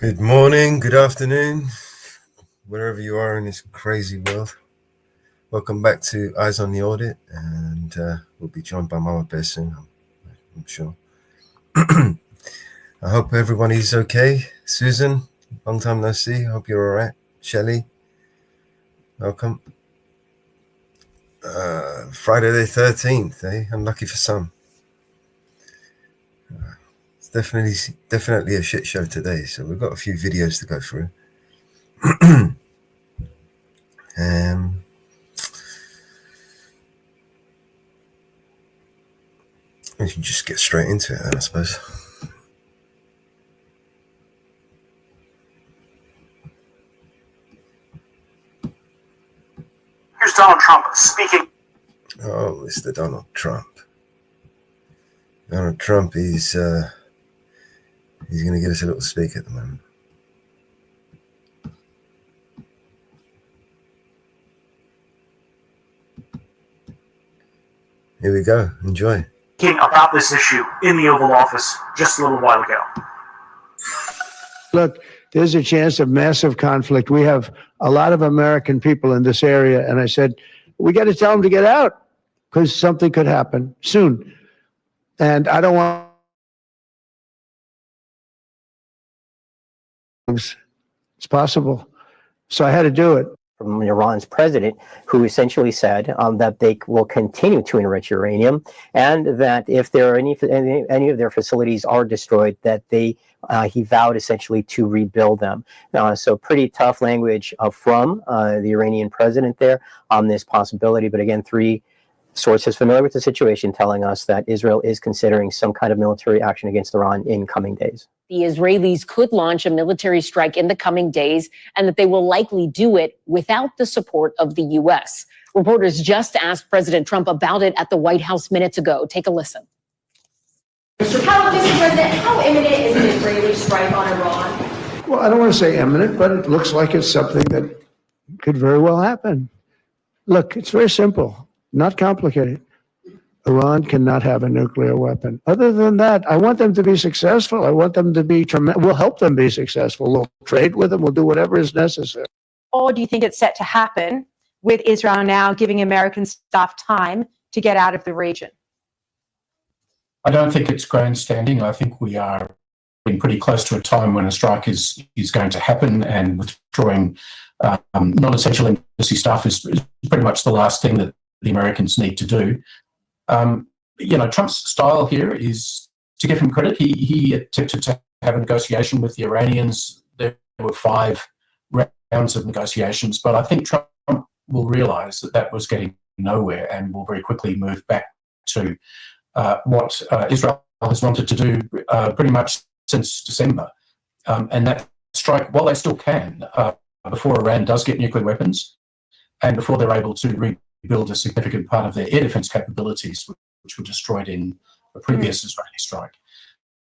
Good morning, good afternoon, wherever you are in this crazy world. Welcome back to Eyes on the Audit, and we'll be joined by Mama Bear soon, I'm sure. I hope everybody's okay. Susan, long time no see. Hope you're all right. Shelley, welcome. Friday the 13th, eh? Unlucky for some. It's definitely a shit show today, so we've got a few videos to go through. We can just get straight into it then, I suppose. Here's Donald Trump speaking. Oh, Mr. Donald Trump. Donald Trump, he's going to give us a little speak at the moment. Here we go. Enjoy. About this issue in the Oval Office just a little while ago. Look, there's a chance of massive conflict. We have a lot of American people in this area, and I said, we got to tell them to get out because something could happen soon. And I don't want it's possible. So I had to do it. From Iran's president, who essentially said that they will continue to enrich uranium, and that if there are any of their facilities are destroyed, that he vowed essentially to rebuild them. So pretty tough language from the Iranian president there on this possibility. But again, three sources familiar with the situation telling us that Israel is considering some kind of military action against Iran in coming days. The Israelis could launch a military strike in the coming days, and that they will likely do it without the support of the U.S. Reporters just asked President Trump about it at the White House minutes ago. Take a listen. Mr. President, how imminent is an Israeli strike on Iran? Well, I don't want to say imminent, but it looks like it's something that could very well happen. Look, it's very simple, not complicated. Iran cannot have a nuclear weapon. Other than that, I want them to be successful. I want them to be tremendous. We'll help them be successful. We'll trade with them. We'll do whatever is necessary. Or do you think it's set to happen with Israel now giving American staff time to get out of the region? I don't think it's grandstanding. I think we are getting pretty close to a time when a strike is going to happen, and withdrawing non-essential embassy staff is pretty much the last thing that the Americans need to do. Trump's style here is, to give him credit, he attempted to have a negotiation with the Iranians. There were 5 rounds of negotiations, but I think Trump will realise that was getting nowhere and will very quickly move back to what Israel has wanted to do pretty much since December. And that strike, while they still can, before Iran does get nuclear weapons and before they're able to rebuild a significant part of their air defense capabilities, which were destroyed in a previous Israeli strike.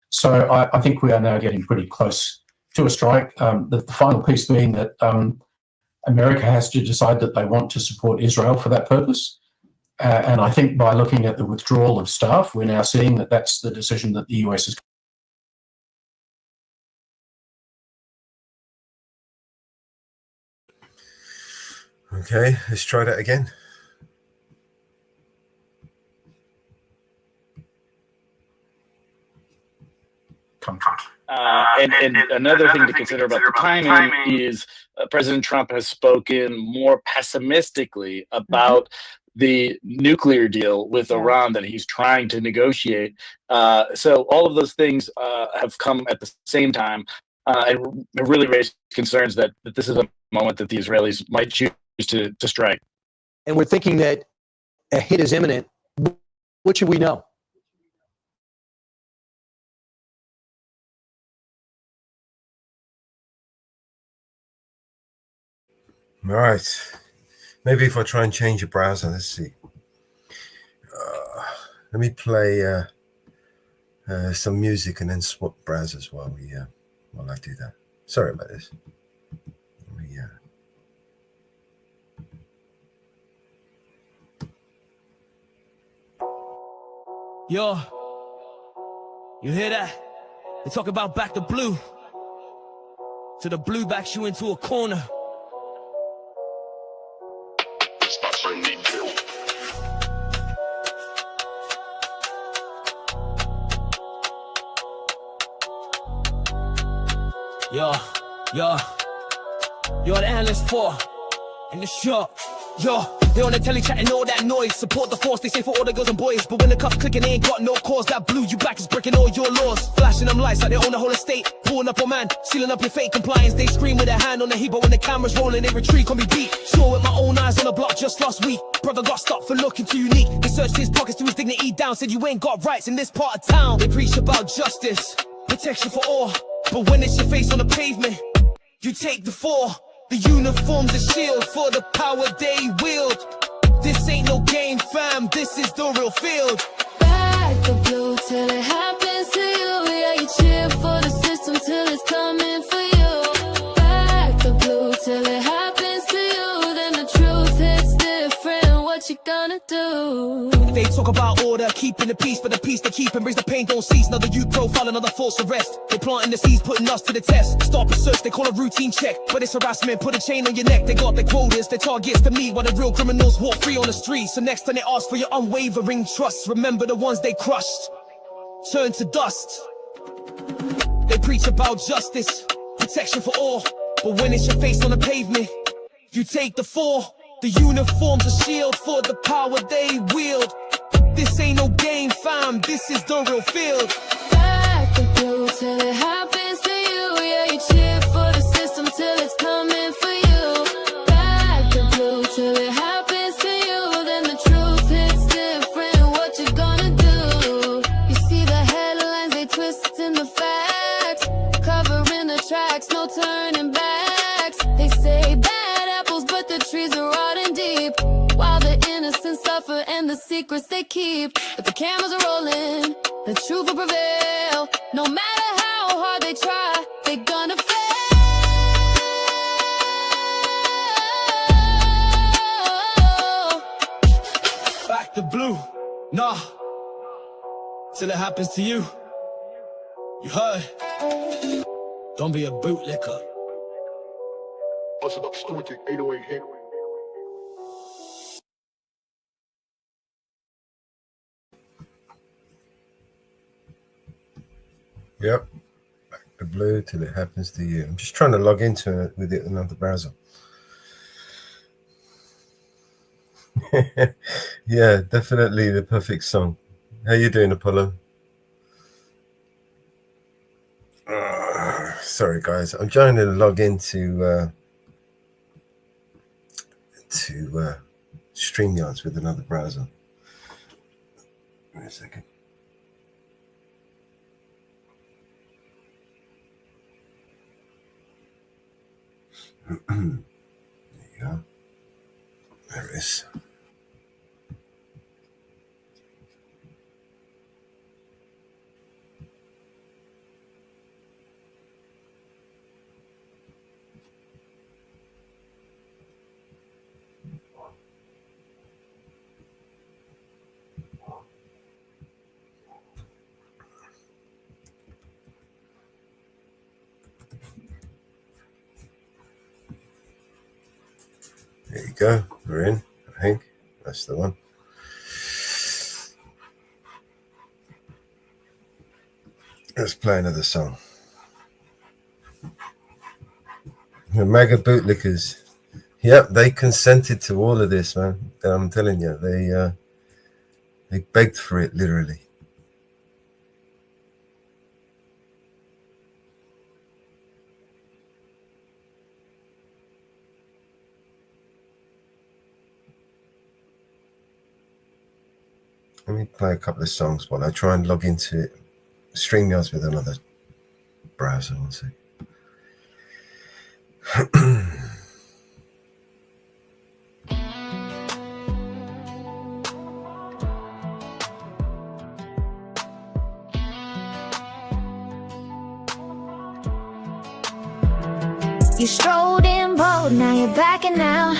So I think we are now getting pretty close to a strike. The final piece being that America has to decide that they want to support Israel for that purpose. And I think by looking at the withdrawal of staff, we're now seeing that that's the decision that the US is. Okay, let's try that again. And another thing to consider about the timing is President Trump has spoken more pessimistically about the nuclear deal with Iran that he's trying to negotiate. So all of those things have come at the same time and have really raised concerns that this is a moment that the Israelis might choose to strike. And we're thinking that a hit is imminent. What should we know? All right. Maybe if I try and change your browser, let's see. Let me play some music and then swap browsers while I do that. Sorry about this. Yo, you hear that? They talk about back to blue. To the blue backs you into a corner. Yo, you're the analyst for in the shop. Yo, they on the telly chatting all that noise. Support the force, they say for all the girls and boys. But when the cuffs clicking, they ain't got no cause. That blue you back is breaking all your laws. Flashing them lights like they own the whole estate. Pulling up on man, sealing up your fake compliance. They scream with their hand on the heat, but when the camera's rolling, they retreat, can be beat. Saw with my own eyes on the block just last week. Brother got stopped for looking too unique. They searched his pockets to his dignity down. Said you ain't got rights in this part of town. They preach about justice, protection for all. But when it's your face on the pavement, you take the fall. The uniform's a shield for the power they wield. This ain't no game, fam, this is the real field. Back the blue till it happens to you. Yeah, you cheer for the system till it's coming for you. Back the blue till it happens to you. Then the truth hits different, what you gonna do? They talk about order, keeping the peace, but the peace they keep and brings the pain don't cease. Another youth profile, another false arrest. They planting the seeds, putting us to the test. Stop a search, they call a routine check. But it's harassment, put a chain on your neck. They got their quotas, their targets to meet, while the real criminals walk free on the street. So next time they ask for your unwavering trust, remember the ones they crushed turn to dust. They preach about justice, protection for all. But when it's your face on the pavement, you take the fall. The uniform's a shield for the power they wield. This ain't no game, fam, this is the real field. Back the blue till it happens to you. Yeah, you cheer for the system till it's coming for you. Back the blue till it happens to you. Then the truth hits different, what you gonna do? You see the headlines, they twisting the facts, covering the tracks, no turning backs. They say bad apples, but the trees are rotting deep, while the innocent suffer and the secrets they keep. But the cameras are rolling, the truth will prevail. No matter how hard they try, they gonna fail. Back the blue, nah, till it happens to you. You heard? Don't be a bootlicker. Busting up Squinty, 808 hit. Yep. Back the blue till it happens to you. I'm just trying to log into it with it in another browser. Yeah, definitely the perfect song. How you doing, Apollo? Sorry, guys. I'm trying to log into StreamYards with another browser. Wait a second. There you go. There it is. There you go. We're in, I think. That's the one. Let's play another song. The MAGA bootlickers. Yep, they consented to all of this, man. I'm telling you, they begged for it, literally. Let me play a couple of songs while I try and log into StreamYards with another browser. One sec. You strolled in bold, now you're backing out.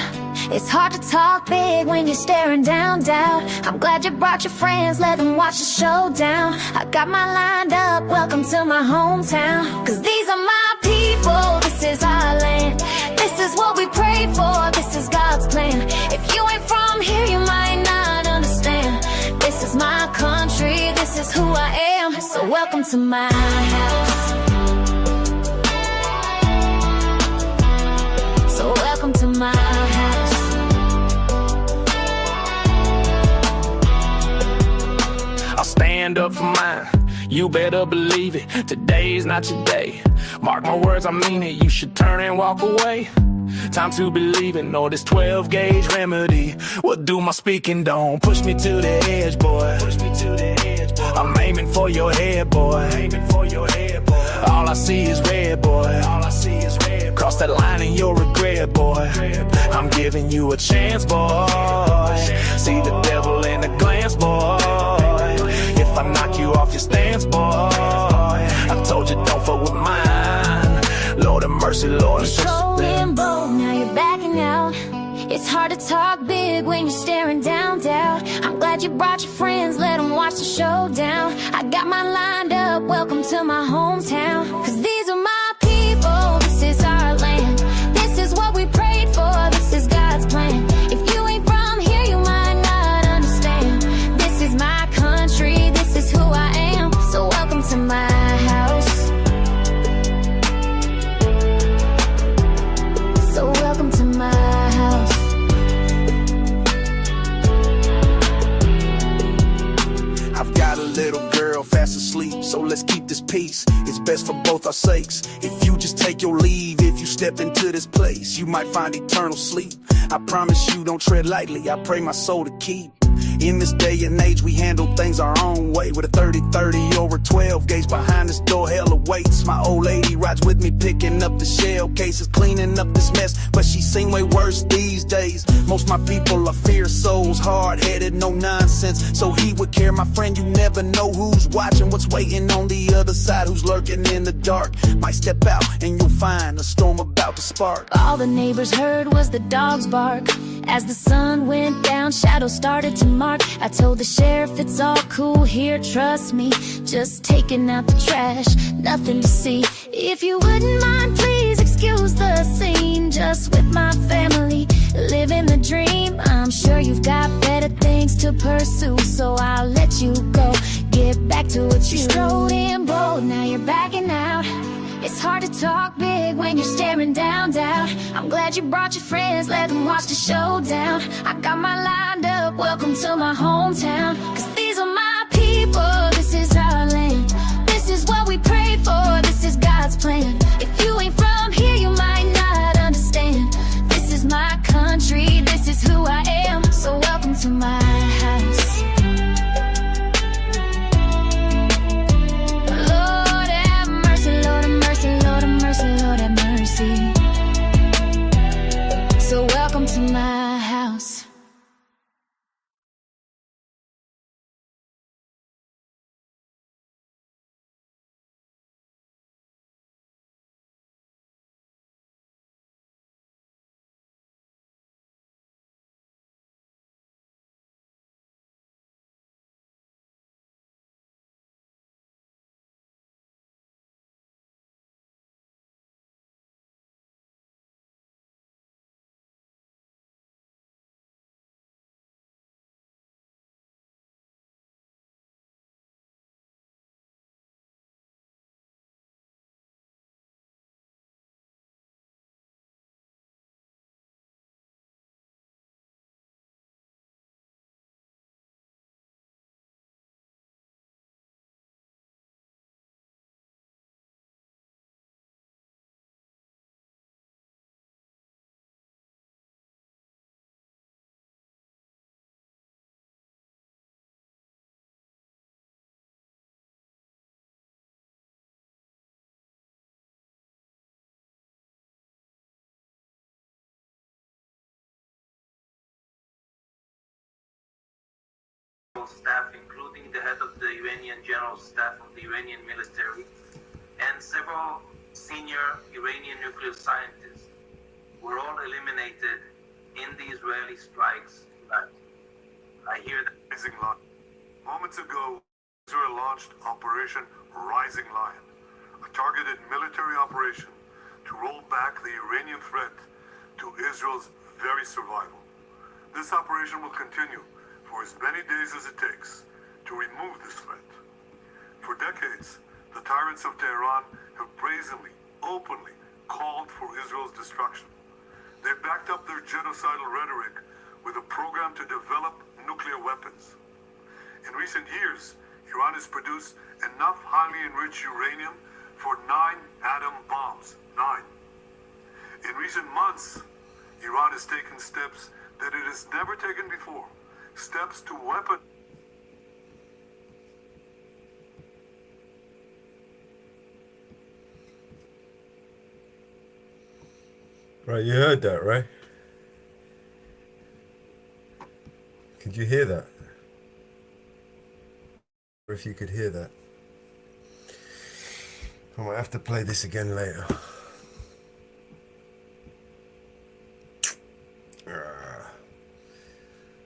It's hard to talk big when you're staring down doubt. I'm glad you brought your friends, let them watch the showdown. I got mine lined up, welcome to my hometown. Cause these are my people, this this is our land. This is what we pray for, this is God's plan. If you ain't from here, you might not understand. This is my country, this is who I am. So welcome to my house. So welcome to my house. I'll stand up for mine, you better believe it. Today's not your day, mark my words, I mean it. You should turn and walk away. Time to believe it, know this 12 gauge remedy will do my speaking. Don't push me to the edge, boy. I'm aiming for your head, boy. All I see is red, boy. Cross that line and you'll regret, boy. I'm giving you a chance, boy. See the devil in a glance, boy. If I knock you off your stance, boy, I told you don't fuck with mine. Lord have mercy, Lord. You're going bold, now you're backing out. It's hard to talk big when you're staring down doubt. I'm glad you brought your friends, let them watch the showdown. I got mine lined up, welcome to my hometown. Cause these are my people, this is our land. This is what we prayed for, this is God's plan. If you ain't from here, you might not understand. This is my country, this is who I am. So welcome to my house. So welcome to my house. I've got a little girl fast asleep, so let's keep this peace. It's best for both our sakes. If you just take your leave, if you step into this place, you might find eternal sleep. I promise you, don't tread lightly, I pray my soul to keep. In this day and age, we handle things our own way. With a 30-30 or a 12 gauge behind this door, hell awaits. My old lady rides with me, picking up the shell cases, cleaning up this mess, but she's seen way worse these days. Most my people are fierce souls, hard-headed, no nonsense. So he would care, my friend, you never know who's watching, what's waiting on the other side, who's lurking in the dark. Might step out and you'll find a storm about to spark. All the neighbors heard was the dogs bark. As the sun went down, shadows started to mark. I told the sheriff it's all cool here, trust me. Just taking out the trash, nothing to see. If you wouldn't mind, please excuse the scene. Just with my family, living the dream. I'm sure you've got better things to pursue, so I'll let you go. Get back to what you strode in bold, now you're backing out. It's hard to talk big when you're staring down doubt. I'm glad you brought your friends, let them watch the showdown. I got mine lined up, welcome to my hometown. Cause these are my people, this is our land. This is what we pray for, this is God's plan. If you ain't from here, you might not understand. This is my country, this is who I am. So welcome to my house. Lord have mercy. So welcome to my house. Staff, including the head of the Iranian General Staff of the Iranian military and several senior Iranian nuclear scientists, were all eliminated in the Israeli strikes. I hear that. Rising Lion. Moments ago, Israel launched Operation Rising Lion, a targeted military operation to roll back the Iranian threat to Israel's very survival. This operation will continue for as many days as it takes to remove this threat. For decades, the tyrants of Tehran have brazenly, openly called for Israel's destruction. They've backed up their genocidal rhetoric with a program to develop nuclear weapons. In recent years, Iran has produced enough highly enriched uranium for 9 atom bombs. 9. In recent months, Iran has taken steps that it has never taken before. Steps to weapon. Right, you heard that, right? Could you hear that? Or if you could hear that. I might have to play this again later.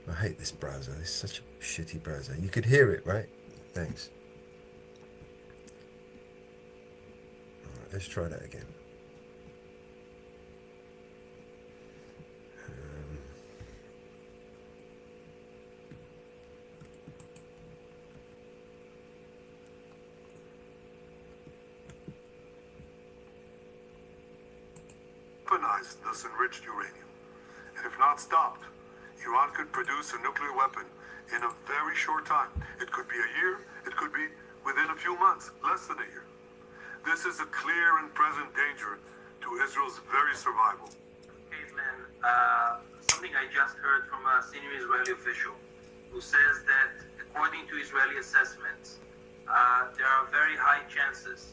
I hate this browser. It's such a shitty browser. You could hear it, right? Thanks. Alright, let's try that again. Weaponize this enriched uranium. And if not stopped, Iran could produce a nuclear weapon in a very short time. It could be a year, it could be within a few months, less than a year. This is a clear and present danger to Israel's very survival. Caitlin, something I just heard from a senior Israeli official who says that according to Israeli assessments, there are very high chances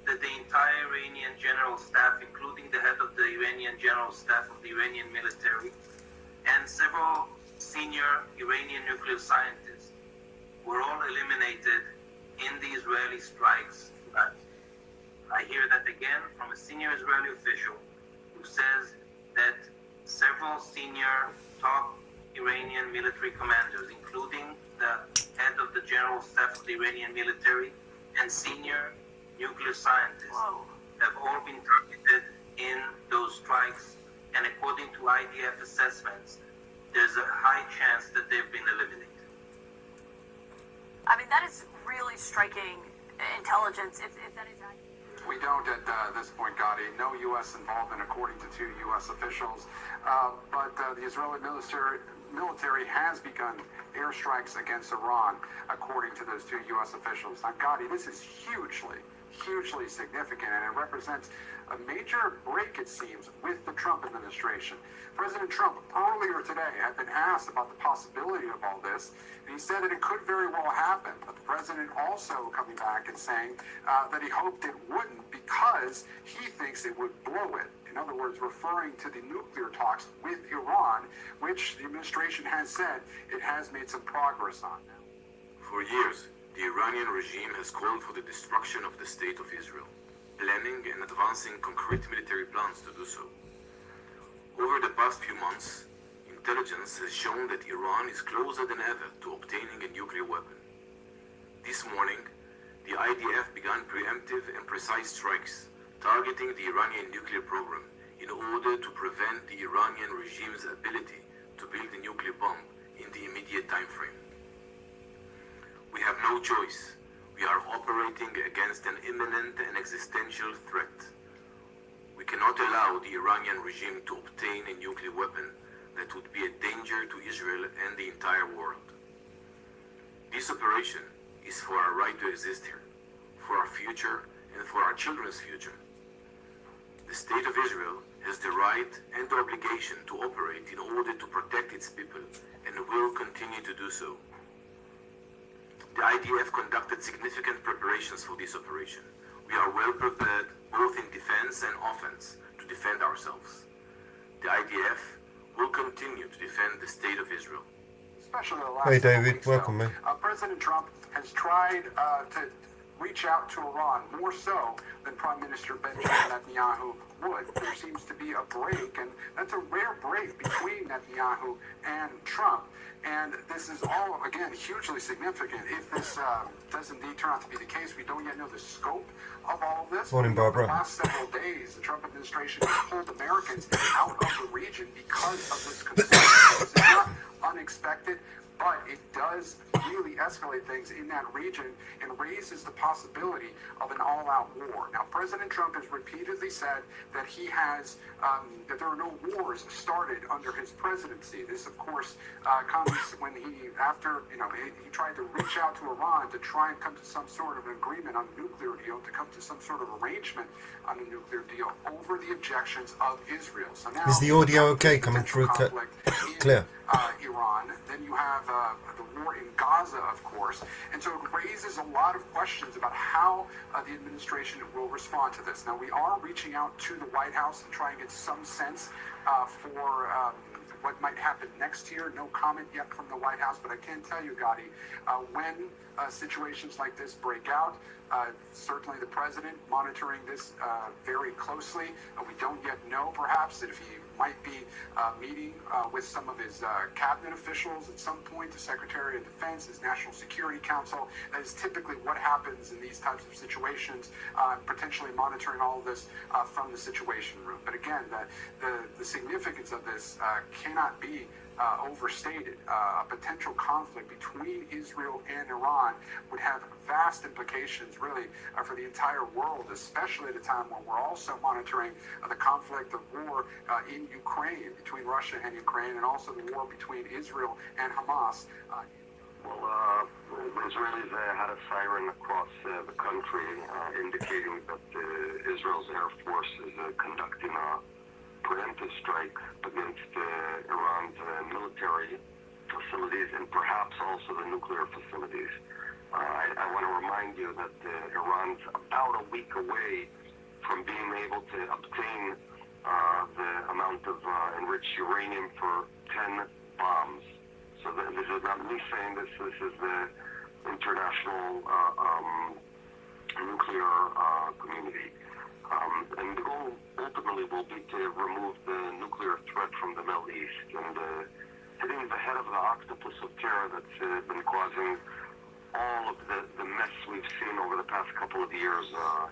that the entire Iranian general staff, including the head of the Iranian general staff of the Iranian military, and several senior Iranian nuclear scientists were all eliminated in the Israeli strikes. But I hear that again from a senior Israeli official who says that several senior top Iranian military commanders, including the head of the general staff of the Iranian military and senior nuclear scientists, have all been targeted in those strikes. And according to IDF assessments, there's a high chance that they've been eliminated. I mean, that is really striking intelligence, if that is accurate. We don't at this point, Gadi. No U.S. involvement, according to 2 U.S. officials. But the Israeli military has begun airstrikes against Iran, according to those 2 U.S. officials. Now, Gadi, this is hugely significant, and it represents a major break, it seems, with the Trump administration. President Trump earlier today had been asked about the possibility of all this, and he said that it could very well happen. But the president also coming back and saying that he hoped it wouldn't because he thinks it would blow it. In other words, referring to the nuclear talks with Iran, which the administration has said it has made some progress on now. For years, the Iranian regime has called for the destruction of the state of Israel, planning and advancing concrete military plans to do so. Over the past few months, intelligence has shown that Iran is closer than ever to obtaining a nuclear weapon. This morning, the IDF began preemptive and precise strikes targeting the Iranian nuclear program in order to prevent the Iranian regime's ability to build a nuclear bomb in the immediate time frame. We have no choice. We are operating against an imminent and existential threat. We cannot allow the Iranian regime to obtain a nuclear weapon that would be a danger to Israel and the entire world. This operation is for our right to exist here, for our future and for our children's future. The State of Israel has the right and the obligation to operate in order to protect its people and will continue to do so. The IDF conducted significant preparations for this operation. We are well prepared, both in defense and offense, to defend ourselves. The IDF will continue to defend the State of Israel. Especially the last Hey several David, weeks, welcome though, man. President Trump has tried to reach out to Iran more so than Prime Minister Benjamin Netanyahu would. There seems to be a break, and that's a rare break between Netanyahu and Trump. And this is all, again, hugely significant. If this does indeed turn out to be the case, we don't yet know the scope of all of this. Morning, Barbara. For the last several days, the Trump administration has pulled Americans out of the region because of this concern. It's not unexpected, but it does really escalate things in that region and raises the possibility of an all-out war. Now, President Trump has repeatedly said that he has, that there are no wars started under his presidency. This, of course, comes when he tried to reach out to Iran to try and come to some sort of an agreement on a nuclear deal, to come to some sort of arrangement on a nuclear deal over the objections of Israel. So now, Is the audio okay coming through clear? Iran. Then you have the war in Gaza, of course. And so it raises a lot of questions about how the administration will respond to this. Now, we are reaching out to the White House and trying to get some sense for what might happen next year. No comment yet from the White House, but I can tell you, Gadi, when situations like this break out, certainly the president monitoring this very closely. We don't yet know, perhaps, that if he might be meeting with some of his cabinet officials at some point, the Secretary of Defense, his National Security Council. That is typically what happens in these types of situations, potentially monitoring all of this from the Situation Room. But again, the significance of this cannot be overstated. A potential conflict between Israel and Iran would have vast implications, really, for the entire world, especially at a time when we're also monitoring the conflict, the war in Ukraine, between Russia and Ukraine, and also the war between Israel and Hamas. Well, the Israelis had a siren across the country indicating that Israel's Air Force is conducting a preemptive strike against Iran's military facilities and perhaps also the nuclear facilities. I want to remind you that Iran's about a week away from being able to obtain the amount of enriched uranium for 10 bombs. So this is not me saying this. This is the international nuclear community. And the goal ultimately will be to remove the nuclear threat from the Middle East and hitting the head of the octopus of terror that's been causing all of the mess we've seen over the past couple of years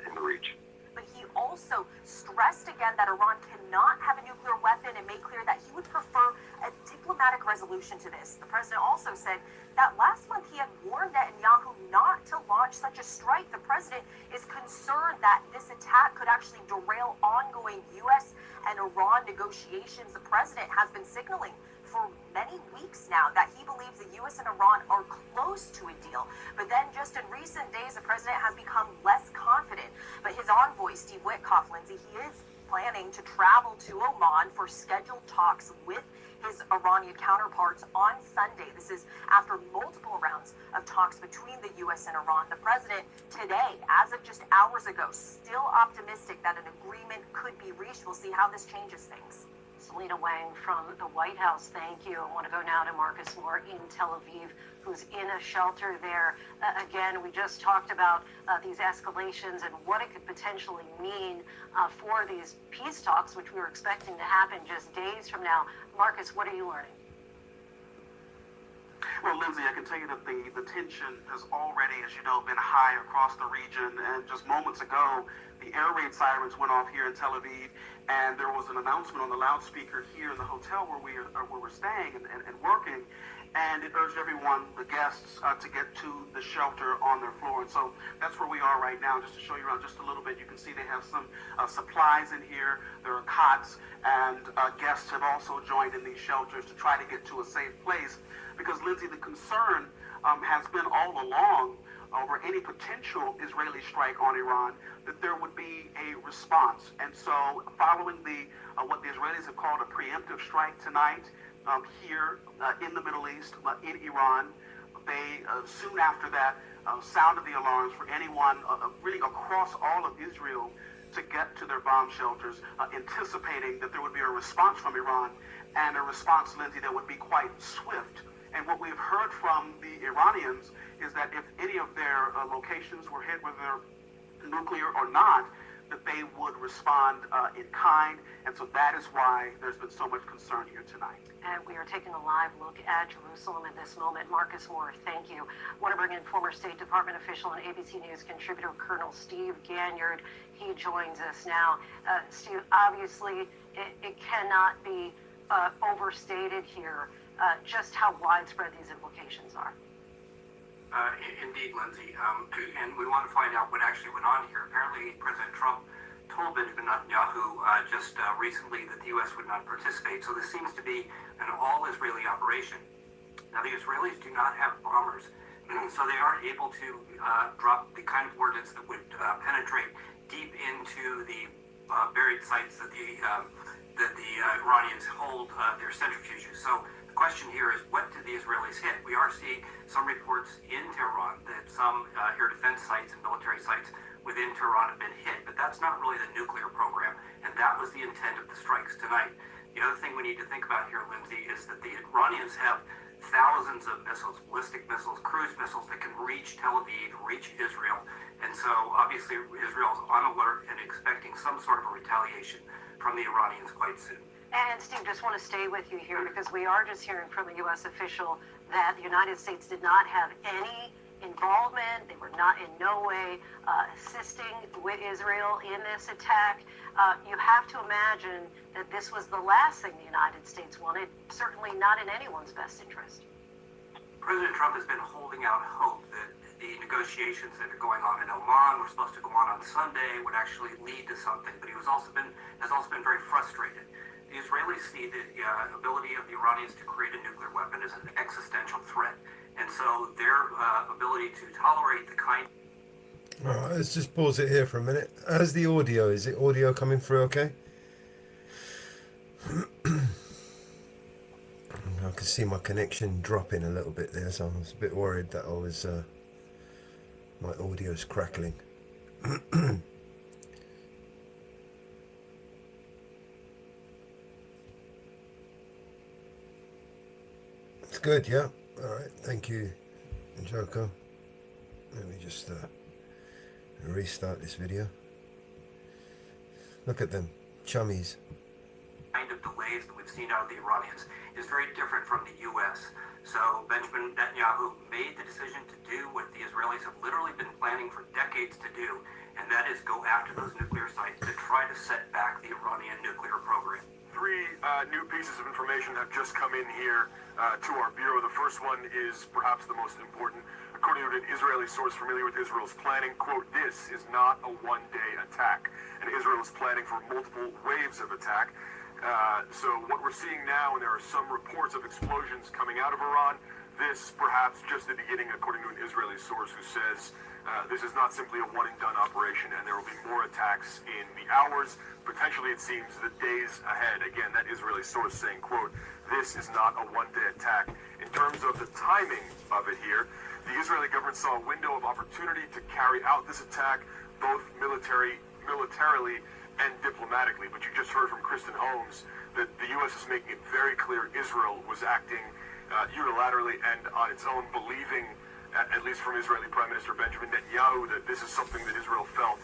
in the region. But he also stressed again that Iran cannot have a nuclear weapon and made clear that he would prefer a diplomatic resolution to this. The president also said that last month he had warned Netanyahu not to launch such a strike. The president is concerned that this attack could actually derail ongoing U.S. and Iran negotiations. The president has been signaling for many weeks now that he believes the U.S. and Iran are close to a deal. But then just in recent days, the president has become less confident. But his envoy, Steve Witkoff, Lindsay, he is planning to travel to Oman for scheduled talks with his Iranian counterparts on Sunday. This is after multiple rounds of talks between the U.S. and Iran. The president today, as of just hours ago, still optimistic that an agreement could be reached. We'll see how this changes things. Selena Wang from the White House, thank you. I want to go now to Marcus Moore in Tel Aviv, who's in a shelter there. Again, we just talked about these escalations and what it could potentially mean for these peace talks, which we were expecting to happen just days from now. Marcus, what are you learning? Well, Lindsay, I can tell you that the tension has already, as you know, been high across the region. And just moments ago, the air raid sirens went off here in Tel Aviv, and there was an announcement on the loudspeaker here in the hotel where we're staying and working. And it urged everyone, the guests, to get to the shelter on their floor. And so that's where we are right now. Just to show you around just a little bit, you can see they have some supplies in here. There are cots, and guests have also joined in these shelters to try to get to a safe place. Because, Lindsay, the concern has been all along over any potential Israeli strike on Iran, that there would be a response. And so following what the Israelis have called a preemptive strike tonight here in the Middle East, in Iran, they soon after that sounded the alarms for anyone really across all of Israel to get to their bomb shelters, anticipating that there would be a response from Iran, and a response, Lindsay, that would be quite swift And what we've heard from the Iranians is that if any of their locations were hit, whether nuclear or not, that they would respond in kind. And so that is why there's been so much concern here tonight. And we are taking a live look at Jerusalem at this moment. Marcus Moore, thank you. I want to bring in former State Department official and ABC News contributor Colonel Steve Ganyard. He joins us now. Steve, obviously, it cannot be overstated here just how widespread these implications are. Indeed, Lindsay. And we want to find out what actually went on here. Apparently, President Trump told Benjamin Netanyahu just recently that the U.S. would not participate. So this seems to be an all-Israeli operation. Now, the Israelis do not have bombers, so they aren't able to drop the kind of ordnance that would penetrate deep into the buried sites that the Iranians hold their centrifuges. So the question here is, what did the Israelis hit? We are seeing some reports in Tehran that some air defense sites and military sites within Tehran have been hit, but that's not really the nuclear program, and that was the intent of the strikes tonight. The other thing we need to think about here, Lindsay, is that the Iranians have thousands of missiles, ballistic missiles, cruise missiles that can reach Tel Aviv, reach Israel, and so obviously Israel's on alert and expecting some sort of a retaliation from the Iranians quite soon. And Steve, just want to stay with you here because we are just hearing from a U.S. official that the United States did not have any involvement. They were not in no way assisting with Israel in this attack. You have to imagine that this was the last thing the United States wanted, certainly not in anyone's best interest. President Trump has been holding out hope that the negotiations that are going on in Oman were supposed to go on Sunday would actually lead to something, but he has also been very frustrated. The Israelis see the ability of the Iranians to create a nuclear weapon as an existential threat. And so their ability to tolerate the kind... All right, let's just pause it here for a minute. How's the audio? Is it audio coming through okay? I can see my connection dropping a little bit there, so I was a bit worried that I was... my audio's crackling. It's good, yeah. All right, thank you, Joko. Let me just restart this video. Look at them, chummies. kind of delays that we've seen out of the Iranians is very different from the U.S. So Benjamin Netanyahu made the decision to do what the Israelis have literally been planning for decades to do, and that is go after those nuclear sites to try to set back the Iranian nuclear program. Three new pieces of information have just come in here to our bureau. The first one is perhaps the most important. According to an Israeli source familiar with Israel's planning, quote, this is not a one-day attack. And Israel is planning for multiple waves of attack. So what we're seeing now, and there are some reports of explosions coming out of Iran, this perhaps just the beginning, according to an Israeli source who says this is not simply a one-and-done operation, and there will be more attacks in the hours, potentially it seems the days ahead. Again, that Israeli source saying, quote, this is not a one-day attack. In terms of the timing of it here, the Israeli government saw a window of opportunity to carry out this attack, both militarily and diplomatically. But you just heard from Kristen Holmes that the U.S. is making it very clear Israel was acting unilaterally and on its own, believing, at least from Israeli Prime Minister Benjamin Netanyahu, that this is something that Israel felt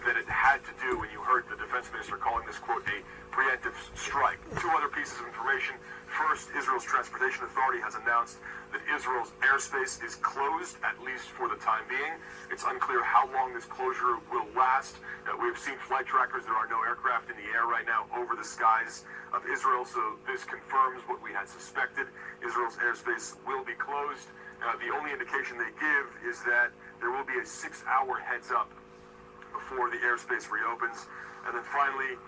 that it had to do. And you heard the defense minister calling this, quote, a preemptive strike. Two other pieces of information. First, Israel's Transportation Authority has announced that Israel's airspace is closed, at least for the time being. It's unclear how long this closure will last. We've seen flight trackers. There are no aircraft in the air right now over the skies of Israel, so this confirms what we had suspected. Israel's airspace will be closed. The only indication they give is that there will be a 6-hour heads up before the airspace reopens. And then finally,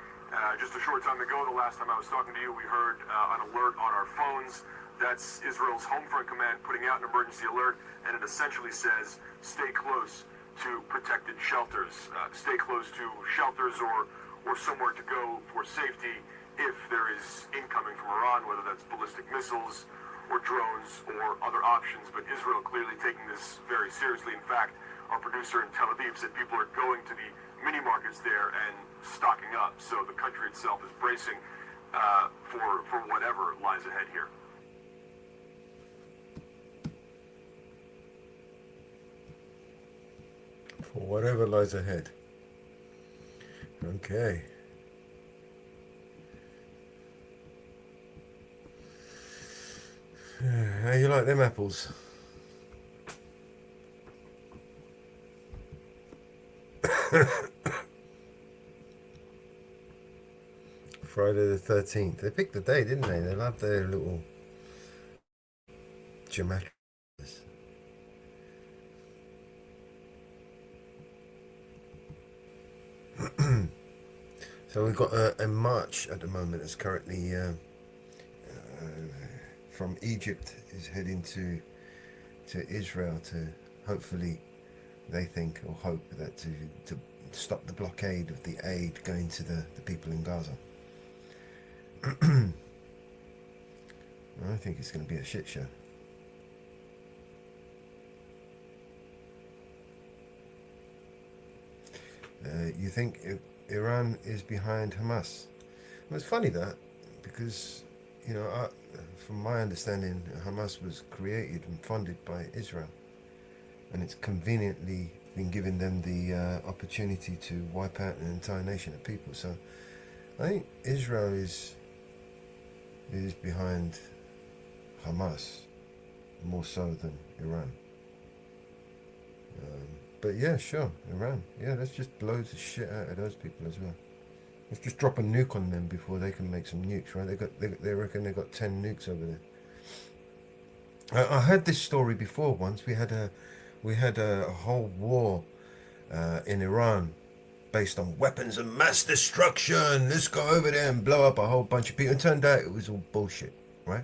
just a short time ago, the last time I was talking to you, we heard an alert on our phones. That's Israel's Home Front Command putting out an emergency alert, and it essentially says, stay close to protected shelters. Stay close to shelters or somewhere to go for safety if there is incoming from Iran, whether that's ballistic missiles or drones or other options. But Israel clearly taking this very seriously. In fact, our producer in Tel Aviv said people are going to the mini markets there and stocking up. So the country itself is bracing for whatever lies ahead here. for whatever lies ahead. Okay. How you like them apples? Friday the 13th. They picked the day, didn't they? They love their little geometry. So we've got a march at the moment that's currently from Egypt is heading to Israel to hopefully, they think or hope that to stop the blockade of the aid going to the people in Gaza. I think it's going to be a shit show. You think Iran is behind Hamas? Well, it's funny that, because, you know, from my understanding, Hamas was created and funded by Israel, and it's conveniently been giving them the opportunity to wipe out an entire nation of people. So I think Israel is behind Hamas more so than Iran. But yeah, sure, Iran. Yeah, let's just blow the shit out of those people as well. Let's just drop a nuke on them before they can make some nukes, right? They reckon they got 10 nukes over there. I heard this story before once. We had a whole war in Iran based on weapons of mass destruction. Let's go over there and blow up a whole bunch of people. It turned out it was all bullshit, right?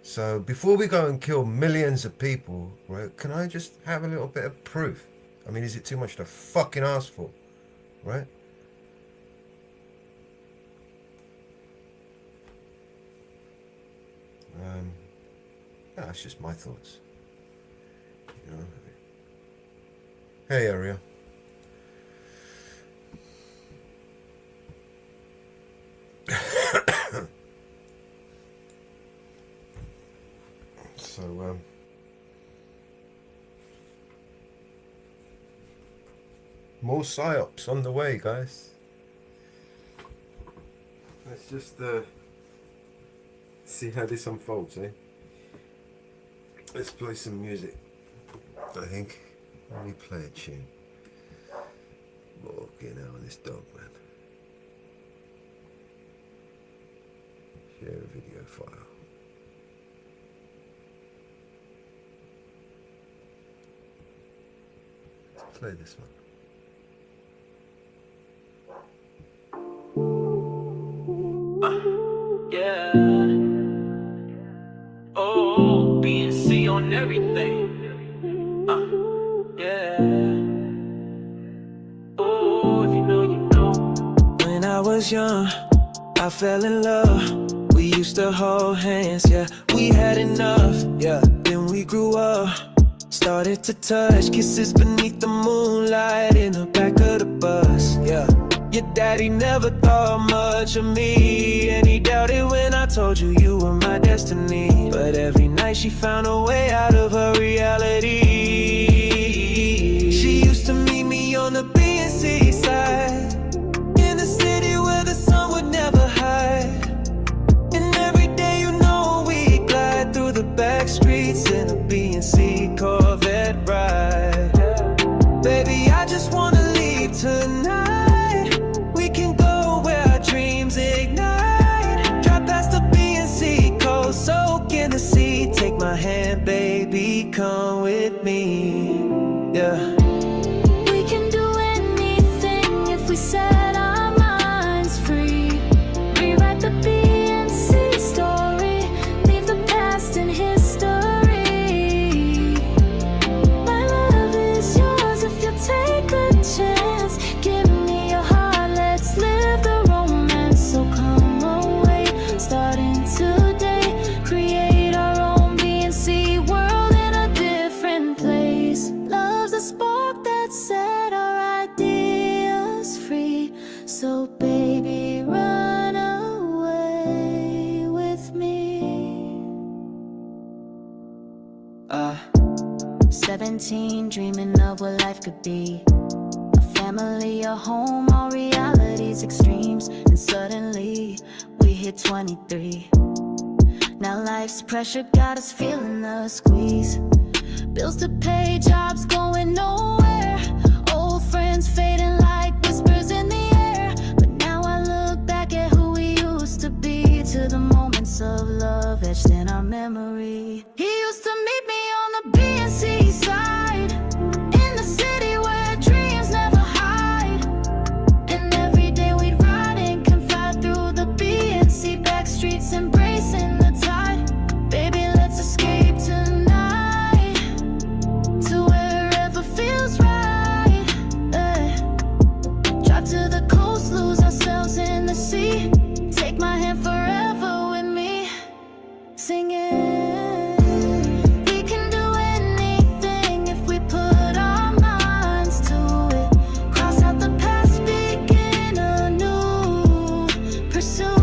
So before we go and kill millions of people, right, can I just have a little bit of proof? I mean, is it too much to fucking ask for, right? Yeah, that's just my thoughts. You know. Hey, Ariel. So, more psyops on the way, guys. Let's just see how this unfolds, eh? Let's play some music, I think. Let me play a tune. Walking out on this dog, man. Share a video file. Let's play this one. Yeah. Oh, BNC on everything. Yeah. Oh, if you know, you know. When I was young, I fell in love. We used to hold hands, yeah. We had enough, yeah. Then we grew up, started to touch, kisses beneath the moonlight in the back of the bus, yeah. Your daddy never thought much of me, and he doubted when I told you you were my destiny. But every night she found a way out of her reality. She used to meet me on the BNC side, in the city where the sun would never hide. And every day, you know, we glide through the back streets in a BNC Corvette ride. Baby, I just wanna leave tonight. We can go where our dreams ignite. Drive past the BNC coast, soak in the sea. Take my hand, baby, come with me. Yeah. We can do anything if we set our minds free. Rewrite the BNC story, leave the past in history. My love is yours if you take a chance. Give me your heart, let's live the romance. So come away, starting today. Create our own BNC world in a different place. Love's a spark that set our ideas free. So baby, run away with me. 17, dreaming of world where life could be a family, a home, all realities extremes. And suddenly we hit 23. Now life's pressure got us feeling the squeeze. Bills to pay, jobs going nowhere, old friends fading like whispers in the air. But now I look back at who we used to be, to the moments of love etched in our memory. He used to meet me on the BNC side, in the city where dreams never hide. And every day we'd ride and confide through the BNC back streets, embracing the tide. Baby, let's escape tonight to wherever feels right. Drive to the coast, lose ourselves in the sea. Take my hand forever with me, singing. We can do anything if we put our minds to it. Cross out the past, begin anew, pursue it.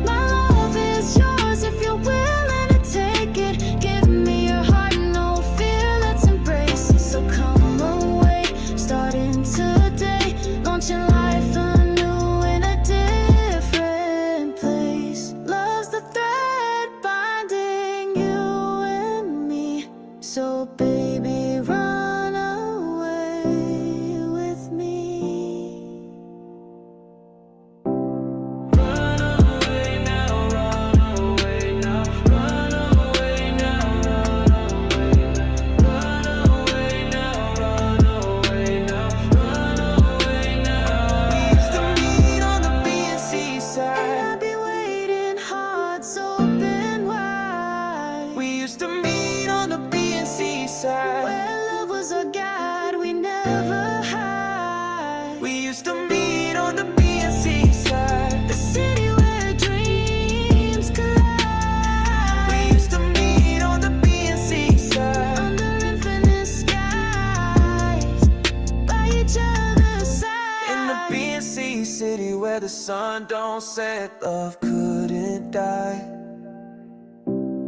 My love is yours if you're willing to take it. Give me your heart, no fear, let's embrace it. So come away, starting today, launching life anew in a different place. Love's the thread binding you and me. So baby, run away with me. Run away now, run away now, run away now, run away now, run away now, run away now. We used to meet on the BNC side, and I'd be waiting, hearts open wide. We used to meet on the BNC side, where love was a guide we never had. We used to meet on the BNC side, the city where dreams collide. We used to meet on the BNC side, under infinite skies, by each other's side. In the BNC city where the sun don't set, love couldn't die.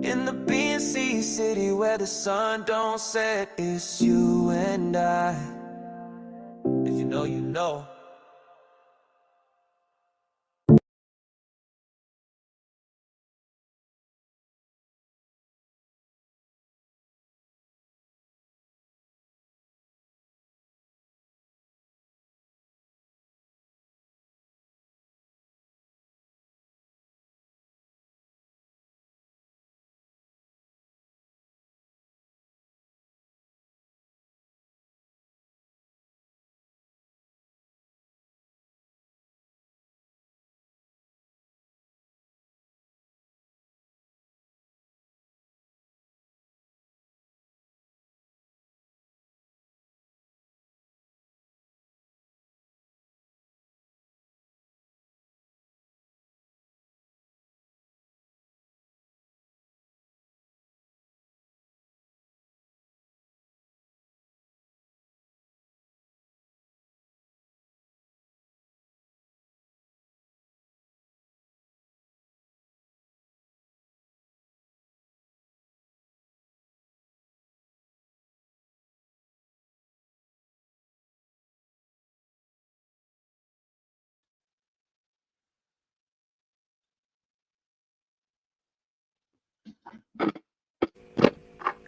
In the BNC city where the sun don't set, it's you and I. If you know, you know.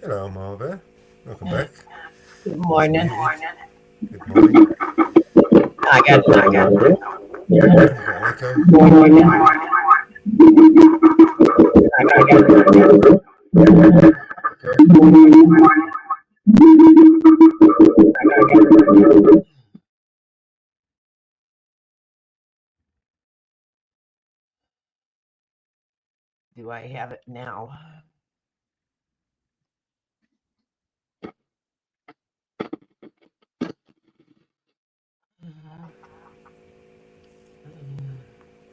Hello, Marva. Welcome back. Good morning. Good morning. I got it. Echo. Good morning. I got it. Do I have it now?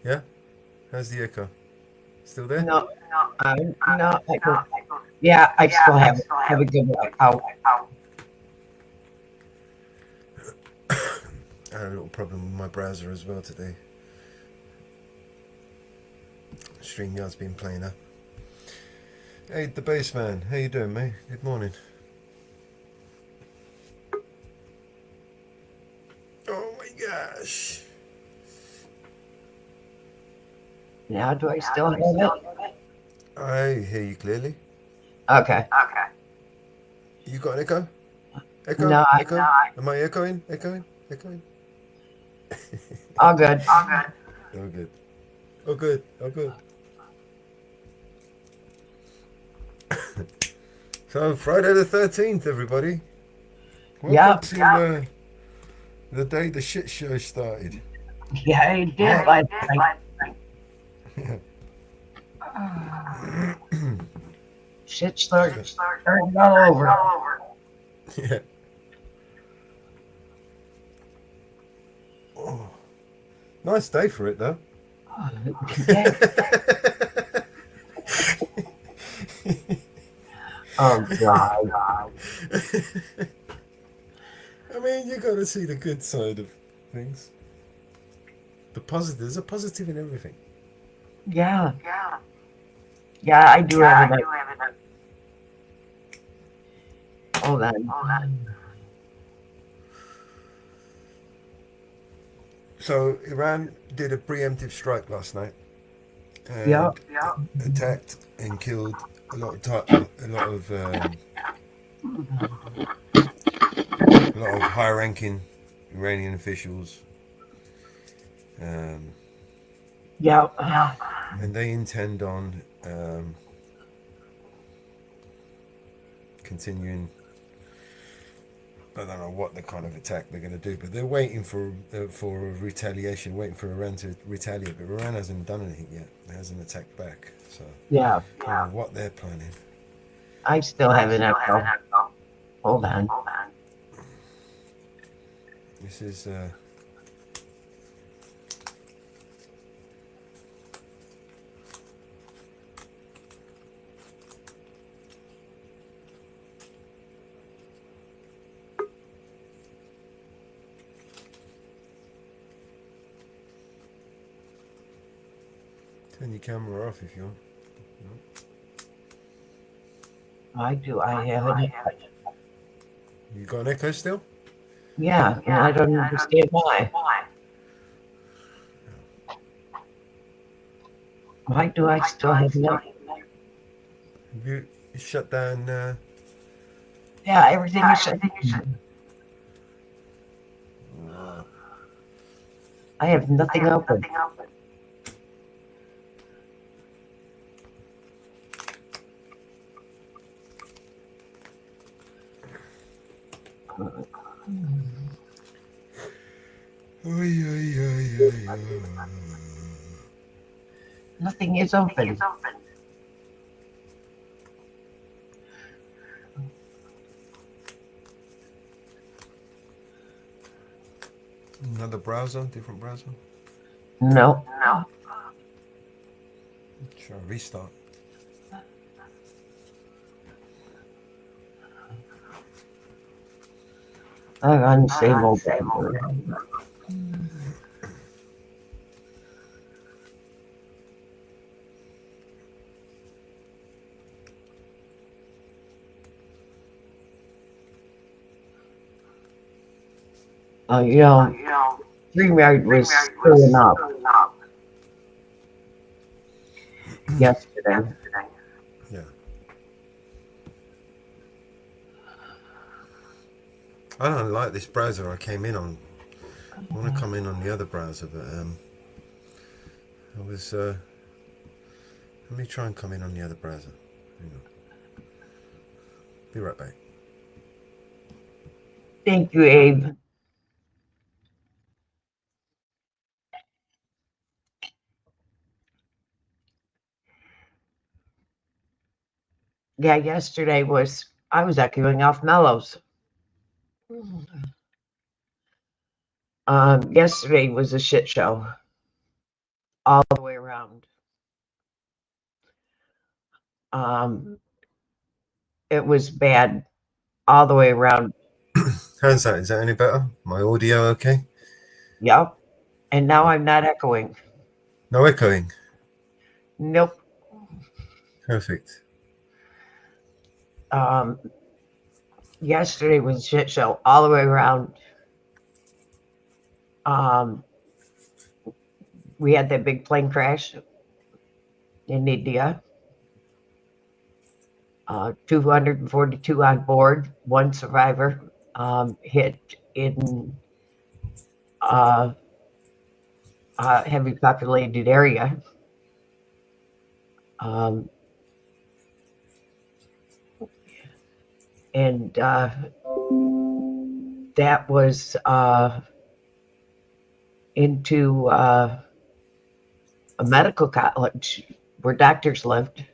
Yeah? How's the echo? Still there? No, no, yeah, I still have it. Have a good one. Out. I had a little problem with my browser as well today. StreamYard's been playing up. Hey, the bass man. How you doing, mate? Good morning. Gosh. Now, do I still have it? I hear you clearly. Okay. You got an echo? Echo? No, Echo? Am I echoing? Echoing? Echoing? All good. Oh, good. Oh, good. Oh, good. So, Friday the 13th, everybody. Welcome to the day the shit show started. Yeah, it did last night. Shit started turning all over. Yeah. Oh. Nice day for it, though. Oh, God. I mean, you got to see the good side of things. The positive. There's a positive in everything. Yeah. Yeah, I do have it. Hold on. So Iran did a preemptive strike last night. And attacked and killed a lot of high-ranking Iranian officials. And they intend on continuing. I don't know what the kind of attack they're going to do, but they're waiting for retaliation, waiting for Iran to retaliate. But Iran hasn't done anything yet; it hasn't attacked back. So I don't know what they're planning. I still have an echo. Hold on. This is turn your camera off if you want. I do. I have an echo. You got an echo still? Yeah, and I don't understand why. Why do I still have an echo? Have you shut down? Yeah, everything is shut. I have nothing open. Nothing is open. Another browser, different browser. No. Try restart. I'm on the same old browser. StreamYard was screwing up yesterday. Yeah. I don't like this browser I came in on. I want to come in on the other browser, but I was. Let me try and come in on the other browser. Hang on. Be right back. Thank you, Abe. Yeah, yesterday I was echoing off Mellows. Yesterday was a shit show all the way around. It was bad all the way around. How's that? Is that any better? My audio okay? Yep. And now I'm not echoing. No echoing? Nope. Perfect. Yesterday was a shit show all the way around. We had that big plane crash in India. 242 on board, one survivor, hit in a heavy populated area. And that was into a medical college where doctors lived.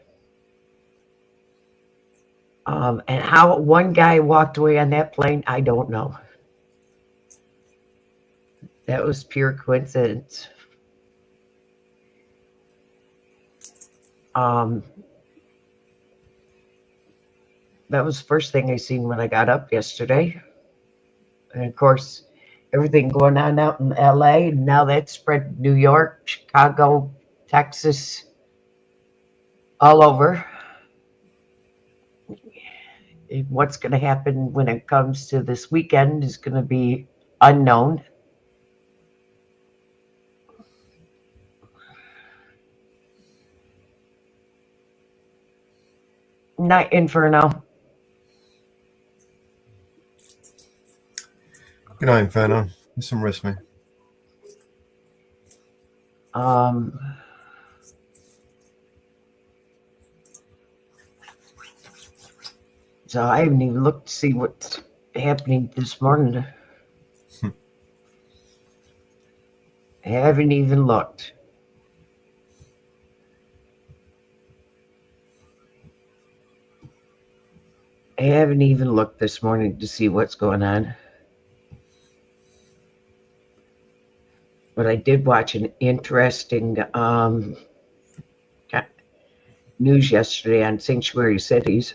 And how one guy walked away on that plane, I don't know. That was pure coincidence. That was the first thing I seen when I got up yesterday. And of course, everything going on out in LA, and now that's spread to New York, Chicago, Texas, all over. What's going to happen when it comes to this weekend is going to be unknown. Night Inferno. Good night, Inferno. Get some rest, man. So I haven't even looked to see what's happening this morning. I haven't even looked. I haven't even looked this morning to see what's going on. But I did watch an interesting news yesterday on sanctuary cities.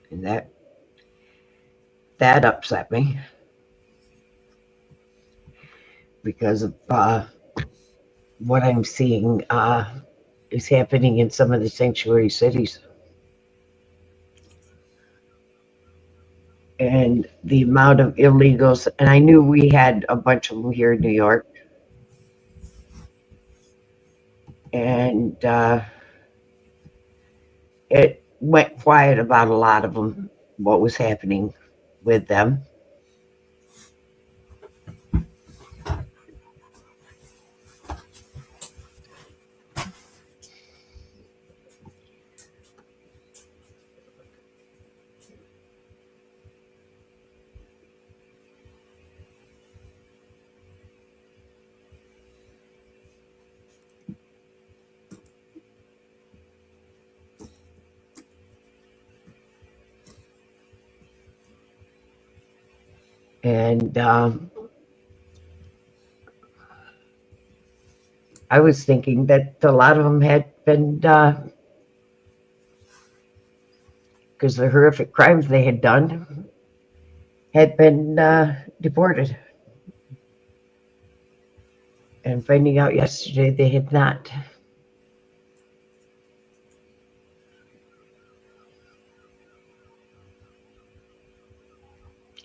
And that upset me because of what I'm seeing is happening in some of the sanctuary cities. And the amount of illegals, and I knew we had a bunch of them here in New York. And it went quiet about a lot of them, what was happening with them. And I was thinking that a lot of them had been, because the horrific crimes they had done, had been deported. And finding out yesterday they had not.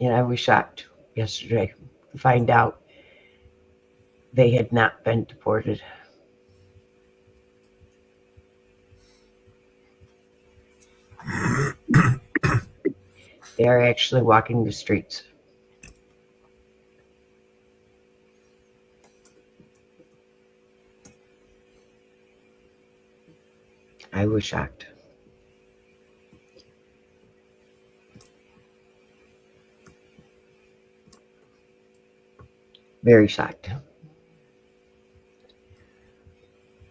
And I was shocked yesterday to find out they had not been deported. They are actually walking the streets. I was shocked. Very shocked.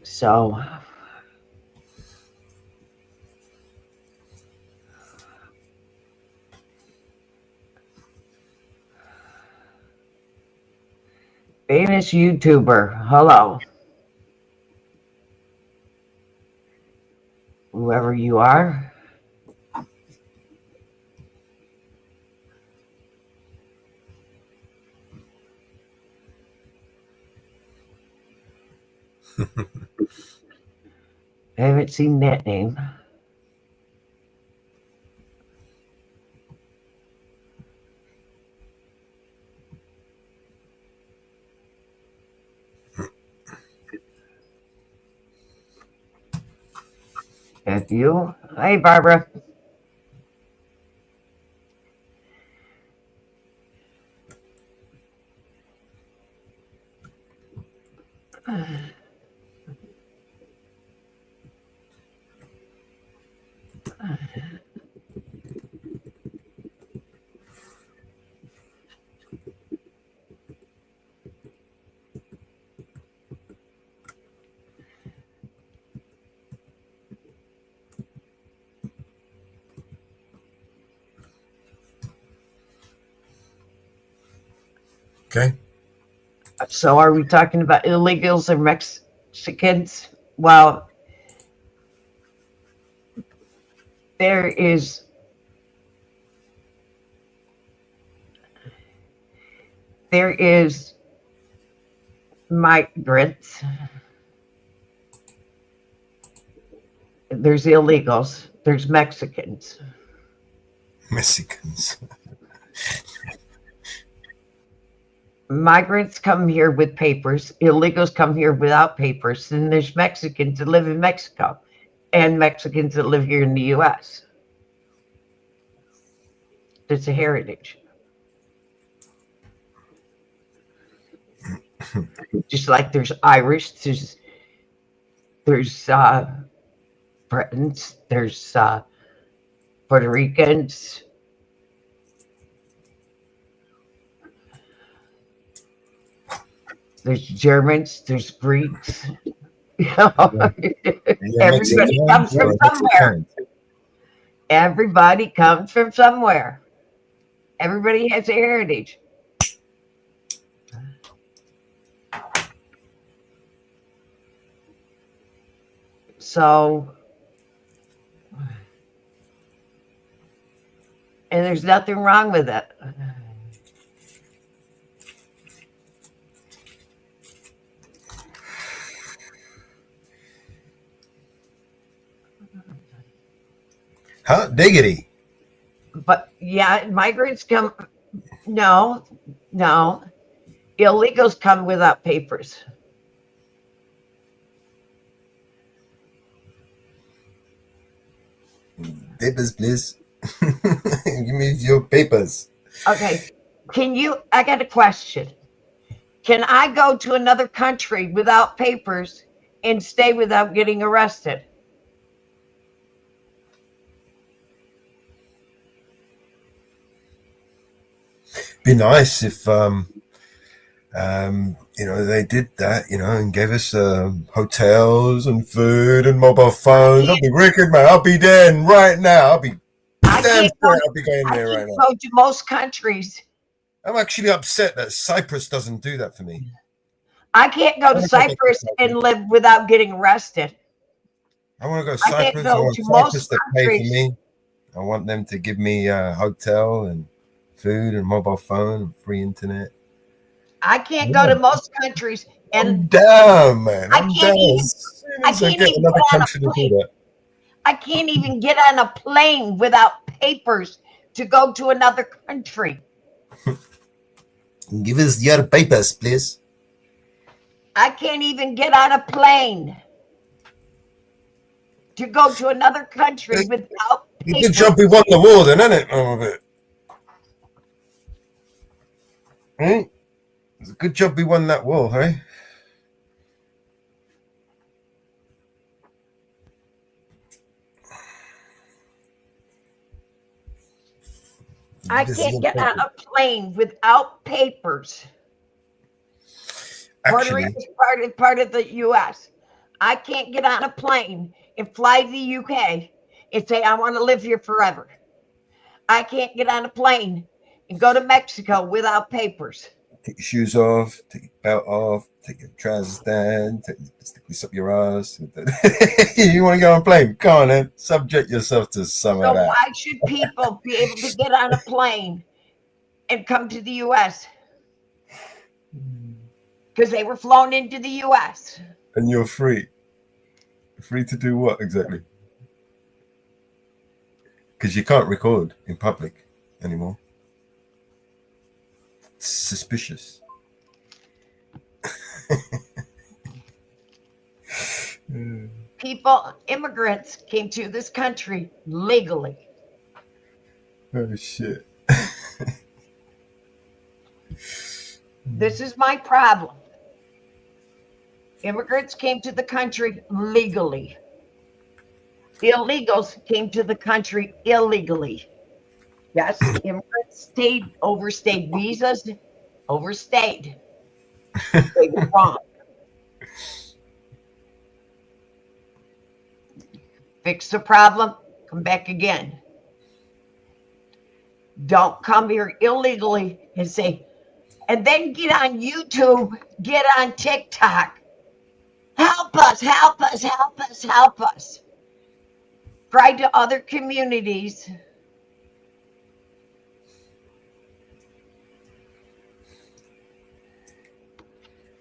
So famous YouTuber, hello. whoever you are. I haven't seen that name. Have you? Hey, Barbara. Okay. So are we talking about illegals or Mexicans? Well, there is migrants, there's illegals, there's Mexicans. Mexicans. Migrants come here with papers, illegals come here without papers, and there's Mexicans that live in Mexico and Mexicans that live here in the US. It's a heritage. Just like there's Irish, there's Britons, there's Puerto Ricans. There's Germans, there's Greeks. Everybody comes from somewhere. Everybody comes from somewhere. Everybody has a heritage. So, and there's nothing wrong with it. Hot diggity. But yeah, migrants come, no. Illegals come without papers. Papers, please. Give me your papers. Okay. I got a question. Can I go to another country without papers and stay without getting arrested? Be nice if they did that, and gave us hotels and food and mobile phones. I'll be wicked, man. I'll be there right now. I'll be damn straight. I'll be going there right now. Go to most countries. I'm actually upset that Cyprus doesn't do that for me. I can't go to Cyprus and live without getting arrested. I want to go to Cyprus. I want Cyprus to pay for me. I want them to give me a hotel and food and mobile phone and free internet. I can't go to most countries and damn, man. I can't even get on a plane without papers to go to another country. Give us your papers, please. I can't even get on a plane to go to another country without papers. Good job we won the war then, isn't it? Oh, it? It's a good job we won that war, hey? I can't get on a plane without papers. Puerto Rico is part of the U.S. I can't get on a plane and fly to the UK and say, I want to live here forever. I can't get on a plane and go to Mexico without papers. Take your shoes off, take your belt off, take your trousers down, stick this up your ass. You want to go on a plane? Go on then. Subject yourself to some So of that. why should people be able to get on a plane and come to the U.S.? Because they were flown into the U.S. And you're free. Free to do what exactly? Because you can't record in public anymore. It's suspicious. People, immigrants, came to this country legally. Oh shit. This is my problem. Immigrants came to the country legally. Illegals came to the country illegally. Yes, immigrants overstayed visas, overstayed. They were wrong. Fix the problem, come back again. Don't come here illegally and say, and then get on YouTube, get on TikTok. Help us, help us, help us, help us. Cry to other communities.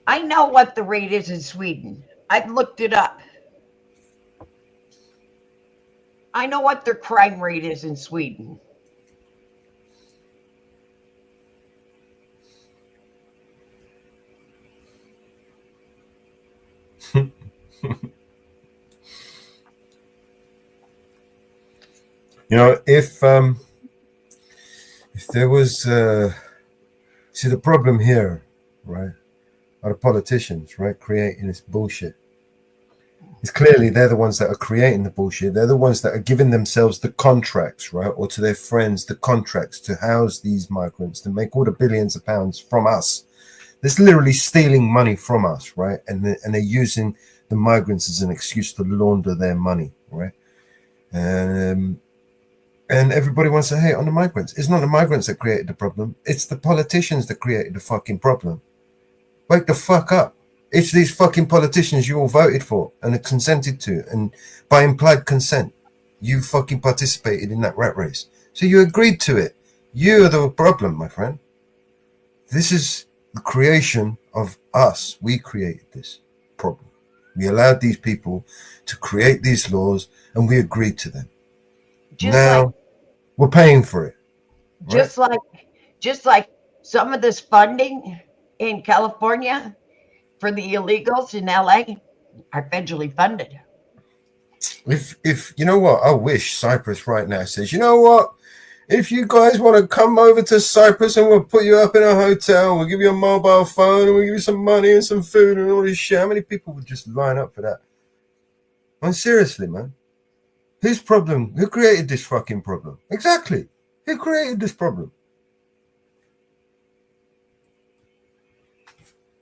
I know what the rate is in Sweden. I've looked it up. I know what their crime rate is in Sweden. You know, if there was see the problem here, right, are the politicians, right, creating this bullshit. It's clearly they're the ones that are creating the bullshit. They're the ones that are giving themselves the contracts, right, or to their friends the contracts to house these migrants, to make all the billions of pounds from us. They're literally stealing money from us, right, and they're using the migrants as an excuse to launder their money, right, and everybody wants to hate on the migrants. It's not the migrants that created the problem. It's the politicians that created the fucking problem. Wake the fuck up. It's these fucking politicians you all voted for and are consented to. And by implied consent, you fucking participated in that rat race. So you agreed to it. You are the problem, my friend. This is the creation of us. We created this problem. We allowed these people to create these laws and we agreed to them. Now we're paying for it. Right? Just like some of this funding in California for the illegals in LA are federally funded. If you know what, I wish Cyprus right now says, you know what, if you guys want to come over to Cyprus and we'll put you up in a hotel, we'll give you a mobile phone and we'll give you some money and some food and all this shit. How many people would just line up for that? And seriously, man. Whose problem? Who created this fucking problem? Exactly. Who created this problem?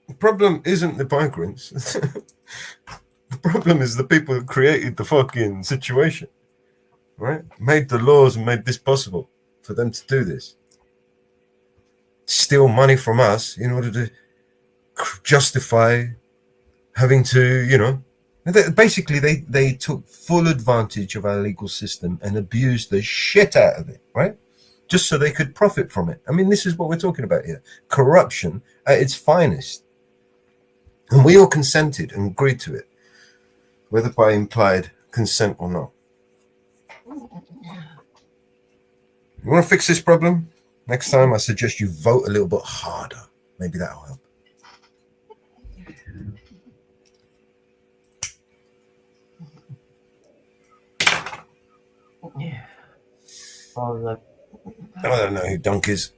The problem isn't the migrants. The problem is the people who created the fucking situation, right? Made the laws and made this possible for them to do this. Steal money from us in order to justify having to, you know, basically they took full advantage of our legal system and abused the shit out of it, right? Just so they could profit from it. I mean, this is what we're talking about here. Corruption at its finest. And we all consented and agreed to it, whether by implied consent or not. You want to fix this problem? Next time, I suggest you vote a little bit harder. Maybe that'll help. Yeah. Oh, I don't know who Dunk is.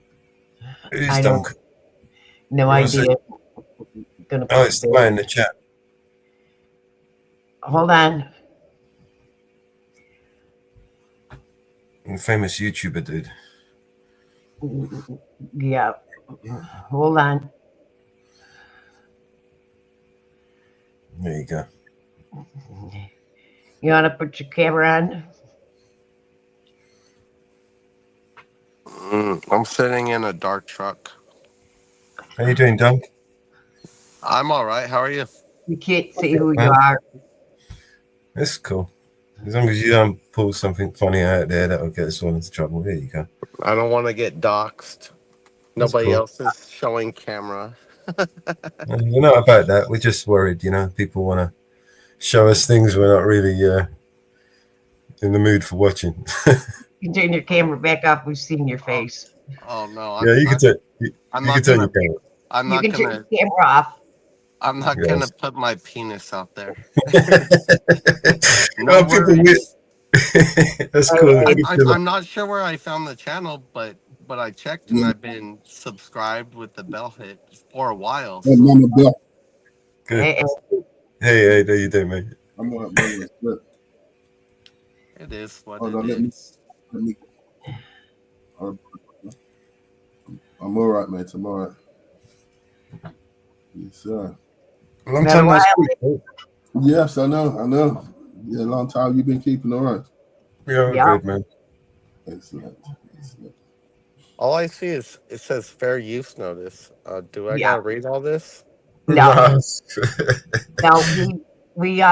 Who's Dunk? No idea. Oh, it's the guy in the chat. Hold on. A famous YouTuber dude. Yeah. Hold on. There you go. You want to put your camera on? I'm sitting in a dark truck. How you doing, Doug? I'm all right. How are you? You can't see who you Man. are. That's cool. As long as you don't pull something funny out there that'll get us all into trouble. Here you go. I don't want to get doxxed. That's Nobody cool. else is showing camera. We're not about that. We're just worried, people want to show us things we're not really in the mood for watching. You can turn your camera back off. We've seen your face. Oh no! Yeah, you can turn your camera. I'm You not can turn gonna. your camera off. I'm not Yes. gonna put my penis out there. Oh, people worries. That's cool. I'm not sure where I found the channel, but I checked and I've been subscribed with the bell hit for a while. Hey, Mama Bell. Good. Hey, how you doing, mate? I'm all right, man. Look, It is what hold it on, is. let me. I'm all right, mate. I'm all right. Yes, sir. Long time no speak. Yes, I know. Yeah, long time. You've been keeping all right. Yeah, Yeah. good, man. Excellent. All I see is it says fair use notice. Do I Yeah. gotta read all this? No. No, we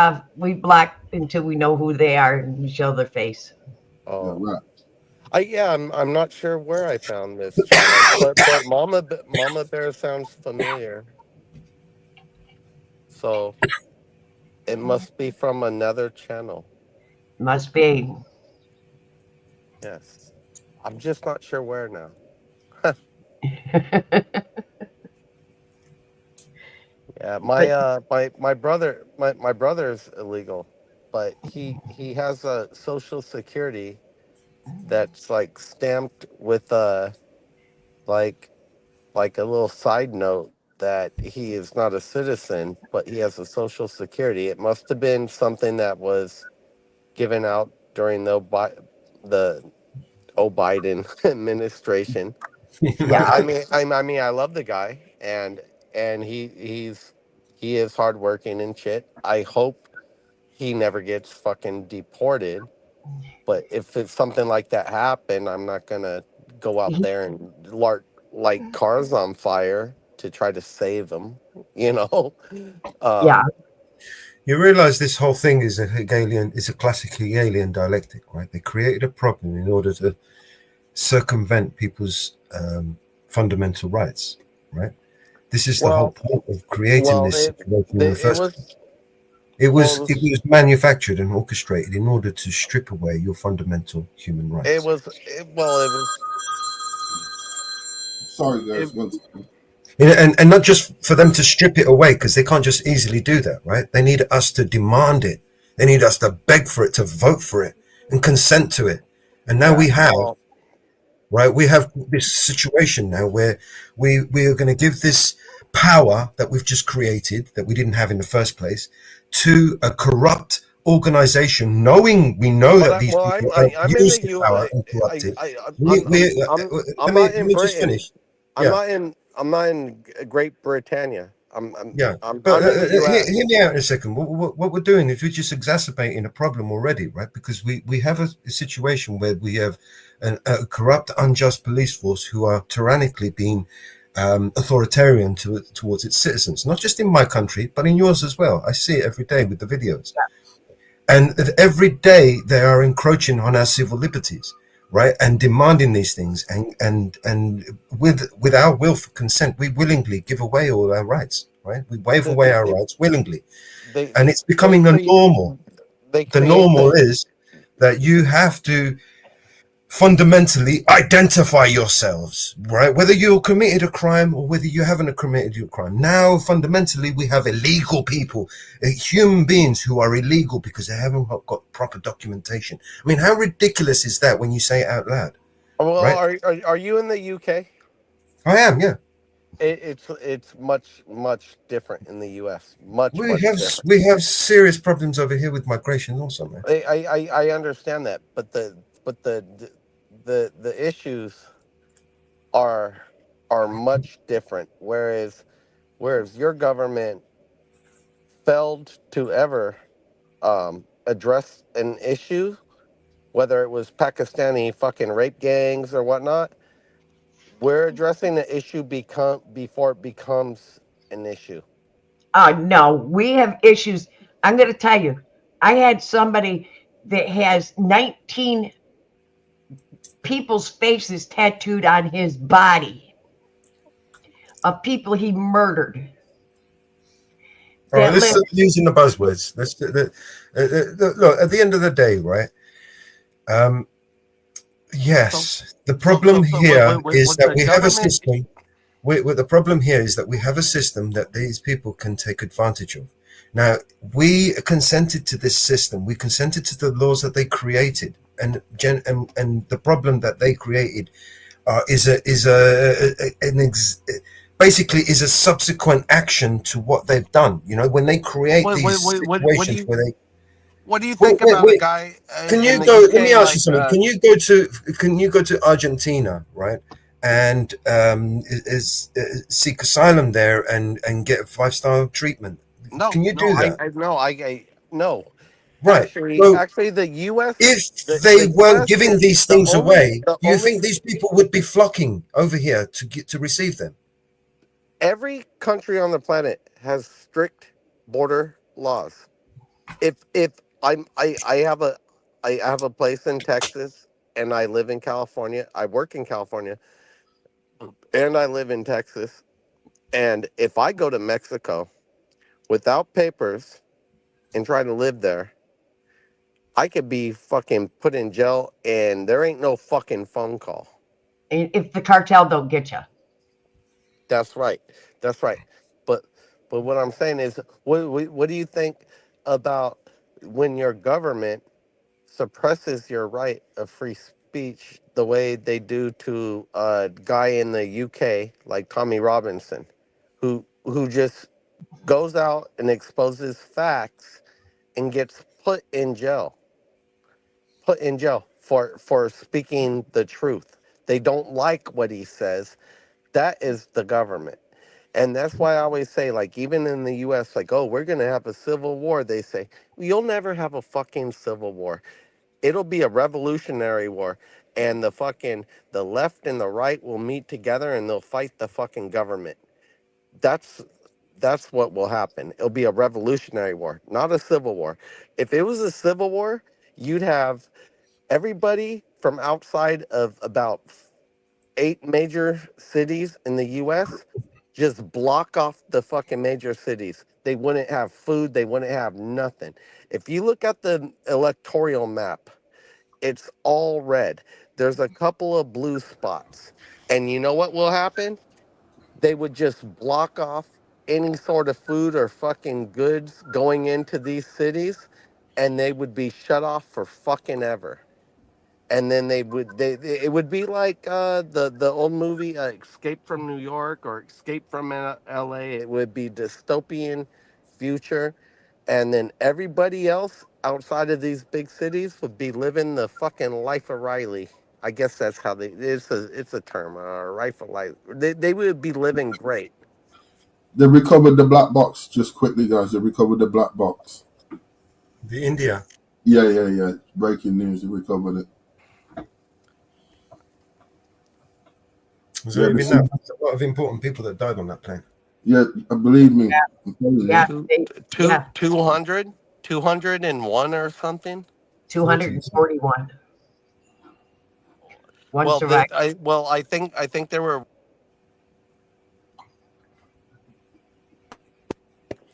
block until we know who they are and we show their face. Oh, right. I'm not sure where I found this channel, but Mama Bear sounds familiar. So it must be from another channel. Must be. Yes, I'm just not sure where now. Yeah, my brother's illegal, but he has a social security that's like stamped with like a little side note that he is not a citizen, but he has a social security. It must have been something that was given out during the Biden administration. Yeah. I mean, I love the guy, and he is hardworking and shit. I hope he never gets fucking deported. But if it's something like that happened, I'm not gonna go out there and light cars on fire to try to save them. Yeah. You realize this whole thing is a Hegelian, is a classic Hegelian dialectic, right? They created a problem in order to circumvent people's fundamental rights, right? This is the whole point of creating this situation in the first place. It was manufactured and orchestrated in order to strip away your fundamental human rights. It was. Sorry, guys. One second. And not just for them to strip it away, because they can't just easily do that, right? They need us to demand it. They need us to beg for it, to vote for it, and consent to it. And now we have, right? We have this situation now where we are going to give this power that we've just created, that we didn't have in the first place, to a corrupt organization, knowing we know that these people use the power and corrupt it. Let me just finish. I'm not in Great Britannia. I'm in But the US. hear me out in a second. What we're doing is we're just exacerbating a problem already, right? Because we have a situation where we have a corrupt, unjust police force who are tyrannically being authoritarian towards its citizens, not just in my country, but in yours as well. I see it every day with the videos. And every day they are encroaching on our civil liberties, right? And demanding these things. And with our will for consent, we willingly give away all our rights, right? We waive away our rights willingly. And it's becoming a normal. The normal is that you have to fundamentally identify yourselves, right? Whether you committed a crime or whether you haven't committed a crime. Now, fundamentally, we have illegal people, human beings who are illegal because they haven't got proper documentation. I mean, how ridiculous is that when you say it out loud? Well, right? are you in the UK? I am, yeah. It's much different in the US. Much different. We have serious problems over here with migration also, man. I understand that, but the issues are much different. Whereas your government failed to ever address an issue, whether it was Pakistani fucking rape gangs or whatnot, We're addressing the issue before it becomes an issue. No, we have issues. I'm going to tell you, I had somebody that has 19 people's faces tattooed on his body of people he murdered. All right, let's stop using the buzzwords. Look, at the end of the day, right? Yes, the problem here is that we have a system. The problem here is that we have a system that these people can take advantage of. Now, we consented to this system. We consented to the laws that they created, and the problem that they created basically is a subsequent action to what they've done. You know, when they create these situations where they. What do you think about a guy? Can you go? Let me ask you something. Can you go to Argentina, right, and seek asylum there and get a 5-star treatment? No, can you do that? No. Right. Actually, the U.S. If they weren't giving these things away, do you think these people would be flocking over here to receive them? Every country on the planet has strict border laws. If I have a place in Texas and I live in California. I work in California and I live in Texas. And if I go to Mexico without papers and try to live there, I could be fucking put in jail and there ain't no fucking phone call. If the cartel don't get you. That's right. That's right. But what I'm saying is, what do you think about when your government suppresses your right of free speech the way they do to a guy in the UK like Tommy Robinson, who just goes out and exposes facts and gets put in jail for speaking the truth. They don't like what he says. That is the government. And that's why I always say, like, even in the U.S., like, oh, we're going to have a civil war. They say, you'll never have a fucking civil war. It'll be a revolutionary war. And the left and the right will meet together and they'll fight the fucking government. That's what will happen. It'll be a revolutionary war, not a civil war. If it was a civil war, you'd have everybody from outside of about 8 major cities in the U.S. just block off the fucking major cities. They wouldn't have food. They wouldn't have nothing. If you look at the electoral map, it's all red. There's a couple of blue spots. And you know what will happen? They would just block off any sort of food or fucking goods going into these cities, and they would be shut off for fucking ever. And then it would be like the old movie Escape from New York or Escape from L.A. It would be dystopian future, and then everybody else outside of these big cities would be living the fucking life of Riley. I guess that's how it's a term, life of life. They would be living great. They recovered the black box. Just quickly, guys. They recovered the black box. The India. Yeah. Breaking news. They recovered it. Was there even that? There's a lot of important people that died on that plane. Yeah, believe me. Yeah. 201 or something. 241. One survived. I think there were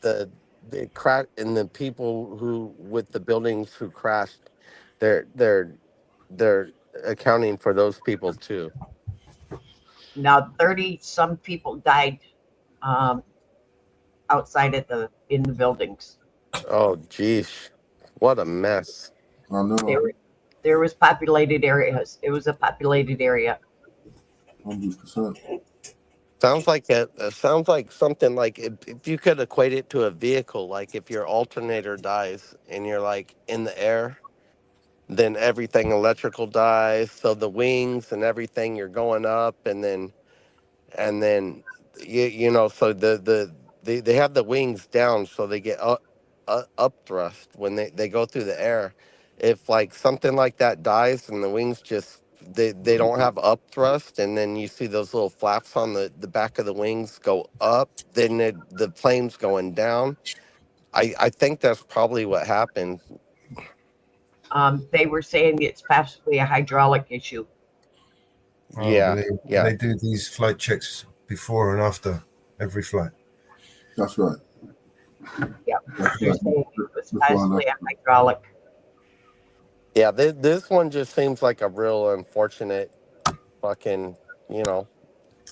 the crash and the people who with the buildings who crashed. They're accounting for those people too. Now 30 some people died outside in the buildings. Oh geez, what a mess. I know. There was populated areas. It was a populated area. 100%. Sounds like something like if you could equate it to a vehicle, like if your alternator dies and you're like in the air, then everything electrical dies. So the wings and everything, you're going up, and then you know, so they have the wings down, so they get up thrust when they go through the air. If like something like that dies and the wings just they don't have up thrust, and then you see those little flaps on the back of the wings go up, then the plane's going down. I think that's probably what happened. They were saying it's possibly a hydraulic issue. Yeah, yeah. They do these flight checks before and after every flight. That's right. Yeah, That's they're right. saying it was possibly a hydraulic. Yeah, this one just seems like a real unfortunate fucking, you know.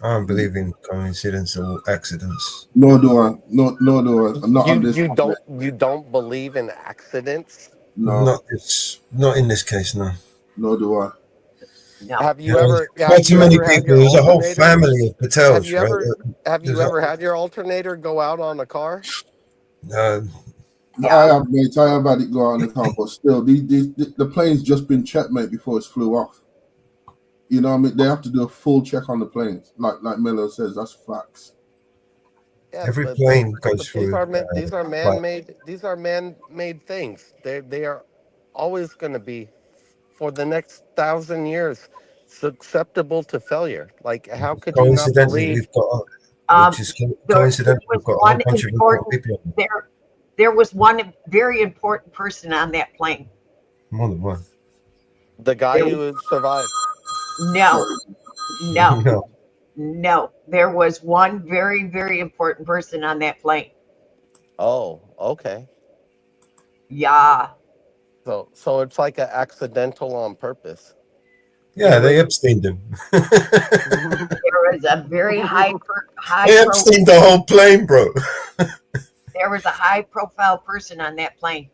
I don't believe in coincidence or accidents. No, do I? No, do I? Not on this. You don't believe in accidents? No. Not in this case, no. No, do I? No. Have you ever? Not too many people. There's a whole family of Patels, Have you ever had your alternator go out on a car? I have, mate. I have had it go out on the car, but still, the plane's just been checked, mate, before it flew off. You know what I mean? They have to do a full check on the planes. Like Melo says, that's facts. Yeah, every plane goes through. These are man-made. These are man-made things. They are always going to be, for the next 1,000 years, susceptible to failure. Like, how could you not believe? Coincidentally, we've got a whole bunch of important people. There was one very important person on that plane. More than one. The guy who survived. No. There was one very, very important person on that plane. Oh, okay. Yeah. So it's like an accidental on purpose. Yeah, they Epsteined him. There was a very high. They Epsteined the whole plane, bro. There was a high-profile person on that plane.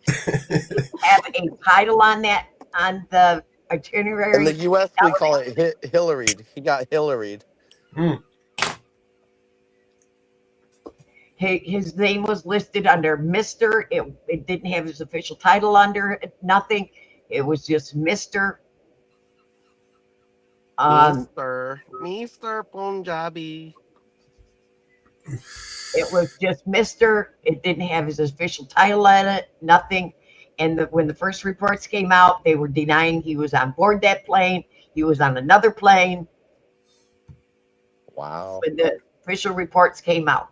Have a title on the itinerary. In the U.S., we call it Hillaried. He got Hillaried. His name was listed under Mr. It didn't have his official title under it, nothing. It was just Mr. Mr. Punjabi. It was just Mr. It didn't have his official title on it, nothing. And when the first reports came out, they were denying he was on board that plane. He was on another plane. Wow. When the official reports came out,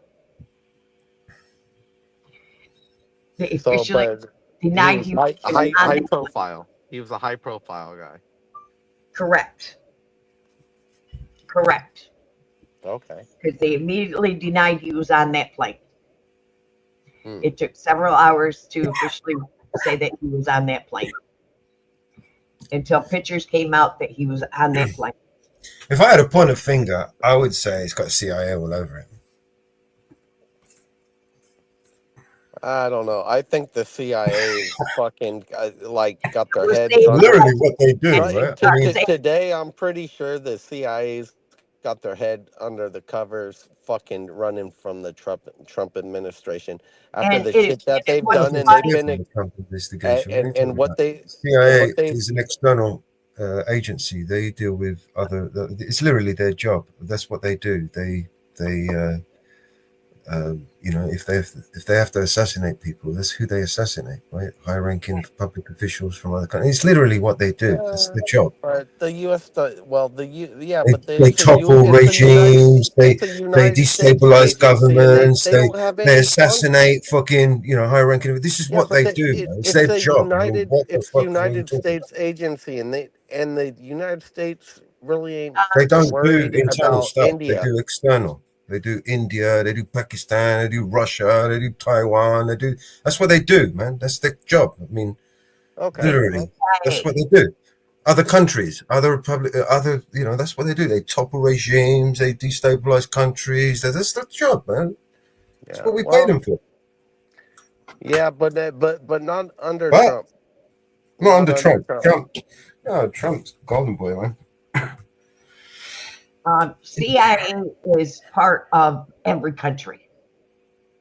they officially denied he was high profile. He was a high profile guy. Correct. Okay. Because they immediately denied he was on that plane. It took several hours to officially say that he was on that plane until pictures came out that he was on that plane. If I had to point a finger, I would say it's got CIA all over it. I don't know. I think the CIA is fucking got their heads. Literally what they do, right? I mean, today, I'm pretty sure the CIA's got their head under the covers, fucking running from the Trump administration after the shit that they've done, and they've been and what they CIA is an external agency. They deal with other. It's literally their job. That's what they do. They you know, if they have to assassinate people, that's who they assassinate, right? High-ranking public officials from other countries. It's literally what they do. That's the job. But the U.S. but they topple regimes. They destabilize governments. They assassinate fucking high-ranking. This is what they do. It's their job. It's the United States agency, and the United States really ain't. They don't do internal about stuff. India. They do external. They do India, they do Pakistan, they do Russia, they do Taiwan, that's what they do, man. That's their job. I mean, literally, that's what they do. Other countries, other republic, that's what they do. They topple regimes, they destabilize countries. That's their job, man. That's what we pay them for. Yeah, but not under Trump. Not under Trump. Trump's golden boy, man. CIA is part of every country.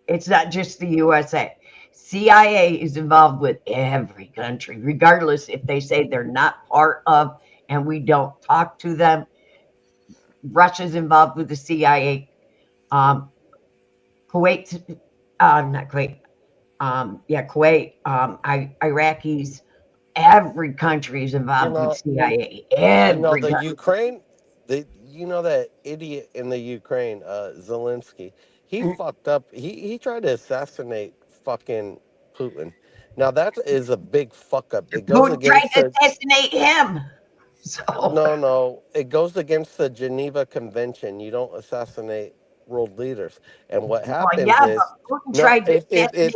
It's not just the USA. CIA is involved with every country, regardless if they say they're not part of and we don't talk to them. Russia's involved with the CIA. Kuwait, Iraqis, Every country is involved know, with CIA. the Every country. Ukraine, that idiot in the Ukraine, Zelensky, he fucked up. He tried to assassinate fucking Putin. Now that is a big fuck up. It goes Putin tried against to the assassinate him. So no, it goes against the Geneva Convention. You don't assassinate world leaders. And what happens yeah, is but Putin no, tried to assassinate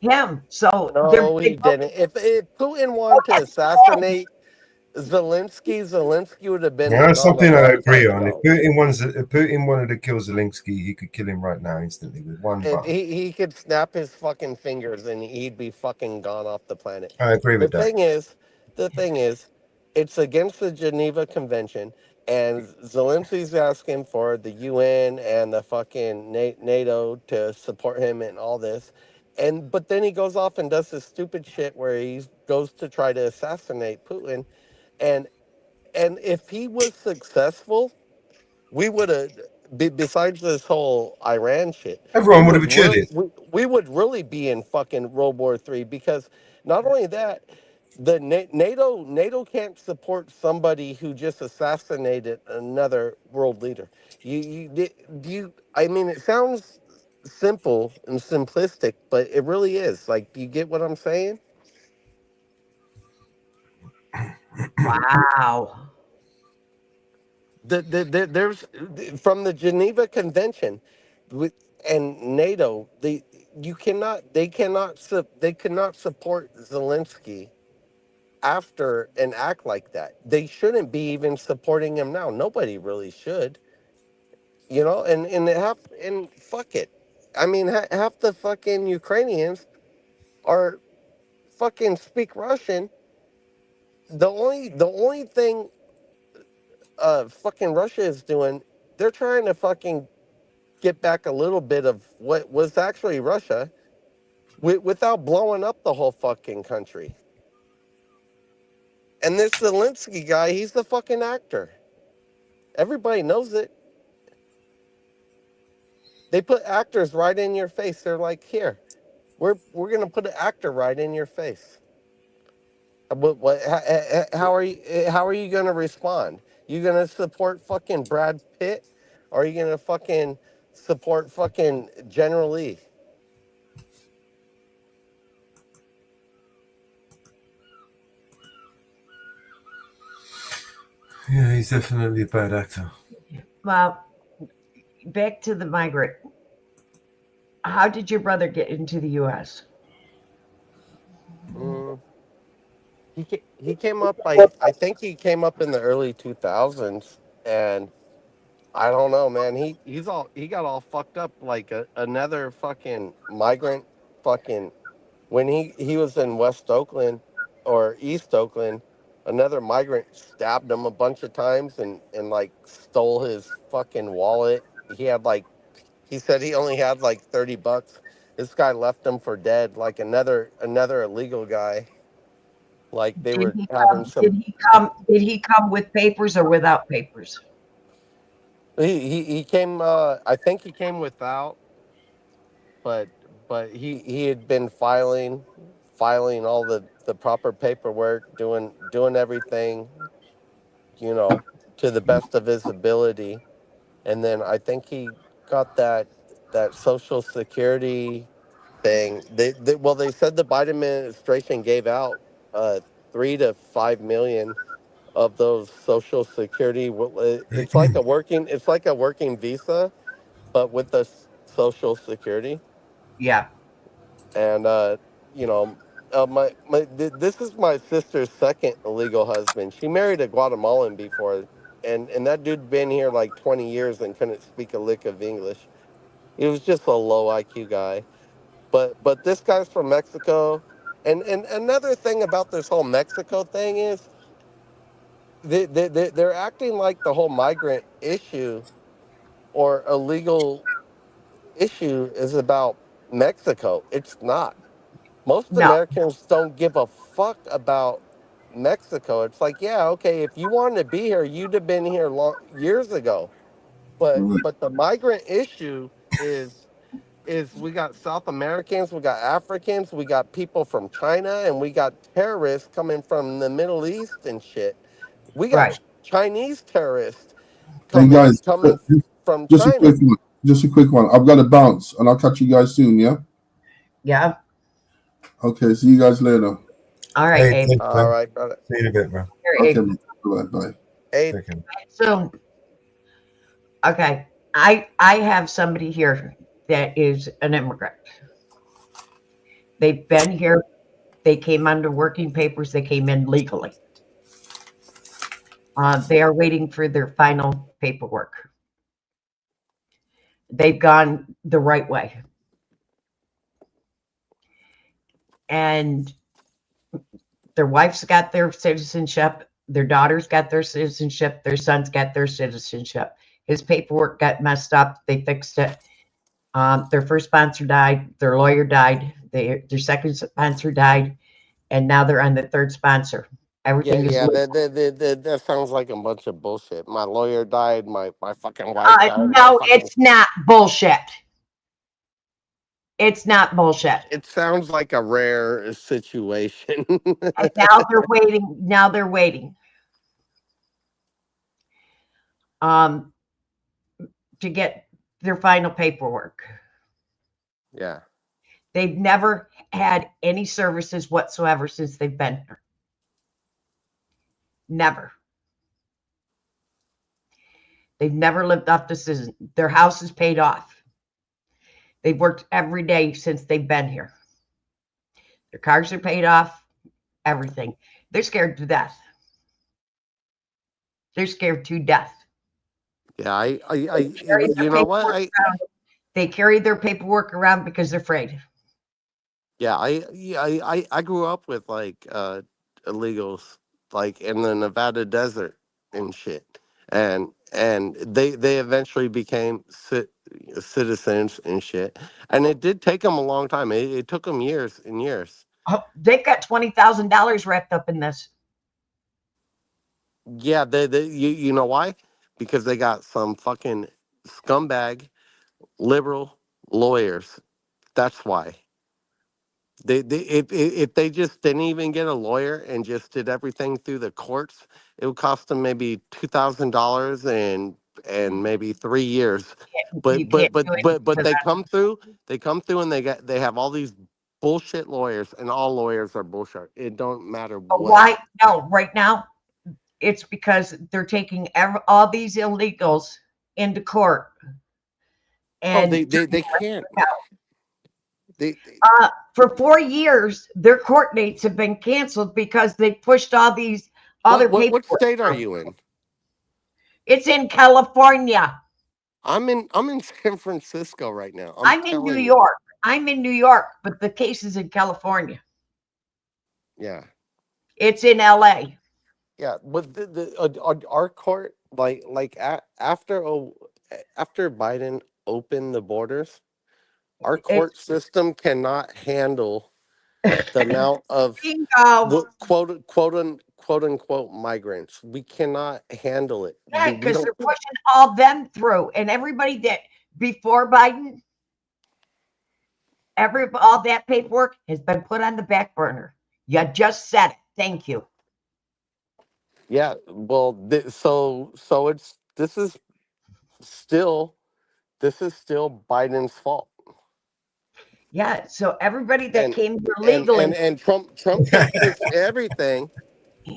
him. So no, he didn't. If Putin wanted to assassinate Zelensky would have been Yeah, that's gone a something I long agree time on. ago. If Putin wanted to kill Zelensky, he could kill him right now instantly with one And button. he could snap his fucking fingers and he'd be fucking gone off the planet. I agree The with that. thing is, it's against the Geneva Convention, and Zelensky's asking for the UN and the fucking NATO to support him and all this. But then he goes off and does this stupid shit where he goes to try to assassinate Putin. And if he was successful, we would have, besides this whole Iran shit, Everyone would have cheered it. we would really be in fucking World War III, because not only that, the NATO can't support somebody who just assassinated another world leader. I mean, it sounds simple and simplistic, but it really is. Like, do you get what I'm saying? Wow. There's from the Geneva Convention and NATO, they cannot support Zelensky after an act like that. They shouldn't be even supporting him now. Nobody really should, and fuck it. I mean, half the fucking Ukrainians are fucking speak Russian. The only thing fucking Russia is doing, they're trying to fucking get back a little bit of what was actually Russia without blowing up the whole fucking country. And this Zelensky guy, he's the fucking actor. Everybody knows it. They put actors right in your face. They're like, here, we're gonna put an actor right in your face. How are you gonna respond? You gonna support fucking Brad Pitt, or are you gonna fucking support fucking General Lee? Yeah, he's definitely a bad actor. Well, back to the migrant. How did your brother get into the U.S.? He came up. I think he came up in the early 2000s, and I don't know, man. He got all fucked up like another fucking migrant. Fucking when he was in West Oakland or East Oakland, another migrant stabbed him a bunch of times and like stole his fucking wallet. He said he only had like $30. This guy left him for dead. Like another illegal guy. Like they were having some. Did he come with papers or without papers? He came. I think he came without, but he had been filing all the proper paperwork, doing everything, to the best of his ability, and then I think he got that Social Security thing. They said the Biden administration gave out 3 to 5 million of those Social Security. It's like a working visa, but with the Social Security. Yeah. And this is my sister's second illegal husband. She married a Guatemalan before, and that dude been here like 20 years and couldn't speak a lick of English. He was just a low IQ guy. But this guy's from Mexico. And another thing about this whole Mexico thing is they're acting like the whole migrant issue or illegal issue is about Mexico. It's not. Most Americans don't give a fuck about Mexico. It's like, yeah, okay, if you wanted to be here, you'd have been here years ago. But the migrant issue is is we got South Americans, we got Africans, we got people from China, and we got terrorists coming from the Middle East and shit. We got Right. Chinese terrorists Hey coming guys, from just a China. quick one. Just a quick one. I've got to bounce, and I'll catch you guys soon. Yeah. Yeah. Okay. See you guys later. All right, Hey, Abe. thanks, All man. right, brother. See you in a bit, bro. Here, Abe. Okay. Bye. Bye. Abe. Take care. So, okay, I have somebody here that is an immigrant. They've been here. They came under working papers. They came in legally. They are waiting for their final paperwork. They've gone the right way. And their wife's got their citizenship. Their daughter's got their citizenship. Their son's got their citizenship. His paperwork got messed up. They fixed it. Their first sponsor died. Their lawyer died. Their second sponsor died. And now they're on the third sponsor. Everything is legal. That sounds like a bunch of bullshit. My lawyer died. My fucking wife died. No, it's not bullshit. It's not bullshit. It sounds like a rare situation. And now they're waiting. Now they're waiting. To get their final paperwork. Yeah. They've never had any services whatsoever since they've been here. Never. They've never lived off the citizen. Their house is paid off. They've worked every day since they've been here. Their cars are paid off. Everything. They're scared to death. They're scared to death. Yeah, you know what? They carry their paperwork around because they're afraid. Yeah, I grew up with like illegals like in the Nevada desert and shit, and they eventually became citizens and shit, and it did take them a long time. It took them years and years. Oh, they've got $20,000 wrapped up in this. Yeah, you know why? Because they got some fucking scumbag liberal lawyers. That's why. If they just didn't even get a lawyer and just did everything through the courts, it would cost them maybe $2,000 and maybe 3 years. But they come through and they have all these bullshit lawyers, and all lawyers are bullshit. It don't matter But what. why? No, right now, it's because they're taking all these illegals into court. And they can't. For 4 years, their court dates have been canceled because they pushed all these other people. What state are you in? It's in California. I'm in San Francisco right now. I'm in New York. I'm in New York, but the case is in California. Yeah. It's in LA. Yeah, but our court after Biden opened the borders, our court system cannot handle the amount of quote unquote migrants. We cannot handle it. Yeah, because they're pushing all them through, and everybody that before Biden, all that paperwork has been put on the back burner. You just said it. Thank you. Yeah, well, so this is still Biden's fault. Yeah, so everybody that came here legally and Trump can't fix everything.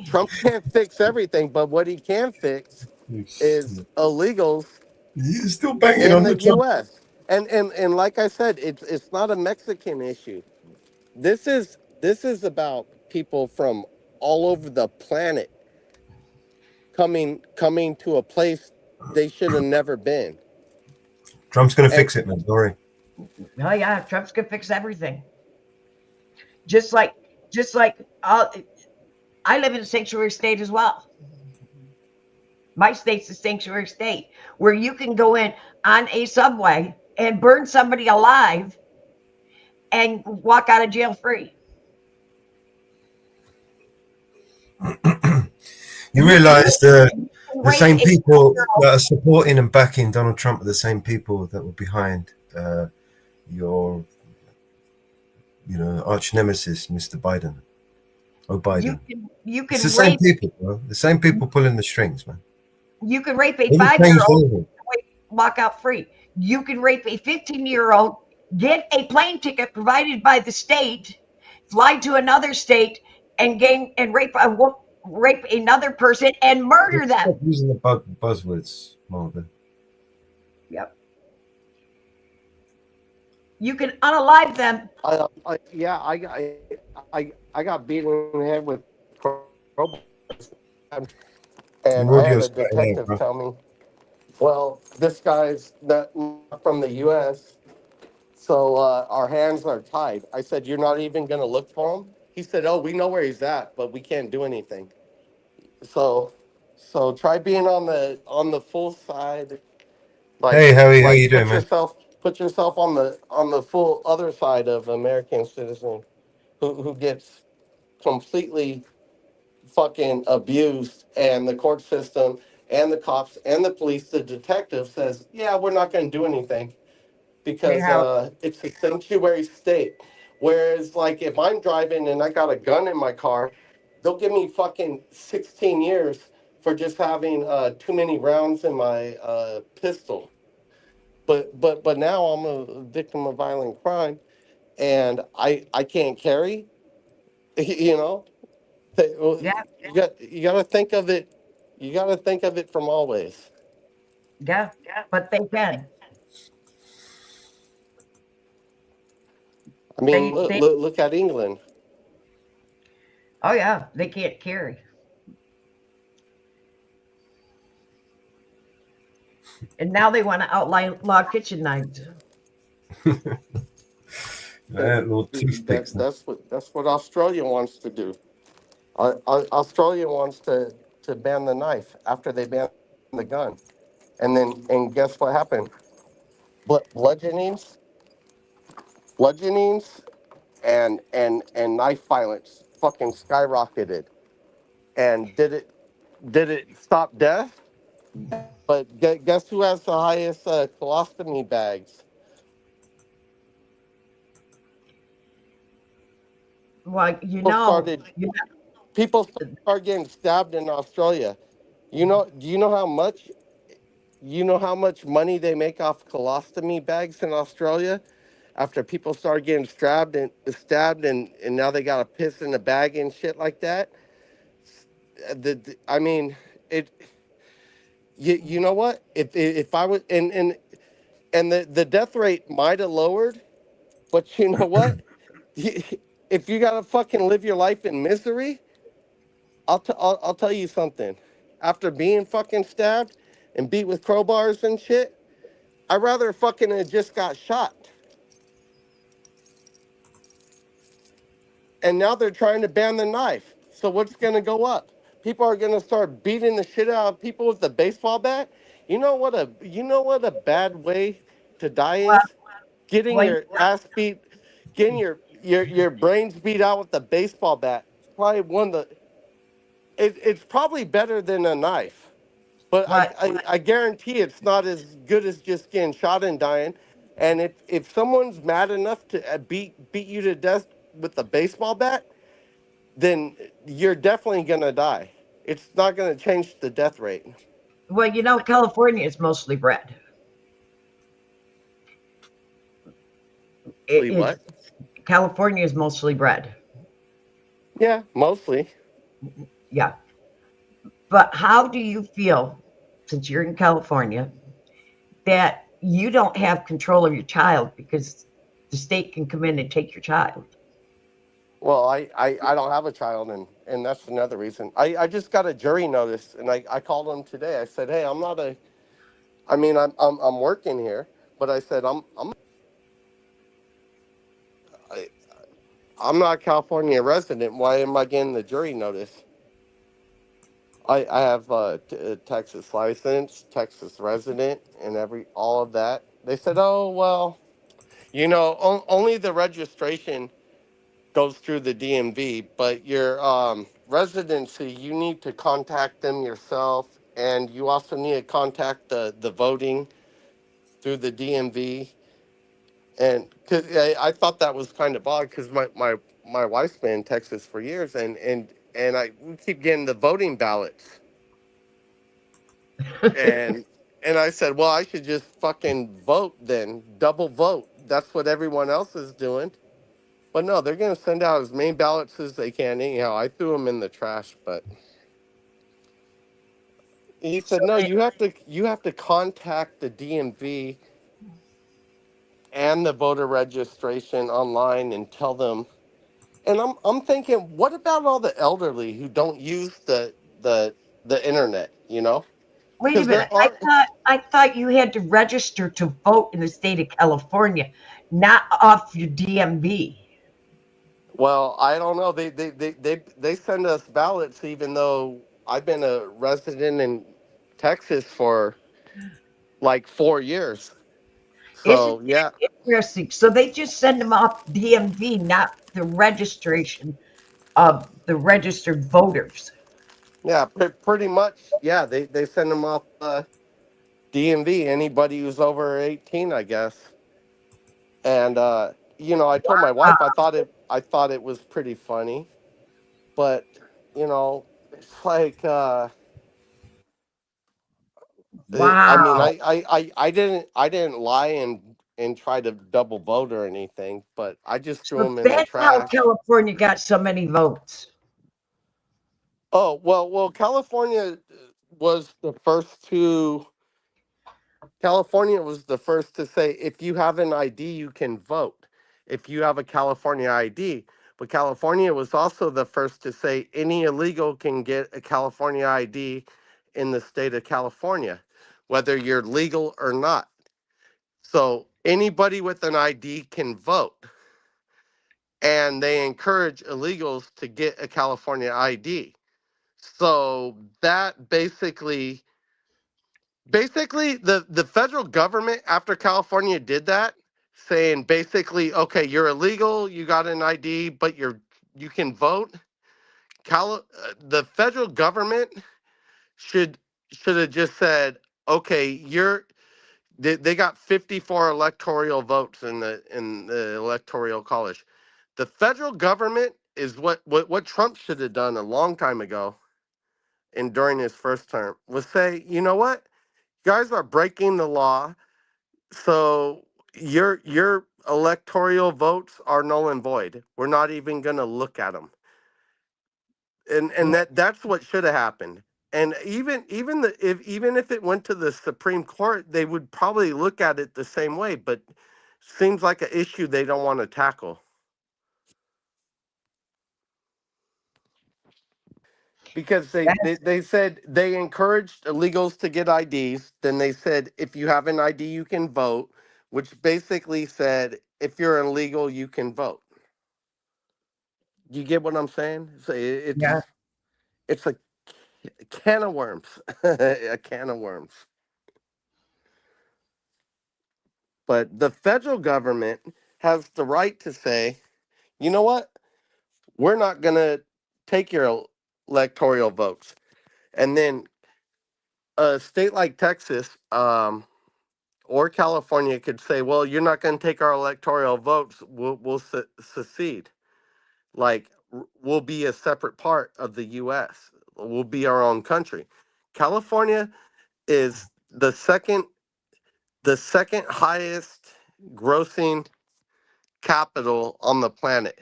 Trump can't fix everything, but what he can fix is illegals. He's still banging in on the the Trump. U.S. And like I said, it's not a Mexican issue. This is about people from all over the planet coming to a place they should have never been. Trump's going to fix it, man. Don't worry. Oh yeah, Trump's gonna fix everything. Just like I live in a sanctuary state as well. My state's a sanctuary state where you can go in on a subway and burn somebody alive and walk out of jail free. You realize the same people that are supporting and backing Donald Trump are the same people that were behind your arch nemesis, Mr. Biden. Oh, Biden. You It's can the same rape people, bro. The same people pulling the strings, man. you can rape a They haven't changed 5-year-old, anything. walk out free. You can rape a 15-year-old, get a plane ticket provided by the state, fly to another state, and rape another person and murder them. Stop using the buzzwords, Marvin. Yep. You can unalive them. I got beaten in the head with crowbars, and Your I had audio's a cutting out, detective bro. tell me, "Well, this guy's not from the U.S., so our hands are tied." I said, "You're not even going to look for him?" He said, "Oh, we know where he's at, but we can't do anything." So try being on the full side. Hey, Harry, how you doing, man? Put yourself on the full other side of American citizen who gets completely fucking abused, and the court system and the cops and the police, the detective says, "Yeah, we're not going to do anything because it's a sanctuary state." Whereas, like, if I'm driving and I got a gun in my car, they'll give me fucking 16 years for just having too many rounds in my pistol. But now I'm a victim of violent crime, and I can't carry. You know, Yeah. you got to think of it. You got to think of it from all ways. Yeah, but they can. I mean, They look at England. Oh yeah, they can't carry. And now they want to outlaw kitchen knives. Little toothpicks. That's what Australia wants to do. Australia wants to ban the knife after they ban the gun, and guess what happened? Bludgeonings, and knife violence fucking skyrocketed. And did it stop death? But guess who has the highest colostomy bags? Well, People start getting stabbed in Australia. Do you know how much? You know how much money they make off colostomy bags in Australia? After people start getting stabbed and now they got to piss in a bag and shit like that. I mean, it. You know what? If I was and the death rate might have lowered, but you know what? If you gotta fucking live your life in misery, I'll tell you something. After being fucking stabbed and beat with crowbars and shit, I'd rather fucking have just got shot. And now they're trying to ban the knife. So what's gonna go up? People are gonna start beating the shit out of people with a baseball bat. You know what a bad way to die is? Getting your ass beat, getting your brains beat out with a baseball bat. It's probably it's probably better than a knife. But I guarantee it's not as good as just getting shot and dying. And if someone's mad enough to beat you to death with a baseball bat, then you're definitely gonna die. It's not gonna change the death rate. Well, California is mostly bred. What? California is mostly bred. Yeah, mostly. Yeah. But how do you feel, since you're in California, that you don't have control of your child because the state can come in and take your child? Well, I don't have a child, and that's another reason. I just got a jury notice, and I called them today. I said, hey, I'm working here, but I said I'm not a California resident. Why am I getting the jury notice? I have a Texas license, Texas resident, and all of that. They said, oh, well, only the registration goes through the DMV, but your residency, you need to contact them yourself, and you also need to contact the voting through the DMV. And cause I thought that was kind of odd because my wife's been in Texas for years, and we keep getting the voting ballots, and I said, well, I should just fucking vote then, double vote. That's what everyone else is doing. But no, they're going to send out as many ballots as they can. Anyhow, I threw them in the trash, but he said, no, you have to contact the DMV and the voter registration online and tell them. And I'm thinking, what about all the elderly who don't use the internet? You know, Wait a because minute. there are. I thought you had to register to vote in the state of California, not off your DMV. Well, I don't know. They send us ballots, even though I've been a resident in Texas for like 4 years. Isn't So yeah, that interesting? So they just send them off DMV, not the registration of the registered voters. yeah, pretty much. Yeah, they send them off DMV. Anybody who's over 18, I guess. And you know, I told my wife I thought it was pretty funny, but you know, it's like I mean, Wow. I didn't lie and try to double vote or anything, but I just threw So them in the that's how trash. California got so many votes. Oh well, California was the first to. California was the first to say if you have an ID, you can vote. If you have a California ID, but California was also the first to say any illegal can get a California ID in the state of California, whether you're legal or not. So anybody with an ID can vote. And they encourage illegals to get a California ID. So that basically the federal government, after California did that, saying basically, okay, you're illegal, you got an ID, but you can vote. The federal government should have just said, okay, they got 54 electoral votes in the electoral college. The federal government is what Trump should have done a long time ago and during his first term was say, you know what? You guys are breaking the law. So your electoral votes are null and void. We're not even going to look at them. And that's what should have happened. And even if it went to the Supreme Court, they would probably look at it the same way, but seems like an issue they don't want to tackle. Because they said they encouraged illegals to get IDs. Then they said if you have an ID, you can vote, which basically said if you're illegal, you can vote. You get what I'm saying? So it's a can of worms, a can of worms. But the federal government has the right to say, you know what? We're not going to take your electoral votes. And then a state like Texas or California could say, well, you're not going to take our electoral votes. We'll secede. Like, we'll be a separate part of the U.S. We'll be our own country. California is the second highest grossing capital on the planet.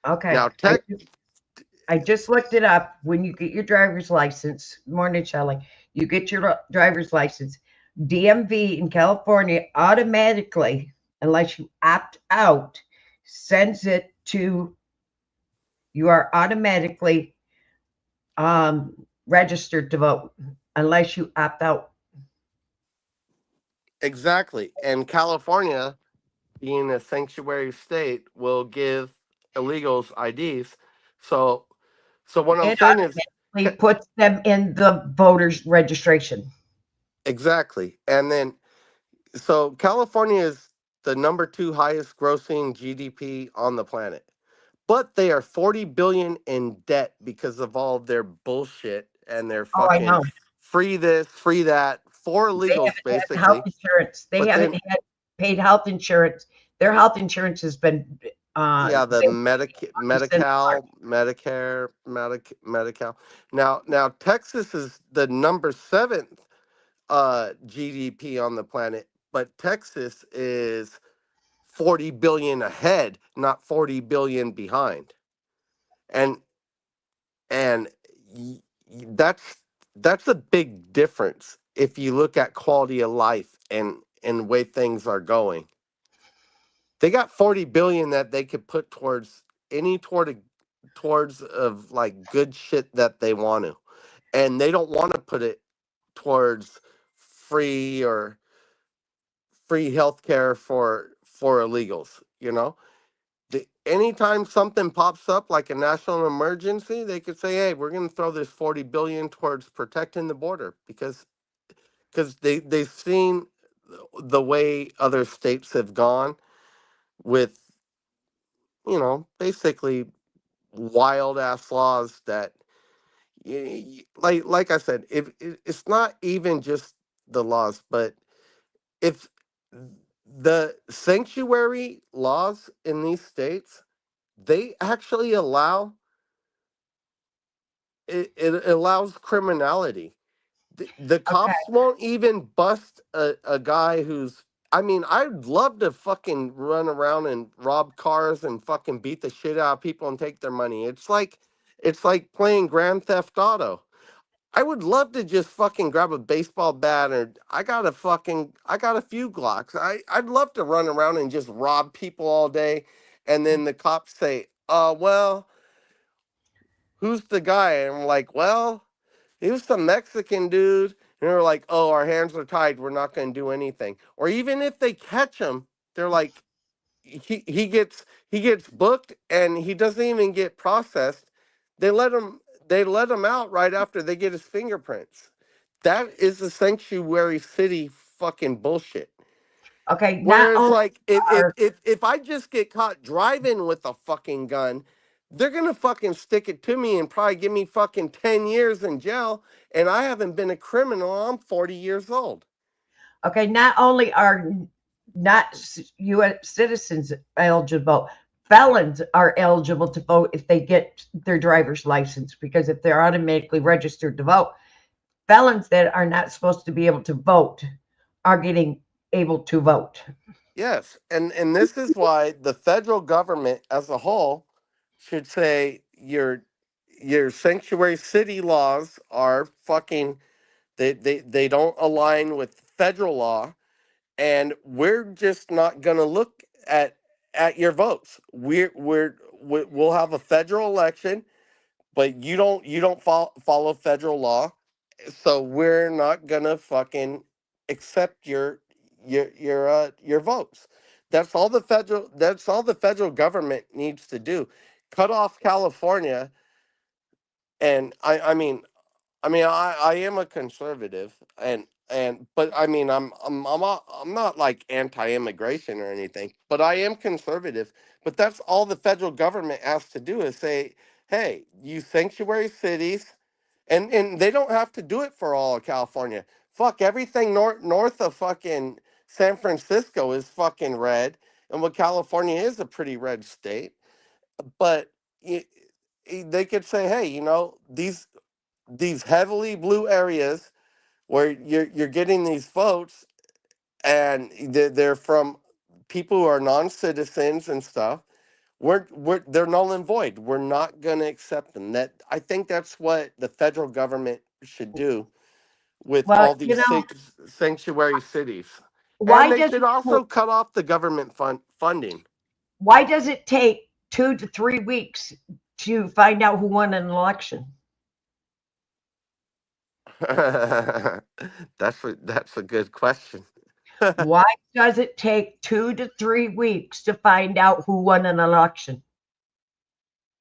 Okay. Now, I just looked it up. When you get your driver's license, morning, Shelley, you get your driver's license, DMV in California automatically, unless you opt out, sends it to, you are automatically registered to vote unless you opt out. Exactly. And California, being a sanctuary state, will give illegals IDs. So what I'm saying is, it puts them in the voters registration. Exactly. And then, so California is the number 2 highest grossing GDP on the planet, but they are 40 billion in debt because of all their bullshit and their fucking free this, free that for illegals, basically. Health insurance. They haven't had paid health insurance Their health insurance has been Yeah, the Medicare. Medi-Cal. Now Texas is the number 7th GDP on the planet, but Texas is 40 billion ahead, not 40 billion behind. And that's a big difference if you look at quality of life and way things are going. They got 40 billion that they could put towards of like good shit that they want to, and they don't want to put it towards free healthcare for illegals. Anytime something pops up like a national emergency, they could say, hey, we're going to throw this 40 billion towards protecting the border, because they've seen the way other states have gone with basically wild ass laws that like I said, if it's not even just the laws, but if the sanctuary laws in these states, they actually allow it allows criminality. The cops won't even bust a guy who's, I mean, I'd love to fucking run around and rob cars and fucking beat the shit out of people and take their money. It's like playing Grand Theft Auto. I would love to just fucking grab a baseball bat, or I got a few Glocks. I'd love to run around and just rob people all day, and then the cops say, well, who's the guy? And I'm like, well, he was some Mexican dude. And they're like, oh, our hands are tied, we're not going to do anything. Or even if they catch him, they're like, he gets booked and he doesn't even get processed. They let him out right after they get his fingerprints. That is the sanctuary city fucking bullshit. Okay. Whereas, like, if I just get caught driving with a fucking gun, they're gonna fucking stick it to me and probably give me fucking 10 years in jail, and I haven't been a criminal. I'm 40 years old. Okay, not only are not U.S. citizens eligible, felons are eligible to vote if they get their driver's license, because if they're automatically registered to vote, felons that are not supposed to be able to vote are getting able to vote. Yes, and this is why the federal government as a whole should say your sanctuary city laws are fucking, they don't align with federal law, and we're just not going to look at your votes. We'll have a federal election, but you don't follow federal law, so we're not going to fucking accept your votes. That's all the federal government needs to do. Cut off California. And I mean I am a conservative, but I mean I'm not like anti-immigration or anything, but I am conservative. But that's all the federal government has to do is say, hey, you sanctuary cities, and they don't have to do it for all of California. Fuck, everything north of fucking San Francisco is fucking red, and what California is a pretty red state. But they could say, hey, these heavily blue areas where you're getting these votes, and they're from people who are non-citizens and stuff. They're null and void. We're not going to accept them. I think that's what the federal government should do with all these sanctuary cities. And they should also cut off the government funding. Why does it take 2 to 3 weeks to find out who won an election? That's a good question. Why does it take 2 to 3 weeks to find out who won an election?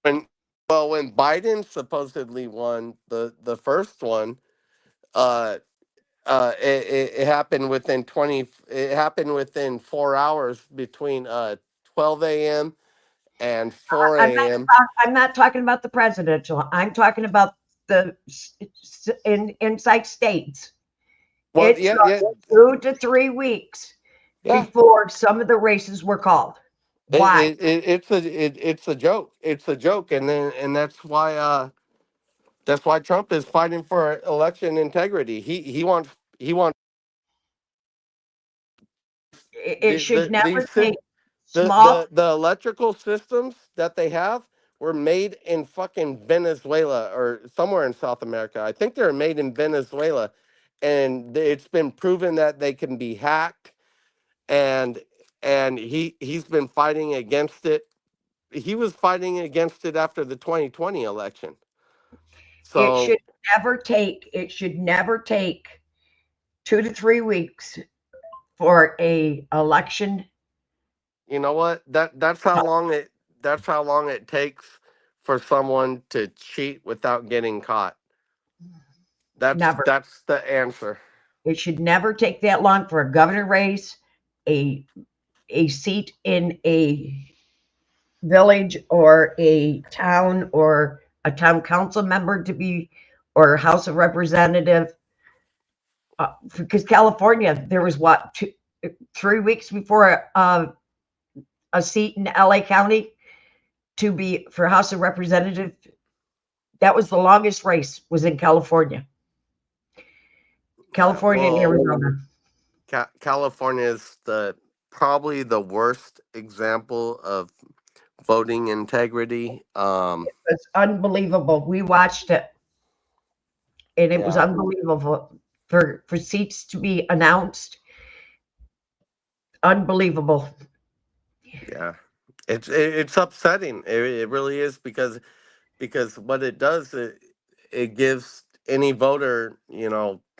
When Biden supposedly won the first one, it happened within 4 hours between 12 a.m. and 4 a.m. I'm not talking about the presidential. I'm talking about the inside states. Well, it's 2 to 3 weeks Yeah. before some of the races were called. Why? It's a joke. It's a joke, and that's why Trump is fighting for election integrity. He wants It should never these take small. the electrical systems that they have were made in fucking Venezuela or somewhere in South America. I think they're made in Venezuela, and it's been proven that they can be hacked. And he's been fighting against it. He was fighting against it after the 2020 election. It So should never take 2 to 3 weeks for a election. you know what? That's how long it takes for someone to cheat without getting caught. Never. That's the answer. It should never take that long for a governor race, a seat in a village or a town or a town council member to be, or a House of Representative. Because California, there was 3 weeks before a seat in LA County to be for House of Representative. That was the longest race, was in California. California and Arizona. California is probably the worst example of voting integrity. It's unbelievable. We watched it, and it was Yeah. unbelievable for seats to be announced. Unbelievable. Yeah, it's upsetting. It really is because what it does, it gives any voter,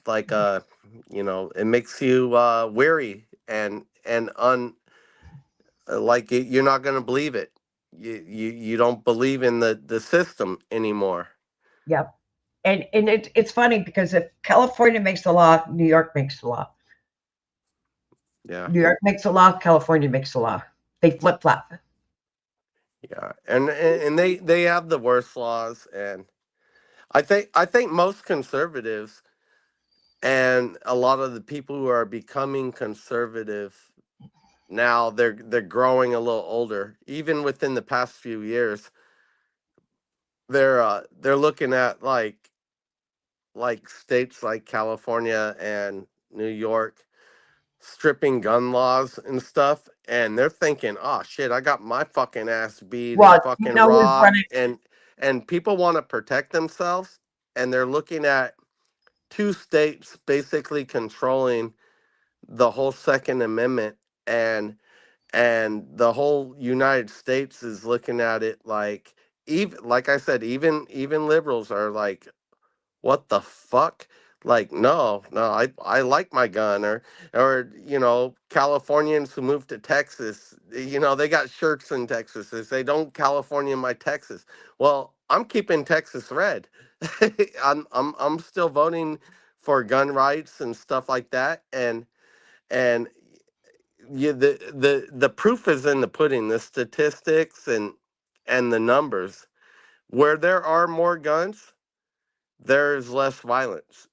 like it makes you weary and like you're not going to believe it. You don't believe in the system anymore. Yep. And it's funny because if California makes the law, New York makes the law. Yeah. New York makes the law, California makes the law. They flip flop. Yeah, and they have the worst laws, and I think most conservatives and a lot of the people who are becoming conservative now, they're growing a little older. Even within the past few years, they're looking at like states like California and New York stripping gun laws and stuff, and they're thinking, "Oh shit, I got my fucking ass beat and fucking robbed," and people want to protect themselves, and they're looking at 2 states basically controlling the whole Second Amendment, and the whole United States is looking at it like, even like I said, even liberals are like, what the fuck? Like, no, I like my gun. Or Californians who moved to Texas, they got shirts in Texas. They say, "Don't California my Texas." Well, I'm keeping Texas red. I'm still voting for gun rights and stuff like that. And yeah, the proof is in the pudding, the statistics and the numbers. Where there are more guns, there's less violence.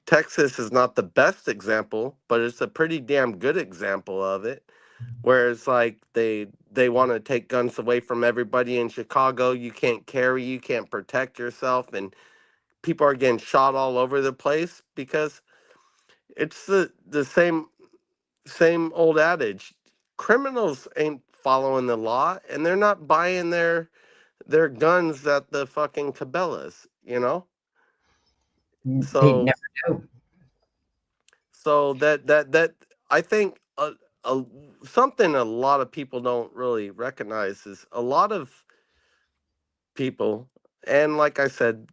Texas is not the best example, but it's a pretty damn good example of it. Whereas like they want to take guns away from everybody in Chicago. You can't carry, you can't protect yourself, and people are getting shot all over the place because it's the same old adage. Criminals ain't following the law, and they're not buying their guns at the fucking Cabela's, They never do. So that I think something a lot of people don't really recognize is a lot of people, and like I said,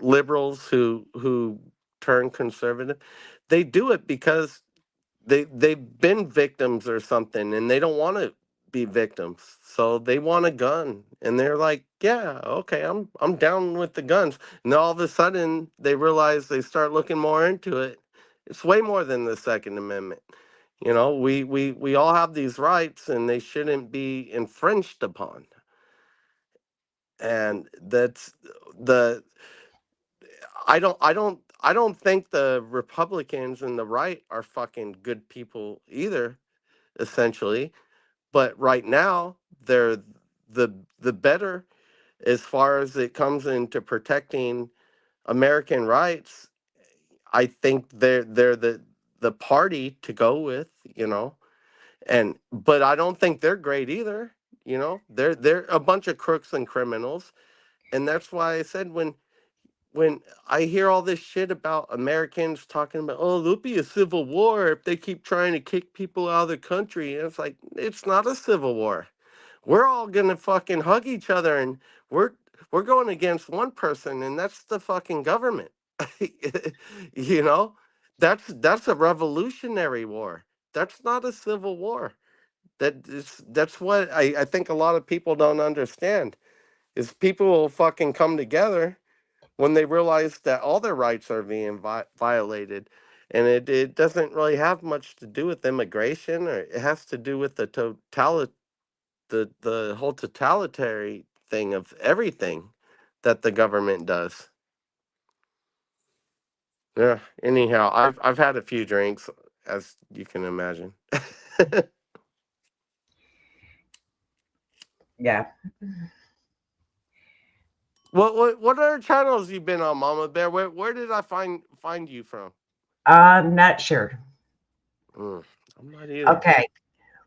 liberals who turn conservative, they do it because they've been victims or something, and they don't want to be victims, so they want a gun, and they're like, yeah, okay, I'm down with the guns. And all of a sudden they realize, they start looking more into it. It's way more than the Second Amendment. We all have these rights, and they shouldn't be infringed upon. And that's the I don't think the Republicans and the right are fucking good people either, essentially. But right now, they're the better as far as it comes into protecting American rights. I think they're the party to go with, you know. And but I don't think they're great either, you know. They're a bunch of crooks and criminals, and that's why I said when I hear all this shit about Americans talking about, oh, there'll be a civil war if they keep trying to kick people out of the country. And it's like, it's not a civil war. We're all gonna fucking hug each other, and we're going against one person, and that's the fucking government. You know, that's a revolutionary war. That's not a civil war. That's what I think a lot of people don't understand is people will fucking come together when they realize that all their rights are being violated. And it doesn't really have much to do with immigration, or it has to do with the whole totalitarian thing of everything that the government does. Yeah. Anyhow, I've had a few drinks, as you can imagine. Yeah. What other channels you been on, Mama Bear? Where did I find you from? I'm not sure. I'm not either. Okay.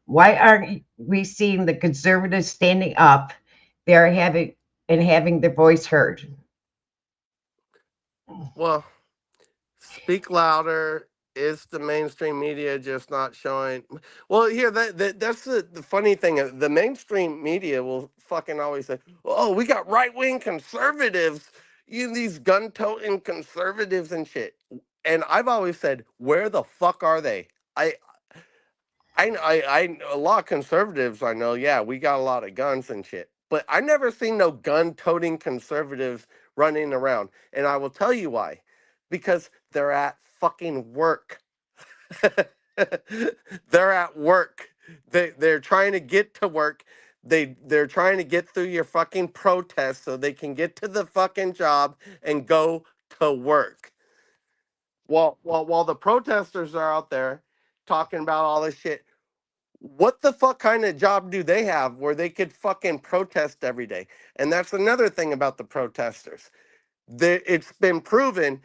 Why aren't we seeing the conservatives standing up? They're having their voice heard. Well, speak louder. Is the mainstream media just not showing? Well, here that's the funny thing. The mainstream media will fucking always say, "Oh, we got right-wing conservatives, these gun-toting conservatives and shit." And I've always said, "Where the fuck are they?" A lot of conservatives I know, yeah, we got a lot of guns and shit, but I never seen no gun-toting conservatives running around, and I will tell you why, because they're at fucking work. They're at work. They're trying to get to work. They're trying to get through your fucking protest so they can get to the fucking job and go to work. While the protesters are out there talking about all this shit, what the fuck kind of job do they have where they could fucking protest every day? And that's another thing about the protesters. It's been proven,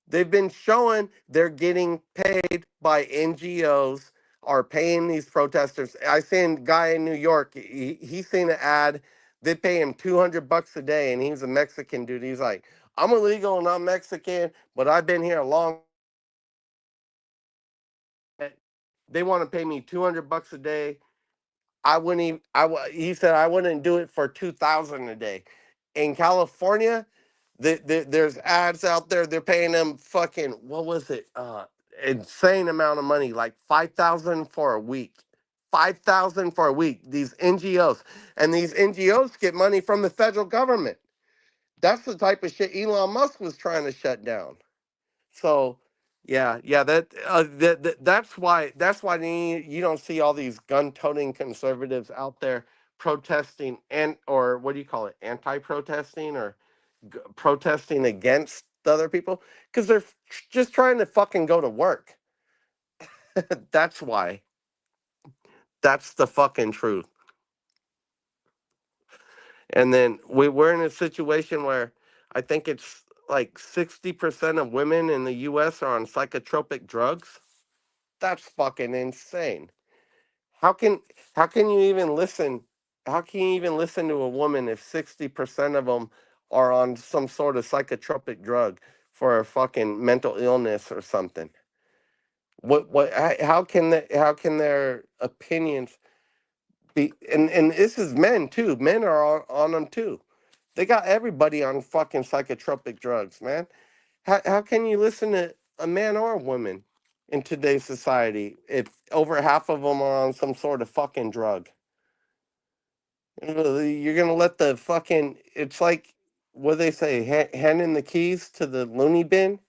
they've been showing they're getting paid by NGOs, are paying these protesters. I seen a guy in New York, he seen an ad, they pay him $200 a day, and he's a Mexican dude. He's like, I'm illegal and I'm Mexican, but I've been here a long. They want to pay me $200 a day. I wouldn't even. He said I wouldn't do it for $2,000 a day. In California, there's ads out there. They're paying them fucking, what was it? Insane amount of money, like $5,000 for a week. $5,000 for a week. These NGOs, and these NGOs get money from the federal government. That's the type of shit Elon Musk was trying to shut down. So, yeah, that's why you don't see all these gun-toting conservatives out there protesting, and or what do you call it, anti-protesting, or protesting against the other people, because they're just trying to fucking go to work. That's why. That's the fucking truth. And then we're in a situation where I think it's like 60% of women in the US are on psychotropic drugs. That's fucking insane. How can you even listen? How can you even listen to a woman if 60% of them are on some sort of psychotropic drug for a fucking mental illness or something? How can their opinions be? And this is men too. Men are on them too. They got everybody on fucking psychotropic drugs, man. How can you listen to a man or a woman in today's society if over half of them are on some sort of fucking drug? You're gonna let the fucking, it's like, what do they say, handing the keys to the loony bin,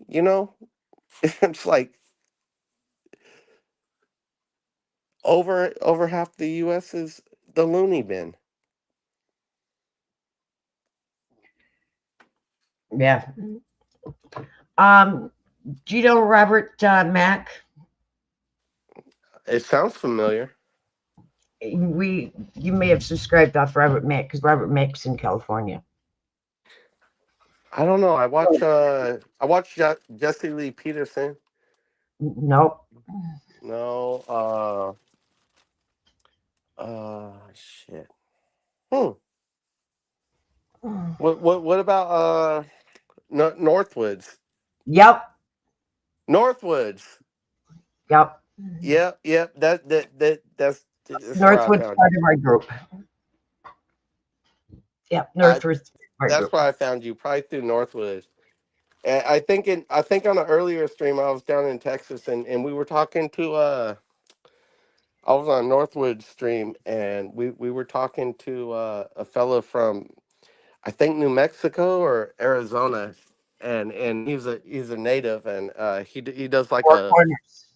you know? It's like over half the US is the loony bin. Yeah. Do you know Robert Mack? It sounds familiar. You may have subscribed off Robert Mack because Robert Mack's in California. I don't know. I watch Jesse Lee Peterson. Nope. No. Shit. What about Northwoods? Yep. Northwoods. Yep. Yep. That's Northwood's part of our group. Yep, Northwood's part that's group. where I found you, probably through Northwoods. And I think on an earlier stream I was down in Texas and we were talking to I was on Northwood stream and we were talking to a fellow from I think New Mexico or Arizona, and he's a native and he does like Four Corners.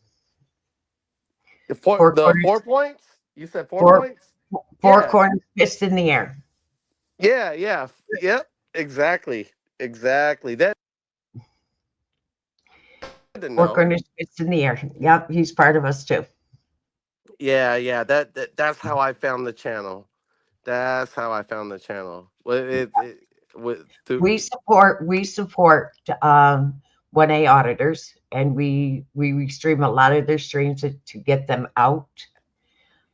Four 4 points. You said 4 points. Four Corners, fist in the air. Yeah. Yep. Exactly. That. Four Corners, fist in the air. Yep, he's part of us too. Yeah. That's how I found the channel. We support 1A auditors, and we stream a lot of their streams to get them out.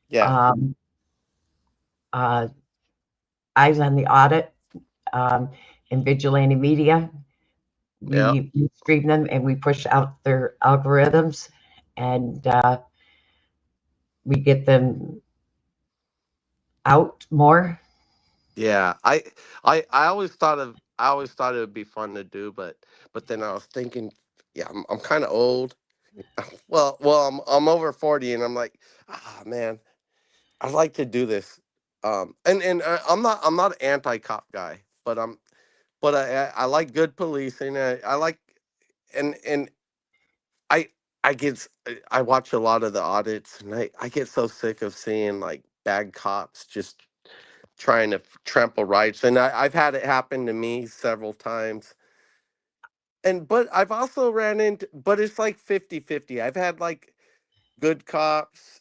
Yeah. Eyes on the Audit, and Vigilante Media. We stream them and we push out their algorithms, and we get them out more. Yeah, I always thought it would be fun to do, but then I was thinking, yeah, I'm kind of old. Well, I'm over 40, and I'm like, man, I'd like to do this. I'm not an anti-cop guy, but I like good policing. I like, and I watch a lot of the audits, and I get so sick of seeing like bad cops just trying to trample rights, and I've had it happen to me several times. But I've also ran into, but it's like 50-50. I've had like good cops,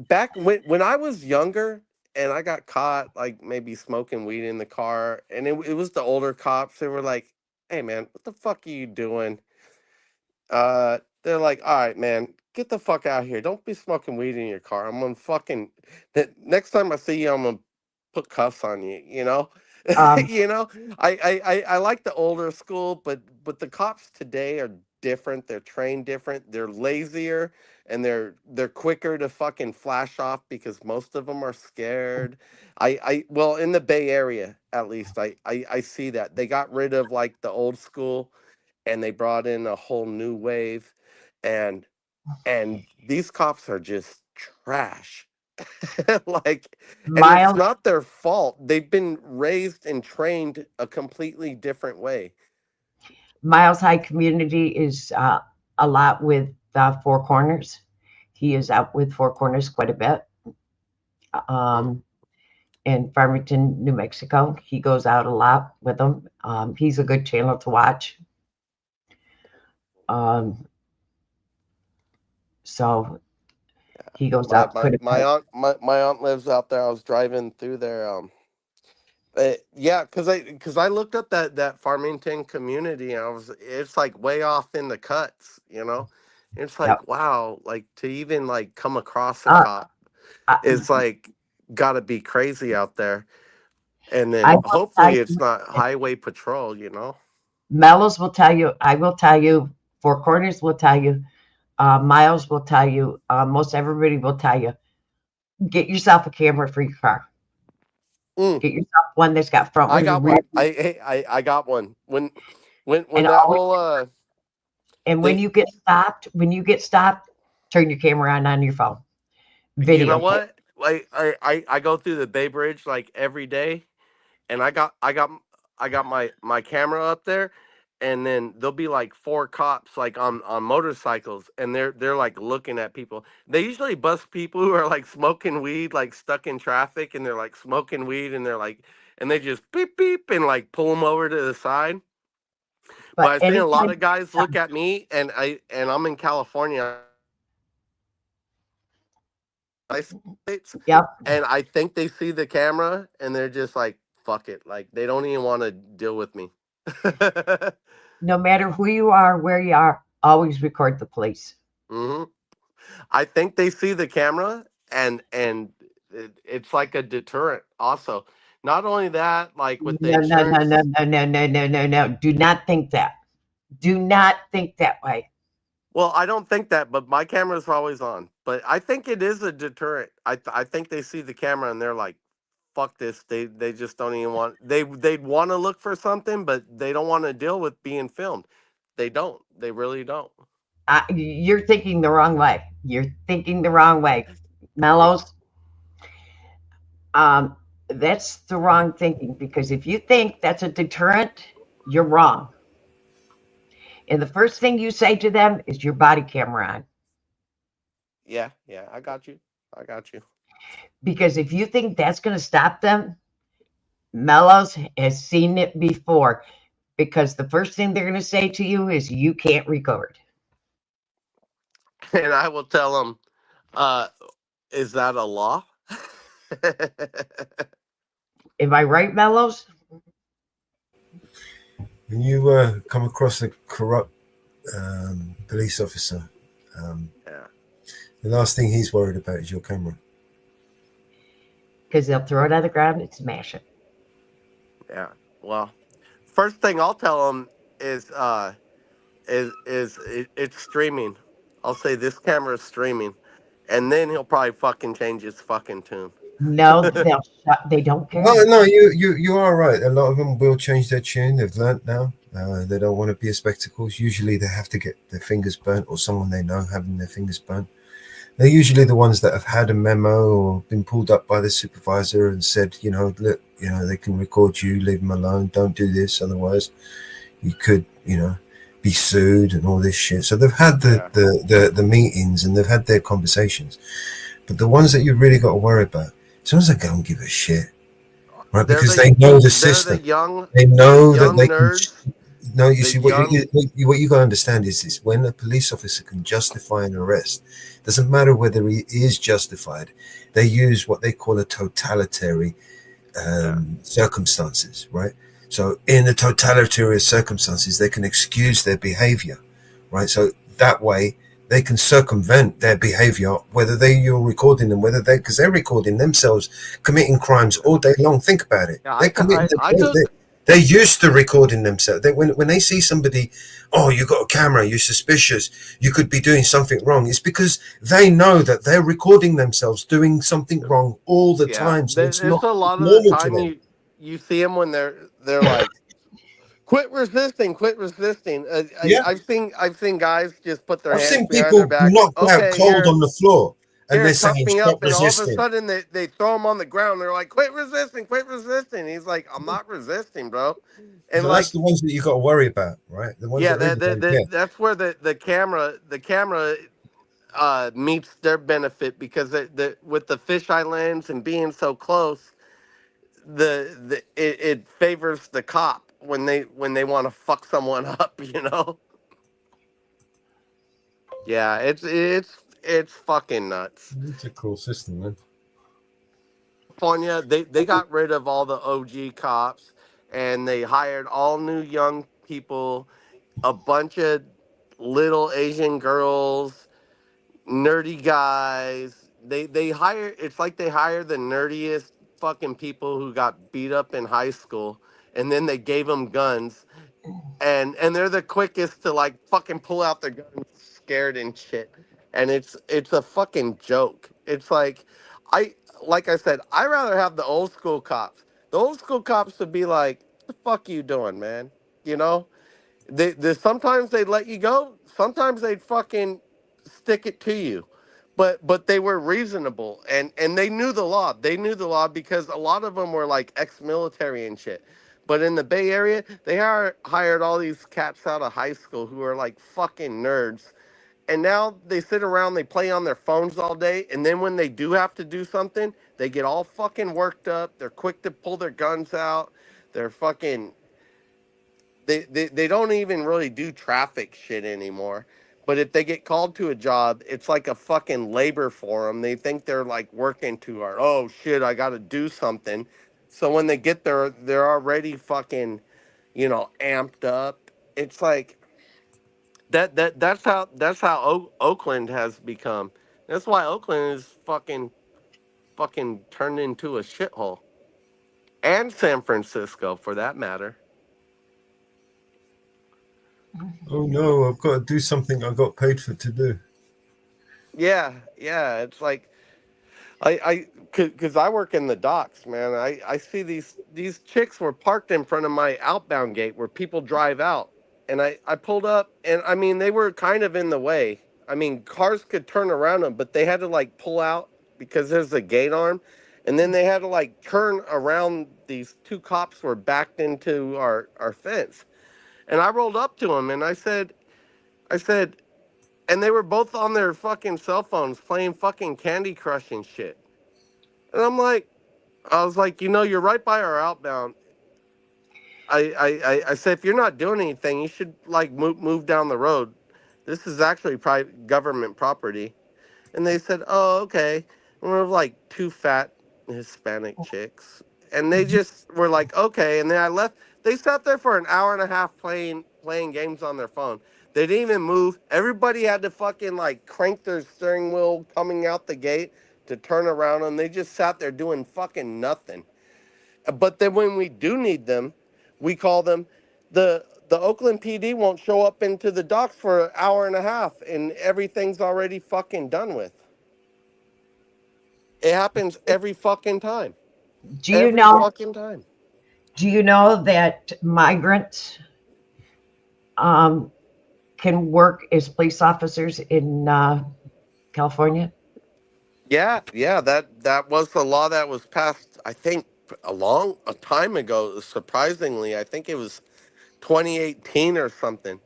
back when I was younger and I got caught like maybe smoking weed in the car, and it was the older cops. They were like, "Hey man, what the fuck are you doing?" They're like, "All right, man, get the fuck out of here. Don't be smoking weed in your car. I'm gonna next time I see you, I'm gonna put cuffs on you." I like the older school, but the cops today are different. They're trained different. They're lazier, and they're quicker to fucking flash off because most of them are scared. Well, in the Bay Area at least, I see that they got rid of like the old school, and they brought in a whole new wave, and these cops are just trash. Like, and it's not their fault. They've been raised and trained a completely different way. Miles High Community is a lot with Four Corners. He is out with Four Corners quite a bit. In Farmington, New Mexico, he goes out a lot with them. He's a good channel to watch. So he goes out quite a bit. My aunt lives out there. I was driving through there. Because I looked up that Farmington community, and it's like way off in the cuts. It's like, wow, like to even like come across a cop, it's like got to be crazy out there. And then hopefully it's not highway patrol. Mellows will tell you. I will tell you. Four Corners will tell you. Miles will tell you. Most everybody will tell you. Get yourself a camera for your car. Get yourself one that's got front. I got one. I got one. When that whole and when you get stopped, turn your camera on your phone. Video. You know what? Like I go through the Bay Bridge like every day, and I got my camera up there, and then there'll be like 4 cops like on motorcycles, and they're like looking at people. They usually bust people who are like smoking weed, like stuck in traffic, and they're like smoking weed, and they're like, and they just beep beep and like pull them over to the side. But I've seen a lot anytime, of guys look at me, and I'm in California, yep. and I think they see the camera, and they're just like, "Fuck it," like they don't even want to deal with me. No matter who you are, where you are, always record the police. hmm I think they see the camera, and it's like a deterrent. Also, not only that, like with the No, no, no, insurance. no, no, no, no, no, no, no. Do not think that. Do not think that way. Well, I don't think that, but my cameras are always on. But I think it is a deterrent. I think they see the camera and they're like, "Fuck this." They just don't even want. They'd want to look for something, but they don't want to deal with being filmed. They don't. They really don't. You're thinking the wrong way. You're thinking the wrong way. Mellows, that's the wrong thinking, because if you think that's a deterrent, you're wrong. And the first thing you say to them is your body camera on. Yeah, I got you. I got you. Because if you think that's going to stop them, Mellows has seen it before. Because the first thing they're going to say to you is you can't record. And I will tell them, is that a law? Am I right, Mellows? When you come across a corrupt police officer, the last thing he's worried about is your camera. Because they'll throw it on the ground and smash it. Yeah. Well, first thing I'll tell them is it's streaming. I'll say this camera is streaming, and then he'll probably fucking change his fucking tune. No, they don't care. No, you are right. A lot of them will change their tune. They've learnt now. They don't want to be a spectacles. Usually they have to get their fingers burnt, or someone they know having their fingers burnt. They're usually the ones that have had a memo or been pulled up by the supervisor and said, look, they can record you, leave them alone, don't do this, otherwise you could, be sued and all this shit. So they've had the meetings and they've had their conversations. But the ones that you really got to worry about, as long as they don't give a shit, right? Because they know the system. They know that they nerds. No, you see, what you got to understand is when a police officer can justify an arrest, doesn't matter whether he is justified, they use what they call a totalitarian circumstances, right? So in the totalitarian circumstances, they can excuse their behavior, right? So that way they can circumvent their behavior, whether you're recording them, because they're recording themselves committing crimes all day long. Think about it. They're used to recording themselves. When they see somebody, oh, you got a camera, you're suspicious, you could be doing something wrong. It's because they know that they're recording themselves doing something wrong all the time. So it's not a lot of normal the time to them. you see them when they're like, quit resisting. I've seen guys just put their hands behind their back. Knocked out cold on the floor. And they're saying, saying, up, stop and all of a resisting. sudden they throw him on the ground. They're like, quit resisting. He's like, I'm not resisting, bro. And that's the ones that you got to worry about, right? The ones that's where the camera meets their benefit, because with the fisheye lens and being so close, it favors the cop when they want to fuck someone up, Yeah, it's fucking nuts. It's a cool system, man. California, they got rid of all the OG cops and they hired all new young people, a bunch of little Asian girls, nerdy guys. They hire, it's like they hire the nerdiest fucking people who got beat up in high school, and then they gave them guns, and they're the quickest to like fucking pull out their guns scared and shit. And it's a fucking joke. It's like I said, I'd rather have the old school cops. The old school cops would be like, what the fuck you doing, man? They sometimes they'd let you go. Sometimes they'd fucking stick it to you. But they were reasonable, and they knew the law. They knew the law because a lot of them were like ex-military and shit. But in the Bay Area, they hired all these cats out of high school who are like fucking nerds. And now they sit around, they play on their phones all day, and then when they do have to do something, they get all fucking worked up. They're quick to pull their guns out. They're fucking... they don't even really do traffic shit anymore. But if they get called to a job, it's like a fucking labor for them. They think they're like working too hard. Oh shit, I got to do something. So when they get there, they're already fucking, amped up. It's like that's how Oakland has become. That's why Oakland is fucking turned into a shithole, and San Francisco for that matter. Oh no, I've got to do something I got paid for to do. Yeah, it's like because I work in the docks, man. I see these chicks were parked in front of my outbound gate where people drive out, and I pulled up, and I mean they were kind of in the way. I mean cars could turn around them, but they had to like pull out because there's a gate arm, and then they had to like turn around. These two cops were backed into our fence, and I rolled up to them and I said, and they were both on their fucking cell phones playing fucking Candy Crush and shit. And I was like, you're right by our outbound. I said, if you're not doing anything, you should like move down the road. This is actually private government property. And they said, oh, okay. And we're like two fat Hispanic chicks. And they just were like, okay. And then I left. They sat there for an hour and a half playing games on their phone. They didn't even move. Everybody had to fucking like crank their steering wheel coming out the gate to turn around, and they just sat there doing fucking nothing. But then when we do need them, we call them. The Oakland PD won't show up into the docks for an hour and a half, and everything's already fucking done with. It happens every fucking time. Do you know that migrants can work as police officers in California? Yeah, that was the law that was passed, I think, a time ago. Surprisingly, I think it was 2018 or something.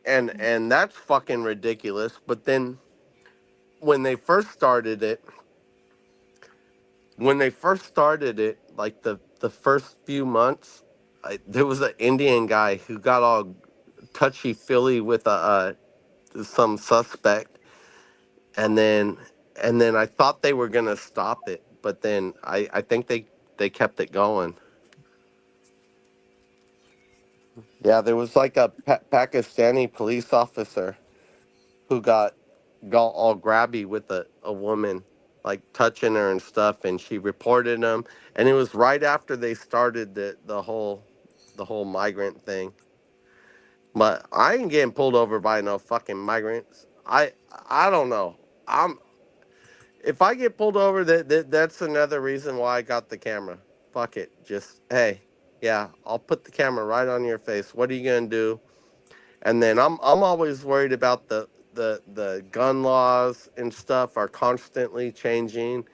And that's fucking ridiculous. But then when they first started it, like the first few months, there was an Indian guy who got all touchy-feely with some suspect, and then I thought they were gonna stop it, but then I think they kept it going. Yeah, there was like a Pakistani police officer who got all grabby with a woman, like touching her and stuff, and she reported him, and it was right after they started the whole migrant thing. But I ain't getting pulled over by no fucking migrants. I don't know. If I get pulled over, that's another reason why I got the camera. Fuck it. Just, hey, yeah, I'll put the camera right on your face. What are you gonna do? And then I'm always worried about the gun laws and stuff are constantly changing,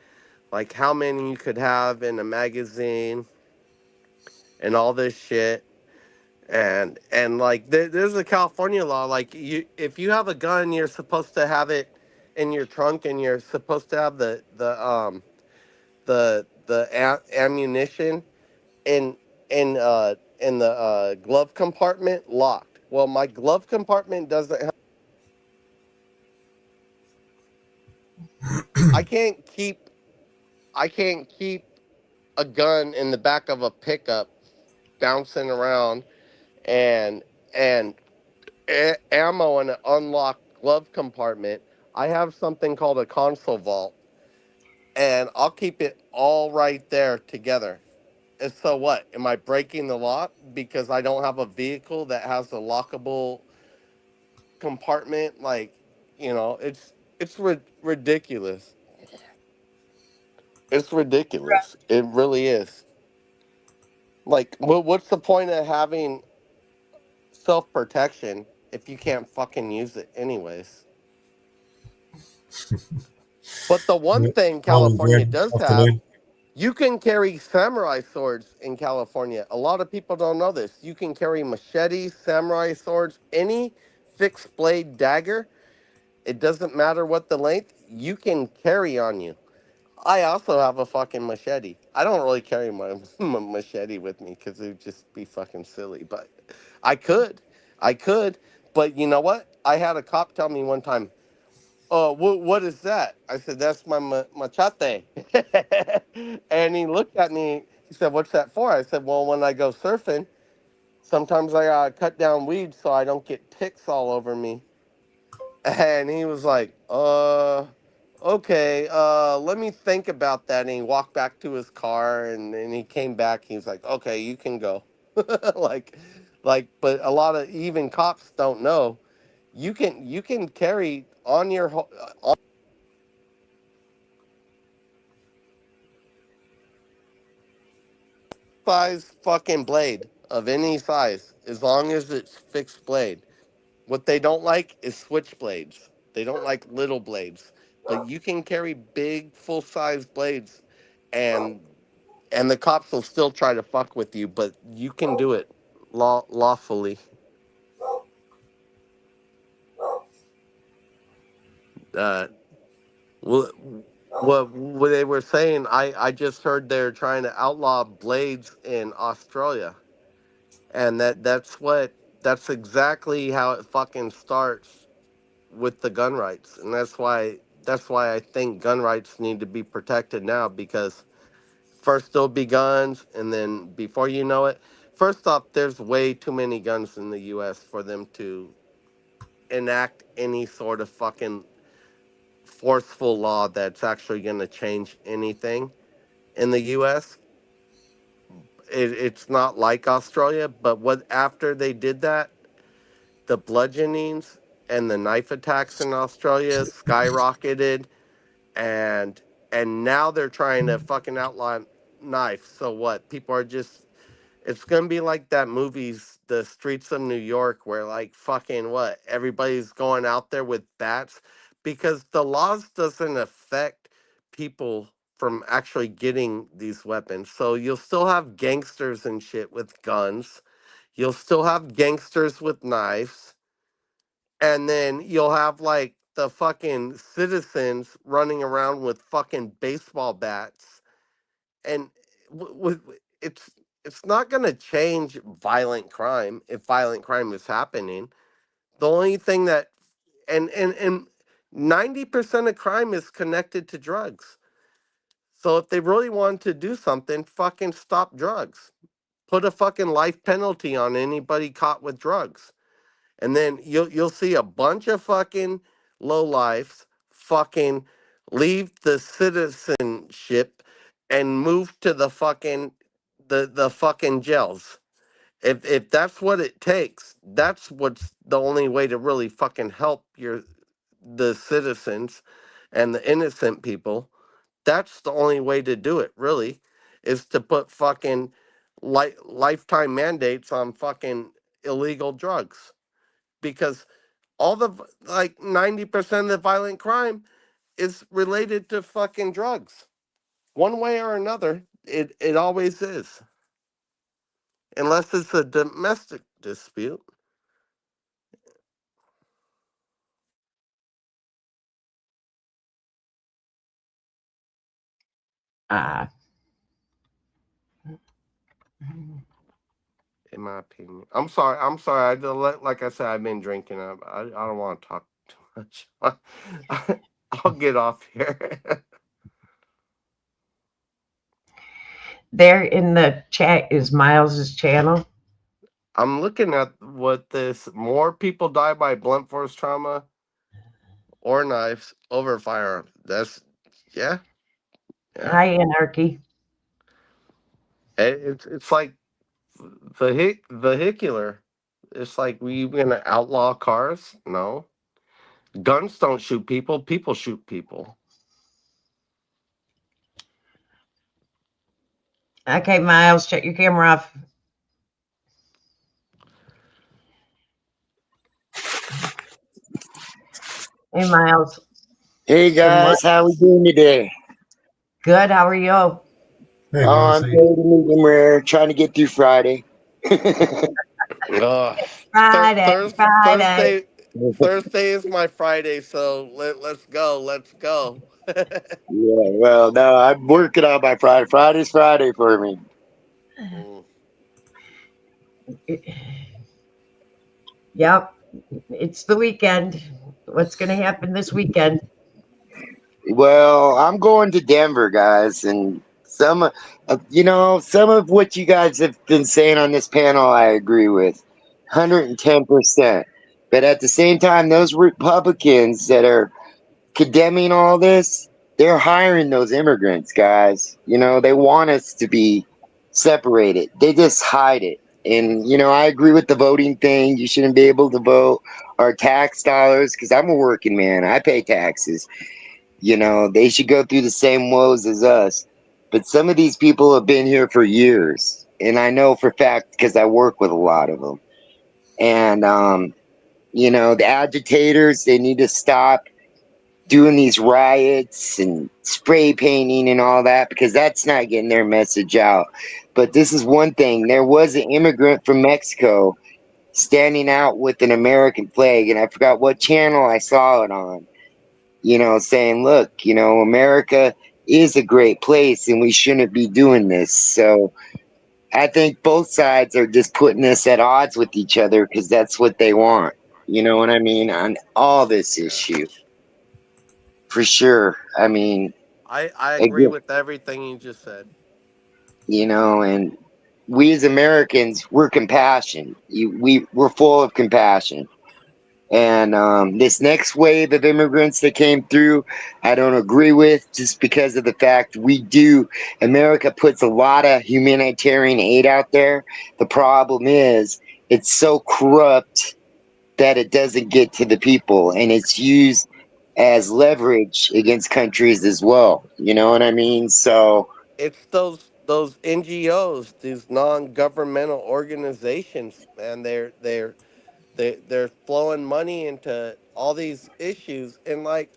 like how many you could have in a magazine and all this shit. And like there's a California law, like if you have a gun, you're supposed to have it in your trunk, and you're supposed to have the ammunition in the glove compartment locked. Well, my glove compartment doesn't have. I can't keep a gun in the back of a pickup bouncing around and ammo in an unlocked glove compartment. I have something called a console vault, and I'll keep it all right there together. And so what? Am I breaking the law because I don't have a vehicle that has a lockable compartment? Like, it's ridiculous. It's ridiculous. It really is. Like, what's the point of having self-protection if you can't fucking use it anyways? But the one thing California does have, you can carry samurai swords in California. A lot of people don't know this. You can carry machetes, samurai swords, any fixed blade dagger. It doesn't matter what the length, you can carry on you. I also have a fucking machete. I don't really carry my machete with me because it would just be fucking silly. But I could. But you know what? I had a cop tell me one time, "Oh, what is that?" I said, "That's my machete." And he looked at me. He said, "What's that for?" I said, "Well, when I go surfing, sometimes I gotta cut down weeds so I don't get ticks all over me." And he was like, okay, let me think about that." And he walked back to his car, and then he came back. He was like, "Okay, you can go." like, but a lot of even cops don't know. You can carry on your on size fucking blade of any size as long as it's fixed blade. What they don't like is switchblades. They don't like little blades. But you can carry big, full-size blades, and the cops will still try to fuck with you, but you can do it lawfully. Uh, what, what they were saying, I just heard they're trying to outlaw blades in Australia, and that's exactly how it fucking starts with the gun rights, and that's why I think gun rights need to be protected now, because first there'll be guns, and then before you know it, first off, there's way too many guns in the U.S. for them to enact any sort of fucking forceful law that's actually going to change anything in the U.S. It's not like Australia, but what after they did that, the bludgeonings and the knife attacks in Australia skyrocketed, and now they're trying to fucking outlaw knives. So what? People are just, it's gonna be like that movies, The Streets of New York, where like fucking what? Everybody's going out there with bats, because the laws doesn't affect people from actually getting these weapons. So you'll still have gangsters and shit with guns. You'll still have gangsters with knives, and then you'll have like the fucking citizens running around with fucking baseball bats, and it's not going to change violent crime if violent crime is happening. The only thing that, and 90% of crime is connected to drugs. So if they really want to do something, fucking stop drugs. Put a fucking life penalty on anybody caught with drugs. And then you'll see a bunch of fucking lowlifes fucking leave the citizenship and move to the fucking the fucking jails. If that's what it takes, that's what's the only way to really fucking help the citizens and the innocent people. That's the only way to do it, really, is to put fucking lifetime mandates on fucking illegal drugs, because all the like 90% of the violent crime is related to fucking drugs. One way or another, it always is. Unless it's a domestic dispute. In my opinion. I'm sorry. Like I said, I've been drinking. I don't want to talk too much. I'll get off here. There in the chat is Miles's channel. I'm looking at what this, more people die by blunt force trauma or knives over firearms. That's, yeah. Hi, Anarchy. It's like vehicular. It's like, we gonna outlaw cars? No. Guns don't shoot people. People shoot people. Okay, Miles, shut your camera off. Hey, Miles. Hey guys, how we doing today? Good. How are you? Hey, I'm good. We're trying to get through Friday. Friday. Thursday is my Friday, so let's go. Let's go. Yeah, well, no, I'm working on my Friday. Friday's Friday for me. Mm. Yep, it's the weekend. What's going to happen this weekend? Well, I'm going to Denver, guys, and some of what you guys have been saying on this panel, I agree with, 110%. But at the same time, those Republicans that are condemning all this, they're hiring those immigrants, guys. They want us to be separated. They just hide it. And I agree with the voting thing. You shouldn't be able to vote. Our tax dollars, because I'm a working man, I pay taxes. They should go through the same woes as us. But some of these people have been here for years, and I know for a fact because I work with a lot of them. And the agitators, they need to stop doing these riots and spray painting and all that, because that's not getting their message out. But this is one thing. There was an immigrant from Mexico standing out with an American flag, and I forgot what channel I saw it on, saying, look, America is a great place and we shouldn't be doing this. So I think both sides are just putting us at odds with each other because that's what they want. You know what I mean? On all this issue. For sure. I mean, I agree with everything you just said. And we as Americans, we're compassion. We're full of compassion. And this next wave of immigrants that came through, I don't agree with, just because of the fact America puts a lot of humanitarian aid out there. The problem is it's so corrupt that it doesn't get to the people, and it's used as leverage against countries as well. You know what I mean? So It's those NGOs, these non-governmental organizations, man. They're flowing money into all these issues, and like,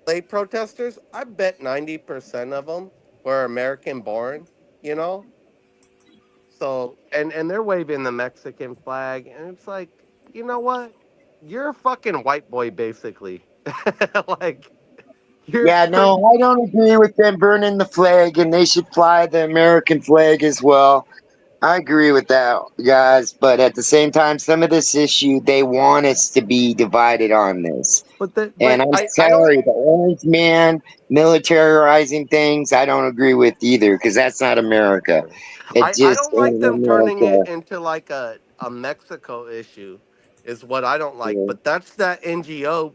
they protesters, I bet 90% of them were American born, you know. So and they're waving the Mexican flag, and it's like, you know what? You're a fucking white boy, basically. Like, you're yeah, no, I don't agree with them burning the flag, and they should fly the American flag as well. I agree with that, guys. But at the same time, some of this issue, they want us to be divided on this. And I'm I don't. sorry, the orange man militarizing things, I don't agree with either, because that's not America. It I just don't like ain't them turning it America. into like a Mexico issue, is what I don't like. Yeah. But that's that NGO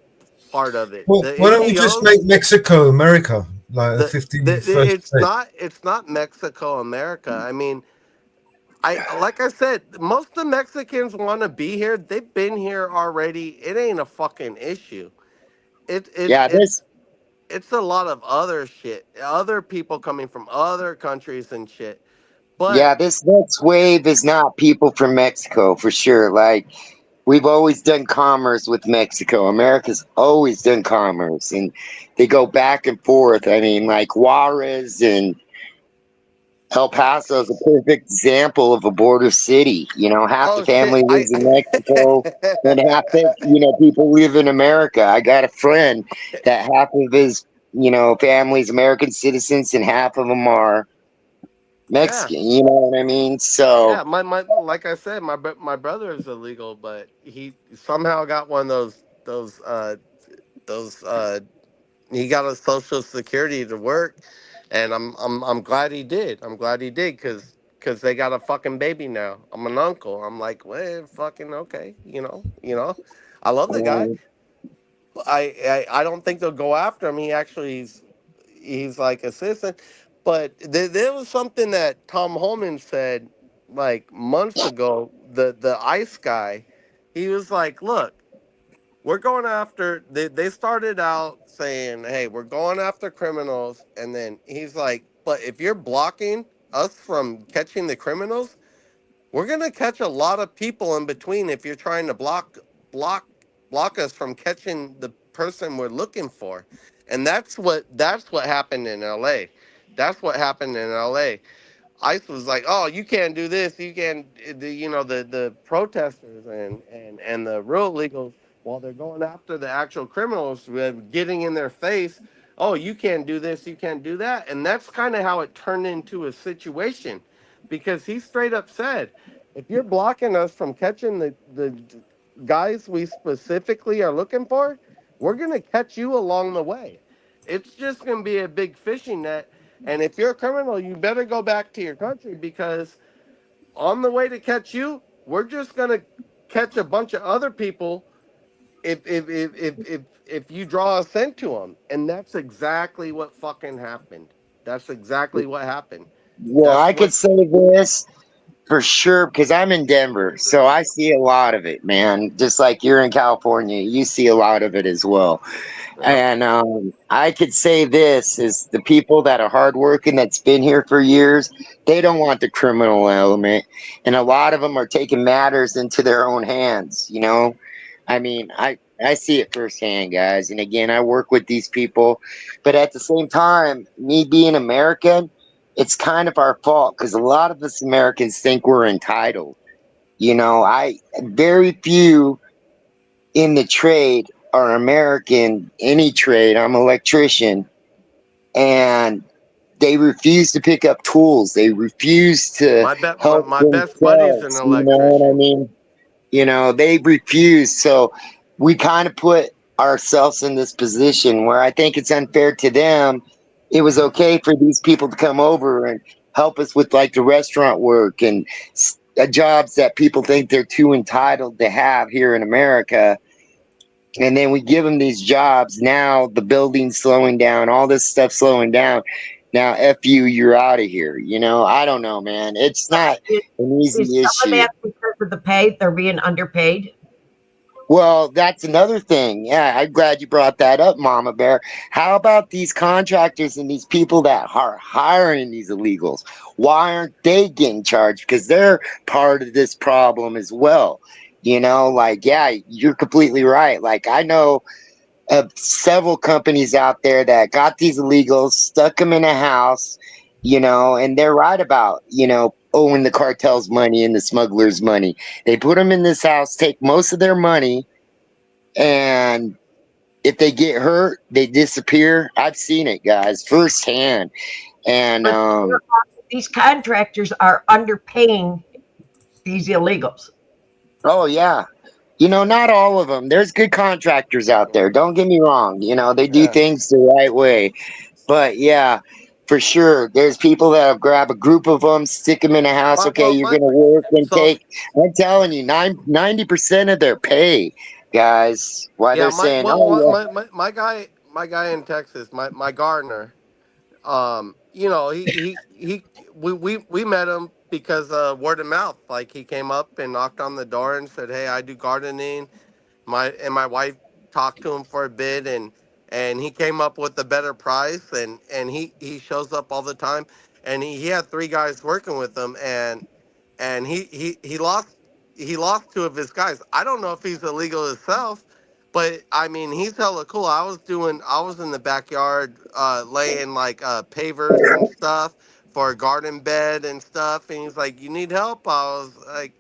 part of it. Well, The why don't we just NGOs, make Mexico America, like the 51st state? it's not Mexico America. I mean, like I said, most of the Mexicans want to be here. They've been here already. It ain't a fucking issue. It it Yeah, it's it's a lot of other shit. Other people coming from other countries and shit. But this next wave is not people from Mexico for sure. Like, we've always done commerce with Mexico. America's always done commerce, and they go back and forth. I mean, like Juarez and El Paso is a perfect example of a border city. Half the oh shit, family lives in Mexico, and half the people live in America. I got a friend that half of his family's American citizens, and half of them are yeah. Mexican. You know what I mean? So Yeah, my like I said, my brother is illegal, but he somehow got one of those he got a social security to work, and I'm glad he did. I'm glad he did because they got a fucking baby now. I'm an uncle. I'm like, well, fucking okay, I love the guy. I don't think they'll go after him. He actually he's like a citizen. But there was something that Tom Holman said like months ago. The ICE guy, he was like, "Look, we're going after." They started out saying, "Hey, we're going after criminals," and then he's like, "But if you're blocking us from catching the criminals, we're gonna catch a lot of people in between if you're trying to block block us from catching the person we're looking for." And that's what happened in LA. That's what happened in LA. ICE was like, "Oh, you can't do this. You can't." The protesters and the real illegals, while they're going after the actual criminals, getting in their face. Oh, you can't do this. You can't do that. And that's kind of how it turned into a situation, because he straight up said, "If you're blocking us from catching the guys we specifically are looking for, we're gonna catch you along the way. It's just gonna be a big fishing net." And if you're a criminal, you better go back to your country, because on the way to catch you, we're just gonna catch a bunch of other people if you draw a scent to them. And that's exactly what fucking happened. That's exactly what happened. Well, That's I could what. say this for sure because I'm in Denver, so I see a lot of it, man. Just like you're in California, you see a lot of it as well. And I could say this is the people that are hardworking that's been here for years, they don't want the criminal element. And a lot of them are taking matters into their own hands, you know? I mean, I see it firsthand, guys. And again, I work with these people. But at the same time, me being American, it's kind of our fault because a lot of us Americans think we're entitled. You know, very few in the trade are American, any trade. I'm an electrician, and they refuse to pick up tools. They refuse to help My best buddy's an themselves. You know what I electrician. mean? You know, they refuse. So we kind of put ourselves in this position where I think it's unfair to them. It was okay for these people to come over and help us with like the restaurant work and jobs that people think they're too entitled to have here in America. And then we give them these jobs. Now the building's slowing down, all this stuff slowing down. Now, F you, you're out of here. You know, I don't know, man. It's not an easy Is some of issue. that because of the pay? They're being underpaid. Well, that's another thing. Yeah, I'm glad you brought that up, Mama Bear. How about these contractors and these people that are hiring these illegals? Why aren't they getting charged? Because they're part of this problem as well. You know, like, yeah, you're completely right. Like, I know of several companies out there that got these illegals, stuck them in a house, you know, and they're right about, you know, owing the cartel's money and the smugglers' money. They put them in this house, take most of their money, and if they get hurt, they disappear. I've seen it, guys, firsthand. And But these contractors are underpaying these illegals. oh yeah, you know, not all of them. There's good contractors out there. Don't get me wrong. You know, they do Yeah. things the right way. But yeah, for sure, there's people that grab a group of them, stick them in a house. Okay, you're gonna work and So take. I'm telling you, 90% of their pay, guys. Why yeah, they're saying, oh my guy in Texas, my gardener. We met him because word of mouth. Like he came up and knocked on the door and said, "Hey, I do gardening." My wife talked to him for a bit, and he came up with a better price, and he shows up all the time, and he had three guys working with him, and he lost two of his guys. I don't know if he's illegal himself, but I mean he's hella cool. I was in the backyard laying like pavers and stuff for a garden bed and stuff, and he's like, "You need help?" I was like,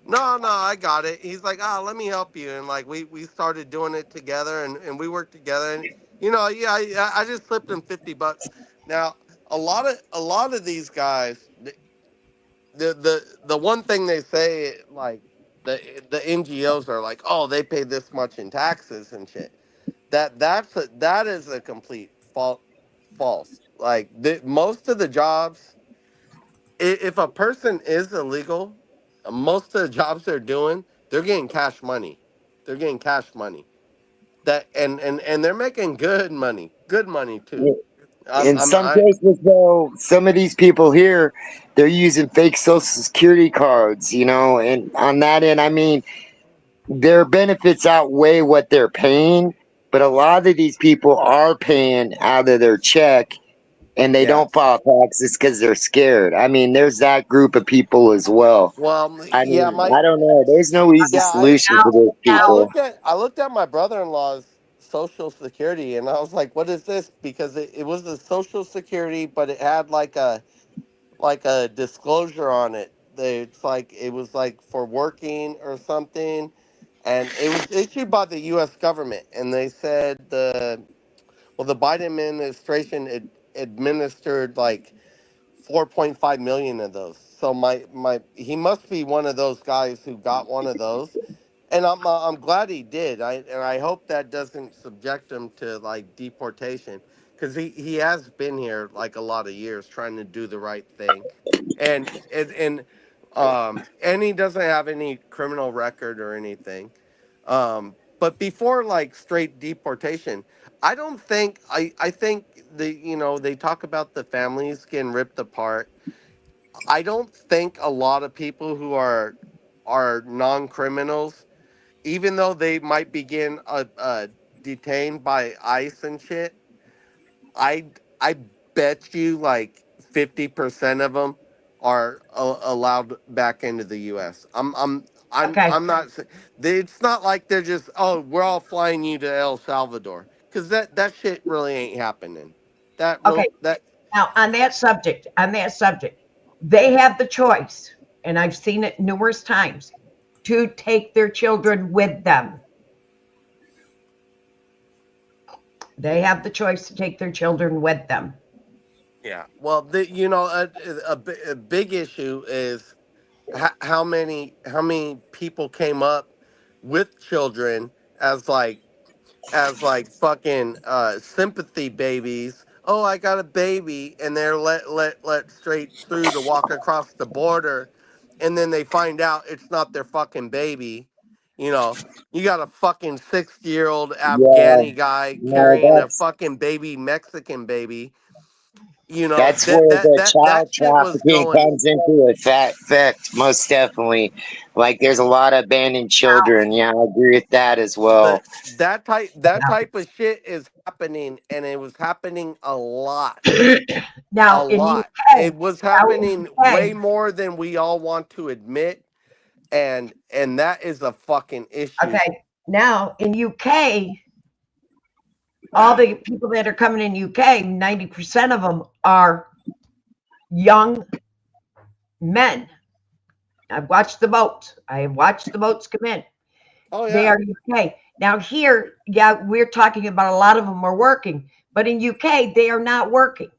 no, I got it. He's like, let me help you. And like, we started doing it together, and we worked together. And, yeah, I just slipped him $50. Now, a lot of these guys, the one thing they say, like the NGOs are like, oh, they pay this much in taxes and shit. That is a complete false. Like most of the jobs, if a person is illegal, most of the jobs they're doing, they're getting cash money. They're getting cash money. That and they're making good money too. in I'm some I cases, though, some of these people here, they're using fake social security cards, you know, and on that end, I mean, their benefits outweigh what they're paying, but a lot of these people are paying out of their check and they yeah. don't file taxes because they're scared. I mean, there's that group of people as well. Well, I yeah, mean, I don't know. There's no easy yeah, solution for those people. I looked at my brother-in-law's social security, and I was like, what is this? Because it was the social security, but it had like like a disclosure on it. It's like it was like for working or something, and it was issued by the U.S. government, and they said the Biden administration administered like 4.5 million of those. So he must be one of those guys who got one of those, and I'm glad he did. I hope that doesn't subject him to like deportation, because he has been here like a lot of years trying to do the right thing, and he doesn't have any criminal record or anything. But before like straight deportation, I don't think I think they talk about the families getting ripped apart. I don't think a lot of people who are non-criminals, even though they might be getting detained by ICE and shit, I bet you like 50% of them are allowed back into the U.S. Okay. I'm not. It's not like they're just, oh, we're all flying you to El Salvador, because that shit really ain't happening. Okay. Now on that subject, they have the choice, and I've seen it numerous times, to take their children with them. They have the choice to take their children with them. Yeah. Well, a big issue is how many people came up with children as like fucking sympathy babies. Oh, I got a baby, and they're let straight through to walk across the border, and then they find out it's not their fucking baby. You got a fucking 60-year-old Yeah, Afghani guy no, carrying a that's fucking baby Mexican baby. that's That where that the that that child shit was trafficking going. comes into effect, most definitely. Like there's a lot of abandoned children. Yeah, I agree with that as well. That type of shit is happening, and it was happening a lot. Now A in lot. UK, It was happening way more than we all want to admit, and that is a fucking issue. Okay. Now in UK, all the people that are coming in UK, 90% of them are young men. I've watched the boats. I have watched the boats come in. Oh yeah. They are UK. Now here, yeah, we're talking about a lot of them are working, but in UK they are not working.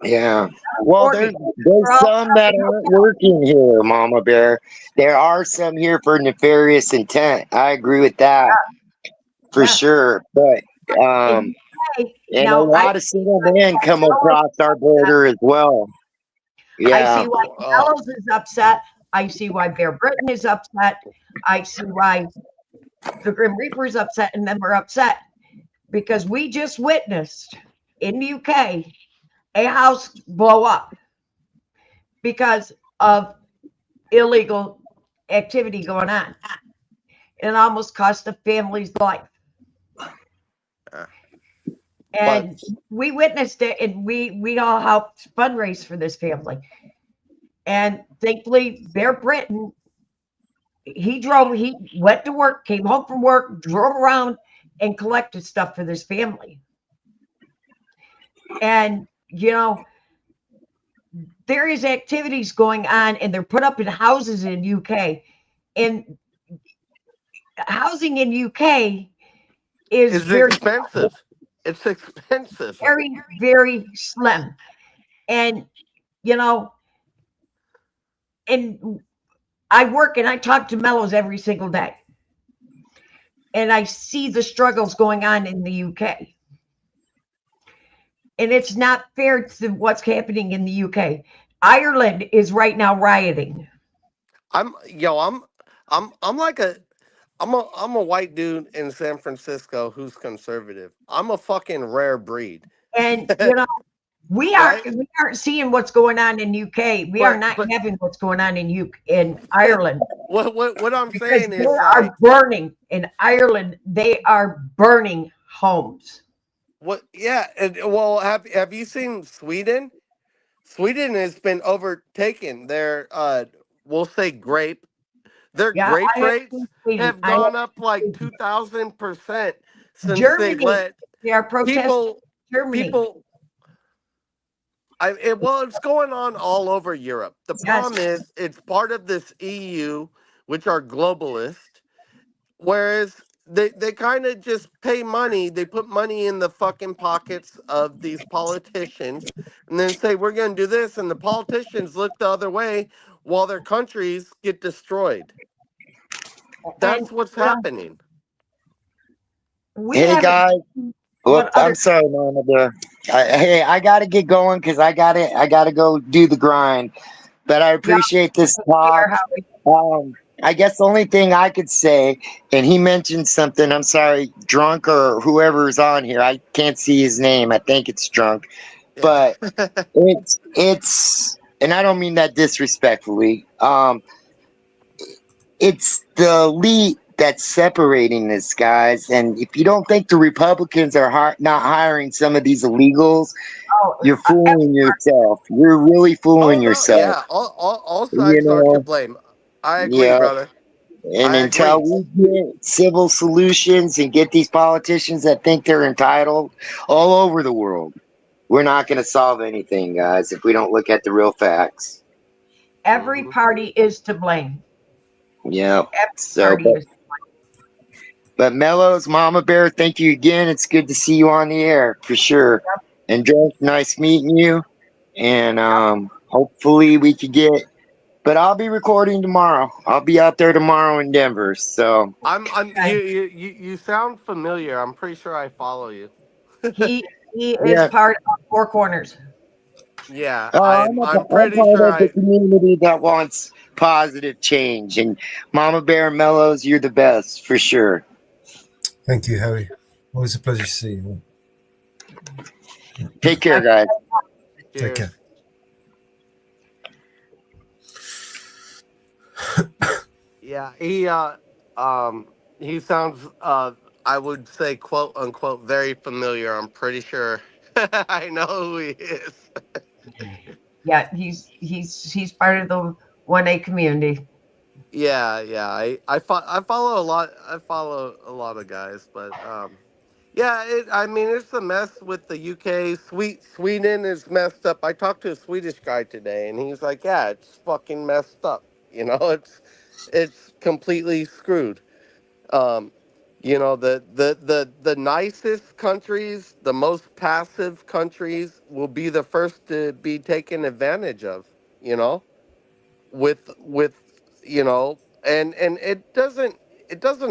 Yeah. Well, there's some that aren't working here, Mama Bear. There are some here for nefarious intent. I agree with that for sure. But and a lot of single men come across our border as well. Yeah. I see why Gallows is upset. I see why Bear Britain is upset. I see why the Grim Reaper is upset, and then we're upset because we just witnessed in the UK a house blow up because of illegal activity going on. It almost cost a family's life. And we witnessed it, and we all helped fundraise for this family. And thankfully, Bear Britain, he went to work, came home from work, drove around and collected stuff for this family. And, there is activities going on, and they're put up in houses in UK. And housing in UK is very expensive. It's expensive. Very, very slim. And, and I work and I talk to Mellows every single day. And I see the struggles going on in the UK. And it's not fair to what's happening in the UK. Ireland is right now rioting. I'm a white dude in San Francisco who's conservative. I'm a fucking rare breed. And we aren't seeing what's going on in UK. We are not having what's going on in Ireland. What I'm because saying is they are burning in Ireland. They are burning homes. What? Yeah. Well, have you seen Sweden? Sweden has been overtaken. Their we'll say grape. Their grape rates have gone up like 2,000% since Germany, they let they are protesting. people. Germany. Well, it's going on all over Europe. The Yes. problem is it's part of this EU, which are globalist, whereas they kind of just pay money. They put money in the fucking pockets of these politicians and then say, we're going to do this. And the politicians look the other way while their countries get destroyed. That's what's happening. Hey guys, look, I'm sorry, Mama Bear. Hey, I gotta get going because I gotta go do the grind. But I appreciate this talk. I guess the only thing I could say, and he mentioned something. I'm sorry, Drunk or whoever's on here. I can't see his name. I think it's Drunk, but it's, and I don't mean that disrespectfully. It's the elite that's separating this, guys. And if you don't think the Republicans are not hiring some of these illegals, you're fooling yourself. You're really fooling yourself. Yeah, all sides are to blame. I agree, brother. And until we get civil solutions and get these politicians that think they're entitled all over the world, we're not going to solve anything, guys, if we don't look at the real facts. Every party is to blame. Yeah. But Mellows, Mama Bear, thank you again. It's good to see you on the air for sure. And Drake, nice meeting you. And hopefully we could get. But I'll be recording tomorrow. I'll be out there tomorrow in Denver. So you sound familiar. I'm pretty sure I follow you. He is part of Four Corners. Yeah, I'm pretty part sure of the community that wants positive change. And Mama Bear and Mellows, you're the best for sure. Thank you, Harry. Always a pleasure to see you. Take care, guys. Take care. Yeah, he sounds I would say quote unquote very familiar. I'm pretty sure I know who he is. Yeah, he's part of the 1A community. Yeah. I follow a lot. I follow a lot of guys, but yeah. I mean, it's a mess with the UK. Sweden is messed up. I talked to a Swedish guy today, and he's like, "Yeah, it's fucking messed up. You know, it's completely screwed." You know, the nicest countries, the most passive countries will be the first to be taken advantage of, you know, with you know, and it doesn't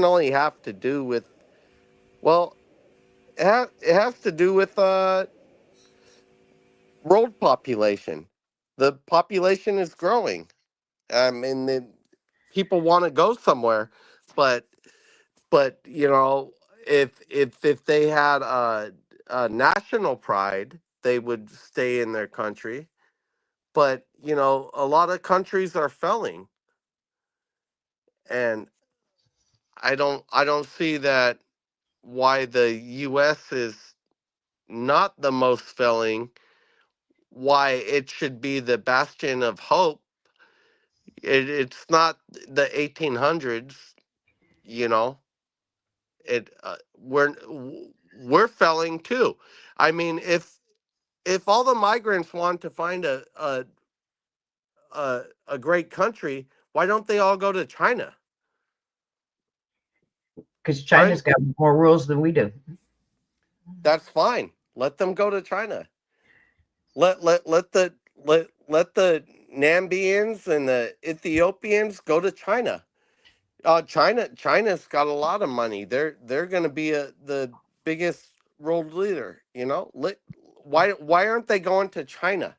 only have to do with, well, it has to do with world population. The population is growing. I mean, people want to go somewhere, but you know, if they had a national pride, they would stay in their country. But you know, a lot of countries are failing, and I don't see that why the U.S. is not the most failing. Why it should be the bastion of hope. It's not the 1800s, you know. We're failing too. I mean, if all the migrants want to find a great country, why don't they all go to China? Because China's got more rules than we do. That's fine. Let them go to China. Let the Namibians and the Ethiopians go to China. China's got a lot of money. They're going to be the biggest world leader. You know, why aren't they going to China?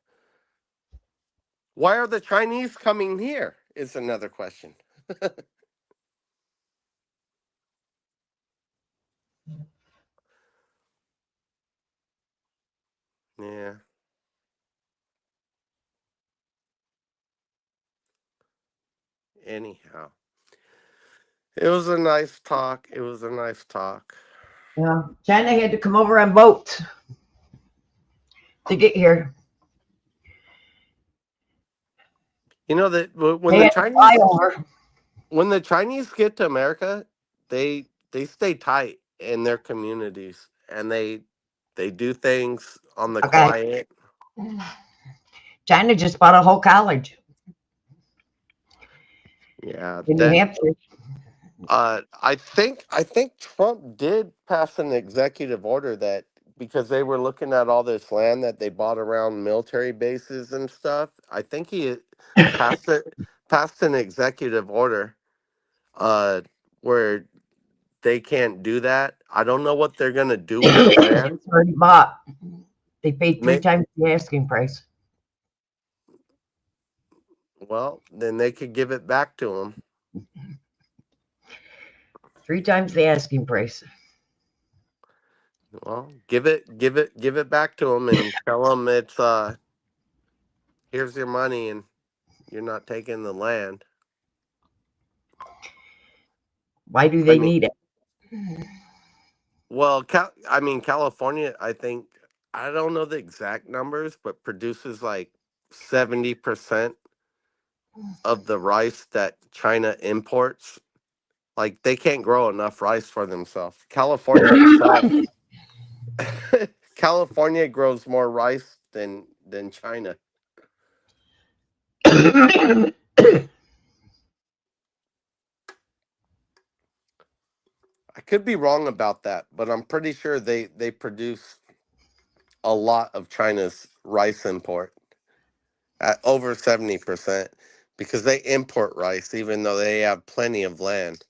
Why are the Chinese coming here? Is another question. Yeah. Anyhow, it was a nice talk. Yeah, China had to come over on boats to get here. You know that when the Chinese get to America, they stay tight in their communities, and they do things on the quiet. China just bought a whole college Yeah, in New Hampshire. I think Trump did pass an executive order that because they were looking at all this land that they bought around military bases and stuff. I think he passed an executive order where they can't do that. I don't know what they're gonna do with the land. It's already bought. They paid 3 May- times the asking price. Well, then they could give it back to him. 3 times the asking price. Well, give it back to him and tell him it's here's your money and you're not taking the land. Why do they need it? Well, California, I think, I don't know the exact numbers, but produces like 70% of the rice that China imports. Like they can't grow enough rice for themselves. California itself, California grows more rice than China. I could be wrong about that, but I'm pretty sure they produce a lot of China's rice import at over 70% because they import rice even though they have plenty of land.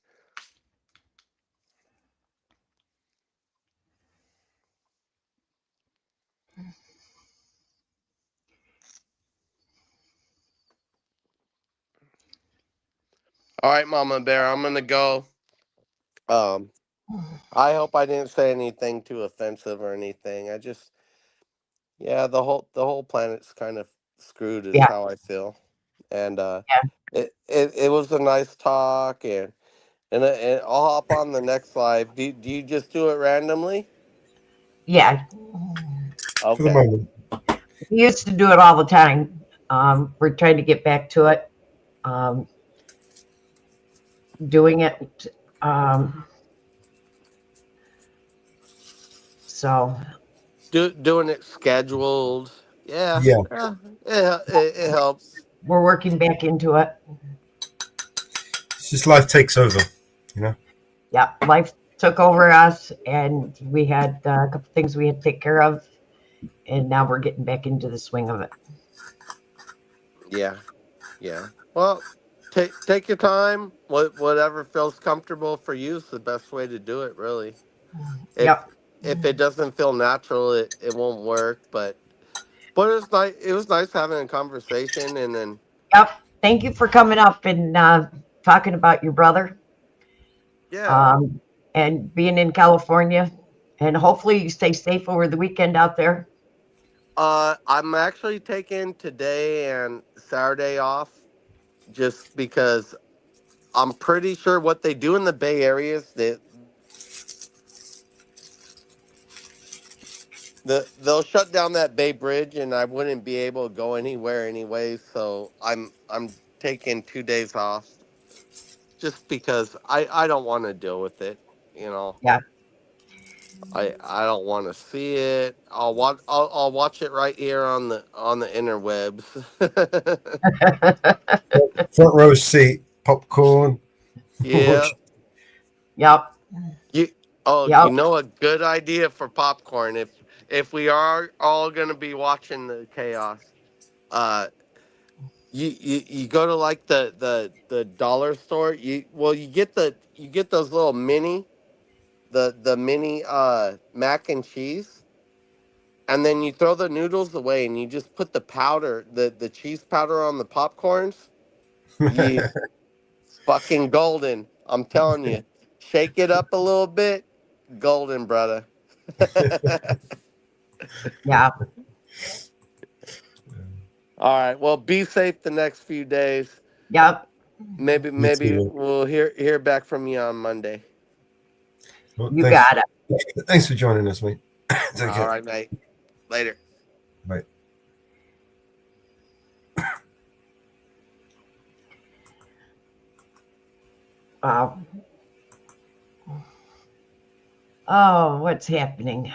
All right, Mama Bear, I'm gonna go. I hope I didn't say anything too offensive or anything. Yeah, the whole planet's kind of screwed is Yeah. how I feel. And it was a nice talk and I'll hop on the next live. Do you just do it randomly? Yeah. For the Okay. moment. We used to do it all the time. We're trying to get back to it. Doing it. So Doing it scheduled. Yeah. Yeah. It helps. we're working back into it. It's just life takes over, you know? Yeah, life took over us, and we had a couple things we had to take care of, and now we're getting back into the swing of it. Yeah. Yeah. Well, take your time. Whatever feels comfortable for you is the best way to do it, really. If it doesn't feel natural, it won't work. But it's nice. It was nice having a conversation, and then Yep. Thank you for coming up and talking about your brother. Yeah. And being in California, and hopefully you stay safe over the weekend out there. I'm actually taking today and Saturday off, just because I'm pretty sure what they do in the Bay Area is they'll shut down that Bay Bridge, and I wouldn't be able to go anywhere anyway. So I'm taking 2 days off, just because I don't want to deal with it. You know. Yeah. I don't want to see it. I'll watch it right here on the interwebs. Front row seat, popcorn. Yeah. Yep. You know a good idea for popcorn if we are all gonna be watching the chaos. You go to like the dollar store. You get those little mini the mini mac and cheese, and then you throw the noodles away and you just put the powder the cheese powder on the popcorns. You fucking golden. I'm telling you. Shake it up a little bit. Golden, brother. Yeah. All right. Well, be safe the next few days. Yep. Maybe too. we'll hear back from you on Monday. Well, You got it. Thanks for joining us, mate. Take All care. right, mate. Later. Bye. Wow. Oh, what's happening?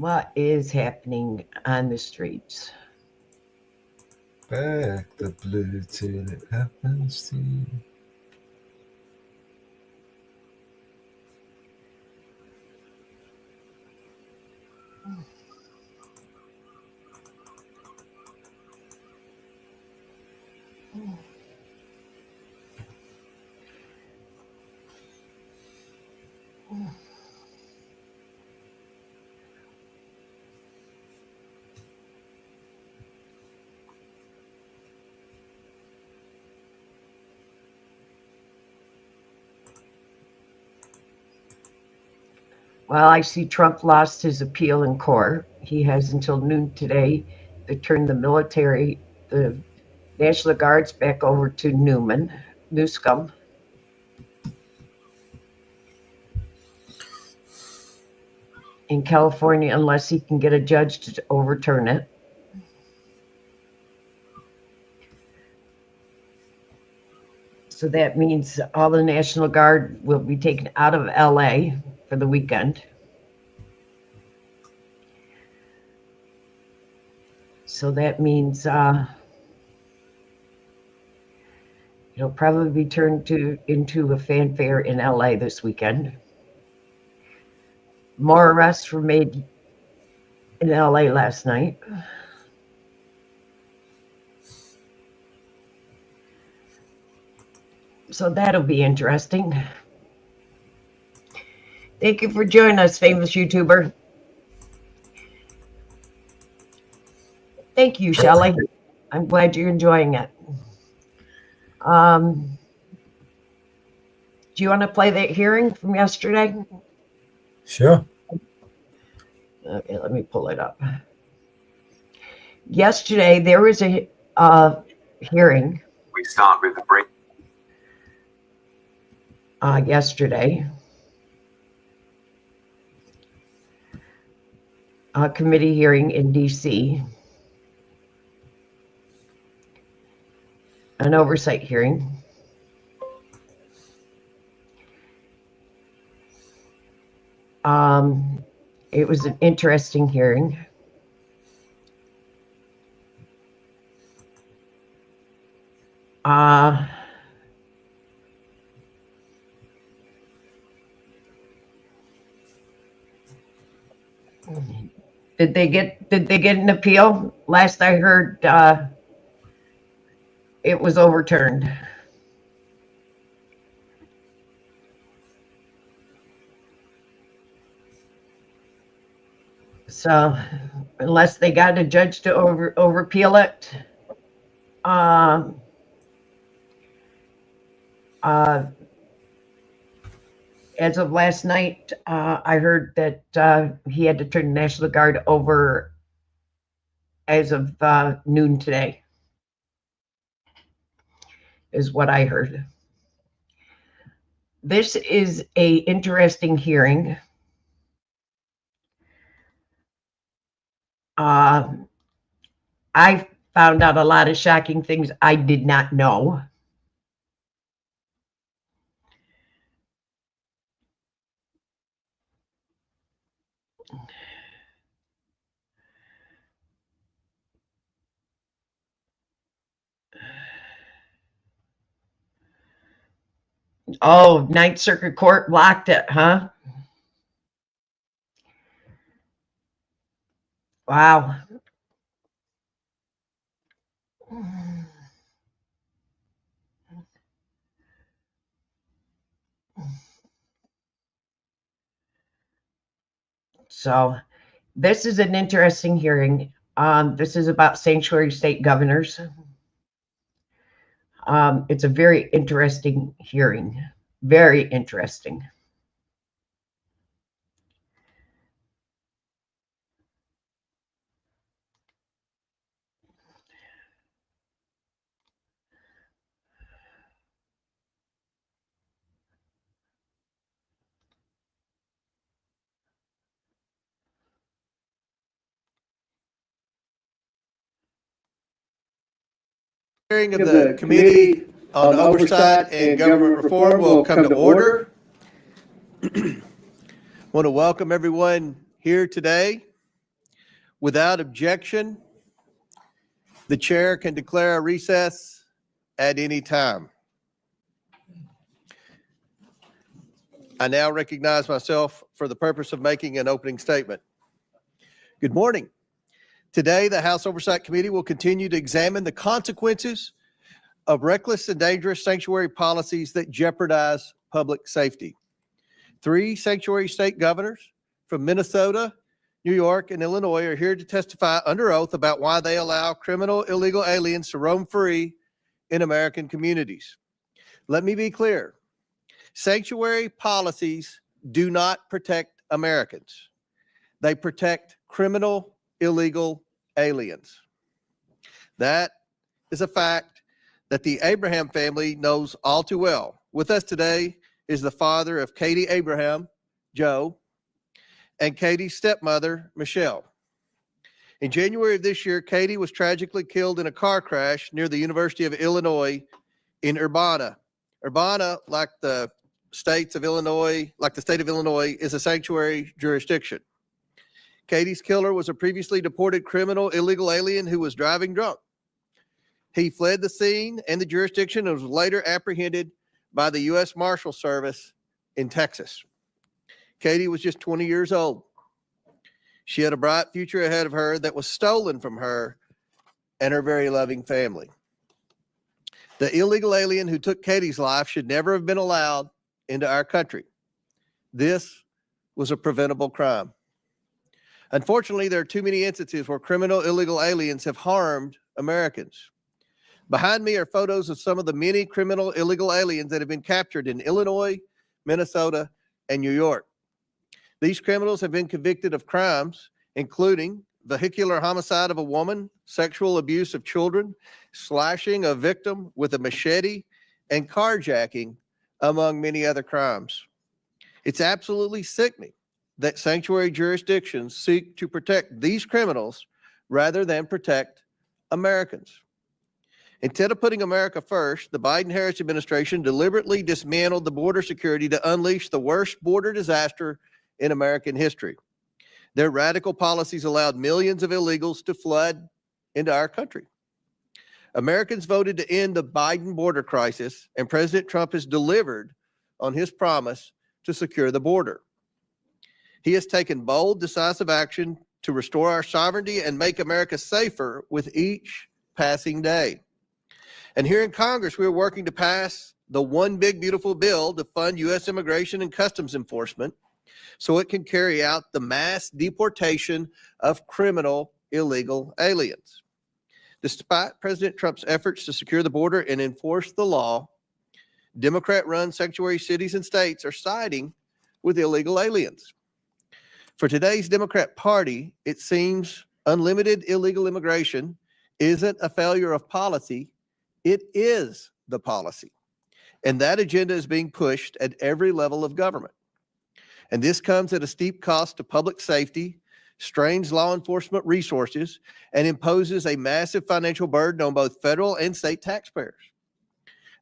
What is happening on the streets? Back the blue till it happens to you. Well, I see Trump lost his appeal in court. He has until noon today to turn the National Guards back over to Newscomb. In California, unless he can get a judge to overturn it. So that means all the National Guard will be taken out of LA for the weekend. So that means it'll probably be turned into a fanfare in LA this weekend. More arrests were made in LA last night. So that'll be interesting. Thank you for joining us, famous YouTuber. Thank you, Shelley. I'm glad you're enjoying it. Do you want to play that hearing from yesterday? Sure. Okay, let me pull it up. Yesterday, there was a hearing. We start with the break. Yesterday. A committee hearing in DC. An oversight hearing. It was an interesting hearing. Did they get an appeal? Last I heard, it was overturned. So unless they got a judge to overappeal it, as of last night, I heard that he had to turn the National Guard over as of noon today, is what I heard. This is an interesting hearing. I found out a lot of shocking things I did not know. Oh, Ninth Circuit Court blocked it, huh? Wow. So this is an interesting hearing. This is about sanctuary state governors. It's a very interesting hearing. Very interesting. Hearing of the Committee on Oversight and Government Reform will come to order. Want to welcome everyone here today. Without objection, the chair can declare a recess at any time. I now recognize myself for the purpose of making an opening statement. Good morning. Today, the House Oversight Committee will continue to examine the consequences of reckless and dangerous sanctuary policies that jeopardize public safety. 3 sanctuary state governors from Minnesota, New York, and Illinois are here to testify under oath about why they allow criminal illegal aliens to roam free in American communities. Let me be clear. Sanctuary policies do not protect Americans. They protect criminal illegal aliens. That is a fact that the Abraham family knows all too well. With us today is the father of Katie Abraham, Joe, and Katie's stepmother, Michelle. In January of this year, Katie was tragically killed in a car crash near the University of Illinois in Urbana. Urbana, like the state of Illinois, is a sanctuary jurisdiction. Katie's killer was a previously deported criminal illegal alien who was driving drunk. He fled the scene and the jurisdiction and was later apprehended by the U.S. Marshal Service in Texas. Katie was just 20 years old. She had a bright future ahead of her that was stolen from her and her very loving family. The illegal alien who took Katie's life should never have been allowed into our country. This was a preventable crime. Unfortunately, there are too many instances where criminal illegal aliens have harmed Americans. Behind me are photos of some of the many criminal illegal aliens that have been captured in Illinois, Minnesota, and New York. These criminals have been convicted of crimes, including vehicular homicide of a woman, sexual abuse of children, slashing a victim with a machete, and carjacking, among many other crimes. It's absolutely sickening that sanctuary jurisdictions seek to protect these criminals rather than protect Americans. Instead of putting America first, the Biden-Harris administration deliberately dismantled the border security to unleash the worst border disaster in American history. Their radical policies allowed millions of illegals to flood into our country. Americans voted to end the Biden border crisis, and President Trump has delivered on his promise to secure the border. He has taken bold, decisive action to restore our sovereignty and make America safer with each passing day. And here in Congress, we are working to pass the One Big Beautiful Bill to fund U.S. Immigration and Customs Enforcement so it can carry out the mass deportation of criminal illegal aliens. Despite President Trump's efforts to secure the border and enforce the law, Democrat-run sanctuary cities and states are siding with illegal aliens. For today's Democrat Party, it seems unlimited illegal immigration isn't a failure of policy, it is the policy. And that agenda is being pushed at every level of government. And this comes at a steep cost to public safety, strains law enforcement resources, and imposes a massive financial burden on both federal and state taxpayers.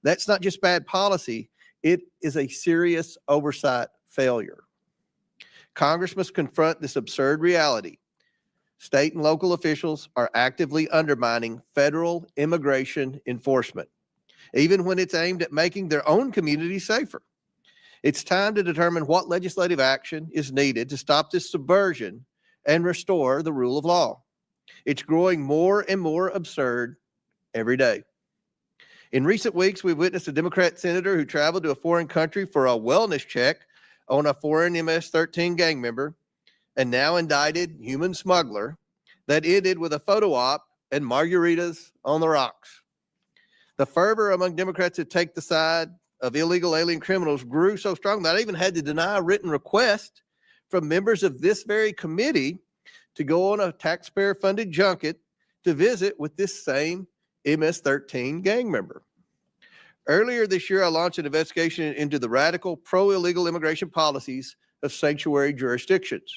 That's not just bad policy, it is a serious oversight failure. Congress must confront this absurd reality. State and local officials are actively undermining federal immigration enforcement, even when it's aimed at making their own communities safer. It's time to determine what legislative action is needed to stop this subversion and restore the rule of law. It's growing more and more absurd every day. In recent weeks, we've witnessed a Democrat senator who traveled to a foreign country for a wellness check on a foreign MS-13 gang member and now indicted human smuggler that ended with a photo op and margaritas on the rocks. The fervor among Democrats to take the side of illegal alien criminals grew so strong that I even had to deny a written request from members of this very committee to go on a taxpayer-funded junket to visit with this same MS-13 gang member. Earlier this year, I launched an investigation into the radical pro-illegal immigration policies of sanctuary jurisdictions.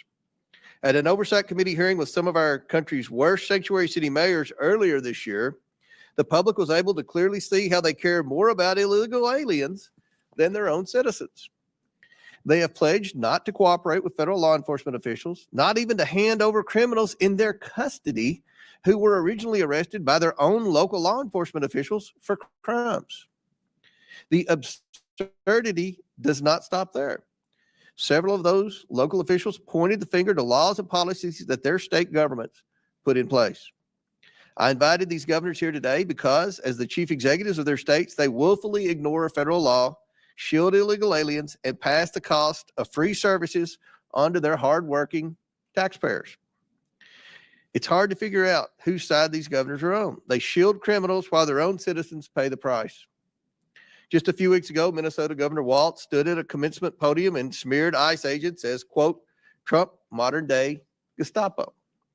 At an oversight committee hearing with some of our country's worst sanctuary city mayors earlier this year, the public was able to clearly see how they care more about illegal aliens than their own citizens. They have pledged not to cooperate with federal law enforcement officials, not even to hand over criminals in their custody who were originally arrested by their own local law enforcement officials for crimes. The absurdity does not stop there. Several of those local officials pointed the finger to laws and policies that their state governments put in place. I invited these governors here today because, as the chief executives of their states, they willfully ignore a federal law, shield illegal aliens, and pass the cost of free services onto their hardworking taxpayers. It's hard to figure out whose side these governors are on. They shield criminals while their own citizens pay the price. Just a few weeks ago, Minnesota Governor Walz stood at a commencement podium and smeared ICE agents as, quote, Trump modern day Gestapo,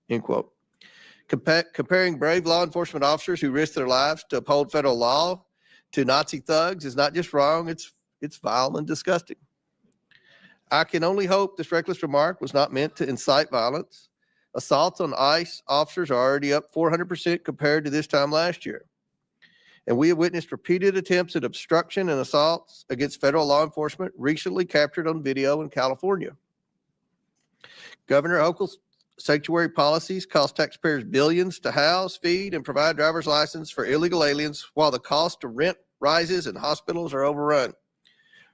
end quote. Comparing brave law enforcement officers who risk their lives to uphold federal law to Nazi thugs is not just wrong, it's vile and disgusting. I can only hope this reckless remark was not meant to incite violence. Assaults on ICE officers are already up 400% compared to this time last year. And we have witnessed repeated attempts at obstruction and assaults against federal law enforcement recently captured on video in California. Governor Hochul's sanctuary policies cost taxpayers billions to house, feed, and provide driver's license for illegal aliens while the cost of rent rises and hospitals are overrun.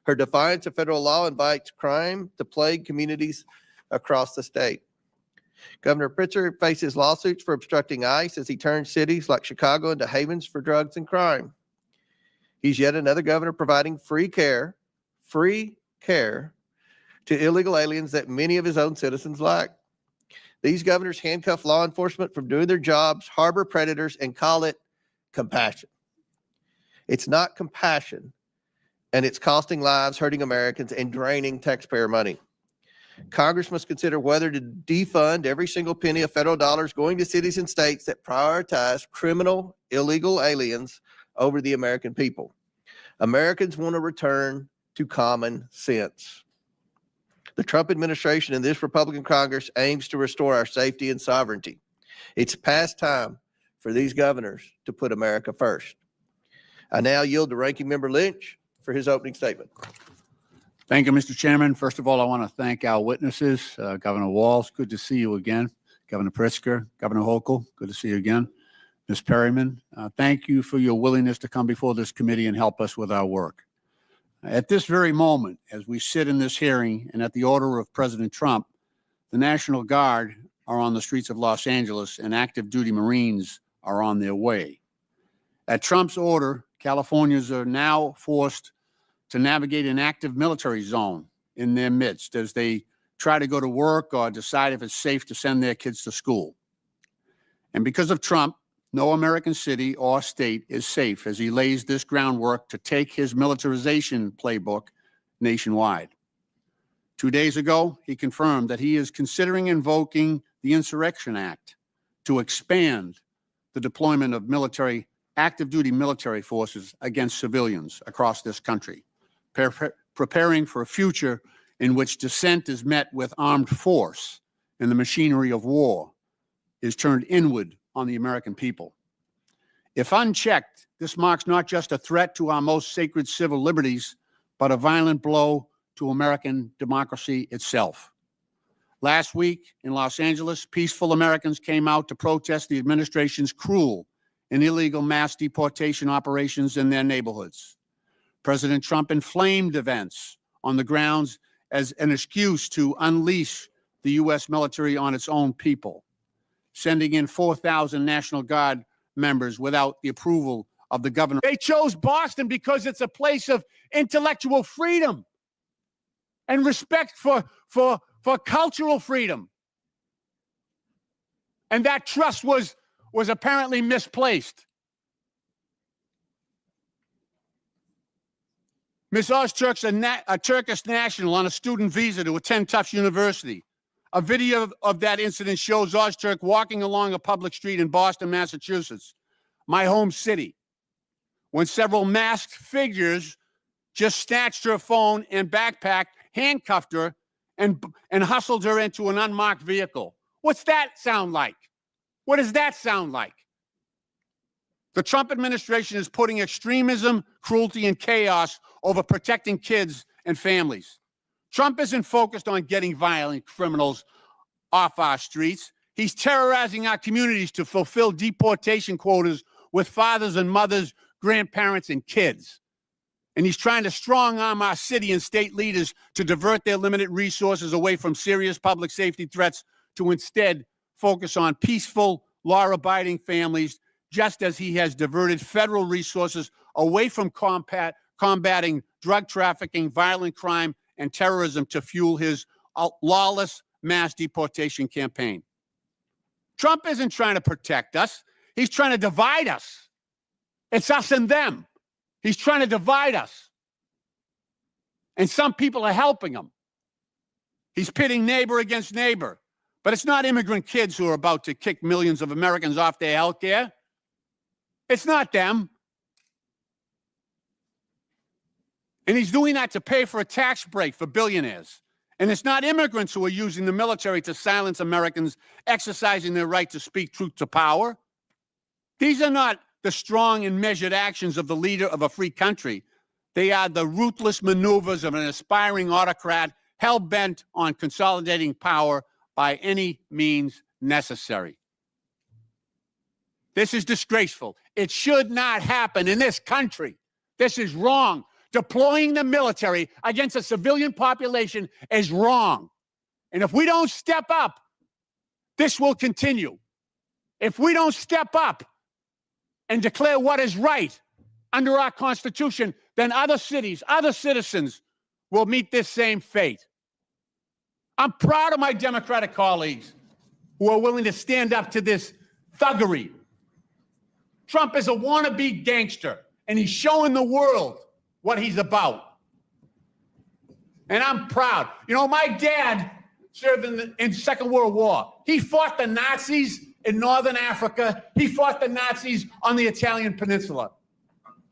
Her defiance of federal law invites crime to plague communities across the state. Governor Pritzker faces lawsuits for obstructing ICE as he turns cities like Chicago into havens for drugs and crime. He's yet another governor providing free care to illegal aliens that many of his own citizens lack. These governors handcuff law enforcement from doing their jobs, harbor predators, and call it compassion. It's not compassion, and it's costing lives, hurting Americans, and draining taxpayer money. Congress must consider whether to defund every single penny of federal dollars going to cities and states that prioritize criminal, illegal aliens over the American people. Americans want to return to common sense. The Trump administration and this Republican Congress aims to restore our safety and sovereignty. It's past time for these governors to put America first. I now yield to Ranking Member Lynch for his opening statement. Thank you, Mr. Chairman. First of all, I want to thank our witnesses. Governor Walz, good to see you again. Governor Pritzker, Governor Hochul, good to see you again. Ms. Perryman, thank you for your willingness to come before this committee and help us with our work. At this very moment, as we sit in this hearing and at the order of President Trump, the National Guard are on the streets of Los Angeles and active duty Marines are on their way. At Trump's order, Californians are now forced to navigate an active military zone in their midst as they try to go to work or decide if it's safe to send their kids to school. And because of Trump, no American city or state is safe as he lays this groundwork to take his militarization playbook nationwide. 2 days ago, he confirmed that he is considering invoking the Insurrection Act to expand the deployment of active duty military forces against civilians across this country, preparing for a future in which dissent is met with armed force and the machinery of war is turned inward on the American people. If unchecked, this marks not just a threat to our most sacred civil liberties, but a violent blow to American democracy itself. Last week in Los Angeles, peaceful Americans came out to protest the administration's cruel and illegal mass deportation operations in their neighborhoods. President Trump inflamed events on the grounds as an excuse to unleash the U.S. military on its own people, sending in 4,000 National Guard members without the approval of the governor. They chose Boston because it's a place of intellectual freedom and respect for cultural freedom. And that trust was apparently misplaced. Ms. Ozturk's a Turkish national on a student visa to attend Tufts University. A video of that incident shows Ozturk walking along a public street in Boston, Massachusetts, my home city, when several masked figures just snatched her phone and backpack, handcuffed her, and hustled her into an unmarked vehicle. What's that sound like? What does that sound like? The Trump administration is putting extremism, cruelty, and chaos over protecting kids and families. Trump isn't focused on getting violent criminals off our streets. He's terrorizing our communities to fulfill deportation quotas with fathers and mothers, grandparents, and kids. And he's trying to strong arm our city and state leaders to divert their limited resources away from serious public safety threats to instead focus on peaceful, law-abiding families, just as he has diverted federal resources away from combating drug trafficking, violent crime, and terrorism to fuel his lawless mass deportation campaign. Trump isn't trying to protect us. He's trying to divide us. It's us and them. He's trying to divide us. And some people are helping him. He's pitting neighbor against neighbor. But it's not immigrant kids who are about to kick millions of Americans off their health care. It's not them. And he's doing that to pay for a tax break for billionaires. And it's not immigrants who are using the military to silence Americans exercising their right to speak truth to power. These are not the strong and measured actions of the leader of a free country. They are the ruthless maneuvers of an aspiring autocrat hell-bent on consolidating power by any means necessary. This is disgraceful. It should not happen in this country. This is wrong. Deploying the military against a civilian population is wrong. And if we don't step up, this will continue. If we don't step up and declare what is right under our Constitution, then other cities, other citizens will meet this same fate. I'm proud of my Democratic colleagues who are willing to stand up to this thuggery. Trump is a wannabe gangster, and he's showing the world what he's about. And I'm proud. You know, my dad served in the Second World War. He fought the Nazis in Northern Africa. He fought the Nazis on the Italian peninsula.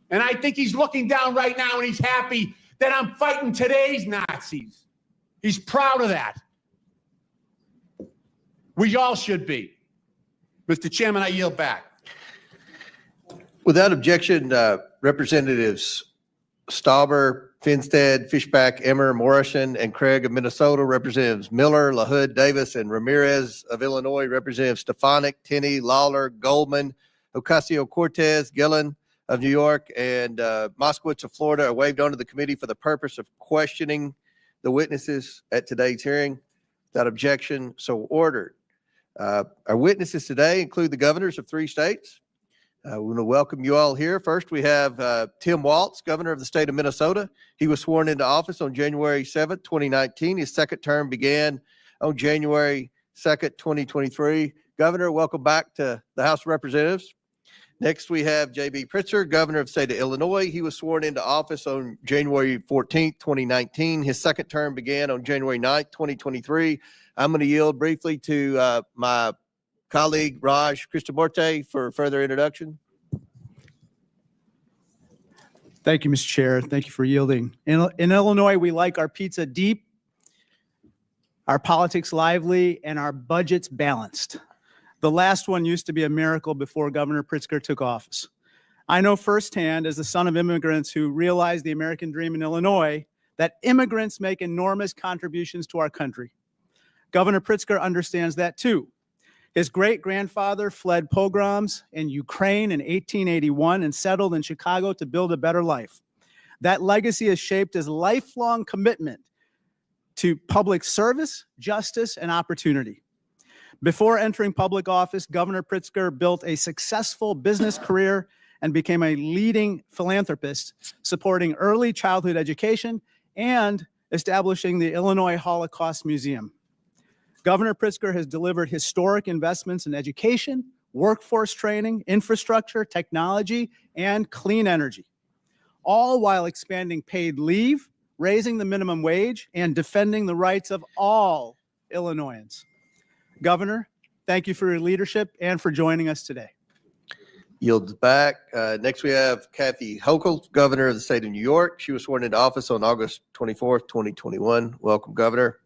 And I think he's looking down right now and he's happy that I'm fighting today's Nazis. He's proud of that. We all should be. Mr. Chairman, I yield back. Without objection, Representatives Stauber, Finstead, Fishback, Emmer, Morrison, and Craig of Minnesota, Representatives Miller, LaHood, Davis, and Ramirez of Illinois, Representatives Stefanik, Tenney, Lawler, Goldman, Ocasio-Cortez, Gillen of New York, and Moskowitz of Florida are waived onto the committee for the purpose of questioning the witnesses at today's hearing. Without objection, so ordered. Our witnesses today include the governors of 3 states. We want to welcome you all here. First, we have Tim Walz, governor of the state of Minnesota. He was sworn into office on January 7th, 2019. His second term began on January 2nd, 2023. Governor, welcome back to the House of Representatives. Next, we have J.B. Pritzker, governor of the state of Illinois. He was sworn into office on January 14th, 2019. His second term began on January 9th, 2023. I'm going to yield briefly to my colleague Raj Krishnamurthy for further introduction. Thank you, Mr. Chair. Thank you for yielding. In Illinois, we like our pizza deep, our politics lively, and our budgets balanced. The last one used to be a miracle before Governor Pritzker took office. I know firsthand, as the son of immigrants who realized the American dream in Illinois, that immigrants make enormous contributions to our country. Governor Pritzker understands that too. His great-grandfather fled pogroms in Ukraine in 1881 and settled in Chicago to build a better life. That legacy has shaped his lifelong commitment to public service, justice, and opportunity. Before entering public office, Governor Pritzker built a successful business career and became a leading philanthropist, supporting early childhood education and establishing the Illinois Holocaust Museum. Governor Pritzker has delivered historic investments in education, workforce training, infrastructure, technology, and clean energy, all while expanding paid leave, raising the minimum wage, and defending the rights of all Illinoisans. Governor, thank you for your leadership and for joining us today. Yields back. Next, we have Kathy Hochul, governor of the state of New York. She was sworn into office on August 24th, 2021. Welcome, Governor.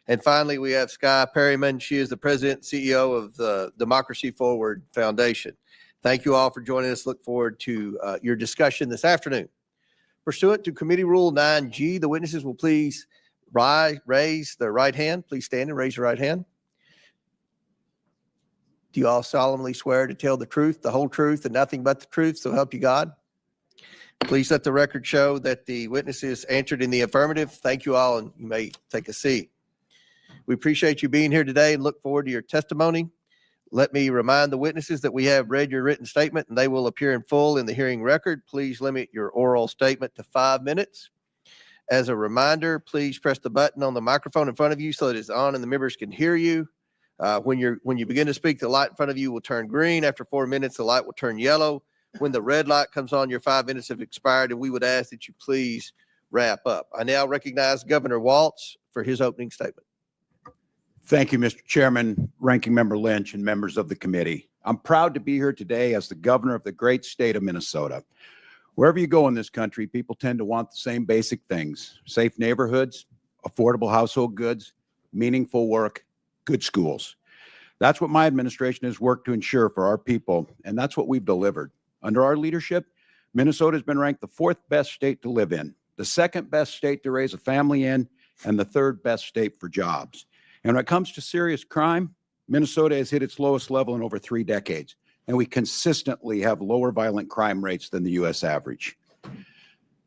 And finally, we have Sky Perryman. She is the president and CEO of the Democracy Forward Foundation. Thank you all for joining us. Look forward to your discussion this afternoon. Pursuant to Committee Rule 9G, the witnesses will please raise their right hand. Please stand and raise your right hand. Do you all solemnly swear to tell the truth, the whole truth, and nothing but the truth, so help you God? Please let the record show that the witnesses answered in the affirmative. Thank you all, and you may take a seat. We appreciate you being here today and look forward to your testimony. Let me remind the witnesses that we have read your written statement and they will appear in full in the hearing record. Please limit your oral statement to 5 minutes. As a reminder, please press the button on the microphone in front of you so that it's on and the members can hear you. When you begin to speak, the light in front of you will turn green. After 4 minutes, the light will turn yellow. When the red light comes on, your 5 minutes have expired, and we would ask that you please wrap up. I now recognize Governor Walz for his opening statement. Thank you, Mr. Chairman, Ranking Member Lynch, and members of the committee. I'm proud to be here today as the governor of the great state of Minnesota. Wherever you go in this country, people tend to want the same basic things: safe neighborhoods, affordable household goods, meaningful work, good schools. That's what my administration has worked to ensure for our people, and that's what we've delivered. Under our leadership, Minnesota has been ranked the 4th best state to live in, the 2nd best state to raise a family in, and the 3rd best state for jobs. And when it comes to serious crime, Minnesota has hit its lowest level in over 3 decades, and we consistently have lower violent crime rates than the U.S. average.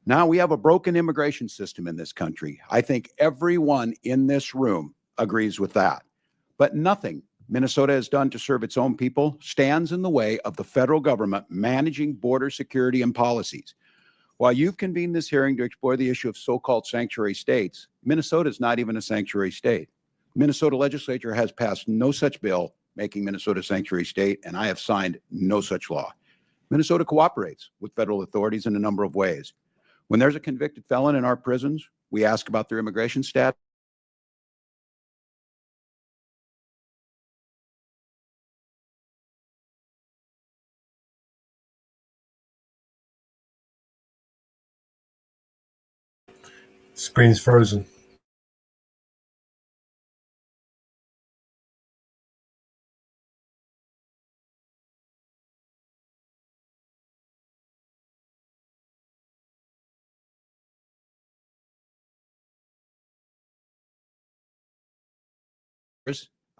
Now, we have a broken immigration system in this country. I think everyone in this room agrees with that. But nothing Minnesota has done to serve its own people stands in the way of the federal government managing border security and policies. While you've convened this hearing to explore the issue of so-called sanctuary states, Minnesota is not even a sanctuary state. Minnesota legislature has passed no such bill making Minnesota a sanctuary state, and I have signed no such law. Minnesota cooperates with federal authorities in a number of ways. When there's a convicted felon in our prisons, we ask about their immigration status. Screen's frozen.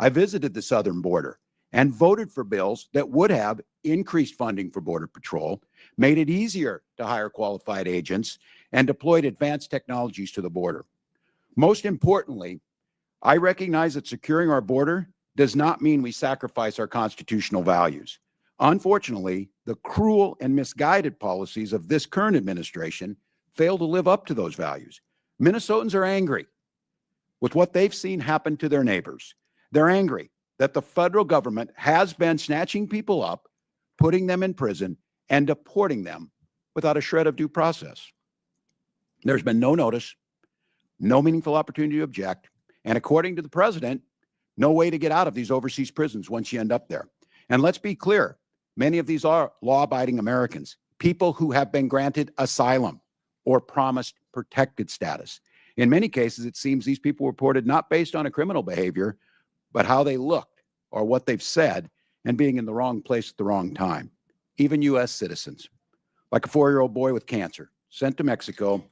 I visited the southern border and voted for bills that would have increased funding for Border Patrol, made it easier to hire qualified agents, and deployed advanced technologies to the border. Most importantly, I recognize that securing our border does not mean we sacrifice our constitutional values. Unfortunately, the cruel and misguided policies of this current administration fail to live up to those values. Minnesotans are angry with what they've seen happen to their neighbors. They're angry that the federal government has been snatching people up, putting them in prison, and deporting them without a shred of due process. There's been no notice, no meaningful opportunity to object, and according to the president, no way to get out of these overseas prisons once you end up there. And let's be clear, many of these are law-abiding Americans, people who have been granted asylum or promised protected status. In many cases, it seems these people were reported not based on a criminal behavior, but how they looked or what they've said and being in the wrong place at the wrong time. Even U.S. citizens, like a 4-year-old boy with cancer, sent to Mexico,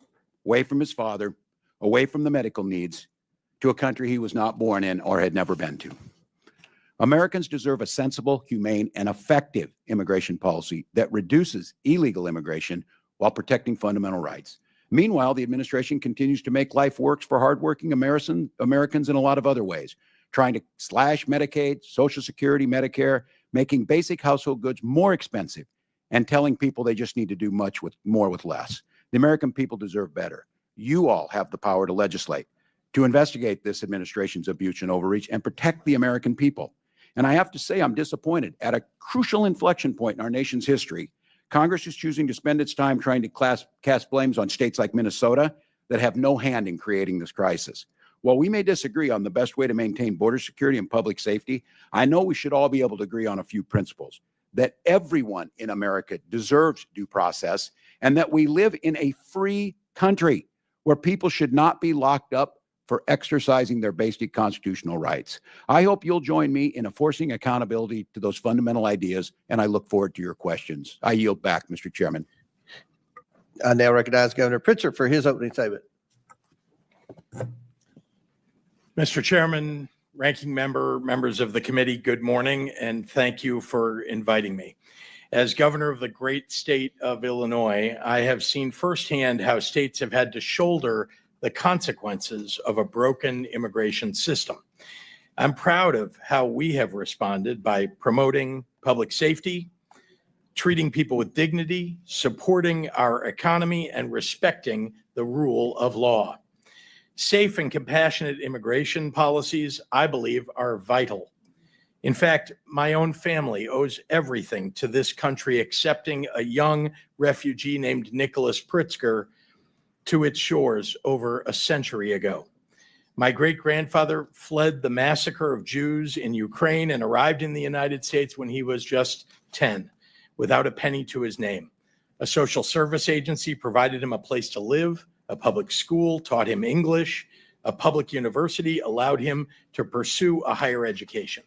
away from his father, away from the medical needs, to a country he was not born in or had never been to. Americans deserve a sensible, humane, and effective immigration policy that reduces illegal immigration while protecting fundamental rights. Meanwhile, the administration continues to make life worse for hardworking Americans in a lot of other ways, trying to slash Medicaid, Social Security, Medicare, making basic household goods more expensive, and telling people they just need to do much with more with less. The American people deserve better. You all have the power to legislate, to investigate this administration's abuse and overreach, and protect the American people. And I have to say, I'm disappointed. At a crucial inflection point in our nation's history, Congress is choosing to spend its time trying to cast blames on states like Minnesota that have no hand in creating this crisis. While we may disagree on the best way to maintain border security and public safety, I know we should all be able to agree on a few principles: that everyone in America deserves due process, and that we live in a free country where people should not be locked up for exercising their basic constitutional rights. I hope you'll join me in enforcing accountability to those fundamental ideas, and I look forward to your questions. I yield back, Mr. Chairman. I now recognize Governor Pritzker for his opening statement. Mr. Chairman, ranking member, members of the committee, good morning, and thank you for inviting me. As governor of the great state of Illinois, I have seen firsthand how states have had to shoulder the consequences of a broken immigration system. I'm proud of how we have responded by promoting public safety, treating people with dignity, supporting our economy, and respecting the rule of law. Safe and compassionate immigration policies, I believe, are vital. In fact, my own family owes everything to this country accepting a young refugee named Nicholas Pritzker to its shores over a century ago. My great-grandfather fled the massacre of Jews in Ukraine and arrived in the United States when he was just 10, without a penny to his name. A social service agency provided him a place to live, a public school taught him English, a public university allowed him to pursue a higher education.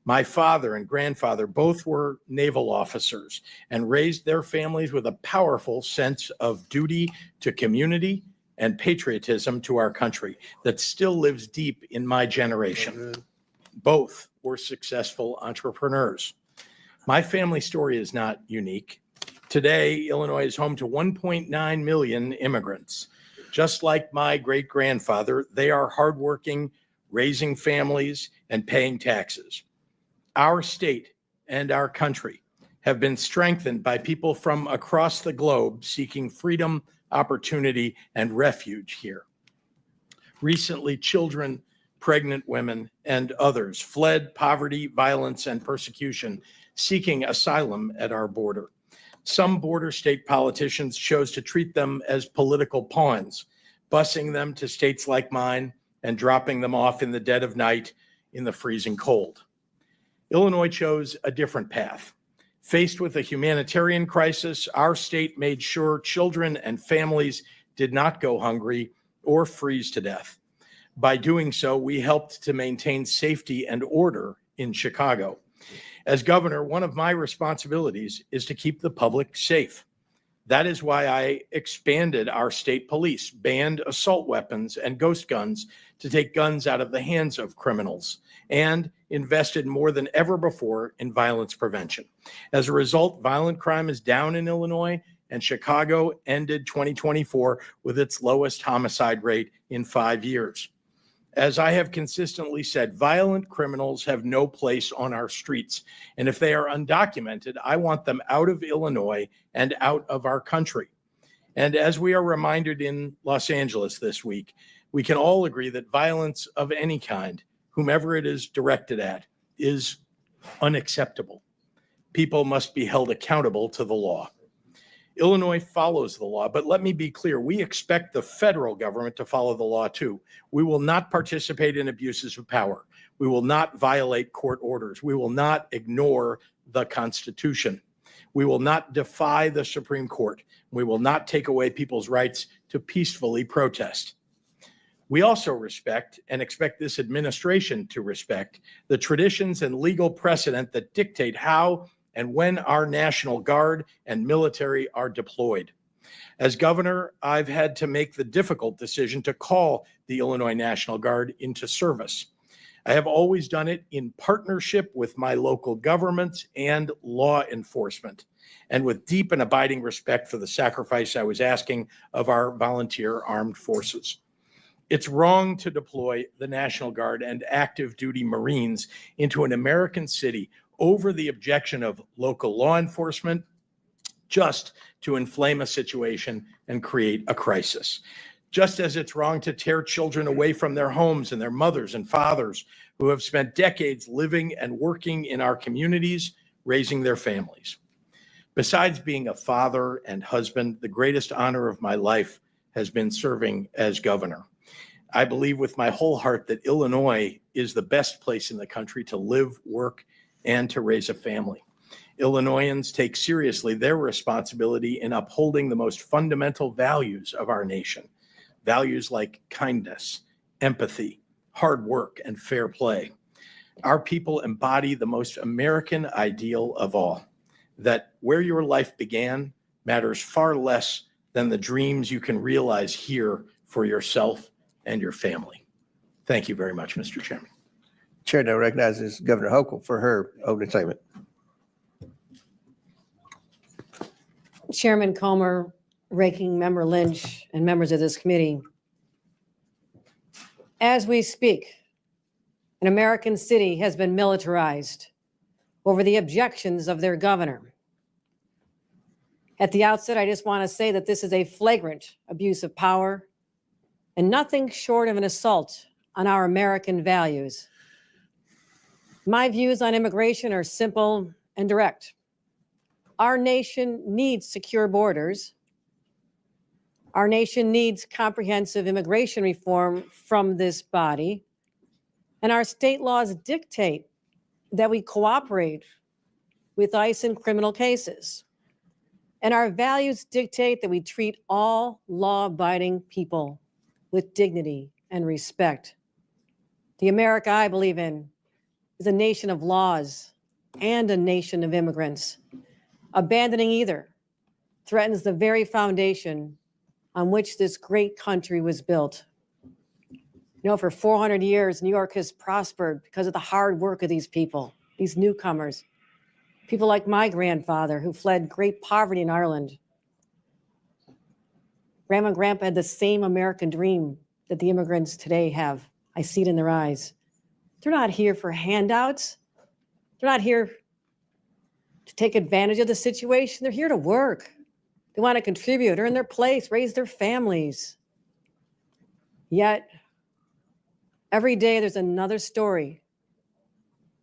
My father and grandfather both were naval officers and raised their families with a powerful sense of duty to community and patriotism to our country that still lives deep in my generation. Both were successful entrepreneurs. My family story is not unique. Today, Illinois is home to 1.9 million immigrants. Just like my great-grandfather, they are hardworking, raising families, and paying taxes. Our state and our country have been strengthened by people from across the globe seeking freedom, opportunity, and refuge here. Recently, children, pregnant women, and others fled poverty, violence, and persecution, seeking asylum at our border. Some border state politicians chose to treat them as political pawns, busing them to states like mine and dropping them off in the dead of night in the freezing cold. Illinois chose a different path. Faced with a humanitarian crisis, our state made sure children and families did not go hungry or freeze to death. By doing so, we helped to maintain safety and order in Chicago. As governor, one of my responsibilities is to keep the public safe. That is why I expanded our state police, banned assault weapons and ghost guns to take guns out of the hands of criminals, and invested more than ever before in violence prevention. As a result, violent crime is down in Illinois, and Chicago ended 2024 with its lowest homicide rate in 5 years. As I have consistently said, violent criminals have no place on our streets. And if they are undocumented, I want them out of Illinois and out of our country. And as we are reminded in Los Angeles this week, we can all agree that violence of any kind, whomever it is directed at, is unacceptable. People must be held accountable to the law. Illinois follows the law, but let me be clear, we expect the federal government to follow the law too. We will not participate in abuses of power. We will not violate court orders. We will not ignore the Constitution. We will not defy the Supreme Court. We will not take away people's rights to peacefully protest. We also respect and expect this administration to respect the traditions and legal precedent that dictate how and when our National Guard and military are deployed. As governor, I've had to make the difficult decision to call the Illinois National Guard into service. I have always done it in partnership with my local governments and law enforcement, and with deep and abiding respect for the sacrifice I was asking of our volunteer armed forces. It's wrong to deploy the National Guard and active duty Marines into an American city over the objection of local law enforcement, just to inflame a situation and create a crisis. Just as it's wrong to tear children away from their homes and their mothers and fathers who have spent decades living and working in our communities, raising their families. Besides being a father and husband, the greatest honor of my life has been serving as governor. I believe with my whole heart that Illinois is the best place in the country to live, work, and to raise a family. Illinoisans take seriously their responsibility in upholding the most fundamental values of our nation, values like kindness, empathy, hard work, and fair play. Our people embody the most American ideal of all, that where your life began matters far less than the dreams you can realize here for yourself and your family. Thank you very much, Mr. Chairman. Chair now recognizes Governor Hochul for her opening statement. Chairman Comer, Ranking Member Lynch, and members of this committee. As we speak, an American city has been militarized over the objections of their governor. At the outset, I just want to say that this is a flagrant abuse of power and nothing short of an assault on our American values. My views on immigration are simple and direct. Our nation needs secure borders. Our nation needs comprehensive immigration reform from this body. And our state laws dictate that we cooperate with ICE in criminal cases. And our values dictate that we treat all law-abiding people with dignity and respect. The America I believe in is a nation of laws and a nation of immigrants. Abandoning either threatens the very foundation on which this great country was built. You know, for 400 years, New York has prospered because of the hard work of these people, these newcomers, people like my grandfather who fled great poverty in Ireland. Grandma and Grandpa had the same American dream that the immigrants today have. I see it in their eyes. They're not here for handouts. They're not here to take advantage of the situation. They're here to work. They want to contribute, earn their place, raise their families. Yet, every day there's another story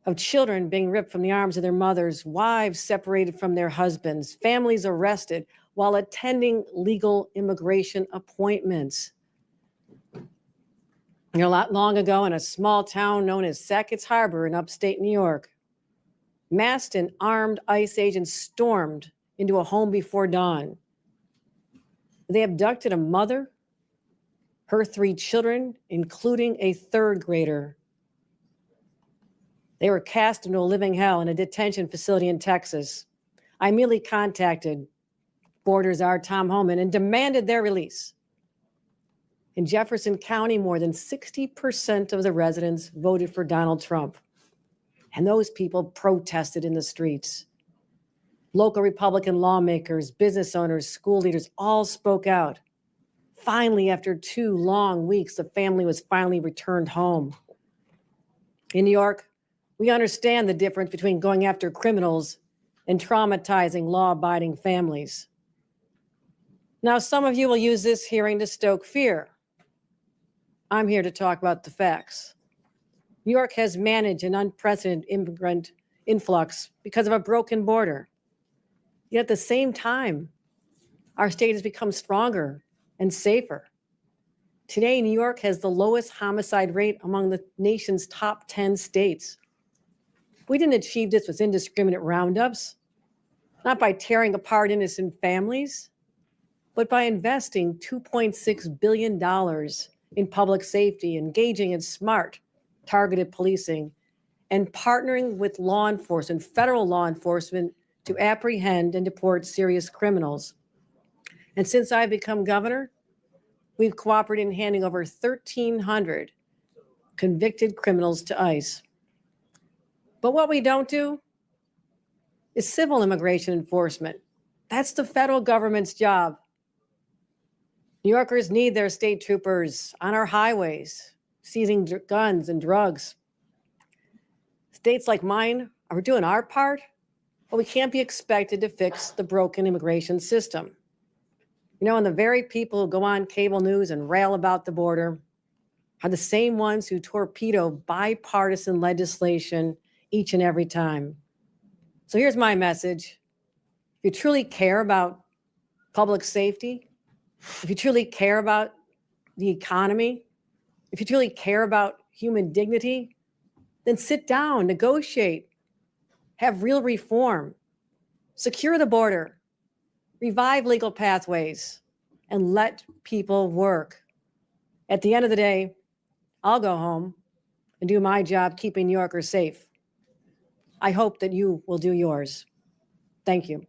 of children being ripped from the arms of their mothers, wives separated from their husbands, families arrested while attending legal immigration appointments. You know, not long ago in a small town known as Sackett's Harbor in upstate New York, masked and armed ICE agents stormed into a home before dawn. They abducted a mother, her 3 children, including a 3rd grader. They were cast into a living hell in a detention facility in Texas. I immediately contacted Borders Czar Tom Homan and demanded their release. In Jefferson County, more than 60% of the residents voted for Donald Trump. And those people protested in the streets. Local Republican lawmakers, business owners, school leaders all spoke out. Finally, after 2 long weeks, the family was finally returned home. In New York, we understand the difference between going after criminals and traumatizing law-abiding families. Now, some of you will use this hearing to stoke fear. I'm here to talk about the facts. New York has managed an unprecedented immigrant influx because of a broken border. Yet at the same time, our state has become stronger and safer. Today, New York has the lowest homicide rate among the nation's top 10 states. We didn't achieve this with indiscriminate roundups, not by tearing apart innocent families, but by investing $2.6 billion in public safety, engaging in smart, targeted policing, and partnering with law enforcement, federal law enforcement, to apprehend and deport serious criminals. And since I've become governor, we've cooperated in handing over 1,300 convicted criminals to ICE. But what we don't do is civil immigration enforcement. That's the federal government's job. New Yorkers need their state troopers on our highways, seizing guns and drugs. States like mine are doing our part, but we can't be expected to fix the broken immigration system. You know, and the very people who go on cable news and rail about the border are the same ones who torpedo bipartisan legislation each and every time. So here's my message. If you truly care about public safety, if you truly care about the economy, if you truly care about human dignity, then sit down, negotiate, have real reform, secure the border, revive legal pathways, and let people work. At the end of the day, I'll go home and do my job keeping New Yorkers safe. I hope that you will do yours. Thank you.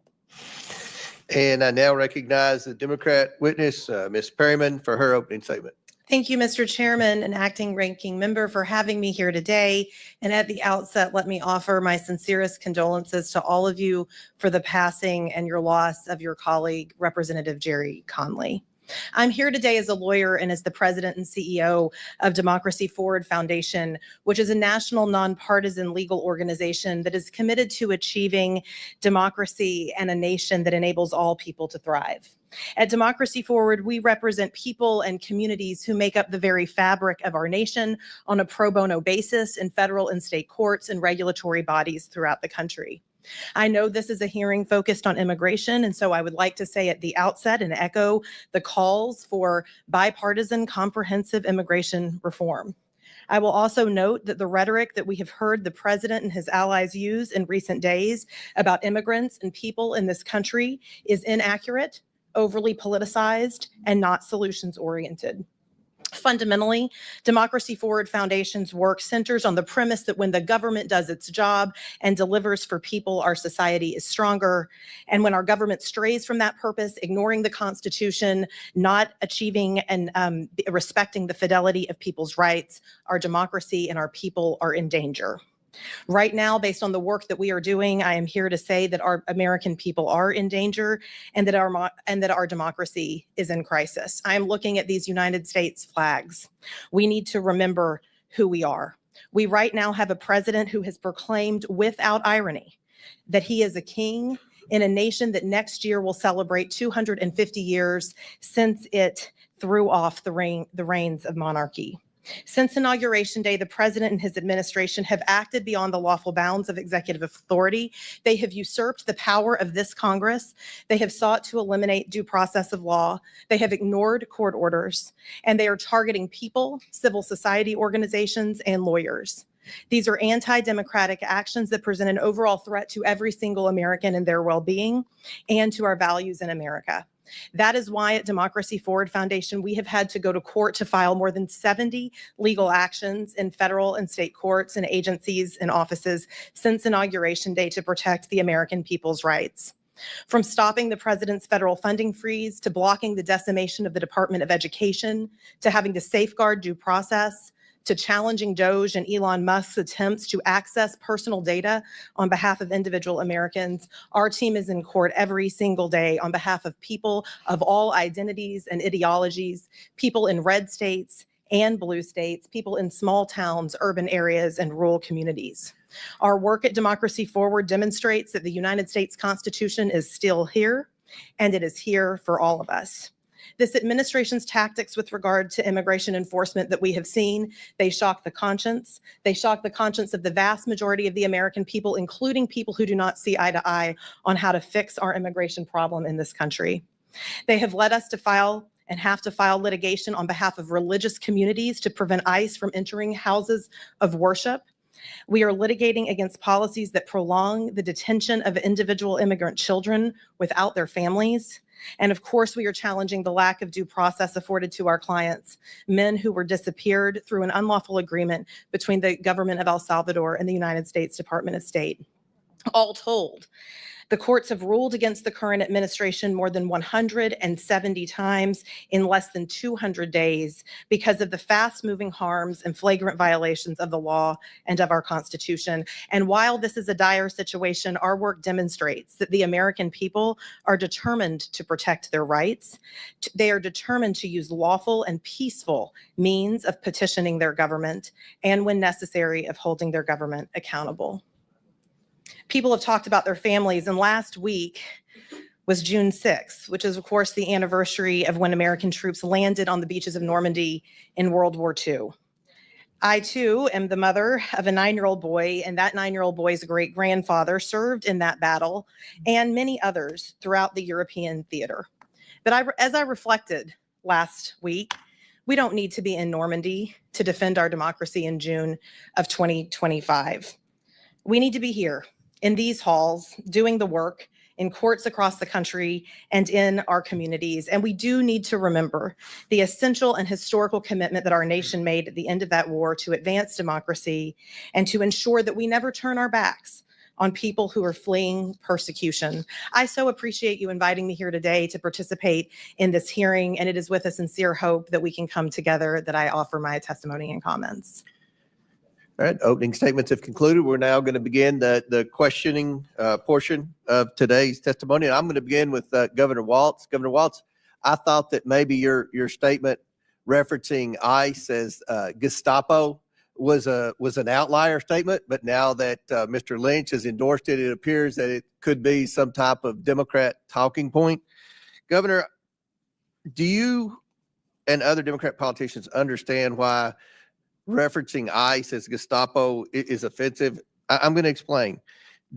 And I now recognize the Democrat witness, Ms. Perryman, for her opening statement. Thank you, Mr. Chairman and Acting Ranking Member, for having me here today. And at the outset, let me offer my sincerest condolences to all of you for the passing and your loss of your colleague, Representative Jerry Conley. I'm here today as a lawyer and as the president and CEO of Democracy Forward Foundation, which is a national nonpartisan legal organization that is committed to achieving democracy and a nation that enables all people to thrive. At Democracy Forward, we represent people and communities who make up the very fabric of our nation on a pro bono basis in federal and state courts and regulatory bodies throughout the country. I know this is a hearing focused on immigration, and so I would like to say at the outset and echo the calls for bipartisan comprehensive immigration reform. I will also note that the rhetoric that we have heard the president and his allies use in recent days about immigrants and people in this country is inaccurate, overly politicized, and not solutions oriented. Fundamentally, Democracy Forward Foundation's work centers on the premise that when the government does its job and delivers for people, our society is stronger. And when our government strays from that purpose, ignoring the Constitution, not achieving and respecting the fidelity of people's rights, our democracy and our people are in danger. Right now, based on the work that we are doing, I am here to say that our American people are in danger and that our democracy is in crisis. I am looking at these United States flags. We need to remember who we are. We right now have a president who has proclaimed without irony that he is a king in a nation that next year will celebrate 250 years since it threw off the reins of monarchy. Since Inauguration Day, the president and his administration have acted beyond the lawful bounds of executive authority. They have usurped the power of this Congress. They have sought to eliminate due process of law. They have ignored court orders, and they are targeting people, civil society organizations, and lawyers. These are anti-democratic actions that present an overall threat to every single American and their well-being and to our values in America. That is why at Democracy Forward Foundation, we have had to go to court to file more than 70 legal actions in federal and state courts and agencies and offices since Inauguration Day to protect the American people's rights. From stopping the president's federal funding freeze to blocking the decimation of the Department of Education to having to safeguard due process, to challenging DOJ and Elon Musk's attempts to access personal data on behalf of individual Americans, our team is in court every single day on behalf of people of all identities and ideologies, people in red states and blue states, people in small towns, urban areas, and rural communities. Our work at Democracy Forward demonstrates that the United States Constitution is still here, and it is here for all of us. This administration's tactics with regard to immigration enforcement that we have seen, they shock the conscience. They shock the conscience of the vast majority of the American people, including people who do not see eye to eye on how to fix our immigration problem in this country. They have led us to file and have to file litigation on behalf of religious communities to prevent ICE from entering houses of worship. We are litigating against policies that prolong the detention of individual immigrant children without their families. And of course, we are challenging the lack of due process afforded to our clients, men who were disappeared through an unlawful agreement between the government of El Salvador and the United States Department of State. All told, the courts have ruled against the current administration more than 170 times in less than 200 days because of the fast-moving harms and flagrant violations of the law and of our Constitution. And while this is a dire situation, our work demonstrates that the American people are determined to protect their rights. They are determined to use lawful and peaceful means of petitioning their government and, when necessary, of holding their government accountable. People have talked about their families, and last week was June 6th, which is, of course, the anniversary of when American troops landed on the beaches of Normandy in World War II. I, too, am the mother of a 9-year-old boy, and that 9-year-old boy's great-grandfather served in that battle, and many others throughout the European theater. But as I reflected last week, we don't need to be in Normandy to defend our democracy in June of 2025. We need to be here in these halls doing the work in courts across the country and in our communities. And we do need to remember the essential and historical commitment that our nation made at the end of that war to advance democracy and to ensure that we never turn our backs on people who are fleeing persecution. I so appreciate you inviting me here today to participate in this hearing, and it is with a sincere hope that we can come together that I offer my testimony and comments. All right, opening statements have concluded. We're now going to begin the questioning portion of today's testimony. And I'm going to begin with Governor Walz. Governor Walz, I thought that maybe your statement referencing ICE as Gestapo was an outlier statement, but now that Mr. Lynch has endorsed it, it appears that it could be some type of Democrat talking point. Governor, do you and other Democrat politicians understand why referencing ICE as Gestapo is offensive? I'm going to explain.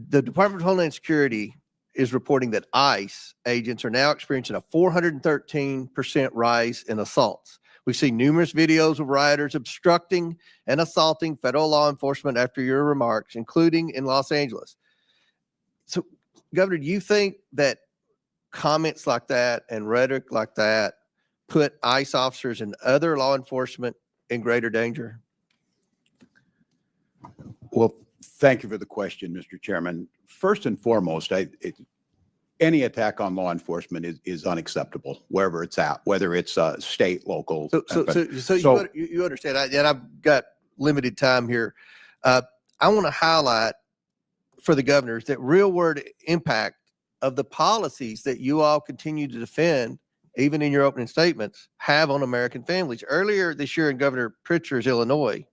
The Department of Homeland Security is reporting that ICE agents are now experiencing a 413% rise in assaults. We've seen numerous videos of rioters obstructing and assaulting federal law enforcement after your remarks, including in Los Angeles. So, Governor, do you think that comments like that and rhetoric like that put ICE officers and other law enforcement in greater danger? Well, thank you for the question, Mr. Chairman. First and foremost, any attack on law enforcement is unacceptable wherever it's at, whether it's state, local. So you understand, and I've got limited time here. I want to highlight for the governors that real world impact of the policies that you all continue to defend, even in your opening statements, have on American families. Earlier this year in Governor Pritzker's Illinois,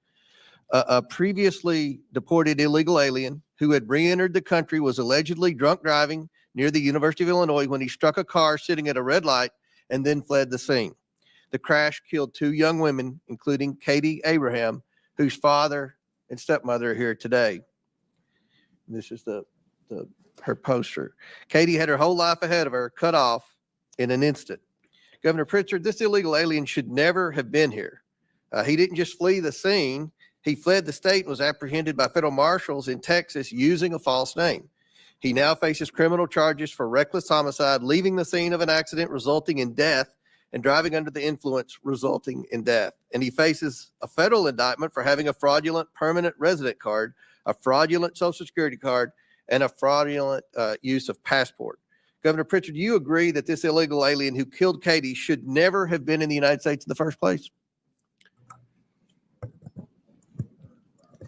a previously deported illegal alien who had re-entered the country was allegedly drunk driving near the University of Illinois when he struck a car sitting at a red light and then fled the scene. The crash killed 2 young women, including Katie Abraham, whose father and stepmother are here today. This is her poster. Katie had her whole life ahead of her, cut off in an instant. Governor Pritzker, this illegal alien should never have been here. He didn't just flee the scene. He fled the state and was apprehended by federal marshals in Texas using a false name. He now faces criminal charges for reckless homicide, leaving the scene of an accident resulting in death, and driving under the influence resulting in death. And he faces a federal indictment for having a fraudulent permanent resident card, a fraudulent Social Security card, and a fraudulent use of passport. Governor Pritzker, do you agree that this illegal alien who killed Katie should never have been in the United States in the first place?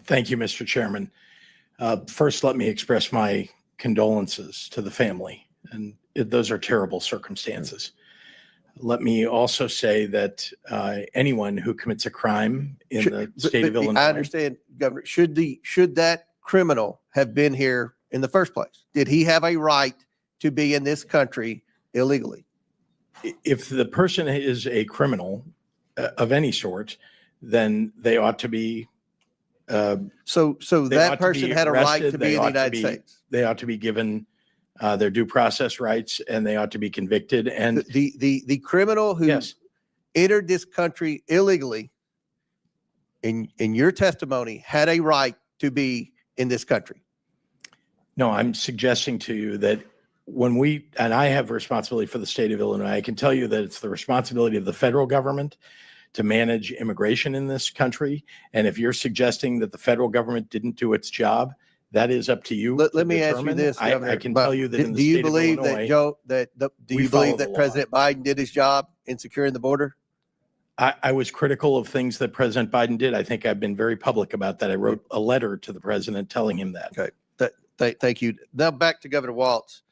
Thank you, Mr. Chairman. First, let me express my condolences to the family, and those are terrible circumstances. Let me also say that anyone who commits a crime in the state of Illinois. I understand, Governor. Should that criminal have been here in the first place? Did he have a right to be in this country illegally? If the person is a criminal of any sort, then they ought to be. So that person had a right to be in the United States. They ought to be given their due process rights, and they ought to be convicted. And the criminal who entered this country illegally, in your testimony, had a right to be in this country. No, I'm suggesting to you that and I have responsibility for the state of Illinois, I can tell you that it's the responsibility of the federal government to manage immigration in this country. And if you're suggesting that the federal government didn't do its job, that is up to you. Let me ask you this, Governor. I can tell you that in the do you state believe of Illinois, do you believe that President Biden did his job in securing the border? I was critical of things that President Biden did. I think I've been very public about that. I wrote a letter to the president telling him that. Okay. Thank you. Now back to Governor Walz.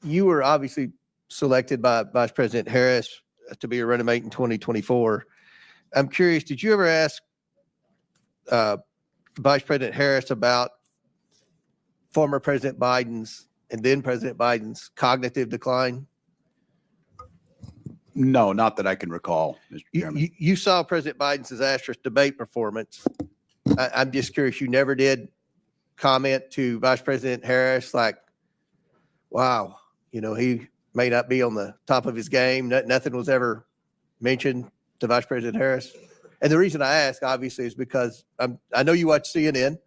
You were obviously selected by Vice President Harris to be a running mate in 2024. I'm curious, did you ever ask Vice President Harris about former President Biden's and then President Biden's cognitive decline? No, not that I can recall, Mr. Chairman. You saw President Biden's disastrous debate performance. I'm just curious, you never did comment to Vice President Harris like, wow, he may not be on the top of his game. Nothing was ever mentioned to Vice President Harris. And the reason I ask, obviously, is because I know you watch CNN,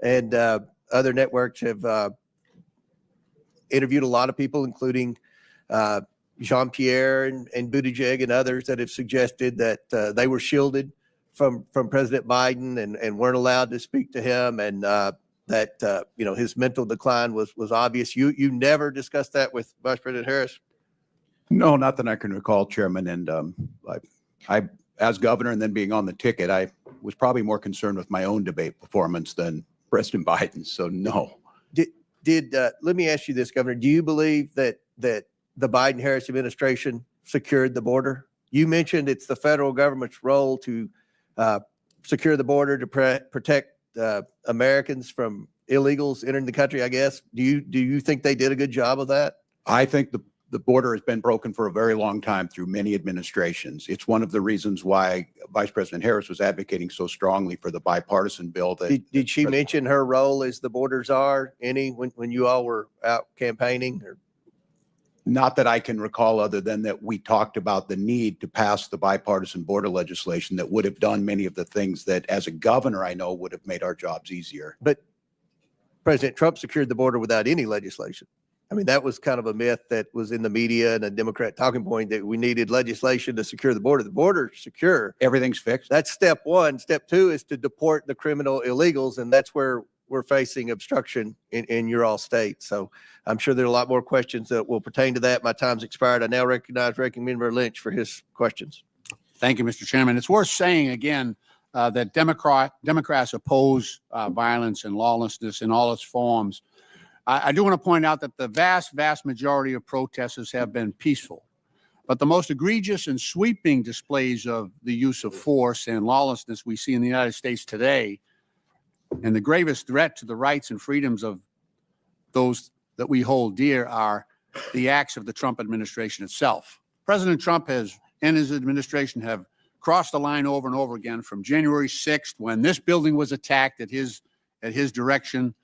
and other networks have interviewed a lot of people, including Jean-Pierre and Buttigieg and others that have suggested that they were shielded from President Biden and weren't allowed to speak to him. And that his mental decline was obvious. You never discussed that with Vice President Harris? No, not that I can recall, Chairman. And I, as governor and then being on the ticket, I was probably more concerned with my own debate performance than President Biden. So no. Let me ask you this, Governor. Do you believe that the Biden-Harris administration secured the border? You mentioned it's the federal government's role to secure the border to protect Americans from illegals entering the country, I guess. Do you think they did a good job of that? I think the border has been broken for a very long time through many administrations. It's one of the reasons why Vice President Harris was advocating so strongly for the bipartisan bill. Did she mention her role as the border czar when you all were out campaigning? Or? Not that I can recall, other than that we talked about the need to pass the bipartisan border legislation that would have done many of the things that, as a governor, I know would have made our jobs easier. But President Trump secured the border without any legislation. I mean, that was kind of a myth that was in the media and a Democrat talking point that we needed legislation to secure the border. The border's secure. Everything's fixed. That's step one. Step two is to deport the criminal illegals, and that's where we're facing obstruction in your all state. So I'm sure there are a lot more questions that will pertain to that. My time's expired. I now recognize Ranking Member Lynch for his questions. Thank you, Mr. Chairman. It's worth saying again that Democrats oppose violence and lawlessness in all its forms. I do want to point out that the vast majority of protesters have been peaceful. But the most egregious and sweeping displays of the use of force and lawlessness we see in the United States today, and the gravest threat to the rights and freedoms of those that we hold dear, are the acts of the Trump administration itself. President Trump and his administration have crossed the line over and over again, from January 6th, when this building was attacked at his direction,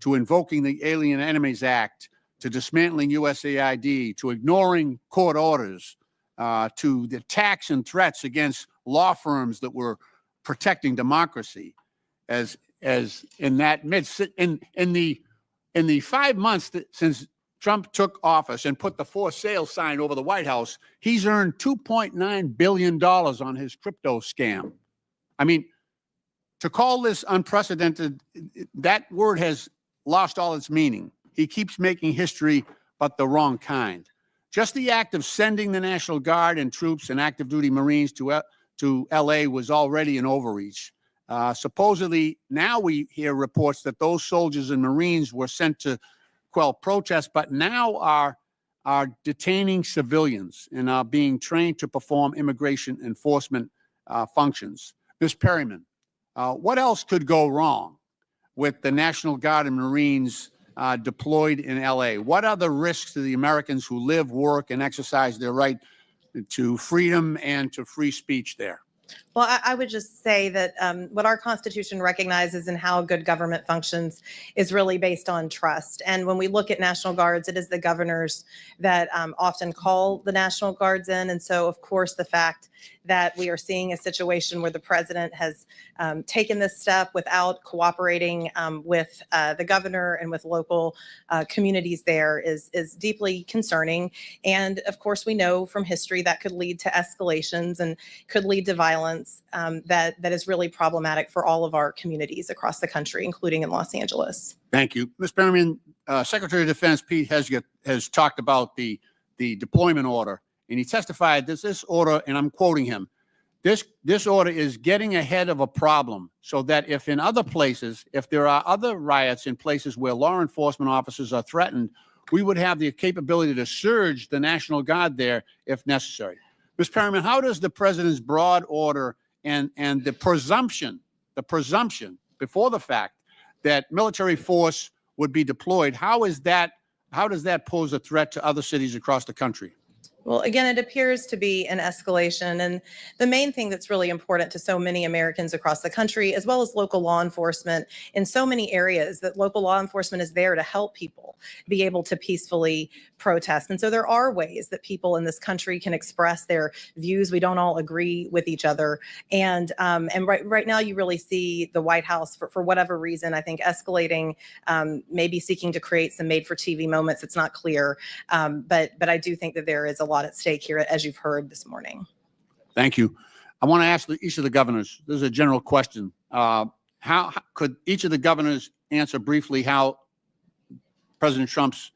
to invoking the Alien Enemies Act, to dismantling USAID, to ignoring court orders, to the attacks and threats against law firms that were protecting democracy. As in the 5 months since Trump took office and put the for sale sign over the White House, he's earned $2.9 billion on his crypto scam. I mean, to call this unprecedented, that word has lost all its meaning. He keeps making history, but the wrong kind. Just the act of sending the National Guard and troops and active duty Marines to LA was already an overreach. Supposedly, now we hear reports that those soldiers and Marines were sent to quell protests, but now are detaining civilians and are being trained to perform immigration enforcement functions. Ms. Perryman, what else could go wrong with the National Guard and Marines deployed in LA? What are the risks to the Americans who live, work, and exercise their right to freedom and to free speech there? Well, I would just say that what our Constitution recognizes and how good government functions is really based on trust. And when we look at National Guards, it is the governors that often call the National Guards in. And so, of course, the fact that we are seeing a situation where the president has taken this step without cooperating with the governor and with local communities there is deeply concerning. And of course, we know from history that could lead to escalations and could lead to violence that is really problematic for all of our communities across the country, including in Los Angeles. Thank you. Ms. Perryman, Secretary of Defense Pete Hegseth has talked about the deployment order, and he testified that this order, and I'm quoting him, this order is getting ahead of a problem so that if in other places, if there are other riots in places where law enforcement officers are threatened, we would have the capability to surge the National Guard there if necessary. Ms. Perryman, how does the president's broad order and the presumption before the fact that military force would be deployed, how does that pose a threat to other cities across the country? Well, again, it appears to be an escalation. And the main thing that's really important to so many Americans across the country, as well as local law enforcement in so many areas, that local law enforcement is there to help people be able to peacefully protest. And so there are ways that people in this country can express their views. We don't all agree with each other. And right now you really see the White House, for whatever reason, I think escalating, maybe seeking to create some made for TV moments. It's not clear. But I do think that there is a lot at stake here, as you've heard this morning. Thank you. I want to ask each of the governors, this is a general question. could each of the governors answer briefly how President Trump's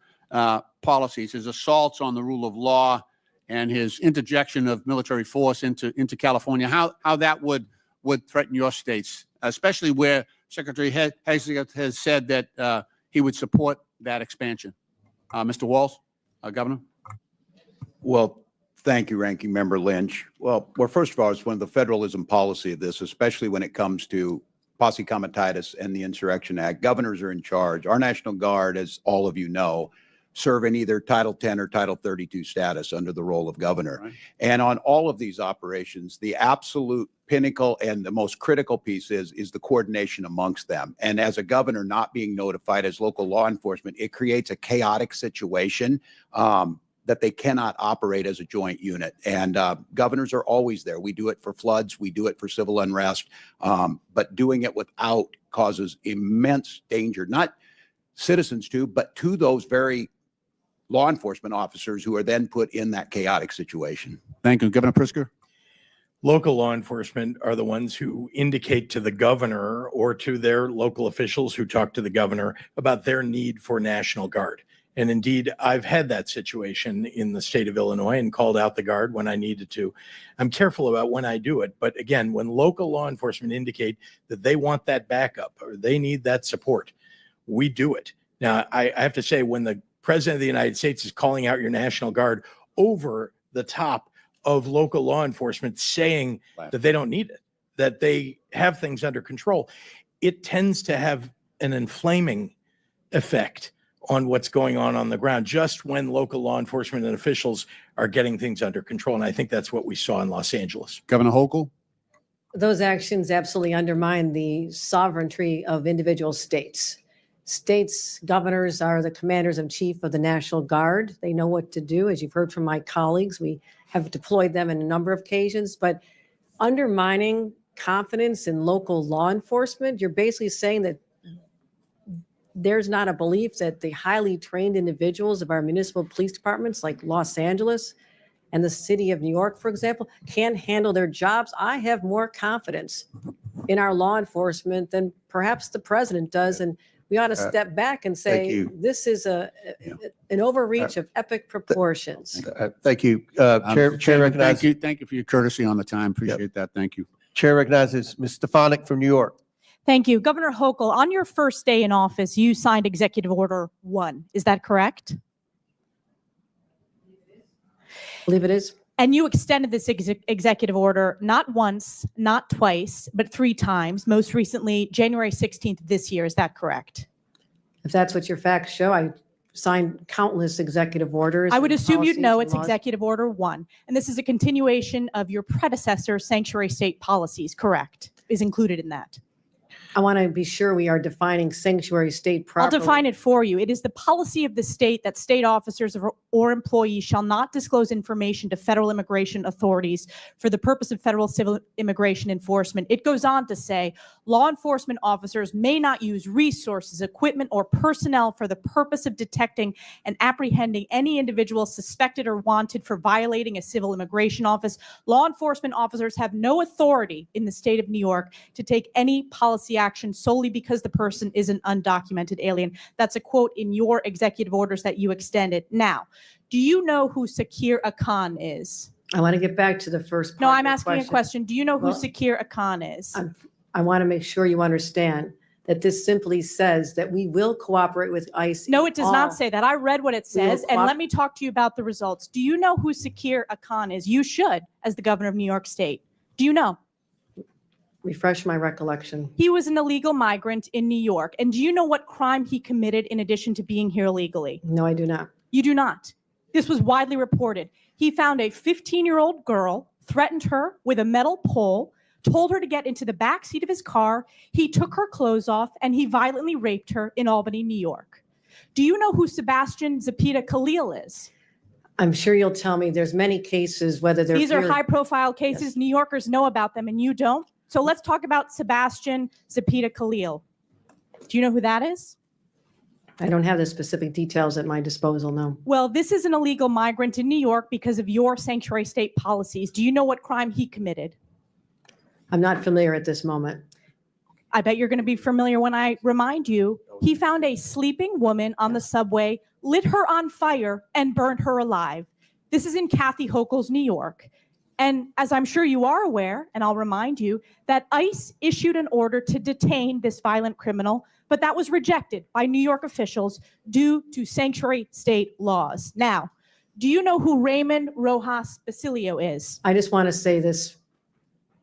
policies, his assaults on the rule of law, and his interjection of military force into California, how that would threaten your states, especially where Secretary Hagel has said that he would support that expansion. Mr. Walz, Governor. Well, thank you, Ranking Member Lynch. Well, first of all, it's one of the federalism policy of this, especially when it comes to posse comitatus and the Insurrection Act. Governors are in charge. Our National Guard, as all of you know, serve in either Title 10 or Title 32 status under the role of governor. Right. And on all of these operations, the absolute pinnacle and the most critical piece is the coordination amongst them. And as a governor not being notified as local law enforcement, it creates a chaotic situation that they cannot operate as a joint unit. And governors are always there. We do it for floods. We do it for civil unrest. But doing it without causes immense danger, not citizens to, but to those very law enforcement officers who are then put in that chaotic situation. Thank you. Governor Pritzker. Local law enforcement are the ones who indicate to the governor or to their local officials who talk to the governor about their need for National Guard. And indeed, I've had that situation in the state of Illinois and called out the Guard when I needed to. I'm careful about when I do it. But again, when local law enforcement indicate that they want that backup or they need that support, we do it. Now, I have to say, when the President of the United States is calling out your National Guard over the top of local law enforcement saying that they don't need it, that they have things under control, it tends to have an inflaming effect on what's going on the ground, just when local law enforcement and officials are getting things under control. And I think that's what we saw in Los Angeles. Governor Hochul. Those actions absolutely undermine the sovereignty of individual states. States' governors are the commanders in chief of the National Guard. They know what to do. As you've heard from my colleagues, we have deployed them in a number of occasions, but undermining confidence in local law enforcement, you're basically saying that there's not a belief that the highly trained individuals of our municipal police departments like Los Angeles and the city of New York, for example, can handle their jobs. I have more confidence in our law enforcement than perhaps the president does. And we ought to step back and say, this is an overreach of epic proportions. Thank you. Chair recognizes. Thank you for your courtesy on the time. Appreciate that. Thank you. Chair recognizes Ms. Stefanik from New York. Thank you. Governor Hochul, on your first day in office, you signed Executive Order 1. Is that correct? I believe it is. And you extended this executive order not once, not twice, but 3 times, most recently January 16th this year. Is that correct? If that's what your facts show, I signed countless executive orders. I would and assume you'd know policies it's and laws. Executive Order 1. And this is a continuation of your predecessor sanctuary state policies, correct? Is included in that. I want to be sure we are defining sanctuary state properly. I'll define it for you. It is the policy of the state that state officers or employees shall not disclose information to federal immigration authorities for the purpose of federal civil immigration enforcement. It goes on to say, law enforcement officers may not use resources, equipment, or personnel for the purpose of detecting and apprehending any individual suspected or wanted for violating a civil immigration office. Law enforcement officers have no authority in the state of New York to take any policy action solely because the person is an undocumented alien. That's a quote in your executive orders that you extended. Now, do you know who Sakir Akan is? I want to get back to the first part. No, of I'm your asking a question. Do you know who Well, Sakir Akan is? I want to make sure you understand that this simply says that we will cooperate with ICE. No, it does not all- say that. I read what it We will says, and let me talk to you about the results. Do you know who Sakir Akan is? You should, as the governor of New York State. Do you know? Refresh my recollection. He was an illegal migrant in New York. And do you know what crime he committed in addition to being here illegally? No, I do not. You do not. This was widely reported. He found a 15-year-old girl, threatened her with a metal pole, told her to get into the back seat of his car. He took her clothes off and he violently raped her in Albany, New York. Do you know who Sebastian Zapita Khalil is? I'm sure you'll tell me there's many cases, whether they're These are pure- high-profile cases. New Yorkers know about them and you don't. So let's talk about Sebastian Zapita Khalil. Do you know who that is? I don't have the specific details at my disposal, no. Well, this is an illegal migrant in New York because of your sanctuary state policies. Do you know what crime he committed? I'm not familiar at this moment. I bet you're going to be familiar when I remind you, he found a sleeping woman on the subway, lit her on fire, and burned her alive. This is in Kathy Hochul's New York. And as I'm sure you are aware, and I'll remind you, that ICE issued an order to detain this violent criminal, but that was rejected by New York officials due to sanctuary state laws. Now, do you know who Raymond Rojas Basilio is? I just want to say this.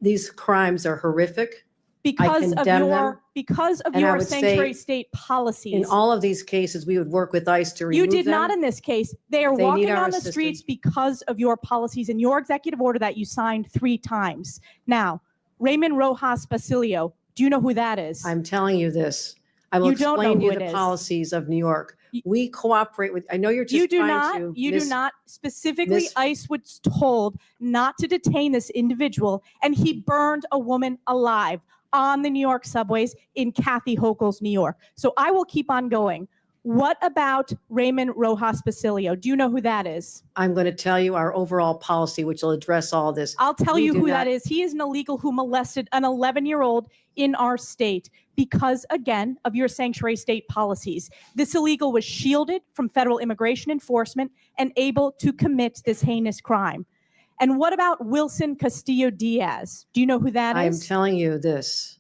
These crimes are horrific. Because of condemn your them. because of And I your would say sanctuary state policies. In all of these cases, we would work with ICE to remove You did them. not in this case. They are They need walking our on the assistance. streets because of your policies and your executive order that you signed 3 times. Now, Raymond Rojas Basilio, do you know who that is? I'm telling you this. I will You don't know explain to you who it the is. policies of New York. We cooperate with, I know you're just You do trying not, to. you do miss- not, specifically miss- ICE was told not to detain this individual, and he burned a woman alive on the New York subways in Kathy Hochul's New York. So I will keep on going. What about Raymond Rojas Basilio? Do you know who that is? I'm going to tell you our overall policy, which will address all this. I'll tell We you do who not- that is. He is an illegal who molested an 11-year-old in our state because, again, of your sanctuary state policies. This illegal was shielded from federal immigration enforcement and able to commit this heinous crime. And what about Wilson Castillo Diaz? Do you know who that I'm is? telling you this.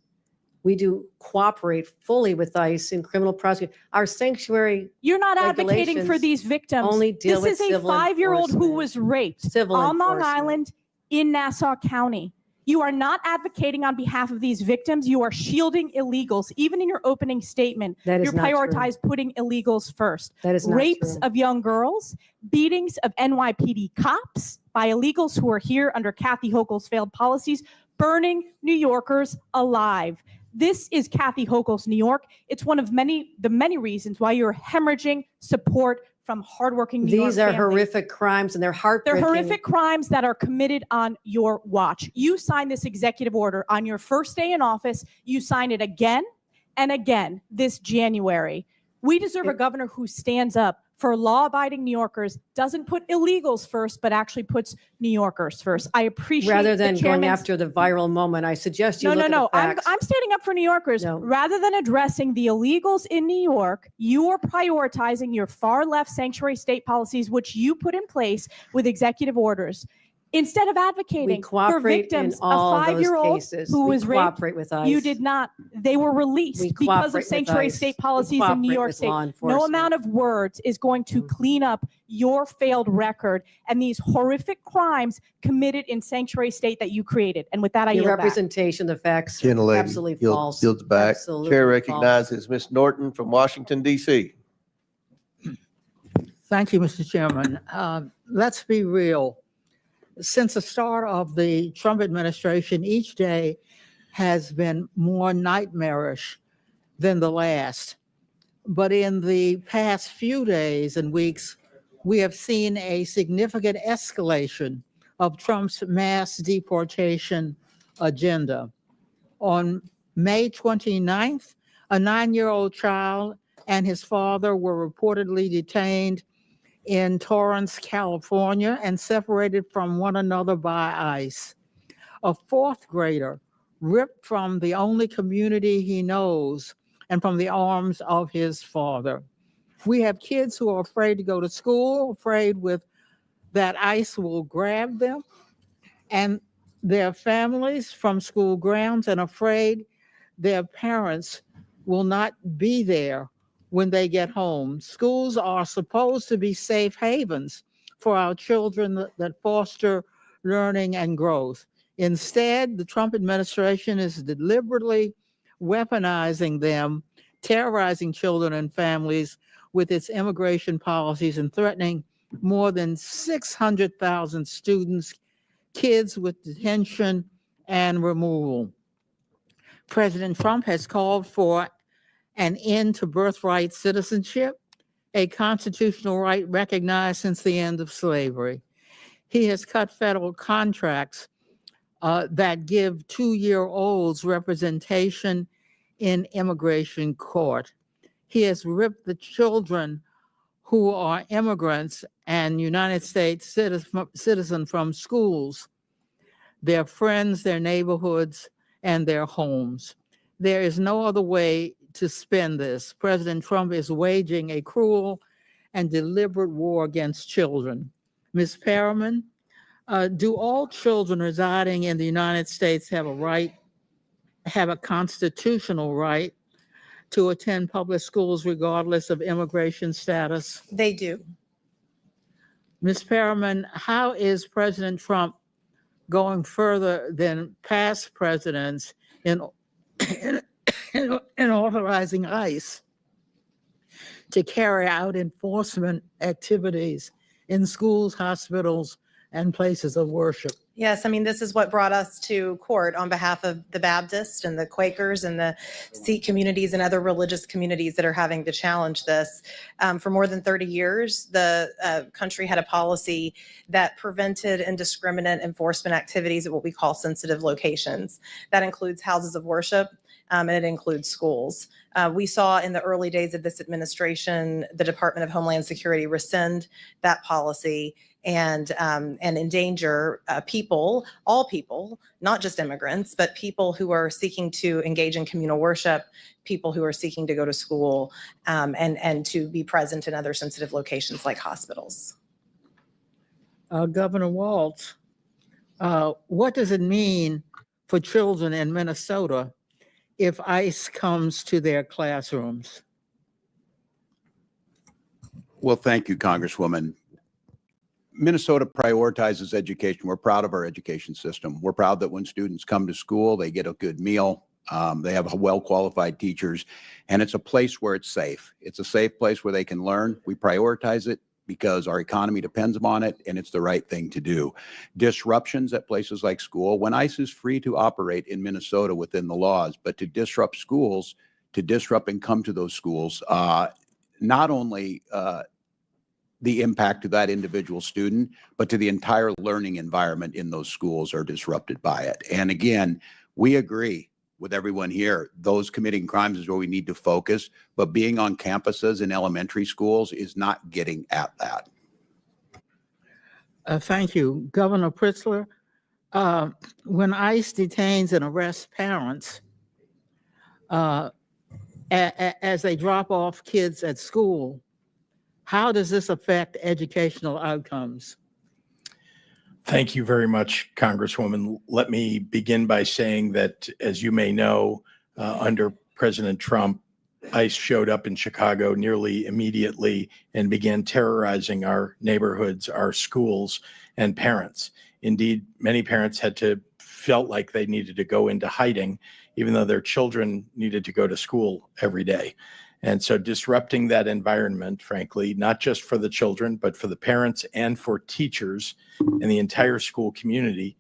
We do cooperate fully with ICE in criminal prosecution. Our sanctuary. You're not advocating for regulations these victims. only deal This with is a civil 5-year-old who enforcement. was raped Civil on Long enforcement. Island in Nassau County. You are not advocating on behalf of these victims. You are shielding illegals. Even in your opening statement, That is you not true. prioritize putting illegals first. That is not Rapes true. of young girls, beatings of NYPD cops by illegals who are here under Kathy Hochul's failed policies, burning New Yorkers alive. This is Kathy Hochul's New York. It's one of the many reasons why you're hemorrhaging support from hardworking New York These are families. horrific crimes and they're They're heartbreaking. horrific crimes that are committed on your watch. You signed this executive order on your first day in office. You signed it again and again this January. We deserve a governor who stands up for law-abiding New Yorkers, doesn't put illegals first, but actually puts New Yorkers first. I appreciate Rather the than going chairman's- after the viral moment, I suggest you no, look no, at the no. I'm facts. standing up for New Yorkers. No. Rather than addressing the illegals in New York, you are prioritizing your far left sanctuary state policies, which you put in place with executive orders. Instead of advocating for cooperate in victims, a all those 5-year-old cases. who We was raped, cooperate with ICE. you did not. They were released We because cooperate of with sanctuary ICE. state We policies in New cooperate York with State. law No enforcement. amount of words is going to clean up your failed record and these horrific crimes committed in sanctuary state that you created. And with that, I Your yield back. representation, the facts are Gentlelady absolutely yield- false. yields back. Absolutely Chair false. recognizes Ms. Norton from Washington, D.C. Thank you, Mr. Chairman. Let's be real. Since the start of the Trump administration, each day has been more nightmarish than the last. But in the past few days and weeks, we have seen a significant escalation of Trump's mass deportation agenda. On May 29th, a 9-year-old child and his father were reportedly detained in Torrance, California, and separated from one another by ICE. A 4th grader ripped from the only community he knows and from the arms of his father. We have kids who are afraid to go to school, afraid that ICE will grab them and their families from school grounds, and afraid their parents will not be there when they get home. Schools are supposed to be safe havens for our children that foster learning and growth. Instead, the Trump administration is deliberately weaponizing them, terrorizing children and families with its immigration policies and threatening more than 600,000 students, kids with detention and removal. President Trump has called for an end to birthright citizenship, a constitutional right recognized since the end of slavery. He has cut federal contracts that give 2-year-olds representation in immigration court. He has ripped the children who are immigrants and United States citizen from schools, their friends, their neighborhoods, and their homes. There is no other way to spin this. President Trump is waging a cruel and deliberate war against children. Ms. Perriman, do all children residing in the United States have a constitutional right to attend public schools regardless of immigration status? They do. Ms. Perriman, how is President Trump going further than past presidents in authorizing ICE to carry out enforcement activities in schools, hospitals, and places of worship? Yes, I mean, this is what brought us to court on behalf of the Baptist and the Quakers and the Sikh communities and other religious communities that are having to challenge this. For more than 30 years, the country had a policy that prevented indiscriminate enforcement activities at what we call sensitive locations. That includes houses of worship, and it includes schools. We saw in the early days of this administration, the Department of Homeland Security rescind that policy and endanger people, all people, not just immigrants, but people who are seeking to engage in communal worship, people who are seeking to go to school, and to be present in other sensitive locations like hospitals. Governor Walz, what does it mean for children in Minnesota if ICE comes to their classrooms? Well, thank you, Congresswoman. Minnesota prioritizes education. We're proud of our education system. We're proud that when students come to school, they get a good meal. They have well-qualified teachers, and it's a place where it's safe. It's a safe place where they can learn. We prioritize it because our economy depends upon it, and it's the right thing to do. Disruptions at places like school, when ICE is free to operate in Minnesota within the laws, but to disrupt schools, to disrupt and come to those schools, not only the impact to that individual student, but to the entire learning environment in those schools are disrupted by it. And again, we agree with everyone here, those committing crimes is where we need to focus, but being on campuses in elementary schools is not getting at that. Thank you. Governor Pritzker, when ICE detains and arrests parents as they drop off kids at school, how does this affect educational outcomes? Thank you very much, Congresswoman. Let me begin by saying that, as you may know, under President Trump, ICE showed up in Chicago nearly immediately and began terrorizing our neighborhoods, our schools, and parents. Indeed, many parents felt like they needed to go into hiding, even though their children needed to go to school every day. And so disrupting that environment, frankly, not just for the children, but for the parents and for teachers and the entire school community,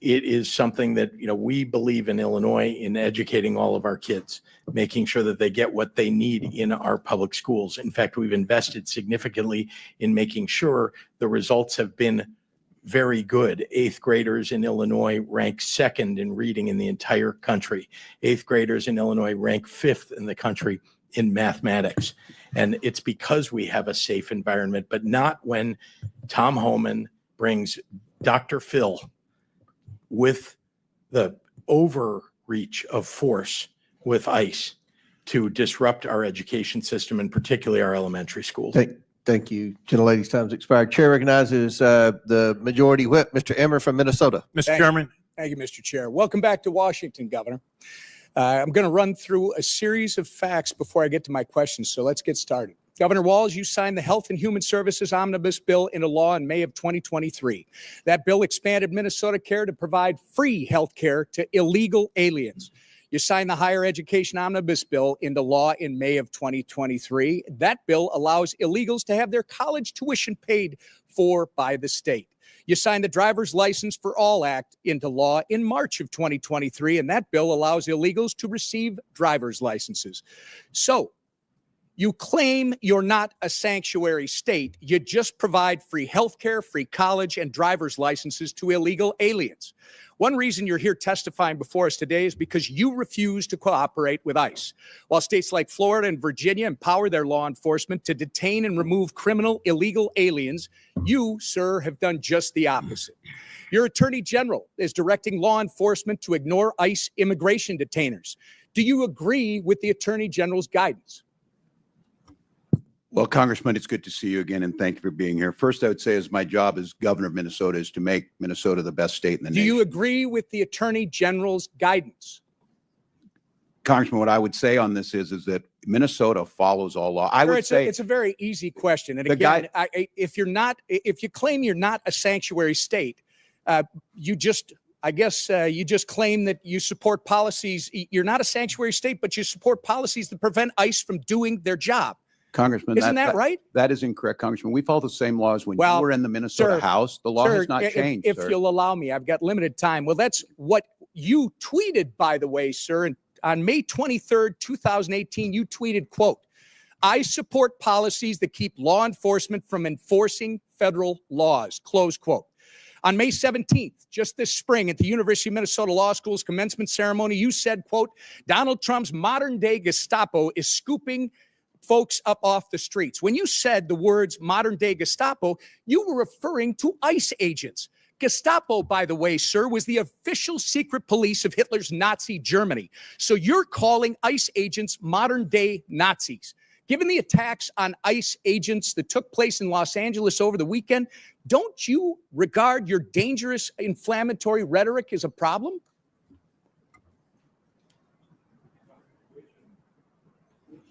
it is something that, we believe in Illinois in educating all of our kids, making sure that they get what they need in our public schools. In fact, we've invested significantly in making sure the results have been very good. 8th graders in Illinois rank second in reading in the entire country. 8th graders in Illinois rank 5th in the country in mathematics. And it's because we have a safe environment, but not when Tom Homan brings Dr. Phil with the overreach of force with ICE to disrupt our education system, and particularly our elementary schools. Thank you. Gentlelady's time's expired. Chair recognizes the Majority Whip, Mr. Emmer from Minnesota. Mr. Chairman. Thank you, Mr. Chair. Welcome back to Washington, Governor. I'm going to run through a series of facts before I get to my questions, so let's get started. Governor Walz, you signed the Health and Human Services Omnibus Bill into law in May of 2023. That bill expanded Minnesota Care to provide free health care to illegal aliens. You signed the Higher Education Omnibus Bill into law in May of 2023. That bill allows illegals to have their college tuition paid for by the state. You signed the Driver's License for All Act into law in March of 2023, and that bill allows illegals to receive driver's licenses. So you claim you're not a sanctuary state. You just provide free healthcare, free college, and driver's licenses to illegal aliens. One reason you're here testifying before us today is because you refuse to cooperate with ICE. While states like Florida and Virginia empower their law enforcement to detain and remove criminal illegal aliens, you, sir, have done just the opposite. Your attorney general is directing law enforcement to ignore ICE immigration detainers. Do you agree with the Attorney General's guidance? Well, Congressman, it's good to see you again, and thank you for being here. First, I would say, as my job as governor of Minnesota is to make Minnesota the best state in the Do nation. you agree with the Attorney General's guidance? Congressman, what I would say on this is that Minnesota follows all law. I Sir, would say it's a very easy question. And The again, if you claim you're not a sanctuary state, you just claim that you support policies. You're not a sanctuary state, but you support policies that prevent ICE from doing their job. Congressman, Isn't that right? That is incorrect, Congressman. We follow the same laws when Well, you were in the Minnesota sir, House. The law Sir, has not changed, If sir. you'll allow me, I've got limited time. Well, that's what you tweeted, by the way, sir. And on May 23rd, 2018, you tweeted, quote, "I support policies that keep law enforcement from enforcing federal laws," close quote. On May 17th, just this spring at the University of Minnesota Law School's commencement ceremony, you said, quote, "Donald Trump's modern day Gestapo is scooping folks up off the streets." When you said the words modern day Gestapo, you were referring to ICE agents. Gestapo, by the way, sir, was the official secret police of Hitler's Nazi Germany. So you're calling ICE agents modern day Nazis. Given the attacks on ICE agents that took place in Los Angeles over the weekend, don't you regard your dangerous inflammatory rhetoric as a problem?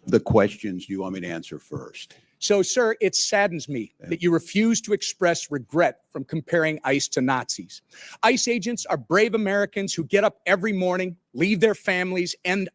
The questions you want me to answer first. So, sir, it saddens me that you refuse to express regret from comparing ICE to Nazis. ICE agents are brave Americans who get up every morning, leave their families, and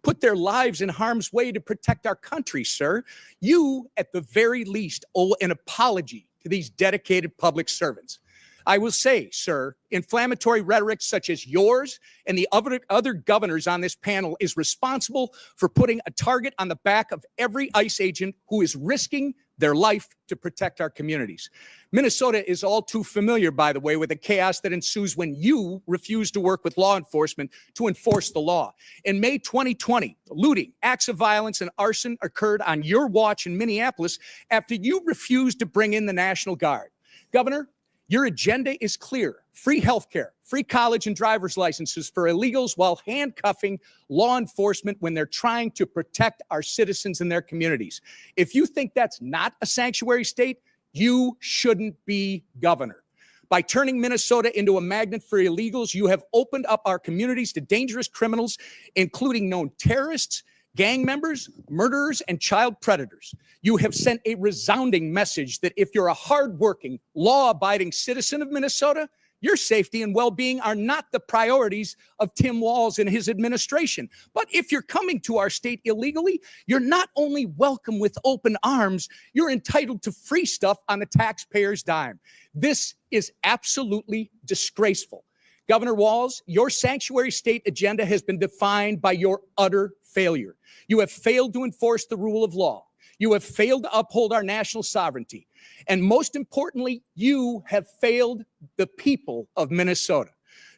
put their lives in harm's way to protect our country, sir. You, at the very least, owe an apology to these dedicated public servants. I will say, sir, inflammatory rhetoric such as yours and the other governors on this panel is responsible for putting a target on the back of every ICE agent who is risking their life to protect our communities. Minnesota is all too familiar, by the way, with the chaos that ensues when you refuse to work with law enforcement to enforce the law. In May 2020, looting, acts of violence, and arson occurred on your watch in Minneapolis after you refused to bring in the National Guard. Governor, your agenda is clear: free healthcare, free college and driver's licenses for illegals while handcuffing law enforcement when they're trying to protect our citizens and their communities. If you think that's not a sanctuary state, you shouldn't be governor. By turning Minnesota into a magnet for illegals, you have opened up our communities to dangerous criminals, including known terrorists, gang members, murderers, and child predators. You have sent a resounding message that if you're a hardworking, law-abiding citizen of Minnesota, your safety and well-being are not the priorities of Tim Walz and his administration. But if you're coming to our state illegally, you're not only welcome with open arms, you're entitled to free stuff on the taxpayer's dime. This is absolutely disgraceful. Governor Walz, your sanctuary state agenda has been defined by your utter failure. You have failed to enforce the rule of law. You have failed to uphold our national sovereignty. And most importantly, you have failed the people of Minnesota.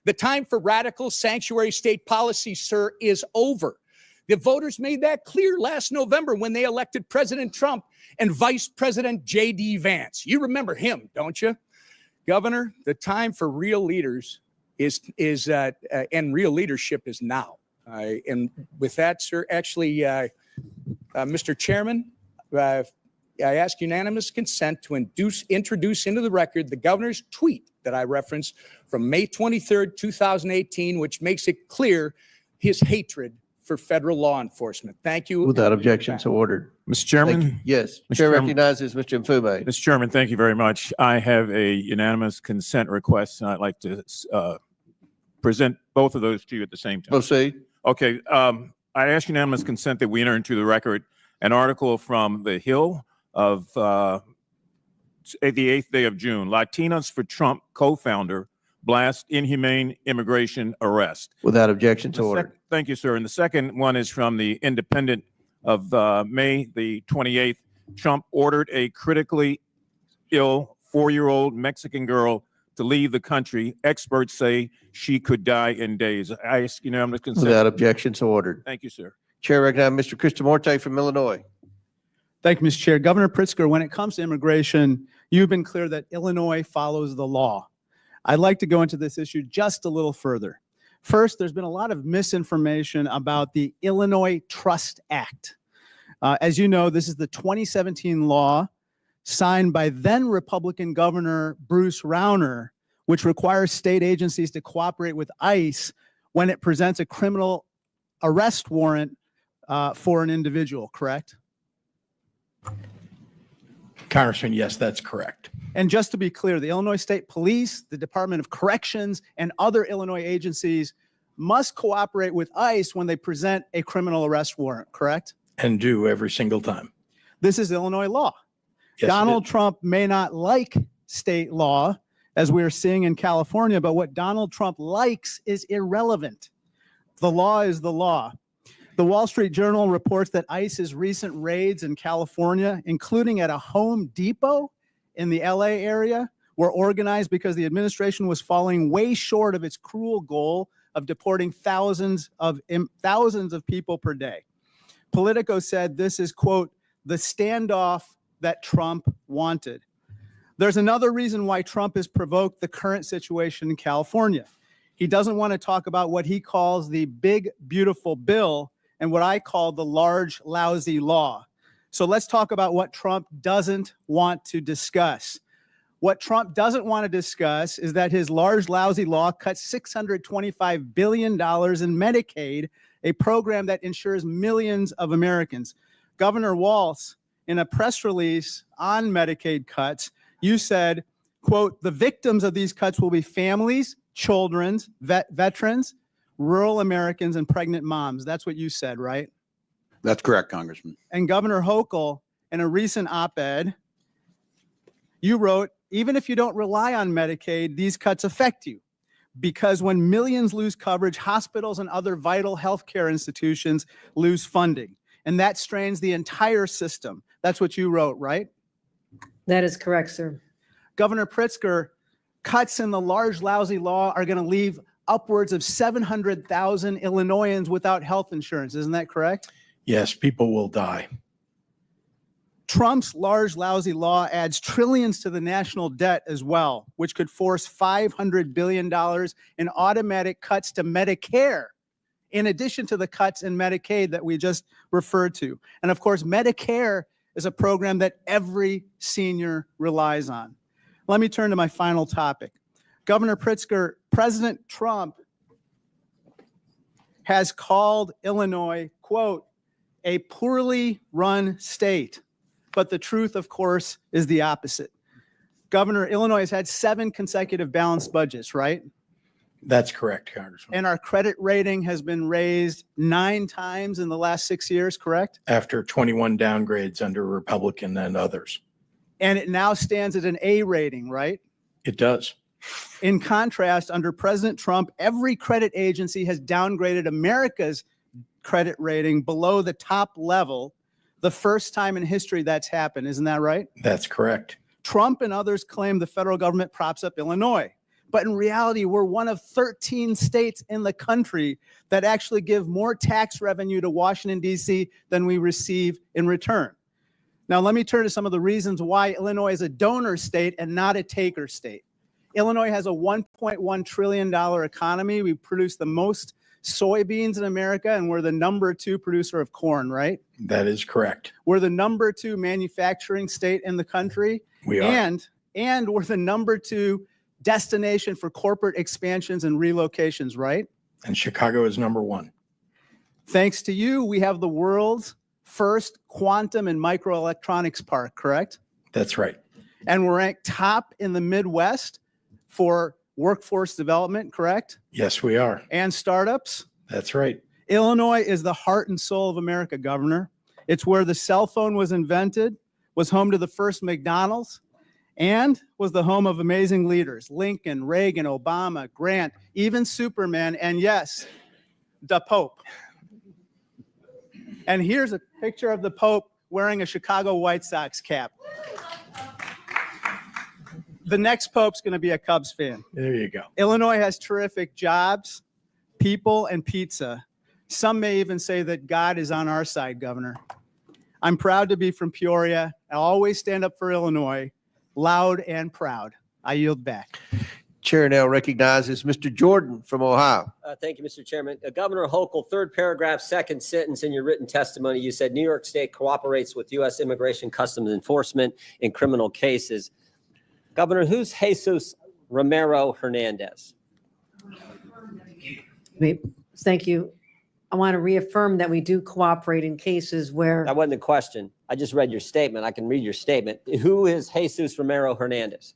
The time for radical sanctuary state policy, sir, is over. The voters made that clear last November when they elected President Trump and Vice President J.D. Vance. You remember him, don't you? Governor, the time for real leaders and real leadership is now. And with that, sir, actually, Mr. Chairman, I ask unanimous consent to introduce into the record the governor's tweet that I referenced from May 23rd, 2018, which makes it clear his hatred for federal law enforcement. Thank you. Without objection, so ordered. Mr. Chairman? Thank you. Yes. Mr. Chair Chairman. recognizes Mr. Mfume. Mr. Chairman, thank you very much. I have a unanimous consent request, and I'd like to present both of those to you at the same time. Proceed. Okay. I ask unanimous consent that we enter into the record an article from The Hill of the 8th day of June. Latinos for Trump co-founder blast inhumane immigration arrest. Without objection, so ordered. Thank you, sir. And the second one is from the Independent of May the 28th. Trump ordered a critically ill 4-year-old Mexican girl to leave the country. Experts say she could die in days. I ask unanimous consent. Without objection, so ordered. Thank you, sir. Chair recognizes Mr. Kristamorte from Illinois. Thank you, Mr. Chair. Governor Pritzker, when it comes to immigration, you've been clear that Illinois follows the law. I'd like to go into this issue just a little further. First, there's been a lot of misinformation about the Illinois Trust Act. As you know, this is the 2017 law signed by then Republican Governor Bruce Rauner, which requires state agencies to cooperate with ICE when it presents a criminal arrest warrant for an individual, correct? Congressman, yes, that's correct. And just to be clear, the Illinois State Police, the Department of Corrections, and other Illinois agencies must cooperate with ICE when they present a criminal arrest warrant, correct? And do every single time. This is Illinois law. Yes, Donald Trump may not like state law, as we are seeing in California, but what Donald Trump likes is irrelevant. The law is the law. The Wall Street Journal reports that ICE's recent raids in California, including at a Home Depot in the LA area, were organized because the administration was falling way short of its cruel goal of deporting thousands of people per day. Politico said this is, quote, the standoff that Trump wanted. There's another reason why Trump has provoked the current situation in California. He doesn't want to talk about what he calls the big, beautiful bill and what I call the large, lousy law. So let's talk about what Trump doesn't want to discuss. What Trump doesn't want to discuss is that his large, lousy law cuts $625 billion in Medicaid, a program that insures millions of Americans. Governor Walz, in a press release on Medicaid cuts, you said, quote, the victims of these cuts will be families, children, veterans, rural Americans, and pregnant moms. That's what you said, right? That's correct, Congressman. And Governor Hochul, in a recent op-ed, you wrote, even if you don't rely on Medicaid, these cuts affect you. Because when millions lose coverage, hospitals and other vital healthcare institutions lose funding. And that strains the entire system. That's what you wrote, right? That is correct, sir. Governor Pritzker, cuts in the large, lousy law are going to leave upwards of 700,000 Illinoisans without health insurance. Isn't that correct? Yes, people will die. Trump's large, lousy law adds trillions to the national debt as well, which could force $500 billion in automatic cuts to Medicare, in addition to the cuts in Medicaid that we just referred to. And of course, Medicare is a program that every senior relies on. Let me turn to my final topic. Governor Pritzker, President Trump has called Illinois, quote, a poorly run state. But the truth, of course, is the opposite. Governor, Illinois has had 7 consecutive balanced budgets, right? That's correct, Congressman. And our credit rating has been raised 9 times in the last 6 years, correct? After 21 downgrades under Republican and others. And it now stands at an A rating, right? It does. In contrast, under President Trump, every credit agency has downgraded America's credit rating below the top level, the first time in history that's happened. Isn't that right? That's correct. Trump and others claim the federal government props up Illinois. But in reality, we're one of 13 states in the country that actually give more tax revenue to Washington, D.C. than we receive in return. Now, let me turn to some of the reasons why Illinois is a donor state and not a taker state. Illinois has a $1.1 trillion economy. We produce the most soybeans in America, and we're the #2 producer of corn, right? That is correct. We're the #2 manufacturing state in the country. We are. And we're the #2 destination for corporate expansions and relocations, right? And Chicago is #1. Thanks to you, we have the world's first quantum and microelectronics park, correct? That's right. And we're ranked top in the Midwest for workforce development, correct? Yes, we are. And startups. That's right. Illinois is the heart and soul of America, Governor. It's where the cell phone was invented, was home to the first McDonald's, and was the home of amazing leaders, Lincoln, Reagan, Obama, Grant, even Superman, and yes, the Pope. And here's a picture of the Pope wearing a Chicago White Sox cap. The next Pope's going to be a Cubs fan. There you go. Illinois has terrific jobs, people, and pizza. Some may even say that God is on our side, Governor. I'm proud to be from Peoria. I'll always stand up for Illinois, loud and proud. I yield back. Chair now recognizes Mr. Jordan from Ohio. Thank you, Mr. Chairman. Governor Hochul, third paragraph, second sentence in your written testimony, you said New York State cooperates with U.S. Immigration Customs Enforcement in criminal cases. Governor, who's Jesus Romero Hernandez? Thank you. I want to reaffirm that we do cooperate in cases where That wasn't the question. I just read your statement. I can read your statement. Who is Jesus Romero Hernandez?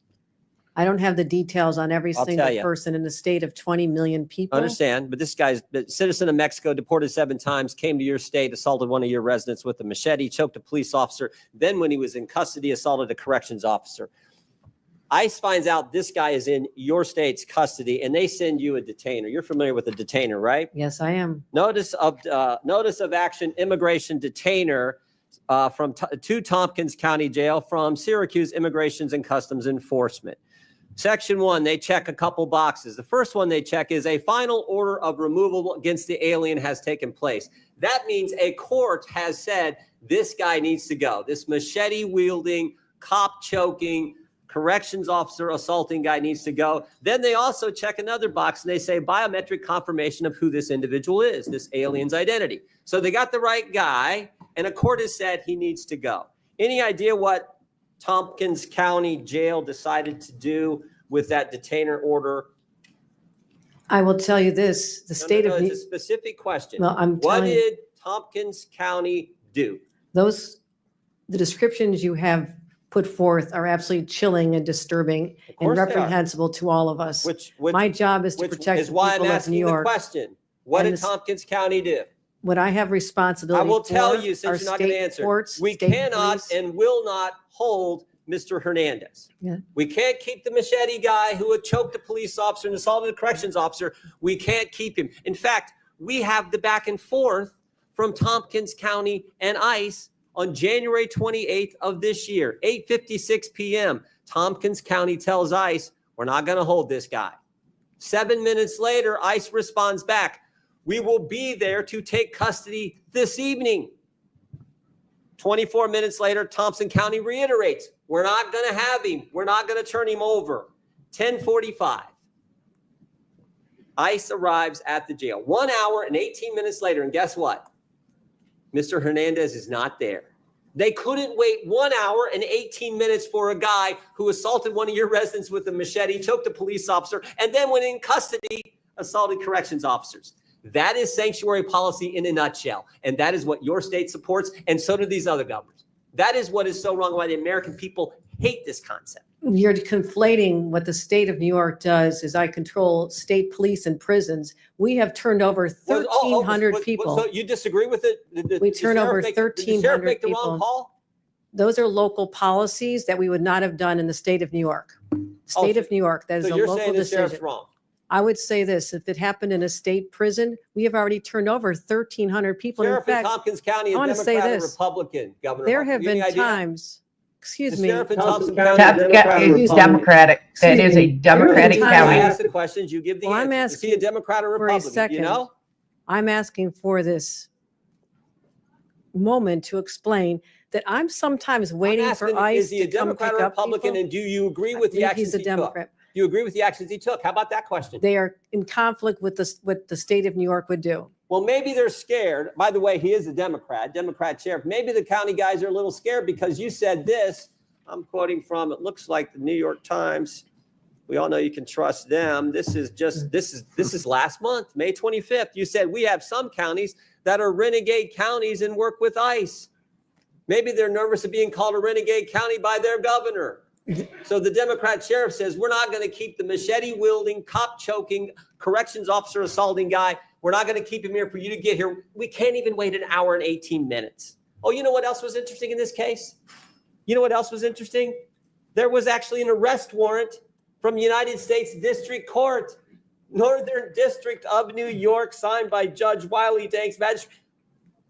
I don't have the details on every I'll single tell ya. person in the state of 20 million people. Understand, but this guy's a citizen of Mexico, deported 7 times, came to your state, assaulted one of your residents with a machete, choked a police officer. Then when he was in custody, assaulted a corrections officer. ICE finds out this guy is in your state's custody and they send you a detainer. You're familiar with a detainer, right? Yes, I am. Notice of action, immigration detainer to Tompkins County Jail from Syracuse Immigrations and Customs Enforcement. Section 1, they check a couple boxes. The first one they check is a final order of removal against the alien has taken place. That means a court has said this guy needs to go. This machete wielding, cop choking, corrections officer assaulting guy needs to go. Then they also check another box and they say biometric confirmation of who this individual is, this alien's identity. So they got the right guy and a court has said he needs to go. Any idea what Tompkins County Jail decided to do with that detainer order? I will tell you this, the state of it's a specific question. Well, I'm what telling you- did Tompkins County do? the descriptions you have put forth are absolutely chilling and disturbing and course they are. reprehensible to all of us. Which My job is to which protect is the why I'm people of New asking the York. question. What And did this- Tompkins County do? What I have I responsibility will tell for you, are since you're not going to state answer, courts, we state cannot police. and will not hold Mr. Hernandez. Yeah. We can't keep the machete guy who had choked a police officer and assaulted a corrections officer. We can't keep him. In fact, we have the back and forth from Tompkins County and ICE on January 28th of this year, 8:56 p.m. Tompkins County tells ICE, we're not going to hold this guy. 7 minutes later, ICE responds back, we will be there to take custody this evening. 24 minutes later, Thompson County reiterates, we're not going to have him. We're not going to turn him over. 10:45. ICE arrives at the jail 1 hour and 18 minutes later. And guess what? Mr. Hernandez is not there. They couldn't wait 1 hour and 18 minutes for a guy who assaulted one of your residents with a machete, choked a police officer, and then when in custody, assaulted corrections officers. That is sanctuary policy in a nutshell. And that is what your state supports. And so do these other governors. That is what is so wrong, why the American people hate this concept. You're conflating what the state of New York does is I control state police and prisons. We have turned over 1,300 people. So you disagree with it? We turn over Did the sheriff 1,300 make the wrong people. call? Those are local policies that we would not have done in the state of New York. State of New York, that is So a you're local saying the sheriff's decision. wrong? I would say this, if it happened in a state prison, we have already turned over 1,300 people. And in Sheriff in fact, Tompkins County, I a want to say Democrat or this. Republican, Governor? There Hochul? have You any been idea? times, excuse The me. sheriff in Thompson Top- County. He's Democratic. That is a Democratic I county. ask the questions, you give the Well, I'm answers. Is he a Democrat or for a Republican? second. You know? I'm asking for this moment to explain that I'm sometimes waiting I'm for asking, ICE is he a to come Democrat pick or up Republican? people. And do you agree I with the think actions he's a he took? Democrat. Do you agree with the actions he took? How about that question? They are in conflict with what the state of New York would do. Well, maybe they're scared. By the way, he is a Democrat sheriff. Maybe the county guys are a little scared because you said this. I'm quoting from, it looks like the New York Times. We all know you can trust them. This is last month, May 25th. You said we have some counties that are renegade counties and work with ICE. Maybe they're nervous of being called a renegade county by their governor. So the Democrat sheriff says, we're not going to keep the machete wielding, cop choking, corrections officer assaulting guy. We're not going to keep him here for you to get here. We can't even wait an hour and 18 minutes. Oh, you know what else was interesting in this case? You know what else was interesting? There was actually an arrest warrant from United States District Court, Northern District of New York, signed by Judge Wiley Danks, magistrate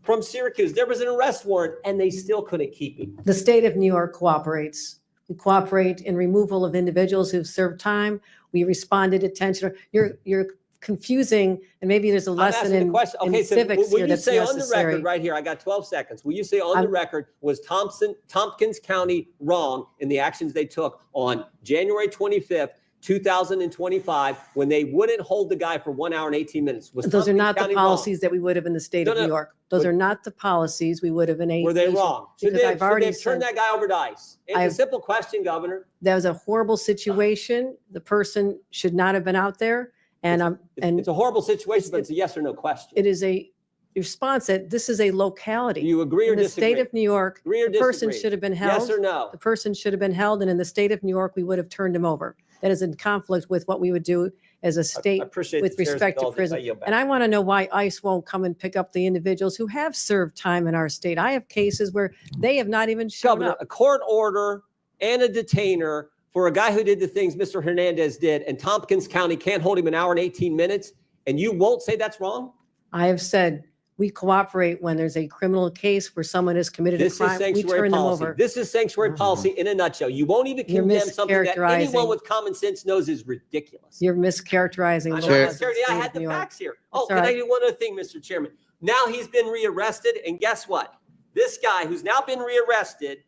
from Syracuse. There was an arrest warrant and they still couldn't keep him. The state of New York cooperates. We cooperate in removal of individuals who've served time. We responded attention. You're confusing, and maybe there's a I'm lesson asking the in, question. in Okay, so civics will here you that's say on the necessary. record right here, I got 12 seconds. Will you say on the record, was Tompkins County wrong in the actions they took on January 25th 2025, when they wouldn't hold the guy for 1 hour and 18 minutes. Was Those are Tompkins not the County wrong? policies that we would have in the state No, of no, New York. Those but- are not the policies we would have in a. Were they nation, wrong? Because I've already they've turned said that guy over to ICE. It's a I've- simple question, Governor. that was a horrible situation. The person should not have been out there. And It's a horrible situation, but it's a yes or no question. it is a response that this is a locality. Do you agree or In the disagree? state of New York, Agree or the person disagree? should have been held. Yes or no? The person should have been held, and in the state of New York, we would have turned him over. That is in conflict with what we would do as a state I appreciate with the chair's respect to indulgence. I prison. yield back. And I want to know why ICE won't come and pick up the individuals who have served time in our state. I have cases where they have not even shown Governor, up. a court order and a detainer for a guy who did the things Mr. Hernandez did, and Tompkins County can't hold him an hour and 18 minutes, and you won't say that's wrong? I have said we cooperate when there's a criminal case where someone has committed a This is crime. We sanctuary turn them policy. over. This is sanctuary policy in a nutshell. You won't even You're condemn something that anyone mischaracterizing. with common sense knows is ridiculous. You're mischaracterizing. I'm the not laws of scared. the I state had of the New York. facts here. Oh, That's can all I right. do one other thing, Mr. Chairman? Now he's been rearrested, and guess what? This guy who's now been rearrested,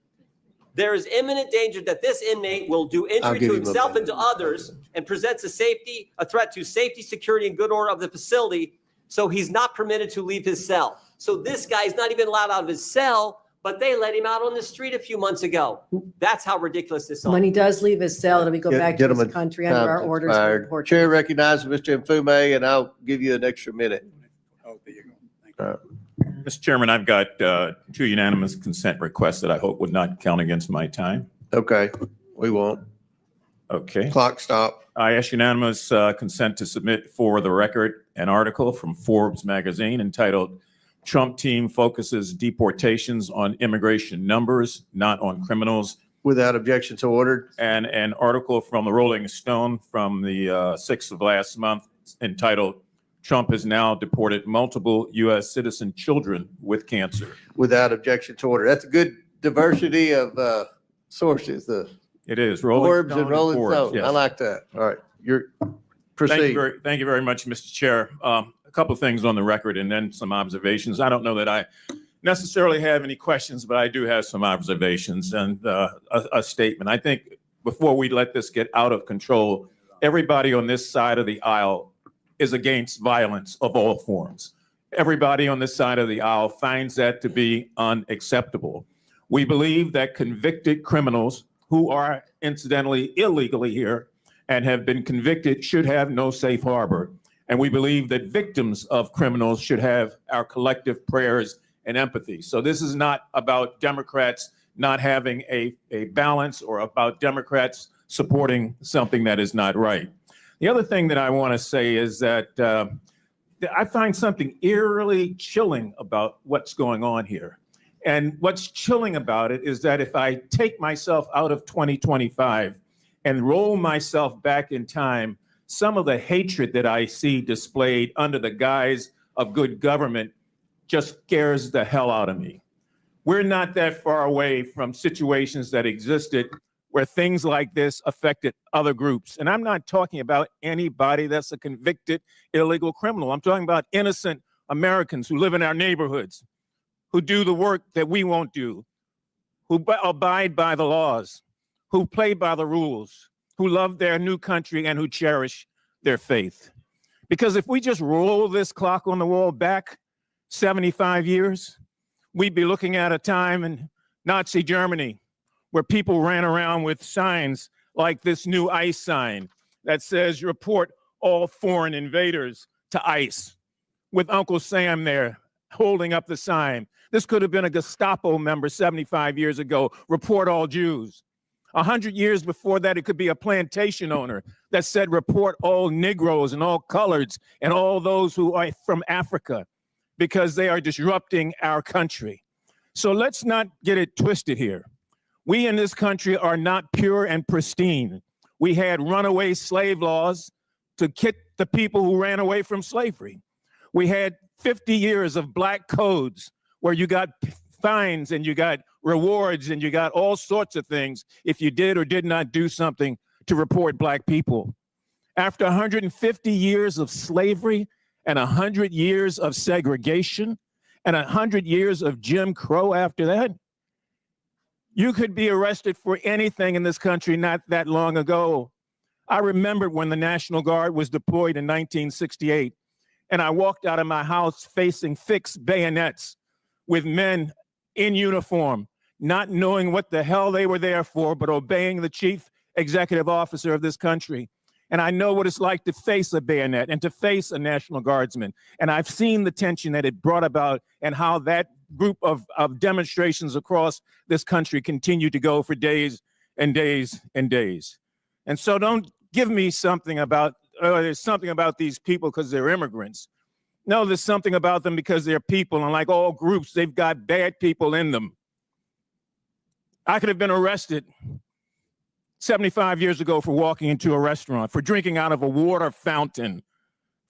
there is imminent danger that this inmate will do I'll injury give to him a himself and minute. to others and presents a threat to safety, security, and good order of the facility. So he's not permitted to leave his cell. So this guy is not even allowed out of his cell, but they let him out on the street a few months ago. That's how ridiculous this is. When he does leave his cell, it'll be go back to his Gentlemen, country under our time's orders. expired. report. Chair recognizes Mr. Mfume, and I'll give you an extra minute. Oh, there you go. Mr. Chairman, I've got 2 unanimous consent requests that I hope would not count against my time. Okay, we won't. Okay. Clock stop. I ask unanimous consent to submit for the record an article from Forbes magazine entitled "Trump Team Focuses Deportations on Immigration Numbers, Not on Criminals." Without objection, so ordered. And an article from the Rolling Stone from the 6th of last month entitled "Trump has now deported multiple U.S. citizen children with cancer." Without objection, to order. That's a good diversity of sources. The It is. Rolling Forbes Stone and Rolling Forbes, Stone. yes. I like that. All right, you're Thank you, proceed. thank you very much, Mr. Chair. A couple of things on the record and then some observations. I don't know that I necessarily have any questions, but I do have some observations and a statement. I think before we let this get out of control, everybody on this side of the aisle is against violence of all forms. Everybody on this side of the aisle finds that to be unacceptable. We believe that convicted criminals who are incidentally illegally here and have been convicted should have no safe harbor. And we believe that victims of criminals should have our collective prayers and empathy. So this is not about Democrats not having a balance or about Democrats supporting something that is not right. The other thing that I want to say is that I find something eerily chilling about what's going on here. And what's chilling about it is that if I take myself out of 2025 and roll myself back in time, some of the hatred that I see displayed under the guise of good government just scares the hell out of me. We're not that far away from situations that existed where things like this affected other groups. And I'm not talking about anybody that's a convicted illegal criminal. I'm talking about innocent Americans who live in our neighborhoods, who do the work that we won't do, who abide by the laws, who play by the rules, who love their new country and who cherish their faith. Because if we just roll this clock on the wall back 75 years, we'd be looking at a time in Nazi Germany where people ran around with signs like this new ICE sign that says, "Report all foreign invaders to ICE," with Uncle Sam there holding up the sign. This could have been a Gestapo member 75 years ago, "Report all Jews." 100 years before that, it could be a plantation owner that said, "Report all Negroes and all coloreds and all those who are from Africa because they are disrupting our country." So let's not get it twisted here. We in this country are not pure and pristine. We had runaway slave laws to kick the people who ran away from slavery. We had 50 years of black codes where you got fines and you got rewards and you got all sorts of things if you did or did not do something to report black people. After 150 years of slavery and 100 years of segregation and 100 years of Jim Crow after that, you could be arrested for anything in this country not that long ago. I remembered when the National Guard was deployed in 1968, and I walked out of my house facing fixed bayonets with men in uniform, not knowing what the hell they were there for, but obeying the chief executive officer of this country. And I know what it's like to face a bayonet and to face a National Guardsman. And I've seen the tension that it brought about and how that group of demonstrations across this country continue to go for days and days and days. And so don't give me something about, there's something about these people because they're immigrants. No, there's something about them because they're people. And like all groups, they've got bad people in them. I could have been arrested 75 years ago for walking into a restaurant, for drinking out of a water fountain,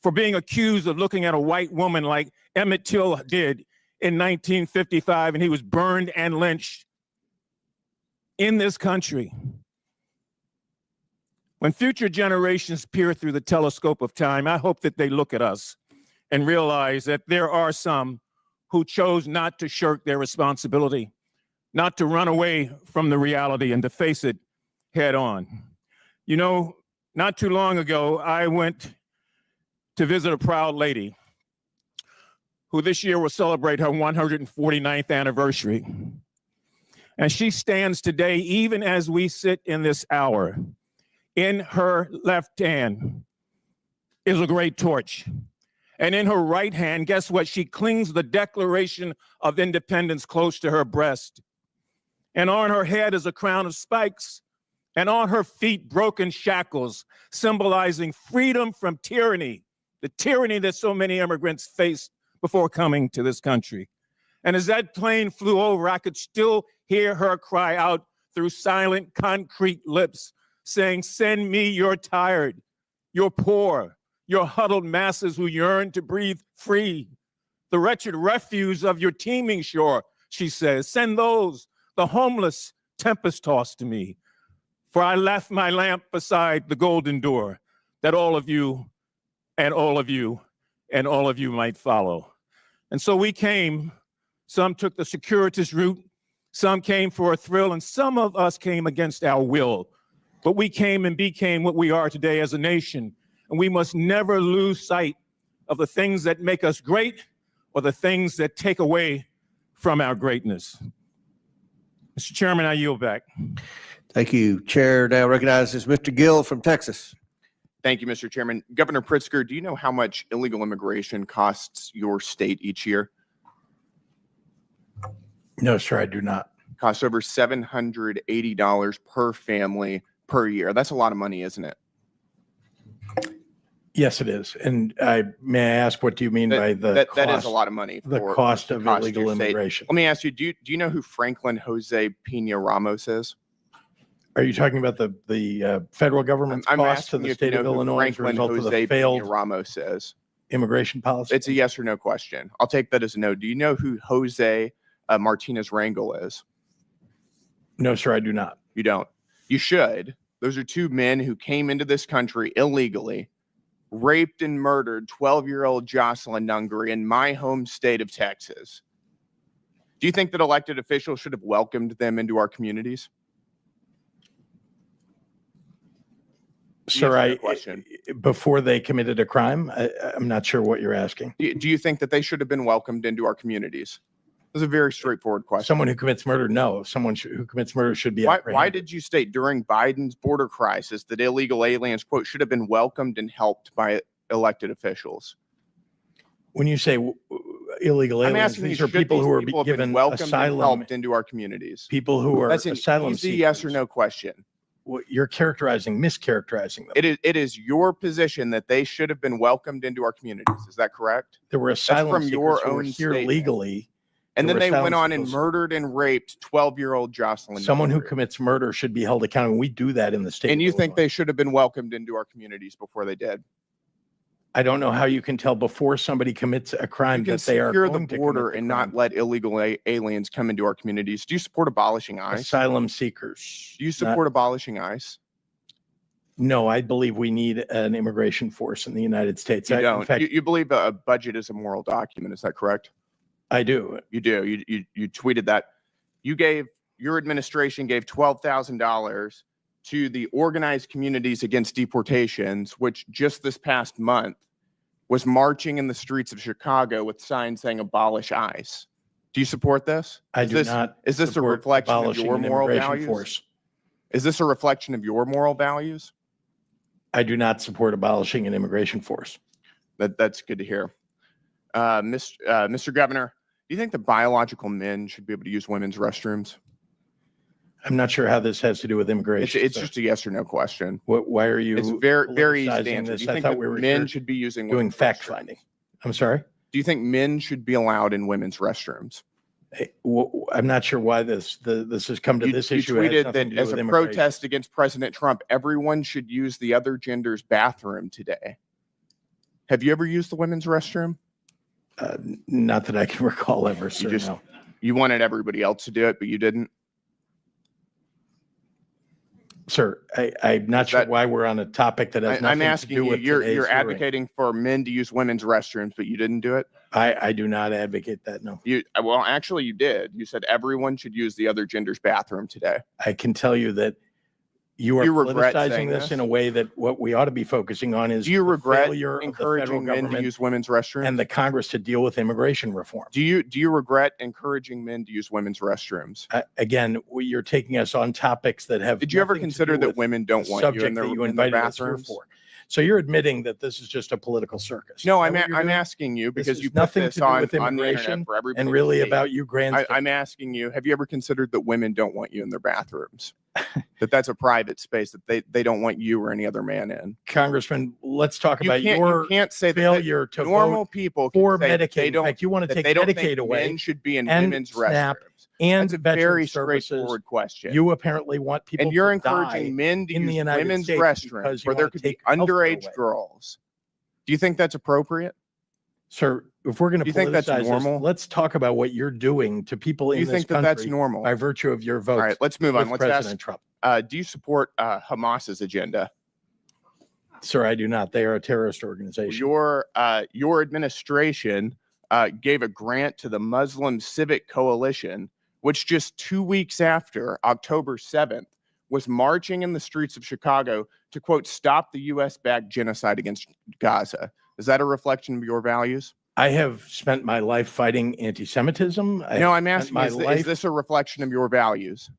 for being accused of looking at a white woman like Emmett Till did in 1955, and he was burned and lynched in this country. When future generations peer through the telescope of time, I hope that they look at us and realize that there are some who chose not to shirk their responsibility, not to run away from the reality and to face it head on. You know, not too long ago, I went to visit a proud lady who this year will celebrate her 149th anniversary. And she stands today, even as we sit in this hour. In her left hand is a great torch. And in her right hand, guess what? She clings the Declaration of Independence close to her breast. And on her head is a crown of spikes. And on her feet, broken shackles, symbolizing freedom from tyranny, the tyranny that so many immigrants faced before coming to this country. And as that plane flew over, I could still hear her cry out through silent, concrete lips, saying, "Send me your tired, your poor, your huddled masses who yearn to breathe free. The wretched refuse of your teeming shore," she says. "Send those, the homeless, tempest-tossed to me. For I left my lamp beside the golden door, that all of you and all of you and all of you might follow." And so we came. Some took the circuitous route, some came for a thrill, and some of us came against our will. But we came and became what we are today as a nation. And we must never lose sight of the things that make us great or the things that take away from our greatness. Mr. Chairman, I yield back. Thank you. Chair now recognizes Mr. Gill from Texas. Thank you, Mr. Chairman. Governor Pritzker, do you know how much illegal immigration costs your state each year? No, sir, I do not. Costs over $780 per family per year. That's a lot of money, isn't it? Yes, it is. And may I ask, what do you mean by the that cost? is a lot of money. The for cost of cost illegal your state. immigration. Let me ask you, do you know who Franklin Jose Pena Ramos is? Are you talking about the federal government's I'm cost to asking the you if state you of know who Illinois as a Franklin result of Jose the failed Pena Ramos is? Immigration policy? It's a yes or no question. I'll take that as a no. Do you know who Jose Martinez Rangel is? No, sir, I do not. You don't. You should. Those are two men who came into this country illegally, raped and murdered 12-year-old Jocelyn Nungary in my home state of Texas. Do you think that elected officials should have welcomed them into our communities? Sir, before they committed a crime, I'm not sure what you're asking. Do you think that they should have been welcomed into our communities? That's a very straightforward question. Someone who commits murder, no. Someone who commits murder should be Why apprehended. did you state during Biden's border crisis that illegal aliens, quote, should have been welcomed and helped by elected officials? When you say illegal I'm aliens, asking these you, are should people these who are people have been given welcomed and asylum. helped into our communities? People who are That's an asylum easy seekers. yes or no question. You're mischaracterizing them. It is your position that they should have been welcomed into our communities. Is that correct? There were asylum from seekers your who were own here statement. legally. And There then were they asylum went on and seekers. murdered and raped 12-year-old Jocelyn. Someone who Nungary. commits murder should be held accountable. We do that in the state. And of you think Illinois. they should have been welcomed into our communities before they did? I don't know how you can tell before somebody commits a crime You can that they are secure the going to border commit the and crime. not let illegal aliens come into our communities. Do you support abolishing ICE? Asylum seekers. Do you support abolishing ICE? No, I believe we need an immigration force in the United States. You In don't. fact, You believe a budget is a moral document. Is that correct? I do. You do. You tweeted that. Your administration gave $12,000 to the organized communities against deportations, which just this past month was marching in the streets of Chicago with signs saying abolish ICE. Do you support this? I Is do this, not Is this a support reflection of abolishing your an moral immigration values? force. Is this a reflection of your moral values? I do not support abolishing an immigration force. That's good to hear. Mr. Governor, do you think that biological men should be able to use women's restrooms? I'm not sure how this has to do with immigration. It's sir. just a yes or no question. Why are you? It's very easy to politicizing answer. this? Do you I think thought that we were men here should be using doing women's fact restrooms? finding. I'm sorry. Do you think men should be allowed in women's restrooms? I'm not sure why this has come to this issue. You It has tweeted nothing that to do as with a immigration. protest against President Trump, everyone should use the other gender's bathroom today. Have you ever used the women's restroom? Not that I can recall ever, sir. No. You wanted everybody else to do it, but you didn't. Sir, I'm not sure why we're on a topic that has nothing I'm to asking do you. with You're today's hearing. advocating for men to use women's restrooms, but you didn't do it. I do not advocate that. No. Well, actually, you did. You said everyone should use the other gender's bathroom today. I can tell you that you are Do you regret politicizing saying this this? in a way that what we ought to be focusing on is Do you the regret failure of the encouraging federal men to government use women's restrooms? and the Congress to deal with immigration reform. Do you regret encouraging men to use women's restrooms? Again, you're taking us on topics that have. Did you ever nothing to consider do that with women don't the want you subject in their, that you in their invited us here bathrooms? for? So you're admitting that this is just a political circus. No, Is that what you're I'm doing? asking you This because is you put nothing this to do on with the immigration internet for everybody and to really see. about you grandstanding. I'm asking you, have you ever considered that women don't want you in their bathrooms? That's a private space that they don't want you or any other man in. Congressman, let's talk about You your can't say that failure to normal vote people can for say that Medicaid. they In don't, fact, you want to that take they don't Medicaid think away men should be in and women's SNAP restrooms. and That's a veteran very services. straightforward question. You apparently want people and you're to die encouraging men to in the use United women's States restrooms because you where there want to could be take healthcare underage away. girls. Do you think that's appropriate? Sir, if we're going Do to you think that's politicize this, normal? let's talk about what you're doing to people Do in you this think that country that's normal? by virtue of your vote. All right, let's move on. with Let's President ask, Trump. do you support Hamas's agenda? Sir, I do not. They are a terrorist organization. Your administration gave a grant to the Muslim Civic Coalition, which just 2 weeks after October 7th was marching in the streets of Chicago to, quote, stop the U.S.-backed genocide against Gaza. Is that a reflection of your values? I have spent my life fighting anti-Semitism. No, I'm asking, is this a reflection of your values?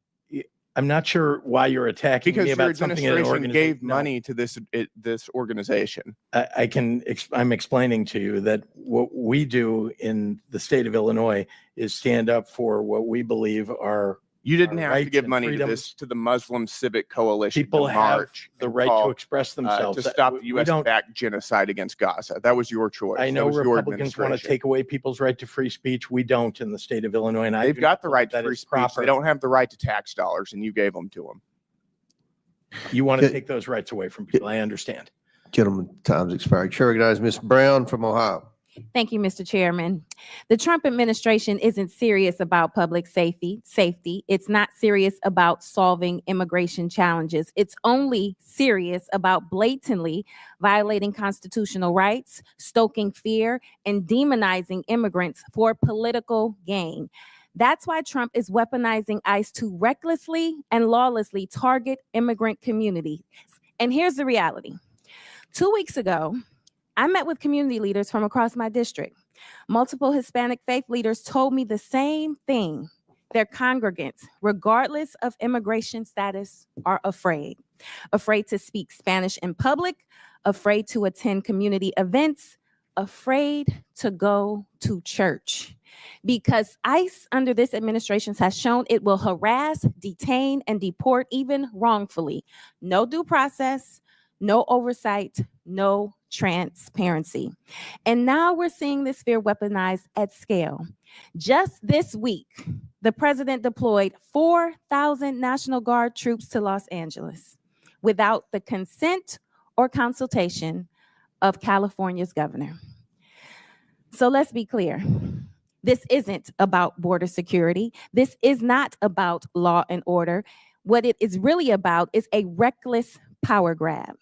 I'm not sure why you're attacking Because me your about something in an administration organization. gave money to this organization. I'm explaining to you that what we do in the state of Illinois is stand up for what we believe are. You didn't our have to rights give and money freedoms. to the Muslim Civic Coalition. People to have march the and right to call, express themselves. to That- stop we- the we U.S. don't- backed genocide against Gaza. That was your choice. I know that was your Republicans want to administration. take away people's right to free speech. We don't in the state of Illinois, and They've got the right to that free is speech. proper. They don't have the right to tax dollars, and you gave them to them. You want to take those rights away from people. I understand. Gentlemen, time's expired. Chair recognizes Ms. Brown from Ohio. Thank you, Mr. Chairman. The Trump administration isn't serious about public safety. It's not serious about solving immigration challenges. It's only serious about blatantly violating constitutional rights, stoking fear, and demonizing immigrants for political gain. That's why Trump is weaponizing ICE to recklessly and lawlessly target immigrant communities. And here's the reality. 2 weeks ago, I met with community leaders from across my district. Multiple Hispanic faith leaders told me the same thing. Their congregants, regardless of immigration status, are afraid to speak Spanish in public, afraid to attend community events, afraid to go to church. Because ICE under this administration has shown it will harass, detain, and deport even wrongfully. No due process, no oversight, no transparency. And now we're seeing this fear weaponized at scale. Just this week, the president deployed 4,000 National Guard troops to Los Angeles without the consent or consultation of California's governor. So let's be clear. This isn't about border security. This is not about law and order. What it is really about is a reckless power grab.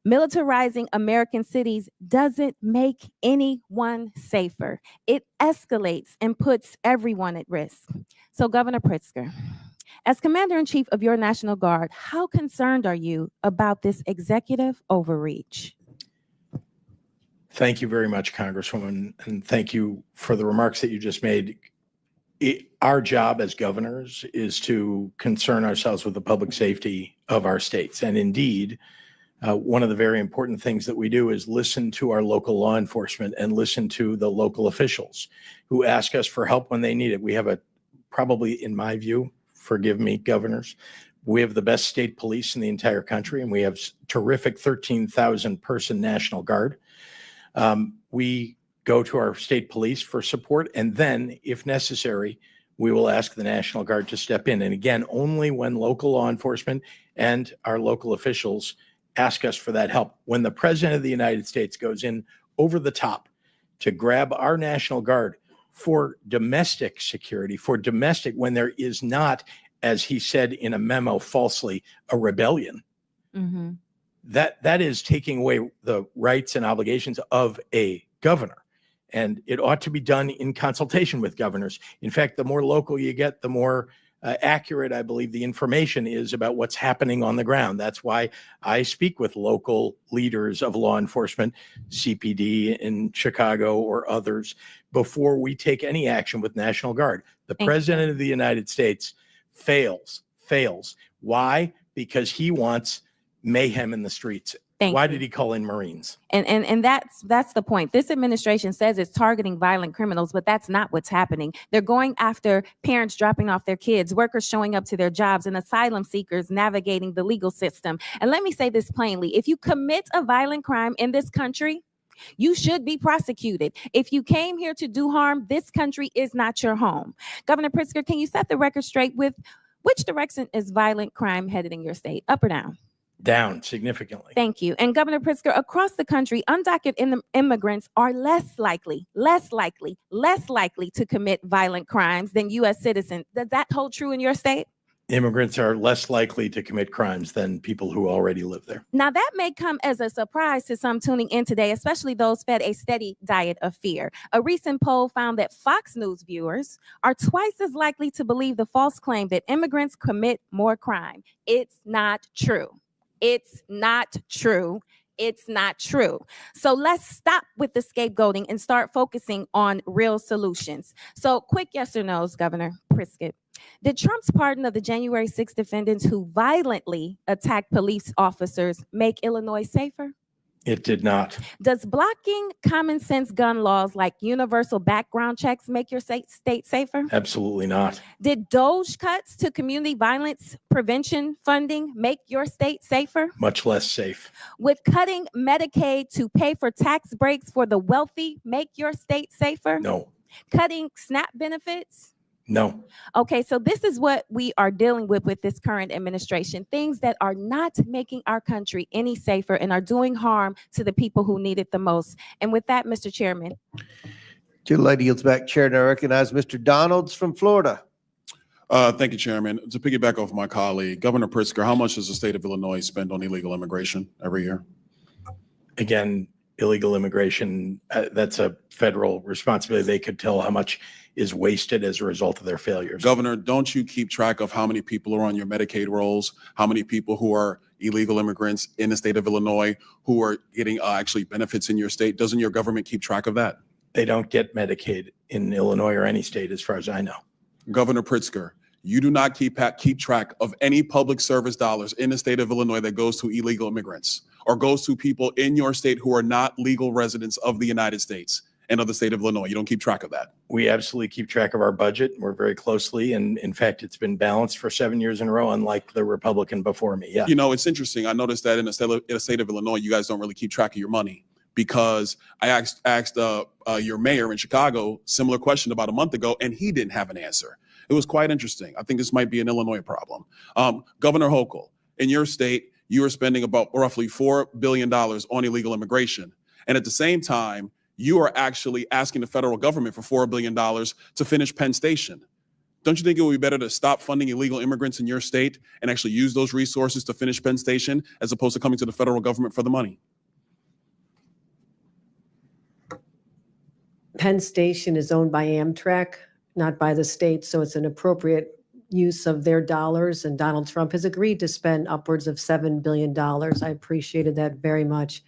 Militarizing American cities doesn't make anyone safer. It escalates and puts everyone at risk. So, Governor Pritzker, As Commander-in-Chief of your National Guard, how concerned are you about this executive overreach? Thank you very much, Congresswoman, and thank you for the remarks that you just made. Our job as governors is to concern ourselves with the public safety of our states. And indeed, one of the very important things that we do is listen to our local law enforcement and listen to the local officials who ask us for help when they need it. We have probably, in my view, forgive me, governors, we have the best state police in the entire country, and we have terrific 13,000 person National Guard. We go to our state police for support, and then, if necessary, we will ask the National Guard to step in. And again, only when local law enforcement and our local officials ask us for that help. When the President of the United States goes in over the top to grab our National Guard for domestic security, when there is not, as he said in a memo falsely, a rebellion, that is taking away the rights and obligations of a governor. And it ought to be done in consultation with governors. In fact, the more local you get, the more accurate, I believe, the information is about what's happening on the ground. That's why I speak with local leaders of law enforcement, CPD in Chicago or others, before we take any action with National Guard. The President of the United States fails. Why? Because he wants mayhem in the streets. Why did he call in Marines? And that's the point. This administration says it's targeting violent criminals, but that's not what's happening. They're going after parents dropping off their kids, workers showing up to their jobs, and asylum seekers navigating the legal system. And let me say this plainly. If you commit a violent crime in this country, you should be prosecuted. If you came here to do harm, this country is not your home. Governor Pritzker, can you set the record straight with which direction is violent crime headed in your state, up or down? Down significantly. Thank you. And Governor Pritzker, across the country, undocumented immigrants are less likely to commit violent crimes than U.S. citizens. Does that hold true in your state? Immigrants are less likely to commit crimes than people who already live there. Now, that may come as a surprise to some tuning in today, especially those fed a steady diet of fear. A recent poll found that Fox News viewers are twice as likely to believe the false claim that immigrants commit more crime. It's not true. It's not true. It's not true. So let's stop with the scapegoating and start focusing on real solutions. So quick yes or no's, Governor Pritzker. Did Trump's pardon of the January 6 defendants who violently attacked police officers make Illinois safer? It did not. Does blocking common sense gun laws like universal background checks make your state safer? Absolutely not. Did DOGE cuts to community violence prevention funding make your state safer? Much less safe. Would cutting Medicaid to pay for tax breaks for the wealthy make your state safer? No. Cutting SNAP benefits? No. Okay, so this is what we are dealing with this current administration, things that are not making our country any safer and are doing harm to the people who need it the most. And with that, Mr. Chairman. Lady yields back chair, and I recognize Mr. Donalds from Florida. Thank you, Chairman. To piggyback off my colleague, Governor Pritzker, how much does the state of Illinois spend on illegal immigration every year? Again, illegal immigration, that's a federal responsibility. They could tell how much is wasted as a result of their failures. Governor, don't you keep track of how many people are on your Medicaid rolls, how many people who are illegal immigrants in the state of Illinois who are getting actually benefits in your state? Doesn't your government keep track of that? They don't get Medicaid in Illinois or any state, as far as I know. Governor Pritzker, you do not keep track of any public service dollars in the state of Illinois that goes to illegal immigrants or goes to people in your state who are not legal residents of the United States and of the state of Illinois. You don't keep track of that. We absolutely keep track of our budget. We're very closely. And in fact, it's been balanced for 7 years in a row, unlike the Republican before me. Yeah. You know, it's interesting. I noticed that in the state of Illinois, you guys don't really keep track of your money, because I asked your mayor in Chicago similar question about a month ago, and he didn't have an answer. It was quite interesting. I think this might be an Illinois problem. Governor Hochul, in your state, you are spending about roughly $4 billion on illegal immigration. And at the same time, you are actually asking the federal government for $4 billion to finish Penn Station. Don't you think it would be better to stop funding illegal immigrants in your state and actually use those resources to finish Penn Station as opposed to coming to the federal government for the money? Penn Station is owned by Amtrak, not by the state, so it's an appropriate use of their dollars, and Donald Trump has agreed to spend upwards of $7 billion. I appreciated that very much.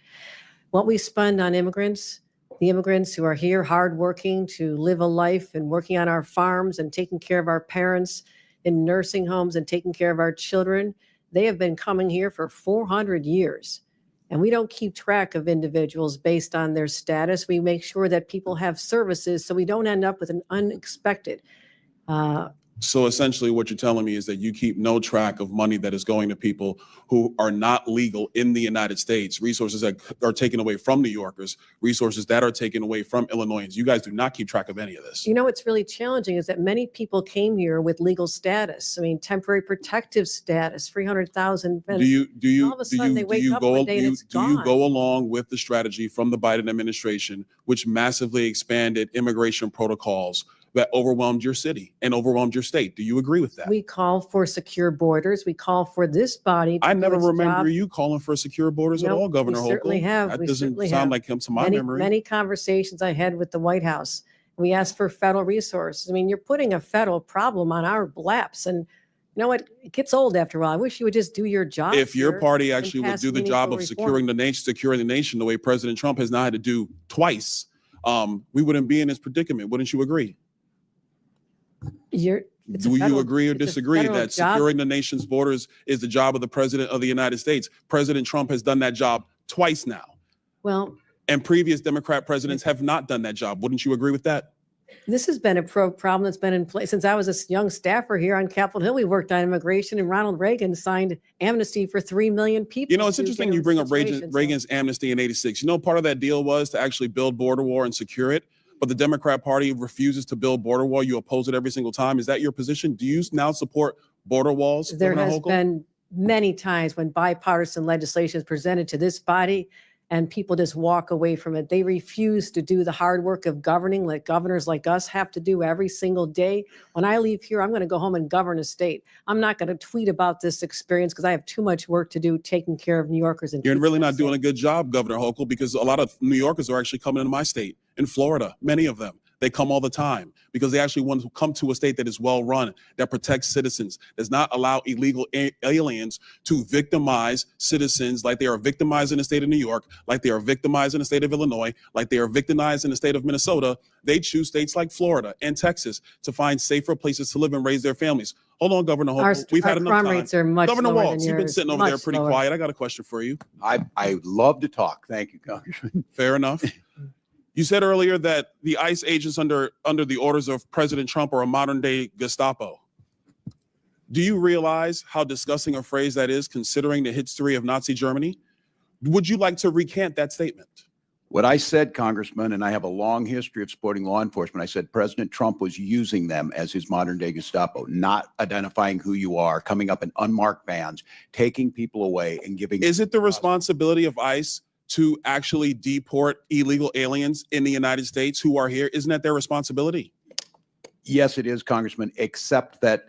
What we spend on immigrants, the immigrants who are here hardworking to live a life and working on our farms and taking care of our parents in nursing homes and taking care of our children, they have been coming here for 400 years. And we don't keep track of individuals based on their status. We make sure that people have services so we don't end up with an unexpected. So essentially what you're telling me is that you keep no track of money that is going to people who are not legal in the United States, resources that are taken away from New Yorkers, resources that are taken away from Illinoisans. You guys do not keep track of any of this. You know, what's really challenging is that many people came here with legal status. I mean, temporary protective status, 300,000. Do you all of a sudden they wake up one day and it's do you gone. go along with the strategy from the Biden administration, which massively expanded immigration protocols that overwhelmed your city and overwhelmed your state? Do you agree with that? We call for secure borders. We call for this body. I never do its remember job. you calling for secure borders at No, all, Governor we certainly Hochul. have. That We doesn't certainly sound have. like him to my many, memory. Many conversations I had with the White House. We asked for federal resources. I mean, you're putting a federal problem on our laps, and you know what? It gets old after a while. I wish you would just do your job. If your here party and actually would pass do the job of meaningful securing the nation the way President Trump has now had to do twice, we wouldn't be in this predicament. Wouldn't you agree? It's a Do you federal- agree or it's a disagree federal that job. securing the nation's borders is the job of the president of the United States? President Trump has done that job twice now, Well, and previous Democrat presidents have not done that job. Wouldn't you agree with that? this has been a problem that's been in place since I was a young staffer here on Capitol Hill. We worked on immigration, and Ronald Reagan signed amnesty for 3 million people. You know, it's to interesting get you in bring up situations. Reagan's amnesty in '86. You know, part of that deal was to actually build border wall and secure it. But the Democrat Party refuses to build border wall. You oppose it every single time. Is that your position? Do you now support border walls? There Governor has Hochul? been many times when bipartisan legislation is presented to this body and people just walk away from it. They refuse to do the hard work of governing like governors like us have to do every single day. When I leave here, I'm going to go home and govern a state. I'm not going to tweet about this experience because I have too much work to do taking care of New Yorkers. And You're really not doing a good job, Governor Hochul, because a lot of New Yorkers are actually coming into my state, in Florida, many of them. They come all the time because they actually want to come to a state that is well run, that protects citizens, does not allow illegal aliens to victimize citizens like they are victimized in the state of New York, like they are victimized in the state of Illinois, like they are victimized in the state of Minnesota. They choose states like Florida and Texas to find safer places to live and raise their families. Hold on, Governor Hochul. We've had enough crime time. rates are much Governor lower than Walz, you've been yours, sitting over there much pretty lower. quiet. I got a question for you. I love to talk. Thank you, Congressman. Fair enough. You said earlier that the ICE agents under the orders of President Trump are a modern day Gestapo. Do you realize how disgusting a phrase that is, considering the history of Nazi Germany? Would you like to recant that statement? What I said, Congressman, and I have a long history of supporting law enforcement, I said President Trump was using them as his modern day Gestapo, not identifying who you are, coming up in unmarked vans, taking people away and giving. Is it the responsibility of ICE to actually deport illegal aliens in the United States who are here? Isn't that their responsibility? Yes, it is, Congressman, except that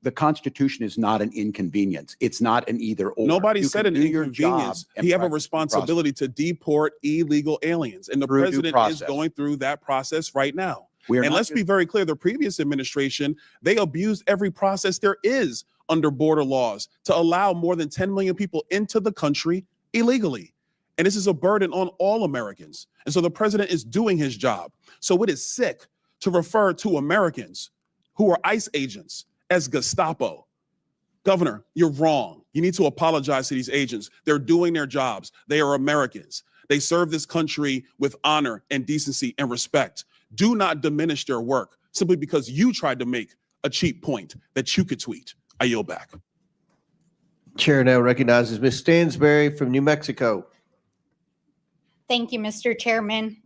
the Constitution is not an inconvenience. It's not an either or. Nobody You said can an do your inconvenience. job and He have a practice due responsibility to deport illegal aliens. And the Through due president is process. going through that process right now. We are And not let's just- be very clear, the previous administration, they abused every process there is under border laws to allow more than 10 million people into the country illegally. And this is a burden on all Americans. And so the president is doing his job. So it is sick to refer to Americans who are ICE agents as Gestapo. Governor, you're wrong. You need to apologize to these agents. They're doing their jobs. They are Americans. They serve this country with honor and decency and respect. Do not diminish their work simply because you tried to make a cheap point that you could tweet. I yield back. Chair now recognizes Ms. Stansberry from New Mexico. Thank you, Mr. Chairman.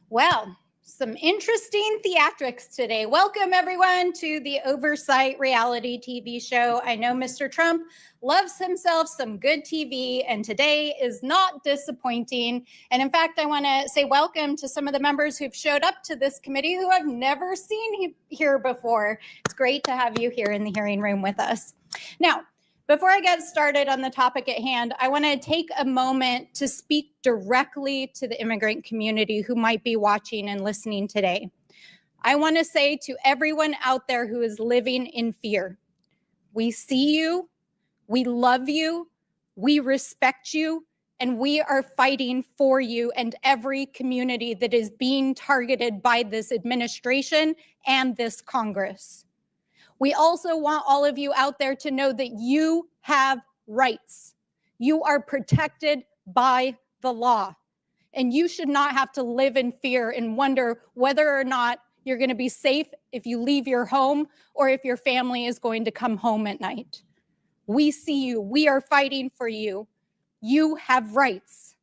Well, some interesting theatrics today. Welcome, everyone, to the Oversight reality TV show. I know Mr. Trump loves himself some good TV, and today is not disappointing. And in fact, I want to say welcome to some of the members who've showed up to this committee who I've never seen here before. It's great to have you here in the hearing room with us. Now, before I get started on the topic at hand, I want to take a moment to speak directly to the immigrant community who might be watching and listening today. I want to say to everyone out there who is living in fear, We see you, we love you, we respect you, and we are fighting for you and every community that is being targeted by this administration and this Congress. We also want all of you out there to know that you have rights. You are protected by the law, and you should not have to live in fear and wonder whether or not you're going to be safe if you leave your home or if your family is going to come home at night. We see you. We are fighting for you. You have rights.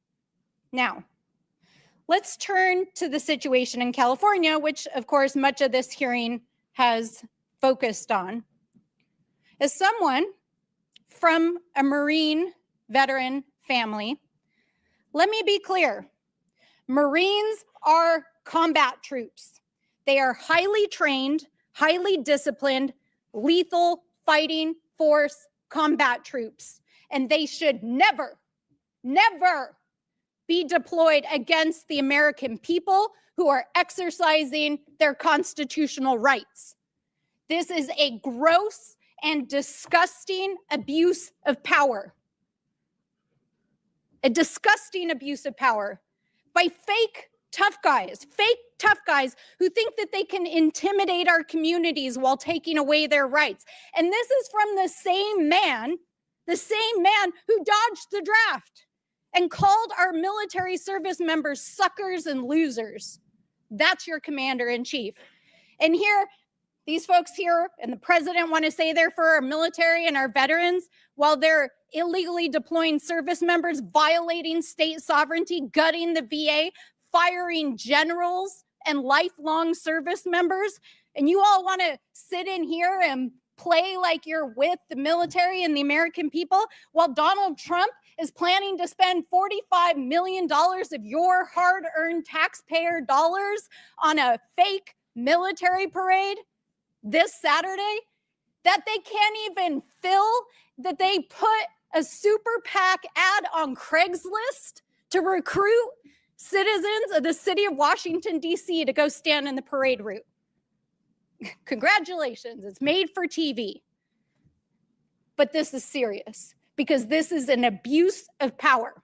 Now, let's turn to the situation in California, which, of course, much of this hearing has focused on. As someone from a Marine veteran family, let me be clear. Marines are combat troops. They are highly trained, highly disciplined, lethal fighting force combat troops, and they should never be deployed against the American people who are exercising their constitutional rights. This is a gross and disgusting abuse of power. A disgusting abuse of power by fake tough guys who think that they can intimidate our communities while taking away their rights. And this is from the same man who dodged the draft and called our military service members suckers and losers. That's your commander-in-chief. And here, these folks here and the president want to say they're for our military and our veterans while they're illegally deploying service members, violating state sovereignty, gutting the VA, firing generals and lifelong service members. And you all want to sit in here and play like you're with the military and the American people while Donald Trump is planning to spend $45 million of your hard-earned taxpayer dollars on a fake military parade this Saturday that they can't even fill, that they put a super PAC ad on Craigslist to recruit citizens of the city of Washington, D.C. to go stand in the parade route. Congratulations, it's made for TV. But this is serious because this is an abuse of power.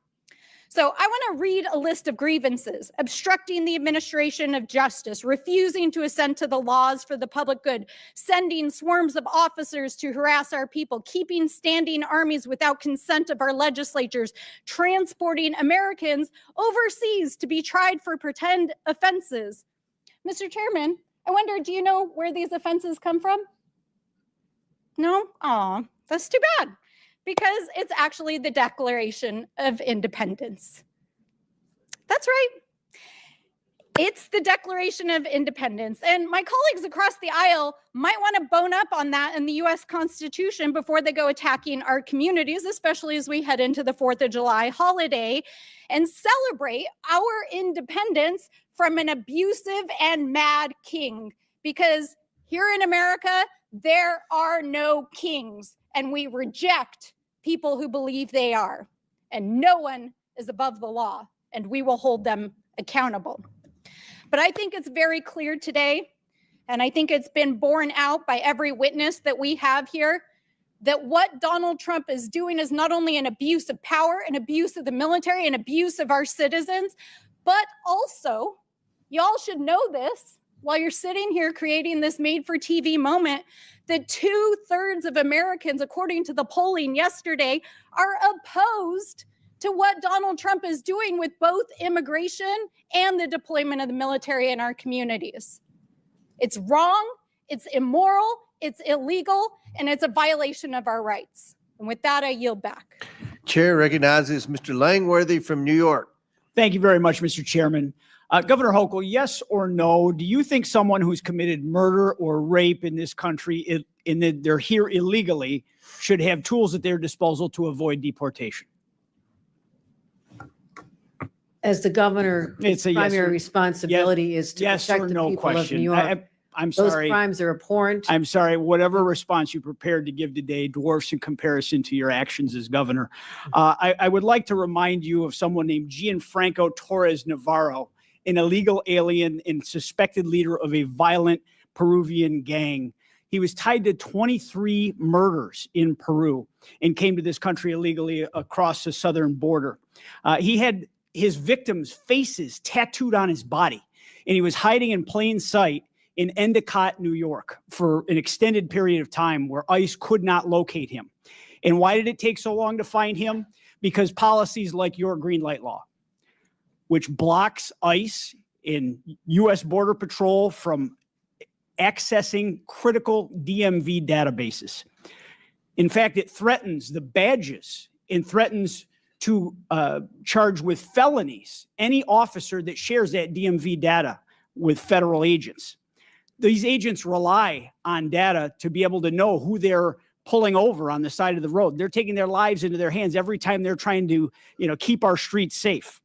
So I want to read a list of grievances: obstructing the administration of justice, refusing to assent to the laws for the public good, sending swarms of officers to harass our people, keeping standing armies without consent of our legislatures, transporting Americans overseas to be tried for pretend offenses. Mr. Chairman, I wonder, do you know where these offenses come from? No? Aw, that's too bad. Because it's actually the Declaration of Independence. That's right. It's the Declaration of Independence. And my colleagues across the aisle might want to bone up on that in the US Constitution before they go attacking our communities, especially as we head into the 4th of July holiday and celebrate our independence from an abusive and mad king. Because here in America, there are no kings, and we reject people who believe they are, and no one is above the law, and we will hold them accountable. But I think it's very clear today, and I think it's been borne out by every witness that we have here, that what Donald Trump is doing is not only an abuse of power, an abuse of the military, an abuse of our citizens, but also, y'all should know this, while you're sitting here creating this made-for-TV moment, that 2/3 of Americans, according to the polling yesterday, are opposed to what Donald Trump is doing with both immigration and the deployment of the military in our communities. It's wrong, it's immoral, it's illegal, and it's a violation of our rights. And with that, I yield back. Chair recognizes Mr. Langworthy from New York. Thank you very much, Mr. Chairman. Governor Hochul, yes or no, do you think someone who's committed murder or rape in this country, in that they're here illegally, should have tools at their disposal to avoid deportation? As the governor, It's a yes primary or- responsibility is to yes protect or the no people of question. New York. I'm Those sorry. crimes are abhorrent. I'm sorry, whatever response you prepared to give today dwarfs in comparison to your actions as governor. I would like to remind you of someone named Gianfranco Torres Navarro, an illegal alien and suspected leader of a violent Peruvian gang. He was tied to 23 murders in Peru and came to this country illegally across the southern border. He had his victims' faces tattooed on his body, and he was hiding in plain sight in Endicott, New York, for an extended period of time where ICE could not locate him. And why did it take so long to find him? Because policies like your green light law, which blocks ICE and U.S. Border Patrol from accessing critical DMV databases. In fact, it threatens the badges and threatens to charge with felonies any officer that shares that DMV data with federal agents. These agents rely on data to be able to know who they're pulling over on the side of the road. They're taking their lives into their hands every time they're trying to, keep our streets safe.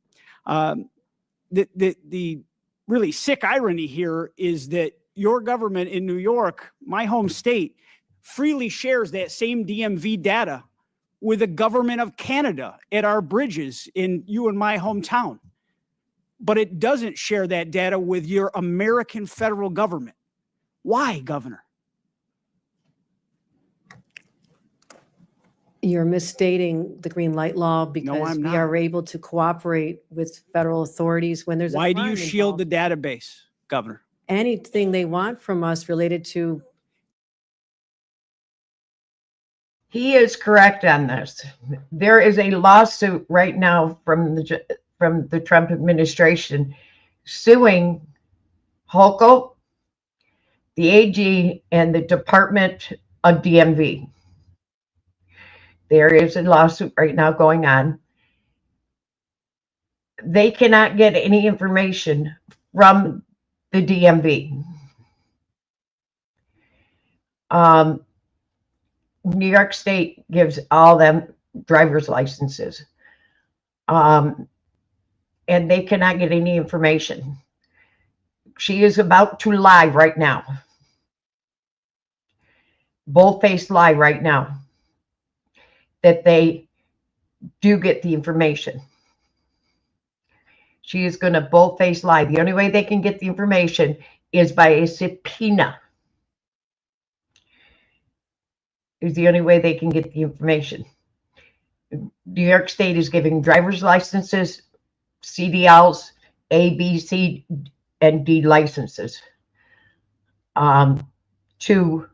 The really sick irony here is that your government in New York, my home state, freely shares that same DMV data with the government of Canada at our bridges in you and my hometown. But it doesn't share that data with your American federal government. Why, Governor? You're misstating the green light law because I'm we not. are able to cooperate with federal authorities when there's a Why do you crime shield involved. the database, Governor? Anything they want from us related to He is correct on this. There is a lawsuit right now from the Trump administration suing Hochul, the AG, and the Department of DMV. There is a lawsuit right now going on. They cannot get any information from the DMV. New York State gives all them driver's licenses. And they cannot get any information. She is about to lie right now. Bold-faced lie right now that they do get the information. She is going to bold-faced lie. The only way they can get the information is by a subpoena. Is the only way they can get the information. New York State is giving driver's licenses, CDLs, A, B, C, and D licenses to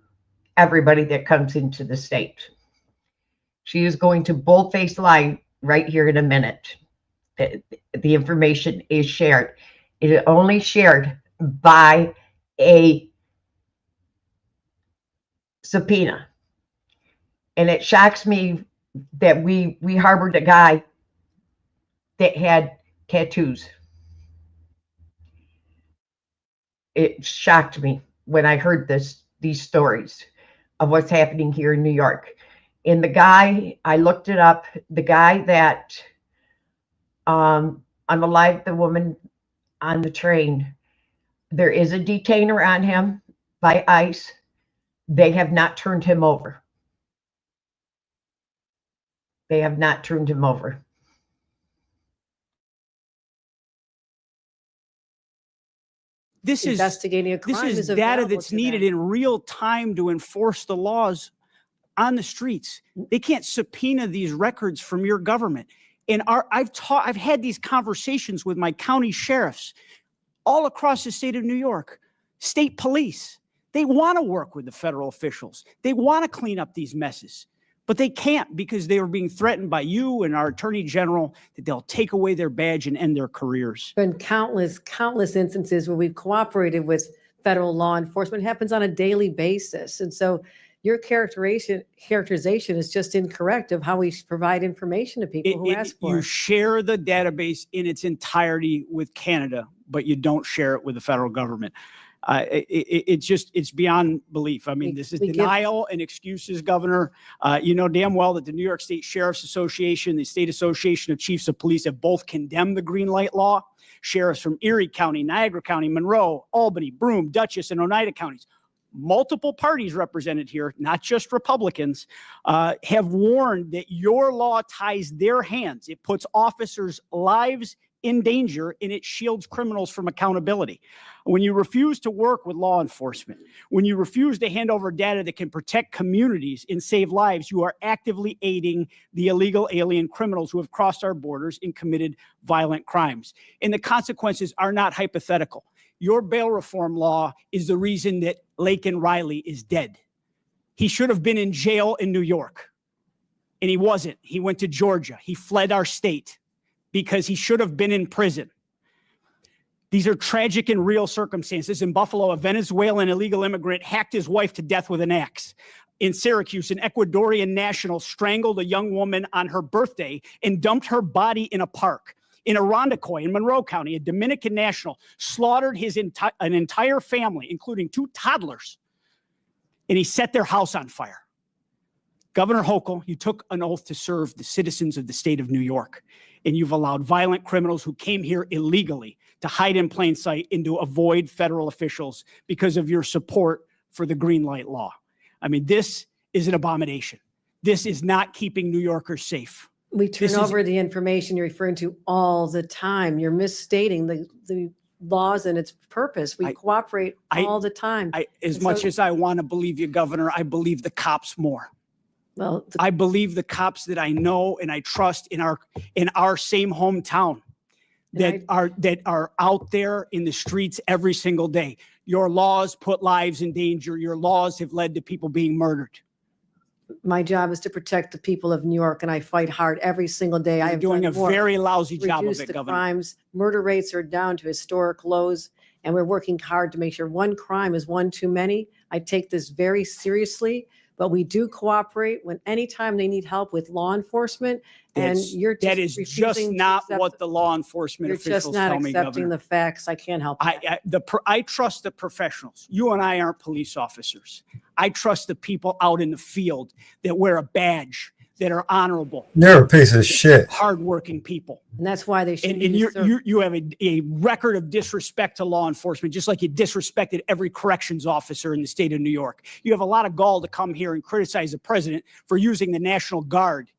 everybody that comes into the state. She is going to bold-faced lie right here in a minute. The information is shared. It is only shared by a subpoena. And it shocks me that we harbored a guy that had tattoos. It shocked me when I heard these stories of what's happening here in New York. And the guy, I looked it up, the guy that unalived the woman on the train, there is a detainer on him by ICE. They have not turned him over. They have not turned him over. This is investigating a crime This is is data available that's to needed them. in real time to enforce the laws on the streets. They can't subpoena these records from your government. And I've had these conversations with my county sheriffs all across the state of New York, state police. They want to work with the federal officials. They want to clean up these messes, but they can't because they are being threatened by you and our attorney general that they'll take away their badge and end their careers. Been countless instances where we've cooperated with federal law enforcement. It happens on a daily basis. And so your characterization is just incorrect of how we provide information to people who ask for You it. share the database in its entirety with Canada, but you don't share it with the federal government. It's beyond belief. I mean, this is we give- denial and excuses, Governor. You know damn well that the New York State Sheriff's Association, the State Association of Chiefs of Police have both condemned the green light law. Sheriffs from Erie County, Niagara County, Monroe, Albany, Broome, Dutchess, and Oneida counties, multiple parties represented here, not just Republicans, have warned that your law ties their hands. It puts officers' lives in danger and it shields criminals from accountability. When you refuse to work with law enforcement, when you refuse to hand over data that can protect communities and save lives, you are actively aiding the illegal alien criminals who have crossed our borders and committed violent crimes. And the consequences are not hypothetical. Your bail reform law is the reason that Laken Riley is dead. He should have been in jail in New York, and he wasn't. He went to Georgia. He fled our state because he should have been in prison. These are tragic and real circumstances. In Buffalo, a Venezuelan illegal immigrant hacked his wife to death with an axe. In Syracuse, an Ecuadorian national strangled a young woman on her birthday and dumped her body in a park. In Irondequoit, in Monroe County, a Dominican national slaughtered an entire family, including 2 toddlers, and he set their house on fire. Governor Hochul, you took an oath to serve the citizens of the state of New York, and you've allowed violent criminals who came here illegally to hide in plain sight and to avoid federal officials because of your support for the green light law. I mean, this is an abomination. This is not keeping New Yorkers safe. We turn over the information you're referring to all the time. You're misstating the laws and its purpose. We cooperate all the time. As much as I want to believe you, Governor, I believe the cops more. Well, I believe the cops that I know and I trust in our same hometown that are out there in the streets every single day. Your laws put lives in danger. Your laws have led to people being murdered. My job is to protect the people of New York, and I fight hard every single day. I You're have doing done a more. very lousy job of Reduce it, the Governor. crimes. Murder rates are down to historic lows, and we're working hard to make sure one crime is one too many. I take this very seriously, but we do cooperate when anytime they need help with law enforcement. And That is just not what the law enforcement You're officials just not tell me, accepting Governor. the facts. I can't help it. I trust the professionals. You and I aren't police officers. I trust the people out in the field that wear a badge, that are honorable. You're a piece of shit. Hardworking people. And that's why they should And be you have a record of disrespect to law enforcement, just like you disrespected every corrections officer in the state of New York. You have a lot of gall to come here and criticize the president for using the National Guard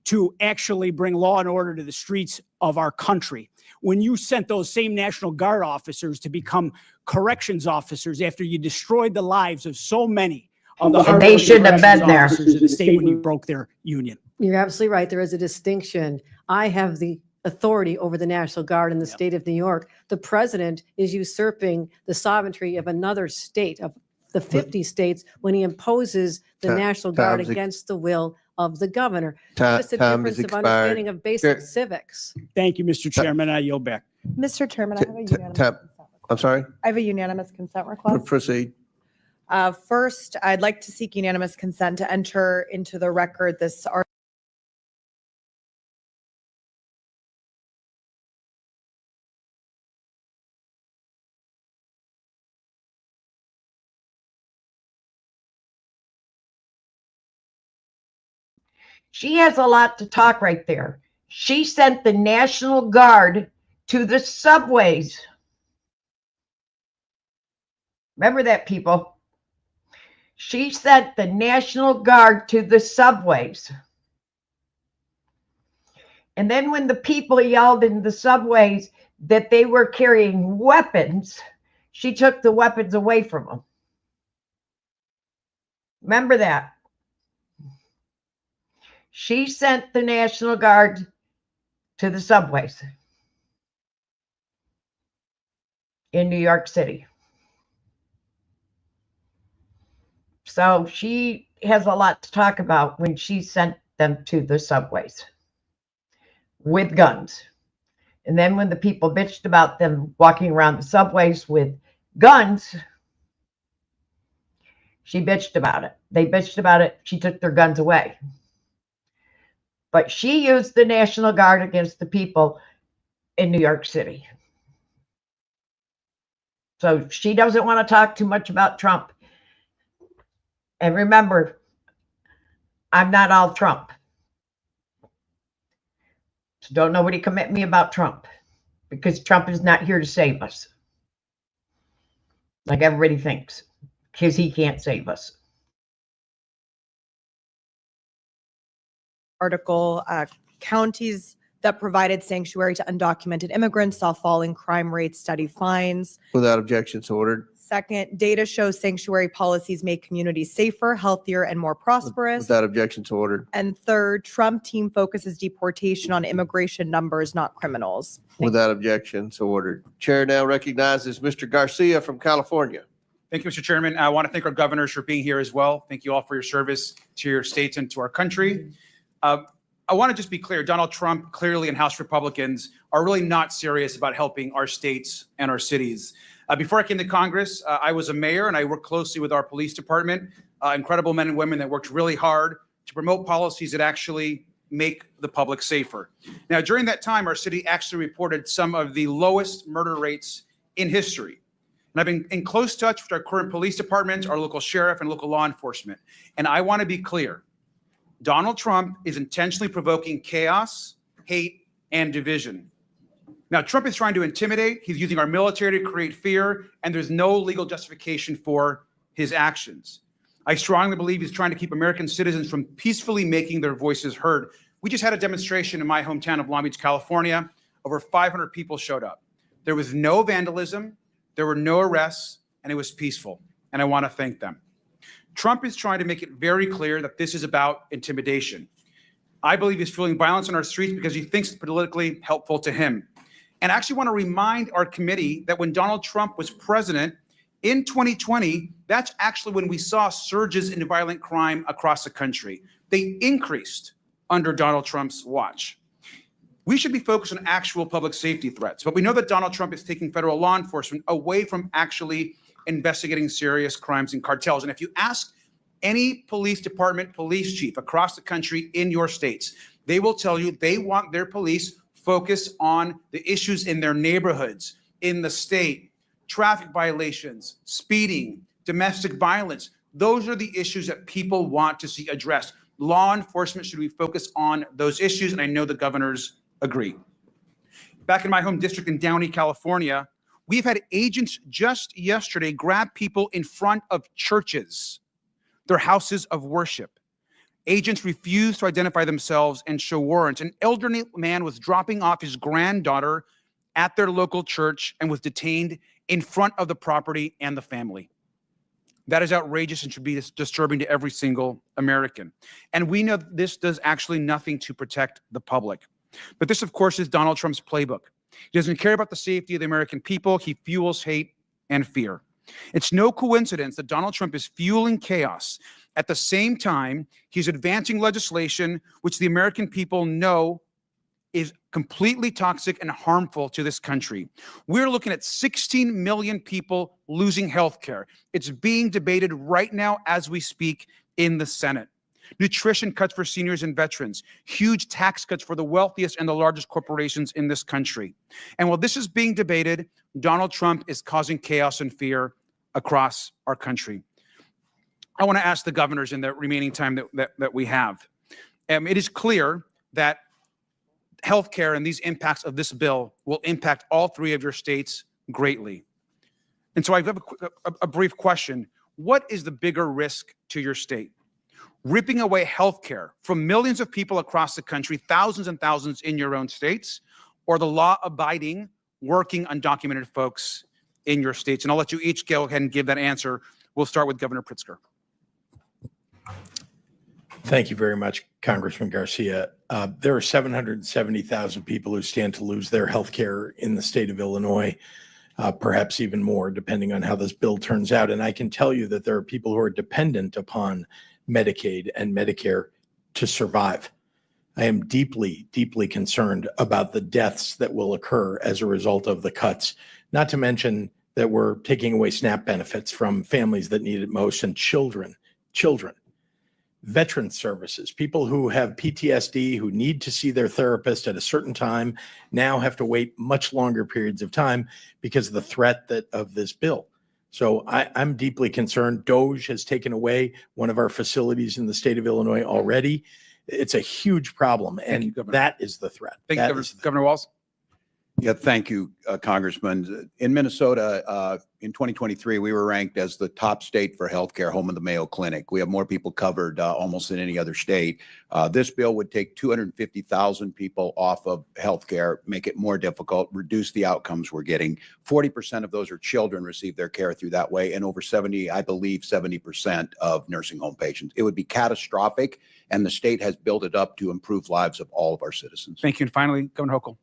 to actually bring law and order to the streets of our country. When you sent those same National Guard officers to become corrections officers after you destroyed the lives of so many of the And they shouldn't have been there. officers in the state when you broke their union. You're absolutely right. There is a distinction. I have the authority over the National Guard in the state of New York. The president is usurping the sovereignty of another state, of the 50 states, when he imposes the National Guard time's ex- against the will of the governor. Ti- Just a time is difference of expired. understanding of basic Sure. civics. Thank you, Mr. Chairman. I yield back. Mr. Chairman, I have a unanimous. I'm sorry. I have a unanimous consent request. Proceed. First, I'd like to seek unanimous consent to enter into the record this article. She has a lot to talk right there. She sent the National Guard to the subways. Remember that, people. She sent the National Guard to the subways. And then when the people yelled in the subways that they were carrying weapons, she took the weapons away from them. Remember that. She sent the National Guard to the subways in New York City. So she has a lot to talk about when she sent them to the subways with guns. And then when the people bitched about them walking around the subways with guns, she bitched about it. They bitched about it. She took their guns away. But she used the National Guard against the people in New York City. So she doesn't want to talk too much about Trump. And remember, I'm not all Trump. So don't nobody come at me about Trump, because Trump is not here to save us, like everybody thinks, because he can't save us. Article, counties that provided sanctuary to undocumented immigrants saw falling crime rates, steady fines. Without objection, so ordered. Second, data shows sanctuary policies make communities safer, healthier, and more prosperous. Without objection, so ordered. And third, Trump team focuses deportation on immigration numbers, not criminals. Without objection, so ordered. Chair now recognizes Mr. Garcia from California. Thank you, Mr. Chairman. I want to thank our governors for being here as well. Thank you all for your service to your states and to our country. I want to just be clear, Donald Trump clearly and House Republicans are really not serious about helping our states and our cities. Before I came to Congress, I was a mayor and I worked closely with our police department, incredible men and women that worked really hard to promote policies that actually make the public safer. Now, during that time, our city actually reported some of the lowest murder rates in history. And I've been in close touch with our current police department, our local sheriff, and local law enforcement. And I want to be clear. Donald Trump is intentionally provoking chaos, hate, and division. Now, Trump is trying to intimidate. He's using our military to create fear, and there's no legal justification for his actions. I strongly believe he's trying to keep American citizens from peacefully making their voices heard. We just had a demonstration in my hometown of Long Beach, California. Over 500 people showed up. There was no vandalism, there were no arrests, and it was peaceful. And I want to thank them. Trump is trying to make it very clear that this is about intimidation. I believe he's fueling violence on our streets because he thinks it's politically helpful to him. And I actually want to remind our committee that when Donald Trump was president in 2020, that's actually when we saw surges in violent crime across the country. They increased under Donald Trump's watch. We should be focused on actual public safety threats, but we know that Donald Trump is taking federal law enforcement away from actually investigating serious crimes and cartels. And if you ask any police department, police chief across the country in your states, they will tell you they want their police focused on the issues in their neighborhoods, in the state, traffic violations, speeding, domestic violence. Those are the issues that people want to see addressed. Law enforcement should be focused on those issues, and I know the governors agree. Back in my home district in Downey, California, we've had agents just yesterday grab people in front of churches, their houses of worship. Agents refused to identify themselves and show warrants. An elderly man was dropping off his granddaughter at their local church and was detained in front of the property and the family. That is outrageous and should be disturbing to every single American. And we know this does actually nothing to protect the public. But this, of course, is Donald Trump's playbook. He doesn't care about the safety of the American people. He fuels hate and fear. It's no coincidence that Donald Trump is fueling chaos. At the same time, he's advancing legislation which the American people know is completely toxic and harmful to this country. We're looking at 16 million people losing health care. It's being debated right now as we speak in the Senate. Nutrition cuts for seniors and veterans, huge tax cuts for the wealthiest and the largest corporations in this country. And while this is being debated, Donald Trump is causing chaos and fear across our country. I want to ask the governors in the remaining time that we have. It is clear that healthcare and these impacts of this bill will impact all three of your states greatly. And so I have a brief question. What is the bigger risk to your state? Ripping away healthcare from millions of people across the country, thousands and thousands in your own states, or the law-abiding, working, undocumented folks in your states? And I'll let you each go ahead and give that answer. We'll start with Governor Pritzker. Thank you very much, Congressman Garcia. There are 770,000 people who stand to lose their health care in the state of Illinois, perhaps even more, depending on how this bill turns out. And I can tell you that there are people who are dependent upon Medicaid and Medicare to survive. I am deeply, deeply concerned about the deaths that will occur as a result of the cuts, not to mention that we're taking away SNAP benefits from families that need it most, and children, veteran services, people who have PTSD, who need to see their therapist at a certain time, now have to wait much longer periods of time because of the threat of this bill. So I'm deeply concerned. DOJ has taken away one of our facilities in the state of Illinois already. It's a huge problem, and that is the threat. Thank you, Governor Walz. Yeah, thank you, Congressman. In Minnesota, in 2023, we were ranked as the top state for healthcare, home of the Mayo Clinic. We have more people covered almost than any other state. This bill would take 250,000 people off of healthcare, make it more difficult, reduce the outcomes we're getting. 40% of those are children receive their care through that way, and over 70% of nursing home patients. It would be catastrophic, and the state has built it up to improve lives of all of our citizens. Thank you. And finally, Governor Hochul.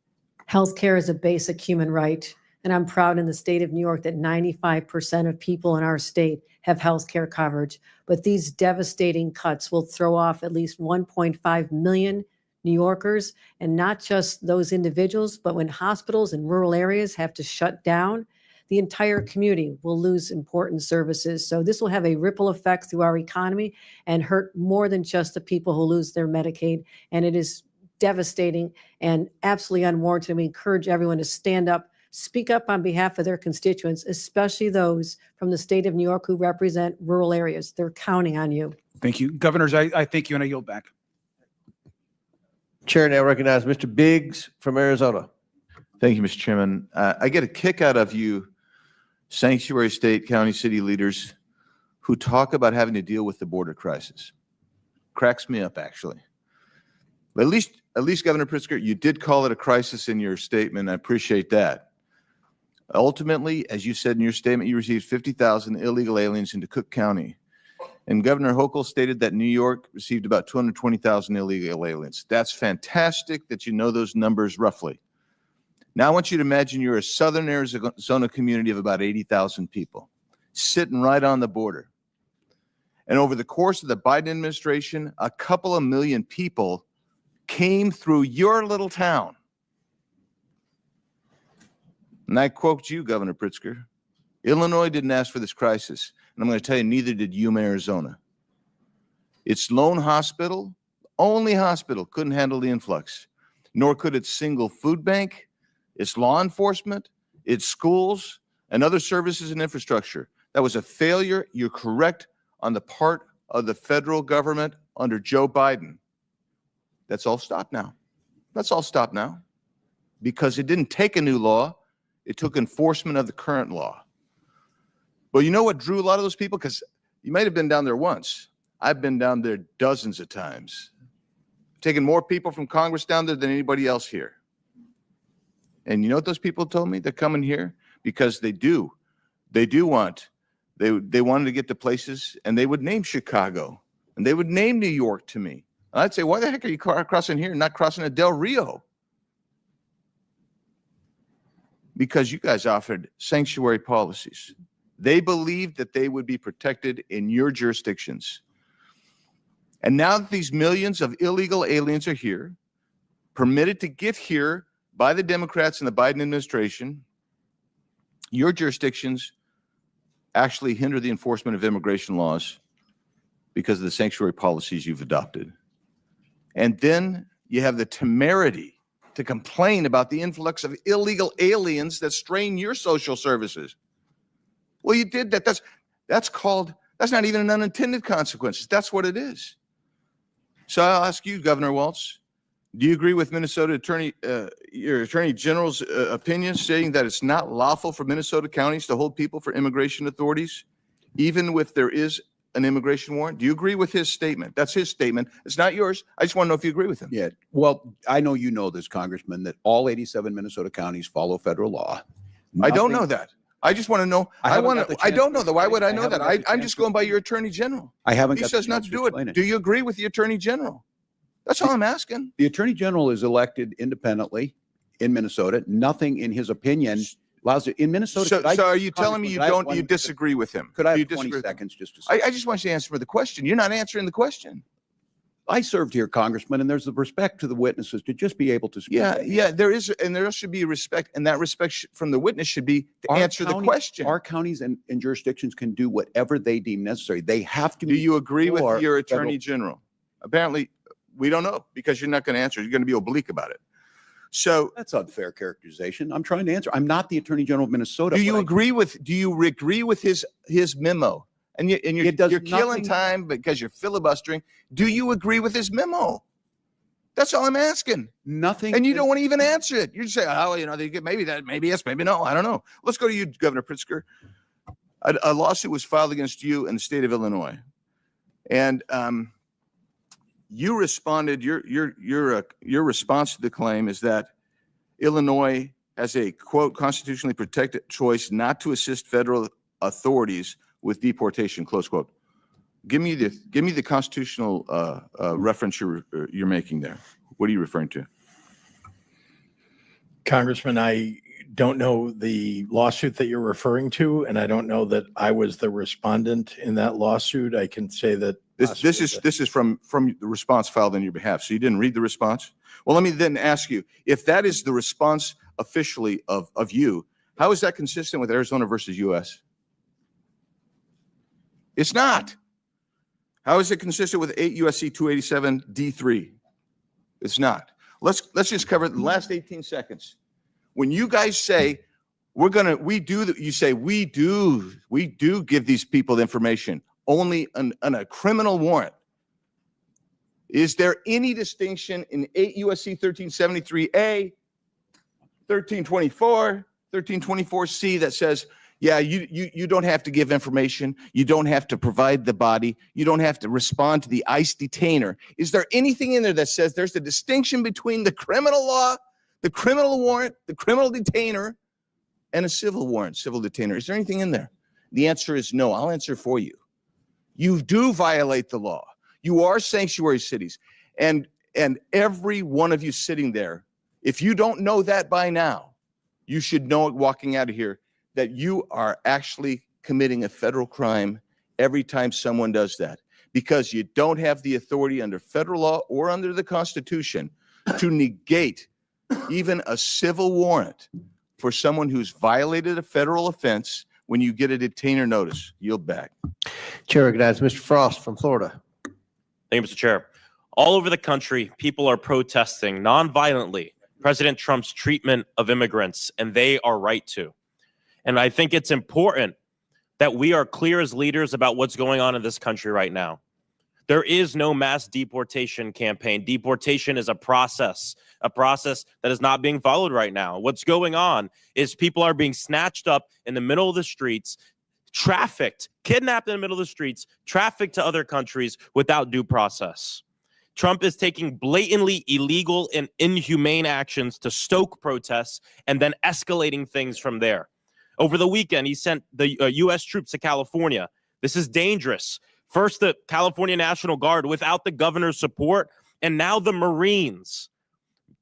Healthcare is a basic human right, and I'm proud in the state of New York that 95% of people in our state have healthcare coverage. But these devastating cuts will throw off at least 1.5 million New Yorkers, and not just those individuals, but when hospitals in rural areas have to shut down, the entire community will lose important services. So this will have a ripple effect through our economy and hurt more than just the people who lose their Medicaid. And it is devastating and absolutely unwarranted. We encourage everyone to stand up, speak up on behalf of their constituents, especially those from the state of New York who represent rural areas. They're counting on you. Thank you. Governors, I thank you and I yield back. Chair now recognize Mr. Biggs from Arizona. Thank you, Mr. Chairman. I get a kick out of you, sanctuary state, county, city leaders who talk about having to deal with the border crisis. Cracks me up, actually. But at least, Governor Pritzker, you did call it a crisis in your statement. I appreciate that. Ultimately, as you said in your statement, you received 50,000 illegal aliens into Cook County. And Governor Hochul stated that New York received about 220,000 illegal aliens. That's fantastic that you know those numbers roughly. Now I want you to imagine you're a southern Arizona community of about 80,000 people sitting right on the border. And over the course of the Biden administration, a couple of million people came through your little town. And I quote you, Governor Pritzker, Illinois didn't ask for this crisis. And I'm going to tell you, neither did Yuma, Arizona. Its lone hospital, only hospital, couldn't handle the influx, nor could its single food bank, its law enforcement, its schools, and other services and infrastructure. That was a failure, you're correct, on the part of the federal government under Joe Biden. That's all stopped now. That's all stopped now. Because it didn't take a new law, it took enforcement of the current law. Well, you know what drew a lot of those people? Because you might have been down there once. I've been down there dozens of times. Taken more people from Congress down there than anybody else here. And you know what those people told me? They're coming here because they wanted to get to places, and they would name Chicago, and they would name New York to me. And I'd say, why the heck are you crossing here and not crossing at Del Rio? Because you guys offered sanctuary policies. They believed that they would be protected in your jurisdictions. And now that these millions of illegal aliens are here, permitted to get here by the Democrats and the Biden administration, your jurisdictions actually hinder the enforcement of immigration laws because of the sanctuary policies you've adopted. And then you have the temerity to complain about the influx of illegal aliens that strain your social services. Well, you did that. That's not even an unintended consequence. That's what it is. So I'll ask you, Governor Walz, do you agree with Minnesota your Attorney General's opinion stating that it's not lawful for Minnesota counties to hold people for immigration authorities, even if there is an immigration warrant? Do you agree with his statement? That's his statement. It's not yours. I just want to know if you agree with him. Yeah. Well, I know you know this, Congressman, that all 87 Minnesota counties follow federal law. I don't know that. I just want to know. I don't know that. Why would I know that? I'm just going by your Attorney General. He says not to do it. Do you agree with the Attorney General? That's all I'm asking. The Attorney General is elected independently in Minnesota. Nothing in his opinion allows it in Minnesota. So are you telling me you disagree with him? Could I have 20 seconds just to say? I just want you to answer the question. You're not answering the question. I served here, Congressman, and there's the respect to the witnesses to just be able to speak. Yeah, there is, and there should be respect, and that respect from the witness should be to answer the question. Our counties and jurisdictions can do whatever they deem necessary. They have to. Do you agree with your Attorney General? Apparently, we don't know because you're not going to answer. You're going to be oblique about it. So that's unfair characterization. I'm trying to answer. I'm not the Attorney General of Minnesota. Do you agree with his memo? And you're killing time because you're filibustering. Do you agree with his memo? That's all I'm asking. Nothing. And you don't want to even answer it. You just say, oh, you know, they get maybe that, maybe yes, maybe no. I don't know. Let's go to you, Governor Pritzker. A lawsuit was filed against you in the state of Illinois, and you responded. Your response to the claim is that Illinois has a quote constitutionally protected choice not to assist federal authorities with deportation, close quote. Give me the constitutional reference you're making there. What are you referring to? Congressman, I don't know the lawsuit that you're referring to, and I don't know that I was the respondent in that lawsuit. I can say that This is from the response filed on your behalf. So you didn't read the response? Well, let me then ask you, if that is the response officially of you, how is that consistent with Arizona versus U.S.? It's not. How is it consistent with 8 U.S.C. 287 D3? It's not. Let's just cover the last 18 seconds. When you guys say we do give these people the information only on a criminal warrant. Is there any distinction in 8 U.S.C. 1373A, 1324, 1324C that says, yeah, you don't have to give information. You don't have to provide the body. You don't have to respond to the ICE detainer. Is there anything in there that says there's a distinction between the criminal law, the criminal warrant, the criminal detainer, and a civil warrant, civil detainer? Is there anything in there? The answer is no. I'll answer for you. You do violate the law. You are sanctuary cities. And every one of you sitting there, if you don't know that by now, you should know it walking out of here, that you are actually committing a federal crime every time someone does that, because you don't have the authority under federal law or under the Constitution to negate even a civil warrant for someone who's violated a federal offense when you get a detainer notice. Yield back. Chair recognizes Mr. Frost from Florida. Thank you, Mr. Chair. All over the country, people are protesting nonviolently President Trump's treatment of immigrants, and they are right to. And I think it's important that we are clear as leaders about what's going on in this country right now. There is no mass deportation campaign. Deportation is a process that is not being followed right now. What's going on is people are being snatched up in the middle of the streets, trafficked, kidnapped in the middle of the streets, trafficked to other countries without due process. Trump is taking blatantly illegal and inhumane actions to stoke protests and then escalating things from there. Over the weekend, he sent the U.S. troops to California. This is dangerous. First, the California National Guard without the governor's support, and now the Marines.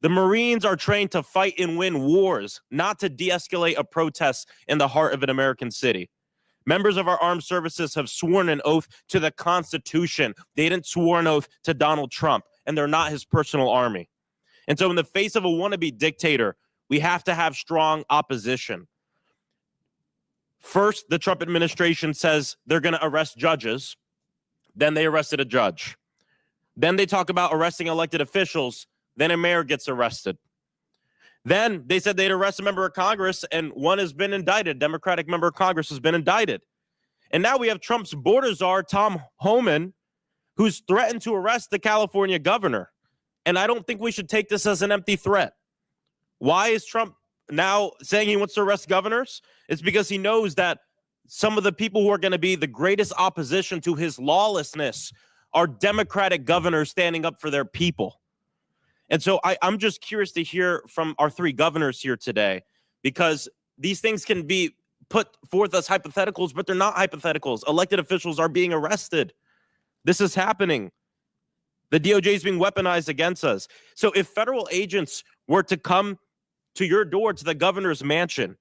The Marines are trained to fight and win wars, not to de-escalate a protest in the heart of an American city. Members of our armed services have sworn an oath to the Constitution. They didn't swear an oath to Donald Trump, and they're not his personal army. And so in the face of a wannabe dictator, we have to have strong opposition. First, the Trump administration says they're going to arrest judges. Then they arrested a judge. Then they talk about arresting elected officials. Then a mayor gets arrested. Then they said they'd arrest a member of Congress, and one has been indicted. A Democratic member of Congress has been indicted. And now we have Trump's border czar, Tom Homan, who's threatened to arrest the California governor. And I don't think we should take this as an empty threat. Why is Trump now saying he wants to arrest governors? It's because he knows that some of the people who are going to be the greatest opposition to his lawlessness are Democratic governors standing up for their people. And so I'm just curious to hear from our three governors here today, because these things can be put forth as hypotheticals, but they're not hypotheticals. Elected officials are being arrested. This is happening. The DOJ is being weaponized against us. So if federal agents were to come to your door, to the governor's mansion,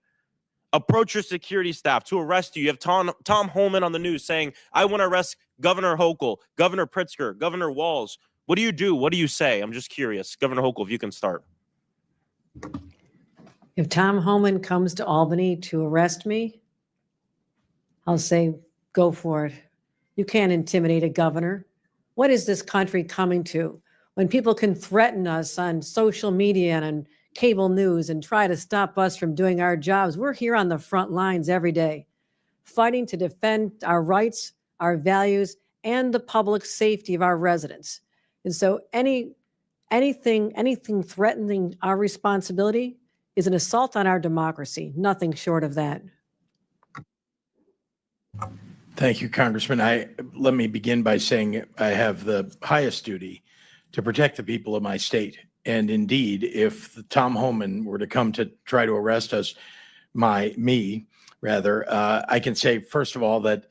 approach your security staff to arrest you. You have Tom Homan on the news saying, I want to arrest Governor Hochul, Governor Pritzker, Governor Walz. What do you do? What do you say? I'm just curious. Governor Hochul, if you can start. If Tom Homan comes to Albany to arrest me, I'll say, go for it. You can't intimidate a governor. What is this country coming to when people can threaten us on social media and on cable news and try to stop us from doing our jobs? We're here on the front lines every day, fighting to defend our rights, our values, and the public safety of our residents. And so any anything threatening our responsibility is an assault on our democracy, nothing short of that. Thank you, Congressman. Let me begin by saying I have the highest duty to protect the people of my state. And indeed, if Tom Homan were to come to try to arrest us, I can say, first of all, that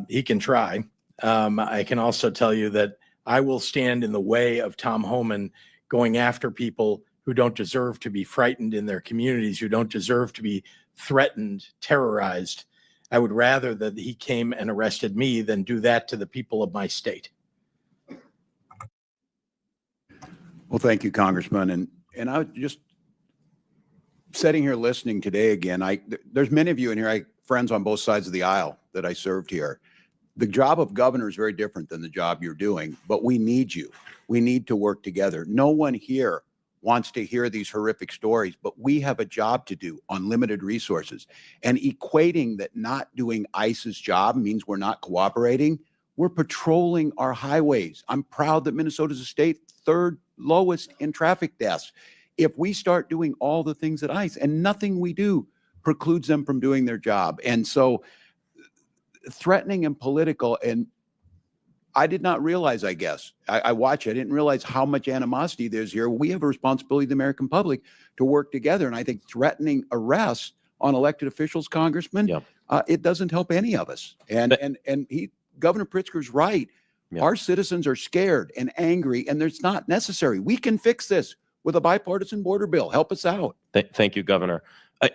he can try. I can also tell you that I will stand in the way of Tom Homan going after people who don't deserve to be frightened in their communities, who don't deserve to be threatened, terrorized. I would rather that he came and arrested me than do that to the people of my state. Well, thank you, Congressman. And I was just sitting here listening today again. There's many of you in here, friends on both sides of the aisle that I served here. The job of governor is very different than the job you're doing, but we need you. We need to work together. No one here wants to hear these horrific stories, but we have a job to do on limited resources. And equating that not doing ICE's job means we're not cooperating. We're patrolling our highways. I'm proud that Minnesota's a state third lowest in traffic deaths. If we start doing all the things at ICE, and nothing we do precludes them from doing their job. And so threatening and political, and I did not realize, I guess, I watch, I didn't realize how much animosity there's here. We have a responsibility, the American public, to work together. And I think threatening arrests on elected officials, Congressman, it doesn't help any of us. And Governor Pritzker's right. Our citizens are scared and angry, and it's not necessary. We can fix this with a bipartisan border bill. Help us out. Thank you, Governor.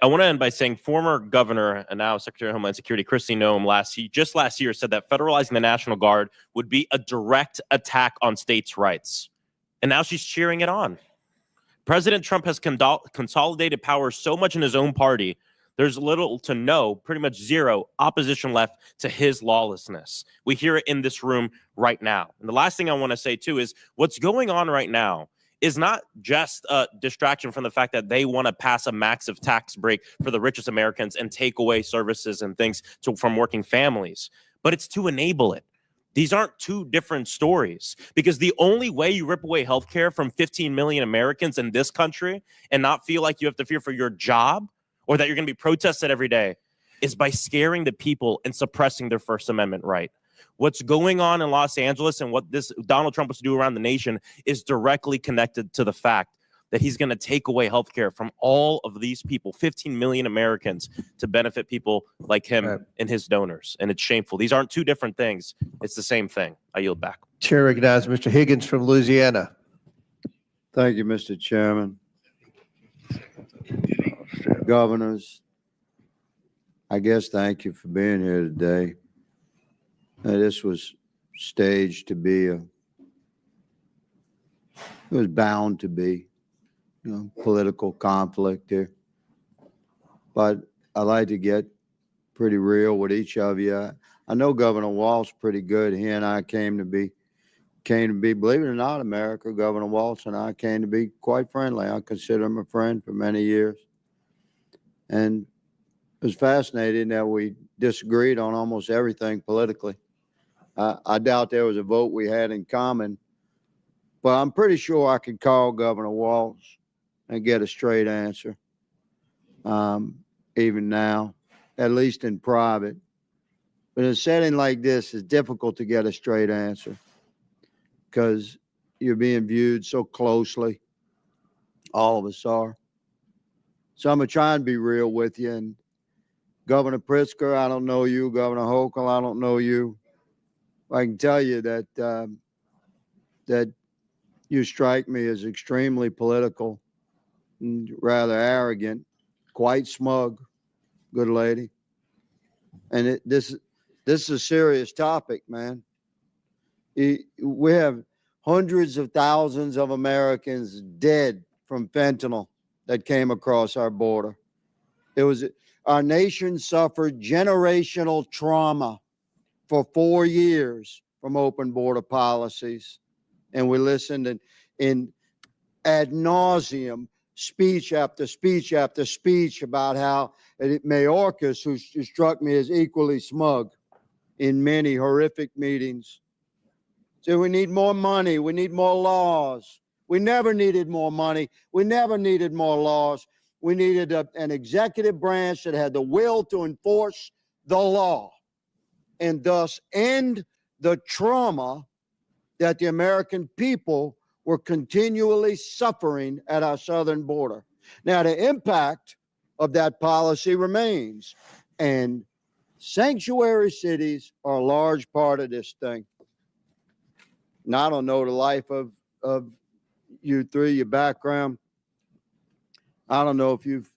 I want to end by saying former Governor and now Secretary of Homeland Security Kristi Noem just last year said that federalizing the National Guard would be a direct attack on states' rights. And now she's cheering it on. President Trump has consolidated power so much in his own party, there's little to no, pretty much zero opposition left to his lawlessness. We hear it in this room right now. And the last thing I want to say, too, is what's going on right now is not just a distraction from the fact that they want to pass a massive tax break for the richest Americans and take away services and things from working families, but it's to enable it. These aren't two different stories, because the only way you rip away healthcare from 15 million Americans in this country and not feel like you have to fear for your job or that you're going to be protested every day is by scaring the people and suppressing their First Amendment right. What's going on in Los Angeles and what this Donald Trump wants to do around the nation is directly connected to the fact that he's going to take away healthcare from all of these people, 15 million Americans, to benefit people like him and his donors. And it's shameful. These aren't two different things. It's the same thing. I yield back. Chair recognizes Mr. Higgins from Louisiana. Thank you, Mr. Chairman. Governors, I guess thank you for being here today. This was staged to be it was bound to be, political conflict here. But I like to get pretty real with each of you. I know Governor Walz pretty good. He and I came to be, believe it or not, America, Governor Walz and I came to be quite friendly. I consider him a friend for many years. And it was fascinating that we disagreed on almost everything politically. I doubt there was a vote we had in common, but I'm pretty sure I could call Governor Walz and get a straight answer, even now, at least in private. But in a setting like this, it's difficult to get a straight answer because you're being viewed so closely. All of us are. So I'm going to try and be real with you. And Governor Pritzker, I don't know you. Governor Hochul, I don't know you. I can tell you that that you strike me as extremely political and rather arrogant, quite smug, good lady. And this is a serious topic, man. We have hundreds of thousands of Americans dead from fentanyl that came across our border. Our nation suffered generational trauma for 4 years from open border policies. And we listened in ad nauseum, speech after speech after speech about how Mayorkas, who struck me as equally smug in many horrific meetings. So we need more money. We need more laws. We never needed more money. We never needed more laws. We needed an executive branch that had the will to enforce the law and thus end the trauma that the American people were continually suffering at our southern border. Now, the impact of that policy remains, and sanctuary cities are a large part of this thing. And I don't know the life of you three, your background. I don't know if you've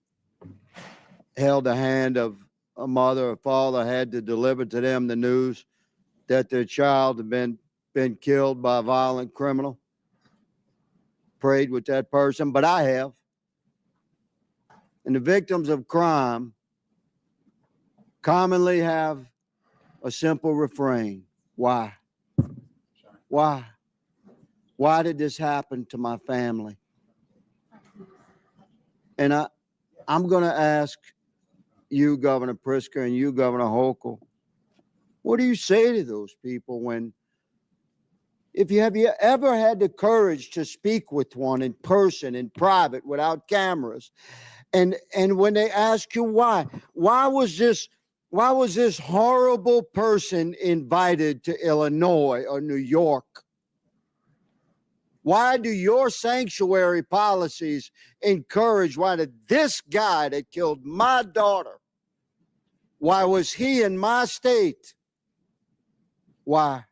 held the hand of a mother or father had to deliver to them the news that their child had been killed by a violent criminal. Prayed with that person, but I have. And the victims of crime commonly have a simple refrain. Why? Why? Why did this happen to my family? And I'm going to ask you, Governor Pritzker, and you, Governor Hochul, what do you say to those people when, have you ever had the courage to speak with one in person, in private, without cameras? And when they ask you why was this horrible person invited to Illinois or New York? Why do your sanctuary policies encourage, why did this guy that killed my daughter, why was he in my state? Why?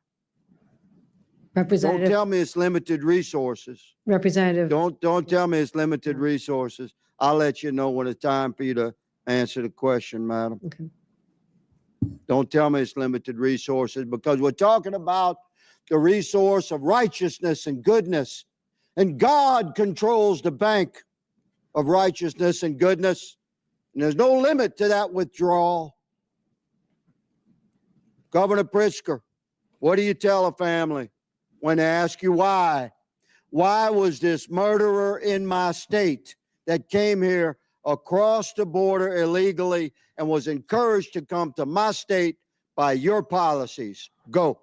Representative. Don't tell me it's limited resources. Representative. Don't tell me it's limited resources. I'll let you know when it's time for you to answer the question, madam. Okay. Don't tell me it's limited resources, because we're talking about the resource of righteousness and goodness. And God controls the bank of righteousness and goodness. And there's no limit to that withdrawal. Governor Pritzker, what do you tell a family when they ask you why? Why was this murderer in my state that came here across the border illegally and was encouraged to come to my state by your policies? Go.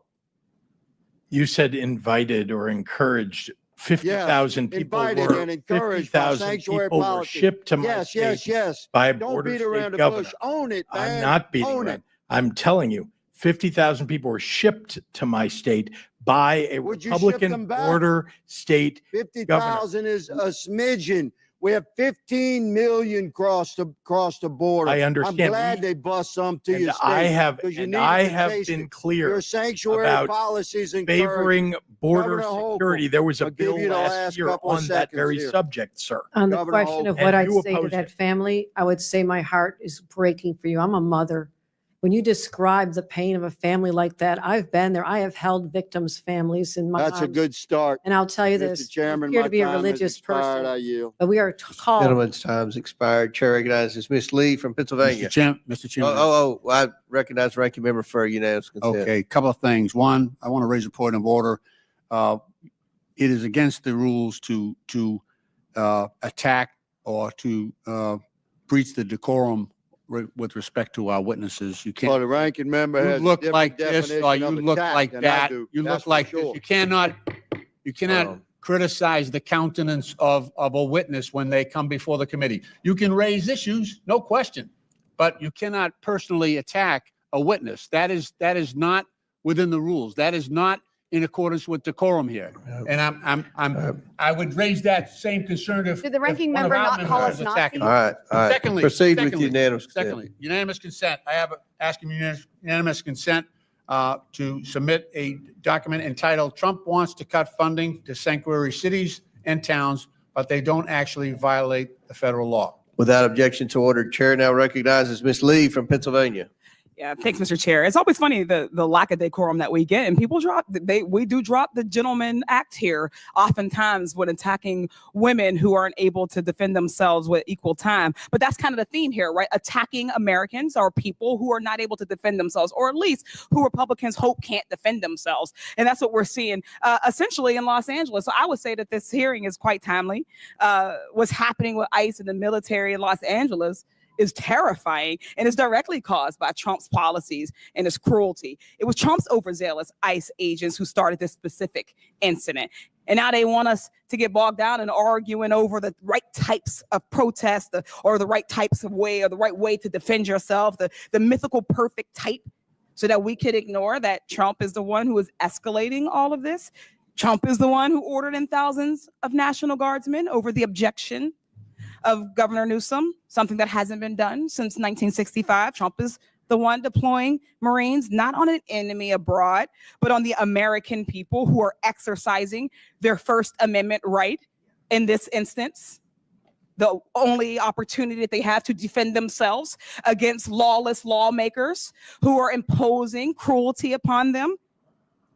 You said invited or encouraged. 50,000 people invited were and encouraged by 50,000 sanctuary people were policy. shipped to my Yes, state yes, yes. by a Don't border beat state around the governor. bush. Own it, man. I'm not beating Own around. it. I'm telling you, 50,000 people were shipped to my state by a Would you ship Republican them back? border state governor. 50,000 is a smidgen. We have 15 million cross the border. I understand. I'm glad they bust some to And your state. I have, 'cause you and need I to have taste been it. clear Your sanctuary about policies favoring border Governor Hochul, security. There was a I'll give bill you the last last year couple of on that very seconds here. subject, sir. On the Governor question of Hochul. what And I'd you say to opposed that it. family, I would say my heart is breaking for you. I'm a mother. When you describe the pain of a family like that, I've been there. I have held victims' families in my That's a arms. good start. And I'll tell you Mr. this, Chairman, you appear my to be a time has religious expired. I person, yield. but we are called. Gentleman's time's expired. Chair recognizes Ms. Lee from Pennsylvania. Mr. Chairman. I recognize ranking member for unanimous consent. Okay, a couple of things. One, I want to raise a point of order. It is against the rules to attack or to breach the decorum with respect to our witnesses. You Well, can't. the ranking member You has a look different like this, definition or you of look attack like than I that. do. You That's look for like this. sure. You cannot criticize the countenance of a witness when they come before the committee. You can raise issues, no question, but you cannot personally attack a witness. That is not within the rules. That is not in accordance with decorum here. And I would raise that same concern if. Did the ranking if one of member our not call members us was attacking Nazis? All right. Secondly, Proceed with secondly, unanimous consent. Secondly, unanimous consent. I have asking unanimous consent to submit a document entitled "Trump Wants to Cut Funding to Sanctuary Cities and Towns, but They Don't Actually Violate the Federal Law." Without objection to order, Chair now recognizes Ms. Lee from Pennsylvania. Yeah, thanks, Mr. Chair. It's always funny the lack of decorum that we get, and people we do drop the gentleman act here oftentimes when attacking women who aren't able to defend themselves with equal time. But that's kind of the theme here, right? Attacking Americans or people who are not able to defend themselves, or at least who Republicans hope can't defend themselves, and that's what we're seeing essentially in Los Angeles. So I would say that this hearing is quite timely. What's happening with ICE and the military in Los Angeles is terrifying and is directly caused by Trump's policies and his cruelty. It was Trump's overzealous ICE agents who started this specific incident. And now they want us to get bogged down in arguing over the right types of protest or the right types of way or the right way to defend yourself, the mythical perfect type, so that we could ignore that Trump is the one who is escalating all of this. Trump is the one who ordered in thousands of National Guardsmen over the objection of Governor Newsom, something that hasn't been done since 1965. Trump is the one deploying Marines, not on an enemy abroad, but on the American people who are exercising their First Amendment right in this instance. The only opportunity that they have to defend themselves against lawless lawmakers who are imposing cruelty upon them.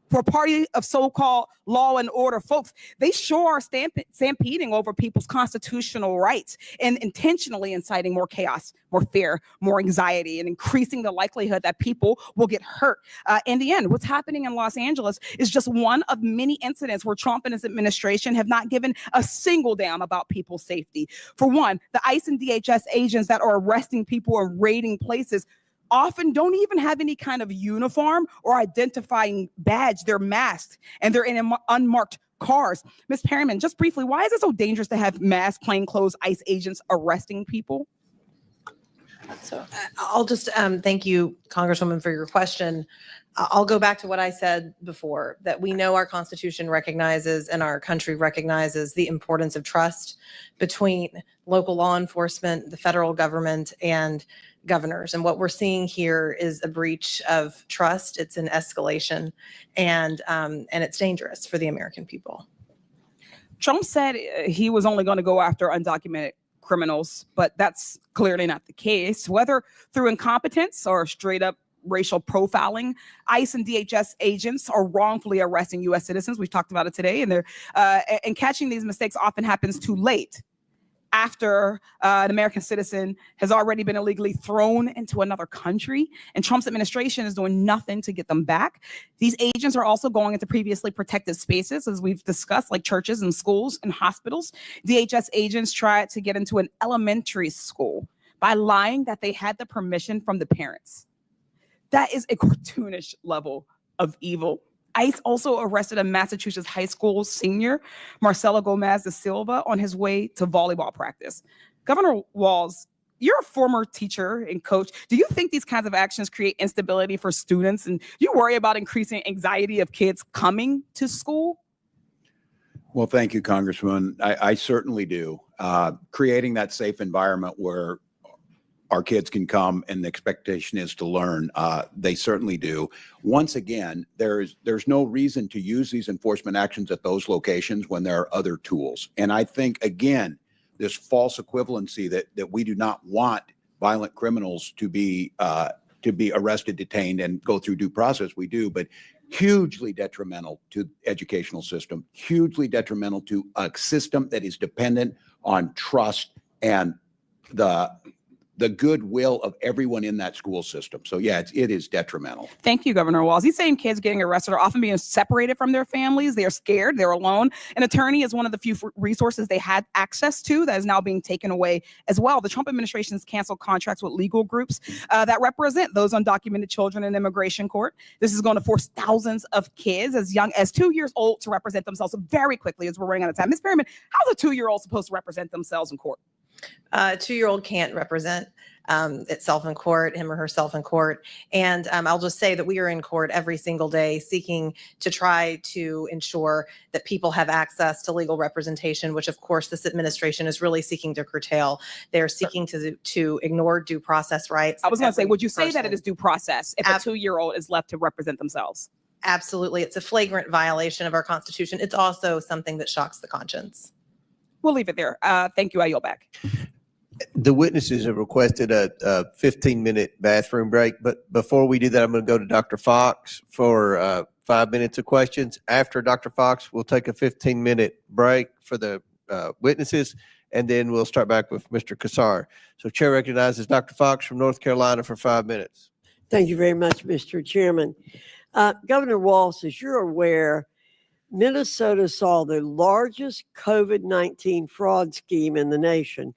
For a party of so-called law and order folks, they sure are stampeding over people's constitutional rights and intentionally inciting more chaos, more fear, more anxiety, and increasing the likelihood that people will get hurt. In the end, what's happening in Los Angeles is just one of many incidents where Trump and his administration have not given a single damn about people's safety. For one, the ICE and DHS agents that are arresting people and raiding places often don't even have any kind of uniform or identifying badge. They're masked and they're in unmarked cars. Ms. Perryman, just briefly, why is it so dangerous to have masked plainclothes ICE agents arresting people? So I'll just thank you, Congresswoman, for your question. I'll go back to what I said before, that we know our Constitution recognizes and our country recognizes the importance of trust between local law enforcement, the federal government, and governors. And what we're seeing here is a breach of trust. It's an escalation, and it's dangerous for the American people. Trump said he was only going to go after undocumented criminals, but that's clearly not the case. Whether through incompetence or straight up racial profiling, ICE and DHS agents are wrongfully arresting U.S. citizens. We've talked about it today, and catching these mistakes often happens too late, after an American citizen has already been illegally thrown into another country, and Trump's administration is doing nothing to get them back. These agents are also going into previously protected spaces, as we've discussed, like churches and schools and hospitals. DHS agents tried to get into an elementary school by lying that they had the permission from the parents. That is a cartoonish level of evil. ICE also arrested a Massachusetts high school senior, Marcelo Gomez da Silva, on his way to volleyball practice. Governor Walz, you're a former teacher and coach. Do you think these kinds of actions create instability for students? And do you worry about increasing anxiety of kids coming to school? Well, thank you, Congressman. I certainly do. Creating that safe environment where our kids can come and the expectation is to learn. They certainly do. Once again, there's no reason to use these enforcement actions at those locations when there are other tools. And I think, again, this false equivalency that we do not want violent criminals to be arrested, detained, and go through due process. We do, but hugely detrimental to the educational system, hugely detrimental to a system that is dependent on trust and the goodwill of everyone in that school system. So yeah, it is detrimental. Thank you, Governor Walz. He's saying kids getting arrested are often being separated from their families. They are scared. They're alone. An attorney is one of the few resources they had access to that is now being taken away as well. The Trump administration has canceled contracts with legal groups that represent those undocumented children in immigration court. This is going to force thousands of kids as young as 2 years old to represent themselves very quickly, as we're running out of time. Ms. Perryman, how's a 2-year-old supposed to represent themselves in court? A 2-year-old can't represent itself in court, him or herself in court. And I'll just say that we are in court every single day seeking to try to ensure that people have access to legal representation, which of course this administration is really seeking to curtail. They're seeking to ignore due process rights. I was going to say, would you say that it is due process if a 2-year-old is left to represent themselves? Absolutely. It's a flagrant violation of our Constitution. It's also something that shocks the conscience. We'll leave it there. Thank you. I yield back. The witnesses have requested a 15-minute bathroom break, but before we do that, I'm going to go to Dr. Fox for 5 minutes of questions. After Dr. Fox, we'll take a 15-minute break for the witnesses, and then we'll start back with Mr. Kassar. So Chair recognizes Dr. Fox from North Carolina for 5 minutes. Thank you very much, Mr. Chairman. Governor Walz, as you're aware, Minnesota saw the largest COVID-19 fraud scheme in the nation.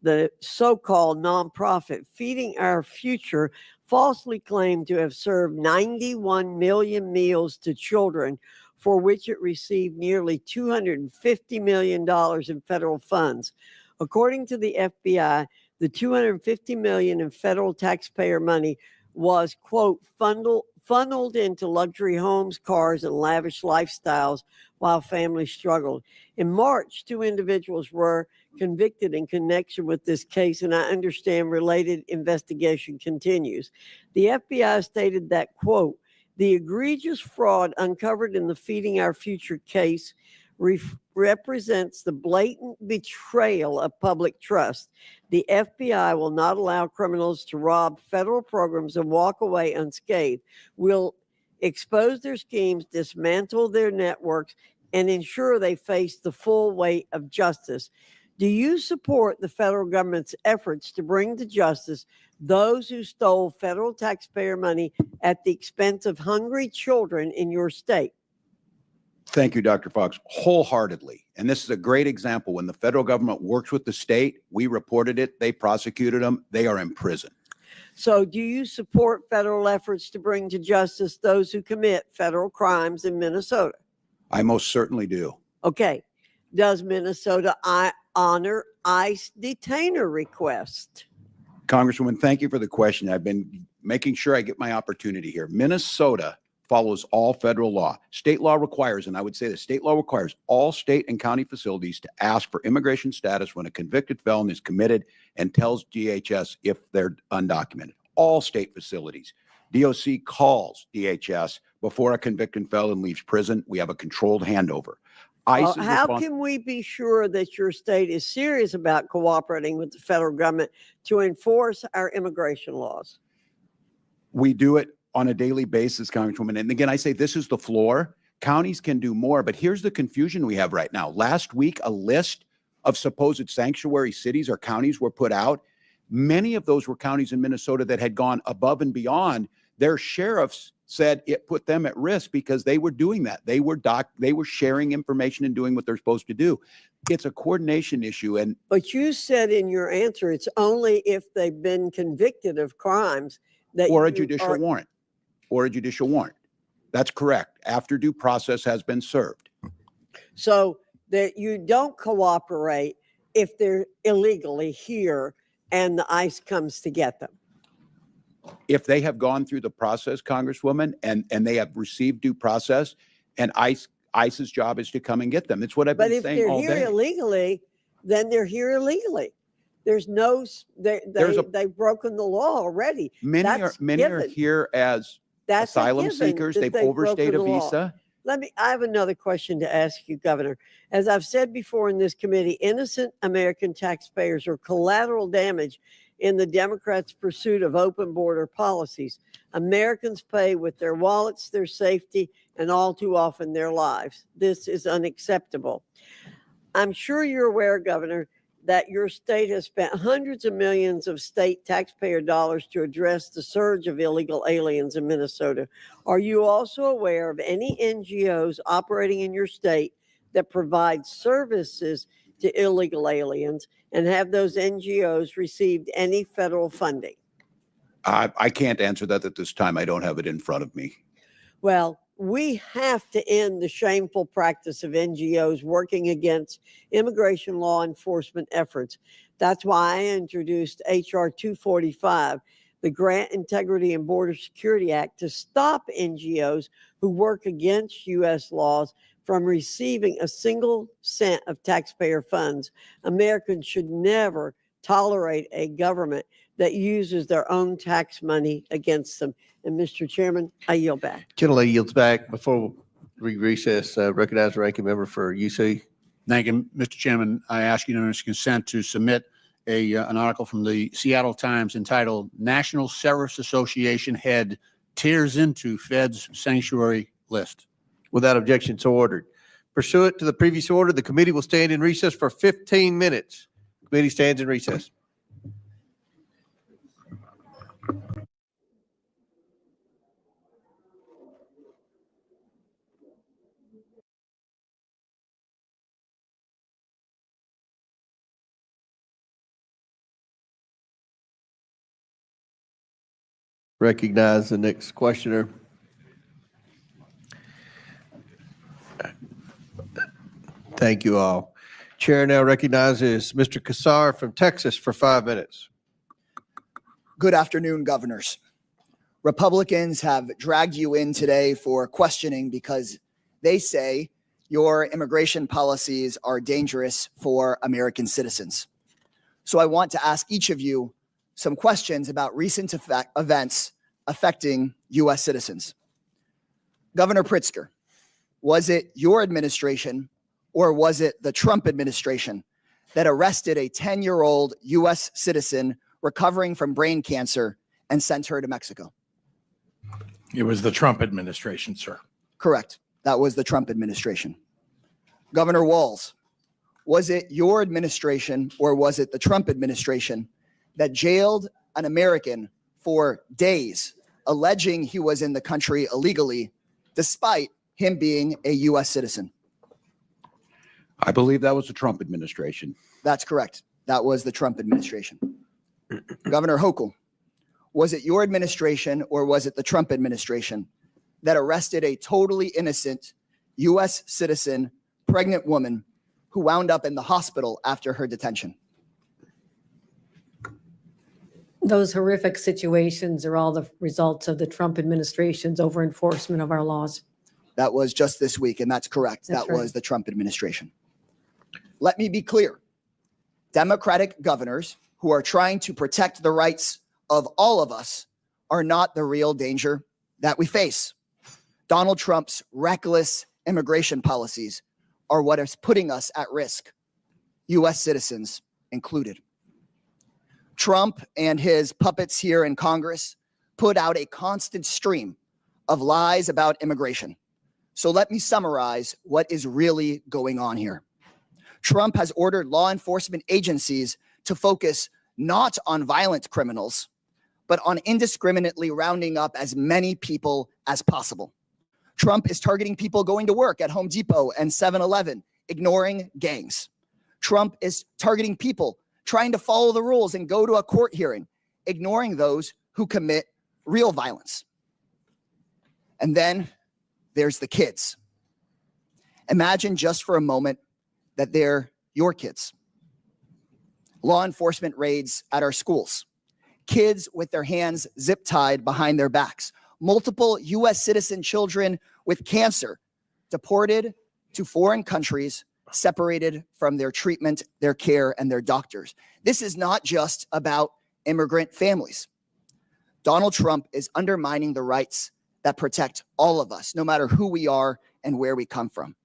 The so-called nonprofit Feeding Our Future falsely claimed to have served 91 million meals to children for which it received nearly $250 million in federal funds. According to the FBI, the $250 million in federal taxpayer money was, quote, funneled into luxury homes, cars, and lavish lifestyles while families struggled. In March, 2 individuals were convicted in connection with this case, and I understand related investigation continues. The FBI stated that, quote, the egregious fraud uncovered in the Feeding Our Future case represents the blatant betrayal of public trust. The FBI will not allow criminals to rob federal programs and walk away unscathed. We'll expose their schemes, dismantle their networks, and ensure they face the full weight of justice. Do you support the federal government's efforts to bring to justice those who stole federal taxpayer money at the expense of hungry children in your state? Thank you, Dr. Fox, wholeheartedly. And this is a great example. When the federal government works with the state, we reported it, they prosecuted them, they are in prison. So do you support federal efforts to bring to justice those who commit federal crimes in Minnesota? I most certainly do. Okay. Does Minnesota honor ICE detainer request? Congresswoman, thank you for the question. I've been making sure I get my opportunity here. Minnesota follows all federal law. State law requires, and I would say the state law requires all state and county facilities to ask for immigration status when a convicted felon is committed and tells DHS if they're undocumented. All state facilities. DOC calls DHS before a convicted felon leaves prison. We have a controlled handover. ICE is How can we be sure that your state is serious about cooperating with the federal government to enforce our immigration laws? We do it on a daily basis, Congresswoman. And again, I say this is the floor. Counties can do more, but here's the confusion we have right now. Last week, a list of supposed sanctuary cities or counties were put out. Many of those were counties in Minnesota that had gone above and beyond. Their sheriffs said it put them at risk because they were doing that. They were sharing information and doing what they're supposed to do. It's a coordination issue. But you said in your answer, it's only if they've been convicted of crimes that or a judicial warrant. Or a judicial warrant. That's correct. After due process has been served. So that you don't cooperate if they're illegally here and the ICE comes to get them. If they have gone through the process, Congresswoman, and they have received due process, and ICE's job is to come and get them. It's what I've been saying all day. But if they're here illegally, then they're here illegally. There's no, they've broken the law already. Many are here as asylum seekers. They've overstayed a visa. I have another question to ask you, Governor. As I've said before in this committee, innocent American taxpayers are collateral damage in the Democrats' pursuit of open border policies. Americans pay with their wallets, their safety, and all too often their lives. This is unacceptable. I'm sure you're aware, Governor, that your state has spent hundreds of millions of state taxpayer dollars to address the surge of illegal aliens in Minnesota. Are you also aware of any NGOs operating in your state that provide services to illegal aliens, and have those NGOs received any federal funding? I can't answer that at this time. I don't have it in front of me. Well, we have to end the shameful practice of NGOs working against immigration law enforcement efforts. That's why I introduced H.R. 245, the Grant Integrity and Border Security Act, to stop NGOs who work against U.S. laws from receiving a single cent of taxpayer funds. Americans should never tolerate a government that uses their own tax money against them. And Mr. Chairman, I yield back. Gentlelady yields back. Before we recess, recognize the ranking member for UC. Thank you, Mr. Chairman. I ask unanimous consent to submit an article from the Seattle Times entitled "National Sheriff's Association Head Tears into Fed's Sanctuary List." Without objection, so ordered. Pursuant to the previous order, the committee will stand in recess for 15 minutes. Committee stands in recess. Recognize the next questioner. Thank you all. Chair now recognizes Mr. Kassar from Texas for 5 minutes. Good afternoon, governors. Republicans have dragged you in today for questioning because they say your immigration policies are dangerous for American citizens. So I want to ask each of you some questions about recent events affecting U.S. citizens. Governor Pritzker, was it your administration or was it the Trump administration that arrested a 10-year-old U.S. citizen recovering from brain cancer and sent her to Mexico? It was the Trump administration, sir. Correct. That was the Trump administration. Governor Walz, was it your administration or was it the Trump administration that jailed an American for days, alleging he was in the country illegally, despite him being a U.S. citizen? I believe that was the Trump administration. That's correct. That was the Trump administration. Governor Hochul, was it your administration or was it the Trump administration that arrested a totally innocent U.S. citizen, pregnant woman who wound up in the hospital after her detention? Those horrific situations are all the results of the Trump administration's over-enforcement of our laws. That was just this week, and that's correct. That's That right. was the Trump administration. Let me be clear. Democratic governors who are trying to protect the rights of all of us are not the real danger that we face. Donald Trump's reckless immigration policies are what is putting us at risk, U.S. citizens included. Trump and his puppets here in Congress put out a constant stream of lies about immigration. So let me summarize what is really going on here. Trump has ordered law enforcement agencies to focus not on violent criminals, but on indiscriminately rounding up as many people as possible. Trump is targeting people going to work at Home Depot and 7-Eleven, ignoring gangs. Trump is targeting people trying to follow the rules and go to a court hearing, ignoring those who commit real violence. And then there's the kids. Imagine just for a moment that they're your kids. Law enforcement raids at our schools. Kids with their hands zip tied behind their backs. Multiple U.S. citizen children with cancer deported to foreign countries, separated from their treatment, their care, and their doctors. This is not just about immigrant families. Donald Trump is undermining the rights that protect all of us, no matter who we are and where we come from.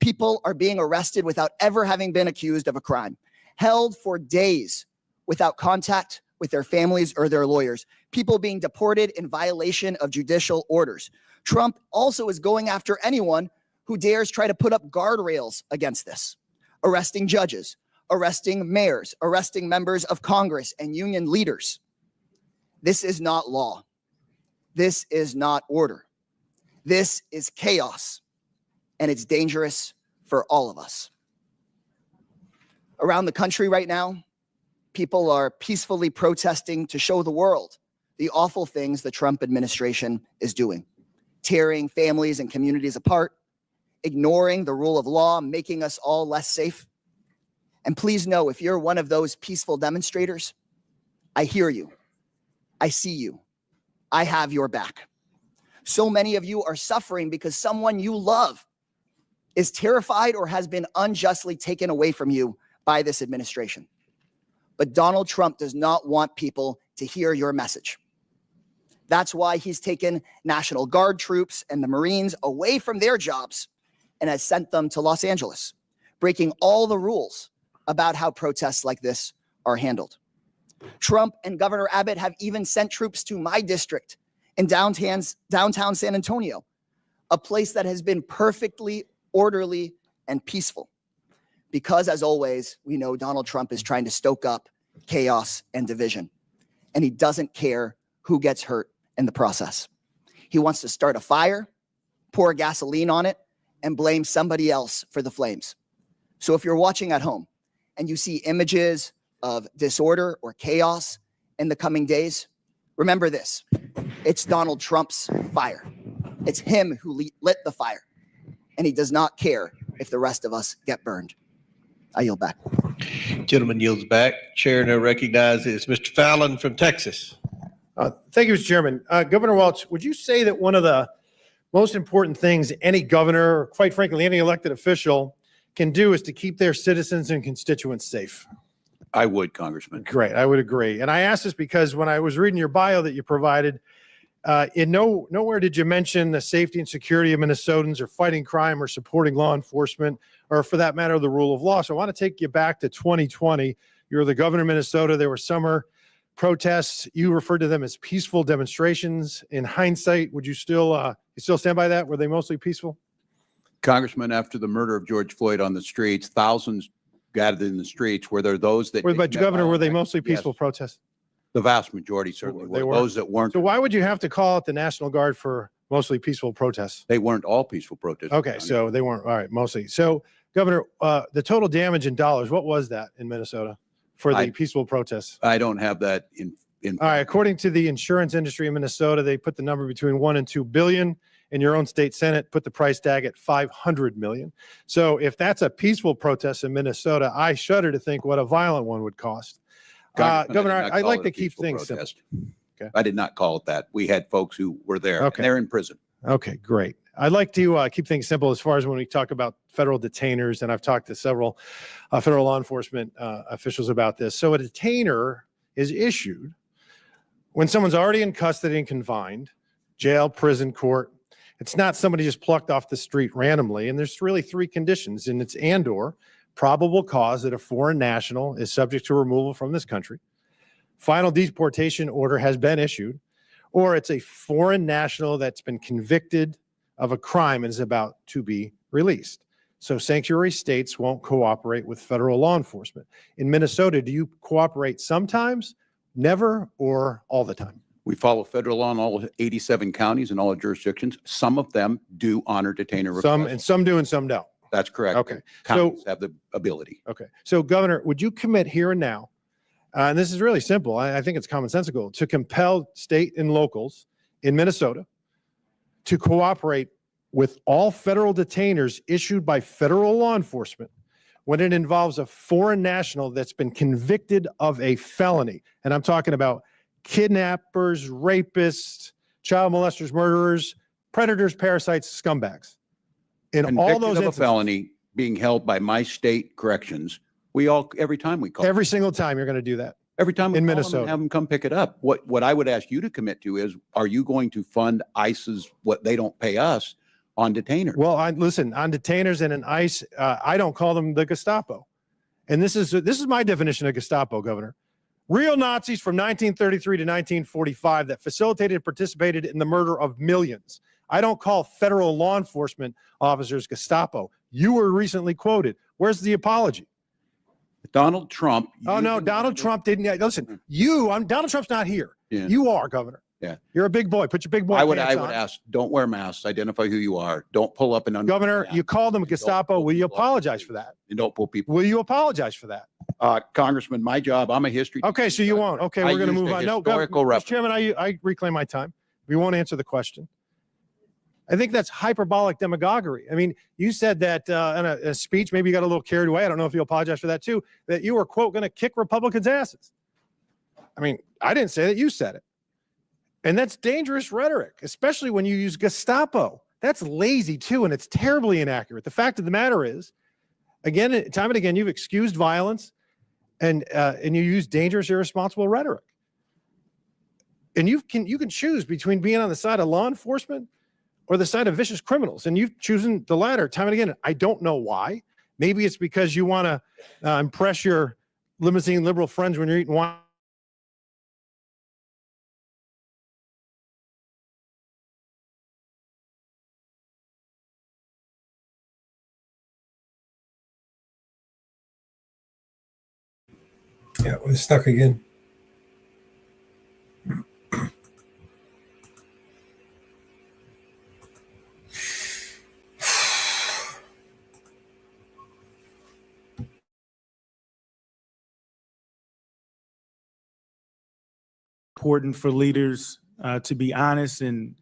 People are being arrested without ever having been accused of a crime, held for days without contact with their families or their lawyers, people being deported in violation of judicial orders. Trump also is going after anyone who dares try to put up guardrails against this, arresting judges, arresting mayors, arresting members of Congress and union leaders. This is not law. This is not order. This is chaos, and it's dangerous for all of us. Around the country right now, people are peacefully protesting to show the world the awful things the Trump administration is doing, tearing families and communities apart, ignoring the rule of law, making us all less safe. And please know, if you're one of those peaceful demonstrators, I hear you. I see you. I have your back. So many of you are suffering because someone you love is terrified or has been unjustly taken away from you by this administration. But Donald Trump does not want people to hear your message. That's why he's taken National Guard troops and the Marines away from their jobs and has sent them to Los Angeles, breaking all the rules about how protests like this are handled. Trump and Governor Abbott have even sent troops to my district in downtown San Antonio, a place that has been perfectly orderly and peaceful. Because, as always, we know Donald Trump is trying to stoke up chaos and division, and he doesn't care who gets hurt in the process. He wants to start a fire, pour gasoline on it, and blame somebody else for the flames. So if you're watching at home and you see images of disorder or chaos in the coming days, remember this: it's Donald Trump's fire. It's him who lit the fire, and he does not care if the rest of us get burned. I yield back. Gentleman yields back. Chair now recognizes Mr. Fallon from Texas. Thank you, Mr. Chairman. Governor Welch, would you say that one of the most important things any governor, or quite frankly, any elected official can do is to keep their citizens and constituents safe? I would, Congressman. Great, I would agree. And I asked this because when I was reading your bio that you provided, nowhere did you mention the safety and security of Minnesotans or fighting crime or supporting law enforcement, or for that matter, the rule of law. So I want to take you back to 2020. You were the governor of Minnesota. There were summer protests. You referred to them as peaceful demonstrations. In hindsight, would you still stand by that? Were they mostly peaceful? Congressman, after the murder of George Floyd on the streets, thousands gathered in the streets. Were there those that? But Governor, were they mostly peaceful protests? The vast majority certainly They were. were. Those that weren't, So why would you have to call out the National Guard for mostly peaceful protests? they weren't all peaceful protests. Okay, so they weren't, all right, mostly. So Governor, the total damage in dollars, what was that in Minnesota for the peaceful protests? I don't have that in. All right, according to the insurance industry in Minnesota, they put the number between 1 and 2 billion. In your own state Senate, put the price tag at 500 million. So if that's a peaceful protest in Minnesota, I shudder to think what a violent one would cost. Governor, I'd like to keep things simple. Okay. I did not call it that. We had folks who were there. Okay. And they're in prison. Okay, great. I'd like to keep things simple as far as when we talk about federal detainers, and I've talked to several federal law enforcement officials about this. So a detainer is issued when someone's already in custody and confined, jail, prison, court. It's not somebody just plucked off the street randomly. And there's really 3 conditions, and it's and/or probable cause that a foreign national is subject to removal from this country, final deportation order has been issued, or it's a foreign national that's been convicted of a crime and is about to be released. So sanctuary states won't cooperate with federal law enforcement. In Minnesota, do you cooperate sometimes, never, or all the time? We follow federal law in all 87 counties and all the jurisdictions. Some of them do honor detainer requests. Some do and some don't. That's correct. Okay. Counties have the ability. Okay. So, Governor, would you commit here and now, and this is really simple, I think it's commonsensical, to compel state and locals in Minnesota to cooperate with all federal detainers issued by federal law enforcement when it involves a foreign national that's been convicted of a felony? And I'm talking about kidnappers, rapists, child molesters, murderers, predators, parasites, scumbags. In all Convicted those of a instances, felony being held by my state corrections, every time we call. every single time you're going to do that. Every time we in call them Minnesota. and have them come pick it up. What I would ask you to commit to is, are you going to fund ICE's what they don't pay us on detainers? Well, listen, on detainers and in ICE, I don't call them the Gestapo. And this is my definition of Gestapo, Governor. Real Nazis from 1933 to 1945 that facilitated and participated in the murder of millions. I don't call federal law enforcement officers Gestapo. You were recently quoted. Where's the apology? Donald Trump. Oh, no, Donald Trump didn't. Listen, Donald Trump's not here. Yeah. You are, Governor. Yeah. You're a big boy. Put your big boy I would pants on. ask, don't wear masks, identify who you are. Don't pull up and Governor, you called them Gestapo. Will you apologize for that? And don't pull people. Will you apologize for that? Congressman, my job, I'm a history. Okay, so you won't. Okay, we're going to move on. No, historical Mr. Chairman, I reclaim my time. You won't answer the question. I think that's hyperbolic demagoguery. I mean, you said that in a speech, maybe you got a little carried away. I don't know if you apologize for that too, that you were, quote, going to kick Republicans' asses. I mean, I didn't say that. You said it. And that's dangerous rhetoric, especially when you use Gestapo. That's lazy too, and it's terribly inaccurate. The fact of the matter is, again, time and again, you've excused violence and you use dangerous, irresponsible rhetoric. And you can choose between being on the side of law enforcement or the side of vicious criminals, and you've chosen the latter time and again. I don't know why. Maybe it's because you want to impress your limousine liberal friends when you're eating wine. Yeah, we're stuck again. Important for leaders to be honest and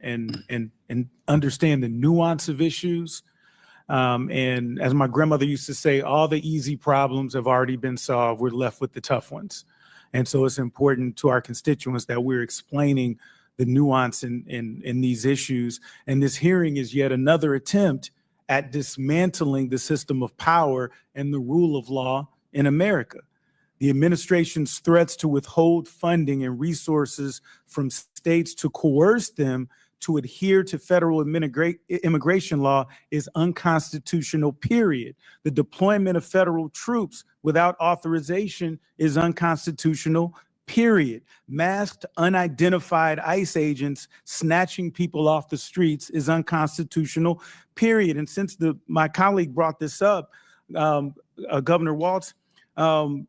understand the nuance of issues. And as my grandmother used to say, all the easy problems have already been solved. We're left with the tough ones. And so it's important to our constituents that we're explaining the nuance in these issues. And this hearing is yet another attempt at dismantling the system of power and the rule of law in America. The administration's threats to withhold funding and resources from states to coerce them to adhere to federal immigration law is unconstitutional, period. The deployment of federal troops without authorization is unconstitutional, period. Masked, unidentified ICE agents snatching people off the streets is unconstitutional, period. And since my colleague brought this up, Governor Walz, I'm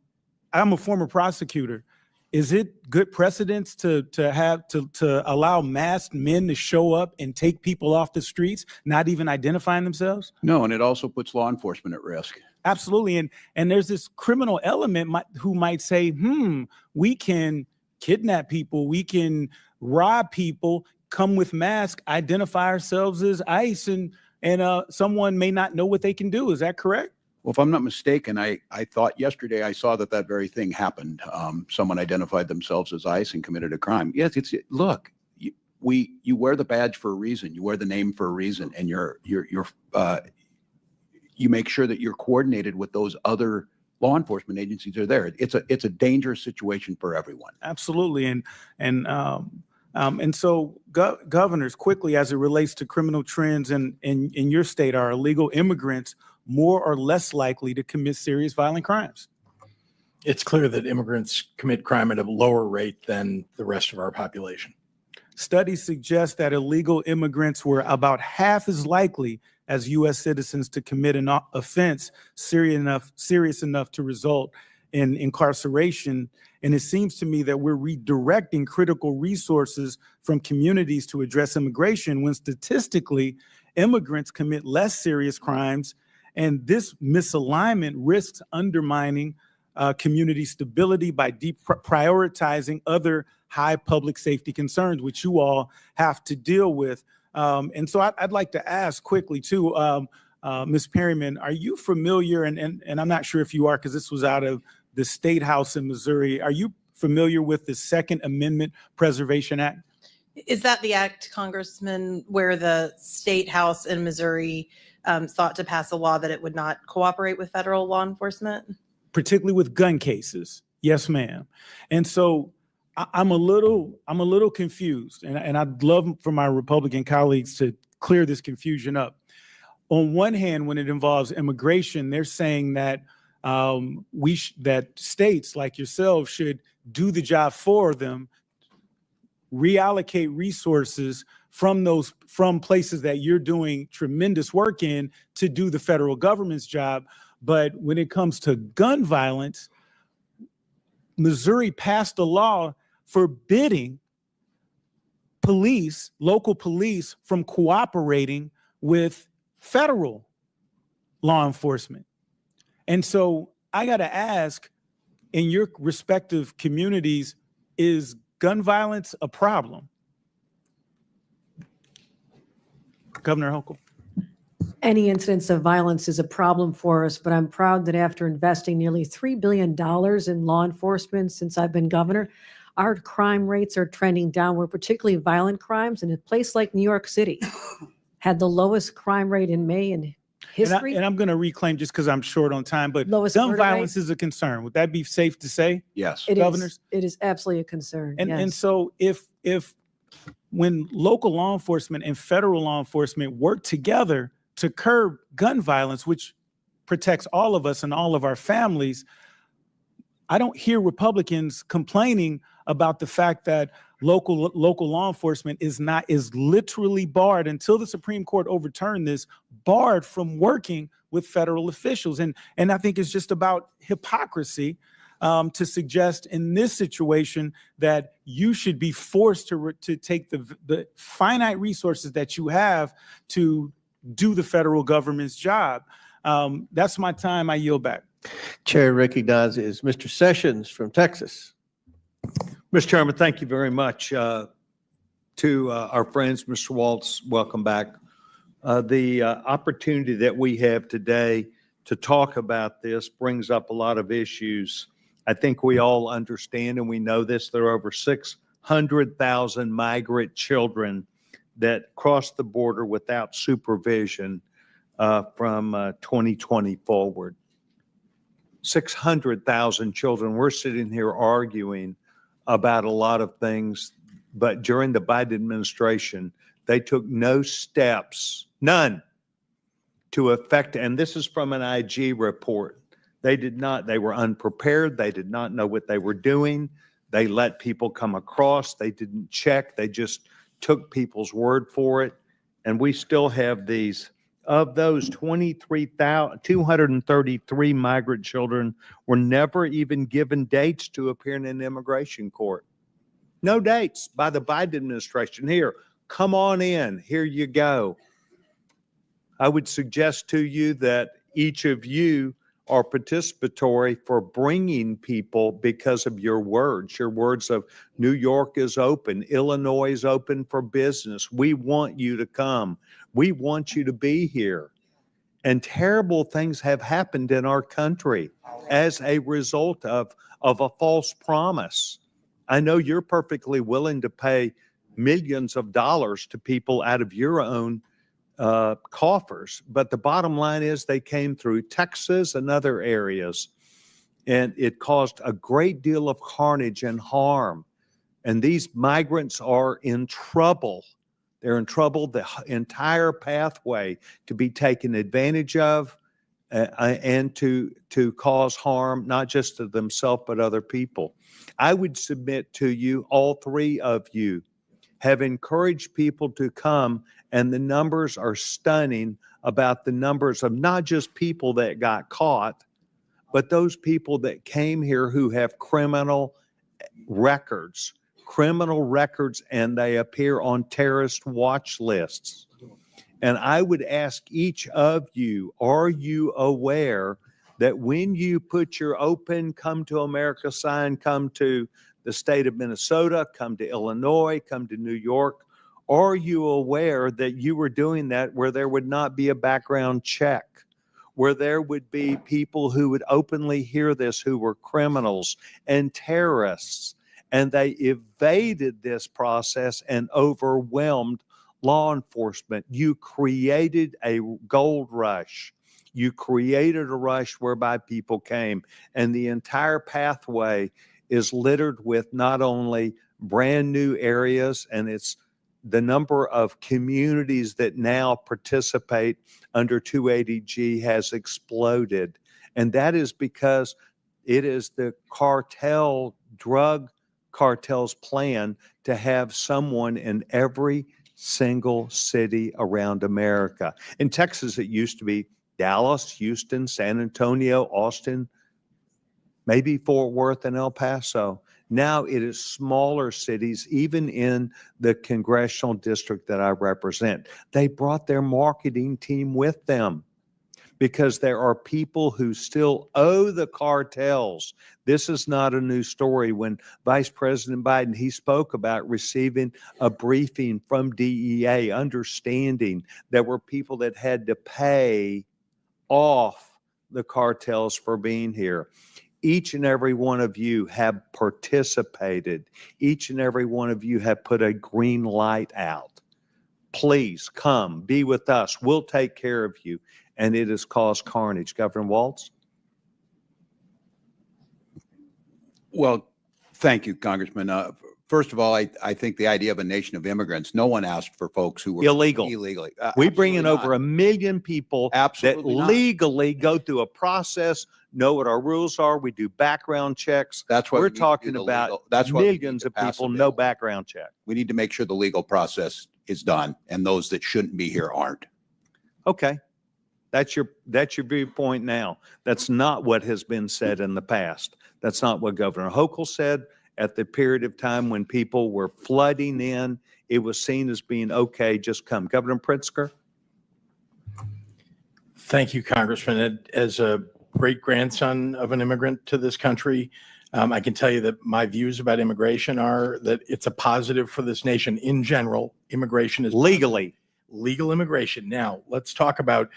a former prosecutor. Is it good precedence to allow masked men to show up and take people off the streets, not even identifying themselves? No, and it also puts law enforcement at risk. Absolutely. And there's this criminal element who might say, we can kidnap people, we can rob people, come with masks, identify ourselves as ICE, and someone may not know what they can do. Is that correct? Well, if I'm not mistaken, I thought yesterday I saw that very thing happened. Someone identified themselves as ICE and committed a crime. Yes, look, you wear the badge for a reason. You wear the name for a reason, and you make sure that you're coordinated with those other law enforcement agencies that are there. It's a dangerous situation for everyone. Absolutely, and so governors, quickly as it relates to criminal trends in your state, are illegal immigrants more or less likely to commit serious violent crimes? It's clear that immigrants commit crime at a lower rate than the rest of our population. Studies suggest that illegal immigrants were about half as likely as U.S. citizens to commit an offense serious enough to result in incarceration. And it seems to me that we're redirecting critical resources from communities to address immigration when statistically immigrants commit less serious crimes. And this misalignment risks undermining community stability by prioritizing other high public safety concerns, which you all have to deal with. And so I'd like to ask quickly too, Ms. Perryman, are you familiar, and I'm not sure if you are because this was out of the State House in Missouri, are you familiar with the Second Amendment Preservation Act? Is that the act, Congressman, where the State House in Missouri sought to pass a law that it would not cooperate with federal law enforcement? Particularly with gun cases. Yes, ma'am. And so I'm a little confused, and I'd love for my Republican colleagues to clear this confusion up. On one hand, when it involves immigration, they're saying that that states like yourselves should do the job for them, reallocate resources from places that you're doing tremendous work in to do the federal government's job. But when it comes to gun violence, Missouri passed a law forbidding local police from cooperating with federal law enforcement. And so I got to ask, in your respective communities, is gun violence a problem? Governor Hochul. Any incidence of violence is a problem for us, but I'm proud that after investing nearly $3 billion in law enforcement since I've been governor, our crime rates are trending downward, particularly violent crimes. And a place like New York City had the lowest crime rate in May in history. And I'm going to reclaim, just because I'm short on time, but Lowest gun murder violence rate. is a concern. Would that be safe to say? Yes. Governors? It is absolutely a concern. And yes. and so if when local law enforcement and federal law enforcement work together to curb gun violence, which protects all of us and all of our families, I don't hear Republicans complaining about the fact that local law enforcement is literally barred, until the Supreme Court overturned this, barred from working with federal officials. And I think it's just about hypocrisy to suggest in this situation that you should be forced to take the finite resources that you have to do the federal government's job. That's my time. I yield back. Chair recognizes Mr. Sessions from Texas. Mr. Chairman, thank you very much. To our friends, Mr. Waltz, welcome back. The opportunity that we have today to talk about this brings up a lot of issues. I think we all understand and we know this. There are over 600,000 migrant children that cross the border without supervision from 2020 forward. 600,000 children. We're sitting here arguing about a lot of things, but during the Biden administration, they took no steps, none, to affect, and this is from an IG report. They were unprepared. They did not know what they were doing. They let people come across. They didn't check. They just took people's word for it. And we still have these. Of those 233 migrant children were never even given dates to appear in an immigration court. No dates by the Biden administration. Here, come on in. Here you go. I would suggest to you that each of you are participatory for bringing people because of your words of New York is open, Illinois is open for business. We want you to come. We want you to be here. And terrible things have happened in our country as a result of a false promise. I know you're perfectly willing to pay millions of dollars to people out of your own coffers. But the bottom line is they came through Texas and other areas, and it caused a great deal of carnage and harm. And these migrants are in trouble. They're in trouble. The entire pathway to be taken advantage of and to cause harm, not just to themselves, but other people. I would submit to you, all three of you have encouraged people to come, and the numbers are stunning about the numbers of not just people that got caught, but those people that came here who have criminal records, and they appear on terrorist watch lists. And I would ask each of you, are you aware that when you put your open Come to America sign, come to the state of Minnesota, come to Illinois, come to New York, are you aware that you were doing that where there would not be a background check, where there would be people who would openly hear this who were criminals and terrorists, and they evaded this process and overwhelmed law enforcement? You created a gold rush. You created a rush whereby people came, and the entire pathway is littered with not only brand new areas, and it's the number of communities that now participate under 280G has exploded. And that is because it is the drug cartel's plan to have someone in every single city around America. In Texas, it used to be Dallas, Houston, San Antonio, Austin, maybe Fort Worth and El Paso. Now it is smaller cities, even in the congressional district that I represent. They brought their marketing team with them because there are people who still owe the cartels. This is not a new story. When Vice President Biden, he spoke about receiving a briefing from DEA, understanding there were people that had to pay off the cartels for being here. Each and every one of you have participated. Each and every one of you have put a green light out. Please come, be with us. We'll take care of you. And it has caused carnage. Governor Walz? Well, thank you, Congressman. First of all, I think the idea of a nation of immigrants, no one asked for folks who were illegally. We bring in over 1 million people Absolutely that not. legally go through a process, know what our rules are. We do background checks. That's why we're we need to do talking the about legal- that's why we need millions to of pass people, a no bill. background check. We need to make sure the legal process is done, and those that shouldn't be here aren't. Okay. That's your viewpoint now. That's not what has been said in the past. That's not what Governor Hochul said at the period of time when people were flooding in. It was seen as being okay, just come. Governor Pritzker? Thank you, Congressman. As a great grandson of an immigrant to this country, I can tell you that my views about immigration are that it's a positive for this nation in general. Immigration is legally. legal immigration. Now, let's talk about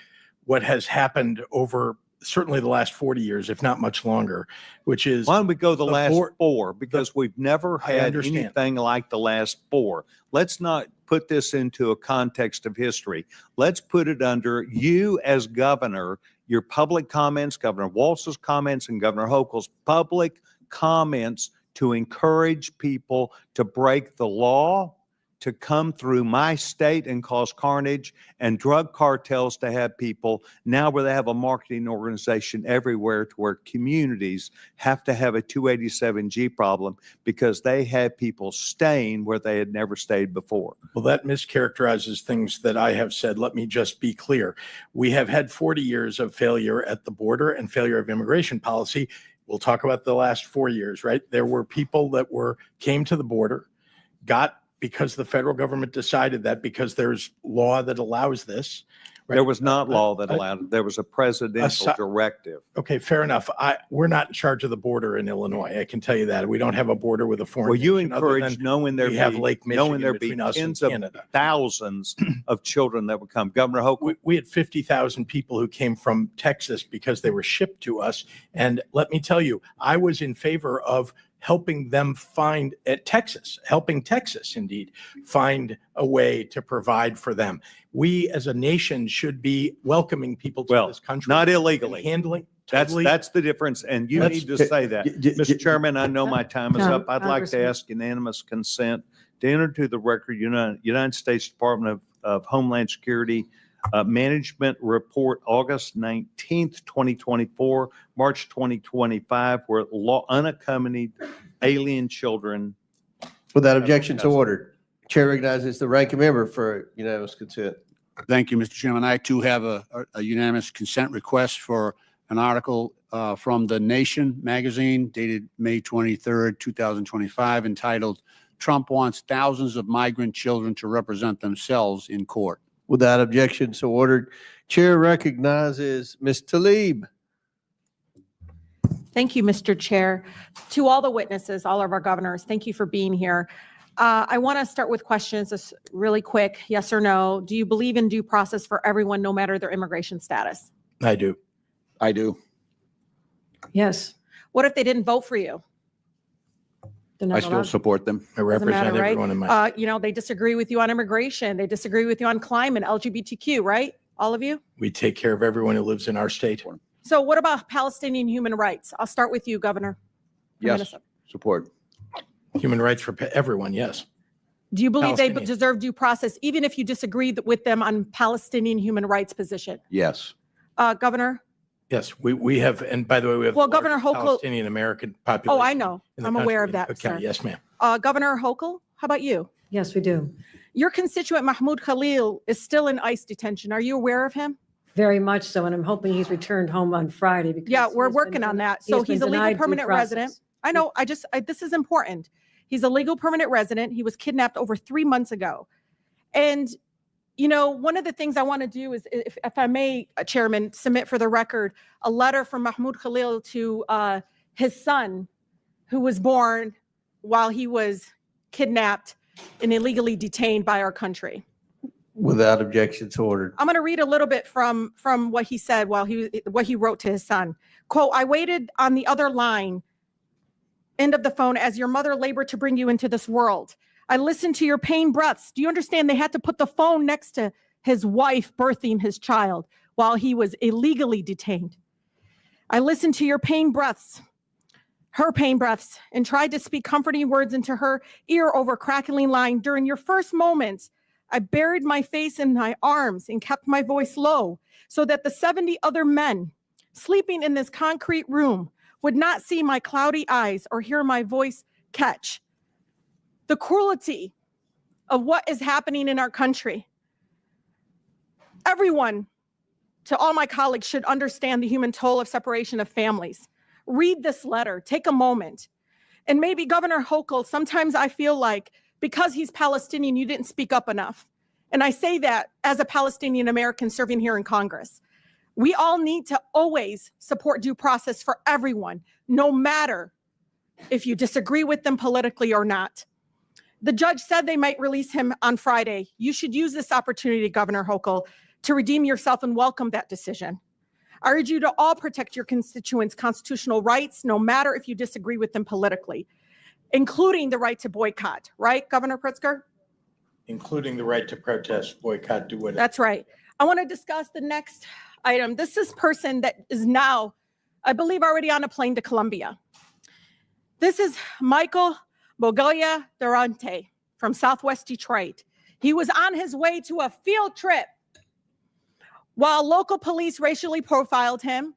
what has happened over certainly the last 40 years, if not much longer, which is Why don't we go the last board- four? Because we've never I had understand. anything like the last four. Let's not put this into a context of history. Let's put it under you as governor, your public comments, Governor Walz's comments, and Governor Hochul's public comments to encourage people to break the law, to come through my state and cause carnage, and drug cartels to have people now where they have a marketing organization everywhere to where communities have to have a 287G problem because they have people staying where they had never stayed before. Well, that mischaracterizes things that I have said. Let me just be clear. We have had 40 years of failure at the border and failure of immigration policy. We'll talk about the last 4 years, right? There were people that came to the border, because the federal government decided that, because there's law that allows this. Right? There was not law that allowed it. There was a presidential directive. Okay, fair enough. We're not in charge of the border in Illinois. I can tell you that. We don't have a border with a foreign Well, you nation other encourage than knowing there we have be, Lake knowing Michigan there be between us and tens of Canada. thousands of children that would come. Governor Hochul. We had 50,000 people who came from Texas because they were shipped to us. And let me tell you, I was in favor of helping them helping Texas indeed find a way to provide for them. We as a nation should be welcoming people to this country. Not illegally. and handling. Totally. That's the difference. And you Let's- need to say that. Mr. Chairman, I know my time is up. I'd like to Congressman. ask unanimous consent to enter to the record United States Department of Homeland Security Management Report, August 19th, 2024, March 2025, where unaccompanied alien children. Without objection, so ordered. Chair recognizes the ranking member for unanimous consent. Thank you, Mr. Chairman. I too have a unanimous consent request for an article from The Nation magazine dated May 23rd, 2025, entitled "Trump Wants Thousands of Migrant Children to Represent Themselves in Court." Without objection, so ordered. Chair recognizes Ms. Tlaib. Thank you, Mr. Chair. To all the witnesses, all of our governors, thank you for being here. I want to start with questions, just really quick, yes or no. Do you believe in due process for everyone, no matter their immigration status? I do. I do. Yes. What if they didn't vote for you? They're I not still allowed. support them. I Doesn't represent matter, right? everyone in my. They disagree with you on immigration. They disagree with you on climate, LGBTQ, right? All of you? We take care of everyone who lives in our state. So what about Palestinian human rights? I'll start with you, Governor. from Yes, Minnesota. support. Human rights for everyone, yes. Do you believe they Palestinian. deserve due process, even if you disagree with them on Palestinian human rights position? Yes. Governor? Yes, we have, and by the way, we have Well, the Governor largest Hochul- Palestinian American population. Oh, I know. in the I'm aware of country. that, Okay, sir. yes, ma'am. Governor Hochul, how about you? Yes, we do. Your constituent Mahmoud Khalil is still in ICE detention. Are you aware of him? Very much so, and I'm hoping he's returned home on Friday because Yeah, we're he's been working on that. he So has been he's a legal denied due permanent resident. process. I know, this is important. He's a legal permanent resident. He was kidnapped over 3 months ago. And, one of the things I want to do is, if I may, Chairman, submit for the record a letter from Mahmoud Khalil to his son, who was born while he was kidnapped and illegally detained by our country. Without objection, so ordered. I'm going to read a little bit from what he said what he wrote to his son. Quote, "I waited on the other line, end of the phone, as your mother labored to bring you into this world. I listened to your pain breaths. Do you understand they had to put the phone next to his wife birthing his child while he was illegally detained? I listened to your pain breaths, her pain breaths, and tried to speak comforting words into her ear over crackling line. During your first moments, I buried my face in my arms and kept my voice low so that the 70 other men sleeping in this concrete room would not see my cloudy eyes or hear my voice catch. The cruelty of what is happening in our country. Everyone, to all my colleagues, should understand the human toll of separation of families. Read this letter, take a moment. And maybe Governor Hochul, sometimes I feel like because he's Palestinian, you didn't speak up enough. And I say that as a Palestinian American serving here in Congress. We all need to always support due process for everyone, no matter if you disagree with them politically or not. The judge said they might release him on Friday. You should use this opportunity, Governor Hochul, to redeem yourself and welcome that decision. I urge you to all protect your constituents' constitutional rights, no matter if you disagree with them politically, including the right to boycott, right, Governor Pritzker? Including the right to protest, boycott, do whatever. That's right. I want to discuss the next item. This is person that is now, I believe, already on a plane to Colombia. This is Michael Bogoya Durante from Southwest Detroit. He was on his way to a field trip while local police racially profiled him,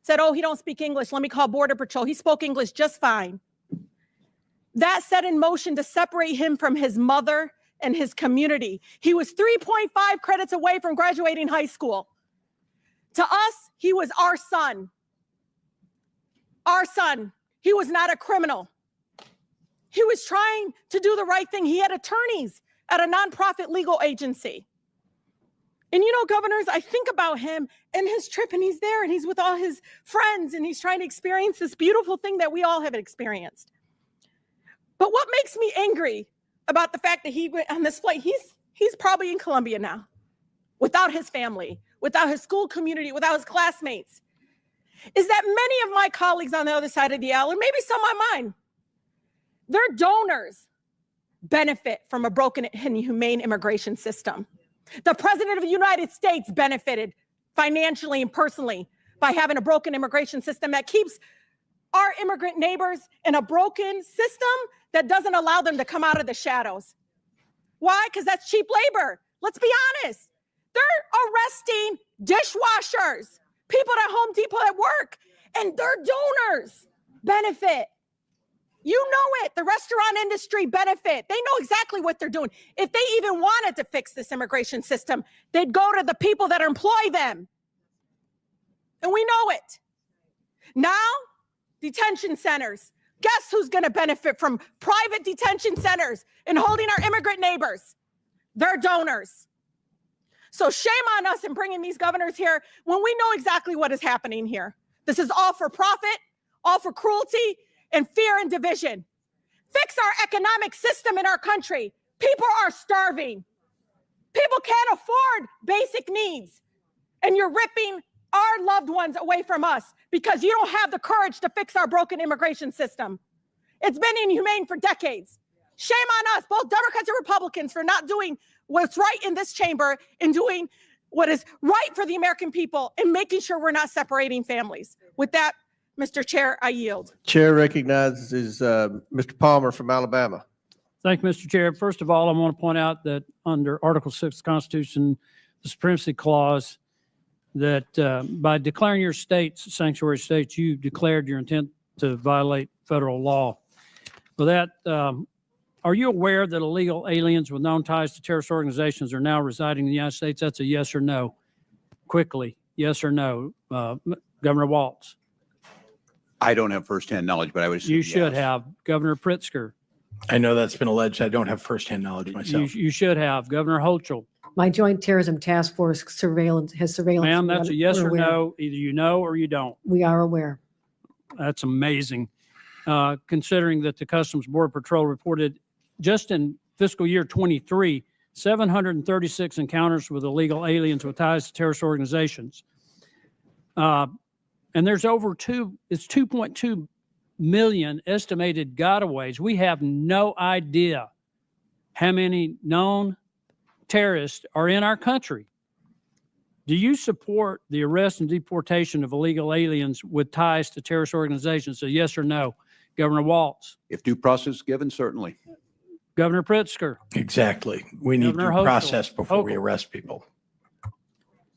said, oh, he don't speak English. Let me call Border Patrol. He spoke English just fine. That set in motion to separate him from his mother and his community. He was 3.5 credits away from graduating high school. To us, he was our son. Our son. He was not a criminal. He was trying to do the right thing. He had attorneys at a nonprofit legal agency. And you know, governors, I think about him and his trip, and he's there and he's with all his friends and he's trying to experience this beautiful thing that we all have experienced. But what makes me angry about the fact that he went on this flight, he's probably in Colombia now, without his family, without his school community, without his classmates, is that many of my colleagues on the other side of the aisle, and maybe some on mine, their donors benefit from a broken and inhumane immigration system. The President of the United States benefited financially and personally by having a broken immigration system that keeps our immigrant neighbors in a broken system that doesn't allow them to come out of the shadows. Why? Because that's cheap labor. Let's be honest. They're arresting dishwashers, people at Home Depot at work, and their donors benefit. You know it. The restaurant industry benefit. They know exactly what they're doing. If they even wanted to fix this immigration system, they'd go to the people that employ them. And we know it. Now, detention centers. Guess who's going to benefit from private detention centers and holding our immigrant neighbors? Their donors. So shame on us in bringing these governors here when we know exactly what is happening here. This is all for profit, all for cruelty, and fear and division. Fix our economic system in our country. People are starving. People can't afford basic needs. And you're ripping our loved ones away from us because you don't have the courage to fix our broken immigration system. It's been inhumane for decades. Shame on us, both Democrats and Republicans, for not doing what's right in this chamber and doing what is right for the American people and making sure we're not separating families. With that, Mr. Chair, I yield. Chair recognizes Mr. Palmer from Alabama. Thank you, Mr. Chair. First of all, I want to point out that under Article 6 of the Constitution, the Supremacy Clause, that by declaring your states sanctuary states, you declared your intent to violate federal law. With that, are you aware that illegal aliens with known ties to terrorist organizations are now residing in the United States? That's a yes or no. Quickly, yes or no. Governor Walz. I don't have firsthand knowledge, but I would assume You should yes. have. Governor Pritzker. I know that's been alleged. I don't have firsthand knowledge myself. You should have. Governor Hochul. My Joint Terrorism Task Force has surveillance. Ma'am, that's a yes We're or aware. no. Either you know or you don't. We are aware. That's amazing. Considering that the Customs Border Patrol reported just in fiscal year 23, 736 encounters with illegal aliens with ties to terrorist organizations. And there's it's 2.2 million estimated gotaways. We have no idea how many known terrorists are in our country. Do you support the arrest and deportation of illegal aliens with ties to terrorist organizations? So yes or no, Governor Walz? If due process is given, certainly. Governor Pritzker? Exactly. We need Governor due Hochul. process before we Hochul. arrest people.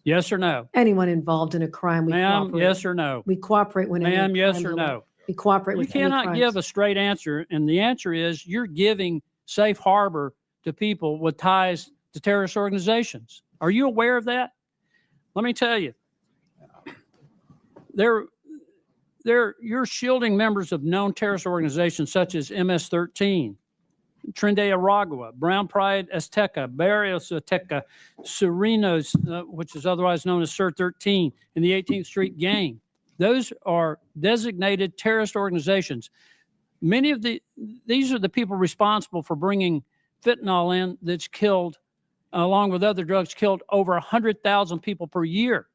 Yes or no? Anyone involved in a crime, we Ma'am, cooperate. yes or no? We cooperate when any Ma'am, yes crimes or are- no? We cooperate You with any cannot crimes. give a straight answer, and the answer is you're giving safe harbor to people with ties to terrorist organizations. Are you aware of that? Let me tell you. You're shielding members of known terrorist organizations such as MS-13, Tren de Aragua, Brown Pride Azteca, Barrios Azteca, Serenos, which is otherwise known as SIR 13, and the 18th Street Gang. Those are designated terrorist organizations. Many of these are the people responsible for bringing fentanyl in that's killed, along with other drugs, killed over 100,000 people per year.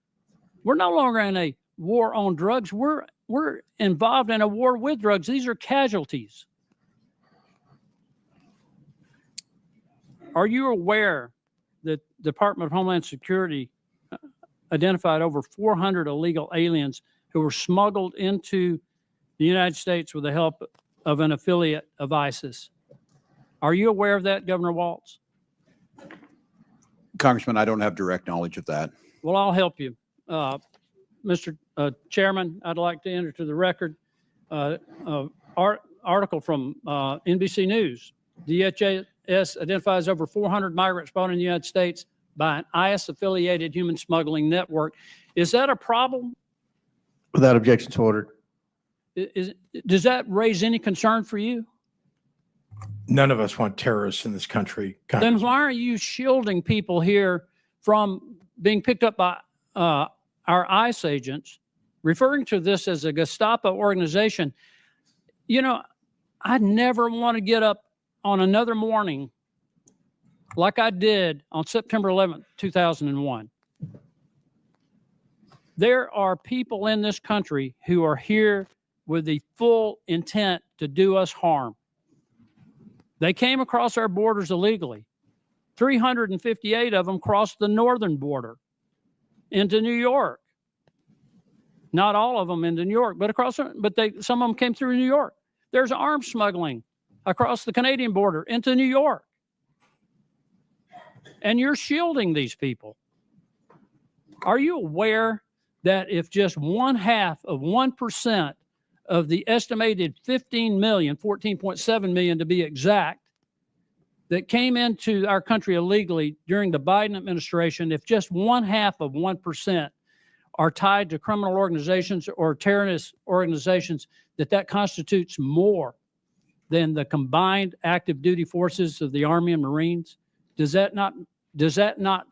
We're no longer in a war on drugs. We're involved in a war with drugs. These are casualties. Are you aware that the Department of Homeland Security identified over 400 illegal aliens who were smuggled into the United States with the help of an affiliate of ISIS? Are you aware of that, Governor Walz? Congressman, I don't have direct knowledge of that. Well, I'll help you. Mr. Chairman, I'd like to enter to the record article from NBC News. DHS identifies over 400 migrants brought in the United States by an IS-affiliated human smuggling network. Is that a problem? Without objections ordered. Does that raise any concern for you? None of us want terrorists in this country. Then why are you shielding people here from being picked up by our ICE agents, referring to this as a Gestapo organization? You know, I never want to get up on another morning like I did on September 11th, 2001. There are people in this country who are here with the full intent to do us harm. They came across our borders illegally. 358 of them crossed the northern border into New York. Not all of them into New York, but some of them came through New York. There's arms smuggling across the Canadian border into New York. And you're shielding these people. Are you aware that if just 0.5% of the estimated 15 million, 14.7 million to be exact, that came into our country illegally during the Biden administration, if just 0.5% are tied to criminal organizations or terrorist organizations, that constitutes more than the combined active duty forces of the Army and Marines? Does that not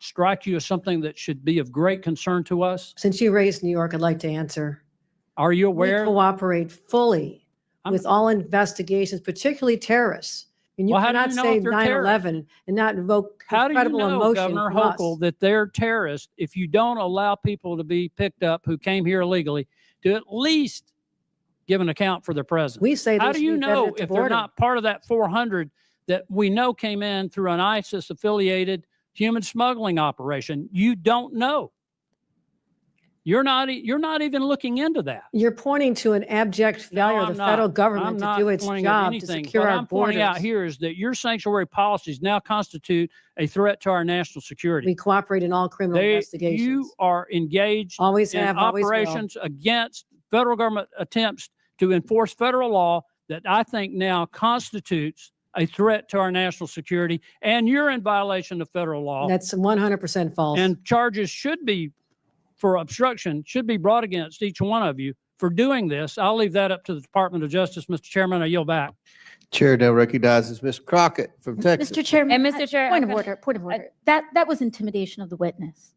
strike you as something that should be of great concern to us? Since you raised New York, I'd like to answer. Are you aware? We cooperate fully with all investigations, particularly terrorists. And you Well, how do cannot you know say if they're 9/11 and not invoke How do you incredible know, emotion Governor from us. Hochul, that they're terrorists if you don't allow people to be picked up who came here illegally to at least give an account for their presence? We say How they do you should be vetted know at the if they're border. not part of that 400 that we know came in through an ISIS-affiliated human smuggling operation? You don't know. You're not even looking into that. You're pointing to an abject failure of I'm the federal not. government I'm to not do its pointing at job to anything. secure What our I'm pointing out borders. here is that your sanctuary policies now constitute a threat to our national security. We cooperate in all criminal investigations. You are engaged Always in have, always will. operations against federal government attempts to enforce federal law that I think now constitutes a threat to our national security, and you're in violation of federal law. That's 100% false. And charges for obstruction should be brought against each one of you for doing this. I'll leave that up to the Department of Justice. Mr. Chairman, I yield back. Chair now recognizes Ms. Crockett from Texas. Mr. Chairman. And Mr. Chair, Point of order, point of order. That was intimidation of the witness.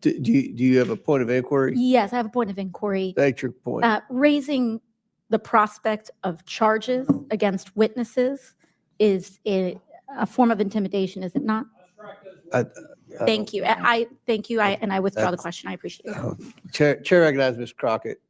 Do you have a point of inquiry? Yes, I have a point of inquiry. State your point. Raising the prospect of charges against witnesses is a form of intimidation, is it not? Thank you. Thank you. And I withdraw the question. I appreciate it. Chair recognizes Ms. Crockett.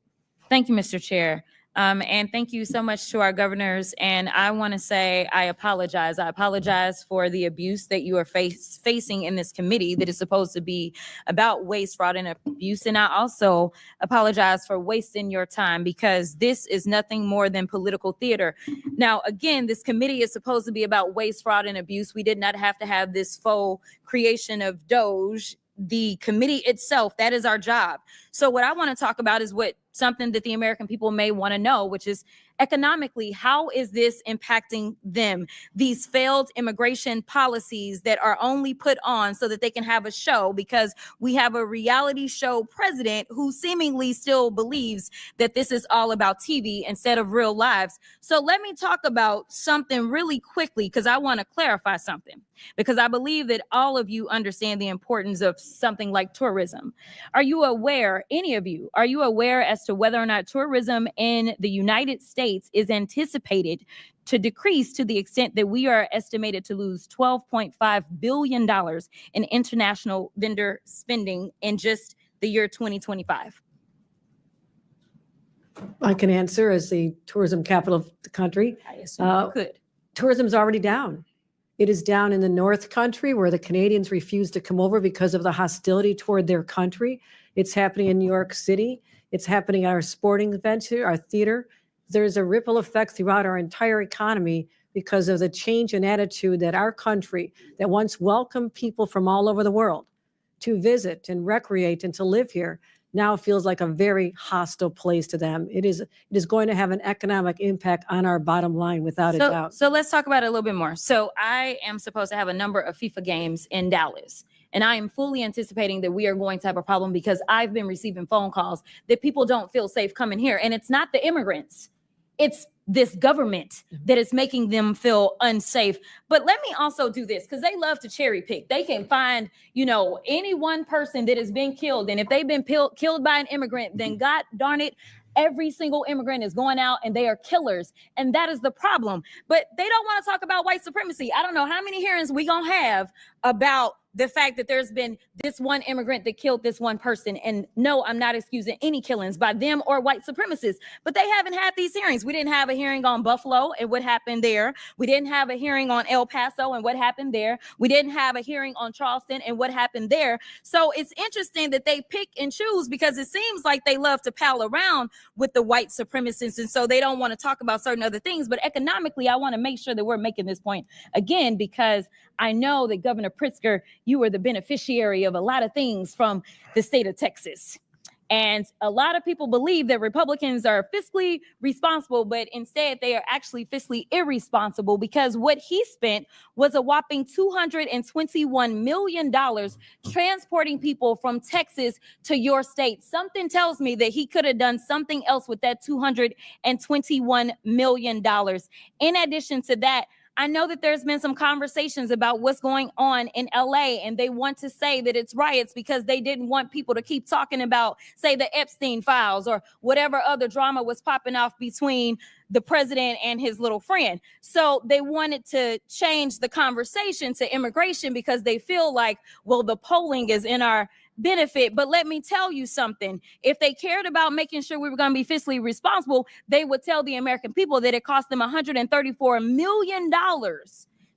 thank you, Mr. Chair. And thank you so much to our governors. And I want to say I apologize. I apologize for the abuse that you are facing in this committee that is supposed to be about waste, fraud, and abuse. And I also apologize for wasting your time because this is nothing more than political theater. Now, again, this committee is supposed to be about waste, fraud, and abuse. We did not have to have this faux creation of Doge. The committee itself, that is our job. So what I want to talk about is something that the American people may want to know, which is economically, how is this impacting them? These failed immigration policies that are only put on so that they can have a show, because we have a reality show president who seemingly still believes that this is all about TV instead of real lives. So let me talk about something really quickly, because I want to clarify something, because I believe that all of you understand the importance of something like tourism. Are you aware, any of you, are you aware as to whether or not tourism in the United States is anticipated to decrease to the extent that we are estimated to lose $12.5 billion in international vendor spending in just the year 2025? I can answer as the tourism capital of the country. I assume you could. Tourism's already down. It is down in the North Country where the Canadians refuse to come over because of the hostility toward their country. It's happening in New York City. It's happening at our sporting events here, our theater. There's a ripple effect throughout our entire economy because of the change in attitude that our country, that once welcomed people from all over the world to visit and recreate and to live here, now feels like a very hostile place to them. It is going to have an economic impact on our bottom line without a doubt. So let's talk about it a little bit more. So I am supposed to have a number of FIFA games in Dallas, and I am fully anticipating that we are going to have a problem because I've been receiving phone calls that people don't feel safe coming here. And it's not the immigrants. It's this government that is making them feel unsafe. But let me also do this because they love to cherry pick. They can find, any one person that has been killed. And if they've been killed by an immigrant, then God darn it, every single immigrant is going out and they are killers. And that is the problem. But they don't want to talk about white supremacy. I don't know how many hearings we going to have about the fact that there's been this one immigrant that killed this one person. And no, I'm not excusing any killings by them or white supremacists, but they haven't had these hearings. We didn't have a hearing on Buffalo and what happened there. We didn't have a hearing on El Paso and what happened there. We didn't have a hearing on Charleston and what happened there. So it's interesting that they pick and choose because it seems like they love to pal around with the white supremacists. And so they don't want to talk about certain other things. But economically, I want to make sure that we're making this point again, because I know that Governor Pritzker, you were the beneficiary of a lot of things from the state of Texas. And a lot of people believe that Republicans are fiscally responsible, but instead they are actually fiscally irresponsible because what he spent was a whopping $221 million transporting people from Texas to your state. Something tells me that he could have done something else with that $221 million. In addition to that, I know that there's been some conversations about what's going on in LA, and they want to say that it's riots because they didn't want people to keep talking about, say, the Epstein files or whatever other drama was popping off between the president and his little friend. So they wanted to change the conversation to immigration because they feel like, well, the polling is in our benefit. But let me tell you something. If they cared about making sure we were going to be fiscally responsible, they would tell the American people that it cost them $134 million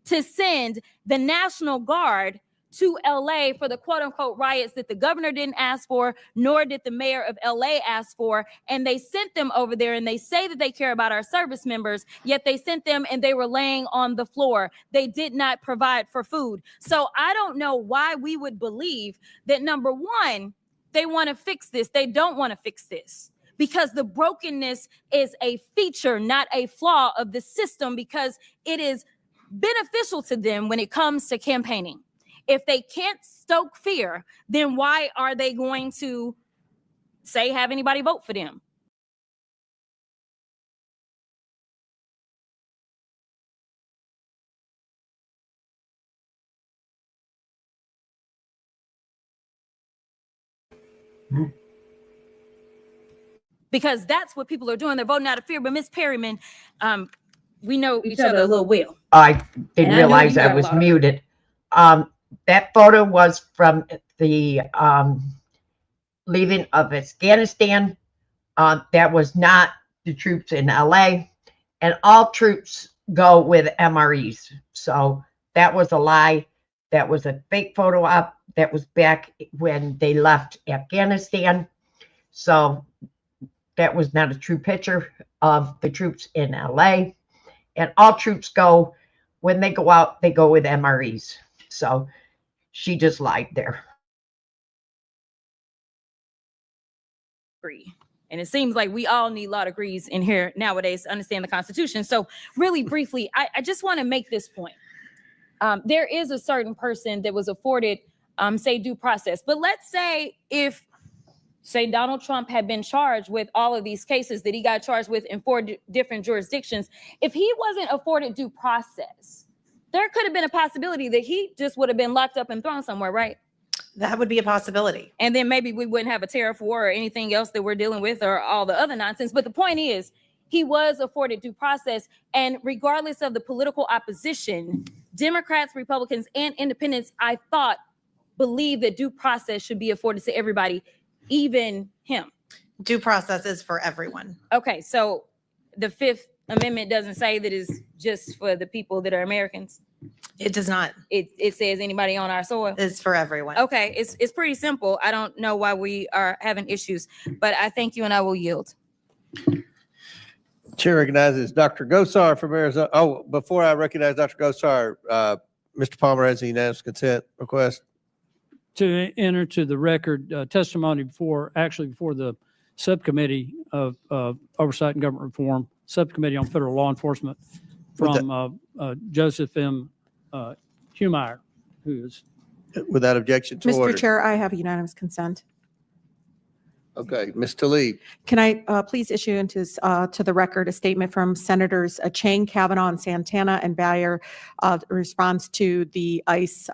to send the National Guard to LA for the quote unquote riots that the governor didn't ask for, nor did the mayor of LA ask for. And they sent them over there and they say that they care about our service members, yet they sent them and they were laying on the floor. They did not provide for food. So I don't know why we would believe that, number one, they want to fix this. They don't want to fix this because the brokenness is a feature, not a flaw of the system, because it is beneficial to them when it comes to campaigning. If they can't stoke fear, then why are they going to say, have anybody vote for them? Because that's what people are doing. They're voting out of fear. But Ms. Perryman, we know each other a little well. I didn't realize I was muted. That photo was from the leaving of Afghanistan. That was not the troops in LA. And all troops go with MREs. So that was a lie. That was a fake photo op. That was back when they left Afghanistan. So that was not a true picture of the troops in LA. And all troops go, when they go out, they go with MREs. So she just lied there. Agree. And it seems like we all need law degrees in here nowadays to understand the Constitution. So really briefly, I just want to make this point. There is a certain person that was afforded, say, due process. But let's say if, say, Donald Trump had been charged with all of these cases that he got charged with in 4 different jurisdictions, if he wasn't afforded due process, there could have been a possibility that he just would have been locked up and thrown somewhere, right? That would be a possibility. And then maybe we wouldn't have a tariff war or anything else that we're dealing with or all the other nonsense. But the point is, he was afforded due process. And regardless of the political opposition, Democrats, Republicans, and independents, I thought, believe that due process should be afforded to everybody, even him. Due process is for everyone. Okay, so the Fifth Amendment doesn't say that it's just for the people that are Americans. It does not. It says anybody on our soil. It's for everyone. Okay, it's pretty simple. I don't know why we are having issues, but I thank you and I will yield. Chair recognizes Dr. Gosar from Arizona. Oh, before I recognize Dr. Gosar, Mr. Palmer has a unanimous consent request. To enter to the record testimony before the subcommittee of Oversight and Government Reform, Subcommittee on Federal Law Enforcement, from Joseph M. Humeyer, who is. Without objection to order. Mr. Chair, I have unanimous consent. Okay, Ms. Tlaib. Can I please issue into to the record a statement from Senators Chang, Kavanaugh, and Santana and Bayer in response to the ICE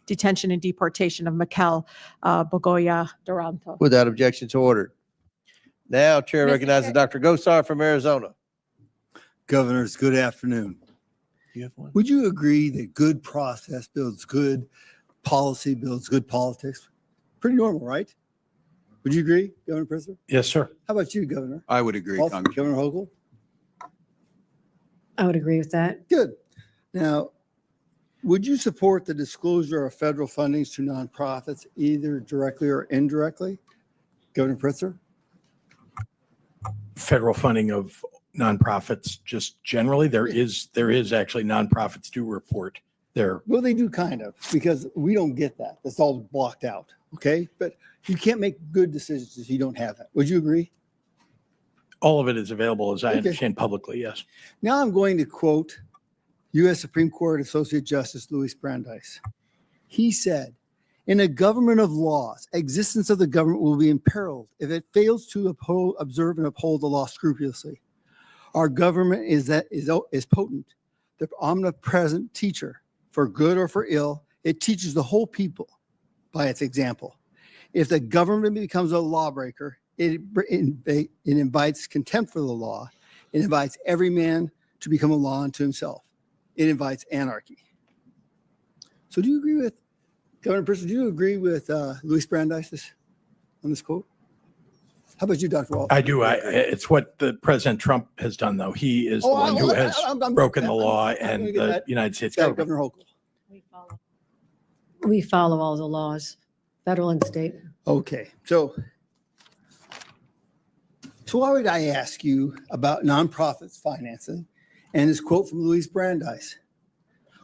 detention and deportation of Mikel Bogoya Duranto? Without objection to order. Now, Chair recognizes Dr. Gosar from Arizona. Governors, good afternoon. Would you agree that good process builds good policy, builds good politics? Pretty normal, right? Would you agree, Governor Pritzker? Yes, sir. How about you, Governor? I would agree, Also, Congressman. Governor Hochul? I would agree with that. Good. Now, would you support the disclosure of federal fundings to nonprofits, either directly or indirectly? Governor Pritzker? Federal funding of nonprofits, just generally, there is actually nonprofits do report their. Well, they do kind of, because we don't get that. That's all blocked out, okay? But you can't make good decisions if you don't have that. Would you agree? All of it is available, as I Okay. understand publicly, yes. Now I'm going to quote U.S. Supreme Court Associate Justice Louis Brandeis. He said, "In a government of laws, existence of the government will be imperiled if it fails to observe and uphold the law scrupulously. Our government is potent, the omnipresent teacher, for good or for ill. It teaches the whole people by its example. If the government becomes a lawbreaker, it invites contempt for the law. It invites every man to become a law unto himself. It invites anarchy." So do you agree with, Governor Pritzker, do you agree with Louis Brandeis on this quote? How about you, Dr. Walton? I do. It's what the President Trump has done, though. He is the one who has broken the law and the United States government. Governor Hochul. We follow all the laws, federal and state. Okay, so why would I ask you about nonprofits financing and this quote from Louis Brandeis?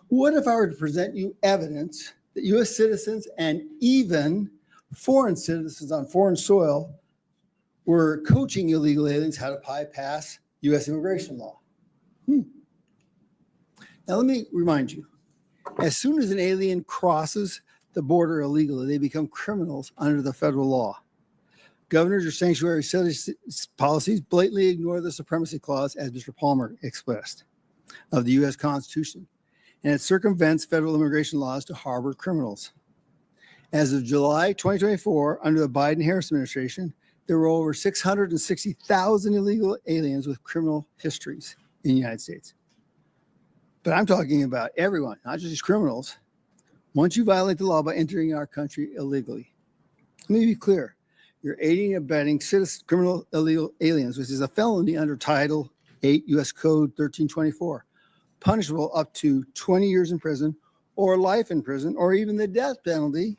What if I were to present you evidence that U.S. citizens and even foreign citizens on foreign soil were coaching illegal aliens how to bypass U.S. immigration law? Now, let me remind you, as soon as an alien crosses the border illegally, they become criminals under the federal law. Governors or sanctuary policies blatantly ignore the supremacy clause, as Mr. Palmer expressed, of the U.S. Constitution, and it circumvents federal immigration laws to harbor criminals. As of July 2024, under the Biden-Harris administration, there were over 660,000 illegal aliens with criminal histories in the United States. But I'm talking about everyone, not just criminals. Once you violate the law by entering our country illegally, let me be clear. You're aiding and abetting criminal illegal aliens, which is a felony under Title 8 U.S. Code 1324, punishable up to 20 years in prison or life in prison or even the death penalty.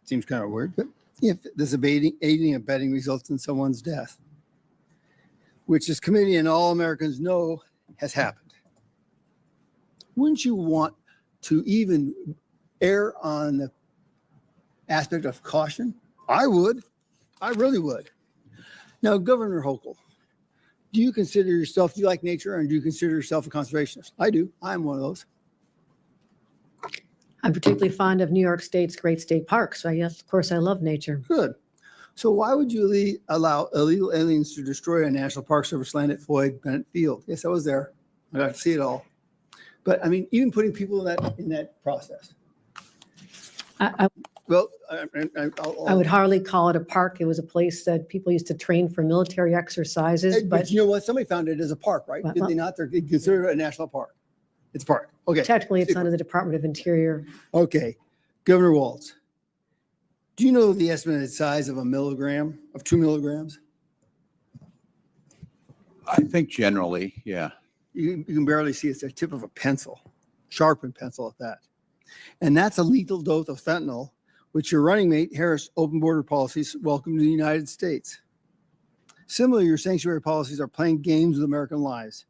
Seems kind of weird, but if this aiding and abetting results in someone's death, which this committee and all Americans know has happened. Wouldn't you want to even err on the aspect of caution? I would. I really would. Now, Governor Hochul, do you like nature, and do you consider yourself a conservationist? I do. I'm one of those. I'm particularly fond of New York State's great state parks. So yes, of course, I love nature. Good. So why would you allow illegal aliens to destroy a National Park Service land at Floyd Bennett Field? Yes, I was there. I got to see it all. But I mean, even putting people in that process. Well, I would hardly call it a park. It was a place that people used to train for military exercises, but but you know what? Somebody found it as a park, right? Did Well- they not? They're considered a national park. It's a park. Okay. technically it's under the Department of Interior. Okay. Governor Walz, do you know the estimated size of 2 milligrams? I think generally, yeah. You can barely see it's the tip of a pencil, sharpened pencil at that. And that's a lethal dose of fentanyl, which your running mate, Harris' open border policies welcome to the United States. Similarly, your sanctuary policies are playing games with American lives.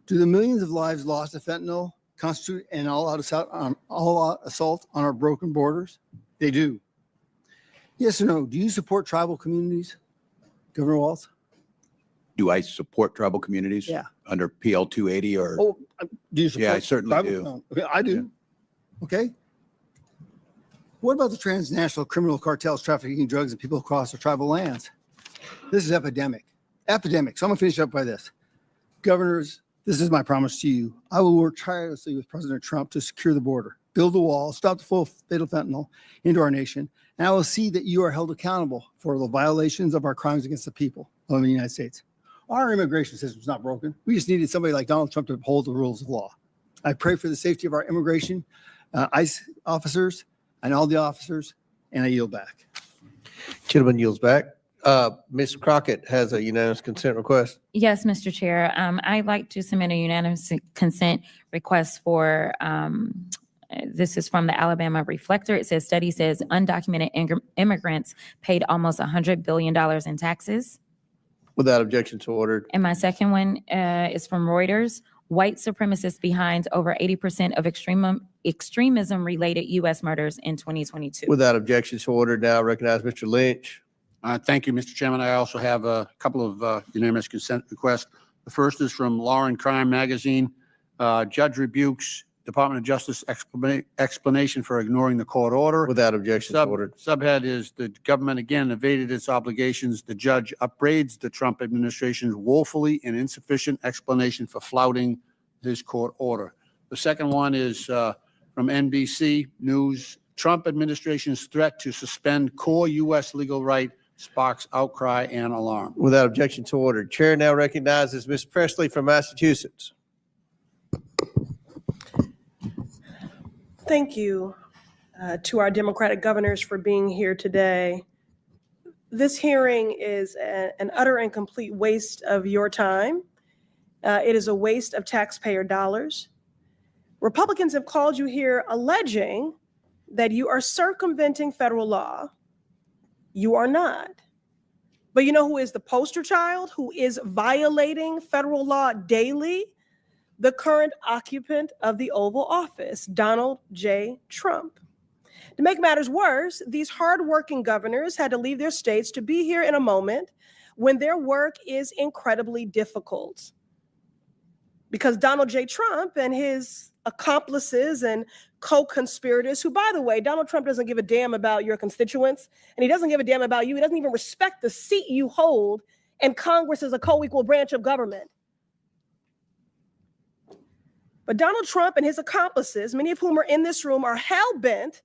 Do the millions of lives lost to fentanyl constitute an all-out assault on our broken borders? They do. Yes or no? Do you support tribal communities, Governor Walz? Do I support tribal communities? Yeah. Under PL 280 or? Oh, do you support? Yeah, I certainly tribal? do. No. Okay, I do. Okay. What about the transnational criminal cartels trafficking drugs and people across our tribal lands? This is epidemic. Epidemic. So I'm going to finish up by this. Governors, this is my promise to you. I will work tirelessly with President Trump to secure the border, build a wall, stop the flow of fatal fentanyl into our nation, and I will see that you are held accountable for the violations of our crimes against the people of the United States. Our immigration system is not broken. We just needed somebody like Donald Trump to uphold the rules of law. I pray for the safety of our immigration, ICE officers, and all the officers, and I yield back. Gentleman yields back. Ms. Crockett has a unanimous consent request. Yes, Mr. Chair. I'd like to submit a unanimous consent request for, this is from the Alabama Reflector. It says, study says undocumented immigrants paid almost $100 billion in taxes. Without objection to ordered. And my second one is from Reuters. White supremacists behind over 80% of extremism-related U.S. murders in 2022. Without objection to ordered. Now recognize Mr. Lynch. Thank you, Mr. Chairman. I also have a couple of unanimous consent requests. The first is from Law and Crime Magazine. Judge rebukes Department of Justice explanation for ignoring the court order. Without objection to ordered. Subhead is the government again evaded its obligations. The judge upbraids the Trump administration's woefully and insufficient explanation for flouting his court order. The second one is from NBC News. Trump administration's threat to suspend core U.S. legal right sparks outcry and alarm. Without objection to ordered. Chair now recognizes Ms. Presley from Massachusetts. Thank you to our Democratic governors for being here today. This hearing is an utter and complete waste of your time. It is a waste of taxpayer dollars. Republicans have called you here alleging that you are circumventing federal law. You are not. But you know who is the poster child, who is violating federal law daily? The current occupant of the Oval Office, Donald J. Trump. To make matters worse, these hardworking governors had to leave their states to be here in a moment when their work is incredibly difficult. Because Donald J. Trump and his accomplices and co-conspirators, who, by the way, Donald Trump doesn't give a damn about your constituents, and he doesn't give a damn about you. He doesn't even respect the seat you hold in Congress as a co-equal branch of government. But Donald Trump and his accomplices, many of whom are in this room, are hell-bent.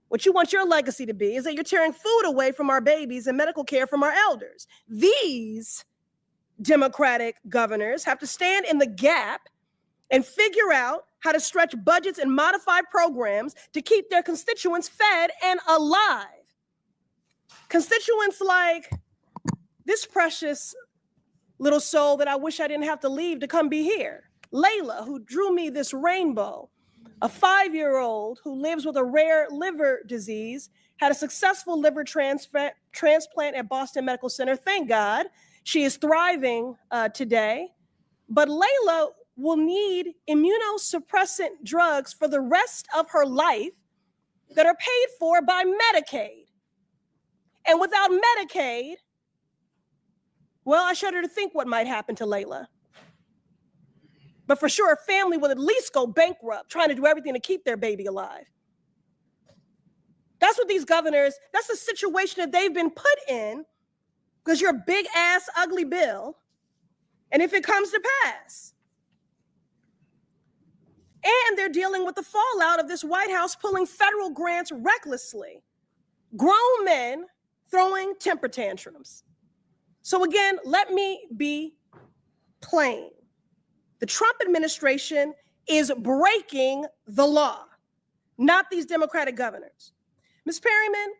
What you want your legacy to be is that you're tearing food away from our babies and medical care from our elders. These Democratic governors have to stand in the gap and figure out how to stretch budgets and modify programs to keep their constituents fed and alive. Constituents like this precious little soul that I wish I didn't have to leave to come be here. Layla, who drew me this rainbow, a 5-year-old who lives with a rare liver disease, had a successful liver transplant at Boston Medical Center. Thank God. She is thriving today. But Layla will need immunosuppressant drugs for the rest of her life that are paid for by Medicaid. And without Medicaid, well, I shudder to think what might happen to Layla. But for sure, a family will at least go bankrupt trying to do everything to keep their baby alive. That's what these governors, that's the situation that they've been put in because you're a big ass, ugly bill. And if it comes to pass, and they're dealing with the fallout of this White House pulling federal grants recklessly. grown men throwing temper tantrums. So again, let me be plain. The Trump administration is breaking the law, not these Democratic governors. Ms. Perryman,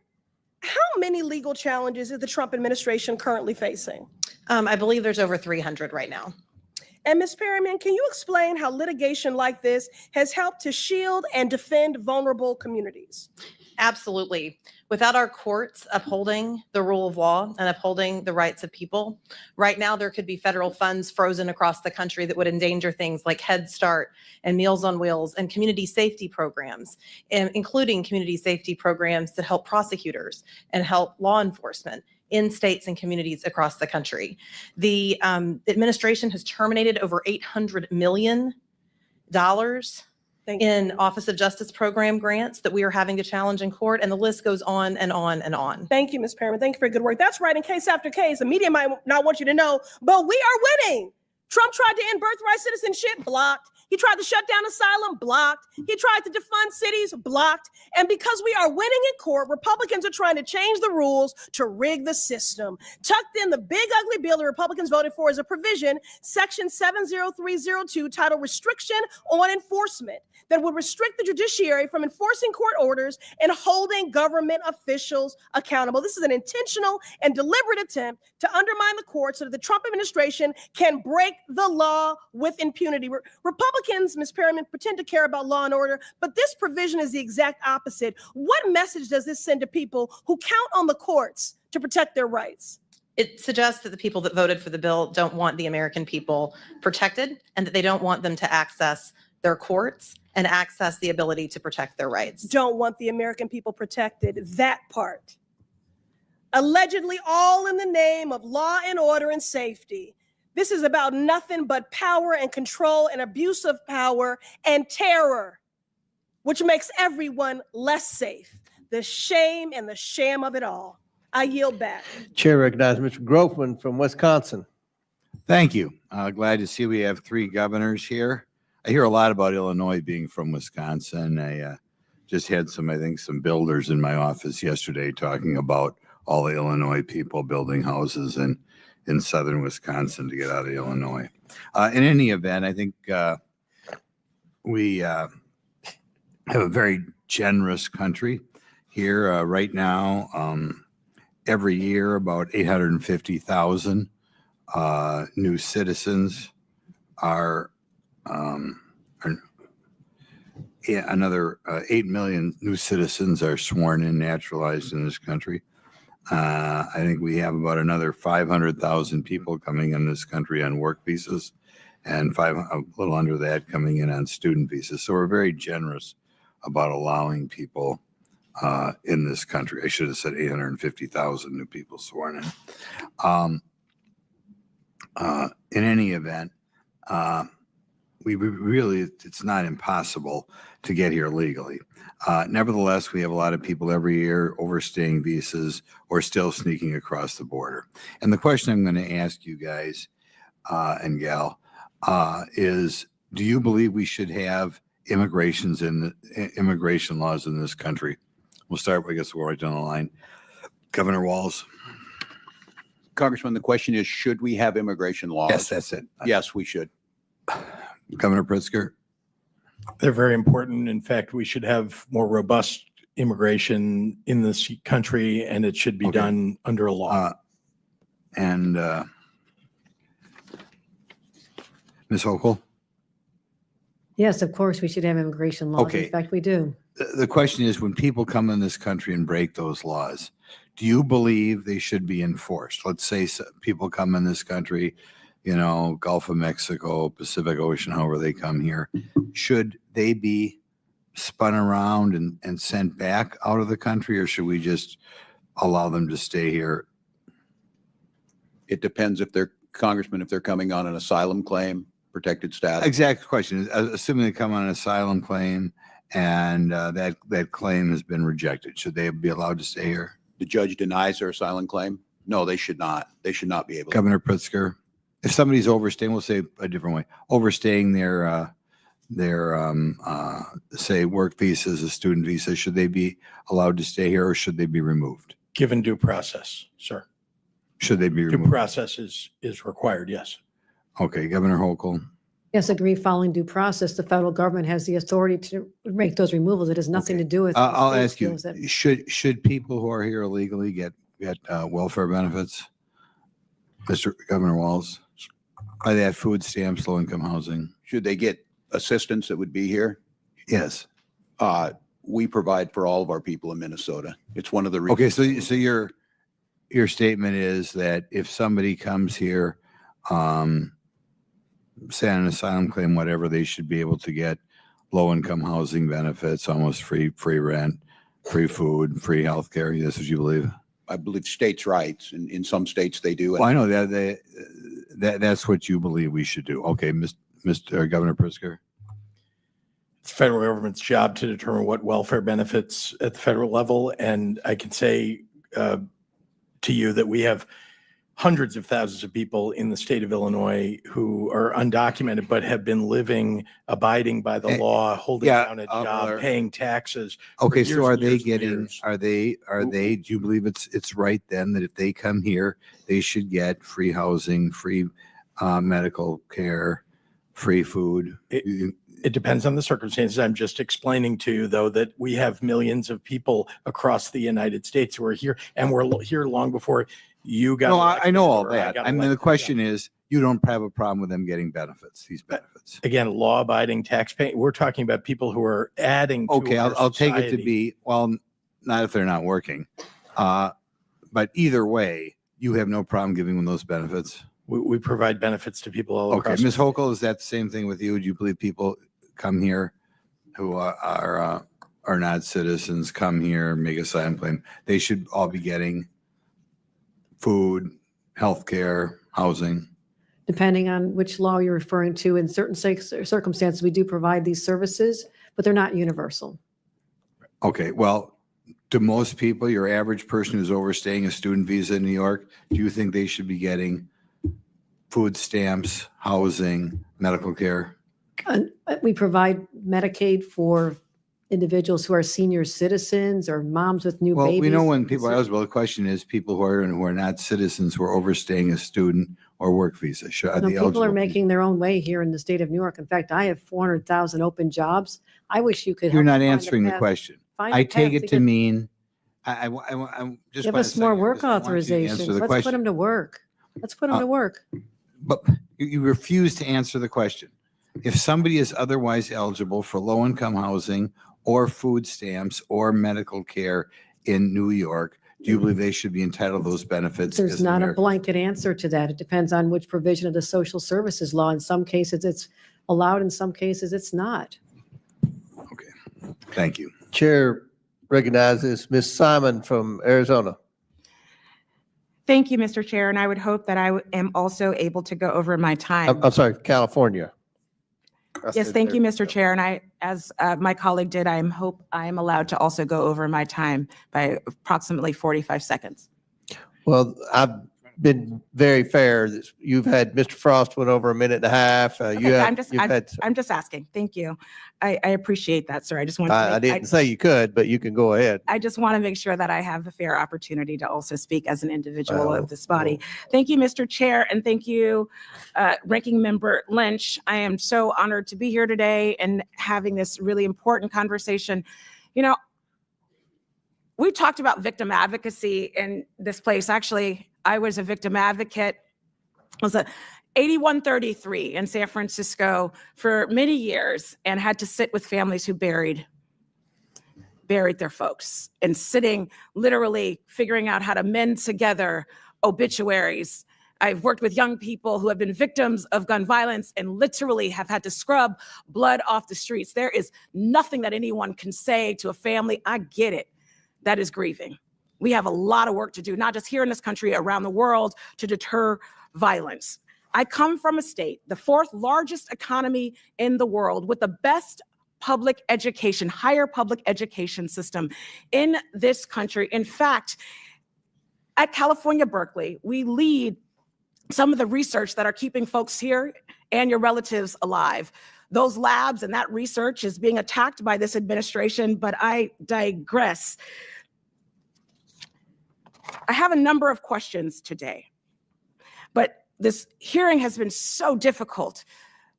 how many legal challenges is the Trump administration currently facing? I believe there's over 300 right now. And Ms. Perryman, can you explain how litigation like this has helped to shield and defend vulnerable communities? Absolutely. Without our courts upholding the rule of law and upholding the rights of people, right now there could be federal funds frozen across the country that would endanger things like Head Start and Meals on Wheels and community safety programs, including community safety programs that help prosecutors and help law enforcement in states and communities across the country. The administration has terminated over $800 million in Office of Justice Program grants that we are having to challenge in court, and the list goes on and on and on. Thank you, Ms. Perryman. Thank you for your good work. That's right. In case after case, the media might not want you to know, but we are winning. Trump tried to end birthright citizenship, blocked. He tried to shut down asylum, blocked. He tried to defund cities, blocked. And because we are winning in court, Republicans are trying to change the rules to rig the system. Tucked in the big ugly bill the Republicans voted for is a provision, Section 70302, titled Restriction on Enforcement, that would restrict the judiciary from enforcing court orders and holding government officials accountable. This is an intentional and deliberate attempt to undermine the court so that the Trump administration can break the law with impunity. Republicans, Ms. Perryman, pretend to care about law and order, but this provision is the exact opposite. What message does this send to people who count on the courts to protect their rights? It suggests that the people that voted for the bill don't want the American people protected and that they don't want them to access their courts and access the ability to protect their rights. Don't want the American people protected, that part. Allegedly all in the name of law and order and safety. This is about nothing but power and control and abuse of power and terror, which makes everyone less safe. The shame and the sham of it all. I yield back. Chair recognizes Mr. Groffman from Wisconsin. Thank you. Glad to see we have 3 governors here. I hear a lot about Illinois being from Wisconsin. I just had some builders in my office yesterday talking about all the Illinois people building houses in southern Wisconsin to get out of Illinois. In any event, I think we have a very generous country here right now. Every year, about 850,000 new citizens are another 8 million new citizens are sworn in, naturalized in this country. I think we have about another 500,000 people coming in this country on work visas and a little under that coming in on student visas. So we're very generous about allowing people in this country. I should have said 850,000 new people sworn in. In any event, it's not impossible to get here legally. Nevertheless, we have a lot of people every year overstaying visas or still sneaking across the border. And the question I'm going to ask you guys and gal is, do you believe we should have immigration laws in this country? We'll start, I guess we'll right down the line. Governor Walz. Congressman, the question is, should we have immigration laws? Yes, that's it. Yes, we should. Governor Pritzker. They're very important. In fact, we should have more robust immigration in this country, and it should be done under a law. And Ms. Hochul? Yes, of course, we should have immigration laws. Okay. In fact, we do. The question is, when people come in this country and break those laws, do you believe they should be enforced? Let's say people come in this country, Gulf of Mexico, Pacific Ocean, however they come here. Should they be spun around and sent back out of the country, or should we just allow them to stay here? It depends if they're coming on an asylum claim, protected status. Exact question. Assuming they come on an asylum claim and that claim has been rejected, should they be allowed to stay here? The judge denies their asylum claim? No, they should not. They should not be able to. Governor Pritzker, if somebody's overstaying, we'll say a different way, overstaying their say, work visas, a student visa, should they be allowed to stay here or should they be removed? Given due process, sir. Should they be Due removed? process is required, yes. Okay, Governor Hochul. Yes, agree. Following due process, the federal government has the authority to make those removals. It has nothing to do with. the I'll state ask you, feels that- should people who are here illegally get welfare benefits? Mr. Governor Walz, are they have food stamps, low-income housing? Should they get assistance that would be here? Yes. We provide for all of our people in Minnesota. It's one of the Okay, reasons. so your statement is that if somebody comes here, say on an asylum claim, whatever, they should be able to get low-income housing benefits, almost free rent, free food, free healthcare. That's what you believe? I believe states' rights, and in some states they do. Well, I know that's what you believe we should do. Okay, Mr. Governor Pritzker. It's the federal government's job to determine what welfare benefits at the federal level. And I can say to you that we have hundreds of thousands of people in the state of Illinois who are undocumented, but have been living, abiding by the law, holding down a job, paying taxes. for Okay, years so are and they years and getting, years. do you believe it's right then that if they come here, they should get free housing, free medical care, free food? It depends on the circumstances. I'm just explaining to you, though, that we have millions of people across the United States who are here, and we're here long before you got. No, I know all elected or that. got I mean, the elected. question is, you don't have a problem with them getting benefits, these benefits. Again, law-abiding taxpaying. We're talking about people who are adding. To Okay, our I'll take it to society. be, well, not if they're not working. But either way, you have no problem giving them those benefits? We provide benefits to people all across. Okay, Ms. Hochul, is that the same thing with you? Do you believe people come here who are not citizens, come here, make asylum claim, they should all be getting food, healthcare, housing? Depending on which law you're referring to, in certain circumstances, we do provide these services, but they're not universal. Okay, well, to most people, your average person who's overstaying a student visa in New York, do you think they should be getting food stamps, housing, medical care? We provide Medicaid for individuals who are senior citizens or moms with new Well, babies. we know when people are eligible, the question is people who are not citizens, who are overstaying a student or work visa. Are No, they people are eligible? making their own way here in the state of New York. In fact, I have 400,000 open jobs. I wish you could. You're help not me find a answering the path- question. find a I take path it to get- mean, I just. Give want a us more second. work Just want you to answer authorizations. the Let's put question. them to work. Let's put them to work. But you refuse to answer the question. If somebody is otherwise eligible for low-income housing or food stamps or medical care in New York, do you believe they should be entitled to those benefits? There's as not a Americans? blanket answer to that. It depends on which provision of the social services law. In some cases, it's allowed. In some cases, it's not. Thank you. Chair recognizes Ms. Simon from Arizona. Thank you, Mr. Chair, and I would hope that I am also able to go over my time. I'm sorry, California. Yes, thank you, Mr. Chair, and I, as my colleague did, I am allowed to also go over my time by approximately 45 seconds. Well, I've been very fair. You've had Mr. Frost went over a minute and a half. Okay, I'm just asking. Thank you. I appreciate that, sir. I just want to. I didn't say you could, but you can go ahead. I just want to make sure that I have a fair opportunity to also speak as an individual Well, of this body. Thank you, Mr. Chair, and thank you, Ranking Member Lynch. I am so honored to be here today and having this really important conversation. You know, we talked about victim advocacy in this place. Actually, I was a victim advocate. I was a 8133 in San Francisco for many years and had to sit with families who buried their folks and sitting, literally figuring out how to mend together obituaries. I've worked with young people who have been victims of gun violence and literally have had to scrub blood off the streets. There is nothing that anyone can say to a family, I get it, that is grieving. We have a lot of work to do, not just here in this country, around the world, to deter violence. I come from a state, the fourth largest economy in the world, with the best public education, higher public education system in this country. In fact, at California, Berkeley, we lead some of the research that are keeping folks here and your relatives alive. those labs and that research is being attacked by this administration, but I digress. I have a number of questions today, but this hearing has been so difficult.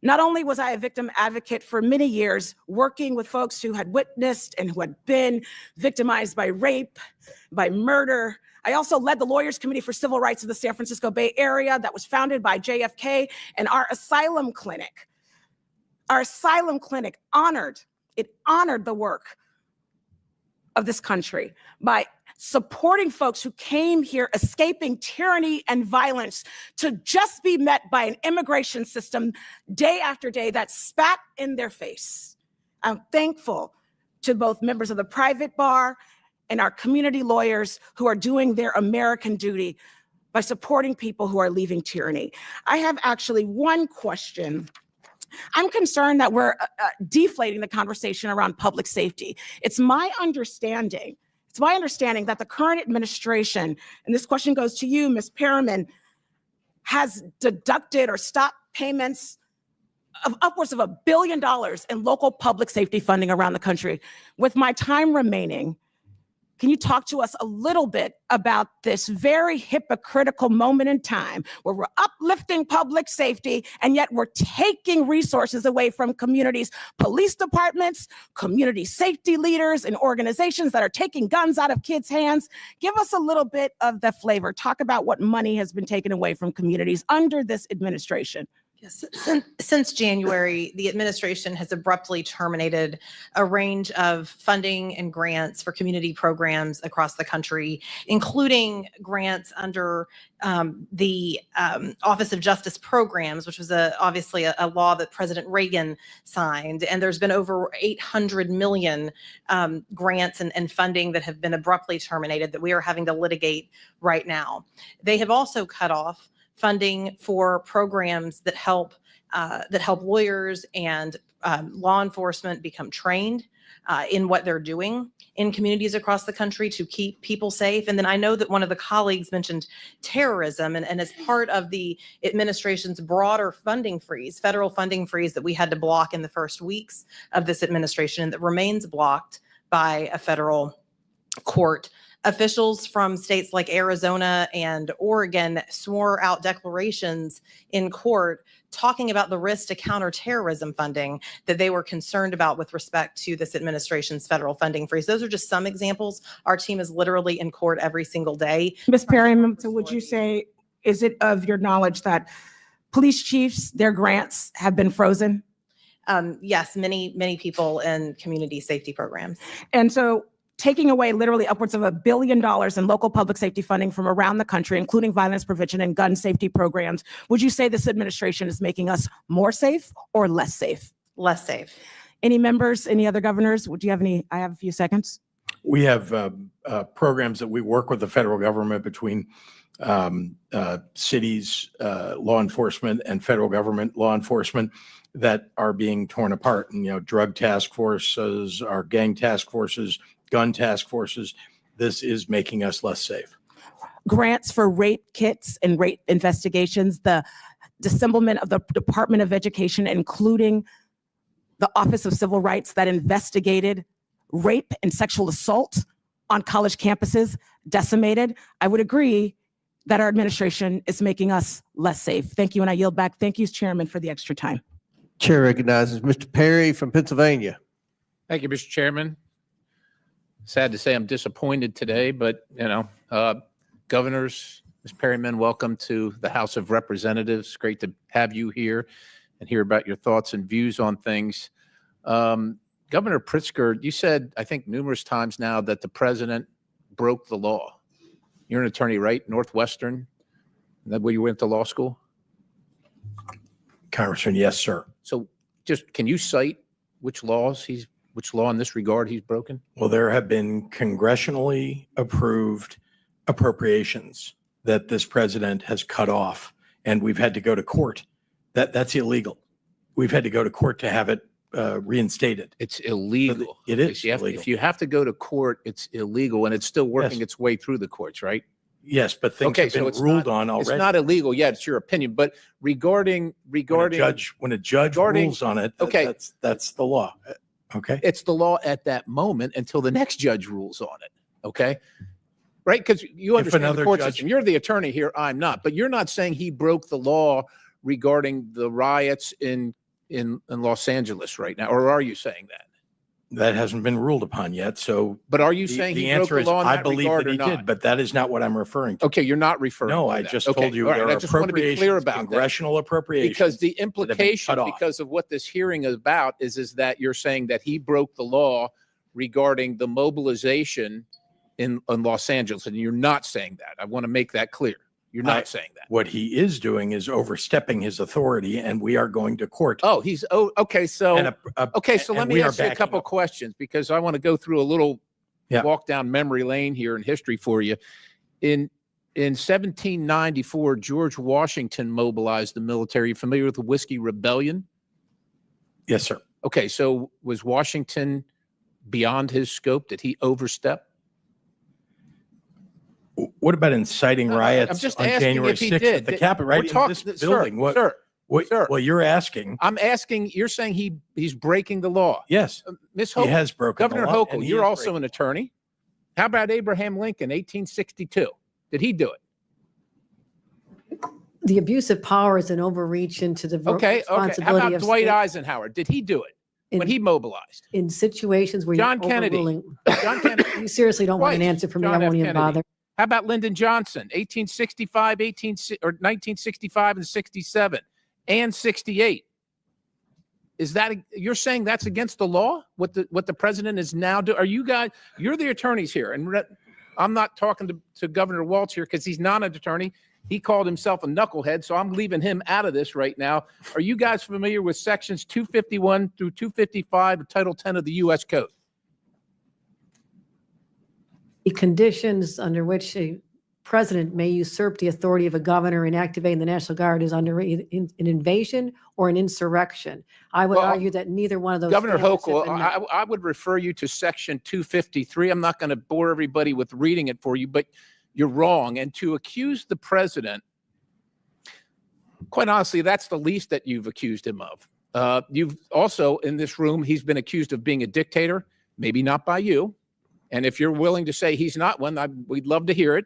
Not only was I a victim advocate for many years, working with folks who had witnessed and who had been victimized by rape, by murder. I also led the Lawyers Committee for Civil Rights of the San Francisco Bay Area that was founded by JFK, and our asylum clinic honored the work of this country by supporting folks who came here escaping tyranny and violence to just be met by an immigration system day after day that spat in their face. I'm thankful to both members of the private bar and our community lawyers who are doing their American duty by supporting people who are leaving tyranny. I have actually one question. I'm concerned that we're deflating the conversation around public safety. It's my understanding that the current administration, and this question goes to you, Ms. Perriman, has deducted or stopped payments of upwards of $1 billion in local public safety funding around the country. With my time remaining, can you talk to us a little bit about this very hypocritical moment in time where we're uplifting public safety and yet we're taking resources away from communities, police departments, community safety leaders, and organizations that are taking guns out of kids' hands? Give us a little bit of the flavor. Talk about what money has been taken away from communities under this administration. Yes, since January, the administration has abruptly terminated a range of funding and grants for community programs across the country, including grants under the Office of Justice Programs, which was obviously a law that President Reagan signed. And there's been over 800 million grants and funding that have been abruptly terminated that we are having to litigate right now. They have also cut off funding for programs that help lawyers and law enforcement become trained in what they're doing in communities across the country to keep people safe. And then I know that one of the colleagues mentioned terrorism, and as part of the administration's broader funding freeze, federal funding freeze that we had to block in the first weeks of this administration and that remains blocked by a federal court. Officials from states like Arizona and Oregon swore out declarations in court talking about the risk to counterterrorism funding that they were concerned about with respect to this administration's federal funding freeze. Those are just some examples. Our team is literally in court every single day. Ms. Perriman, so would you say, is it of your knowledge that police chiefs, their grants have been frozen? Yes, many people in community safety programs. And so taking away literally upwards of $1 billion in local public safety funding from around the country, including violence prevention and gun safety programs, would you say this administration is making us more safe or less safe? Less safe. Any members, any other governors? Would you have any? I have a few seconds. We have programs that we work with the federal government between cities, law enforcement, and federal government law enforcement that are being torn apart. And, drug task forces, our gang task forces, gun task forces. This is making us less safe. Grants for rape kits and rape investigations, the disembowelment of the Department of Education, including the Office of Civil Rights that investigated rape and sexual assault on college campuses, decimated. I would agree that our administration is making us less safe. Thank you, and I yield back. Thank you, Chairman, for the extra time. Chair recognizes Mr. Perry from Pennsylvania. Thank you, Mr. Chairman. Sad to say I'm disappointed today, but, governors, Ms. Perriman, welcome to the House of Representatives. Great to have you here and hear about your thoughts and views on things. Governor Pritzker, you said, I think numerous times now, that the president broke the law. You're an attorney, right? Northwestern? Is that where you went to law school? Congressman, yes, sir. So just, can you cite which law in this regard he's broken? Well, there have been congressionally approved appropriations that this president has cut off, and we've had to go to court. That's illegal. We've had to go to court to have it reinstated. It's illegal. It is illegal. If you have to go to court, it's illegal, and it's still working its way through the courts, right? Yes, but things Okay, have so been it's ruled not, on it's already. not illegal yet. It's your opinion, but regarding When a judge regarding- rules on it, Okay. that's the law. Okay. it's the law at that moment until the next judge rules on it. Okay. Right? Because you understand the another court judge- system. You're the attorney here. I'm not. But you're not saying he broke the law regarding the riots in Los Angeles right now, or are you saying that? That hasn't been ruled upon yet. So, But are you the, saying the he broke answer the is law in I that believe regard that or he not? did, but that is not what I'm referring to. Okay, you're not referring. No, to I that. just Okay, told you all right, there I are just want to be appropriations, clear about that. congressional appropriations. Because the that have been implication, cut off. because of what this hearing is about, is that you're saying that he broke the law regarding the mobilization in Los Angeles, and you're not saying that. I want to make that clear. You're not saying that. What he is doing is overstepping his authority, and we are going to court. Oh, okay. So And okay, so let and me we are ask you a backing couple up. questions because I want to go through a little Yeah. walk down memory lane here in history for you. In 1794, George Washington mobilized the military. You familiar with the Whiskey Rebellion? Yes, sir. Okay, so was Washington beyond his scope? Did he overstep? What about inciting riots I'm just on asking January if he 6th did. at the Capitol, right We're in this talking- building? What, sir. well, you're asking. I'm asking. You're saying he's breaking the law. Yes, Miss he Hochul, has broken Governor the law, Hochul, and he you're is also breaking an attorney. How about Abraham Lincoln, 1862? Did he do it? The abuse of power is an overreach into the Okay. How responsibility about of Dwight state Eisenhower? Did he do it when he mobilized? in situations where John you're Kennedy. overruling. John Kennedy. You seriously don't want an Twice. answer from me. John I F. won't even Kennedy. bother. How about Lyndon Johnson, 1865, 1965 and 67 and 68? Is that you're saying that's against the law? What the president is now doing? Are you guys? You're the attorneys here, and I'm not talking to Governor Walz here because he's not an attorney. He called himself a knucklehead, so I'm leaving him out of this right now. Are you guys familiar with sections 251 through 255 of Title 10 of the U.S. Code? The conditions under which a president may usurp the authority of a governor in activating the National Guard is under an invasion or an insurrection. I would Well, argue that neither one of those. Governor standards have Hochul, been met. I would refer you to section 253. I'm not going to bore everybody with reading it for you, but you're wrong. And to accuse the president, quite honestly, that's the least that you've accused him of. You've also, in this room, he's been accused of being a dictator, maybe not by you. And if you're willing to say he's not one, we'd love to hear it.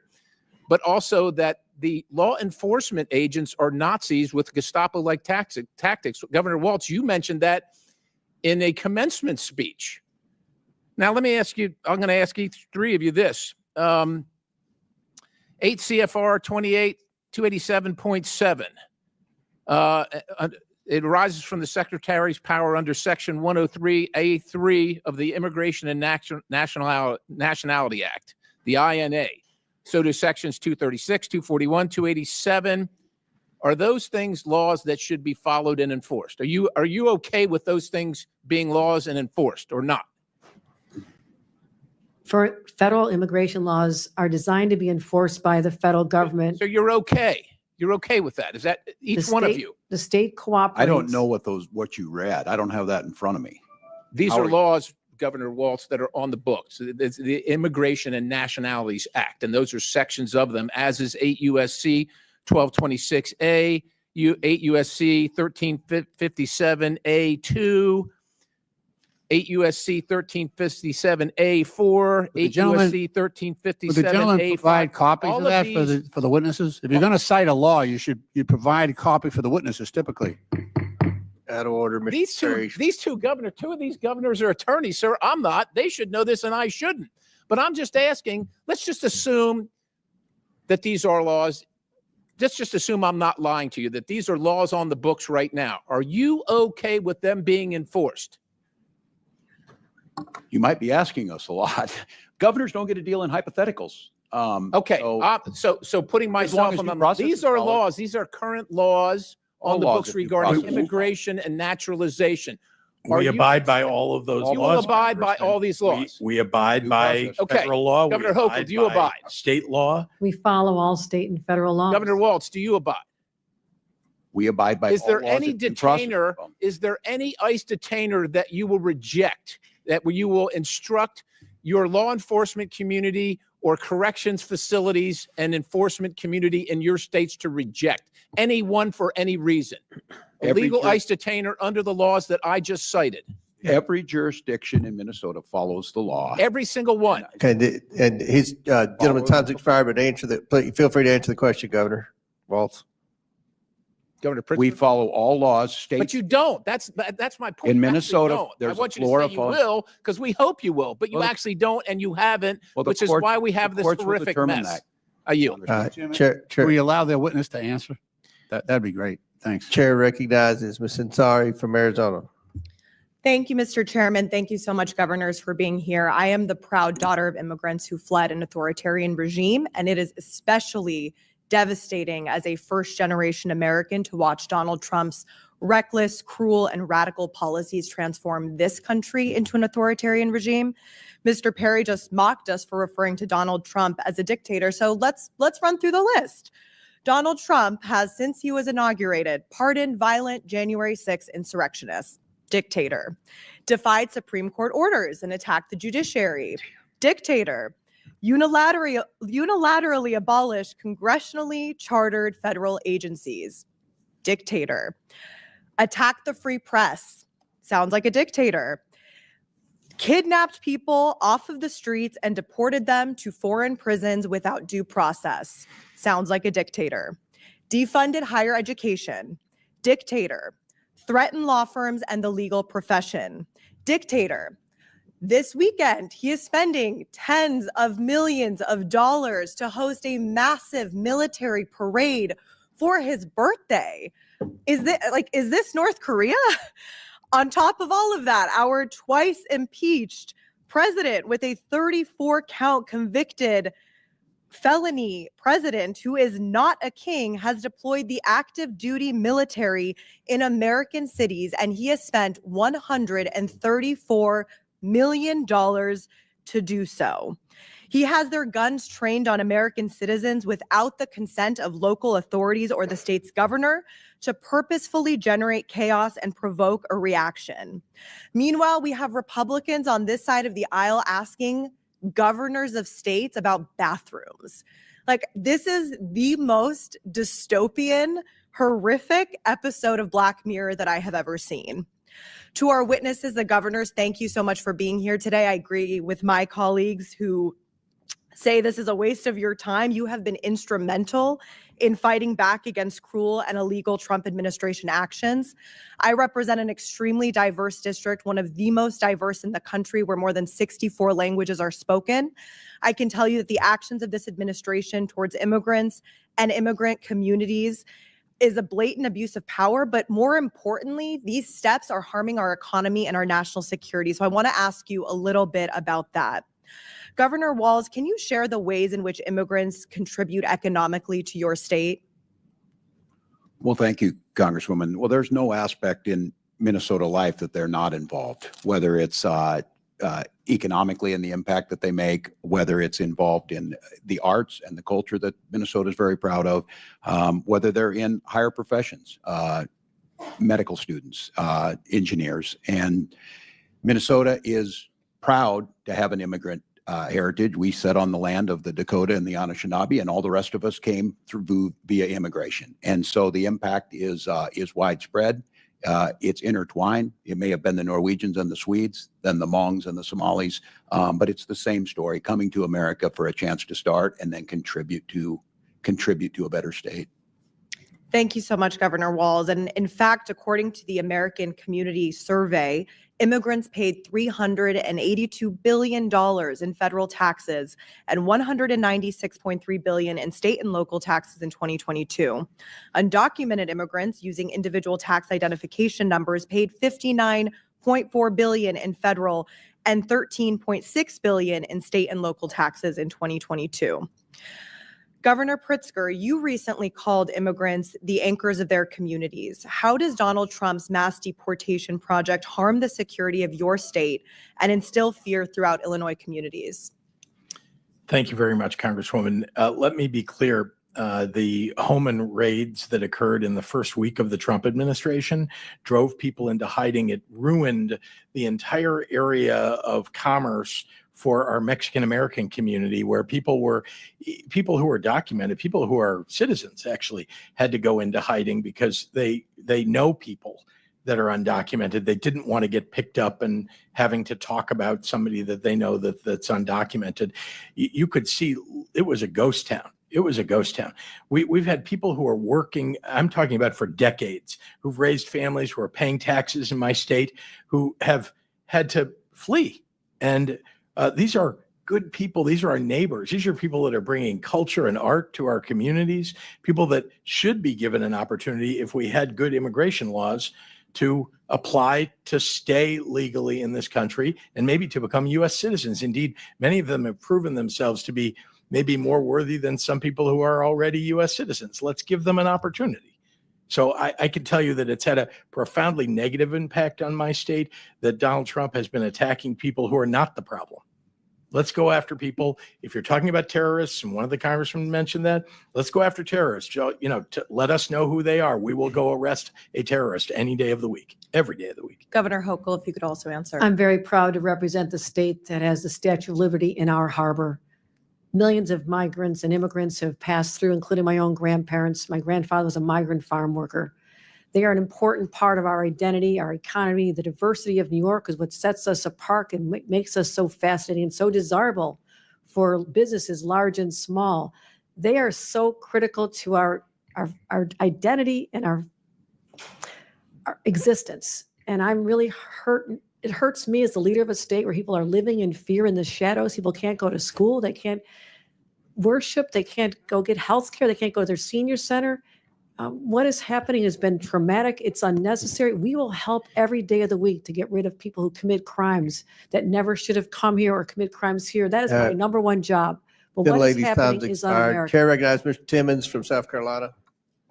But also that the law enforcement agents are Nazis with Gestapo-like tactics. Governor Walz, you mentioned that in a commencement speech. Now, let me ask you, I'm going to ask each three of you this. 8 CFR 287.7. It arises from the Secretary's power under Section 103A3 of the Immigration and Nationality Act, the INA. So do sections 236, 241, 287. Are those things laws that should be followed and enforced? Are you okay with those things being laws and enforced or not? For federal immigration laws are designed to be enforced by the federal government. So you're okay. You're okay with that? Is that each one of you? The state cooperates. I don't know what you read. I don't have that in front of me. These How are are you- laws, Governor Walz, that are on the books. It's the Immigration and Nationalities Act, and those are sections of them, as is 8 U.S.C. 1226A, 8 U.S.C. 1357A2, 8 U.S.C. 1357A4, 8 U.S.C. Would the gentleman 1357A5. provide copies All of of that these- for the witnesses? If you're going to cite a law, you provide a copy for the witnesses typically. Out of order, Mr. These two governors, two of these governors are attorneys, sir. I'm not. They should know this and I shouldn't. But I'm just asking, let's just assume that these are laws. Let's just assume I'm not lying to you, that these are laws on the books right now. Are you okay with them being enforced? You might be asking us a lot. Governors don't get to deal in hypotheticals. Okay. So putting as long myself as on due them, process these is are followed. laws. These are current laws All on the laws books are due regarding process. immigration and naturalization. Are We you- abide by all of those You will laws. abide by all these laws. We abide by process. Okay. federal law. we Governor Hochul, do you by abide? State law. We follow all state and federal laws. Governor Walz, do you abide? We abide by Is all there laws any that due process detainer? involve. Is there any ICE detainer that you will reject? That you will instruct your law enforcement community or corrections facilities and enforcement community in your states to reject anyone for any reason. A Every legal jur- ICE detainer under the laws that I just cited. Every jurisdiction in Minnesota follows the law. Every single one. Okay, and his gentleman time's expired, but please feel free to answer the question, Governor Walz. Governor Pritzker. We follow all laws, But states. you don't. That's my point. In You actually Minnesota, don't. there's I a want you to flora say you phone. will, because we hope you will, but you Well, the- actually don't, and you haven't, Well, the which is courts- why we have the this courts will horrific determine mess. that. I yield. Chair, Can we allow their witness to answer? That'd be great. Thanks. Chair recognizes Ms. Ansari from Arizona. Thank you, Mr. Chairman. Thank you so much, governors, for being here. I am the proud daughter of immigrants who fled an authoritarian regime, and it is especially devastating as a first-generation American to watch Donald Trump's reckless, cruel, and radical policies transform this country into an authoritarian regime. Mr. Perry just mocked us for referring to Donald Trump as a dictator, so let's run through the list. Donald Trump has, since he was inaugurated, pardoned violent January 6th insurrectionists. Dictator. Defied Supreme Court orders and attacked the judiciary. Dictator. Unilaterally abolished congressionally chartered federal agencies. Dictator. Attacked the free press. Sounds like a dictator. Kidnapped people off of the streets and deported them to foreign prisons without due process. Sounds like a dictator. Defunded higher education. Dictator. Threatened law firms and the legal profession. Dictator. This weekend, he is spending tens of millions of dollars to host a massive military parade for his birthday. Is this North Korea? On top of all of that, our twice impeached president with a 34-count convicted felony president who is not a king has deployed the active duty military in American cities, and he has spent $134 million to do so. He has their guns trained on American citizens without the consent of local authorities or the state's governor to purposefully generate chaos and provoke a reaction. Meanwhile, we have Republicans on this side of the aisle asking governors of states about bathrooms. Like, this is the most dystopian, horrific episode of Black Mirror that I have ever seen. To our witnesses, the governors, thank you so much for being here today. I agree with my colleagues who say this is a waste of your time. You have been instrumental in fighting back against cruel and illegal Trump administration actions. I represent an extremely diverse district, one of the most diverse in the country, where more than 64 languages are spoken. I can tell you that the actions of this administration towards immigrants and immigrant communities is a blatant abuse of power, but more importantly, these steps are harming our economy and our national security. So I want to ask you a little bit about that. Governor Walz, can you share the ways in which immigrants contribute economically to your state? Well, thank you, Congresswoman. Well, there's no aspect in Minnesota life that they're not involved, whether it's economically and the impact that they make, whether it's involved in the arts and the culture that Minnesota is very proud of, whether they're in higher professions, medical students, engineers. And Minnesota is proud to have an immigrant heritage. We set on the land of the Dakota and the Anishinaabe, and all the rest of us came through via immigration. And so the impact is widespread. It's intertwined. It may have been the Norwegians and the Swedes, then the Hmongs and the Somalis, but it's the same story, coming to America for a chance to start and then contribute to a better state. Thank you so much, Governor Walz. And in fact, according to the American Community Survey, immigrants paid $382 billion in federal taxes and $196.3 billion in state and local taxes in 2022. Undocumented immigrants using individual tax identification numbers paid $59.4 billion in federal and $13.6 billion in state and local taxes in 2022. Governor Pritzker, you recently called immigrants the anchors of their communities. How does Donald Trump's mass deportation project harm the security of your state and instill fear throughout Illinois communities? Thank you very much, Congresswoman. Let me be clear. The Homan raids that occurred in the first week of the Trump administration drove people into hiding. It ruined the entire area of commerce for our Mexican American community, where people who are documented, people who are citizens actually had to go into hiding because they know people that are undocumented. They didn't want to get picked up and having to talk about somebody that they know that's undocumented. You could see it was a ghost town. It was a ghost town. We've had people who are working, I'm talking about for decades, who've raised families, who are paying taxes in my state, who have had to flee. And these are good people. These are our neighbors. These are people that are bringing culture and art to our communities, people that should be given an opportunity, if we had good immigration laws, to apply to stay legally in this country and maybe to become U.S. citizens. Indeed, many of them have proven themselves to be maybe more worthy than some people who are already U.S. citizens. Let's give them an opportunity. So I can tell you that it's had a profoundly negative impact on my state, that Donald Trump has been attacking people who are not the problem. Let's go after people. If you're talking about terrorists, and one of the congressmen mentioned that, let's go after terrorists. Let us know who they are. We will go arrest a terrorist any day of the week, every day of the week. Governor Hochul, if you could also answer. I'm very proud to represent the state that has the Statue of Liberty in our harbor. Millions of migrants and immigrants have passed through, including my own grandparents. My grandfather was a migrant farm worker. They are an important part of our identity, our economy. The diversity of New York is what sets us apart and makes us so fascinating and so desirable for businesses large and small. They are so critical to our identity and our existence. And I'm really hurt. It hurts me as the leader of a state where people are living in fear in the shadows. People can't go to school. They can't worship. They can't go get health care. They can't go to their senior center. What is happening has been traumatic. It's unnecessary. We will help every day of the week to get rid of people who commit crimes that never should have come here or commit crimes here. That is my number one job. But Good what is ladies, happening time's is expired. un-American. Chair recognizes Mr. Timmons from South Carolina.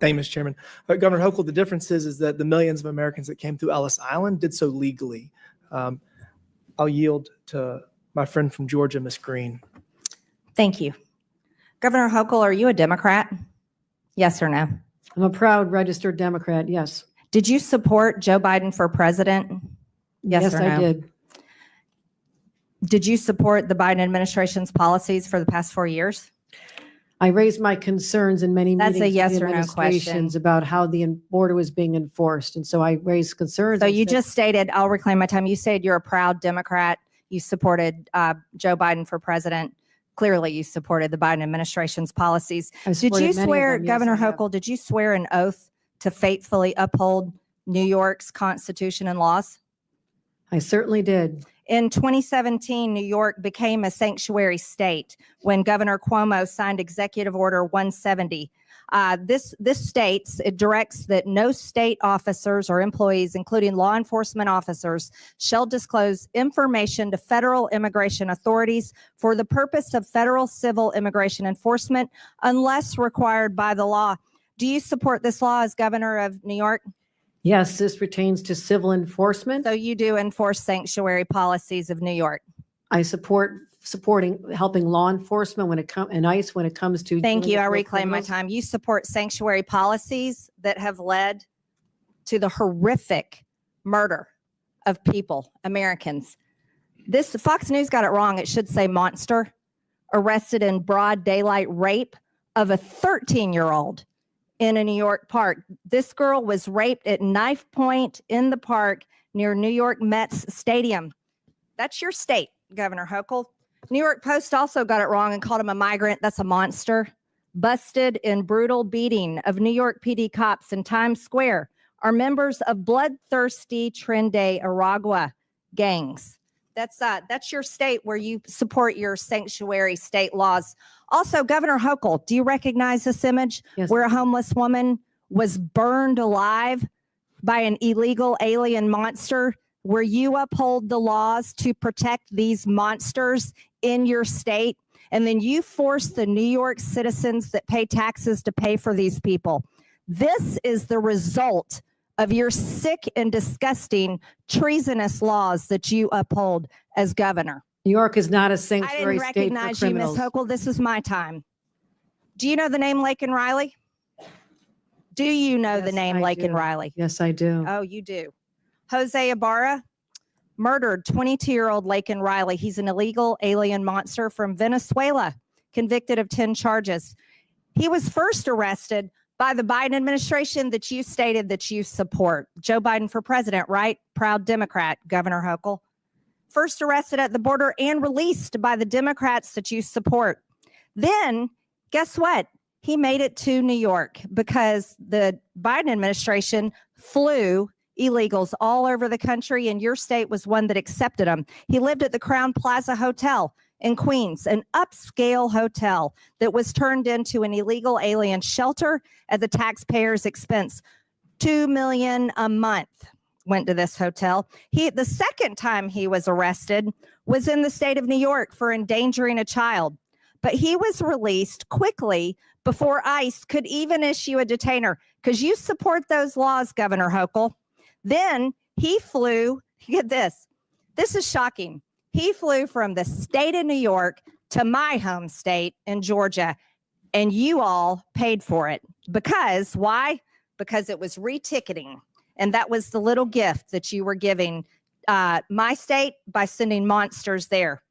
Thank you, Mr. Chairman. Governor Hochul, the difference is that the millions of Americans that came through Ellis Island did so legally. I'll yield to my friend from Georgia, Ms. Green. Thank you. Governor Hochul, are you a Democrat? Yes or no? I'm a proud registered Democrat, yes. Did you support Joe Biden for president? Yes or no? I did. Did you support the Biden administration's policies for the past 4 years? I raised my concerns in many That's meetings a with yes the or no administrations question. about how the border was being enforced. And so I raised concerns. So I you said- just stated, I'll reclaim my time. You said you're a proud Democrat. You supported Joe Biden for president. Clearly, you supported the Biden administration's policies. I Did supported you many of swear, them, yes, Governor I have. Hochul, did you swear an oath to faithfully uphold New York's Constitution and laws? I certainly did. In 2017, New York became a sanctuary state when Governor Cuomo signed Executive Order 170. This states, it directs that no state officers or employees, including law enforcement officers, shall disclose information to federal immigration authorities for the purpose of federal civil immigration enforcement unless required by the law. Do you support this law as governor of New York? Yes, this pertains to civil enforcement. So you do enforce sanctuary policies of New York? I supporting helping law enforcement when it comes and ICE when it comes to. Thank dealing you. with I real reclaim my criminals. time. You support sanctuary policies that have led to the horrific murder of people, Americans. This Fox News got it wrong. It should say monster arrested in broad daylight rape of a 13-year-old in a New York park. This girl was raped at knife point in the park near New York Mets Stadium. That's your state, Governor Hochul. New York Post also got it wrong and called him a migrant. That's a monster. Busted in brutal beating of New York PD cops in Times Square are members of bloodthirsty Trinidad Aragua gangs. That's your state where you support your sanctuary state laws. Also, Governor Hochul, do you recognize this image where a homeless woman was burned alive by an illegal alien monster? Where you uphold the laws to protect these monsters in your state, and then you force the New York citizens that pay taxes to pay for these people. This is the result of your sick and disgusting treasonous laws that you uphold as governor. New York is not a I sanctuary didn't state for recognize you, Ms. criminals. Hochul. This is my time. Do you know the name Laken Riley? Do you know the Yes, name I Laken do. Riley? Yes, I do. Oh, you do. Jose Ibarra, murdered 22-year-old Laken Riley. He's an illegal alien monster from Venezuela, convicted of 10 charges. He was first arrested by the Biden administration that you stated that you support. Joe Biden for president, right? Proud Democrat, Governor Hochul. First arrested at the border and released by the Democrats that you support. Then, guess what? He made it to New York because the Biden administration flew illegals all over the country, and your state was one that accepted them. He lived at the Crown Plaza Hotel in Queens, an upscale hotel that was turned into an illegal alien shelter at the taxpayers' expense. $2 million a month went to this hotel. The second time he was arrested was in the state of New York for endangering a child, but he was released quickly before ICE could even issue a detainer, because you support those laws, Governor Hochul. Then he flew, get this is shocking. He flew from the state of New York to my home state in Georgia, and you all paid for it. Because why? Because it was reticketing. And that was the little gift that you were giving my state by sending monsters there.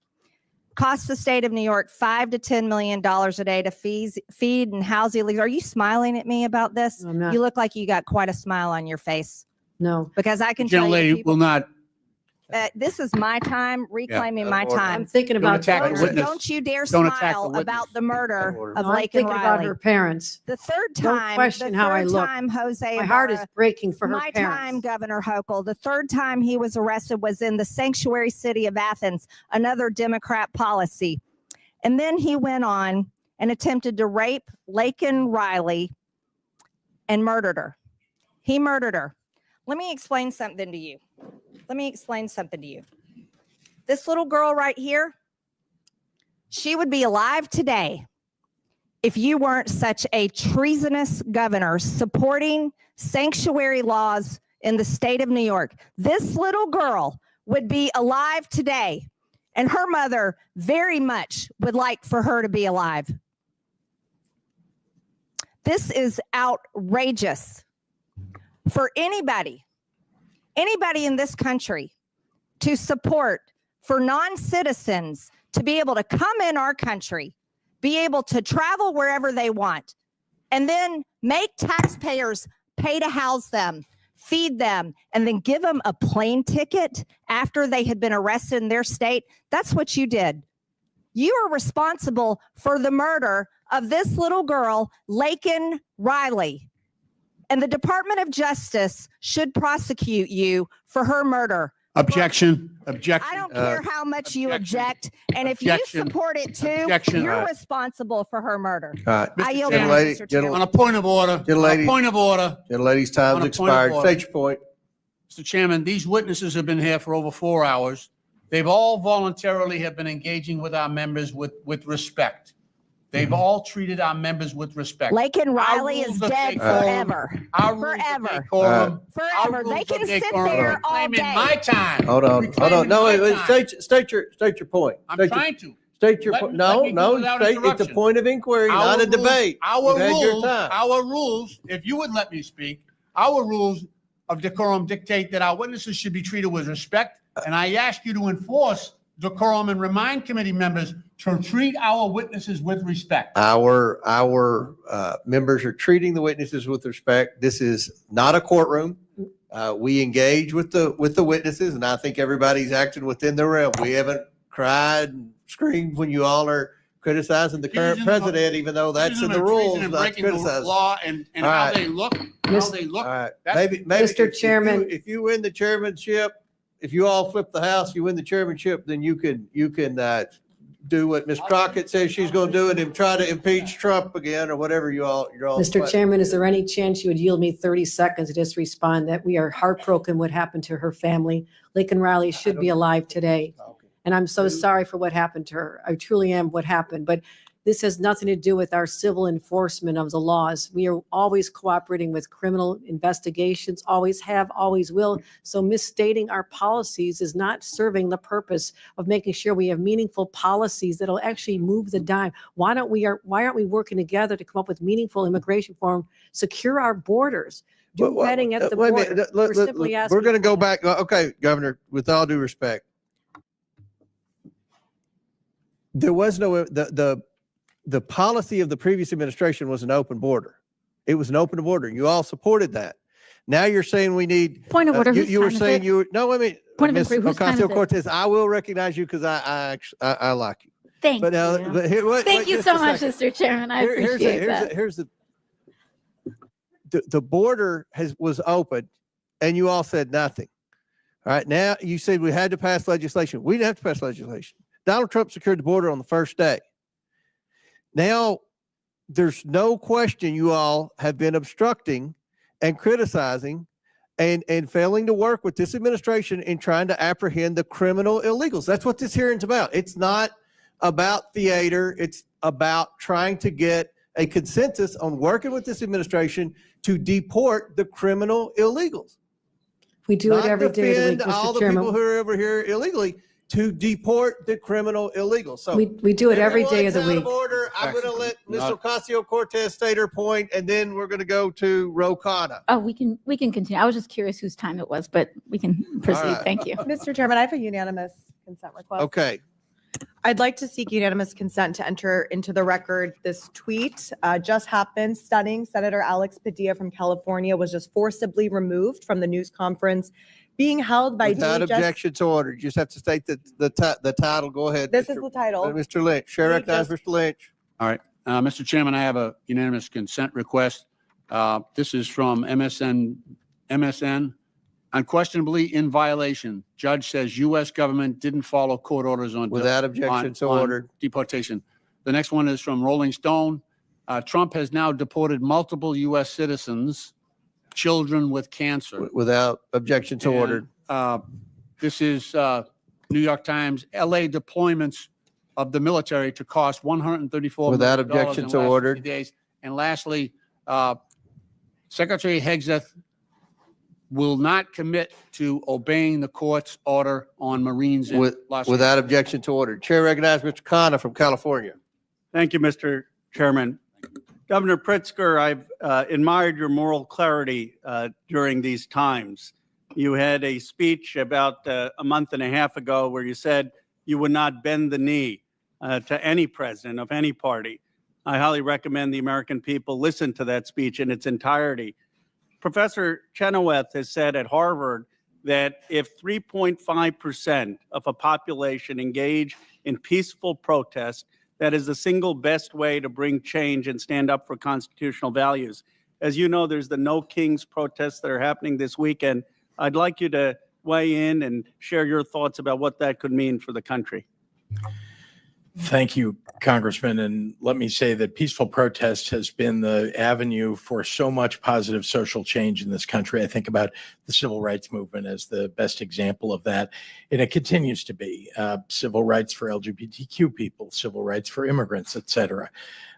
Cost the state of New York $5 to $10 million a day to feed and house illegals. Are you smiling at me about this? No, I'm not. You look like you got quite a smile on your face. No. Because I can tell you, Gentlelady people, will not. this is my time, reclaiming my order. time. I'm thinking Don't about attack the Georgia. witness. Don't you dare Don't attack the smile witness. about the murder of No, I'm Laken thinking about Riley. her parents. The third Don't time, question the how I third look. time, Jose My heart is Ibarra, breaking for her my parents. time, Governor Hochul. The third time he was arrested was in the sanctuary city of Athens, another Democrat policy. And then he went on and attempted to rape Laken Riley and murdered her. He murdered her. Let me explain something to you. This little girl right here, she would be alive today if you weren't such a treasonous governor supporting sanctuary laws in the state of New York. This little girl would be alive today, and her mother very much would like for her to be alive. This is outrageous for anybody in this country to support for non-citizens to be able to come in our country, be able to travel wherever they want, and then make taxpayers pay to house them, feed them, and then give them a plane ticket after they had been arrested in their state. That's what you did. You are responsible for the murder of this little girl, Laken Riley. And the Department of Justice should prosecute you for her murder. Objection. I don't care how much you object. And if you Objection. support it too, Objection. you're responsible for her murder. All I right. yield back, Gentlelady, Mr. Chair. On a point of order. On a Gentlelady. point of order. Gentlelady's time's On a point of expired. order. State your point. Mr. Chairman, these witnesses have been here for over 4 hours. They've all voluntarily have been engaging with our members with respect. They've all treated our members with respect. Laken Our Riley rules is of dead decorum- forever. Our rules of Forever. decorum- Forever. our They rules can of sit decorum there all reclaiming day. my time. Hold on. Reclaiming No, my wait, time. state your point. I'm State your- trying to. State your Let point. me- No, let me do no, without it's a interruption. point of inquiry, not a rules- debate. Our You've had your rules, time. our rules, if you would let me speak, our rules of decorum dictate that our witnesses should be treated with respect. And I ask you to enforce decorum and remind committee members to treat our witnesses with respect. Our members are treating the witnesses with respect. This is not a courtroom. We engage with the witnesses, and I think everybody's acted within the realm. We haven't cried and screamed when you all are criticizing the current Treason of- president, even though that's in Treason the and rules. treason and Not to breaking the criticize. law and All how right. they look, how Miss- they look. All right, That's- maybe Mr. Chairman. if you win the chairmanship, if you all flip the House, you win the chairmanship, then you can do what Ms. Crockett says she's going to do and then try to impeach Trump again or whatever you're all. Mr. Chairman, is there any chance you would yield me 30 seconds to just respond that we are heartbroken what happened to her family? Laken Riley should be alive today. And I'm so sorry for what happened to her. I truly am what happened. But this has nothing to do with our civil enforcement of the laws. We are always cooperating with criminal investigations, always have, always will. So misstating our policies is not serving the purpose of making sure we have meaningful policies that'll actually move the dime. Why aren't we working together to come up with meaningful immigration reform, secure our borders? do vetting at the Wait a border. minute. We're simply We're asking going to for go that. back. Okay, Governor, with all due respect, there was no, the policy of the previous administration was an open border. It was an open border. You all supported that. Now you're saying we need. Point of order, whose You were time is saying it? you were, no, wait a minute. Point of Ms. inquiry, whose time is it? Ocasio-Cortez, I will recognize you because I like you. Thank But now, you. but here, wait, Thank wait you just so a much, second. Mr. Chairman. I Here's appreciate that. The border was open and you all said nothing. All right. Now you said we had to pass legislation. We didn't have to pass legislation. Donald Trump secured the border on the first day. Now there's no question you all have been obstructing and criticizing and failing to work with this administration in trying to apprehend the criminal illegals. That's what this hearing's about. It's not about theater. It's about trying to get a consensus on working with this administration to deport the criminal illegals. We do it every day of the week, Not defend all Mr. the people Chairman. who are over here illegally, to deport the criminal illegals. So We do it every day of the everyone's out week. order. I'm going to let Ms. Not- Ocasio-Cortez state her point, and then we're going to go to Ro Khanna. Oh, we can continue. I was just curious whose time it was, but we can proceed. right. Thank you. Mr. Chairman, I have a unanimous consent request. Okay. I'd like to seek unanimous consent to enter into the record this tweet. Just happened, stunning. Senator Alex Padilla from California was just forcibly removed from the news conference being held by Without DHS. objection to order. You just have to state the title. Go ahead. This is the title. Mr. Lynch. Chair recognizes Mr. Lynch. All right, Mr. Chairman, I have a unanimous consent request. This is from MSN. Unquestionably in violation. Judge says U.S. government didn't follow court orders on Without objection to on order. deportation. The next one is from Rolling Stone. Trump has now deported multiple U.S. citizens, children with cancer. Without objection to order. This is New York Times. L.A. deployments of the military to cost $134 Without million objection in to the last order. 50 days. And lastly, Secretary Hegseth will not commit to obeying the court's order on Marines in Los Without Angeles. objection to order. Chair recognizes Mr. Khanna from California. Thank you, Mr. Chairman. Governor Pritzker, I've admired your moral clarity during these times. You had a speech about a month and a half ago where you said you would not bend the knee to any president of any party. I highly recommend the American people listen to that speech in its entirety. Professor Chenoweth has said at Harvard that if 3.5% of a population engage in peaceful protest, that is the single best way to bring change and stand up for constitutional values. As you know, there's the No Kings protests that are happening this weekend. I'd like you to weigh in and share your thoughts about what that could mean for the country. Thank you, Congressman. And let me say that peaceful protest has been the avenue for so much positive social change in this country. I think about the civil rights movement as the best example of that. And it continues to be civil rights for LGBTQ people, civil rights for immigrants, et cetera.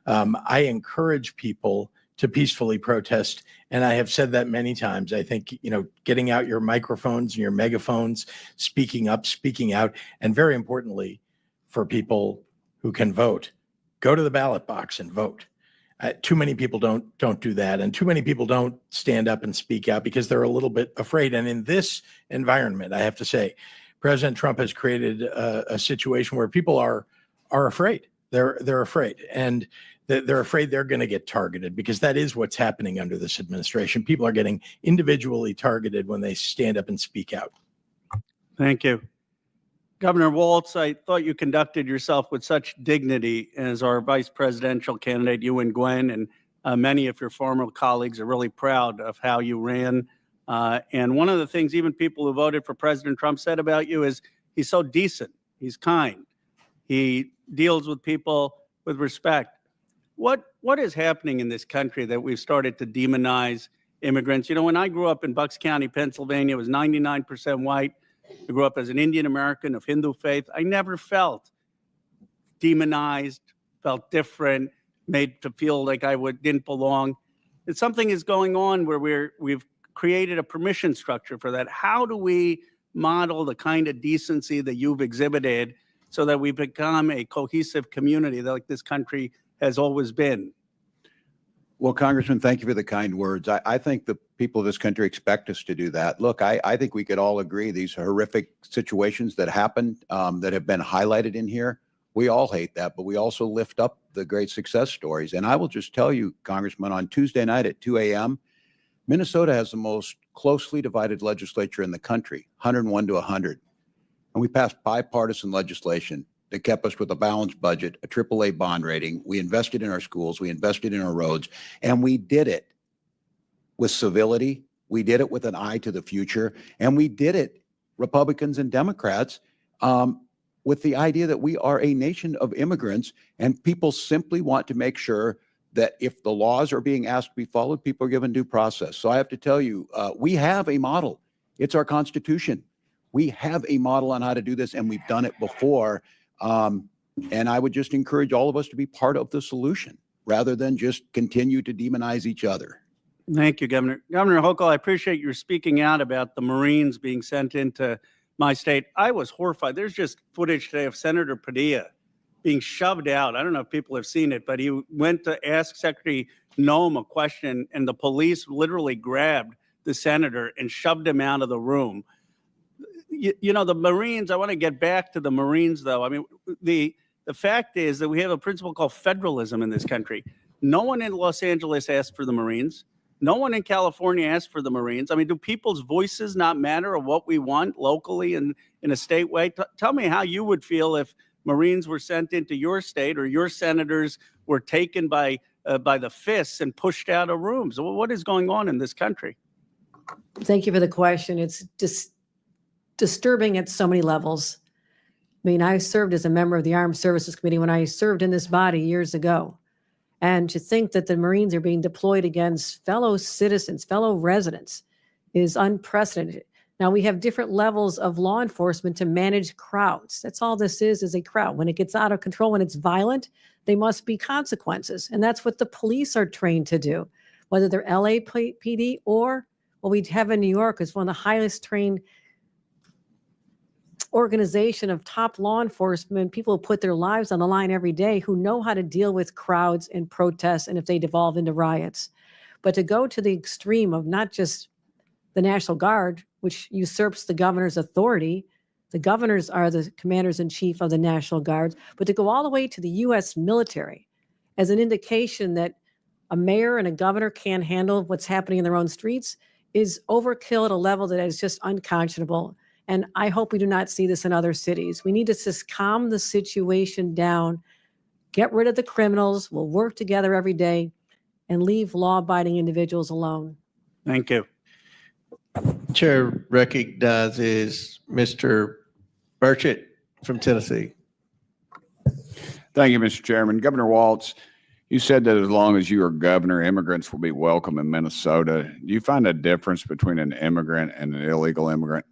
I encourage people to peacefully protest. And I have said that many times. I think, getting out your microphones and your megaphones, speaking up, speaking out, and very importantly, for people who can vote, go to the ballot box and vote. Too many people don't do that, and too many people don't stand up and speak out because they're a little bit afraid. And in this environment, I have to say, President Trump has created a situation where people are afraid. They're afraid, and they're afraid they're going to get targeted, because that is what's happening under this administration. People are getting individually targeted when they stand up and speak out. Thank you. Governor Walz, I thought you conducted yourself with such dignity as our vice presidential candidate, you and Gwen, and many of your former colleagues are really proud of how you ran. And one of the things even people who voted for President Trump said about you is he's so decent, he's kind, he deals with people with respect. What is happening in this country that we've started to demonize immigrants? When I grew up in Bucks County, Pennsylvania, it was 99% white. I grew up as an Indian American of Hindu faith. I never felt demonized, felt different, made to feel like I didn't belong. And something is going on where we've created a permission structure for that. How do we model the kind of decency that you've exhibited so that we become a cohesive community that like this country has always been? Well, Congressman, thank you for the kind words. I think the people of this country expect us to do that. Look, I think we could all agree these horrific situations that happen that have been highlighted in here, we all hate that, but we also lift up the great success stories. And I will just tell you, Congressman, on Tuesday night at 2 a.m., Minnesota has the most closely divided legislature in the country, 101 to 100. And we passed bipartisan legislation that kept us with a balanced budget, a AAA bond rating. We invested in our schools, we invested in our roads, and we did it with civility. We did it with an eye to the future, and we did it, Republicans and Democrats, with the idea that we are a nation of immigrants, and people simply want to make sure that if the laws are being asked to be followed, people are given due process. So I have to tell you, we have a model. It's our Constitution. We have a model on how to do this, and we've done it before. And I would just encourage all of us to be part of the solution rather than just continue to demonize each other. Thank you, Governor. Governor Hochul, I appreciate your speaking out about the Marines being sent into my state. I was horrified. There's just footage today of Senator Padilla being shoved out. I don't know if people have seen it, but he went to ask Secretary Noem a question, and the police literally grabbed the senator and shoved him out of the room. You know, the Marines, I want to get back to the Marines, though. I mean, the fact is that we have a principle called federalism in this country. No one in Los Angeles asked for the Marines. No one in California asked for the Marines. I mean, do people's voices not matter of what we want locally and in a state way? Tell me how you would feel if Marines were sent into your state or your senators were taken by the fists and pushed out of rooms. What is going on in this country? Thank you for the question. It's just disturbing at so many levels. I mean, I served as a member of the Armed Services Committee when I served in this body years ago. And to think that the Marines are being deployed against fellow citizens, fellow residents, is unprecedented. Now, we have different levels of law enforcement to manage crowds. That's all this is a crowd. When it gets out of control, when it's violent, there must be consequences. And that's what the police are trained to do, whether they're LAPD or what we have in New York is one of the highest trained organization of top law enforcement, people who put their lives on the line every day, who know how to deal with crowds and protests and if they devolve into riots. But to go to the extreme of not just the National Guard, which usurps the governor's authority, the governors are the commanders in chief of the National Guards, but to go all the way to the U.S. military as an indication that a mayor and a governor can't handle what's happening in their own streets is overkill at a level that is just unconscionable. And I hope we do not see this in other cities. We need to just calm the situation down, get rid of the criminals, we'll work together every day, and leave law-abiding individuals alone. Thank you. Chair recognizes Mr. Burchett from Tennessee. Thank you, Mr. Chairman. Governor Walz, you said that as long as you are governor, immigrants will be welcome in Minnesota. Do you find a difference between an immigrant and an illegal immigrant?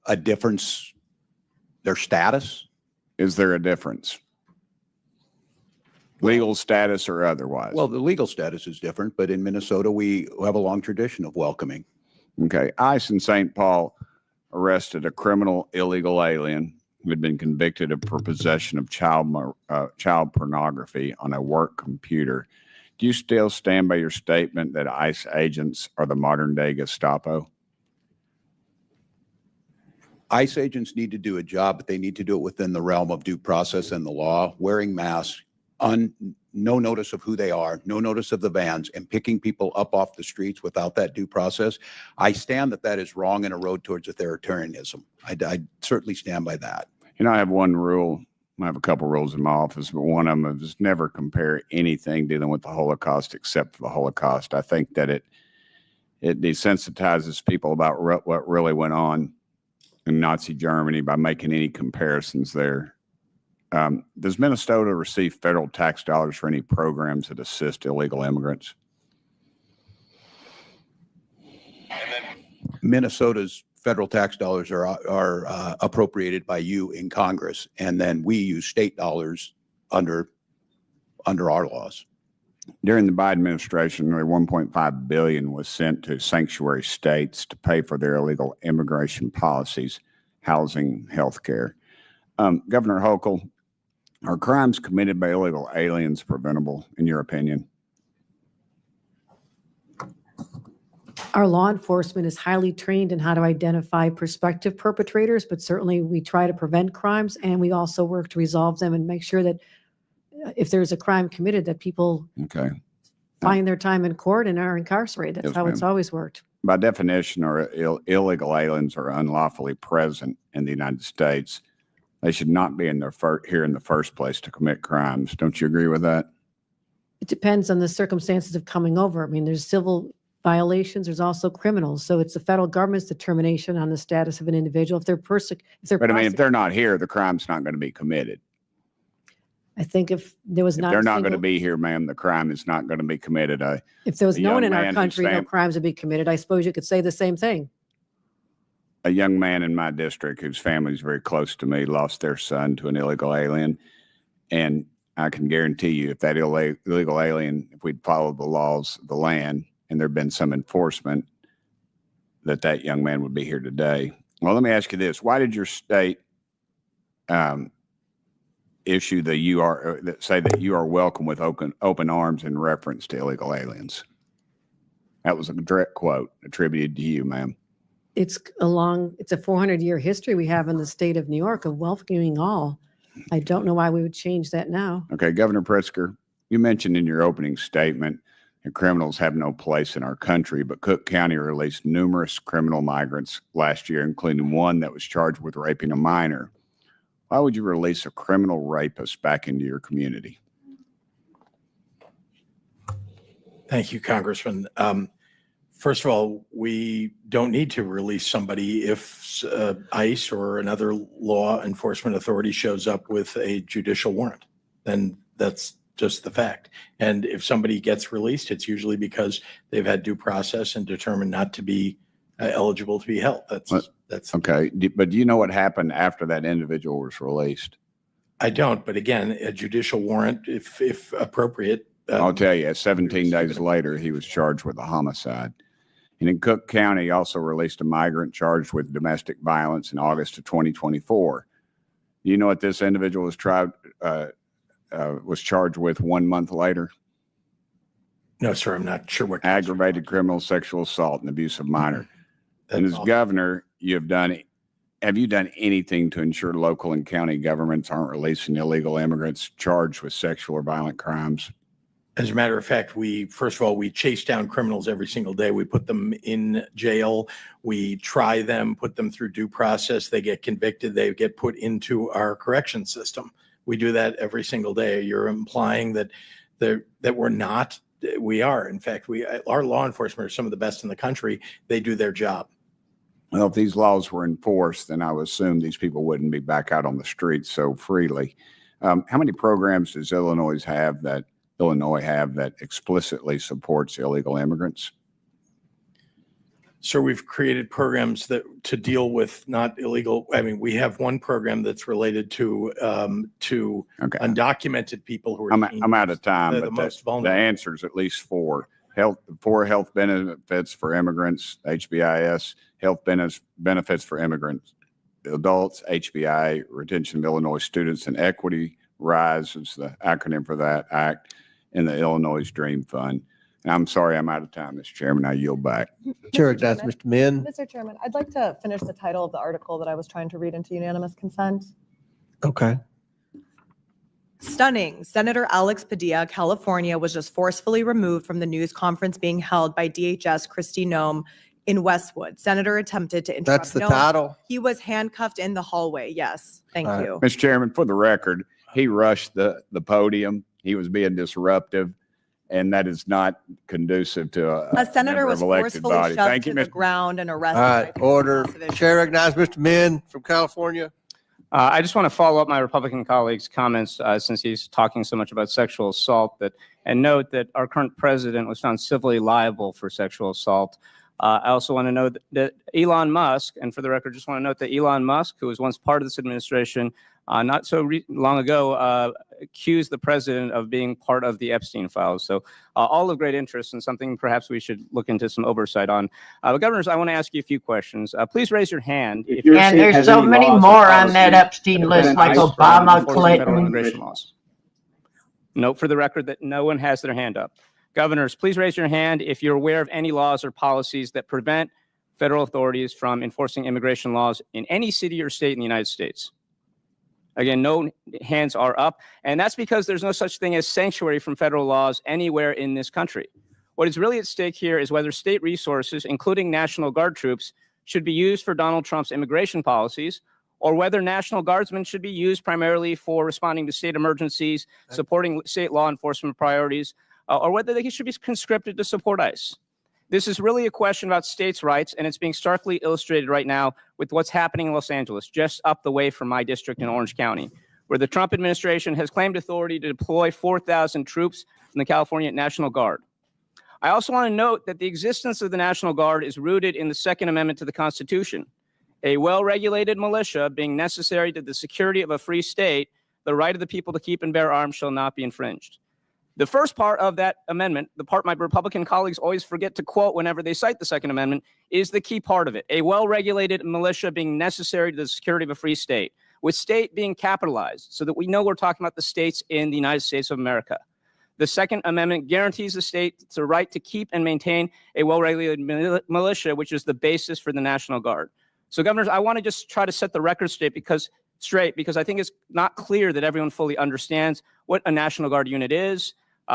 A difference, their status? Is there a difference? Legal status or otherwise? Well, the legal status is different, but in Minnesota, we have a long tradition of welcoming. Okay. ICE in St. Paul arrested a criminal illegal alien who had been convicted for possession of child pornography on a work computer. Do you still stand by your statement that ICE agents are the modern day Gestapo? ICE agents need to do a job, but they need to do it within the realm of due process and the law, wearing masks, no notice of who they are, no notice of the vans, and picking people up off the streets without that due process. I stand that is wrong and a road towards authoritarianism. I certainly stand by that. You know, I have one rule. I have a couple rules in my office, but one of them is never compare anything dealing with the Holocaust except for the Holocaust. I think that it desensitizes people about what really went on in Nazi Germany by making any comparisons there. Does Minnesota receive federal tax dollars for any programs that assist illegal immigrants? Minnesota's federal tax dollars are appropriated by you in Congress, and then we use state dollars under our laws. During the Biden administration, nearly $1.5 billion was sent to sanctuary states to pay for their illegal immigration policies, housing, health care. Governor Hochul, Are crimes committed by illegal aliens preventable, in your opinion? Our law enforcement is highly trained in how to identify prospective perpetrators, but certainly we try to prevent crimes, and we also work to resolve them and make sure that if there's a crime committed, that people Okay. find their time in court and are incarcerated. That's Yes, how it's ma'am. always worked. By definition, or illegal aliens are unlawfully present in the United States. They should not be in here in the first place to commit crimes. Don't you agree with that? It depends on the circumstances of coming over. I mean, there's civil violations, there's also criminals. So it's the federal government's determination on the status of an individual. If they're But I mean, if they're not here, the crime's not going to be committed. I think if there was If not they're a not going to single- be here, ma'am, the crime is not going to be committed. if there was a no one young in our man whose country, no fam- crimes would be committed. I suppose you could say the same thing. A young man in my district whose family is very close to me lost their son to an illegal alien. And I can guarantee you, if that illegal alien, if we'd followed the laws of the land and there'd been some enforcement, that young man would be here today. Well, let me ask you this. Why did your state issue that say that you are welcome with open arms in reference to illegal aliens? That was a direct quote attributed to you, ma'am. It's a 400-year history we have in the state of New York of welcoming all. I don't know why we would change that now. Okay, Governor Pritzker, you mentioned in your opening statement that criminals have no place in our country, but Cook County released numerous criminal migrants last year, including one that was charged with raping a minor. Why would you release a criminal rapist back into your community? Thank you, Congressman. First of all, we don't need to release somebody if ICE or another law enforcement authority shows up with a judicial warrant. Then that's just the fact. And if somebody gets released, it's usually because they've had due process and determined not to be eligible to be held. That's okay. But do you know what happened after that individual was released? I don't. But again, a judicial warrant, if appropriate. I'll tell you, 17 days later, he was charged with a homicide. And in Cook County, also released a migrant charged with domestic violence in August of 2024. Do you know what this individual was charged with 1 month later? No, sir, I'm not sure what. Aggravated criminal sexual assault and abuse of minor. And as governor, have you done anything to ensure local and county governments aren't releasing illegal immigrants charged with sexual or violent crimes? As a matter of fact, first of all, we chase down criminals every single day. We put them in jail. We try them, put them through due process. They get convicted. They get put into our correction system. We do that every single day. You're implying that we're not. We are. In fact, our law enforcement are some of the best in the country. They do their job. Well, if these laws were enforced, then I would assume these people wouldn't be back out on the streets so freely. How many programs does Illinois have that explicitly supports illegal immigrants? So we've created programs to deal with not illegal. I mean, we have one program that's related to undocumented people who are. I'm out of time, the but most the vulnerable. answer is at least four health benefits for immigrants, HBIS, health benefits for immigrants, adults, HBI, Retention of Illinois Students, and Equity RISE is the acronym for that act, and the Illinois Dream Fund. And I'm sorry, I'm out of time, Mr. Chairman. I yield back. Chair, that's Mr. Min. Mr. Chairman, I'd like to finish the title of the article that I was trying to read into unanimous consent. Okay. Stunning. Senator Alex Padilla, California, was just forcefully removed from the news conference being held by DHS Kristi Noem in Westwood. Senator attempted to interrupt. That's the Noem. title. He was handcuffed in the hallway. Yes. Thank you. Mr. Chairman, for the record, he rushed the podium. He was being disruptive, and that is not conducive to A senator member was of elected forcefully body. shoved Thank you, to the Mr. ground and All arrested. right, order. Chair recognizes Mr. Min from California. I just want to follow up my Republican colleague's comments since he's talking so much about sexual assault, and note that our current president was found civilly liable for sexual assault. I also want to note that Elon Musk, and for the record, just want to note that Elon Musk, who was once part of this administration, not so long ago, accused the president of being part of the Epstein files. So all of great interest and something perhaps we should look into some oversight on. But governors, I want to ask you a few questions. Please raise your hand. If your And state there's has so any many laws or more on that policies Epstein that list, prevent like ICE from Obama, enforcing federal Clinton. immigration laws. Note for the record that no one has their hand up. Governors, please raise your hand if you're aware of any laws or policies that prevent federal authorities from enforcing immigration laws in any city or state in the United States. Again, no hands are up, and that's because there's no such thing as sanctuary from federal laws anywhere in this country. What is really at stake here is whether state resources, including National Guard troops, should be used for Donald Trump's immigration policies, or whether National Guardsmen should be used primarily for responding to state emergencies, supporting state law enforcement priorities, or whether they should be conscripted to support ICE. This is really a question about states' rights, and it's being starkly illustrated right now with what's happening in Los Angeles, just up the way from my district in Orange County, where the Trump administration has claimed authority to deploy 4,000 troops from the California National Guard. I also want to note that the existence of the National Guard is rooted in the Second Amendment to the Constitution. A well-regulated militia being necessary to the security of a free state, the right of the people to keep and bear arms shall not be infringed. The first part of that amendment, the part my Republican colleagues always forget to quote whenever they cite the Second Amendment, is the key part of it. A well-regulated militia being necessary to the security of a free state, with state being capitalized so that we know we're talking about the states in the United States of America. The Second Amendment guarantees the state the right to keep and maintain a well-regulated militia, which is the basis for the National Guard. So, governors, I want to just try to set the record straight because I think it's not clear that everyone fully understands what a National Guard unit is,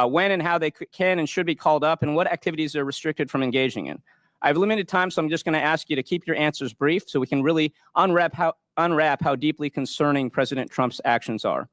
when and how they can and should be called up, and what activities they're restricted from engaging in. I have limited time, so I'm just going to ask you to keep your answers brief so we can really unwrap how deeply concerning President Trump's actions are.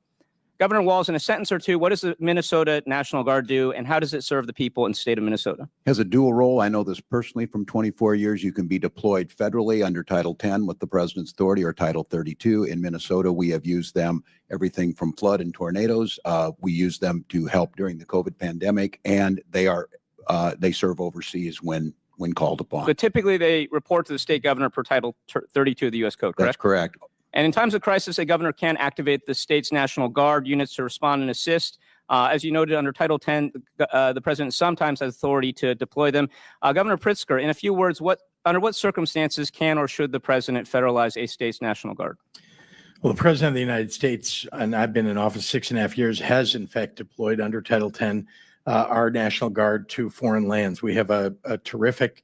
Governor Walz, in a sentence or two, what does the Minnesota National Guard do, and how does it serve the people in the state of Minnesota? Has a dual role. I know this personally from 24 years. You can be deployed federally under Title 10 with the president's authority or Title 32. In Minnesota, we have used them everything from flood and tornadoes. We use them to help during the COVID pandemic, and they serve overseas when called upon. So typically they report to the state governor per Title 32 of the U.S. Code, correct? That's correct. And in times of crisis, a governor can activate the state's National Guard units to respond and assist. As you noted, under Title 10, the president sometimes has authority to deploy them. Governor Pritzker, in a few words, under what circumstances can or should the president federalize a state's National Guard? Well, the President of the United States, and I've been in office 6.5 years, has in fact deployed under Title 10 our National Guard to foreign lands. We have a terrific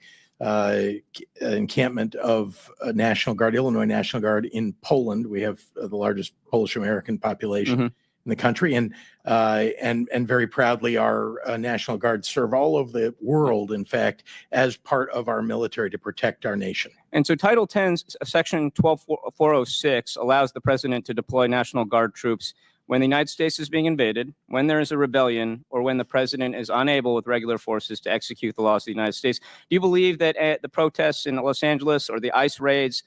encampment of National Guard, Illinois National Guard in Poland. We have the largest Polish American population in the country, and very proudly, our National Guard serve all over the world, in fact, as part of our military to protect our nation. And so Title 10, Section 12406 allows the president to deploy National Guard troops when the United States is being invaded, when there is a rebellion, or when the president is unable with regular forces to execute the laws of the United States. Do you believe that the protests in Los Angeles or the ICE raids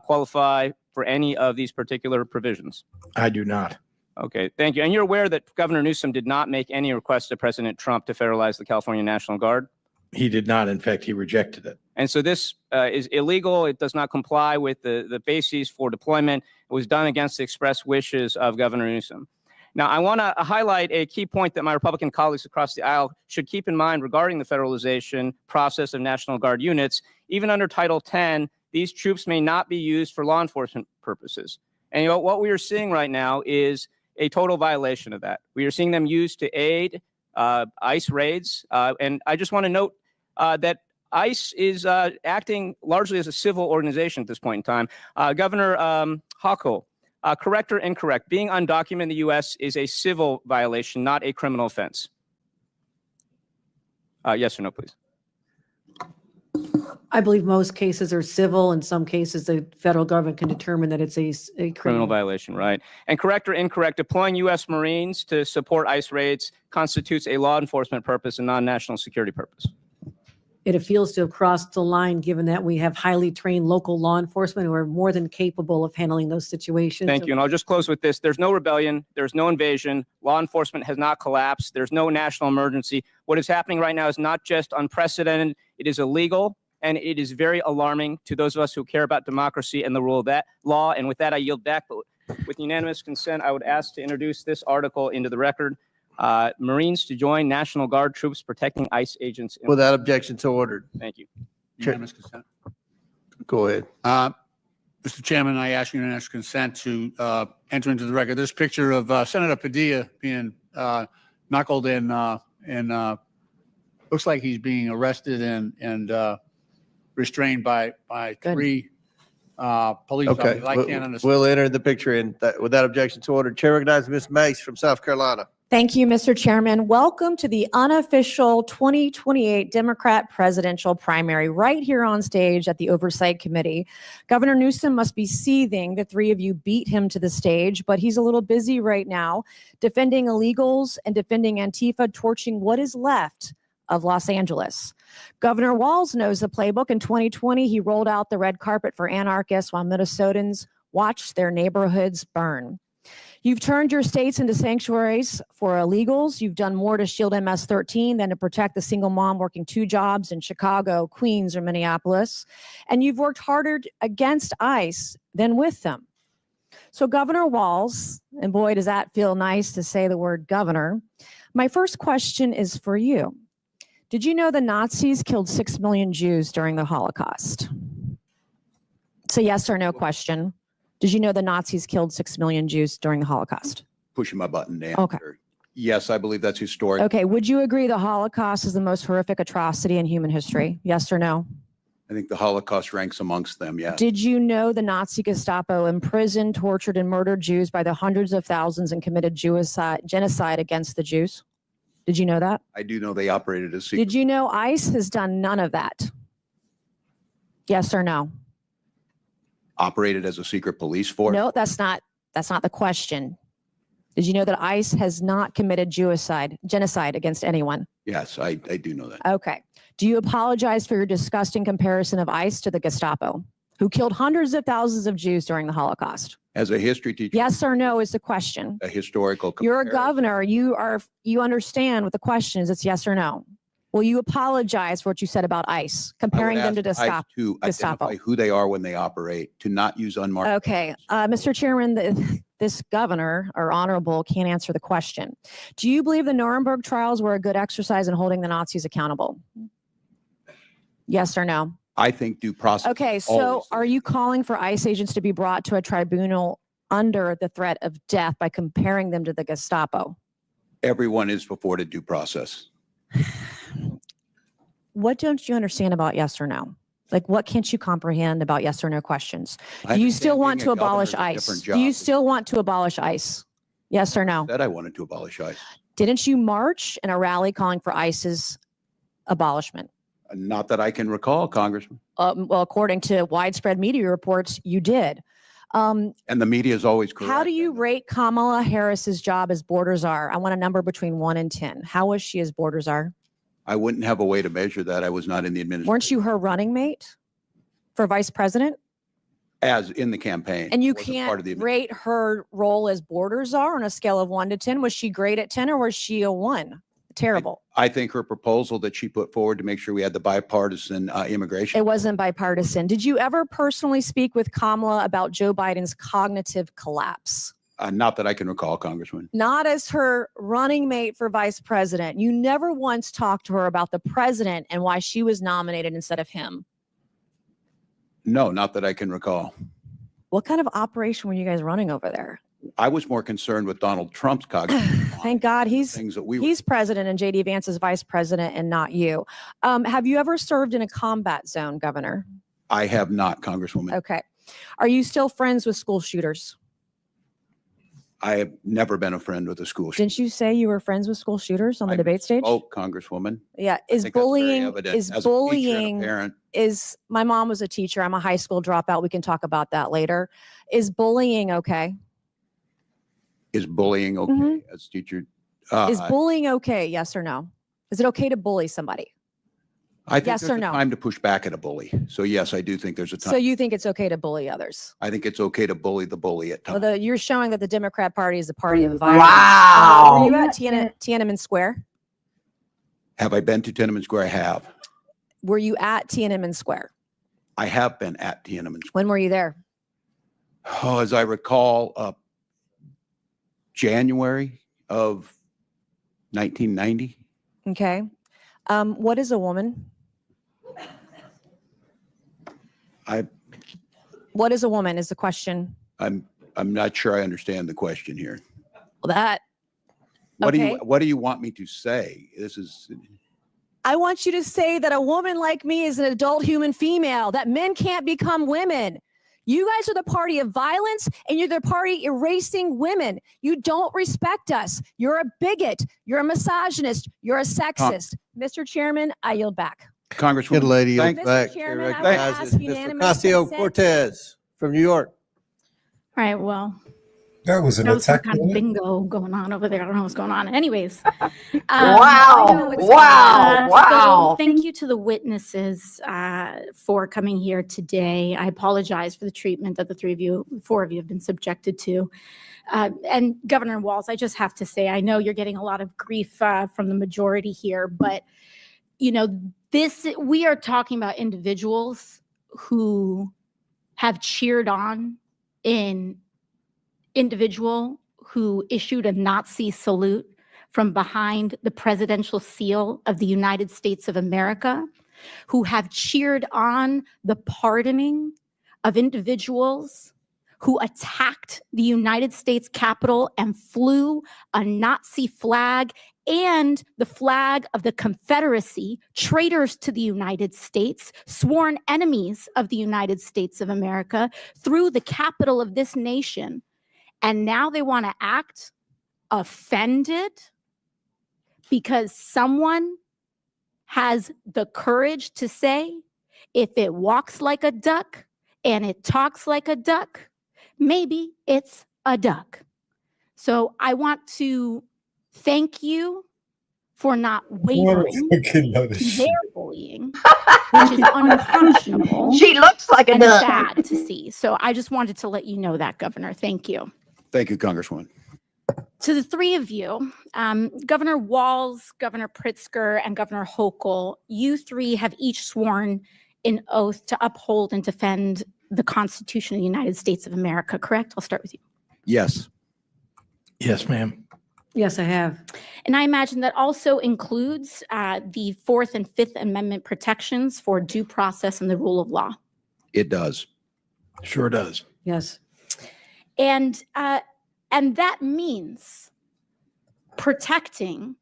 qualify for any of these particular provisions? I do not. Okay, thank you. And you're aware that Governor Newsom did not make any request to President Trump to federalize the California National Guard? He did not. In fact, he rejected it. And so this is illegal. It does not comply with the bases for deployment. It was done against the express wishes of Governor Newsom. Now, I want to highlight a key point that my Republican colleagues across the aisle should keep in mind regarding the federalization process of National Guard units. Even under Title 10, these troops may not be used for law enforcement purposes. And what we are seeing right now is a total violation of that. We are seeing them used to aid ICE raids. And I just want to note that ICE is acting largely as a civil organization at this point in time. Governor Hochul, correct or incorrect, being undocumented in the U.S. is a civil violation, not a criminal offense. Yes or no, please. I believe most cases are civil. In some cases, the federal government can determine that it's a Criminal violation, right? And correct or incorrect, deploying U.S. Marines to support ICE raids constitutes a law enforcement purpose and non-national security purpose. It feels to have crossed the line, given that we have highly trained local law enforcement who are more than capable of handling those situations. Thank you. And I'll just close with this. There's no rebellion. There's no invasion. Law enforcement has not collapsed. There's no national emergency. What is happening right now is not just unprecedented. It is illegal, and it is very alarming to those of us who care about democracy and the rule of that law. And with that, I yield back. But With unanimous consent, I would ask to introduce this article into the record. Marines to join National Guard troops protecting ICE agents. Without objection, so ordered. Thank you. Unanimous consent. Go ahead. Mr. Chairman, I ask unanimous consent to enter into the record this picture of Senator Padilla being knuckled in, and looks like he's being arrested and restrained by three police Okay, officers. I can't understand. we'll enter the picture in. Without objection, so ordered. Chair recognizes Ms. Mace from South Carolina. Thank you, Mr. Chairman. Welcome to the unofficial 2028 Democrat presidential primary right here on stage at the Oversight Committee. Governor Newsom must be seething. The three of you beat him to the stage, but he's a little busy right now defending illegals and defending Antifa, torching what is left of Los Angeles. Governor Walz knows the playbook. In 2020, he rolled out the red carpet for anarchists while Minnesotans watched their neighborhoods burn. You've turned your states into sanctuaries for illegals. You've done more to shield MS-13 than to protect the single mom working 2 jobs in Chicago, Queens, or Minneapolis. And you've worked harder against ICE than with them. So Governor Walz, and boy, does that feel nice to say the word governor. My first question is for you. Did you know the Nazis killed 6 million Jews during the Holocaust? It's a yes or no question. Did you know the Nazis killed 6 million Jews during the Holocaust? Pushing my button to Okay. answer. Yes, I believe that's historic. Okay, would you agree the Holocaust is the most horrific atrocity in human history? Yes or no? I think the Holocaust ranks amongst them, yes. Did you know the Nazi Gestapo imprisoned, tortured, and murdered Jews by the hundreds of thousands and committed genocide against the Jews? Did you know that? I do know they operated as secret. Did you know ICE has done none of that? Yes or no? Operated as a secret police force? No, that's not the question. Did you know that ICE has not committed genocide against anyone? Yes, I do know that. Okay. Do you apologize for your disgusting comparison of ICE to the Gestapo, who killed hundreds of thousands of Jews during the Holocaust? As a history teacher, Yes or no is the question. a historical You're a comparison. governor. You understand what the question is. It's yes or no. Will you apologize for what you said about ICE, I would comparing them to ask ICE to Gestapo? identify who they are when they operate, to not use unmarked. Okay, Mr. Chairman, this governor or honorable can't answer the question. Do you believe the Nuremberg trials were a good exercise in holding the Nazis accountable? Yes or no? I think due process. Okay, is so always- are you calling for ICE agents to be brought to a tribunal under the threat of death by comparing them to the Gestapo? Everyone is afforded due process. What don't you understand about yes or no? Like, what can't you comprehend about yes or no questions? I Do you understand still want being to a governor abolish is a ICE? different Do you job. still want to abolish ICE? Yes or no? That I wanted to abolish ICE. Didn't you march in a rally calling for ICE's abolishment? Not that I can recall, Congressman. Well, according to widespread media reports, you did. And the media is always correct. How do you rate Kamala Harris's job as border czar? I want a number between 1 and 10. How was she as border czar? I wouldn't have a way to measure that. I was not in the administration. Weren't you her running mate for vice president? As in the campaign. And you Wasn't can't part of the rate her role as border czar on a scale of 1 to 10. Was she great at 10 or was she a 1? Terrible. I think her proposal that she put forward to make sure we had the bipartisan immigration. It wasn't bipartisan. Did you ever personally speak with Kamala about Joe Biden's cognitive collapse? Not that I can recall, Congressman. Not as her running mate for vice president. You never once talked to her about the president and why she was nominated instead of him. No, not that I can recall. What kind of operation were you guys running over there? I was more concerned with Donald Trump's cognitive Thank God he's things that we were. he's president and JD Vance is vice president and not you. Have you ever served in a combat zone, Governor? I have not, Congresswoman. Okay. Are you still friends with school shooters? I have never been a friend with a school shooter. Didn't you say you were friends with school shooters on the debate stage? Oh, Congresswoman. Yeah. I Is think that's very bullying evident. is As a teacher and a bullying parent, is my mom was a teacher. I'm a high school dropout. We can talk about that later. Is bullying okay? is bullying okay Mhm. as a teacher? Is bullying okay? Yes or no? Is it okay to bully somebody? I think yes there's or a no? time to push back at a bully. So yes, I do think there's a time. So you think it's okay to bully others? I think it's okay to bully the bully at Well, times. you're showing that the Democrat Party is the party of violence. Wow. Were you at Tiananmen Square? Have I been to Tiananmen Square? I have. Were you at Tiananmen Square? I have been at Tiananmen Square. When were you there? as I recall, January of 1990. Okay. What is a woman? What is a woman is the question. I'm not sure I understand the question here. Well, that. What Okay. do you want me to say? This is I want you to say that a woman like me is an adult human female, that men can't become women. You guys are the party of violence and you're the party erasing women. You don't respect us. You're a bigot. You're a misogynist. You're a sexist. Mr. Chairman, I yield back. Congresswoman. Good lady, yield thank- back. Mr. Chairman, Chair I would recognizes ask Mr. unanimous Ocasio-Cortez from New York. All right, well, That was an there was some attack. kind of bingo going on over there. I don't know what's going on. Anyways. Wow. I know what's going on. Wow. So thank you to the witnesses for coming here today. I apologize for the treatment that the four of you have been subjected to. And Governor Walz, I just have to say, I know you're getting a lot of grief from the majority here, but we are talking about individuals who have cheered on an individual who issued a Nazi salute from behind the presidential seal of the United States of America, who have cheered on the pardoning of individuals who attacked the United States Capitol and flew a Nazi flag and the flag of the Confederacy, traitors to the United States, sworn enemies of the United States of America, through the capital of this nation. And now they want to act offended because someone has the courage to say, if it walks like a duck and it talks like a duck, maybe it's a duck. So I want to thank you for not wavering to their bullying, which is unconscionable. She looks like a and duck. sad to see. So I just wanted to let you know that, Governor. Thank you. Thank you, Congresswoman. To the three of you, Governor Walz, Governor Pritzker, and Governor Hochul, you three have each sworn an oath to uphold and defend the Constitution of the United States of America, correct? I'll start with you. Yes. Yes, ma'am. Yes, I have. And I imagine that also includes the Fourth and Fifth Amendment protections for due process and the rule of law. It does. Sure does. Yes. And that means protecting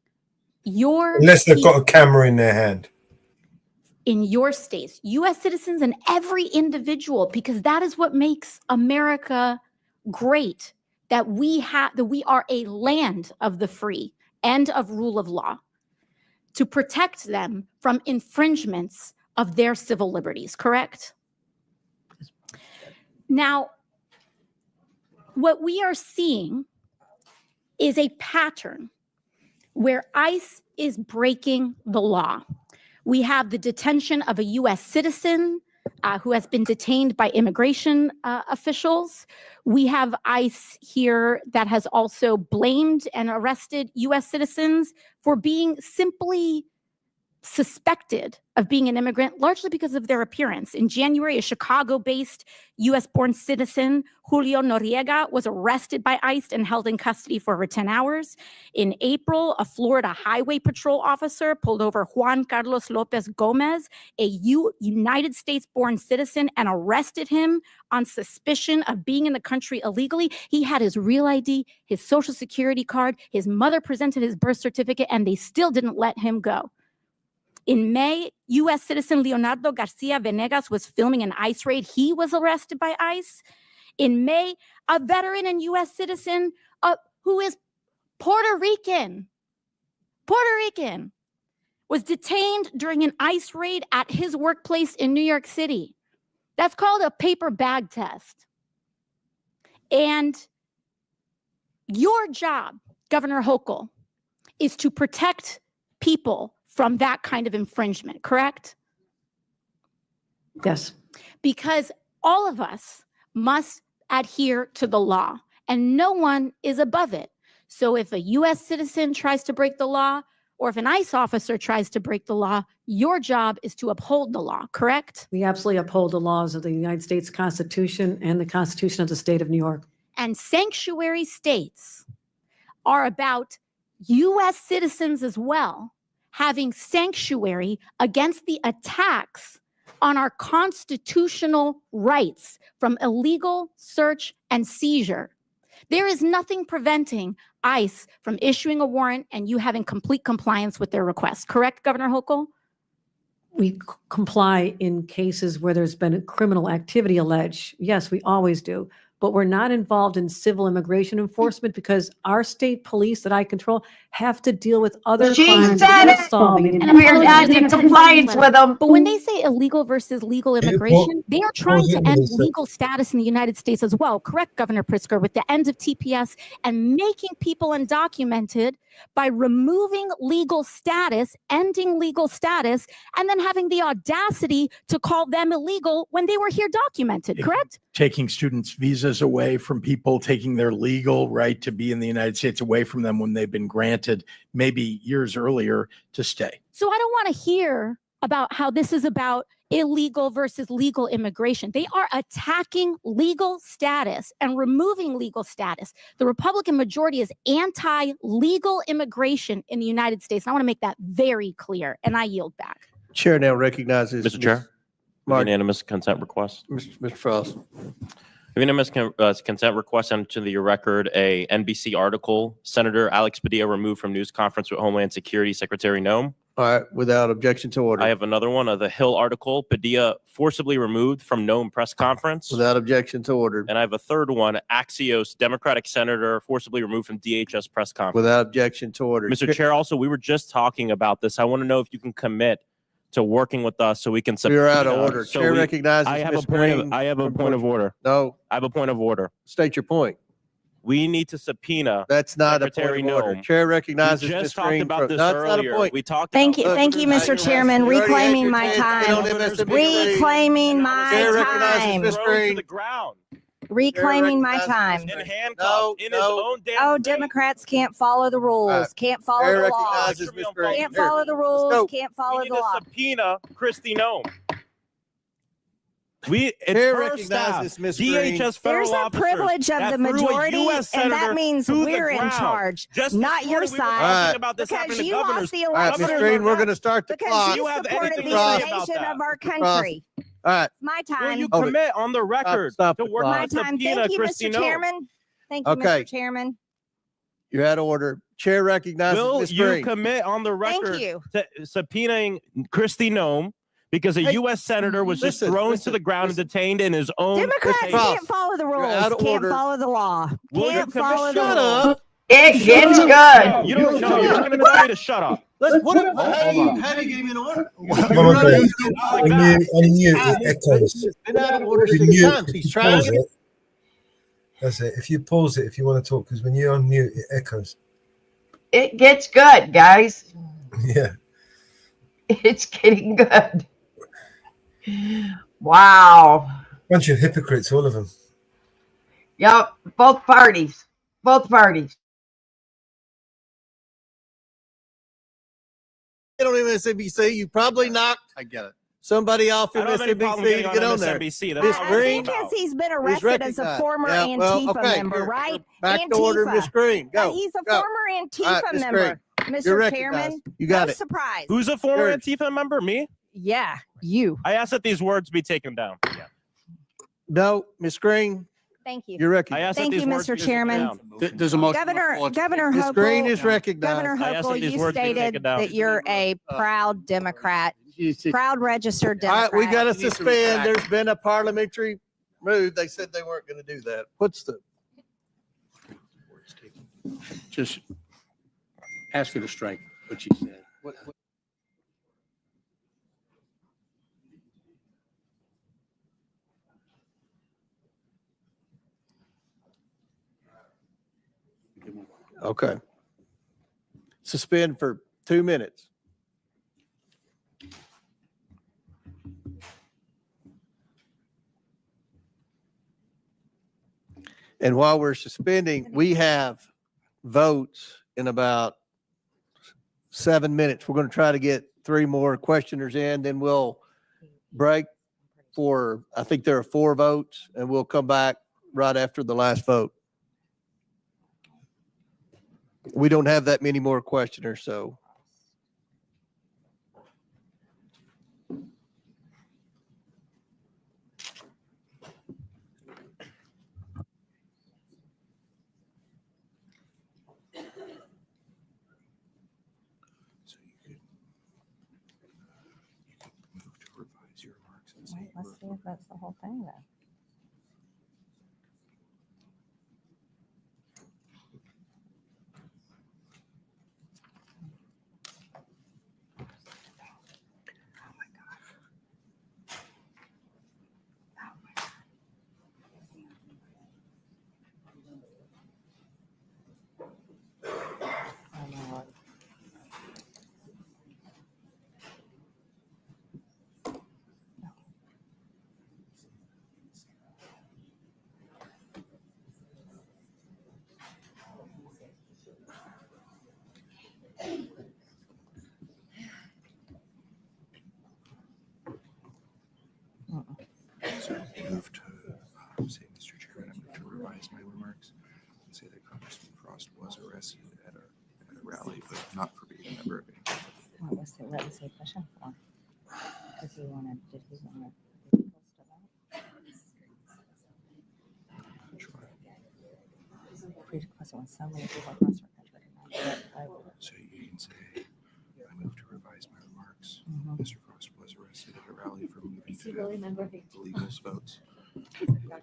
your Unless they've got a people camera in their hand. in your states, U.S. citizens and every individual, because that is what makes America great, that we are a land of the free and of rule of law, to protect them from infringements of their civil liberties, correct? Now, what we are seeing is a pattern where ICE is breaking the law. We have the detention of a U.S. citizen who has been detained by immigration officials. We have ICE here that has also blamed and arrested U.S. citizens for being simply suspected of being an immigrant, largely because of their appearance. In January, a Chicago-based U.S.-born citizen, Julio Noriega, was arrested by ICE and held in custody for over 10 hours. In April, a Florida Highway Patrol officer pulled over Juan Carlos Lopez Gomez, a United States-born citizen, and arrested him on suspicion of being in the country illegally. He had his real ID, his social security card, his mother presented his birth certificate, and they still didn't let him go. In May, U.S. citizen Leonardo Garcia Venegas was filming an ICE raid. He was arrested by ICE. In May, a veteran and U.S. citizen who is Puerto Rican, was detained during an ICE raid at his workplace in New York City. That's called a paper bag test. And your job, Governor Hochul, is to protect people from that kind of infringement, correct? Yes. Because all of us must adhere to the law and no one is above it. So if a U.S. citizen tries to break the law, or if an ICE officer tries to break the law, your job is to uphold the law, correct? We absolutely uphold the laws of the United States Constitution and the Constitution of the state of New York. And sanctuary states are about U.S. citizens as well having sanctuary against the attacks on our constitutional rights from illegal search and seizure. There is nothing preventing ICE from issuing a warrant and you having complete compliance with their request. Correct, Governor Hochul? We comply in cases where there's been criminal activity alleged. Yes, we always do. But we're not involved in civil immigration enforcement because our state police that I control have to deal with other She crimes said that it. we're solving. And we are not in compliance with them. But when they say illegal versus legal immigration, they are trying to end legal status in the United States as well. Correct, Governor Pritzker, with the end of TPS and making people undocumented by removing legal status, ending legal status, and then having the audacity to call them illegal when they were here documented, correct? Taking students' visas away from people, taking their legal right to be in the United States away from them when they've been granted maybe years earlier to stay. So I don't want to hear about how this is about illegal versus legal immigration. They are attacking legal status and removing legal status. The Republican majority is anti-legal immigration in the United States. And I want to make that very clear, and I yield back. Chair now recognizes Mr. Chair, unanimous consent request. Mr. Frost. Unanimous consent request into the record a NBC article, Senator Alex Padilla removed from news conference with Homeland Security Secretary Noem. All right, without objection to order. I have another one, the Hill article, Padilla forcibly removed from Noem press conference. Without objection to order. And I have a third one, Axios, Democratic senator forcibly removed from DHS press conference. Without objection to order. Mr. Chair, also, we were just talking about this. I want to know if you can commit to working with us so we can. You're out of subpoena- order. so Chair we- recognizes I have Ms. a point of. Green I have a point of order. No. I have a point of order. State your point. We need to subpoena. That's not Secretary a point of order. Noem. Chair recognizes We just Ms. talked Green. about this No, it's not a earlier. point. We talked. Thank you, about thank you, Mr. Chairman. You already had Reclaiming your my chance to get time. on MSNBC. Reclaiming my Chair recognizes time. Ms. Thrown to Green. the ground. Reclaiming my recognizes time. In handcuffs. In his own damn Oh, state. Democrats can't follow the rules. Can't follow Chair the law. recognizes Ms. Green. Can't Here. follow the rules. go. Can't We follow need the to law. subpoena Kristi Noem. It's Chair her recognizes staff, Ms. Green. DHS federal There's a officers privilege of that the threw a majority, US and that senator means to the we're in ground. charge, Just not this your morning we were side. talking about this Because happening to you governors. lost the All right, Ms. election. Green, we're going to start the Because clock. you You have supported anything the to say about invasion that? of our Frost. country. All right. My Will time. you Hold it. commit on the record Stop to the work clock. My to time. subpoena Thank you, Kristi Mr. Noem? Chairman. Thank you, Okay. Mr. Chairman. You're out of order. Chair recognizes Will Ms. you Green. commit on the Thank record you. to subpoenaing Kristi Noem because a Hey, U.S. senator was just listen, thrown listen, to the ground and detained in his own. Democrats detained- Frost, can't follow the rules. out of Can't order. follow the law. Will you Can't commit- follow the Shut rules. up. It gets good. You don't know. You're not going to tell me to shut up. Let's what? Hold How do on. you get him in order? Mama Bear, on mute, it echoes. Been out of order If you 6 mute, times. if He's you trying pause to. it, that's it. If you pause it, if you want to talk, because when you're on mute, it echoes. It gets good, guys. Yeah. It's getting good. Wow. Bunch of hypocrites, all of them. Yep. Both parties. Both parties. Get on MSNBC. You probably knocked I get it. somebody off I don't have any problem MSNBC getting to on get on there. MSNBC. That's Ms. not I what it's Green? think about. he's been arrested as a recognized. former Yeah, well, Antifa okay, member, here, right? Back to order, Antifa. Ms. Green. Yeah, Go. he's a go. former All Antifa right, Ms. member, You're Mr. recognized. Chairman. You got No it. surprise. Who's a former Yours. Antifa member? Me? Yeah, you. I asked that these words be taken down. No, Ms. Green, Thank you. you're I recognized. asked Thank that these you, words Mr. be taken Chairman. down. There's a motion. on the Governor, floor. Governor Ms. Green Hochul, is recognized. Governor I asked that Hochul, these you words be taken stated down. that you're a proud Democrat, proud registered All right, Democrat. we got to suspend. There's been a parliamentary move. They said they weren't going to do that. What's the? Just ask her to strike what she said. Okay. Suspend for 2 minutes. And while we're suspending, we have votes in about 7 minutes. We're going to try to get 3 more questioners in, then we'll break for, I think there are 4 votes, and we'll come back right after the last vote. We don't have that many more questioners, so. Let's see if that's the whole thing then. So I move to say, Mr. Chairman, I move to revise my remarks and say that Congressman Frost was arrested at a rally, but not for being a member of it. What was the question for? Because he wanted, did he want to? Because when so many people across our country. So you can say, I move to revise my remarks. Mr. Frost was arrested at a rally for moving to have illegal votes, but not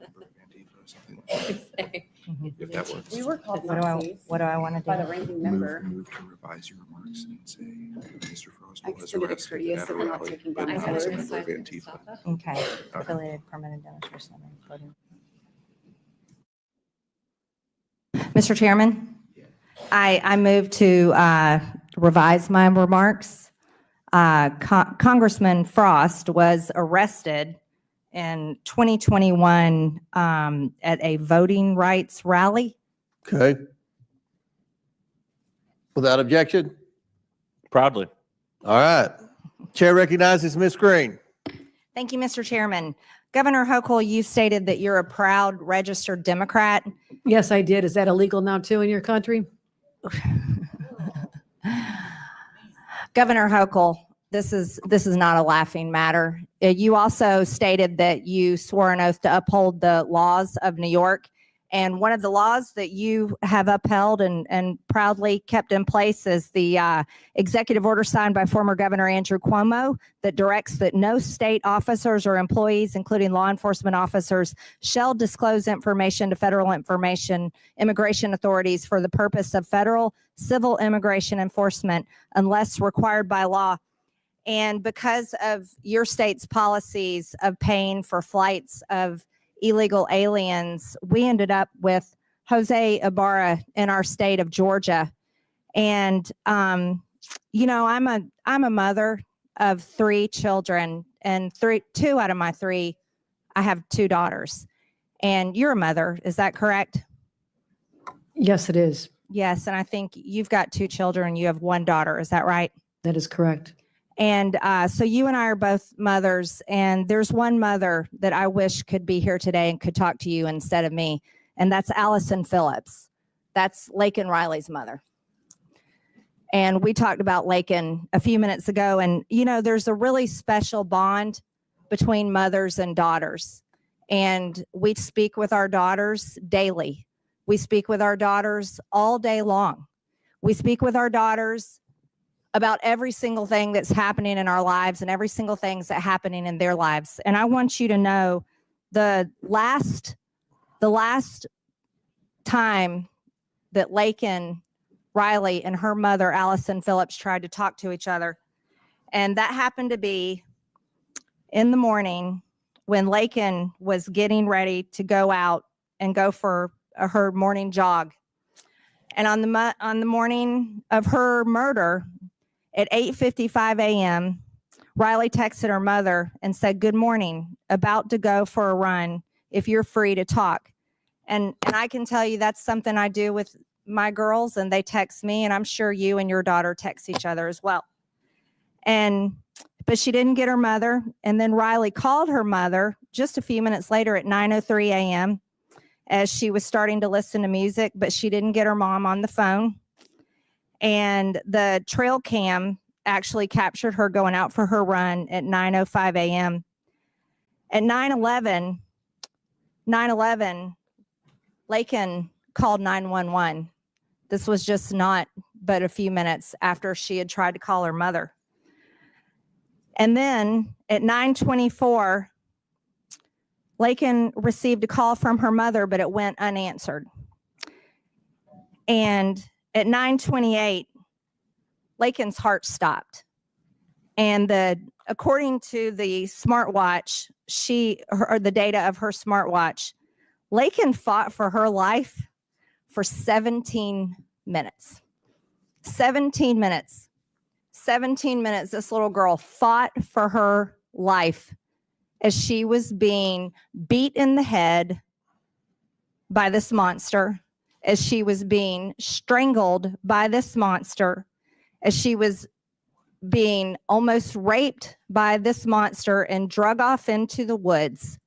member of Antifa or something like that. If that works. We were called what do I want to do? By the ranking member. Move to revise your remarks and say, Mr. Frost was arrested at a rally, but not as a member of Antifa. Okay, affiliated permanent demonstration. Mr. Chairman, I move to revise my remarks. Congressman Frost was arrested in 2021 at a voting rights rally. Okay. Without objection? Proudly. All right. Chair recognizes Ms. Green. Thank you, Mr. Chairman. Governor Hochul, you stated that you're a proud registered Democrat. Yes, I did. Is that illegal now too in your country? Governor Hochul, this is not a laughing matter. You also stated that you swore an oath to uphold the laws of New York. And one of the laws that you have upheld and proudly kept in place is the executive order signed by former Governor Andrew Cuomo that directs that no state officers or employees, including law enforcement officers, shall disclose information to federal immigration authorities for the purpose of federal civil immigration enforcement unless required by law. And because of your state's policies of paying for flights of illegal aliens, we ended up with Jose Ibarra in our state of Georgia. And, you know, I'm a mother of 3 children, and 2 out of my 3, I have 2 daughters. And you're a mother, is that correct? Yes, it is. Yes, and I think you've got 2 children, you have 1 daughter, is that right? That is correct. And so you and I are both mothers, and there's one mother that I wish could be here today and could talk to you instead of me, and that's Allison Phillips. That's Laken Riley's mother. And we talked about Laken a few minutes ago, and you know, there's a really special bond between mothers and daughters. And we speak with our daughters daily. We speak with our daughters all day long. We speak with our daughters about every single thing that's happening in our lives and every single thing that's happening in their lives. And I want you to know the last time that Laken Riley and her mother, Allison Phillips, tried to talk to each other. And that happened to be in the morning when Laken was getting ready to go out and go for her morning jog. And on the morning of her murder, at 8:55 a.m., Riley texted her mother and said, "Good morning, about to go for a run if you're free to talk." And I can tell you that's something I do with my girls and they text me, and I'm sure you and your daughter text each other as well. But she didn't get her mother. And then Riley called her mother just a few minutes later at 9:03 a.m. as she was starting to listen to music, but she didn't get her mom on the phone. And the trail cam actually captured her going out for her run at 9:05 a.m. At 9:11, Lakin called 911. This was just not but a few minutes after she had tried to call her mother. And then at 9:24, Lakin received a call from her mother, but it went unanswered. And at 9:28, Lakin's heart stopped. And according to the smartwatch, the data of her smartwatch, Lakin fought for her life for 17 minutes. 17 minutes. 17 minutes, this little girl fought for her life as she was being beat in the head by this monster, as she was being strangled by this monster, as she was being almost raped by this monster and drug off into the woods.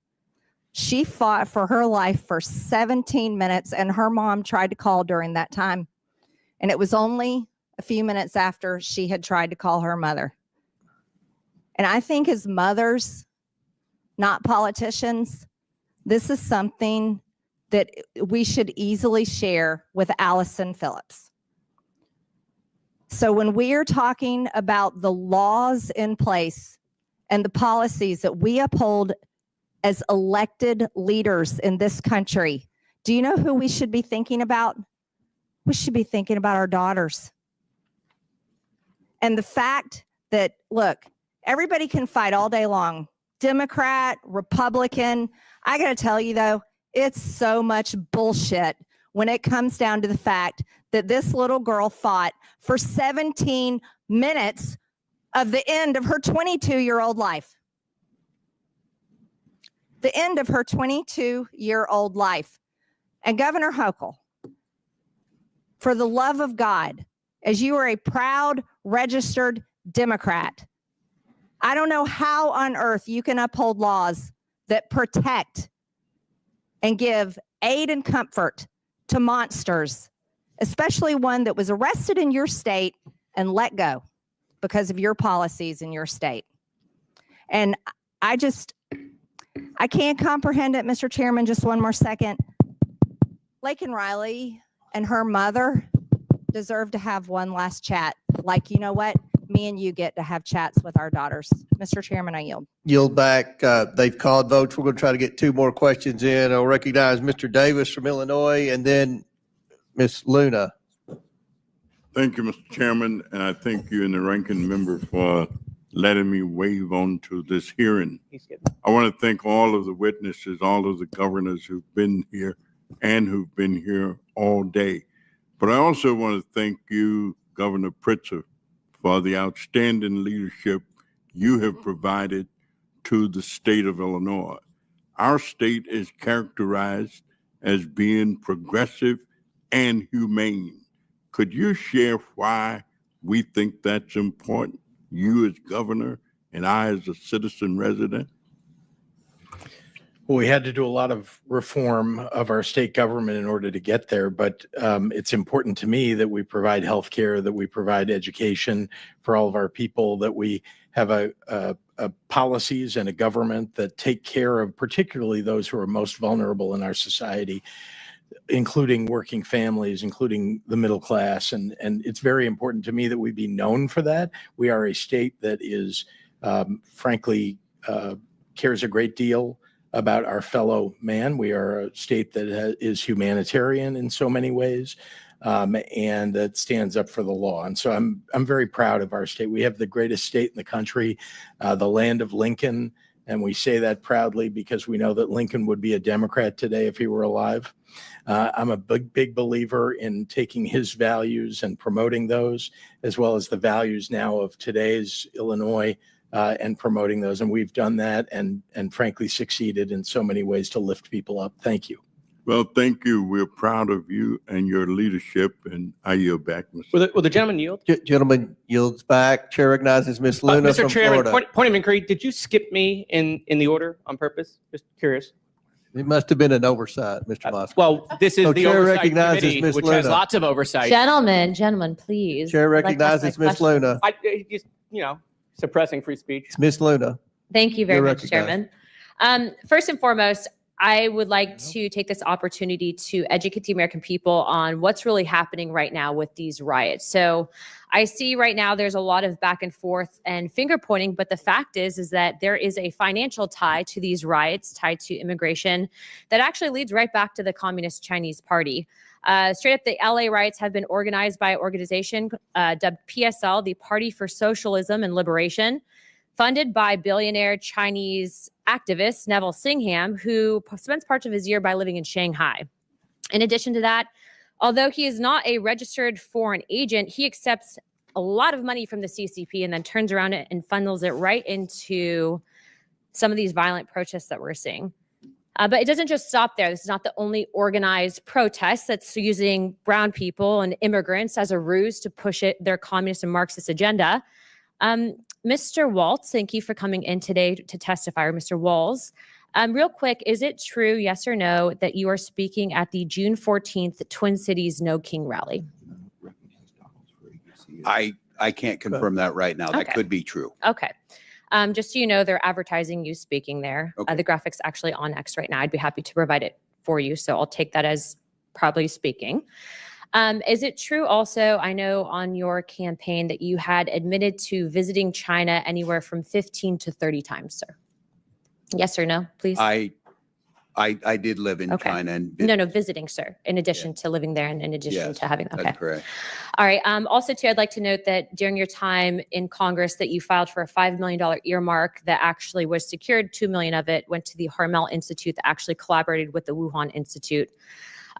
She fought for her life for 17 minutes, and her mom tried to call during that time. And it was only a few minutes after she had tried to call her mother. And I think as mothers, not politicians, this is something that we should easily share with Allison Phillips. So when we are talking about the laws in place and the policies that we uphold as elected leaders in this country, do you know who we should be thinking about? We should be thinking about our daughters. And the fact that, look, everybody can fight all day long, Democrat, Republican. I got to tell you, though, it's so much bullshit when it comes down to the fact that this little girl fought for 17 minutes of the end of her 22-year-old life. The end of her 22-year-old life. And Governor Hochul, for the love of God, as you are a proud, registered Democrat, I don't know how on earth you can uphold laws that protect and give aid and comfort to monsters, especially one that was arrested in your state and let go because of your policies in your state. And I can't comprehend it, Mr. Chairman. Just one more second. Lakin Riley and her mother deserve to have one last chat. Like, you know what? Me and you get to have chats with our daughters. Mr. Chairman, I yield. Yield back. They've called votes. We're going to try to get two more questions in. I'll recognize Mr. Davis from Illinois and then Ms. Luna. Thank you, Mr. Chairman, and I thank you and the ranking member for letting me wave on to this hearing. I want to thank all of the witnesses, all of the governors who've been here and who've been here all day. But I also want to thank you, Governor Pritzker, for the outstanding leadership you have provided to the state of Illinois. Our state is characterized as being progressive and humane. Could you share why we think that's important, you as governor and I as a citizen resident? Well, we had to do a lot of reform of our state government in order to get there, but it's important to me that we provide health care, that we provide education for all of our people, that we have a policies and a government that take care of particularly those who are most vulnerable in our society, including working families, including the middle class. And it's very important to me that we be known for that. We are a state that is, frankly, cares a great deal about our fellow man. We are a state that is humanitarian in so many ways, and that stands up for the law. And so I'm very proud of our state. We have the greatest state in the country, the land of Lincoln, and we say that proudly because we know that Lincoln would be a Democrat today if he were alive. I'm a big believer in taking his values and promoting those, as well as the values now of today's Illinois, and promoting those. And we've done that and frankly succeeded in so many ways to lift people up. Thank you. Well, thank you. We're proud of you and your leadership, and I yield back, Mr. Will the gentleman yield? Gentleman yields back. Chair recognizes Ms. Luna Mr. from Chairman, Florida. point of inquiry, did you skip me in the order on purpose? Just curious. It must have been an oversight, Mr. Moskowitz. Well, this is So the Chair oversight recognizes committee, Ms. which has Luna. lots of oversight. Gentlemen, please. Chair I'd like to ask my recognizes Ms. question. Luna. Just, suppressing free speech. It's Ms. Luna. Thank you very You're much, Chairman. First and foremost, I would like to take this opportunity to educate the American people on what's really happening right now with these riots. So I see right now there's a lot of back and forth and finger pointing, but the fact is that there is a financial tie to these riots, tied to immigration, that actually leads right back to the Communist Chinese Party. Straight up, the LA riots have been organized by an organization dubbed PSL, the Party for Socialism and Liberation, funded by billionaire Chinese activist Neville Singham, who spends parts of his year by living in Shanghai. In addition to that, although he is not a registered foreign agent, he accepts a lot of money from the CCP and then turns around and funnels it right into some of these violent protests that we're seeing. But it doesn't just stop there. This is not the only organized protest that's using brown people and immigrants as a ruse to push their communist and Marxist agenda. Mr. Waltz, thank you for coming in today to testify, or Mr. Walls. Real quick, is it true, yes or no, that you are speaking at the June 14th Twin Cities No King rally? I can't confirm that right now. That Okay. could be true. Okay. Just so you know, they're advertising you speaking there. Okay. The graphic's actually on X right now. I'd be happy to provide it for you. So I'll take that as probably speaking. Is it true also, I know on your campaign that you had admitted to visiting China anywhere from 15 to 30 times, sir? Yes or no, please? I did live in Okay. China and No, visiting, sir, in addition to living there and in addition yes, to having, okay. that's correct. All right. Also, too, I'd like to note that during your time in Congress that you filed for a $5 million earmark that actually was secured. $2 million of it went to the Harmel Institute that actually collaborated with the Wuhan Institute.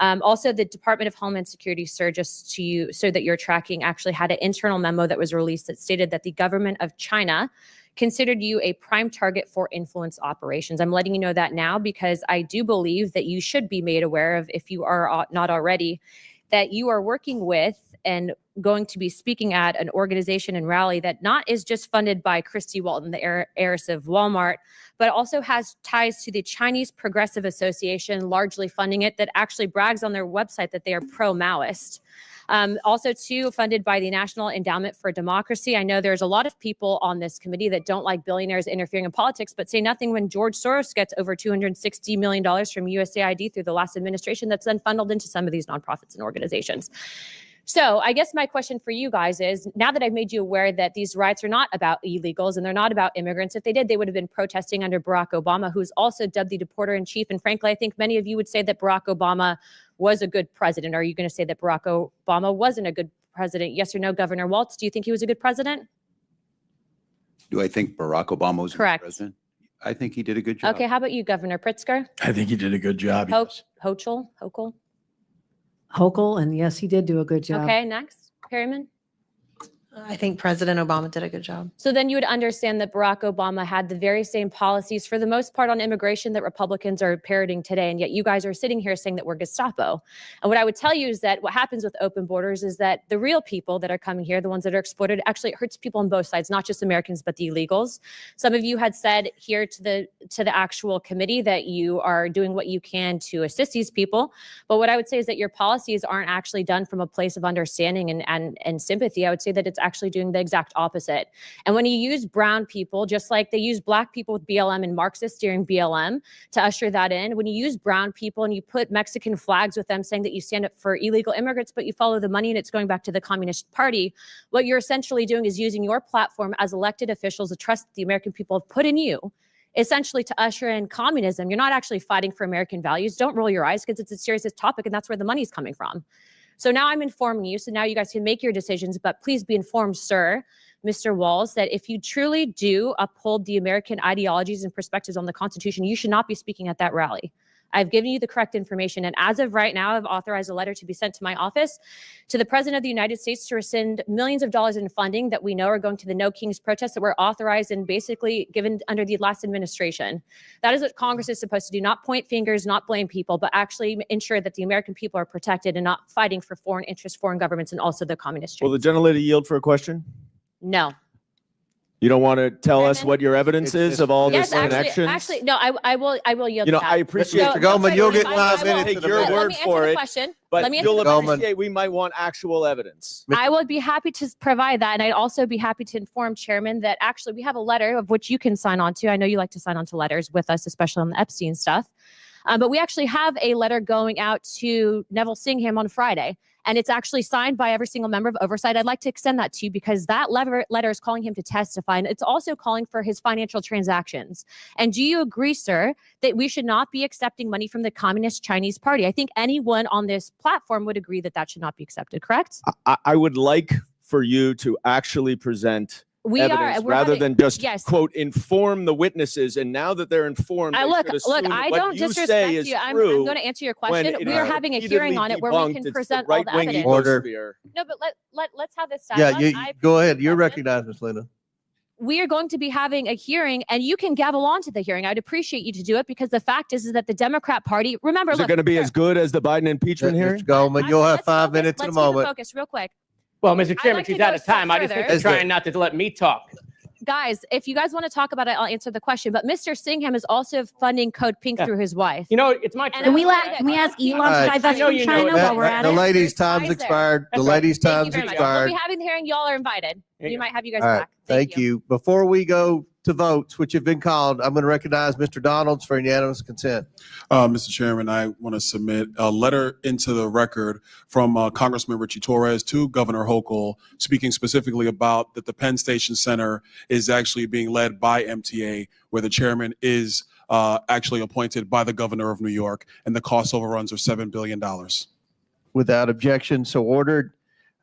Also, the Department of Homeland Security, sir, just to you, so that you're tracking, actually had an internal memo that was released that stated that the government of China considered you a prime target for influence operations. I'm letting you know that now because I do believe that you should be made aware of, if you are not already, that you are working with and going to be speaking at an organization and rally that not is just funded by Christy Walton, the heiress of Walmart, but also has ties to the Chinese Progressive Association, largely funding it, that actually brags on their website that they are pro-Maoist. Also, too, funded by the National Endowment for Democracy. I know there's a lot of people on this committee that don't like billionaires interfering in politics, but say nothing when George Soros gets over $260 million from USAID through the last administration that's then funneled into some of these nonprofits and organizations. So I guess my question for you guys is, now that I've made you aware that these riots are not about illegals and they're not about immigrants, if they did, they would have been protesting under Barack Obama, who's also dubbed the deporter-in-chief. And frankly, I think many of you would say that Barack Obama was a good president. Are you going to say that Barack Obama wasn't a good president? Yes or no, Governor Waltz? Do you think he was a good president? Do I think Barack Obama was a good Correct. president? I think he did a good job. Okay, how about you, Governor Pritzker? I think he did a good job. Hochul? Hochul, and yes, he did do a good job. Okay, next. Perryman? I think President Obama did a good job. So then you would understand that Barack Obama had the very same policies for the most part on immigration that Republicans are parroting today. And yet you guys are sitting here saying that we're Gestapo. And what I would tell you is that what happens with open borders is that the real people that are coming here, the ones that are exploited, actually it hurts people on both sides, not just Americans, but the illegals. Some of you had said here to the actual committee that you are doing what you can to assist these people. But what I would say is that your policies aren't actually done from a place of understanding and sympathy. I would say that it's actually doing the exact opposite. And when you use brown people, just like they use black people with BLM and Marxists during BLM to usher that in, when you use brown people and you put Mexican flags with them saying that you stand up for illegal immigrants, but you follow the money and it's going back to the Communist Party, what you're essentially doing is using your platform as elected officials, the trust that the American people have put in you, essentially to usher in communism. You're not actually fighting for American values. Don't roll your eyes because it's a serious topic and that's where the money's coming from. So now I'm informing you. So now you guys can make your decisions, but please be informed, sir, Mr. Walls, that if you truly do uphold the American ideologies and perspectives on the Constitution, you should not be speaking at that rally. I've given you the correct information. And as of right now, I've authorized a letter to be sent to my office to the President of the United States to rescind millions of dollars in funding that we know are going to the No Kings protests that were authorized and basically given under the last administration. That is what Congress is supposed to do, not point fingers, not blame people, but actually ensure that the American people are protected and not fighting for foreign interests, foreign governments, and also the communist. Will the gentlelady yield for a question? No. You don't want to tell us what your evidence is of all Yes, this connections? actually, no, I will yield. You know, to that. I appreciate No, Mr. no, Goldman, no, you'll no, get I 5 will- minutes let to me your answer word the for it, question. but Let me answer you'll the question. appreciate we might want actual evidence. I would be happy to provide that. And I'd also be happy to inform Chairman that actually we have a letter of which you can sign on to. I know you like to sign on to letters with us, especially on the Epstein stuff. But we actually have a letter going out to Neville Singham on Friday. And it's actually signed by every single member of Oversight. I'd like to extend that to you because that letter is calling him to testify. And it's also calling for his financial transactions. And do you agree, sir, that we should not be accepting money from the Communist Chinese Party? I think anyone on this platform would agree that that should not be accepted, correct? I would like for you to actually present We are, evidence we're rather having- than just, yes. quote, inform the witnesses. And now that they're informed, I they look, should assume I what don't you disrespect say is you. I'm true going to answer your when question. it We are is having a repeatedly hearing on it where we debunked. can It's the present all the right-wing evidence. Order. ecosphere. No, but let's have this Yeah, dialogue. you go ahead. You're recognized, Ms. Lena. We are going to be having a hearing and you can gavel on to the hearing. I'd appreciate you to do it because the fact is that the Democrat Party, remember, Is it look, going to be as good as the Biden impeachment hearing? Mr. Goldman, you'll have 5 minutes in a let's keep it moment. focused real quick. Well, Mr. Chairman, like to she's go out a of step time. I just think further. they're trying not to let me talk. Guys, if you guys want to talk about it, I'll answer the question. But Mr. Singham is also funding Code Pink through his wife. You know, it's my And Can we I- let, can we ask Elon All right. to divest I know from you know China it. while we're at The it? lady's time's Eyes there. expired. The That's right. lady's Thank you time's very much. We'll expired. be having the hearing. Y'all are invited. There you We might have you guys All right. back. Thank you. Before we go to votes, which have been called, I'm going to recognize Mr. Donalds for unanimous consent. Mr. Chairman, I want to submit a letter into the record from Congressman Richie Torres to Governor Hochul, speaking specifically about that the Penn Station Center is actually being led by MTA, where the chairman is actually appointed by the governor of New York, and the cost overruns are $7 billion. Without objection, so ordered.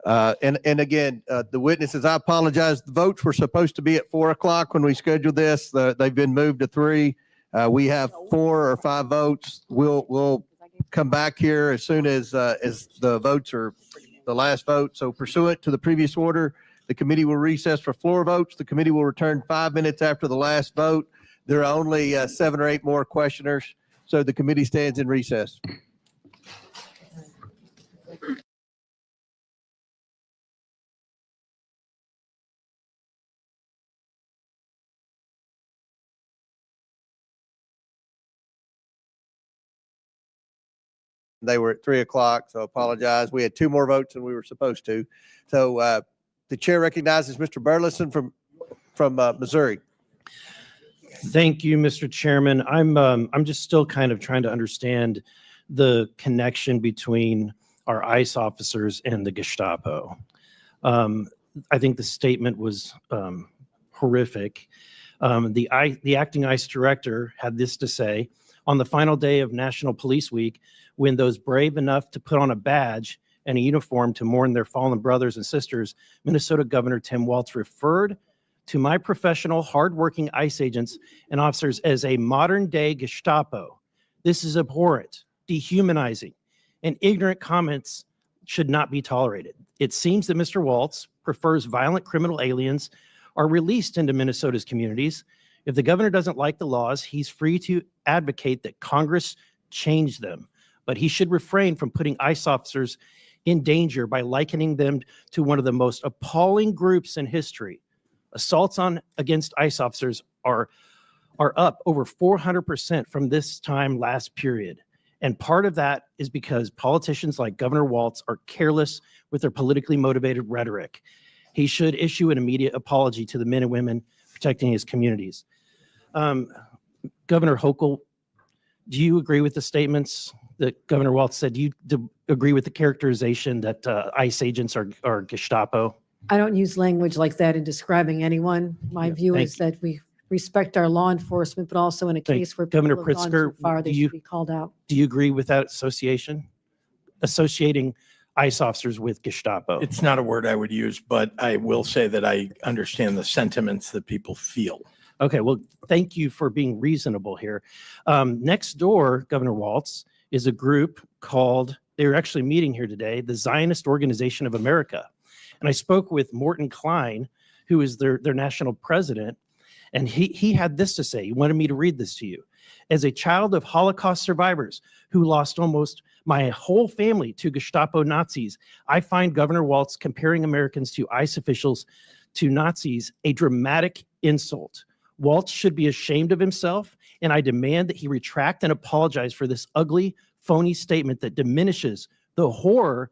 And again, the witnesses, I apologize. The votes were supposed to be at 4:00 when we scheduled this. They've been moved to 3. We have 4 or 5 votes. We'll come back here as soon as the votes are the last vote. So pursuant to the previous order, the committee will recess for floor votes. The committee will return 5 minutes after the last vote. There are only 7 or 8 more questioners, so the committee stands in recess. They were at 3:00, so I apologize. We had 2 more votes than we were supposed to. So the chair recognizes Mr. Burleson from Missouri. Thank you, Mr. Chairman. I'm just still kind of trying to understand the connection between our ICE officers and the Gestapo. I think the statement was horrific. The acting ICE director had this to say: on the final day of National Police Week, when those brave enough to put on a badge and a uniform to mourn their fallen brothers and sisters, Minnesota Governor Tim Walz referred to my professional, hardworking ICE agents and officers as a modern-day Gestapo. This is abhorrent, dehumanizing, and ignorant comments should not be tolerated. It seems that Mr. Walz prefers violent criminal aliens are released into Minnesota's communities. If the governor doesn't like the laws, he's free to advocate that Congress change them. But he should refrain from putting ICE officers in danger by likening them to one of the most appalling groups in history. Assaults against ICE officers are up over 400% from this time last period. And part of that is because politicians like Governor Walz are careless with their politically motivated rhetoric. He should issue an immediate apology to the men and women protecting his communities. Governor Hochul, do you agree with the statements that Governor Walz said? Do you agree with the characterization that ICE agents are Gestapo? I don't use language like that in describing anyone. My view thank is that we respect our law enforcement, but also in a Thank case where Governor people have gone too Pritzker, far, they do you- should be called out. Do you agree with that association? Associating ICE officers with Gestapo? It's not a word I would use, but I will say that I understand the sentiments that people feel. Okay, well, thank you for being reasonable here. Next door, Governor Waltz, is a group called, they're actually meeting here today, the Zionist Organization of America. And I spoke with Morton Klein, who is their national president, and he had this to say. He wanted me to read this to you. As a child of Holocaust survivors who lost almost my whole family to Gestapo Nazis, I find Governor Waltz comparing Americans to ICE officials to Nazis a dramatic insult. Waltz should be ashamed of himself, and I demand that he retract and apologize for this ugly, phony statement that diminishes the horror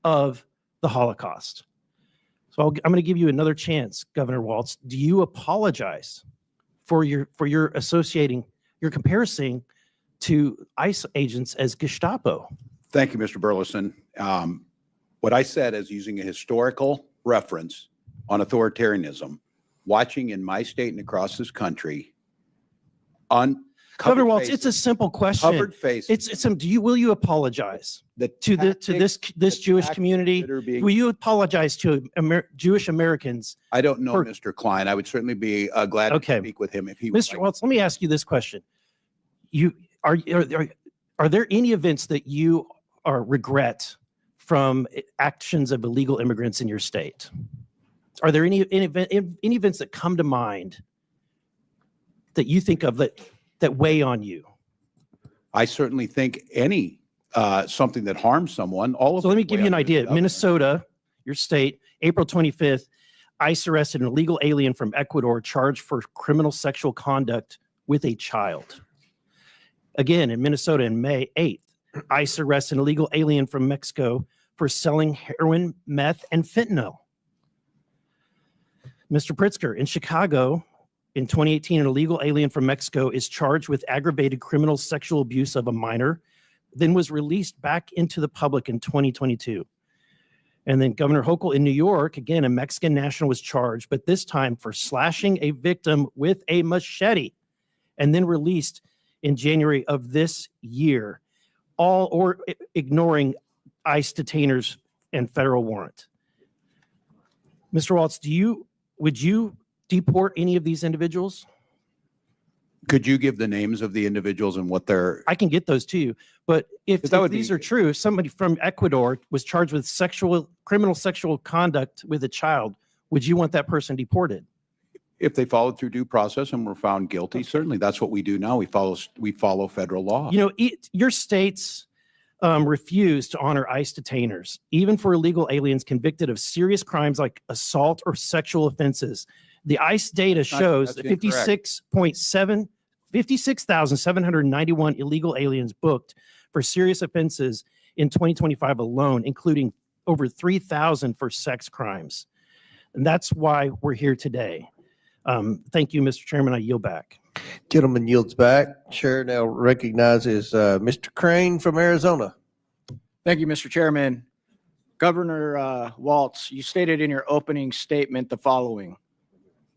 of the Holocaust. So I'm going to give you another chance, Governor Waltz. Do you apologize for your comparison to ICE agents as Gestapo? Thank you, Mr. Burleson. What I said is using a historical reference on authoritarianism, watching in my state and across this country, Governor Waltz, it's a simple question. Covered faces. Will you apologize to this Jewish community? Will you apologize to Jewish Americans? I don't know, Mr. Klein. I would certainly be glad to speak with him if he Mr. Waltz, let me ask you this question. Are there any events that you regret from actions of illegal immigrants in your state? Are there any events that come to mind that you think of that weigh on you? I certainly think something that harms someone. So let me give you an idea. Minnesota, your state, April 25th, ICE arrested an illegal alien from Ecuador charged for criminal sexual conduct with a child. Again, in Minnesota, in May 8th, ICE arrested an illegal alien from Mexico for selling heroin, meth, and fentanyl. Mr. Pritzker, in Chicago, in 2018, an illegal alien from Mexico is charged with aggravated criminal sexual abuse of a minor, then was released back into the public in 2022. And then Governor Hochul in New York, again, a Mexican national was charged, but this time for slashing a victim with a machete, and then released in January of this year, ignoring ICE detainers and federal warrant. Mr. Waltz, would you deport any of these individuals? Could you give the names of the individuals and what they're... I can get those to you, but if these are true, if somebody from Ecuador was charged with criminal sexual conduct with a child, would you want that person deported? If they followed through due process and were found guilty, certainly that's what we do now. We follow federal law. You know, your states refuse to honor ICE detainers, even for illegal aliens convicted of serious crimes like assault or sexual offenses. The ICE data shows that 56,791 illegal aliens booked for serious offenses in 2025 alone, including over 3,000 for sex crimes. And that's why we're here today. Thank you, Mr. Chairman. I yield back. Gentleman yields back. Chair now recognizes Mr. Crane from Arizona. Thank you, Mr. Chairman. Governor Waltz, you stated in your opening statement the following: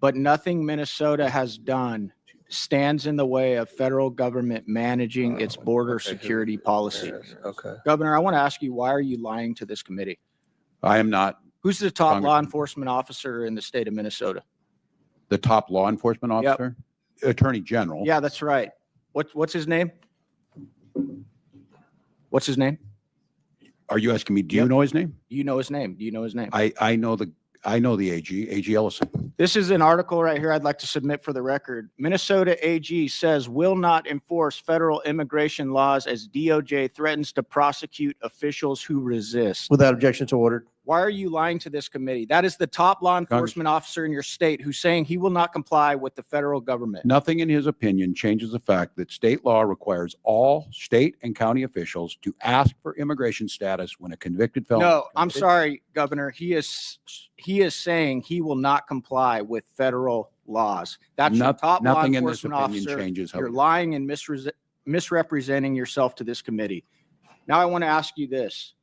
but nothing Minnesota has done stands in the way of federal government managing its border security policy. Okay. Governor, I want to ask you, why are you lying to this committee? I am not. Who's the top law enforcement officer in the state of Minnesota? The top law enforcement officer? Attorney General. Yeah, that's right. What's his name? What's his name? Are you asking me, do you know his name? Do you know his name? Do you know his name? I know the AG Ellison. This is an article right here I'd like to submit for the record. Minnesota AG says will not enforce federal immigration laws as DOJ threatens to prosecute officials who resist. Without objection to order. Why are you lying to this committee? That is the top law enforcement officer in your state who's saying he will not comply with the federal government. Nothing in his opinion changes the fact that state law requires all state and county officials to ask for immigration status when a convicted felon. No, I'm sorry, Governor. He is saying he will not comply with federal laws. That's your top law Nothing in this enforcement opinion officer. changes. You're lying and misrepresenting yourself to this committee. Now I want to ask you this.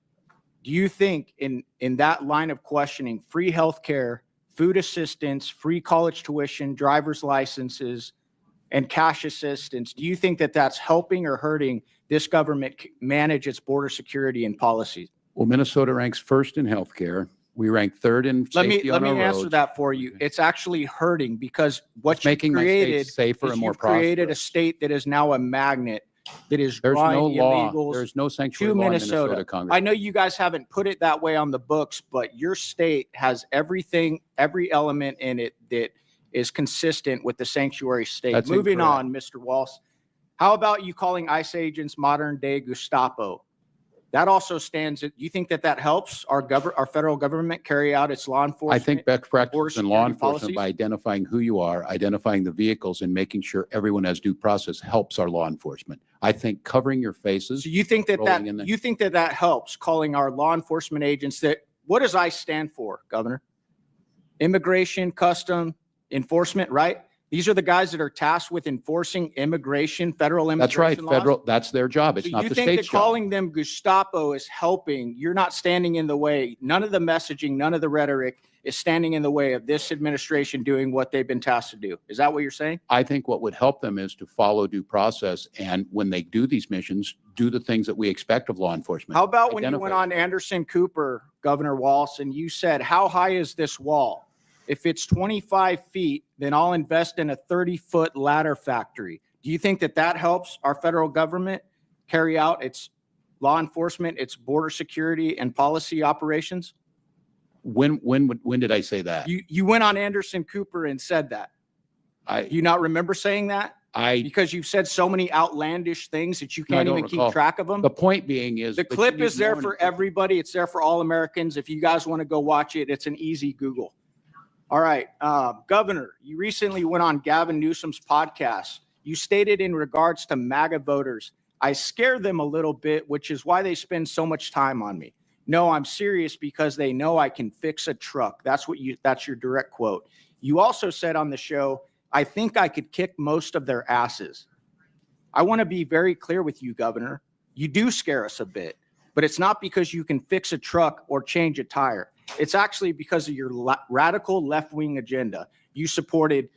Do you think in that line of questioning, free health care, food assistance, free college tuition, driver's licenses, and cash assistance, do you think that that's helping or hurting this government manage its border security and policies? Well, Minnesota ranks first in healthcare. We rank third in Let me safety on our answer roads. that for you. It's actually hurting because what It's you making my state created safer is and more you've created a prosperous. state that is now a magnet that is There's drawing no the law. illegals There's no sanctuary to law in Minnesota. Minnesota, Congress. I know you guys haven't put it that way on the books, but your state has everything, every element in it that is consistent with the sanctuary state. That's Moving incorrect. on, Mr. Walsh. How about you calling ICE agents modern day Gestapo? That also stands. You think that that helps our federal government carry out its law I enforcement? think best practice in law security enforcement policies? by identifying who you are, identifying the vehicles, and making sure everyone has due process helps our law enforcement. I think covering your faces. So you think that rolling in the- you think that that helps calling our law enforcement agents that what does ICE stand for, Governor? Immigration, custom, enforcement, right? These are the guys that are tasked with enforcing immigration, federal That's right, immigration laws. federal, that's their job. It's So not you the think that state's job. calling them Gestapo is helping? You're not standing in the way. None of the messaging, none of the rhetoric is standing in the way of this administration doing what they've been tasked to do. Is that what you're saying? I think what would help them is to follow due process, and when they do these missions, do the things that we expect of law enforcement. How about when you Identify. went on Anderson Cooper, Governor Walsh, and you said, how high is this wall? If it's 25 feet, then I'll invest in a 30-foot ladder factory. Do you think that that helps our federal government carry out its law enforcement, its border security and policy operations? When did I say that? You went on Anderson Cooper and said that. Do you not remember saying that? Because you've said so many outlandish things that you No, I can't don't even recall. keep track of them. The point being is. The that you clip need is there more for everybody. It's there for all Americans. If you guys want to go watch it, it's an easy Google. All right, Governor, you recently went on Gavin Newsom's podcast. You stated in regards to MAGA voters, I scare them a little bit, which is why they spend so much time on me. No, I'm serious because they know I can fix a truck. That's your direct quote. You also said on the show, I think I could kick most of their asses. I want to be very clear with you, Governor. You do scare us a bit, but it's not because you can fix a truck or change a tire. It's actually because of your radical left-wing agenda. You supported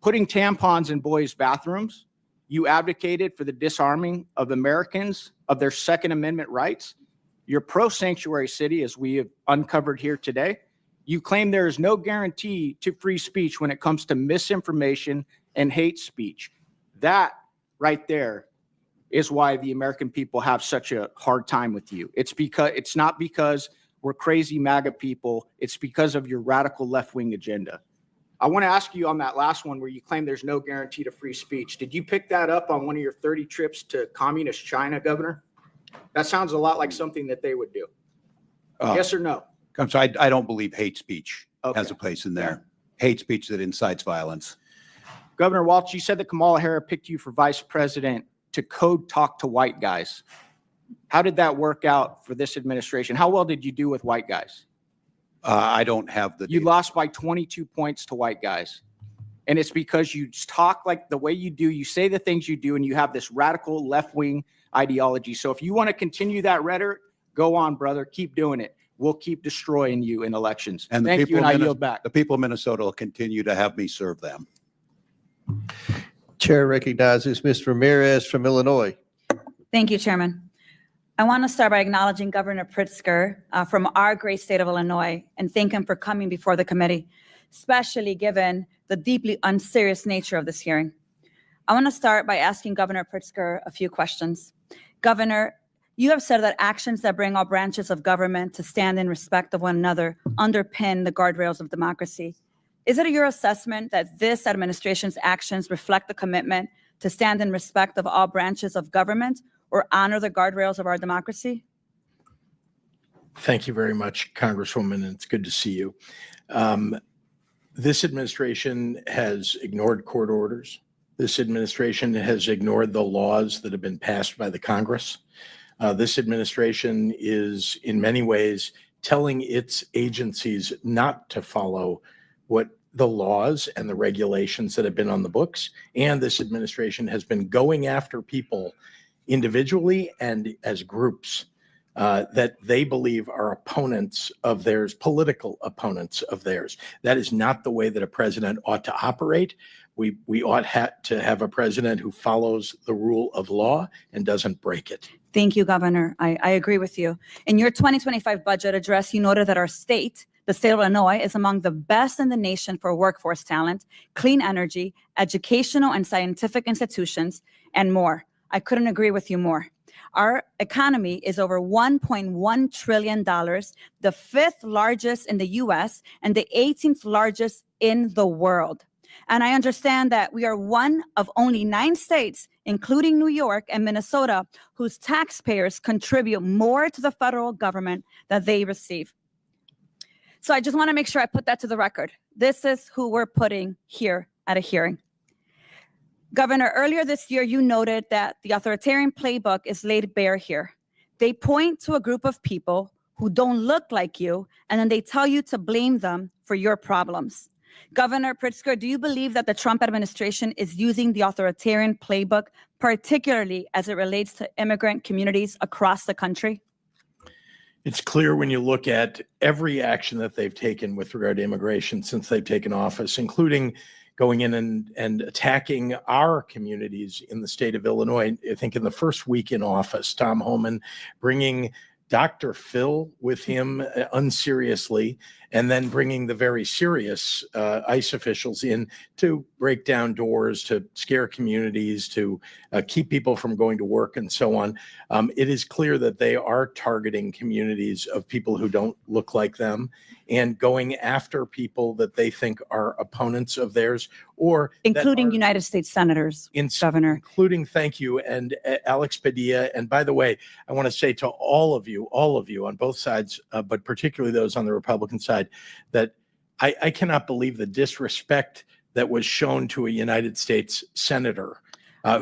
putting tampons in boys' bathrooms. You advocated for the disarming of Americans of their Second Amendment rights. You're pro-sanctuary city, as we have uncovered here today. You claim there is no guarantee to free speech when it comes to misinformation and hate speech. That right there is why the American people have such a hard time with you. It's not because we're crazy MAGA people. It's because of your radical left-wing agenda. I want to ask you on that last one where you claim there's no guarantee to free speech. Did you pick that up on one of your 30 trips to communist China, Governor? That sounds a lot like something that they would do. Yes or no? So I don't believe hate speech Okay. has a place in there. Hate speech that incites violence. Governor Walsh, you said that Kamala Harris picked you for vice president to code talk to white guys. How did that work out for this administration? How well did you do with white guys? I don't have the. You lost by 22 points to white guys. And it's because you talk like the way you do, you say the things you do, and you have this radical left-wing ideology. So if you want to continue that rhetoric, go on, brother. Keep doing it. We'll keep destroying you in elections. And the Thank people you, and of I Minnes- yield back. The people of Minnesota will continue to have me serve them. Chair recognizes Ms. Ramirez from Illinois. Thank you, Chairman. I want to start by acknowledging Governor Pritzker from our great state of Illinois and thank him for coming before the committee, especially given the deeply unserious nature of this hearing. I want to start by asking Governor Pritzker a few questions. Governor, you have said that actions that bring all branches of government to stand in respect of one another underpin the guardrails of democracy. Is it your assessment that this administration's actions reflect the commitment to stand in respect of all branches of government or honor the guardrails of our democracy? Thank you very much, Congresswoman, and it's good to see you. This administration has ignored court orders. This administration has ignored the laws that have been passed by the Congress. This administration is, in many ways, telling its agencies not to follow what the laws and the regulations that have been on the books. And this administration has been going after people individually and as groups that they believe are opponents of theirs, political opponents of theirs. That is not the way that a president ought to operate. We ought to have a president who follows the rule of law and doesn't break it. Thank you, Governor. I agree with you. In your 2025 budget address, you noted that our state, The state of Illinois is among the best in the nation for workforce talent, clean energy, educational and scientific institutions, and more. I couldn't agree with you more. Our economy is over $1.1 trillion, the 5th largest in the US and the 18th largest in the world. And I understand that we are one of only 9 states, including New York and Minnesota, whose taxpayers contribute more to the federal government than they receive. So I just want to make sure I put that to the record. This is who we're putting here at a hearing. Governor, earlier this year, you noted that the authoritarian playbook is laid bare here. They point to a group of people who don't look like you, and then they tell you to blame them for your problems. Governor Pritzker, do you believe that the Trump administration is using the authoritarian playbook, particularly as it relates to immigrant communities across the country? It's clear when you look at every action that they've taken with regard to immigration since they've taken office, including going in and attacking our communities in the state of Illinois. I think in the first week in office, Tom Homan bringing Dr. Phil with him unseriously, and then bringing the very serious ICE officials in to break down doors, to scare communities, to keep people from going to work and so on. It is clear that they are targeting communities of people who don't look like them and going after people that they think are opponents of theirs, or including United States senators, Governor. Including, thank you, and Alex Padilla. And by the way, I want to say to all of you on both sides, but particularly those on the Republican side, that I cannot believe the disrespect that was shown to a United States senator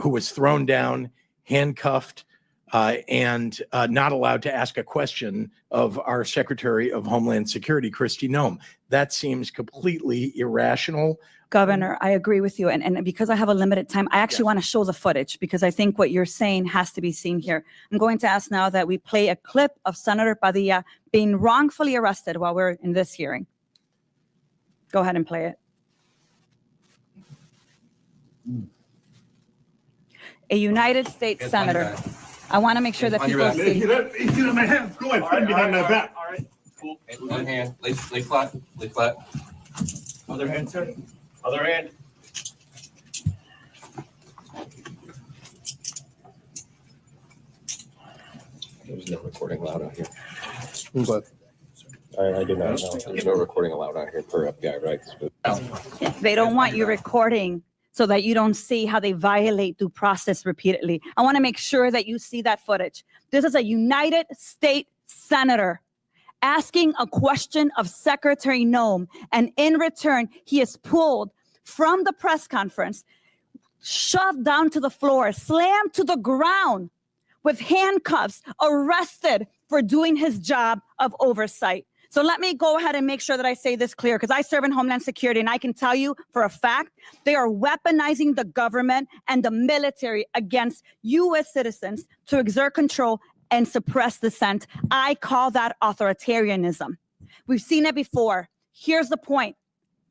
who was thrown down, handcuffed, and not allowed to ask a question of our Secretary of Homeland Security, Kristi Noem. That seems completely irrational. Governor, I agree with you. And because I have a limited time, I actually want to show the footage because I think what you're saying has to be seen here. I'm going to ask now that we play a clip of Senator Padilla being wrongfully arrested while we're in this hearing. Go ahead and play it. A United States senator. I want to make sure that people see. Get on my hands. Go ahead. Put him behind my back. All right. Cool. One hand. Lay flat. Lay flat. Other hand, sir. Other hand. There's no recording allowed out here. What? I do not know. There's no recording allowed out here per FBI rights. They don't want you recording so that you don't see how they violate due process repeatedly. I want to make sure that you see that footage. This is a United States senator asking a question of Secretary Noem, and in return, he is pulled from the press conference, shoved down to the floor, slammed to the ground with handcuffs, arrested for doing his job of oversight. So let me go ahead and make sure that I say this clear, because I serve in Homeland Security, and I can tell you for a fact, they are weaponizing the government and the military against U.S. citizens to exert control and suppress dissent. I call that authoritarianism. We've seen it before. Here's the point: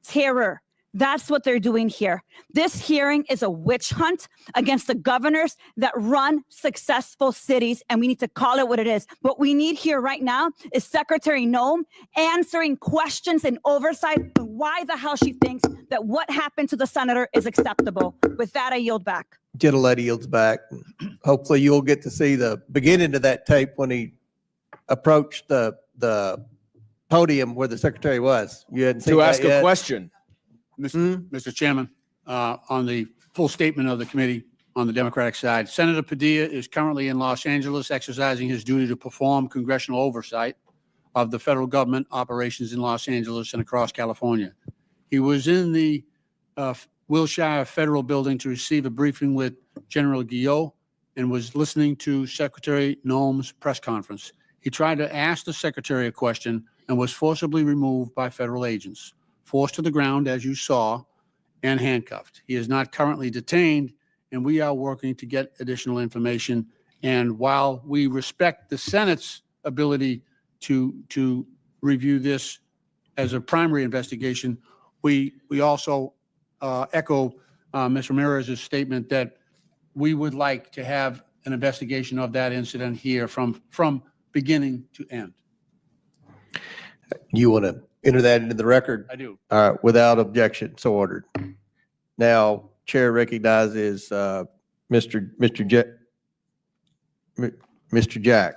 terror. That's what they're doing here. This hearing is a witch hunt against the governors that run successful cities, and we need to call it what it is. What we need here right now is Secretary Noem answering questions and oversight on why the hell she thinks that what happened to the senator is acceptable. With that, I yield back. Gentlelady yields back. Hopefully you'll get to see the beginning of that tape when he approached the podium where the secretary was. You hadn't seen To that ask a yet? question. Mr. Chairman, on the full statement of the committee on the Democratic side, Senator Padilla is currently in Los Angeles exercising his duty to perform congressional oversight of the federal government operations in Los Angeles and across California. He was in the Wilshire Federal Building to receive a briefing with General Guillot and was listening to Secretary Noem's press conference. He tried to ask the secretary a question and was forcibly removed by federal agents, forced to the ground, as you saw, and handcuffed. He is not currently detained, and we are working to get additional information. And while we respect the Senate's ability to review this as a primary investigation, we also echo Ms. Ramirez's statement that we would like to have an investigation of that incident here from beginning to end. You want to enter that into the record? I do. All right, without objection, so ordered. Now, Chair recognizes Mr. Jack.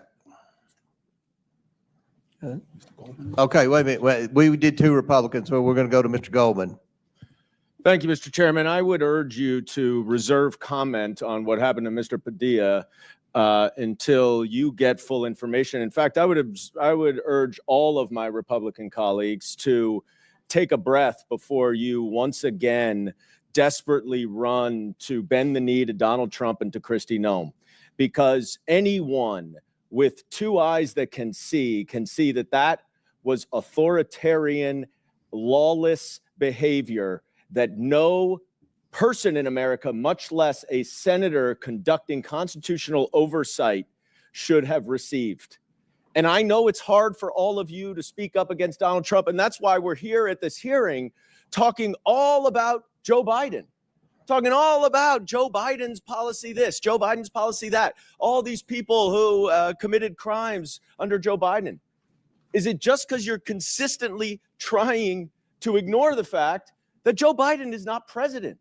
Okay, wait a minute. We did two Republicans, so we're going to go to Mr. Goldman. Thank you, Mr. Chairman. I would urge you to reserve comment on what happened to Mr. Padilla until you get full information. In fact, I would urge all of my Republican colleagues to take a breath before you once again desperately run to bend the knee to Donald Trump and to Kristi Noem, because anyone with two eyes that can see that that was authoritarian, lawless behavior that no person in America, much less a senator conducting constitutional oversight, should have received. And I know it's hard for all of you to speak up against Donald Trump, and that's why we're here at this hearing talking all about Joe Biden, talking all about Joe Biden's policy this, Joe Biden's policy that, all these people who committed crimes under Joe Biden. Is it just because you're consistently trying to ignore the fact that Joe Biden is not president?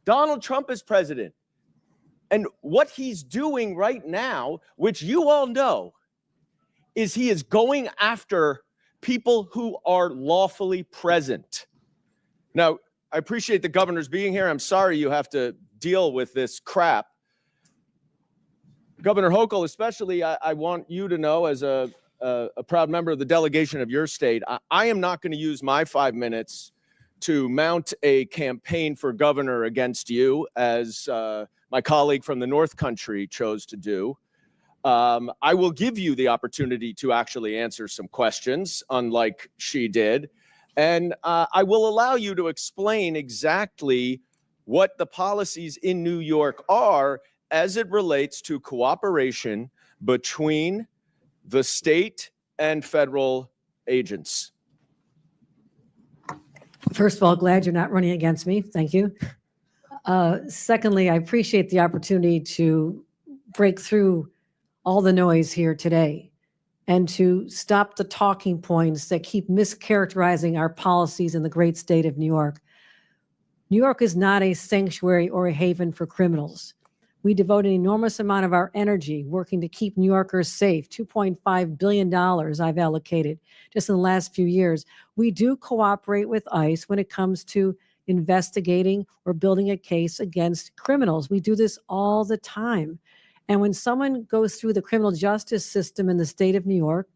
Donald Trump is president. And what he's doing right now, which you all know, is he is going after people who are lawfully present. Now, I appreciate the governor's being here. I'm sorry you have to deal with this crap. Governor Hochul, especially, I want you to know, as a proud member of the delegation of your state, I am not going to use my 5 minutes to mount a campaign for governor against you, as my colleague from the North Country chose to do. I will give you the opportunity to actually answer some questions, unlike she did. And I will allow you to explain exactly what the policies in New York are as it relates to cooperation between the state and federal agents. First of all, glad you're not running against me. Thank you. Secondly, I appreciate the opportunity to break through all the noise here today and to stop the talking points that keep mischaracterizing our policies in the great state of New York. New York is not a sanctuary or a haven for criminals. We devote an enormous amount of our energy working to keep New Yorkers safe. $2.5 billion I've allocated just in the last few years. We do cooperate with ICE when it comes to investigating or building a case against criminals. We do this all the time. And when someone goes through the criminal justice system in the state of New York,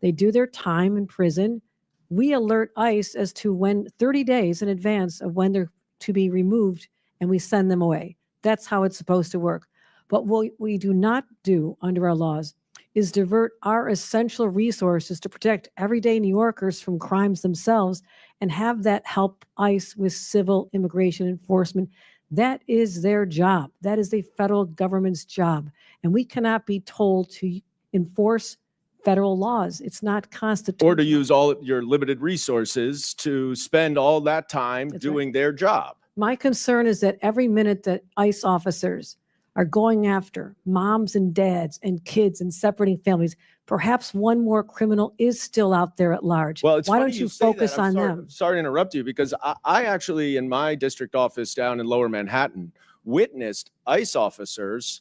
they do their time in prison. We alert ICE as to when 30 days in advance of when they're to be removed, and we send them away. That's how it's supposed to work. But what we do not do under our laws is divert our essential resources to protect everyday New Yorkers from crimes themselves and have that help ICE with civil immigration enforcement. That is their job. That is the federal government's job. And we cannot be told to enforce federal laws. It's not constitutional. Or to use all your limited resources to spend all that time doing their job. My concern is that every minute that ICE officers are going after moms and dads and kids and separating families, perhaps one more criminal is still out there at large. Well, it's Why funny don't you say that. focus I'm on sorry, them? Sorry to interrupt you, because I actually, in my district office down in Lower Manhattan, witnessed ICE officers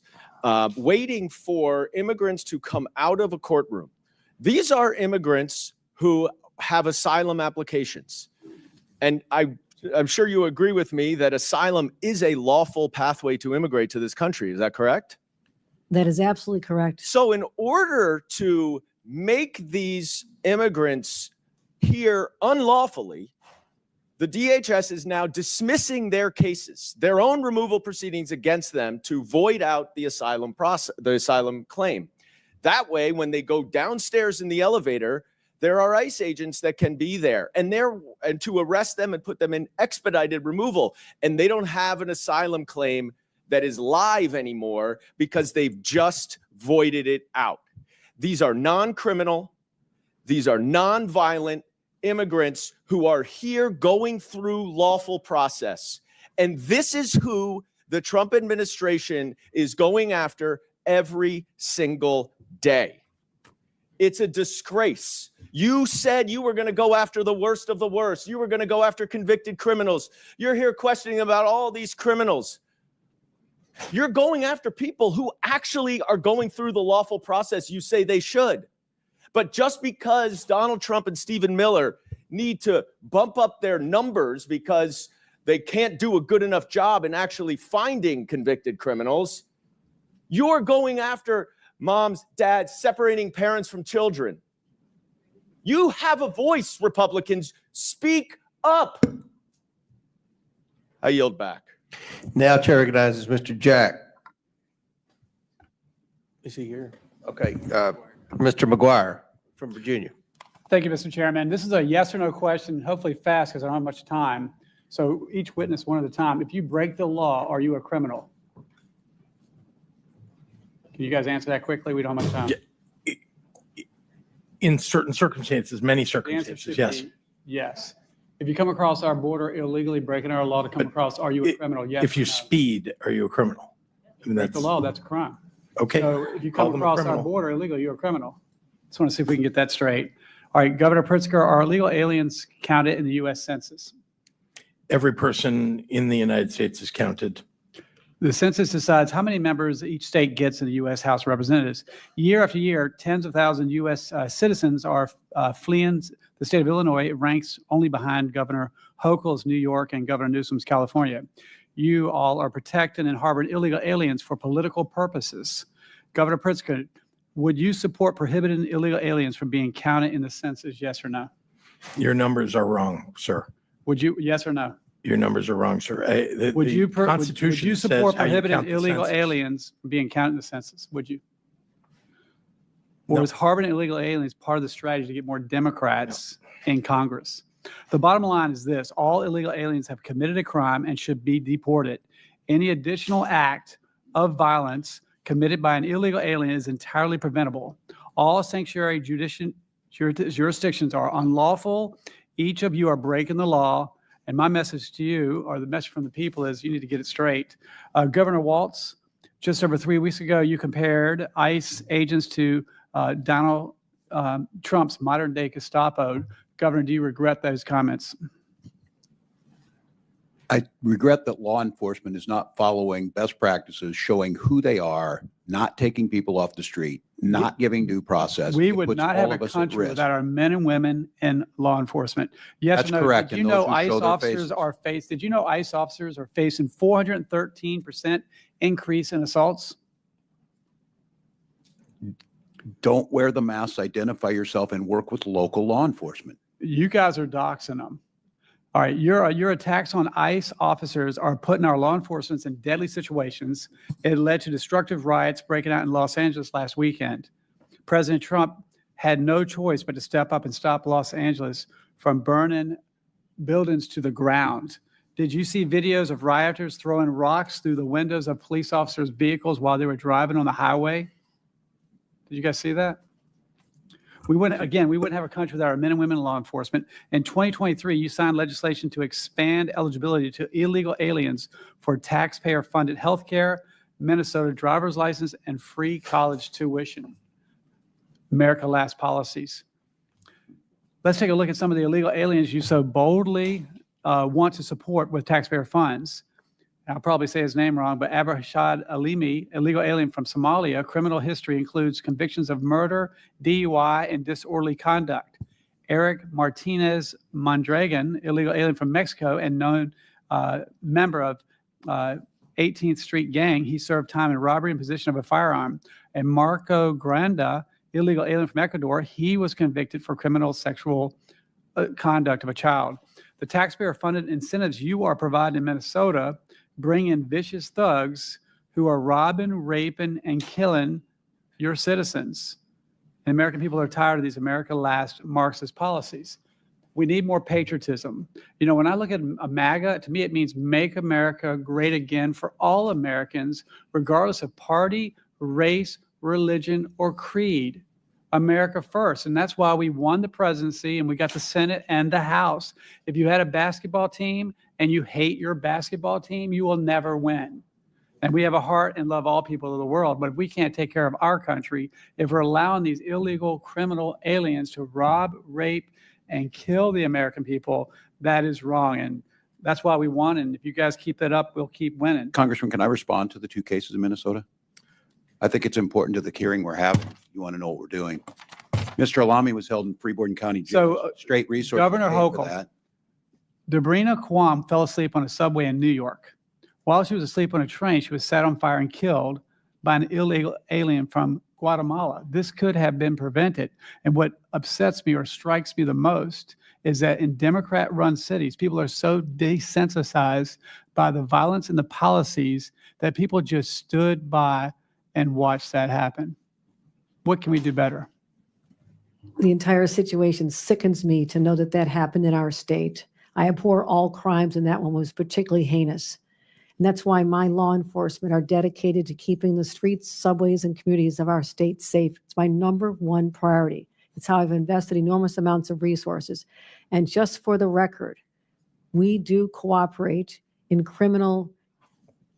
waiting for immigrants to come out of a courtroom. These are immigrants who have asylum applications. And I'm sure you agree with me that asylum is a lawful pathway to immigrate to this country. Is that correct? That is absolutely correct. So in order to make these immigrants here unlawfully, the DHS is now dismissing their cases, their own removal proceedings against them, to void out the asylum process, the asylum claim. That way, when they go downstairs in the elevator, there are ICE agents that can be there and to arrest them and put them in expedited removal. And they don't have an asylum claim that is live anymore because they've just voided it out. These are non-criminal, these are non-violent immigrants who are here going through lawful process. And this is who the Trump administration is going after every single day. It's a disgrace. You said you were going to go after the worst of the worst. You were going to go after convicted criminals. You're here questioning about all these criminals. You're going after people who actually are going through the lawful process you say they should. But just because Donald Trump and Stephen Miller need to bump up their numbers because they can't do a good enough job in actually finding convicted criminals, you're going after moms, dads, separating parents from children. You have a voice, Republicans. Speak up. I yield back. Now Chair recognizes Mr. Jack. Is he here? Okay. Mr. McGuire from Virginia. Thank you, Mr. Chairman. This is a yes or no question, hopefully fast because I don't have much time. So each witness one at a time. If you break the law, are you a criminal? Can you guys answer that quickly? We don't have much time. In certain circumstances, many The answer circumstances, should yes. be yes. If you come across our border illegally breaking our law to come across, are you a criminal? Yes. If you or no? speed, are you a criminal? I mean, Break the law, that's a crime. okay. So if you Call come them a across our criminal. border illegally, you're a criminal. Just want to see if we can get that straight. All right, Governor Pritzker, are illegal aliens counted in the U.S. Census? Every person in the United States is counted. The census decides how many members each state gets in the U.S. House of Representatives. Year after year, tens of thousands U.S. Citizens are fleeing the state of Illinois. It ranks only behind Governor Hochul's New York and Governor Newsom's California. You all are protecting and harboring illegal aliens for political purposes. Governor Pritzker, would you support prohibiting illegal aliens from being counted in the census, yes or no? Your numbers are wrong, sir. Would you, yes or no? Your numbers are wrong, sir. Would you Constitution says support how you prohibiting count the illegal census. aliens from being counted in the census? Would you? Or is harboring illegal aliens part of the strategy to get more Democrats in Congress? The bottom line is this: all illegal aliens have committed a crime and should be deported. Any additional act of violence committed by an illegal alien is entirely preventable. All sanctuary jurisdictions are unlawful. Each of you are breaking the law. And my message to you, or the message from the people, is you need to get it straight. Governor Walz, just over 3 weeks ago, you compared ICE agents to Donald Trump's modern-day Gestapo. Governor, do you regret those comments? I regret that law enforcement is not following best practices, showing who they are, not taking people off the street, not giving due process. We It would puts not all have a of us at country risk. without our men and women in law enforcement. Yes That's or no? correct, Did you and know those who ICE show their officers faces. are did you know ICE officers are facing 413% increase in assaults? Don't wear the masks, identify yourself, and work with local law enforcement. You guys are doxing them. All right, your attacks on ICE officers are putting our law enforcement in deadly situations. It led to destructive riots breaking out in Los Angeles last weekend. President Trump had no choice but to step up and stop Los Angeles from burning buildings to the ground. Did you see videos of rioters throwing rocks through the windows of police officers' vehicles while they were driving on the highway? Did you guys see that? We wouldn't have a country without our men and women in law enforcement. In 2023, you signed legislation to expand eligibility to illegal aliens for taxpayer-funded health care, Minnesota driver's license, and free college tuition. America Last policies. Let's take a look at some of the illegal aliens you so boldly want to support with taxpayer funds. I'll probably say his name wrong, but Abrahashad Alimi, illegal alien from Somalia. Criminal history includes convictions of murder, DUI, and disorderly conduct. Eric Martinez Mondragon, illegal alien from Mexico and known member of 18th Street Gang. He served time in robbery and possession of a firearm. And Marco Granda, illegal alien from Ecuador. He was convicted for criminal sexual conduct of a child. The taxpayer-funded incentives you are providing in Minnesota bring in vicious thugs who are robbing, raping, and killing your citizens. And American people are tired of these America Last Marxist policies. We need more patriotism. You know, when I look at a MAGA, to me it means make America great again for all Americans, regardless of party, race, religion, or creed. America first. And that's why we won the presidency and we got the Senate and the House. If you had a basketball team and you hate your basketball team, you will never win. And we have a heart and love all people of the world. But if we can't take care of our country, if we're allowing these illegal criminal aliens to rob, rape, and kill the American people, that is wrong. And that's why we won. And if you guys keep that up, we'll keep winning. Congressman, can I respond to the two cases in Minnesota? I think it's important to the hearing we're having. You want to know what we're doing. Mr. Alami was held in Freeborn County Jail. So, Straight resources. Governor paid for Hochul, that. Debrina Quam fell asleep on a subway in New York. While she was asleep on a train, she was set on fire and killed by an illegal alien from Guatemala. This could have been prevented. And what upsets me or strikes me the most is that in Democrat-run cities, people are so desensitized by the violence and the policies that people just stood by and watched that happen. What can we do better? The entire situation sickens me to know that that happened in our state. I abhor all crimes, and that one was particularly heinous. And that's why my law enforcement are dedicated to keeping the streets, subways, and communities of our state safe. It's my number one priority. It's how I've invested enormous amounts of resources. And just for the record, we do cooperate in criminal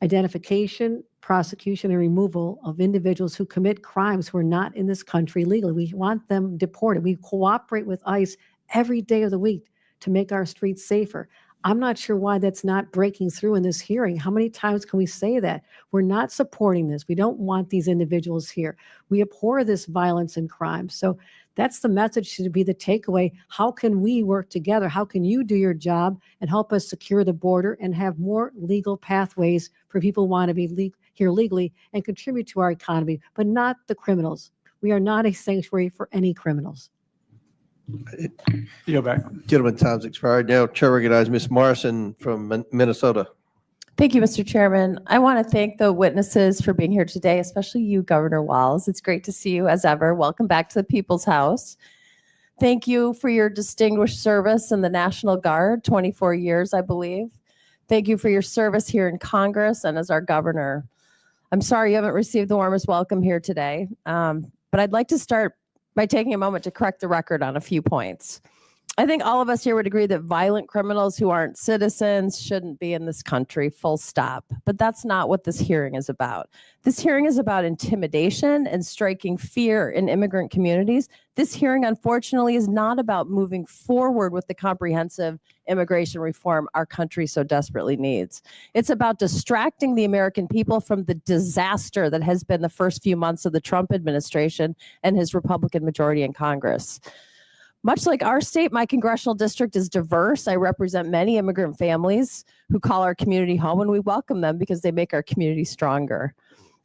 identification, prosecution, and removal of individuals who commit crimes who are not in this country legally. We want them deported. We cooperate with ICE every day of the week to make our streets safer. I'm not sure why that's not breaking through in this hearing. How many times can we say that? We're not supporting this. We don't want these individuals here. We abhor this violence and crime. So that's the message to be the takeaway. How can we work together? How can you do your job and help us secure the border and have more legal pathways for people who want to be here legally and contribute to our economy, but not the criminals. We are not a sanctuary for any criminals. Yield back. Gentlemen, time's expired. Now, Chair recognizes Ms. Morrison from Minnesota. Thank you, Mr. Chairman. I want to thank the witnesses for being here today, especially you, Governor Walz. It's great to see you as ever. Welcome back to the People's House. Thank you for your distinguished service in the National Guard, 24 years, I believe. Thank you for your service here in Congress and as our governor. I'm sorry you haven't received the warmest welcome here today, but I'd like to start by taking a moment to correct the record on a few points. I think all of us here would agree that violent criminals who aren't citizens shouldn't be in this country, full stop. But that's not what this hearing is about. This hearing is about intimidation and striking fear in immigrant communities. This hearing, unfortunately, is not about moving forward with the comprehensive immigration reform our country so desperately needs. It's about distracting the American people from the disaster that has been the first few months of the Trump administration and his Republican majority in Congress. Much like our state, my congressional district is diverse. I represent many immigrant families who call our community home, and we welcome them because they make our community stronger.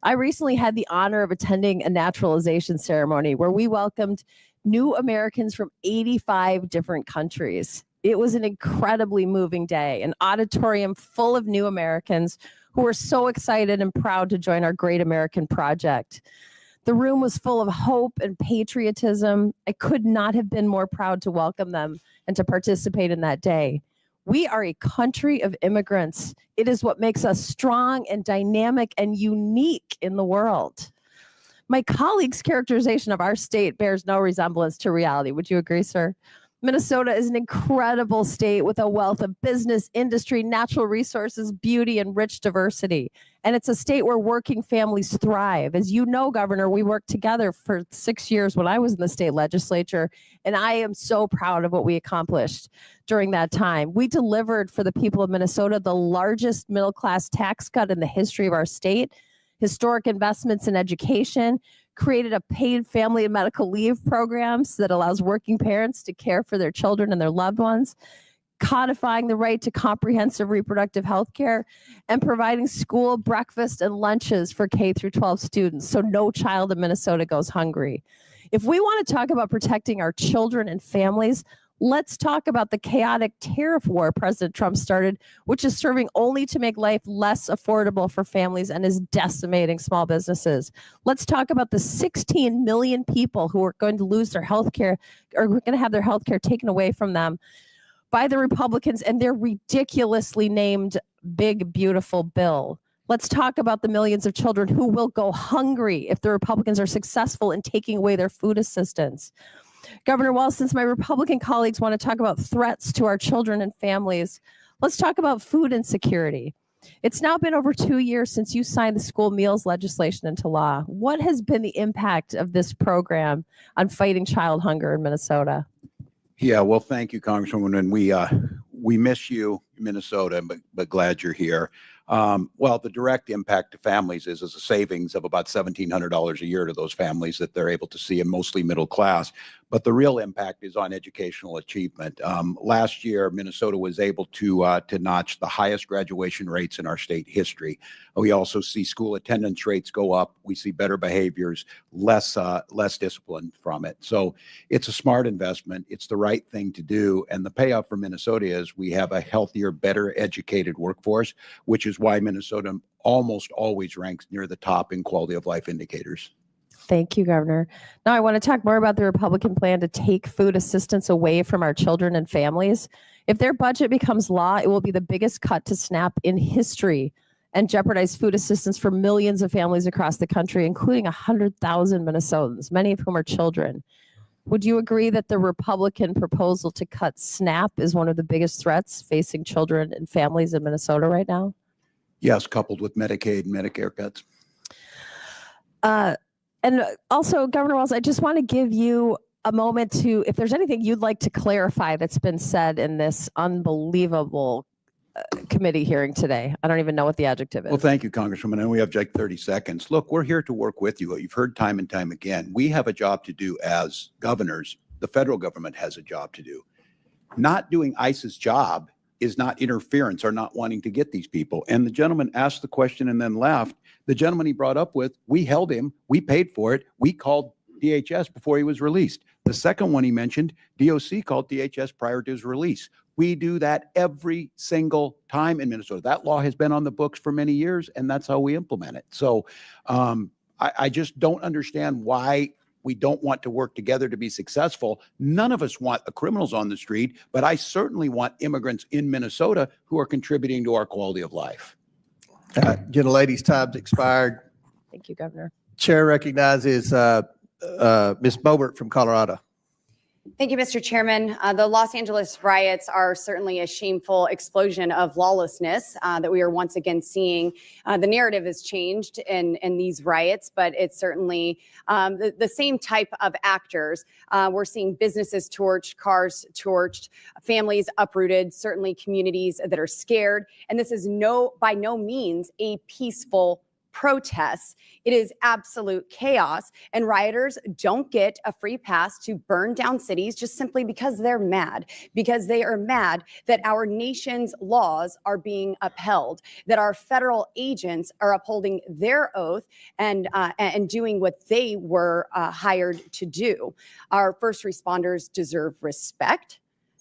I recently had the honor of attending a naturalization ceremony where we welcomed new Americans from 85 different countries. It was an incredibly moving day, an auditorium full of new Americans who were so excited and proud to join our great American project. The room was full of hope and patriotism. I could not have been more proud to welcome them and to participate in that day. We are a country of immigrants. It is what makes us strong and dynamic and unique in the world. My colleague's characterization of our state bears no resemblance to reality. Would you agree, sir? Minnesota is an incredible state with a wealth of business, industry, natural resources, beauty, and rich diversity. And it's a state where working families thrive. As you know, Governor, we worked together for 6 years when I was in the state legislature, and I am so proud of what we accomplished during that time. We delivered for the people of Minnesota the largest middle-class tax cut in the history of our state, historic investments in education, created a paid family and medical leave programs that allows working parents to care for their children and their loved ones, codifying the right to comprehensive reproductive health care, and providing school breakfast and lunches for K through 12 students so no child in Minnesota goes hungry. If we want to talk about protecting our children and families, let's talk about the chaotic tariff war President Trump started, which is serving only to make life less affordable for families and is decimating small businesses. Let's talk about the 16 million people who are going to lose their health care or going to have their health care taken away from them by the Republicans and their ridiculously named Big Beautiful Bill. Let's talk about the millions of children who will go hungry if the Republicans are successful in taking away their food assistance. Governor Walz, since my Republican colleagues want to talk about threats to our children and families, let's talk about food insecurity. It's now been over 2 years since you signed the school meals legislation into law. What has been the impact of this program on fighting child hunger in Minnesota? Yeah, well, thank you, Congresswoman, and we miss you, Minnesota, but glad you're here. Well, the direct impact to families is a savings of about $1,700 a year to those families that they're able to see, and mostly middle class. But the real impact is on educational achievement. Last year, Minnesota was able to notch the highest graduation rates in our state history. We also see school attendance rates go up. We see better behaviors, less discipline from it. So it's a smart investment. It's the right thing to do. And the payoff for Minnesota is we have a healthier, better educated workforce, which is why Minnesota almost always ranks near the top in quality of life indicators. Thank you, Governor. Now I want to talk more about the Republican plan to take food assistance away from our children and families. If their budget becomes law, it will be the biggest cut to SNAP in history and jeopardize food assistance for millions of families across the country, including 100,000 Minnesotans, many of whom are children. Would you agree that the Republican proposal to cut SNAP is one of the biggest threats facing children and families in Minnesota right now? Yes, coupled with Medicaid and Medicare cuts. And also, Governor Walz, I just want to give you a moment to, if there's anything you'd like to clarify that's been said in this unbelievable committee hearing today. I don't even know what the adjective is. Well, thank you, Congresswoman. And we have like 30 seconds. Look, we're here to work with you. You've heard time and time again. We have a job to do as governors. The federal government has a job to do. Not doing ICE's job is not interference or not wanting to get these people. And the gentleman asked the question and then left. The gentleman he brought up with, we held him, we paid for it, we called DHS before he was released. The second one he mentioned, DOC called DHS prior to his release. We do that every single time in Minnesota. That law has been on the books for many years, and that's how we implement it. So I just don't understand why we don't want to work together to be successful. None of us want the criminals on the street, but I certainly want immigrants in Minnesota who are contributing to our quality of life. Gentlelady's time's expired. Thank you, Governor. Chair recognizes Ms. Boebert from Colorado. Thank you, Mr. Chairman. The Los Angeles riots are certainly a shameful explosion of lawlessness that we are once again seeing. The narrative has changed in these riots, but it's certainly the same type of actors. We're seeing businesses torched, cars torched, families uprooted, certainly communities that are scared. And this is by no means a peaceful protests. It is absolute chaos, and rioters don't get a free pass to burn down cities just simply because they're mad, because they are mad that our nation's laws are being upheld, that our federal agents are upholding their oath and doing what they were hired to do. Our first responders deserve respect.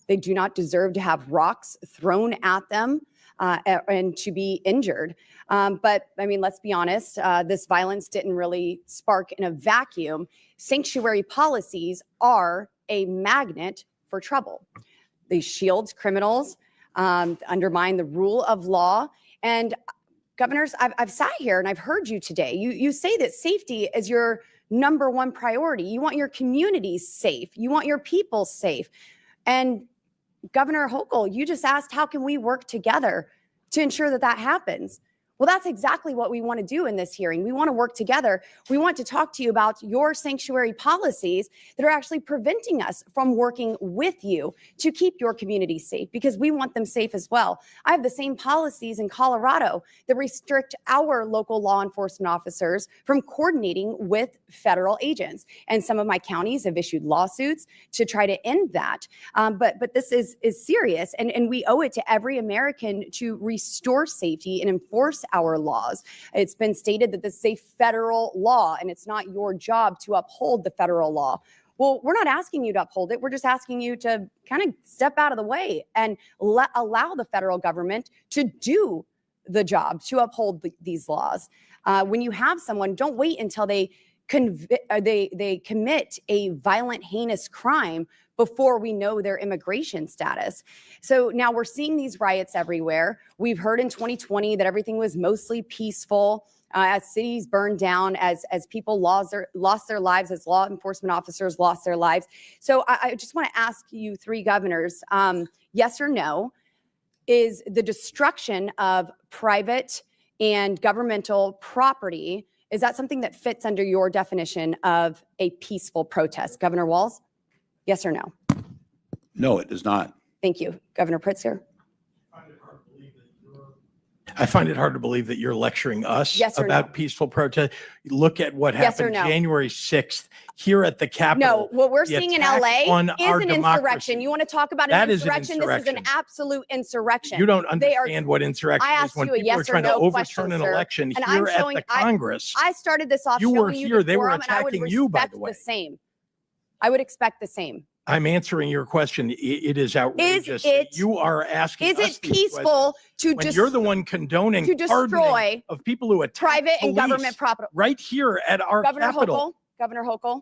They do not deserve to have rocks thrown at them and to be injured. But I mean, let's be honest, this violence didn't really spark in a vacuum. Sanctuary policies are a magnet for trouble. They shield criminals, undermine the rule of law. And governors, I've sat here and I've heard you today. You say that safety is your number one priority. You want your communities safe. You want your people safe. And Governor Hochul, you just asked, how can we work together to ensure that that happens? Well, that's exactly what we want to do in this hearing. We want to work together. We want to talk to you about your sanctuary policies that are actually preventing us from working with you to keep your community safe, because we want them safe as well. I have the same policies in Colorado that restrict our local law enforcement officers from coordinating with federal agents. And some of my counties have issued lawsuits to try to end that. But this is serious, and we owe it to every American to restore safety and enforce our laws. It's been stated that this is a federal law and it's not your job to uphold the federal law. Well, we're not asking you to uphold it. We're just asking you to kind of step out of the way and allow the federal government to do the job to uphold these laws. When you have someone, don't wait until they commit a violent, heinous crime before we know their immigration status. So now we're seeing these riots everywhere. We've heard in 2020 that everything was mostly peaceful as cities burned down, as people lost their lives, as law enforcement officers lost their lives. So I just want to ask you three governors, yes or no, is the destruction of private and governmental property. Is that something that fits under your definition of a peaceful protest? Governor Walz, yes or no? No, it does not. Thank you. Governor Pritzker? I find it hard to believe that you're lecturing us Yes or about no? peaceful protest. Look at what Yes or happened no? January 6th here at the Capitol. No, what we're The seeing in attack LA on is our an democracy. insurrection. You want to talk about That an is an insurrection? This is an insurrection. absolute insurrection. You don't They are- understand what insurrection I is asked when you a people are yes or trying to no overturn question, an sir, election and I'm here at showing- the Congress. I started this off You were showing you here. the They were forum, and I would attacking you, by respect the way. same. I would expect the same. I'm answering your question. It is outrageous. that it- you are asking Is us it these peaceful to questions when you're the one condoning to pardoning destroy of people who attack private and police government property? right here at our Governor Capitol. Governor Hochul,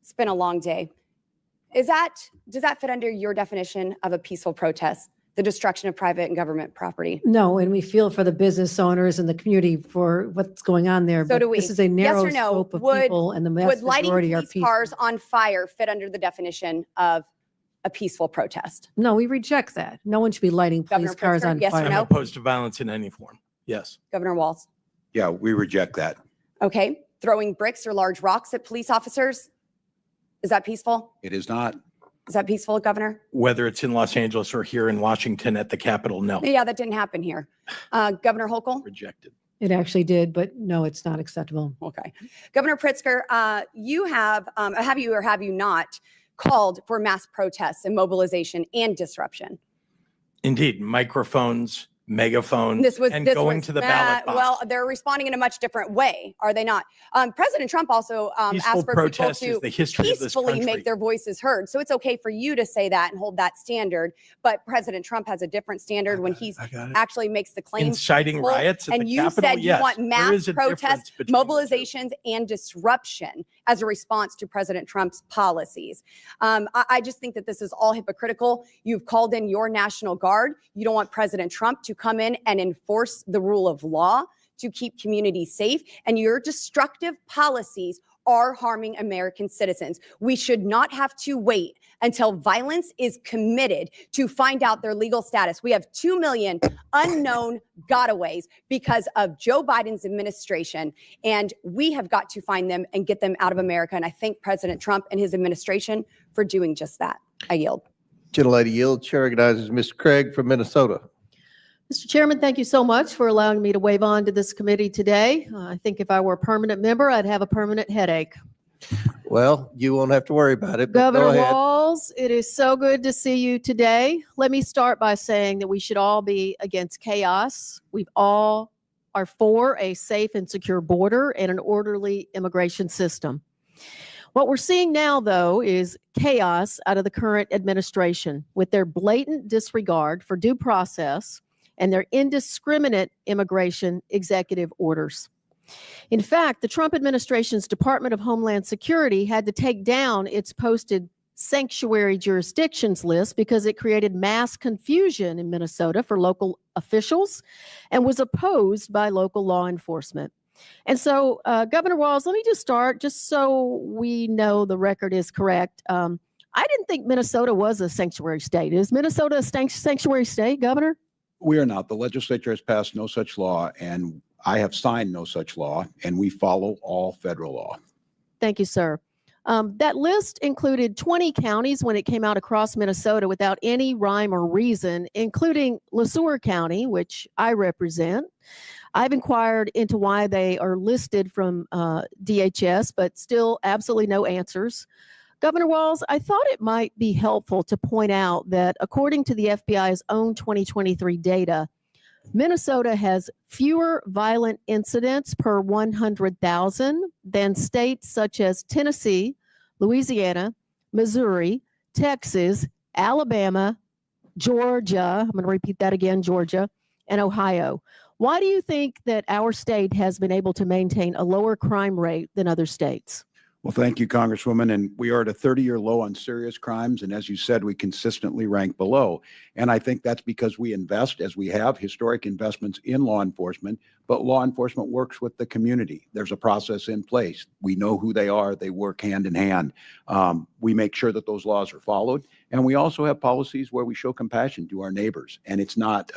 it's been a long day. Does that fit under your definition of a peaceful protest? The destruction of private and government property? No, and we feel for the business owners and the community for what's going on there. So but do we. This is a Yes narrow or no? scope of Would- people, and the Would vast lighting majority are police people. cars on fire fit under the definition of a peaceful protest? No, we reject that. No one should be lighting police Governor cars Pritzker, on yes or fire. I'm no? opposed to violence in any form. Yes. Governor Walz? Yeah, we reject that. Okay. Throwing bricks or large rocks at police officers? Is that peaceful? It is not. Is that peaceful, Governor? Whether it's in Los Angeles or here in Washington at the Capitol, no. Yeah, that didn't happen here. Governor Hochul? Rejected. It actually did, but no, it's not acceptable. Okay. Governor Pritzker, you have you or have you not called for mass protests and mobilization and disruption? Indeed, microphones, megaphones, This was and this going was, to the ballot box. Well, they're responding in a much different way, are they not? President Trump also Peaceful asked for people protest is to the history of this peacefully country. make their voices heard. So it's okay for you to say that and hold that standard, but President Trump has a different standard when he's actually makes the claim. Inciting peaceful, riots at and the you Capitol? said you Yes, want there mass is a difference protests, between the two. mobilizations, and disruption as a response to President Trump's policies. I just think that this is all hypocritical. You've called in your National Guard. You don't want President Trump to come in and enforce the rule of law to keep communities safe, and your destructive policies are harming American citizens. We should not have to wait until violence is committed to find out their legal status. We have 2 million unknown gotaways because of Joe Biden's administration, and we have got to find them and get them out of America. And I thank President Trump and his administration for doing just that. I yield. Gentlelady yield. Chair recognizes Mr. Craig from Minnesota. Mr. Chairman, thank you so much for allowing me to wave on to this committee today. I think if I were a permanent member, I'd have a permanent headache. Well, you won't have to worry about it. But Governor go ahead. Walz, it is so good to see you today. Let me start by saying that we should all be against chaos. We all are for a safe and secure border and an orderly immigration system. What we're seeing now, though, is chaos out of the current administration with their blatant disregard for due process and their indiscriminate immigration executive orders. In fact, the Trump administration's Department of Homeland Security had to take down its posted sanctuary jurisdictions list because it created mass confusion in Minnesota for local officials and was opposed by local law enforcement. And so, Governor Walz, let me just start, just so we know the record is correct. I didn't think Minnesota was a sanctuary state. Is Minnesota a sanctuary state, Governor? We are not. The legislature has passed no such law, and I have signed no such law, and we follow all federal law. Thank you, sir. That list included 20 counties when it came out across Minnesota without any rhyme or reason, including LeSueur County, which I represent. I've inquired into why they are listed from DHS, but still absolutely no answers. Governor Walz, I thought it might be helpful to point out that according to the FBI's own 2023 data, Minnesota has fewer violent incidents per 100,000 than states such as Tennessee, Louisiana, Missouri, Texas, Alabama, Georgia, I'm going to repeat that again, Georgia, and Ohio. Why do you think that our state has been able to maintain a lower crime rate than other states? Well, thank you, Congresswoman. And we are at a 30-year low on serious crimes. And as you said, we consistently rank below. And I think that's because we invest, as we have, historic investments in law enforcement, but law enforcement works with the community. There's a process in place. We know who they are. They work hand in hand. We make sure that those laws are followed. And we also have policies where we show compassion to our neighbors, and it's not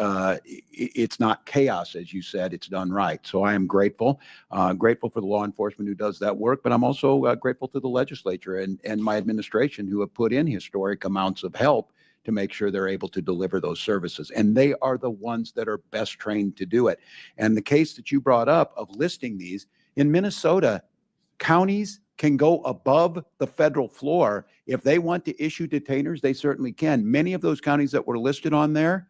chaos, as you said. It's done right. So I am grateful for the law enforcement who does that work, but I'm also grateful to the legislature and my administration who have put in historic amounts of help to make sure they're able to deliver those services. And they are the ones that are best trained to do it. And the case that you brought up of listing these, in Minnesota, counties can go above the federal floor. If they want to issue detainers, they certainly can. Many of those counties that were listed on there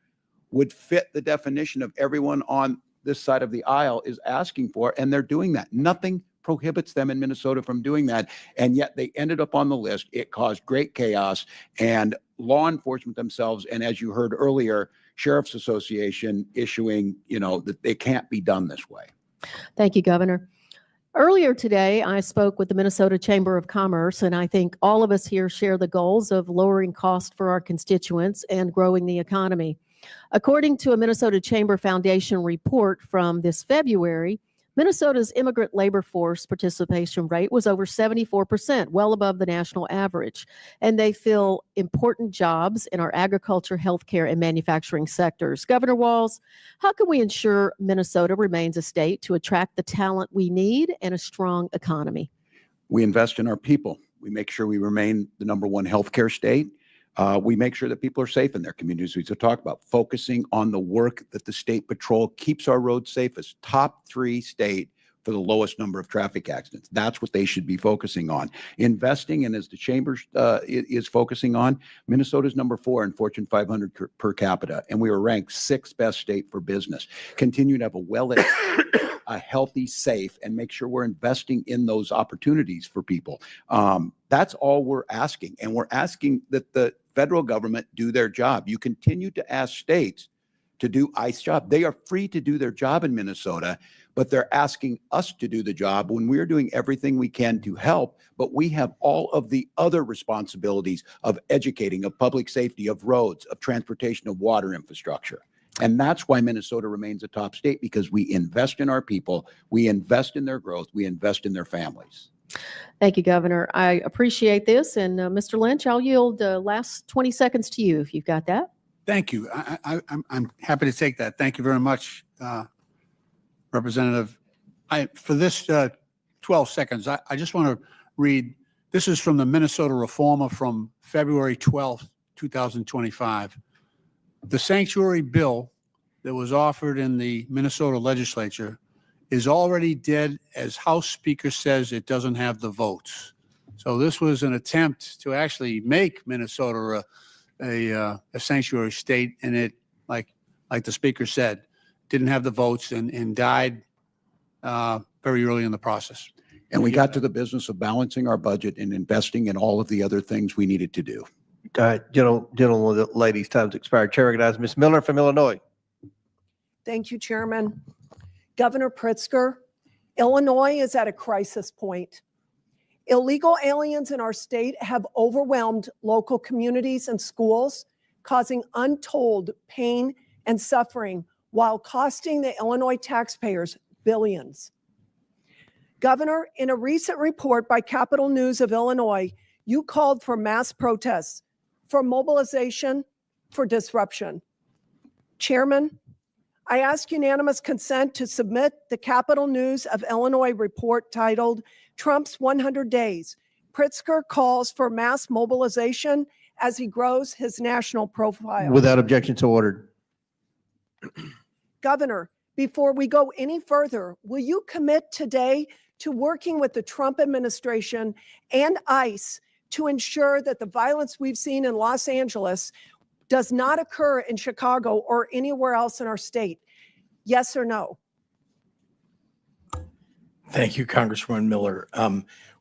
would fit the definition of everyone on this side of the aisle is asking for, and they're doing that. Nothing prohibits them in Minnesota from doing that, and yet they ended up on the list. It caused great chaos, and law enforcement themselves, and as you heard earlier, Sheriff's Association issuing, that they can't be done this way. Thank you, Governor. Earlier today, I spoke with the Minnesota Chamber of Commerce, and I think all of us here share the goals of lowering costs for our constituents and growing the economy. According to a Minnesota Chamber Foundation report from this February, Minnesota's immigrant labor force participation rate was over 74%, well above the national average. And they fill important jobs in our agriculture, healthcare, and manufacturing sectors. Governor Walz, how can we ensure Minnesota remains a state to attract the talent we need and a strong economy? We invest in our people. We make sure we remain the #1 healthcare state. We make sure that people are safe in their communities. We talk about focusing on the work that the state patrol keeps our roads safest. Top 3 state for the lowest number of traffic accidents. That's what they should be focusing on. Investing, and as the chamber is focusing on, Minnesota's #4 in Fortune 500 per capita, and we were ranked 6th best state for business. Continue to have a healthy, safe, and make sure we're investing in those opportunities for people. That's all we're asking. And we're asking that the federal government do their job. You continue to ask states to do ICE job. They are free to do their job in Minnesota, but they're asking us to do the job when we're doing everything we can to help. But we have all of the other responsibilities of educating, of public safety, of roads, of transportation, of water infrastructure. And that's why Minnesota remains a top state, because we invest in our people, we invest in their growth, we invest in their families. Thank you, Governor. I appreciate this. And Mr. Lynch, I'll yield last 20 seconds to you if you've got that. Thank you. I'm happy to take that. Thank you very much, Representative. For this 12 seconds, I just want to read. This is from the Minnesota Reformer from February 12th, 2025. The sanctuary bill that was offered in the Minnesota legislature is already dead, as House Speaker says it doesn't have the votes. So this was an attempt to actually make Minnesota a sanctuary state, and it, like the Speaker said, didn't have the votes and died very early in the process. And we got to the business of balancing our budget and investing in all of the other things we needed to do. All right, gentlemen, ladies, time's expired. Chair recognizes Ms. Miller from Illinois. Thank you, Chairman. Governor Pritzker, Illinois is at a crisis point. Illegal aliens in our state have overwhelmed local communities and schools, causing untold pain and suffering while costing the Illinois taxpayers billions. Governor, in a recent report by Capital News of Illinois, you called for mass protests, for mobilization, for disruption. Chairman, I ask unanimous consent to submit the Capital News of Illinois report titled Trump's 100 Days. Pritzker calls for mass mobilization as he grows his national profile. Without objection, so ordered. Governor, before we go any further, will you commit today to working with the Trump administration and ICE to ensure that the violence we've seen in Los Angeles does not occur in Chicago or anywhere else in our state? Yes or no? Thank you, Congresswoman Miller.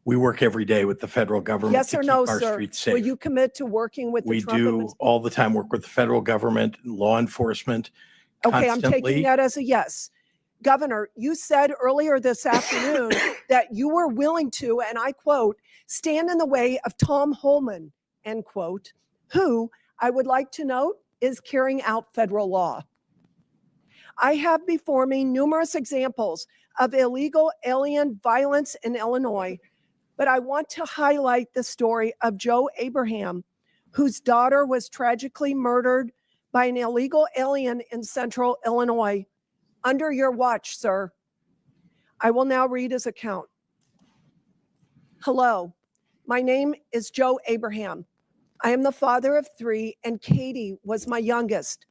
We work every day with the federal government Yes to or keep no, our sir? streets safe. Will you commit to working with the We Trump do administration? all the time work with the federal government, law enforcement, Okay, I'm constantly. taking that as a yes. Governor, you said earlier this afternoon that you were willing to, and I quote, stand in the way of Tom Holman, end quote, who, I would like to note, is carrying out federal law. I have before me numerous examples of illegal alien violence in Illinois, but I want to highlight the story of Joe Abraham, whose daughter was tragically murdered by an illegal alien in central Illinois. Under your watch, sir. I will now read his account. Hello, my name is Joe Abraham. I am the father of 3, and Katie was my youngest.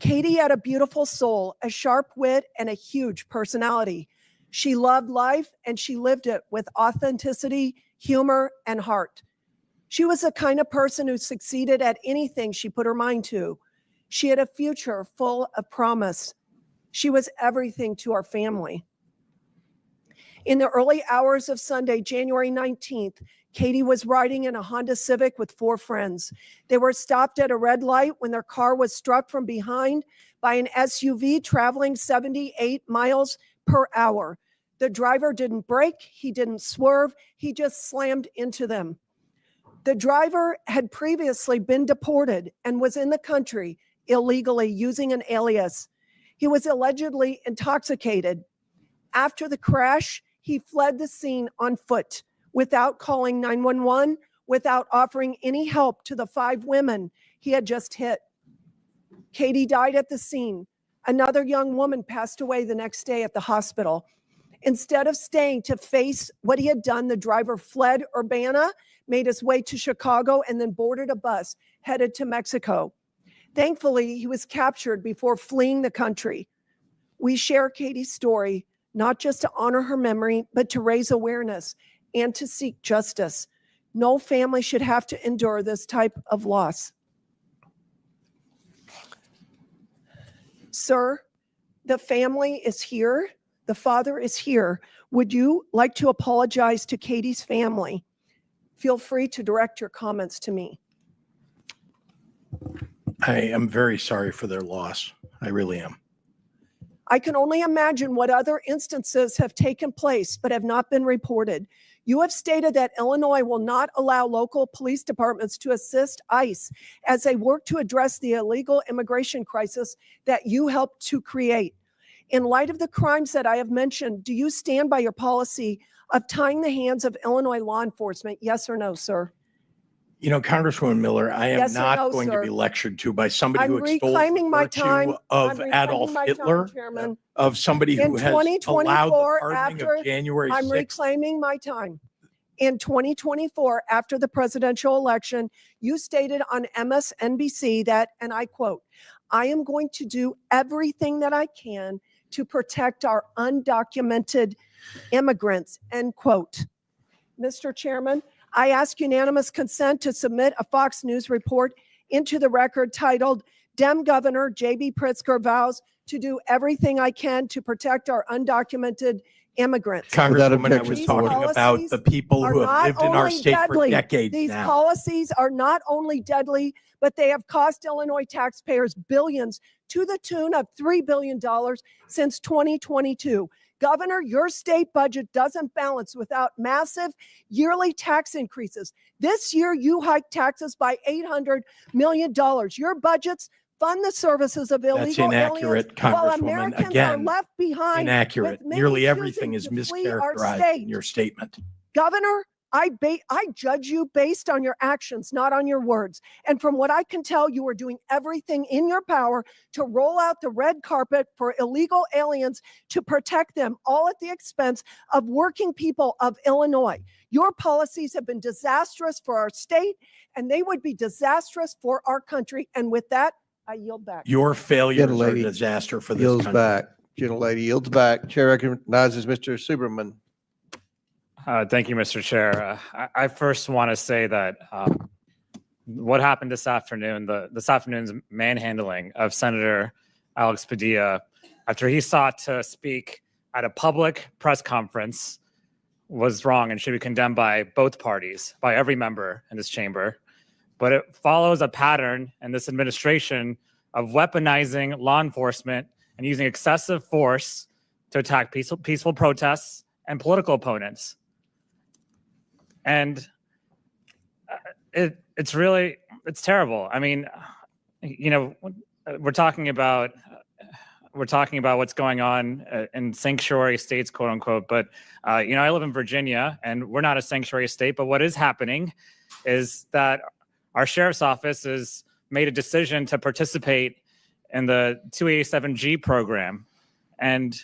Katie had a beautiful soul, a sharp wit, and a huge personality. She loved life, and she lived it with authenticity, humor, and heart. She was the kind of person who succeeded at anything she put her mind to. She had a future full of promise. She was everything to our family. In the early hours of Sunday, January 19th, Katie was riding in a Honda Civic with 4 friends. They were stopped at a red light when their car was struck from behind by an SUV traveling 78 miles per hour. The driver didn't brake, he didn't swerve, he just slammed into them. The driver had previously been deported and was in the country illegally using an alias. He was allegedly intoxicated. After the crash, he fled the scene on foot without calling 911, without offering any help to the 5 women he had just hit. Katie died at the scene. Another young woman passed away the next day at the hospital. Instead of staying to face what he had done, the driver fled Urbana, made his way to Chicago, and then boarded a bus headed to Mexico. Thankfully, he was captured before fleeing the country. We share Katie's story, not just to honor her memory, but to raise awareness and to seek justice. No family should have to endure this type of loss. Sir, the family is here. The father is here. Would you like to apologize to Katie's family? Feel free to direct your comments to me. I am very sorry for their loss. I really am. I can only imagine what other instances have taken place but have not been reported. You have stated that Illinois will not allow local police departments to assist ICE as they work to address the illegal immigration crisis that you helped to create. In light of the crimes that I have mentioned, do you stand by your policy of tying the hands of Illinois law enforcement? Yes or no, sir? You know, Congresswoman Miller, I am Yes or not no, going sir? to be lectured to by somebody I'm who extols reclaiming the my virtue time. of I'm reclaiming Adolf my time, Hitler, Chairman. of somebody In who has allowed the 2024, pardoning of January I'm 6th. reclaiming my time. In 2024, after the presidential election, you stated on MSNBC that, and I quote, "I am going to do everything that I can to protect our undocumented immigrants," end quote. Mr. Chairman, I ask unanimous consent to submit a Fox News report into the record titled, "Dem Governor J.B. Pritzker vows to do everything I can to protect our undocumented immigrants." Congresswoman, I was These talking about policies the people who are have not lived in our only state for deadly, decades These now. policies are not only deadly, but they have cost Illinois taxpayers billions to the tune of $3 billion since 2022. Governor, your state budget doesn't balance without massive yearly tax increases. This year, you hiked taxes by $800 million. Your budgets fund the services of illegal That's aliens, inaccurate, while Congresswoman. Americans Again, are left behind. inaccurate. with many Nearly everything choosing is to flee our mischaracterized state. in your statement. Governor, I judge you based on your actions, not on your words. And from what I can tell, you are doing everything in your power to roll out the red carpet for illegal aliens to protect them, all at the expense of working people of Illinois. Your policies have been disastrous for our state, and they would be disastrous for our country. And with that, I yield back. Your failures are a Gentlelady disaster for this Yields country. back. Gentlelady yields back. Chair recognizes Mr. Superman. Thank you, Mr. Chair. I first want to say that what happened this afternoon, this afternoon's manhandling of Senator Alex Padilla after he sought to speak at a public press conference was wrong and should be condemned by both parties, by every member in this chamber. But it follows a pattern in this administration of weaponizing law enforcement and using excessive force to attack peaceful protests and political opponents. And it's terrible. I mean, you know, we're talking about what's going on in sanctuary states, quote unquote. But you know, I live in Virginia, and we're not a sanctuary state. But what is happening is that our sheriff's office has made a decision to participate in the 287G program and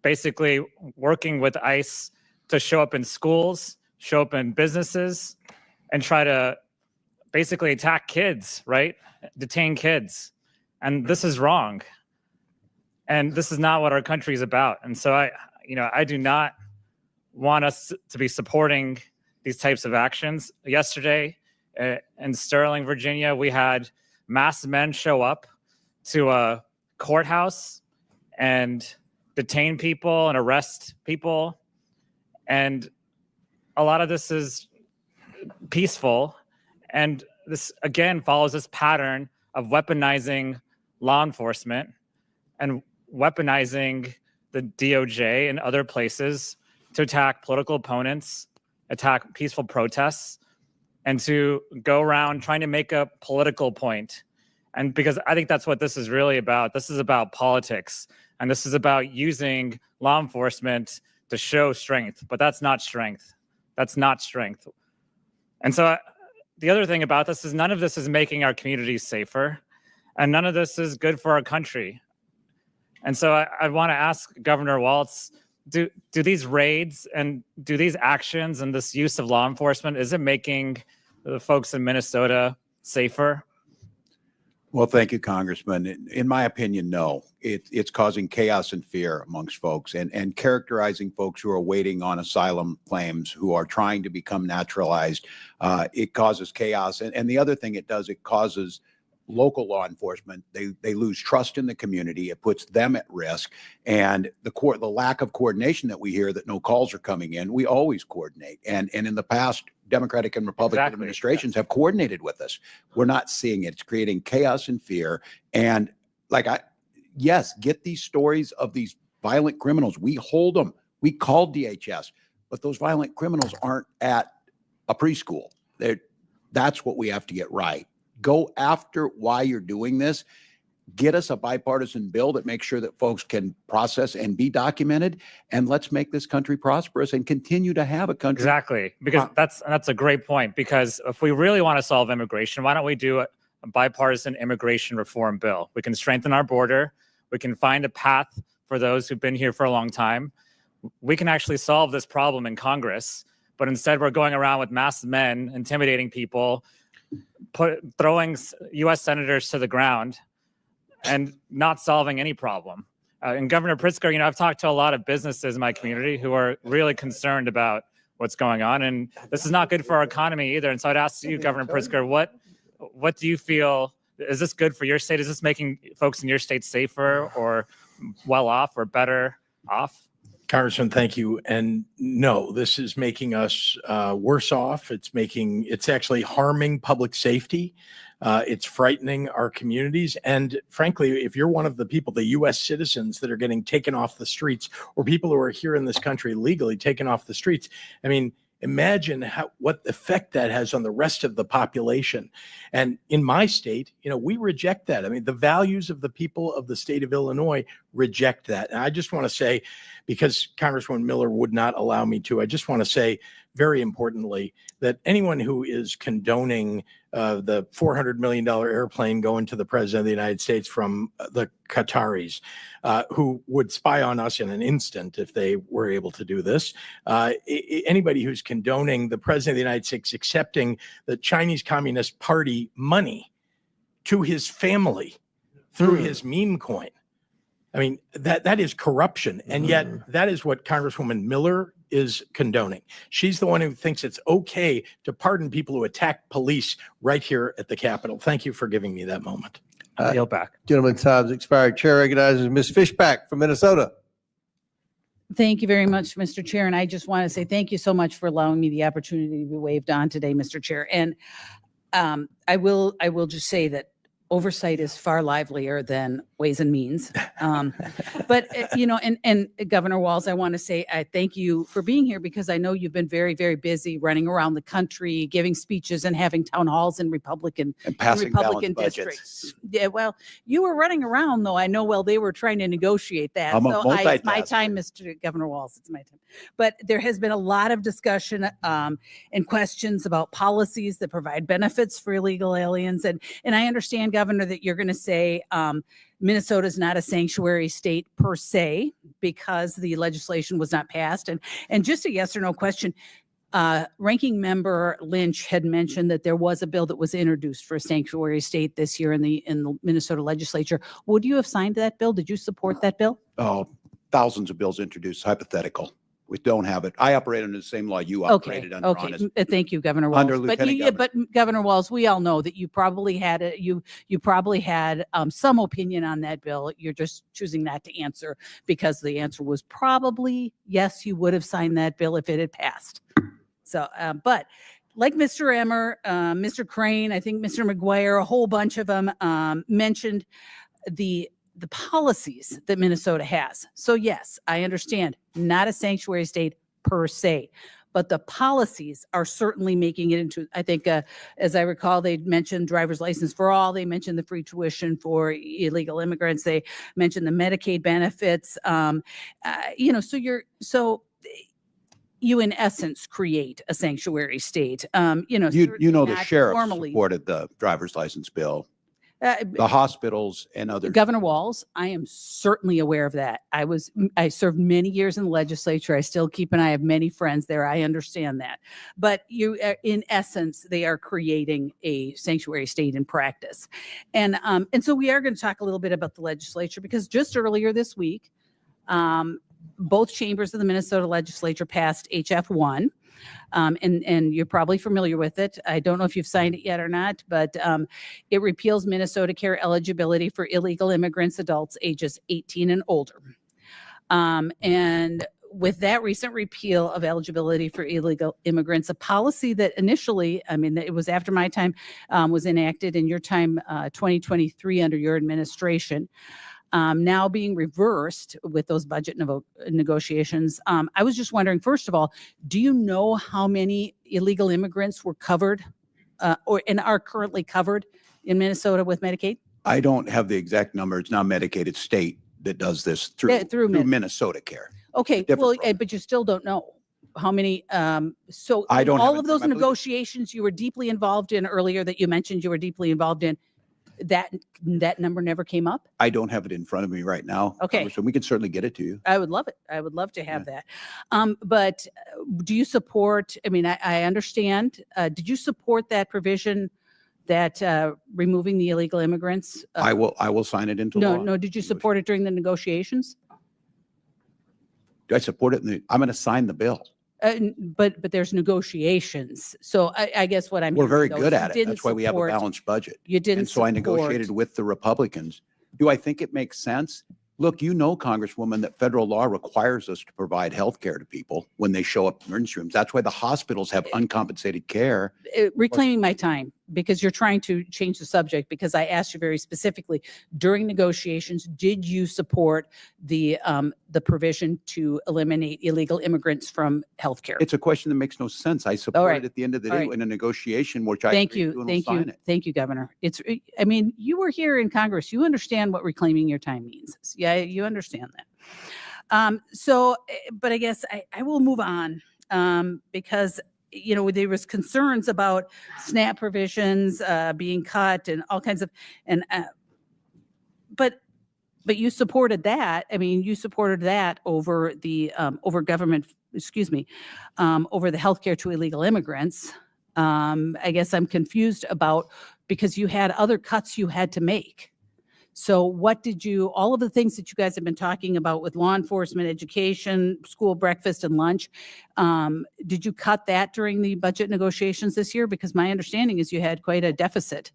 basically working with ICE to show up in schools, show up in businesses, and try to basically attack kids, right? Detain kids. And this is wrong. And this is not what our country is about. And so I do not want us to be supporting these types of actions. Yesterday in Sterling, Virginia, we had masked men show up to a courthouse and detain people and arrest people. And a lot of this is peaceful. And this, again, follows this pattern of weaponizing law enforcement and weaponizing the DOJ and other places to attack political opponents, attack peaceful protests, and to go around trying to make a political point. And because I think that's what this is really about. This is about politics. And this is about using law enforcement to show strength. But that's not strength. That's not strength. And so the other thing about this is none of this is making our communities safer. And none of this is good for our country. And so I want to ask Governor Walz, do these raids and do these actions and this use of law enforcement, is it making the folks in Minnesota safer? Well, thank you, Congressman. In my opinion, no. It's causing chaos and fear amongst folks and characterizing folks who are waiting on asylum claims, who are trying to become naturalized. It causes chaos. And the other thing it does, it causes local law enforcement. They lose trust in the community. It puts them at risk. And the lack of coordination that we hear, that no calls are coming in, we always coordinate. And in the past, Democratic and Republican administrations have coordinated with us. We're not seeing it. It's creating chaos and fear. And yes, get these stories of these violent criminals. We hold them. We call DHS, but those violent criminals aren't at a preschool. That's what we have to get right. Go after why you're doing this. Get us a bipartisan bill that makes sure that folks can process and be documented. And let's make this country prosperous and continue to have a country. Exactly. Because that's a great point. Because if we really want to solve immigration, why don't we do a bipartisan immigration reform bill? We can strengthen our border. We can find a path for those who've been here for a long time. We can actually solve this problem in Congress. But instead, we're going around with masked men, intimidating people, throwing U.S. senators to the ground and not solving any problem. And Governor Pritzker, I've talked to a lot of businesses in my community who are really concerned about what's going on. And this is not good for our economy either. And so I'd ask you, Governor Pritzker, what do you feel, is this good for your state? Is this making folks in your state safer or well off or better off? Congressman, thank you. And no, this is making us worse off. It's actually harming public safety. It's frightening our communities. And frankly, if you're one of the people, the U.S. citizens that are getting taken off the streets, or people who are here in this country legally taken off the streets, I mean, imagine what effect that has on the rest of the population. And in my state, we reject that. I mean, the values of the people of the state of Illinois reject that. And I just want to say, because Congresswoman Miller would not allow me to, I just want to say very importantly that anyone who is condoning the $400 million airplane going to the president of the United States from the Qataris, who would spy on us in an instant if they were able to do this. Anybody who's condoning the president of the United States accepting the Chinese Communist Party money to his family through his meme coin. I mean, that is corruption. And yet that is what Congresswoman Miller is condoning. She's the one who thinks it's okay to pardon people who attack police right here at the Capitol. Thank you for giving me that moment. I yield back. Gentleman's time's expired. Chair recognizes Ms. Fishback from Minnesota. Thank you very much, Mr. Chair. And I just want to say thank you so much for allowing me the opportunity to be waved on today, Mr. Chair. And I will just say that oversight is far livelier than Ways and Means. But, and Governor Walz, I want to say, I thank you for being here because I know you've been very, very busy running around the country, giving speeches and having town halls in Republican And passing balanced districts. Yeah, well, you were running around though. I know, well, they were trying to negotiate that. I'm a So it's my multitasker. time, Mr. Governor Walz, it's my time. But there has been a lot of discussion and questions about policies that provide benefits for illegal aliens. And I understand, Governor, that you're going to say, Minnesota is not a sanctuary state per se because the legislation was not passed. And just a yes or no question, Ranking Member Lynch had mentioned that there was a bill that was introduced for a sanctuary state this year in the Minnesota legislature. Would you have signed that bill? Did you support that bill? Oh, thousands of bills introduced, hypothetical. We don't have it. I operate under the same law you Okay, operated under. okay. honest. Thank you, Governor Walz. Under But Lieutenant Governor. but Governor Walz, we all know that you probably had you probably had some opinion on that bill. You're just choosing not to answer because the answer was probably yes, you would have signed that bill if it had passed. So, but like Mr. Emmer, Mr. Crane, I think Mr. McGuire, a whole bunch of them mentioned the policies that Minnesota has. So yes, I understand, not a sanctuary state per se, but the policies are certainly making it into, I think, as I recall, they mentioned driver's license for all. They mentioned the free tuition for illegal immigrants. They mentioned the Medicaid benefits. So you in essence create a sanctuary state. You know, the not sheriff formally. supported the driver's license bill, Uh, the hospitals and others. Governor Walz, I am certainly aware of that. I served many years in the legislature. I still keep an eye. I have many friends there. I understand that. But in essence, they are creating a sanctuary state in practice. And so we are going to talk a little bit about the legislature because just earlier this week, both chambers of the Minnesota legislature passed HF1. And you're probably familiar with it. I don't know if you've signed it yet or not, but it repeals Minnesota Care eligibility for illegal immigrants, adults ages 18 and older. And with that recent repeal of eligibility for illegal immigrants, a policy that initially, it was after my time, was enacted in your time, 2023 under your administration. Now being reversed with those budget negotiations. I was just wondering, first of all, do you know how many illegal immigrants were covered and are currently covered in Minnesota with Medicaid? I don't have the exact number. It's not Medicaid, it's state that does this through Minnesota Care. Okay, Different well, program. but you still don't know how many. So I don't have all it of those from my booth. negotiations you were deeply involved in earlier that you mentioned you were deeply involved in, that number never came up? I don't have it in front of me right now. Okay. So we can certainly get it to you. I would love it. I would love to have that. But do you support, I understand, did you support that provision that removing the illegal immigrants? I will sign it into law. No, did you support it during the negotiations? Do I support it? I'm going to sign the bill. But there's negotiations. So I guess what I'm We're very hearing, though, good is at you it. That's didn't why we have a support- balanced budget. You didn't And so I support- negotiated with the Republicans. Do I think it makes sense? Look, Congresswoman, that federal law requires us to provide health care to people when they show up in emergency rooms. That's why the hospitals have uncompensated care. Reclaiming my time because you're trying to change the subject because I asked you very specifically during negotiations, did you support the provision to eliminate illegal immigrants from healthcare? It's a question that makes no sense. I support right. it at the end of the All day right. in a negotiation, which I Thank agreed to you. and will Thank sign you. it. Thank you, Governor. You were here in Congress. You understand what reclaiming your time means. Yeah, you understand that. But I guess I will move on because, there was concerns about SNAP provisions being cut and all kinds of, but you supported that. You supported that over the, over government, over the healthcare to illegal immigrants. I guess I'm confused about because you had other cuts you had to make. So what did all of the things that you guys have been talking about with law enforcement, education, school breakfast and lunch, did you cut that during the budget negotiations this year? Because my understanding is you had quite a deficit.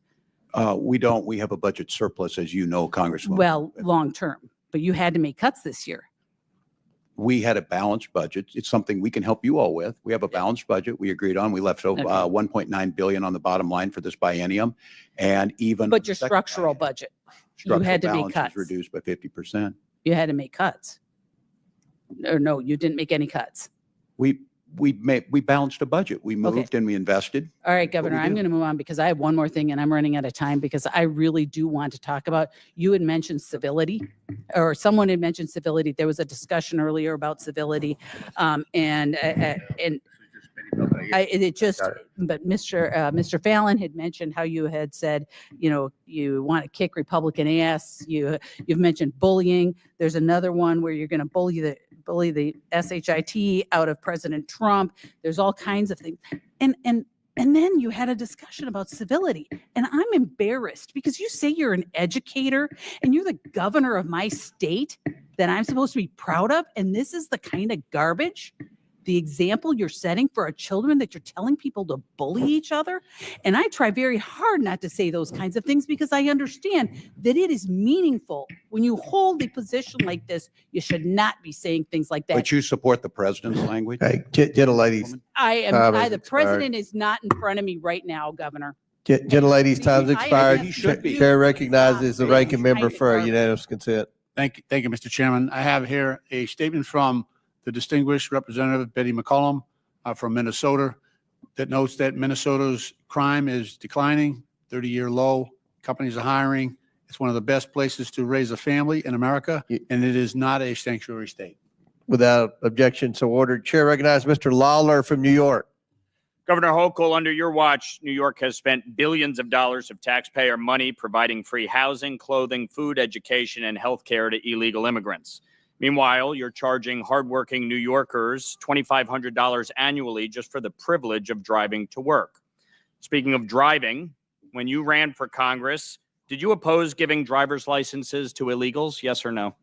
We don't. We have a budget surplus, as you know, Congresswoman. Well, long term, but you had to make cuts this year. We had a balanced budget. It's something we can help you all with. We have a balanced budget we agreed on. We left over $1.9 billion on the bottom line for this biennium, and even But your structural budget. Structural had to make balance cuts. was reduced by 50%. You had to make cuts. Or no, you didn't make any cuts. We balanced a budget. We moved and we invested. All right, what Governor, we I'm do. going to move on because I have one more thing and I'm running out of time because I really do want to talk about, you had mentioned civility, or someone had mentioned civility. There was a discussion earlier about civility. But Mr. Fallon had mentioned how you had said, you want to kick Republican ass. You've mentioned bullying. There's another one where you're going to bully the SHIT out of President Trump. There's all kinds of things. And then you had a discussion about civility. And I'm embarrassed because you say you're an educator and you're the governor of my state that I'm supposed to be proud of. And this is the kind of garbage, the example you're setting for our children, that you're telling people to bully each other. And I try very hard not to say those kinds of things because I understand that it is meaningful. When you hold a position like this, you should not be saying things like that. But you support the president's language? Hey, gentlelady's the expired. president is not in front of me right now, Governor. Gentlelady's time's I expired. have- He should be. Chair recognizes the ranking member for Kind of unanimous consent. Thank you, Mr. Chairman. I have here a statement from the distinguished Representative Betty McCollum from Minnesota that notes that Minnesota's crime is declining, 30-year low. Companies are hiring. It's one of the best places to raise a family in America, and it is not a sanctuary state. Without objection, so ordered. Chair recognizes Mr. Lawler from New York. Governor Hochul, under your watch, New York has spent billions of dollars of taxpayer money providing free housing, clothing, food, education, and health care to illegal immigrants. Meanwhile, you're charging hardworking New Yorkers $2,500 annually just for the privilege of driving to work. Speaking of driving, when you ran for Congress, did you oppose giving driver's licenses to illegals? Yes or no?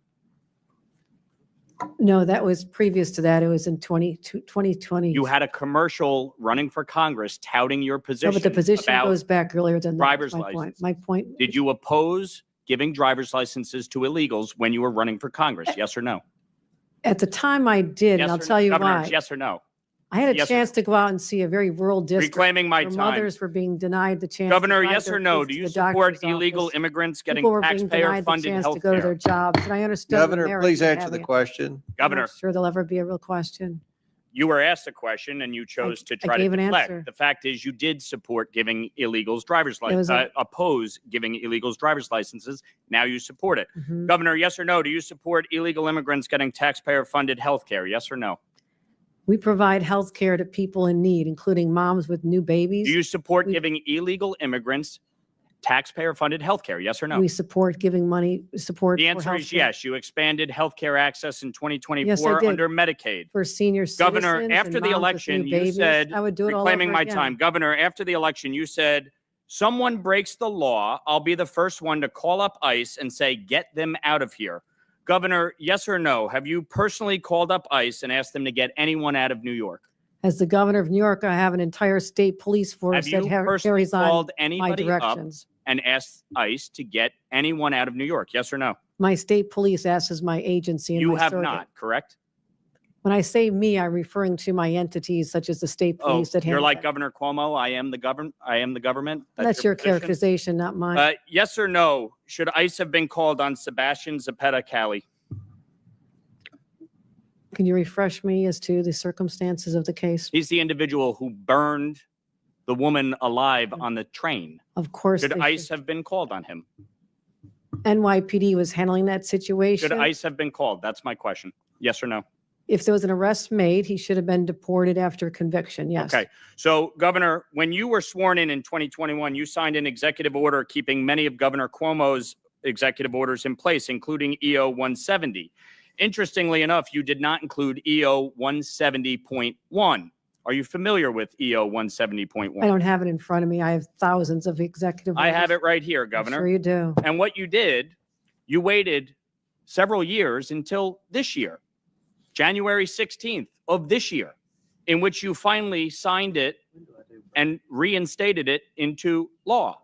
No, that was previous to that. It was in 2020. You had a commercial running for Congress touting your No, position. but the position about goes back earlier than that. driver's That's my point. license. My point, Did you oppose giving driver's licenses to illegals when you were running for Congress? Yes or no? at the time I did, Yes and I'll or no? tell you Governor, why. yes or no? I had a yes or chance to go out and see a very rural district. Reclaiming my where time. Mothers were being denied the chance. to Governor, drive yes their or no? kids Do to you the support doctor's illegal office. immigrants getting People were being denied the taxpayer-funded chance health to go to their care? jobs, and I understood. the Governor, merit please of answer having the it. question. I'm Governor, not sure there'll ever be a real question. you were asked a question and you chose to I try to gave an deflect. answer. The fact is you did support giving illegals driver's It was licenses, a- oppose giving illegals driver's licenses. Now you support it. Mhm. Governor, yes or no? Do you support illegal immigrants getting taxpayer-funded health care? Yes or no? We provide health care to people in need, including moms with new babies. Do you support giving illegal immigrants taxpayer-funded health care? Yes or no? We support giving money, support The for answer is healthcare yes. You expanded healthcare access in Yes, I 2024 did. under Medicaid. for senior Governor, citizens after and the moms with election, new you babies. said, I would do it all reclaiming over my again. time. Governor, after the election, you said, someone breaks the law, I'll be the first one to call up ICE and say, get them out of here. Governor, yes or no? Have you personally called up ICE and asked them to get anyone out of New York? As the governor of New York, I have an entire state police force Have you that personally carries on called my anybody up directions. and asked ICE to get anyone out of New York? Yes or no? My state police acts as my agency. And You my have surrogate. not, correct? When I say me, I'm referring to my entities such as the state Oh, police that you're handle like that. Governor Cuomo. I am the government. That's your position? characterization, not mine. Yes or no? Should ICE have been called on Sebastian Zapata Cali? Can you refresh me as to the circumstances of the case? He's the individual who burned the woman alive on the train. Of course, Should they ICE have been called on him? NYPD was handling that situation. Should ICE have been called? That's my question. Yes or no? If there was an arrest made, he should have been deported after conviction. Yes. Okay. So, Governor, when you were sworn in 2021, you signed an executive order keeping many of Governor Cuomo's executive orders in place, including EO 170. Interestingly enough, you did not include EO 170.1. Are you familiar with EO 170.1? I don't have it in front of me. I have thousands of executive. I have orders. it right here, I'm Governor. sure you do. And what you did, you waited several years until this year, January 16th of this year, in which you finally signed it and reinstated it into law.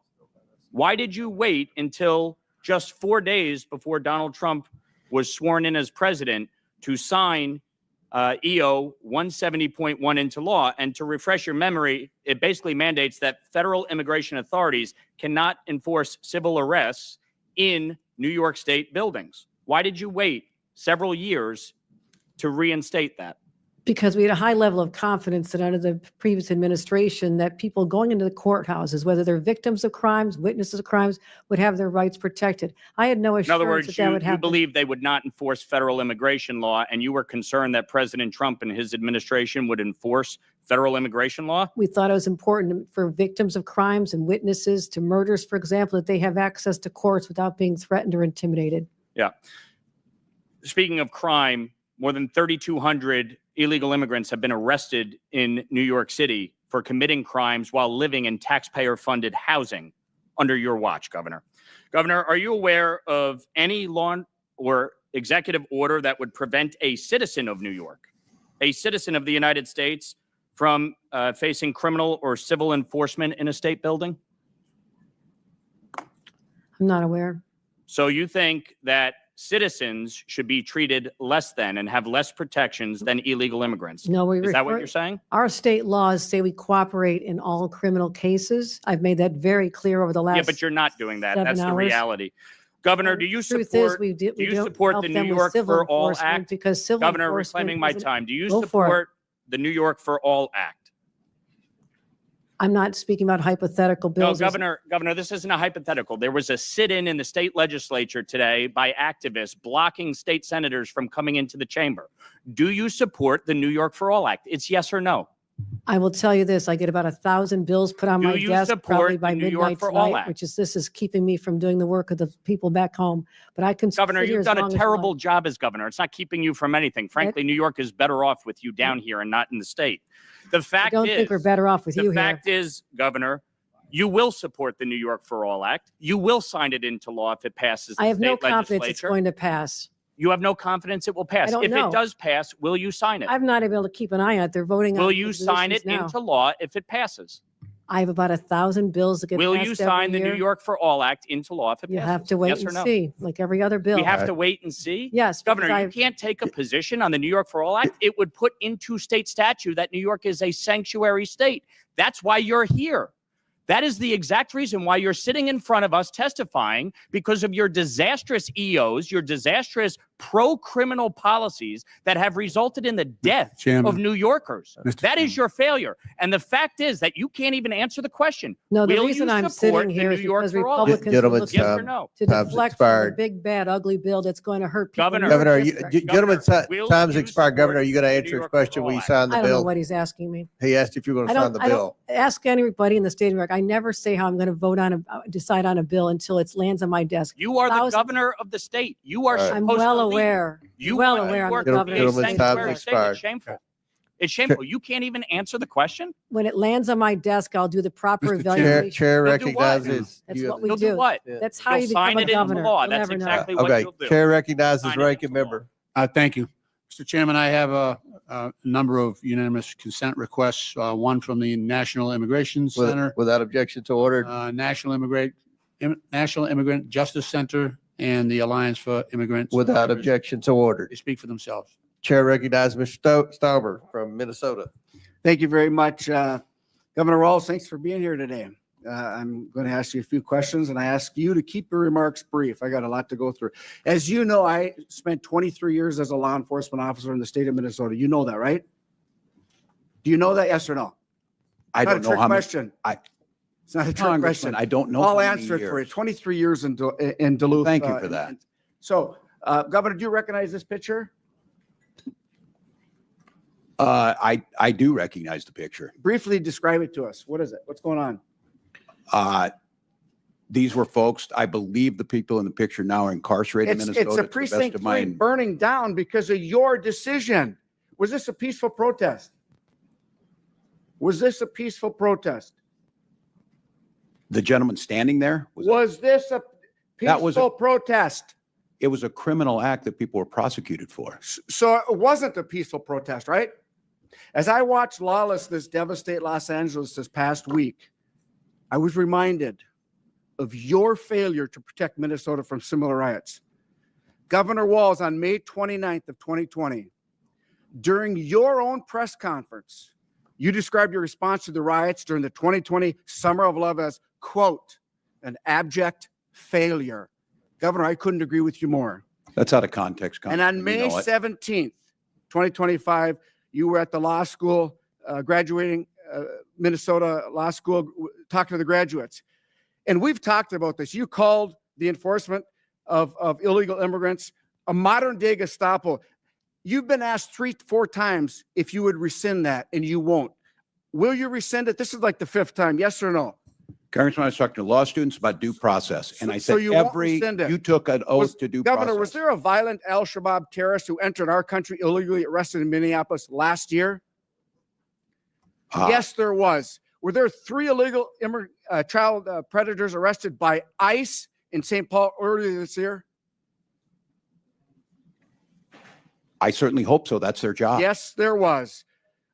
Why did you wait until just 4 days before Donald Trump was sworn in as president to sign EO 170.1 into law? And to refresh your memory, it basically mandates that federal immigration authorities cannot enforce civil arrests in New York State buildings. Why did you wait several years to reinstate that? Because we had a high level of confidence that under the previous administration, that people going into the courthouses, whether they're victims of crimes, witnesses of crimes, would have their rights protected. I had no In other assurance words, that that would you happen. believe they would not enforce federal immigration law, and you were concerned that President Trump and his administration would enforce federal immigration law? We thought it was important for victims of crimes and witnesses to murders, for example, that they have access to courts without being threatened or intimidated. Yeah. Speaking of crime, more than 3,200 illegal immigrants have been arrested in New York City for committing crimes while living in taxpayer-funded housing under your watch, Governor. Governor, are you aware of any law or executive order that would prevent a citizen of New York, a citizen of the United States, from facing criminal or civil enforcement in a state building? I'm not aware. So you think that citizens should be treated less than and have less protections than illegal immigrants? No, we Is that what refer- you're saying? Our state laws say we cooperate in all criminal cases. I've made that very clear over the last. Yeah, but you're not doing that. 7 That's the hours. reality. Governor, do you Truth is, support we do you don't support help the New them with York civil for All enforcement Act? because civil Governor, enforcement reclaiming my isn't- time. Do you Go for it. support the New York for All Act? I'm not speaking about hypothetical No, bills. Governor, this isn't a hypothetical. There was a sit-in in the state legislature today by activists blocking state senators from coming into the chamber. Do you support the New York for All Act? It's yes or no. I will tell you this, I get about 1,000 bills put on Do my you desk support probably the by New York midnight for All tonight, Act? which is, this is keeping me from doing the work of the people back home. But I can. Governor, sit here you've as done long a as you terrible like. job as governor. It's not keeping you from anything. Frankly, New York is better off with you down here and not in the state. The I fact don't is, think we're better off with you the here. fact is, Governor, you will support the New York for All Act. You will sign it into law if it passes the I have no state confidence it's legislature. going to pass. You have no confidence it will pass. don't If know. it does pass, will you sign it? I'm not able to keep an eye on it. They're voting on. Will the you sign it positions now. into law if it passes? I have about 1,000 bills that get Will passed you every sign the year. New York for All Act into law if it You passes? have to wait Yes or and no? see, like every other bill. We have to wait and see? Yes, Governor, because you can't take a position on the New York for All Act. It would put into state statute that New York is a sanctuary state. That's why you're here. That is the exact reason why you're sitting in front of us testifying, because of your disastrous EOs, your disastrous pro-criminal policies that have resulted in the death Chairman. of New Yorkers. Mr. That is your failure. And the fact is that you can't even answer the question. No, the Will reason you I'm support sitting the here New is York because for All Act? Republicans are Gentlemen's looking Yes or time. no? to Time's deflect from the expired. big, bad, ugly bill that's going to hurt people. in Governor- your Governor, district. gentlemen's will time's you expired. Governor, are you going to support the answer New his York question for when All you Act? sign the I don't know bill? what he's asking me. He asked if you're going to sign the I bill. don't ask anybody in the state of New York. I never say how I'm going to vote on decide on a bill until it lands on my desk. You are the Thousands- governor of the state. You are supposed I'm to well lead. aware. You well want aware New I'm York the to governor. be a of the Gentlemen's state. time's sanctuary state. expired. It's shameful. It's shameful. You can't even answer the question. When it lands on my desk, I'll do the proper Mr. Chair- evaluation. Chair You'll do what? recognizes. That's you- what we You'll do. do what? That's how You'll you become sign a it into governor. law. You'll That's never know. exactly what Okay, you'll do. Chair recognizes Sign it ranking into law. member. Thank you. Mr. Chairman, I have a number of unanimous consent requests, one from the National Immigration Center, Without objection to order. National Immigrant Justice Center, and the Alliance for Immigrants. Without objection to order. They speak for themselves. Chair recognizes Mr. Stauber from Minnesota. Thank you very much. Governor Rawls, thanks for being here today. I'm going to ask you a few questions, and I ask you to keep your remarks brief. I got a lot to go through. As you know, I spent 23 years as a law enforcement officer in the state of Minnesota. You know that, right? Do you know that, yes or no? I Not a don't know trick how many. question. It's not a trick Congressman, question. I don't know. I'll how many answer it for you. years. 23 years in Duluth. Thank you for that. So, Governor, do you recognize this picture? I do recognize the picture. Briefly describe it to us. What is it? What's going on? These were folks, I believe the people in the picture now are incarcerated in Minnesota. It's to a the best precinct of 3 my- burning down because of your decision. Was this a peaceful protest? Was this a peaceful protest? The gentleman standing there, Was this a That was a- peaceful protest? it was a criminal act that people were prosecuted for. So it wasn't a peaceful protest, right? As I watched lawlessness devastate Los Angeles this past week, I was reminded of your failure to protect Minnesota from similar riots. Governor Walz, on May 29th of 2020, during your own press conference, you described your response to the riots during the 2020 Summer of Love as, quote, an abject failure. Governor, I couldn't agree with you more. That's out of context. And on Congressman, May you know it. 17th, 2025, you were at the law school, graduating Minnesota Law School, talking to the graduates. And we've talked about this. You called the enforcement of illegal immigrants a modern day Gestapo. You've been asked 3-4 times if you would rescind that, and you won't. Will you rescind it? This is like the 5th time. Yes or no? Congressman, I was talking to law students about due process, and I So said you won't rescind it? you took an oath to due Governor, process. was there a violent al-Shabaab terrorist who entered our country illegally, arrested in Minneapolis last year? Yes, there was. Were there 3 illegal child predators arrested by ICE in St. Paul earlier this year? I certainly hope so. That's their job. Yes, there was.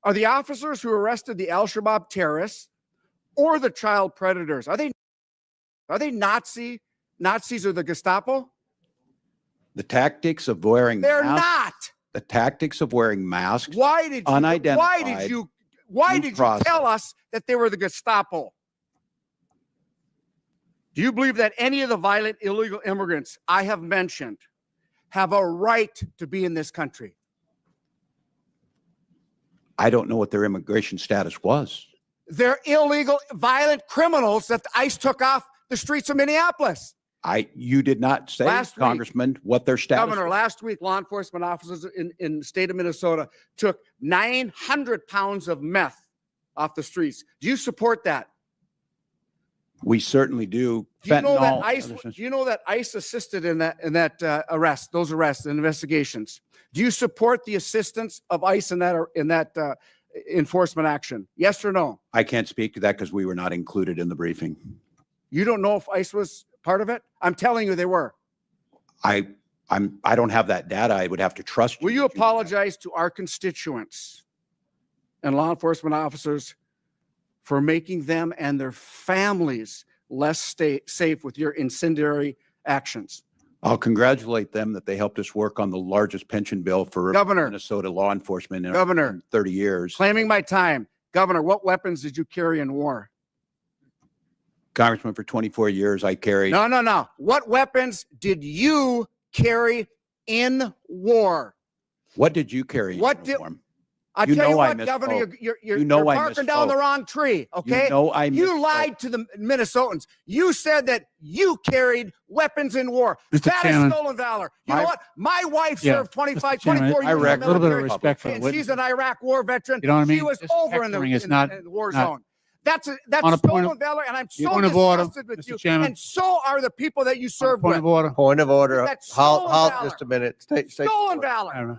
Are the officers who arrested the al-Shabaab terrorists or the child predators, are they Nazis or the Gestapo? The tactics of wearing They're masks, not. the tactics of wearing masks, Why did you unidentified, due process. tell us that they were the Gestapo? Do you believe that any of the violent illegal immigrants I have mentioned have a right to be in this country? I don't know what their immigration status was. They're illegal, violent criminals that ICE took off the streets of Minneapolis. You did not say, Last week, Congressman, what their status Governor, was. last week, law enforcement officers in the state of Minnesota took 900 pounds of meth off the streets. Do you support that? We certainly do. Do you know that Fentanyl, ICE? other things. Do you know that ICE assisted in that those arrests and investigations? Do you support the assistance of ICE in that enforcement action? Yes or no? I can't speak to that because we were not included in the briefing. You don't know if ICE was part of it? I'm telling you, they were. I don't have that data. I would have to trust you. Will you apologize to our constituents and law enforcement officers for making them and their families less safe with your incendiary actions? I'll congratulate them that they helped us work on the largest pension bill for Governor. Minnesota law enforcement in Governor. 30 years. Claiming my time. Governor, what weapons did you carry in war? Congressman, for 24 years, I carried. No. What weapons did you carry in war? What did you carry? What in did uniform? I You tell you know I what, Governor, misspoke. you're You know I barking down the misspoke. wrong tree. Okay, You know I You misspoke. lied to the Minnesotans. You said that you carried weapons in war. Mr. That is Chairman. stolen valor. You My- know what? My wife Yeah, served 25, Mr. Chairman, 24 years in Iraq- the A little bit of military, respect for the and witness. she's an Iraq war veteran. You know what I mean? She was Just over in the, hectoring is in not- the war not- zone. That's On stolen a point of- valor, and I'm so Point of order, disgusted with Mr. you. Chairman. And so are the people that you serve Point with. of order. Point of order. That's stolen Halt valor. just a minute. Stay. Stolen I valor. don't know.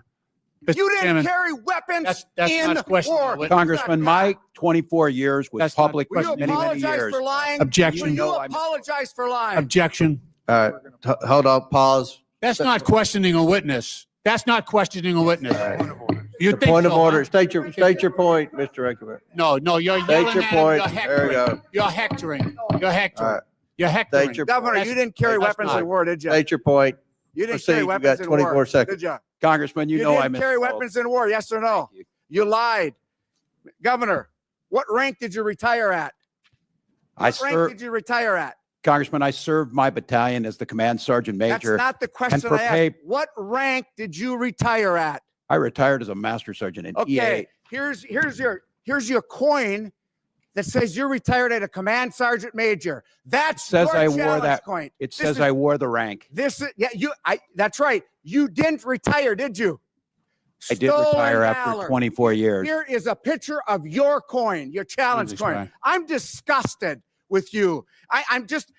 You Mr. didn't Chairman, carry weapons that's in not questionable war. witness. Congressman, my 24 years with That's not public for Will you many, many apologize years. for lying? Objection. Will you know I'm- apologize for lying? Objection. All right. Hold on. Pause. That's not questioning a witness. That's not questioning a witness. You The think point of so, order. huh? State your point, Mr. Rankin. No, you're State yelling your at point. him. There you go. You're hectoring. You're All hectoring. right. You're hectoring. State your Governor, That's- you didn't carry that's weapons not- in war, did you? State your point. You didn't Proceed. carry You weapons got in 24 war, seconds. did you? Congressman, you know I didn't misspoke. carry weapons in war, yes or no? You lied. Governor, what rank did you retire at? I What rank served, did you retire at? Congressman, I served my battalion as the command sergeant major. That's not the question for I asked. pay- What rank did you retire at? I retired as a master sergeant in Okay, EA. here's your coin that says you're retired at a command sergeant major. That's Says your I wore challenge that- coin. It This says is- I wore the rank. This is that's right. You didn't retire, did you? I did Stolen retire after valor. 24 years. Here is a picture of your coin, your challenge Jesus coin. Christ. I'm disgusted with you. I'm just.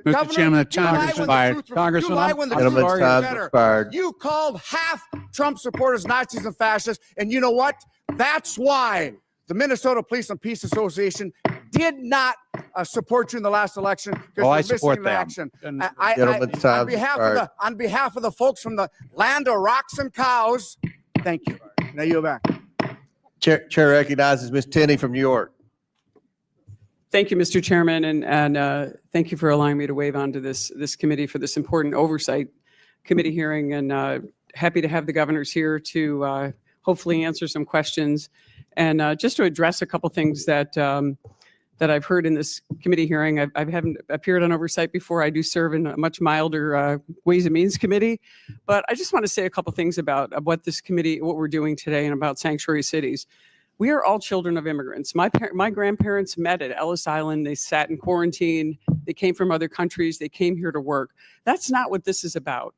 Mr. Governor, Chairman, the you lie time when is the expired. truth- Congressman, you lie I'm- when the I'm truth Gentleman's is time's better. expired. You called half Trump supporters Nazis and fascists, and you know what? That's why the Minnesota Police and Peace Association did not support you in the last election because Well, I you're missing support in them. action. And- Gentleman's time's expired. On behalf of the folks from the land of rocks and cows, thank you. Now you're back. Chair recognizes Ms. Tenney from New York. Thank you, Mr. Chairman, and thank you for allowing me to wave onto this committee for this important oversight committee hearing. And happy to have the governors here to hopefully answer some questions and just to address a couple things that that I've heard in this committee hearing. I haven't appeared on oversight before. I do serve in a much milder Ways and Means Committee. But I just want to say a couple things about what this committee, what we're doing today and about sanctuary cities. We are all children of immigrants. My grandparents met at Ellis Island. They sat in quarantine. They came from other countries. They came here to work. That's not what this is about.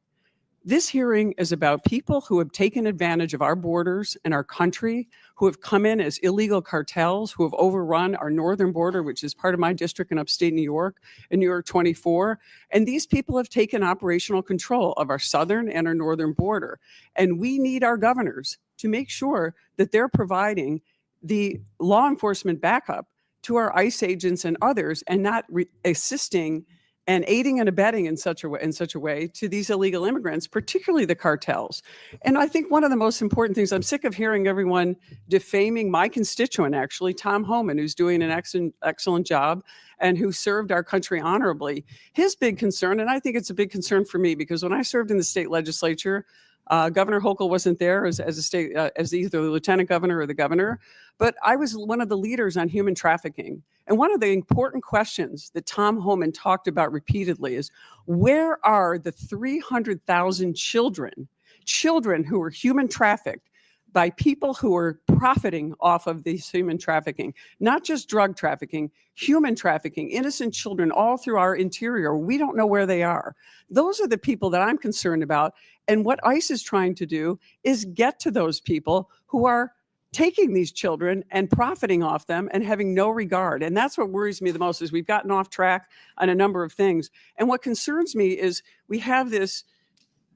This hearing is about people who have taken advantage of our borders and our country, who have come in as illegal cartels, who have overrun our northern border, which is part of my district in upstate New York, in New York 24. And these people have taken operational control of our southern and our northern border. And we need our governors to make sure that they're providing the law enforcement backup to our ICE agents and others, and not assisting and aiding and abetting in such a way to these illegal immigrants, particularly the cartels. And I think one of the most important things, I'm sick of hearing everyone defaming my constituent, actually, Tom Homan, who's doing an excellent job and who served our country honorably. His big concern, and I think it's a big concern for me, because when I served in the state legislature, Governor Hochul wasn't there as either the lieutenant governor or the governor, but I was one of the leaders on human trafficking. And one of the important questions that Tom Homan talked about repeatedly is, where are the 300,000 children who were human trafficked by people who are profiting off of this human trafficking, not just drug trafficking, human trafficking, innocent children all through our interior. We don't know where they are. Those are the people that I'm concerned about. And what ICE is trying to do is get to those people who are taking these children and profiting off them and having no regard. And that's what worries me the most, is we've gotten off track on a number of things. And what concerns me is we have this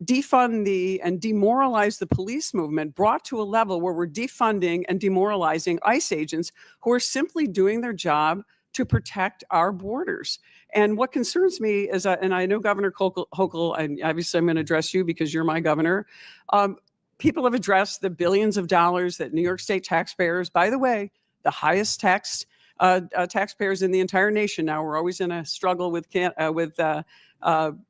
defund and demoralize the police movement brought to a level where we're defunding and demoralizing ICE agents who are simply doing their job to protect our borders. And what concerns me is, and I know Governor Hochul, and obviously I'm going to address you because you're my governor, people have addressed the billions of dollars that New York State taxpayers, by the way, the highest taxed taxpayers in the entire nation. Now we're always in a struggle with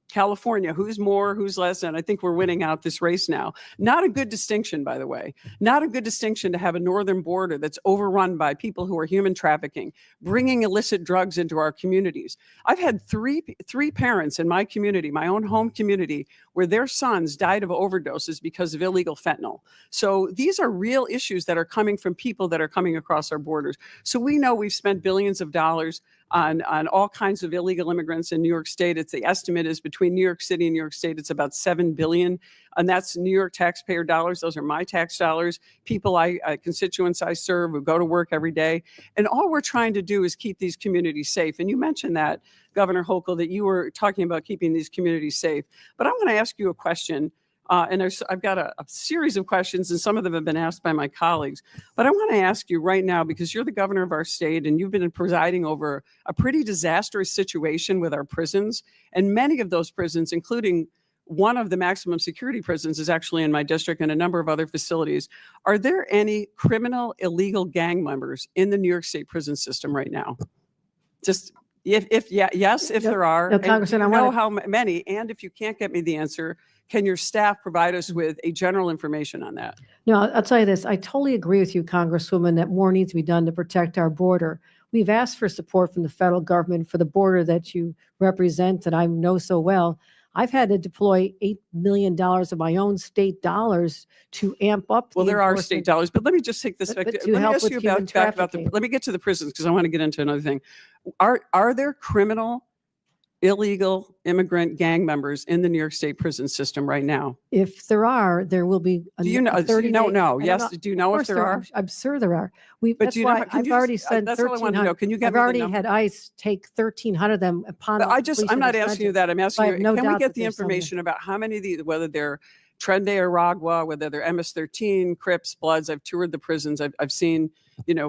California, who's more, who's less, and I think we're winning out this race now. Not a good distinction, by the way. Not a good distinction to have a northern border that's overrun by people who are human trafficking, bringing illicit drugs into our communities. I've had three parents in my community, my own home community, where their sons died of overdoses because of illegal fentanyl. So these are real issues that are coming from people that are coming across our borders. So we know we've spent billions of dollars on all kinds of illegal immigrants in New York State. It's the estimate is between New York City and New York State, it's about $7 billion. And that's New York taxpayer dollars. Those are my tax dollars. People constituents I serve who go to work every day. And all we're trying to do is keep these communities safe. And you mentioned that, Governor Hochul, that you were talking about keeping these communities safe. But I'm going to ask you a question. And I've got a series of questions, and some of them have been asked by my colleagues. But I want to ask you right now, because you're the governor of our state and you've been presiding over a pretty disastrous situation with our prisons. And many of those prisons, including one of the maximum security prisons, is actually in my district, and a number of other facilities. Are there any criminal, illegal gang members in the New York State prison system right now? Just if there are. No, Congressman, I know want how many, and if you can't get me the answer, can your staff provide us with a general information on that? No, I'll tell you this. I totally agree with you, Congresswoman, that more needs to be done to protect our border. We've asked for support from the federal government for the border that you represent, that I know so well. I've had to deploy $8 million of my own state dollars to amp up. Well, there are state dollars, but let me just take this back. But Let to me help ask with you human about trafficking. let me get to the prisons, because I want to get into another thing. Are there criminal, illegal immigrant gang members in the New York State prison system right now? If there are, there will be. Do you know? 30 No, day- no. I don't Yes. know. Do you know Of if course there are? I'm sure there are. But That's do you know? why Can I've you already just- sent that's all I want to 1,300. know. Can you get I've me the already number? had ICE take 1,300 of them upon. But completion I'm of not this asking you budget. that. I'm So I asking have you, no can we doubt get that the there's some there. information about how many of these, whether they're Tren de Aragua, whether they're MS-13, Crips, Bloods? I've toured the prisons. I've seen,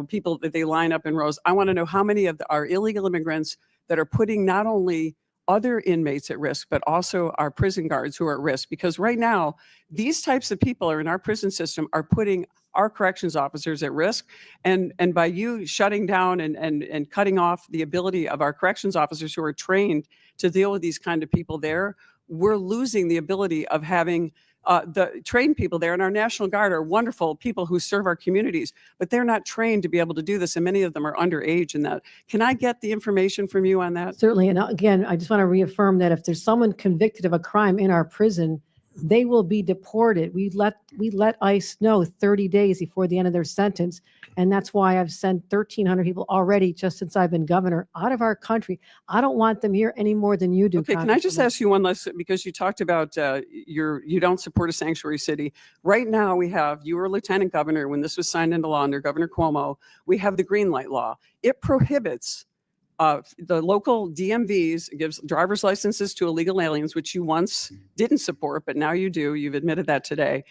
people that they line up in rows. I want to know how many of our illegal immigrants that are putting not only other inmates at risk, but also our prison guards who are at risk. Because right now, these types of people are in our prison system are putting our corrections officers at risk. And by you shutting down and cutting off the ability of our corrections officers who are trained to deal with these kind of people there, we're losing the ability of having The trained people there and our National Guard are wonderful people who serve our communities, but they're not trained to be able to do this, and many of them are underage in that. Can I get the information from you on that? Certainly. And again, I just want to reaffirm that if there's someone convicted of a crime in our prison, they will be deported. We let ICE know 30 days before the end of their sentence. And that's why I've sent 1,300 people already just since I've been governor out of our country. I don't want them here any more than you do. Okay, can I just ask you one last, because you talked about you don't support a sanctuary city. Right now you were lieutenant governor when this was signed into law under Governor Cuomo. We have the green light law. It prohibits the local DMVs, gives driver's licenses to illegal aliens, which you once didn't support, but now you do. You've admitted that today.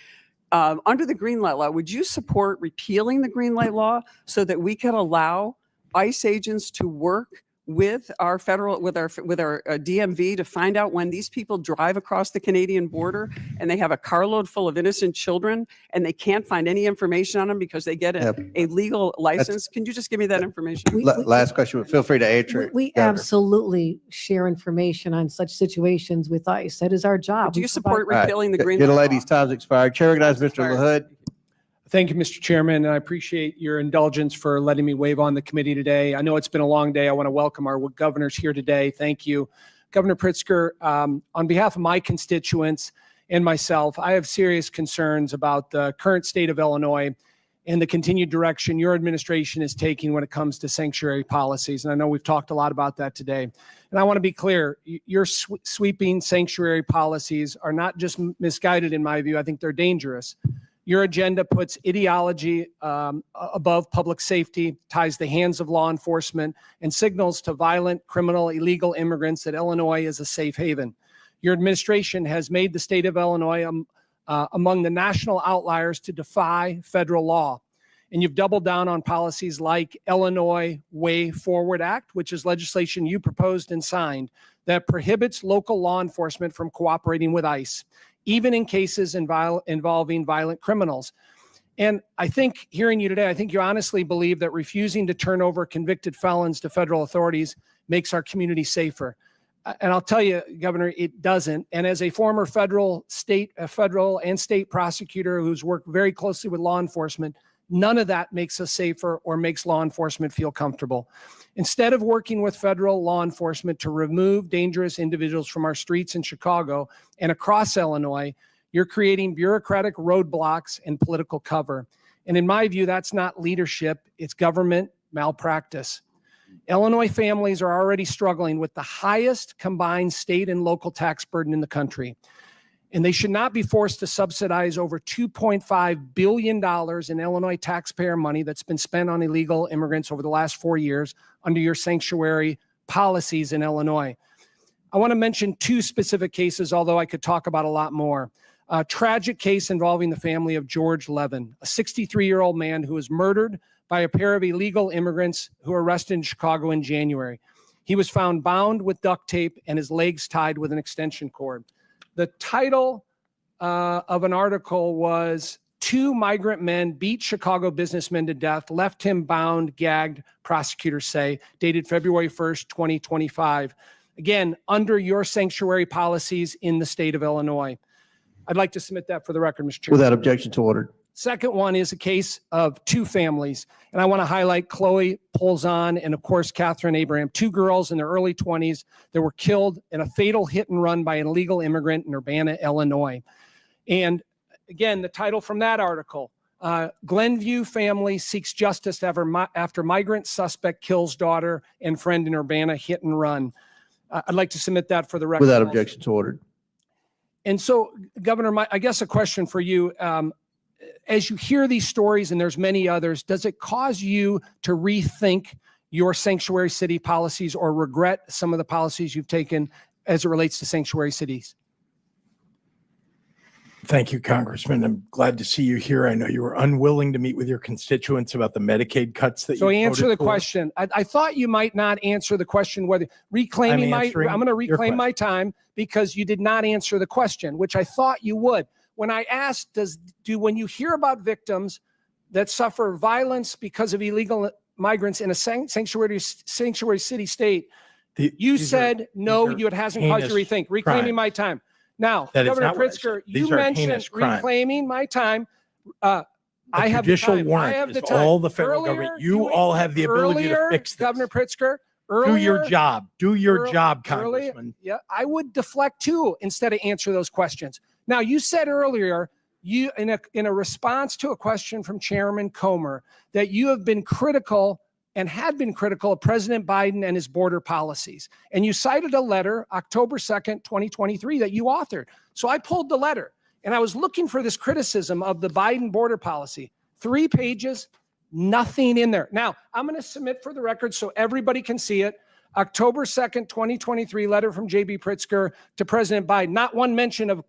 Under the green light law, would you support repealing the green light law so that we could allow ICE agents to work with our DMV to find out when these people drive across the Canadian border and they have a carload full of innocent children and they can't find any information on them because they get a legal license? Can you just give me that information? Last question, but feel free to answer it. We Governor. absolutely share information on such situations with ICE. That is our job. Do you We support provide- repealing the green Get a light lady's time's expired. Chair recognizes Mr. LaHood. Thank you, Mr. Chairman, and I appreciate your indulgence for letting me wave on the committee today. I know it's been a long day. I want to welcome our governors here today. Thank you. Governor Pritzker, on behalf of my constituents and myself, I have serious concerns about the current state of Illinois and the continued direction your administration is taking when it comes to sanctuary policies. And I know we've talked a lot about that today. And I want to be clear, your sweeping sanctuary policies are not just misguided in my view. I think they're dangerous. Your agenda puts ideology above public safety, ties the hands of law enforcement, and signals to violent, criminal, illegal immigrants that Illinois is a safe haven. Your administration has made the state of Illinois among the national outliers to defy federal law. And you've doubled down on policies like Illinois Way Forward Act, which is legislation you proposed and signed that prohibits local law enforcement from cooperating with ICE, even in cases involving violent criminals. And I think hearing you today, I think you honestly believe that refusing to turn over convicted felons to federal authorities makes our community safer. And I'll tell you, Governor, it doesn't. And as a former federal and state prosecutor who's worked very closely with law enforcement, none of that makes us safer or makes law enforcement feel comfortable. Instead of working with federal law enforcement to remove dangerous individuals from our streets in Chicago and across Illinois, you're creating bureaucratic roadblocks and political cover. And in my view, that's not leadership, it's government malpractice. Illinois families are already struggling with the highest combined state and local tax burden in the country. And they should not be forced to subsidize over $2.5 billion in Illinois taxpayer money that's been spent on illegal immigrants over the last 4 years under your sanctuary policies in Illinois. I want to mention two specific cases, although I could talk about a lot more. A tragic case involving the family of George Levin, a 63-year-old man who was murdered by a pair of illegal immigrants who were arrested in Chicago in January. He was found bound with duct tape and his legs tied with an extension cord. The title of an article was "Two Migrant Men Beat Chicago Businessmen to Death, Left Him Bound, Gagged," prosecutors say, dated February 1st, 2025. Again, under your sanctuary policies in the state of Illinois. I'd like to submit that for the record, Mr. Chairman. Without objection to order. Second one is a case of two families, and I want to highlight Chloe Polzon and, of course, Catherine Abraham, two girls in their early 20s that were killed in a fatal hit and run by an illegal immigrant in Urbana, Illinois. And again, the title from that article, Glenview family seeks justice after migrant suspect kills daughter and friend in Urbana, hit and run. I'd like to submit that for the record. Without also. objection to order. And so, Governor, I guess a question for you. As you hear these stories, and there's many others, does it cause you to rethink your sanctuary city policies or regret some of the policies you've taken as it relates to sanctuary cities? Thank you, Congressman. I'm glad to see you here. I know you were unwilling to meet with your constituents about the Medicaid cuts that So you answer voted the for. question. I thought you might not answer the question whether reclaiming I'm going to your reclaim my time because you did not answer the question, which I thought you would. When I asked, when you hear about victims that suffer violence because of illegal migrants in a sanctuary city state, you said no, it hasn't caused you to rethink. Reclaiming my time. Now, That is Governor not what I said. Pritzker, These you are mentioned heinous crimes. reclaiming my time. A I have the judicial time. I warrant have is the time. all the federal Earlier, government. You all have the ability to earlier, fix this. Governor Pritzker, Do your earlier- job. Do your job, earlier- Congressman. Yeah, I would deflect too instead of answer those questions. Now, you said earlier, you in a response to a question from Chairman Comer, that you have been critical and had been critical of President Biden and his border policies. And you cited a letter, October 2nd, 2023, that you authored. So I pulled the letter and I was looking for this criticism of the Biden border policy. 3 pages, nothing in there. Now, I'm going to submit for the record so everybody can see it. October 2nd, 2023, letter from J.B. Pritzker to President Biden. Not one mention of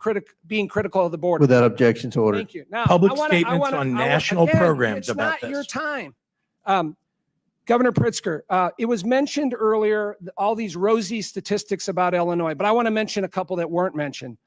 being critical of the border. Without objection to order. Thank you. Now, Public I wanna- statements on national again, programs it's about not your this. time. Governor Pritzker, it was mentioned earlier, all these rosy statistics about Illinois, but I want to mention a couple that weren't mentioned.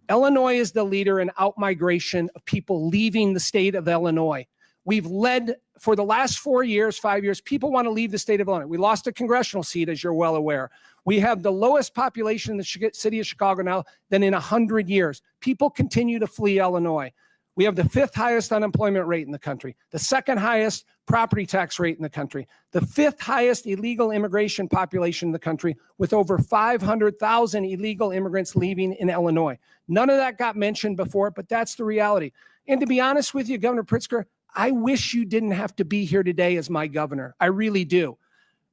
Illinois is the leader in outmigration of people leaving the state of Illinois. We've led for the last 4 years, 5 years, people want to leave the state of Illinois. We lost a congressional seat, as you're well aware. We have the lowest population in the city of Chicago now than in 100 years. People continue to flee Illinois. We have the 5th highest unemployment rate in the country, the 2nd highest property tax rate in the country, the 5th highest illegal immigration population in the country, with over 500,000 illegal immigrants leaving in Illinois. None of that got mentioned before, but that's the reality. And to be honest with you, Governor Pritzker, I wish you didn't have to be here today as my governor. I really do.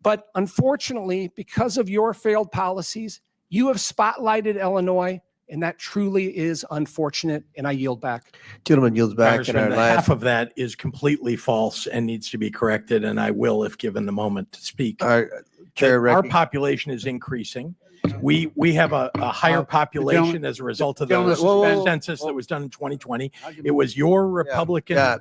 But unfortunately, because of your failed policies, you have spotlighted Illinois, and that truly is unfortunate, and I yield back. Gentleman yields back. And Congressman, our half last, of that is completely false and needs to be corrected, and I will if given the moment to speak. our chair Our rec- population is increasing. We have a higher population as a result of the gentleman- whoa, whoa, whoa. census that was done in 2020. It was your Republican yeah.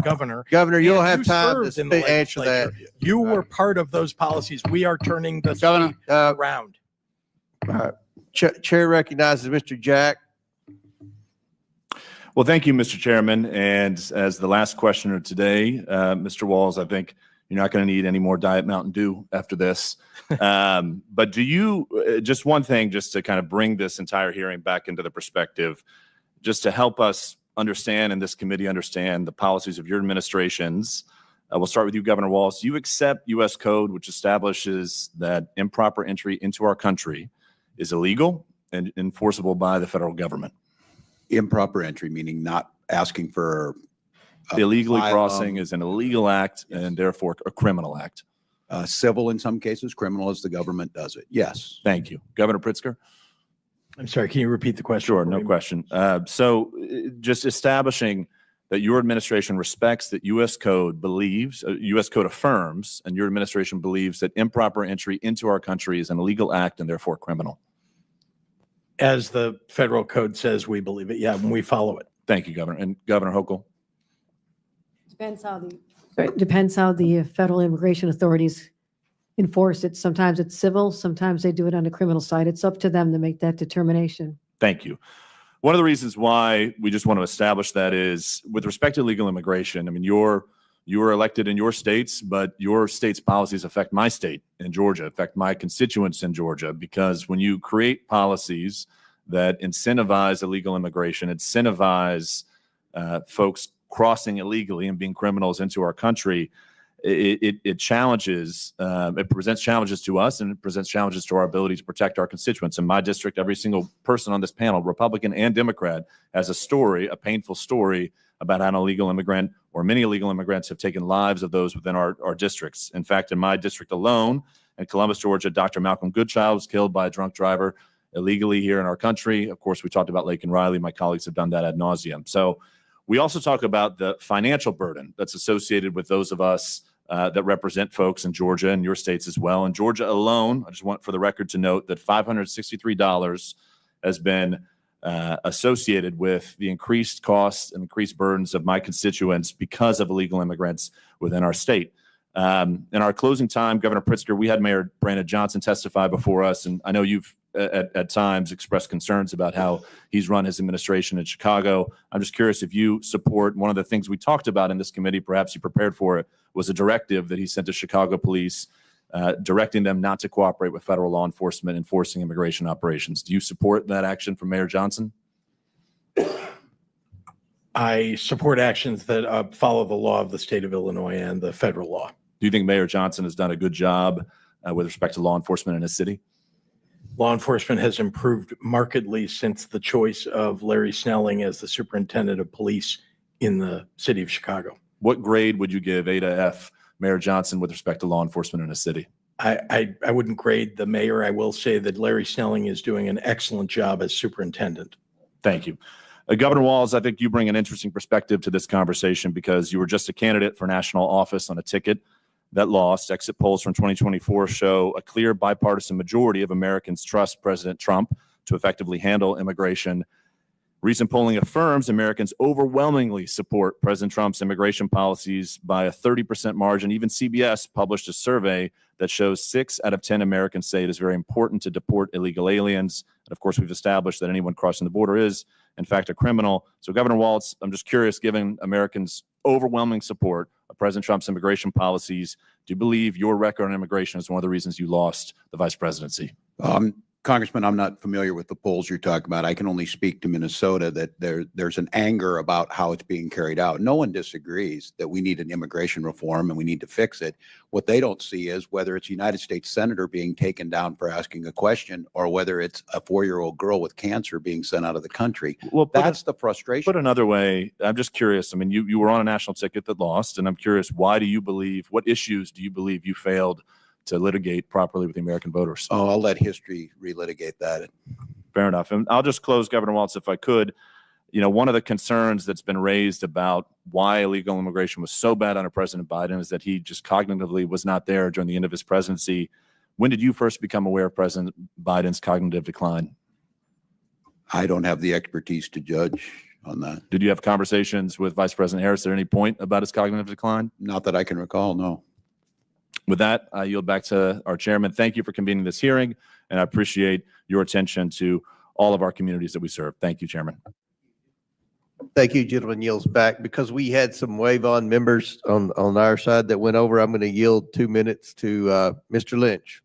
governor. Governor, you'll and have you time to served in the answer that. legislature. You were part of those policies. We are turning the Governor, state around. Chair recognizes Mr. Jack. Well, thank you, Mr. Chairman. And as the last questioner today, Mr. Walls, I think you're not going to need any more Diet Mountain Dew after this. But do you, just one thing, just to kind of bring this entire hearing back into the perspective, just to help us understand and this committee understand the policies of your administrations. We'll start with you, Governor Walls. Do you accept U.S. code, which establishes that improper entry into our country is illegal and enforceable by the federal government? Improper entry, meaning not asking for Illegally asylum, crossing is an illegal act and therefore a criminal act. Civil in some cases, criminal as the government does it. Yes. Thank you. Governor Pritzker? I'm sorry, can you repeat the question? Sure, no question. Just establishing that your administration respects that U.S. code believes, U.S. code affirms, and your administration believes that improper entry into our country is an illegal act and therefore criminal. As the federal code says, we believe it. Yeah, and we follow it. Thank you, Governor. And Governor Hochul? Depends how the federal immigration authorities enforce it. Sometimes it's civil, sometimes they do it on the criminal side. It's up to them to make that determination. Thank you. One of the reasons why we just want to establish that is with respect to illegal immigration. I mean, you were elected in your states, but your state's policies affect my state in Georgia, affect my constituents in Georgia, because when you create policies that incentivize illegal immigration, incentivize folks crossing illegally and being criminals into our country, it challenges, it presents challenges to us, and it presents challenges to our ability to protect our constituents. In my district, every single person on this panel, Republican and Democrat, has a story, a painful story about how an illegal immigrant or many illegal immigrants have taken lives of those within our districts. In fact, in my district alone, in Columbus, Georgia, Dr. Malcolm Goodchild was killed by a drunk driver illegally here in our country. Of course, we talked about Laken Riley. My colleagues have done that ad nauseum. So we also talk about the financial burden that's associated with those of us that represent folks in Georgia and your states as well. In Georgia alone, I just want for the record to note that $563 has been associated with the increased costs and increased burdens of my constituents because of illegal immigrants within our state. In our closing time, Governor Pritzker, we had Mayor Brandon Johnson testify before us, and I know you've at times expressed concerns about how he's run his administration in Chicago. I'm just curious if you support one of the things we talked about in this committee, perhaps you prepared for it, was a directive that he sent to Chicago police directing them not to cooperate with federal law enforcement enforcing immigration operations. Do you support that action from Mayor Johnson? I support actions that follow the law of the state of Illinois and the federal law. Do you think Mayor Johnson has done a good job with respect to law enforcement in his city? Law enforcement has improved markedly since the choice of Larry Snelling as the superintendent of police in the city of Chicago. What grade would you give A to F Mayor Johnson with respect to law enforcement in a city? I wouldn't grade the mayor. I will say that Larry Snelling is doing an excellent job as superintendent. Thank you. Governor Walz, I think you bring an interesting perspective to this conversation because you were just a candidate for national office on a ticket that lost. Exit polls from 2024 show a clear bipartisan majority of Americans trust President Trump to effectively handle immigration. Recent polling affirms Americans overwhelmingly support President Trump's immigration policies by a 30% margin. Even CBS published a survey that shows 6 out of 10 Americans say it is very important to deport illegal aliens. And of course, we've established that anyone crossing the border is, in fact, a criminal. So, Governor Walz, I'm just curious, given Americans' overwhelming support of President Trump's immigration policies, do you believe your record on immigration is one of the reasons you lost the vice presidency? Congressman, I'm not familiar with the polls you're talking about. I can only speak to Minnesota that there's an anger about how it's being carried out. No one disagrees that we need an immigration reform and we need to fix it. What they don't see is whether it's a United States senator being taken down for asking a question or whether it's a 4-year-old girl with cancer being sent out of the country. Well, that's the frustration. Put another way, I'm just curious. I mean, you were on a national ticket that lost, and I'm curious, what issues do you believe you failed to litigate properly with the American voters? Oh, I'll let history relitigate that. Fair enough. And I'll just close, Governor Walz, if I could. You know, one of the concerns that's been raised about why illegal immigration was so bad under President Biden is that he just cognitively was not there during the end of his presidency. When did you first become aware of President Biden's cognitive decline? I don't have the expertise to judge on that. Did you have conversations with Vice President Harris at any point about his cognitive decline? Not that I can recall, no. With that, I yield back to our chairman. Thank you for convening this hearing, and I appreciate your attention to all of our communities that we serve. Thank you, Chairman. Thank you, gentleman. Yields back. Because we had some wave-on members on our side that went over, I'm going to yield 2 minutes to Mr. Lynch.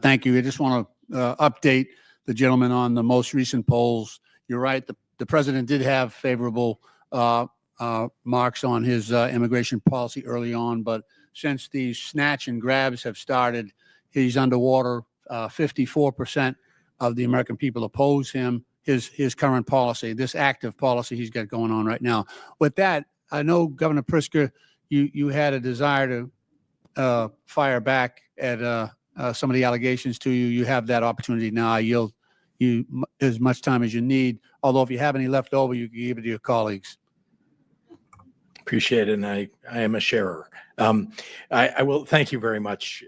Thank you. I just want to update the gentleman on the most recent polls. You're right. The president did have favorable marks on his immigration policy early on, but since these snatch and grabs have started, he's underwater. 54% of the American people oppose his current policy, this active policy he's got going on right now. With that, I know Governor Pritzker, you had a desire to fire back at some of the allegations to you. You have that opportunity now. I yield you as much time as you need. Although if you have any left over, you can give it to your colleagues. Appreciate it, and I am a sharer. I will thank you very much,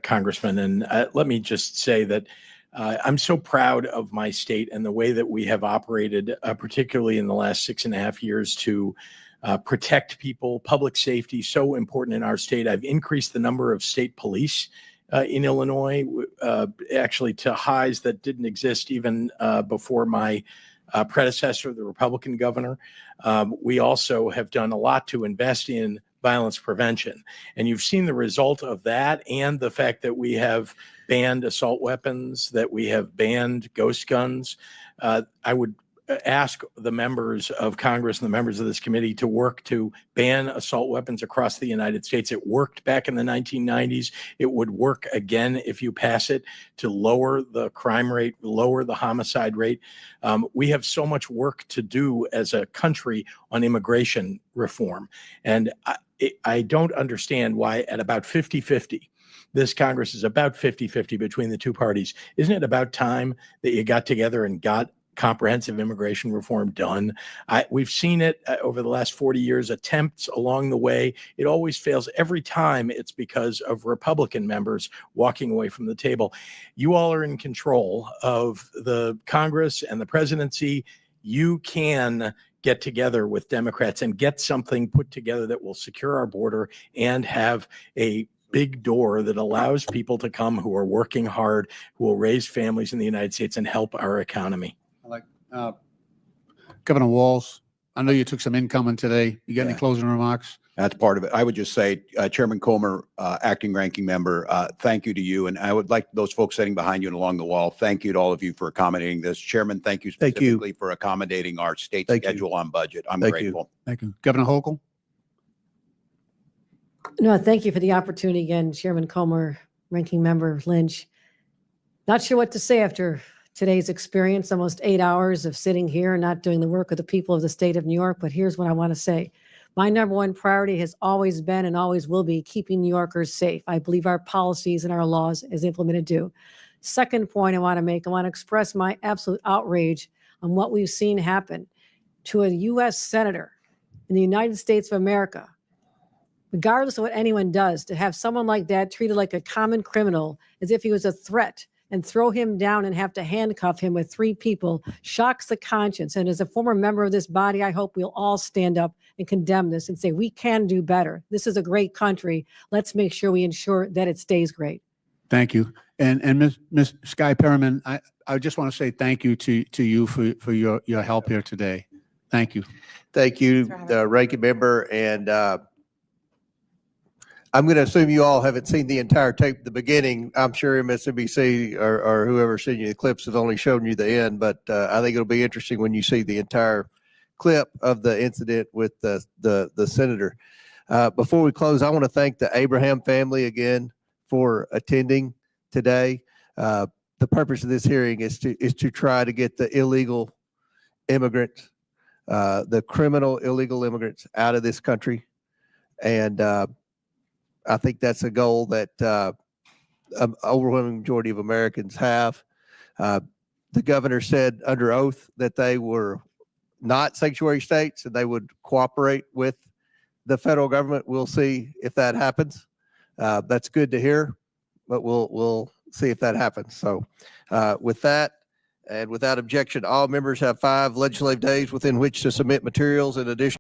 Congressman. And let me just say that I'm so proud of my state and the way that we have operated, particularly in the last 6.5 years, to protect people. Public safety, so important in our state. I've increased the number of state police in Illinois, actually to highs that didn't exist even before my predecessor, the Republican governor. We also have done a lot to invest in violence prevention. And you've seen the result of that and the fact that we have banned assault weapons, that we have banned ghost guns. I would ask the members of Congress and the members of this committee to work to ban assault weapons across the United States. It worked back in the 1990s. It would work again if you pass it to lower the crime rate, lower the homicide rate. We have so much work to do as a country on immigration reform. And I don't understand why at about 50-50, this Congress is about 50-50 between the two parties. Isn't it about time that you got together and got comprehensive immigration reform done? We've seen it over the last 40 years, attempts along the way. It always fails. Every time it's because of Republican members walking away from the table. You all are in control of the Congress and the presidency. You can get together with Democrats and get something put together that will secure our border and have a big door that allows people to come who are working hard, who will raise families in the United States and help our economy. Governor Walz, I know you took some incoming today. You got any Yeah. closing remarks? That's part of it. I would just say, Chairman Comer, acting ranking member, thank you to you. And I would like those folks sitting behind you and along the wall, thank you to all of you for accommodating this. Chairman, thank you Thank you. specifically for accommodating our state Thank you. schedule on budget. I'm Thank you. grateful. Thank you. Governor Hochul? No, thank you for the opportunity again, Chairman Comer, Ranking Member Lynch. Not sure what to say after today's experience, almost 8 hours of sitting here and not doing the work of the people of the state of New York. But here's what I want to say. My number one priority has always been and always will be keeping New Yorkers safe. I believe our policies and our laws as implemented do. Second point I want to make, I want to express my absolute outrage on what we've seen happen to a U.S. Senator in the United States of America, regardless of what anyone does, to have someone like that treated like a common criminal as if he was a threat and throw him down and have to handcuff him with 3 people shocks the conscience. And as a former member of this body, I hope we'll all stand up and condemn this and say, we can do better. This is a great country. Let's make sure we ensure that it stays great. Thank you. And Ms. Sky Perriman, I just want to say thank you to you for your help here today. Thank you. Thank you, ranking member. And I'm going to assume you all haven't seen the entire tape at the beginning. I'm sure MSNBC or whoever sent you the clips has only shown you the end, but I think it'll be interesting when you see the entire clip of the incident with the senator. Before we close, I want to thank the Abraham family again for attending today. The purpose of this hearing is to try to get the illegal immigrants, the criminal illegal immigrants out of this country. And I think that's a goal that an overwhelming majority of Americans have. The governor said under oath that they were not sanctuary states and they would cooperate with the federal government. We'll see if that happens. That's good to hear, but we'll see if that happens. So with that, and without objection, all members have 5 legislative days within which to submit materials in addition.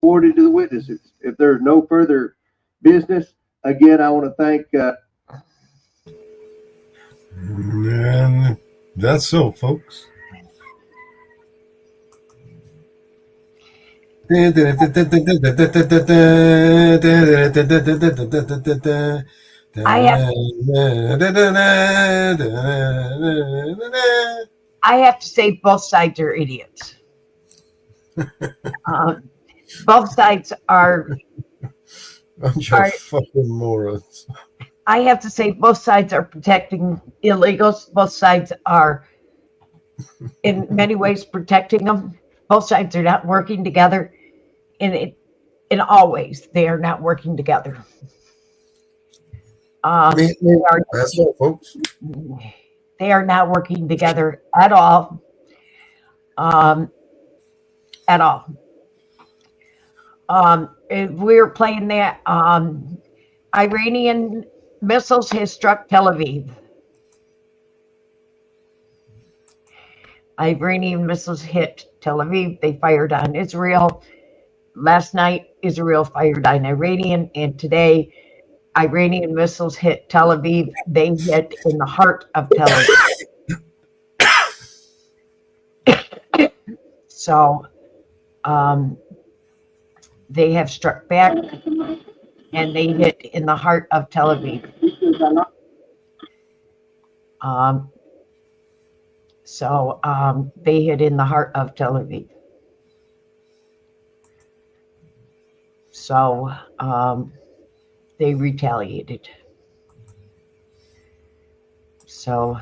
Forwarded to the witnesses. If there's no further business, again, I want to thank. And that's so, folks. I have to say both sides are idiots. Both sides are Bunch of fucking morons. I have to say both sides are protecting illegals. Both sides are in many ways protecting them. Both sides are not working together. In all ways, they are not working together. That's all, folks. They are not working together at all. At all. If we're playing that, Iranian missiles have struck Tel Aviv. Iranian missiles hit Tel Aviv. They fired on Israel. Last night, Israel fired on Iranian, and today, Iranian missiles hit Tel Aviv. They hit in the heart of Tel Aviv. So, they have struck back, and they hit in the heart of Tel Aviv. They hit in the heart of Tel Aviv. So they retaliated. So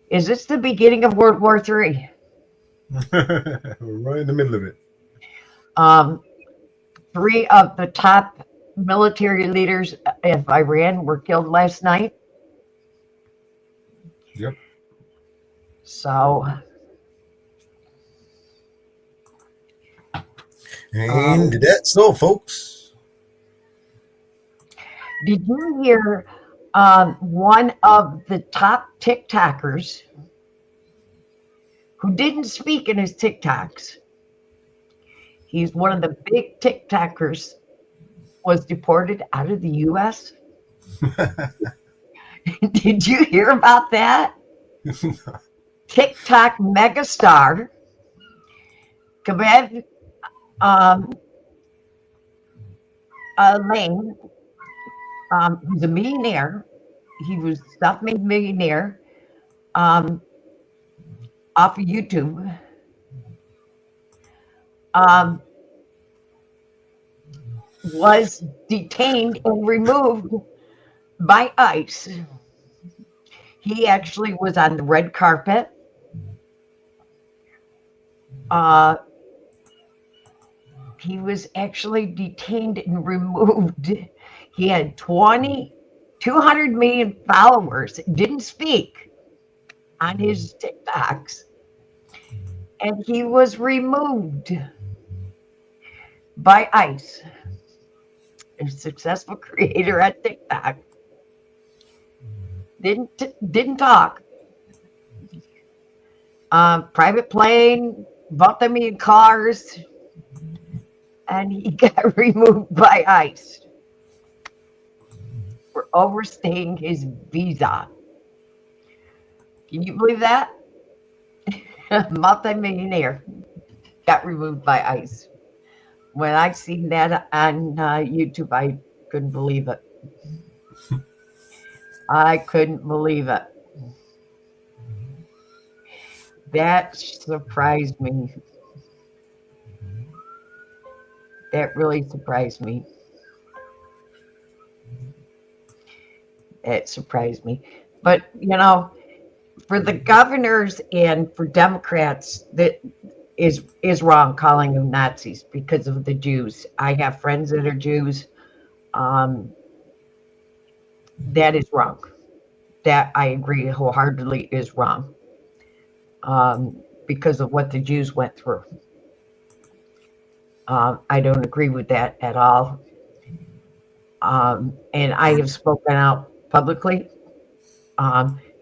is this the beginning of World War III? We're right in the middle of it. 3 of the top military leaders of Iran were killed last night. Yep. So. And that's so, folks. Did you hear one of the top TikTokers who didn't speak in his TikToks? He's one of the big TikTokers, was deported out of the U.S. Did you hear about that? TikTok megastar Kaved Lane, who's a millionaire. He was a self-made millionaire off of YouTube. Was detained and removed by ICE. He actually was on the red carpet. He was actually detained and removed. He had 200 million followers, didn't speak on his TikToks, and he was removed by ICE, a successful creator at TikTok. Didn't talk. Private plane, bought them in cars, and he got removed by ICE for overstaying his visa. Can you believe that? Multi-millionaire got removed by ICE. When I seen that on YouTube, I couldn't believe it. I couldn't believe it. That surprised me. That really surprised me. It surprised me. But, you know, for the governors and for Democrats, that is wrong calling them Nazis because of the Jews. I have friends that are Jews. That is wrong. That I agree wholeheartedly is wrong. Because of what the Jews went through. I don't agree with that at all. And I have spoken out publicly.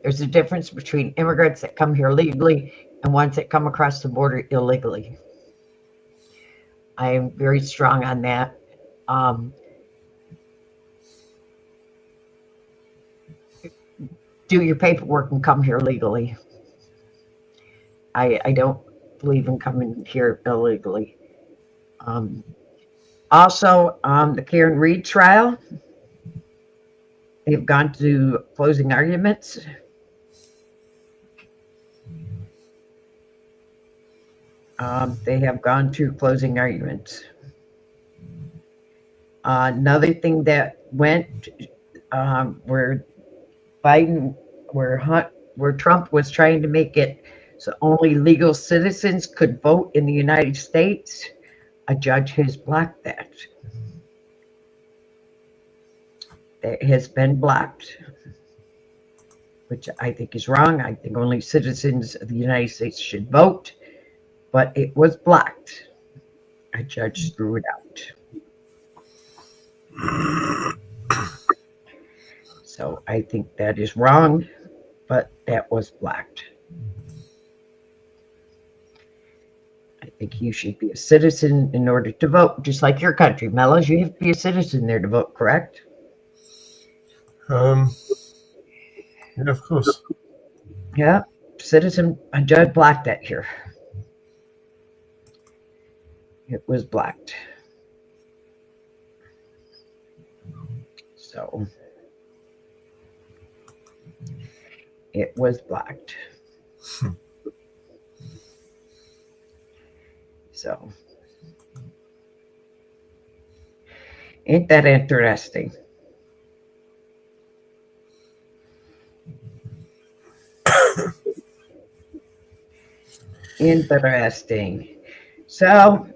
There's a difference between immigrants that come here legally and ones that come across the border illegally. I am very strong on that. Do your paperwork and come here legally. I don't believe in coming here illegally. Also, the Karen Reed trial, they've gone to closing arguments. They have gone to closing arguments. Another thing that went where Biden, where Trump was trying to make it so only legal citizens could vote in the United States, a judge has blocked that. It has been blocked, which I think is wrong. I think only citizens of the United States should vote, but it was blocked. A judge threw it out. So I think that is wrong, but that was blocked. I think you should be a citizen in order to vote, just like your country. Mellows, you have to be a citizen there to vote, correct? Yeah, of course. Yeah, citizen, a judge blocked that here. It was blocked. So it was blocked. So ain't that interesting? Interesting. So,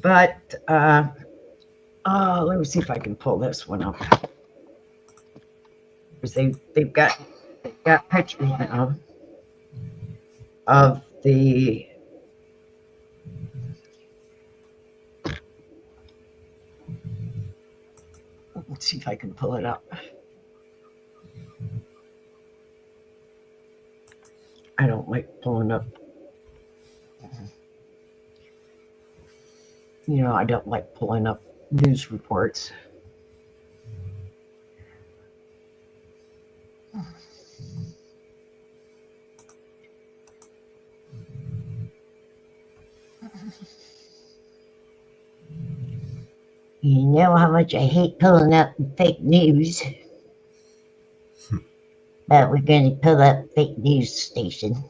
but let me see if I can pull this one up. Because they've got pictures now of the let's see if I can pull it up. I don't like pulling up. You know, I don't like pulling up news reports. You know how much I hate pulling up fake news. But we're going to pull up fake news station.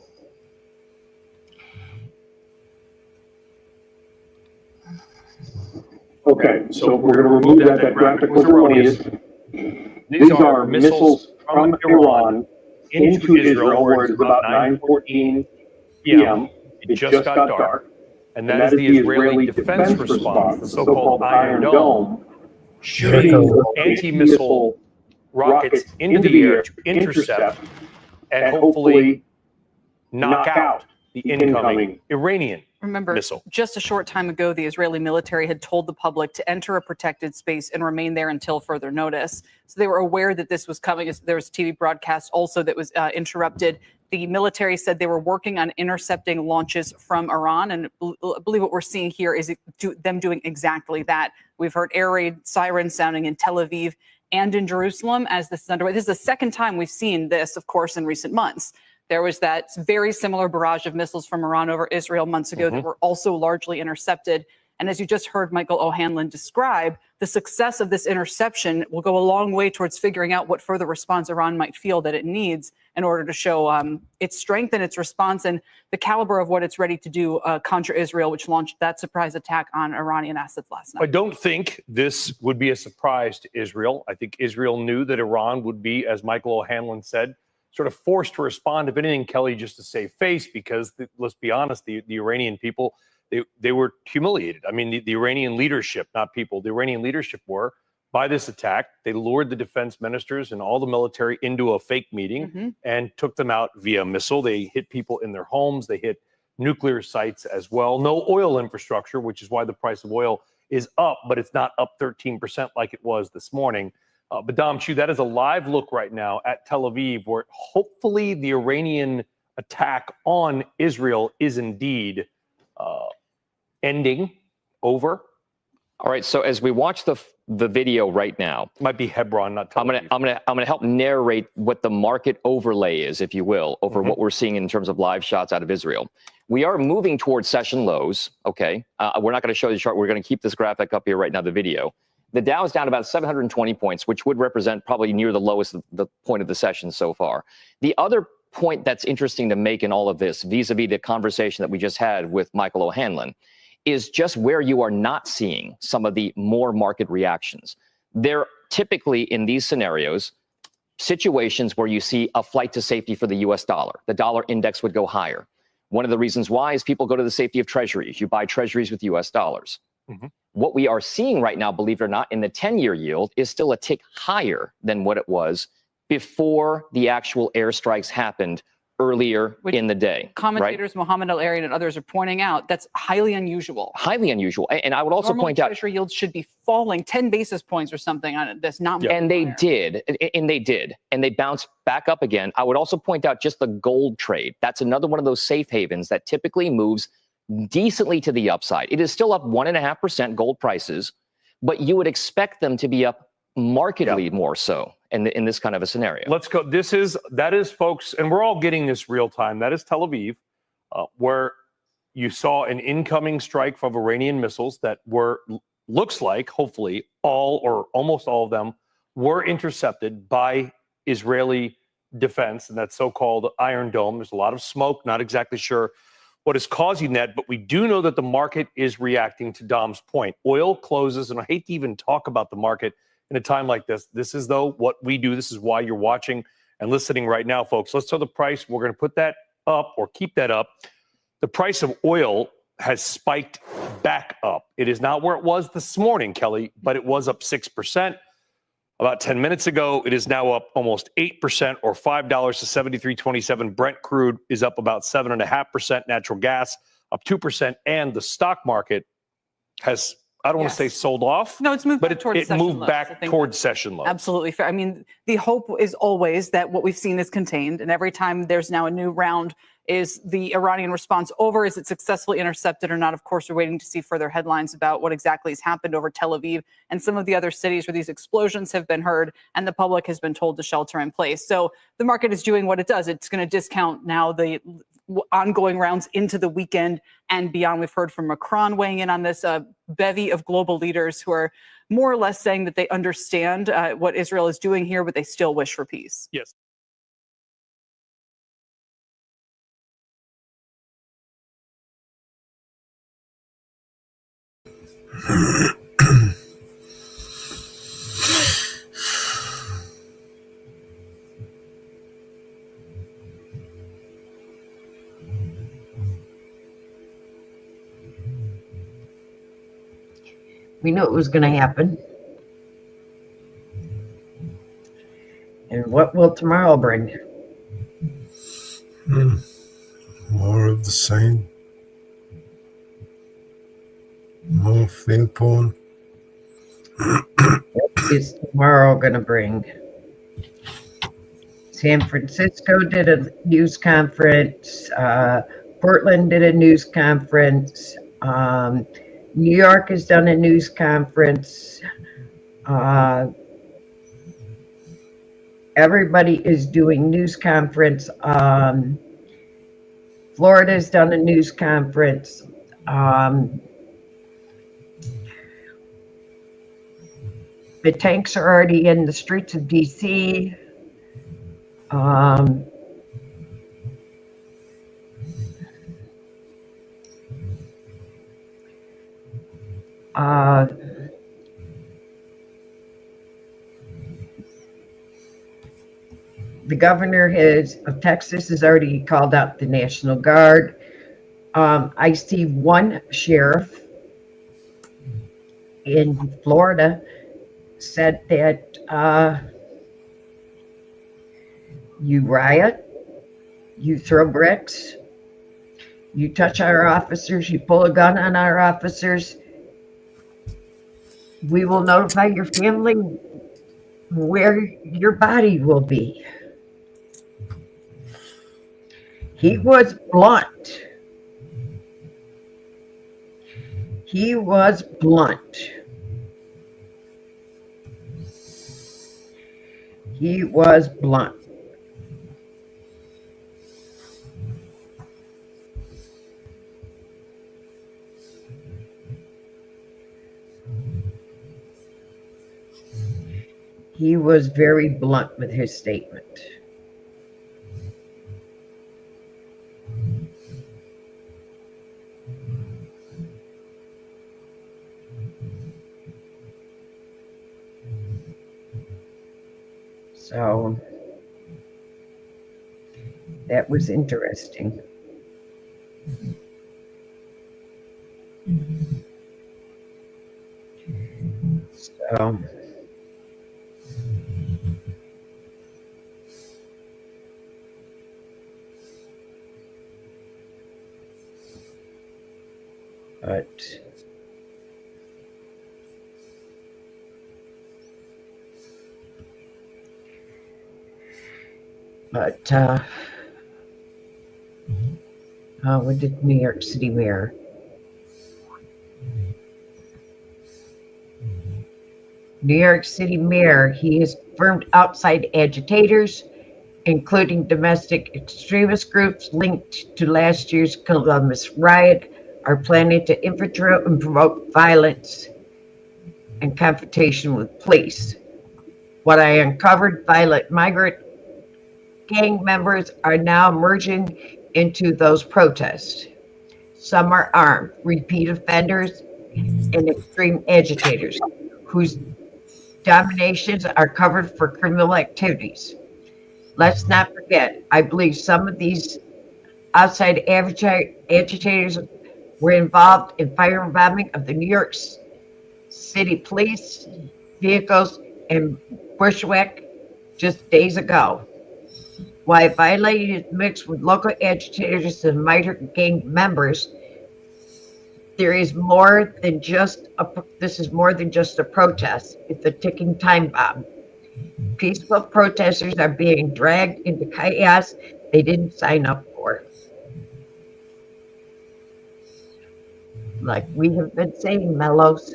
Okay, so we're going to remove that graphic was erroneous. These are missiles from Iran into Israel where it is about 9:14 p.m. It just got dark. And that is the Israeli defense response, the so-called Iron Dome, shooting anti-missile rockets into the air to intercept and hopefully knock out the incoming Iranian Remember, missile. just a short time ago, the Israeli military had told the public to enter a protected space and remain there until further notice. So they were aware that this was coming. There was a TV broadcast also that was interrupted. The military said they were working on intercepting launches from Iran. And I believe what we're seeing here is them doing exactly that. We've heard air raid sirens sounding in Tel Aviv and in Jerusalem as this is underway. This is the second time we've seen this, of course, in recent months. There was that very similar barrage of missiles from Iran over Israel months ago that were also largely intercepted. And as you just heard Michael O'Hanlon describe, the success of this interception will go a long way towards figuring out what further response Iran might feel that it needs in order to show its strength and its response and the caliber of what it's ready to do contra Israel, which launched that surprise attack on Iranian assets last night. I don't think this would be a surprise to Israel. I think Israel knew that Iran would be, as Michael O'Hanlon said, sort of forced to respond, if anything, Kelly, just to save face, because let's be honest, the Iranian people, they were humiliated. I mean, the Iranian leadership, not people, the Iranian leadership were by this attack. They lured the defense ministers and all the military into a fake meeting and took them out via missile. They hit people in their homes. They hit nuclear sites as well. No oil infrastructure, which is why the price of oil is up, but it's not up 13% like it was this morning. But Dom Chu, that is a live look right now at Tel Aviv, where hopefully the Iranian attack on Israel is indeed ending, over. All right. So as we watch the video right now, might be Hebron, not Tel Aviv. I'm gonna help narrate what the market overlay is, if you will, over what we're seeing in terms of live shots out of Israel. We are moving towards session lows. Okay. We're not going to show the chart. We're going to keep this graphic up here right now, the video. The Dow is down about 720 points, which would represent probably near the lowest the point of the session so far. The other point that's interesting to make in all of this, vis-a-vis the conversation that we just had with Michael O'Hanlon, is just where you are not seeing some of the more market reactions. They're typically in these scenarios, situations where you see a flight to safety for the US dollar. The dollar index would go higher. One of the reasons why is people go to the safety of treasuries. You buy treasuries with US dollars. What we are seeing right now, believe it or not, in the 10-year yield is still a tick higher than what it was before the actual airstrikes happened earlier in the day. Commentators, Mohammed El-Arian and others are pointing out that's highly unusual. Highly unusual. And I would also Normally, point out treasury yields should be falling 10 basis points or something on it. That's not. And they did. And they bounced back up again. I would also point out just the gold trade. That's another one of those safe havens that typically moves decently to the upside. It is still up 1.5% gold prices, but you would expect them to be up markedly more so in this kind of a scenario. Let's go. That is, folks, and we're all getting this real time. That is Tel Aviv, where you saw an incoming strike of Iranian missiles that looks like, hopefully, all or almost all of them were intercepted by Israeli defense and that so-called Iron Dome. There's a lot of smoke, not exactly sure what is causing that, but we do know that the market is reacting to Dom's point. Oil closes, and I hate to even talk about the market in a time like this. This is, though, what we do. This is why you're watching and listening right now, folks. Let's tell the price. We're going to put that up or keep that up. The price of oil has spiked back up. It is not where it was this morning, Kelly, but it was up 6%. About 10 minutes ago, it is now up almost 8% or $5 to $73.27. Brent crude is up about 7.5%. Natural gas up 2%. And the stock market has, I don't want to say sold off. No, it's moved back towards session moved lows, back towards session lows. Absolutely fair. I mean, the hope is always that what we've seen is contained. And every time there's now a new round, is the Iranian response over? Is it successfully intercepted or not? Of course, we're waiting to see further headlines about what exactly has happened over Tel Aviv and some of the other cities where these explosions have been heard and the public has been told to shelter in place. So the market is doing what it does. It's going to discount now the ongoing rounds into the weekend and beyond. We've heard from Macron weighing in on this, a bevy of global leaders who are more or less saying that they understand what Israel is doing here, but they still wish for peace. Yes. We knew it was going to happen. And what will tomorrow bring? More of the same. More ping pong. What is tomorrow going to bring? San Francisco did a news conference. Portland did a news conference. New York has done a news conference. Everybody is doing news conference. Florida's done a news conference. The tanks are already in the streets of DC. The governor of Texas has already called out the National Guard. I see one sheriff in Florida said that you riot, you throw bricks, you touch our officers, you pull a gun on our officers, we will notify your family where your body will be. He was blunt. He was blunt. He was blunt. He was very blunt with his statement. So that was interesting. So but what did New York City Mayor? New York City Mayor, he has confirmed outside agitators, including domestic extremist groups linked to last year's Columbus riot, are planning to infiltrate and provoke violence and confrontation with police. What I uncovered, violent migrant gang members are now merging into those protests. Some are armed, repeat offenders, and extreme agitators whose dominations are covered for criminal activities. Let's not forget, I believe some of these outside agitators were involved in firebombing of the New York City police vehicles in Bushwick just days ago. While violating is mixed with local agitators and migrant gang members, there is more than just this is more than just a protest. It's a ticking time bomb. Peaceful protesters are being dragged into chaos they didn't sign up for. Like we have been saying, Mellows,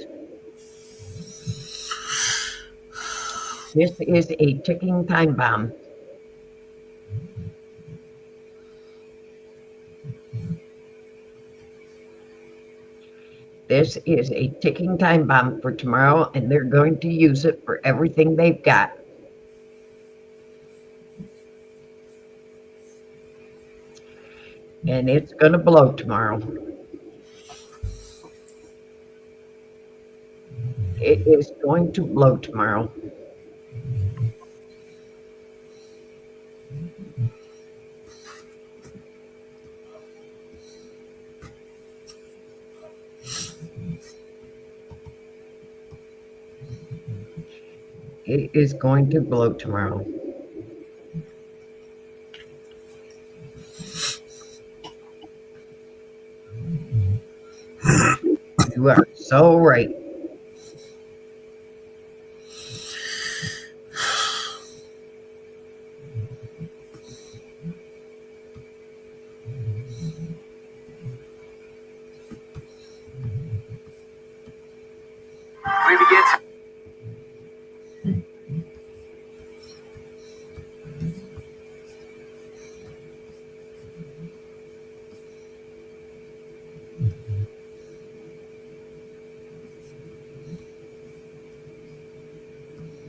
this is a ticking time bomb. This is a ticking time bomb for tomorrow, and they're going to use it for everything they've got. And it's going to blow tomorrow. It is going to blow tomorrow. It is going to blow tomorrow. You are so right. We begin.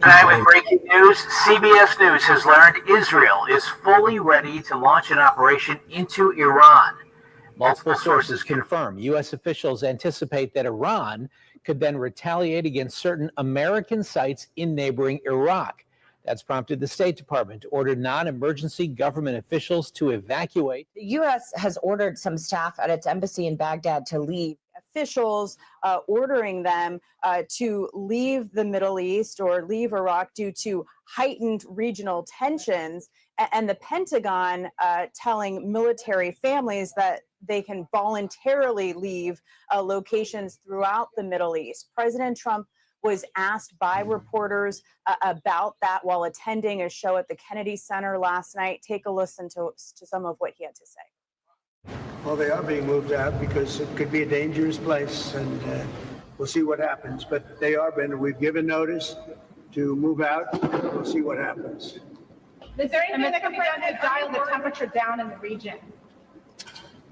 Tonight with breaking news, CBS News has learned Israel is fully ready to launch an operation into Iran. Multiple sources confirm U.S. officials anticipate that Iran could then retaliate against certain American sites in neighboring Iraq. That's prompted the State Department to order non-emergency government officials to evacuate. The U.S. has ordered some staff at its embassy in Baghdad to leave. Officials ordering them to leave the Middle East or leave Iraq due to heightened regional tensions, and the Pentagon telling military families that they can voluntarily leave locations throughout the Middle East. President Trump was asked by reporters about that while attending a show at the Kennedy Center last night. Take a listen to some of what he had to say. Well, they are being moved out because it could be a dangerous place, and we'll see what happens. But they are being, we've given notice to move out. We'll see what happens. Is there anything that can be done to dial the temperature down in the region?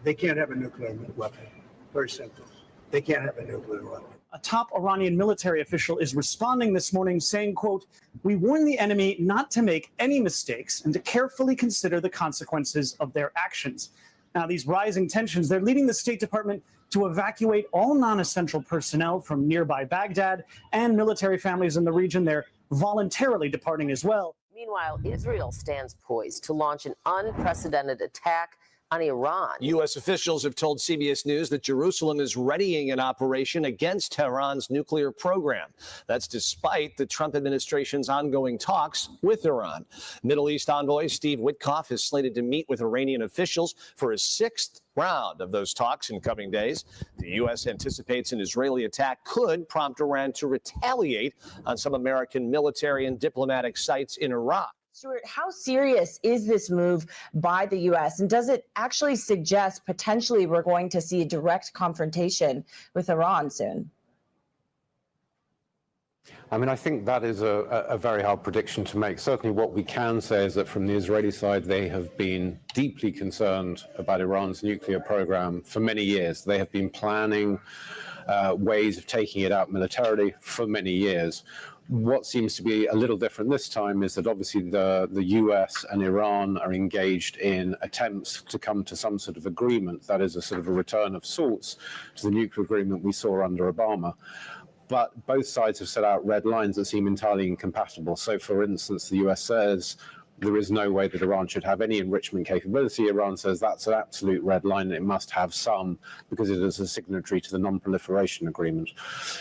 They can't have a nuclear weapon. Very simple. They can't have a nuclear weapon. A top Iranian military official is responding this morning saying, quote, "We warn the enemy not to make any mistakes and to carefully consider the consequences of their actions." Now, these rising tensions, they're leading the State Department to evacuate all non-essential personnel from nearby Baghdad, and military families in the region, they're voluntarily departing as well. Meanwhile, Israel stands poised to launch an unprecedented attack on Iran. U.S. officials have told CBS News that Jerusalem is readying an operation against Tehran's nuclear program. That's despite the Trump administration's ongoing talks with Iran. Middle East envoy Steve Witkoff is slated to meet with Iranian officials for his sixth round of those talks in coming days. The U.S. anticipates an Israeli attack could prompt Iran to retaliate on some American military and diplomatic sites in Iraq. Stuart, how serious is this move by the U.S., and does it actually suggest potentially we're going to see a direct confrontation with Iran soon? I mean, I think that is a very hard prediction to make. Certainly what we can say is that from the Israeli side, they have been deeply concerned about Iran's nuclear program for many years. They have been planning ways of taking it out militarily for many years. What seems to be a little different this time is that obviously the US and Iran are engaged in attempts to come to some sort of agreement. That is a sort of a return of sorts to the nuclear agreement we saw under Obama. But both sides have set out red lines that seem entirely incompatible. So, for instance, the US says there is no way that Iran should have any enrichment capability. Iran says that's an absolute red line, and it must have some because it is a signatory to the non-proliferation agreement.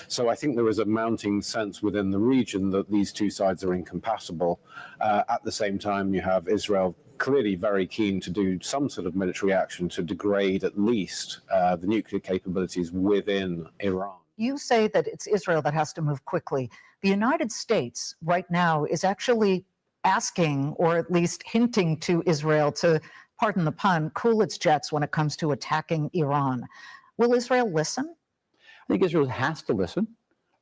So I think there is a mounting sense within the region that these two sides are incompatible. At the same time, you have Israel clearly very keen to do some sort of military action to degrade at least the nuclear capabilities within Iran. You say that it's Israel that has to move quickly. The United States right now is actually asking, or at least hinting to Israel to, pardon the pun, cool its jets when it comes to attacking Iran. Will Israel listen? I think Israel has to listen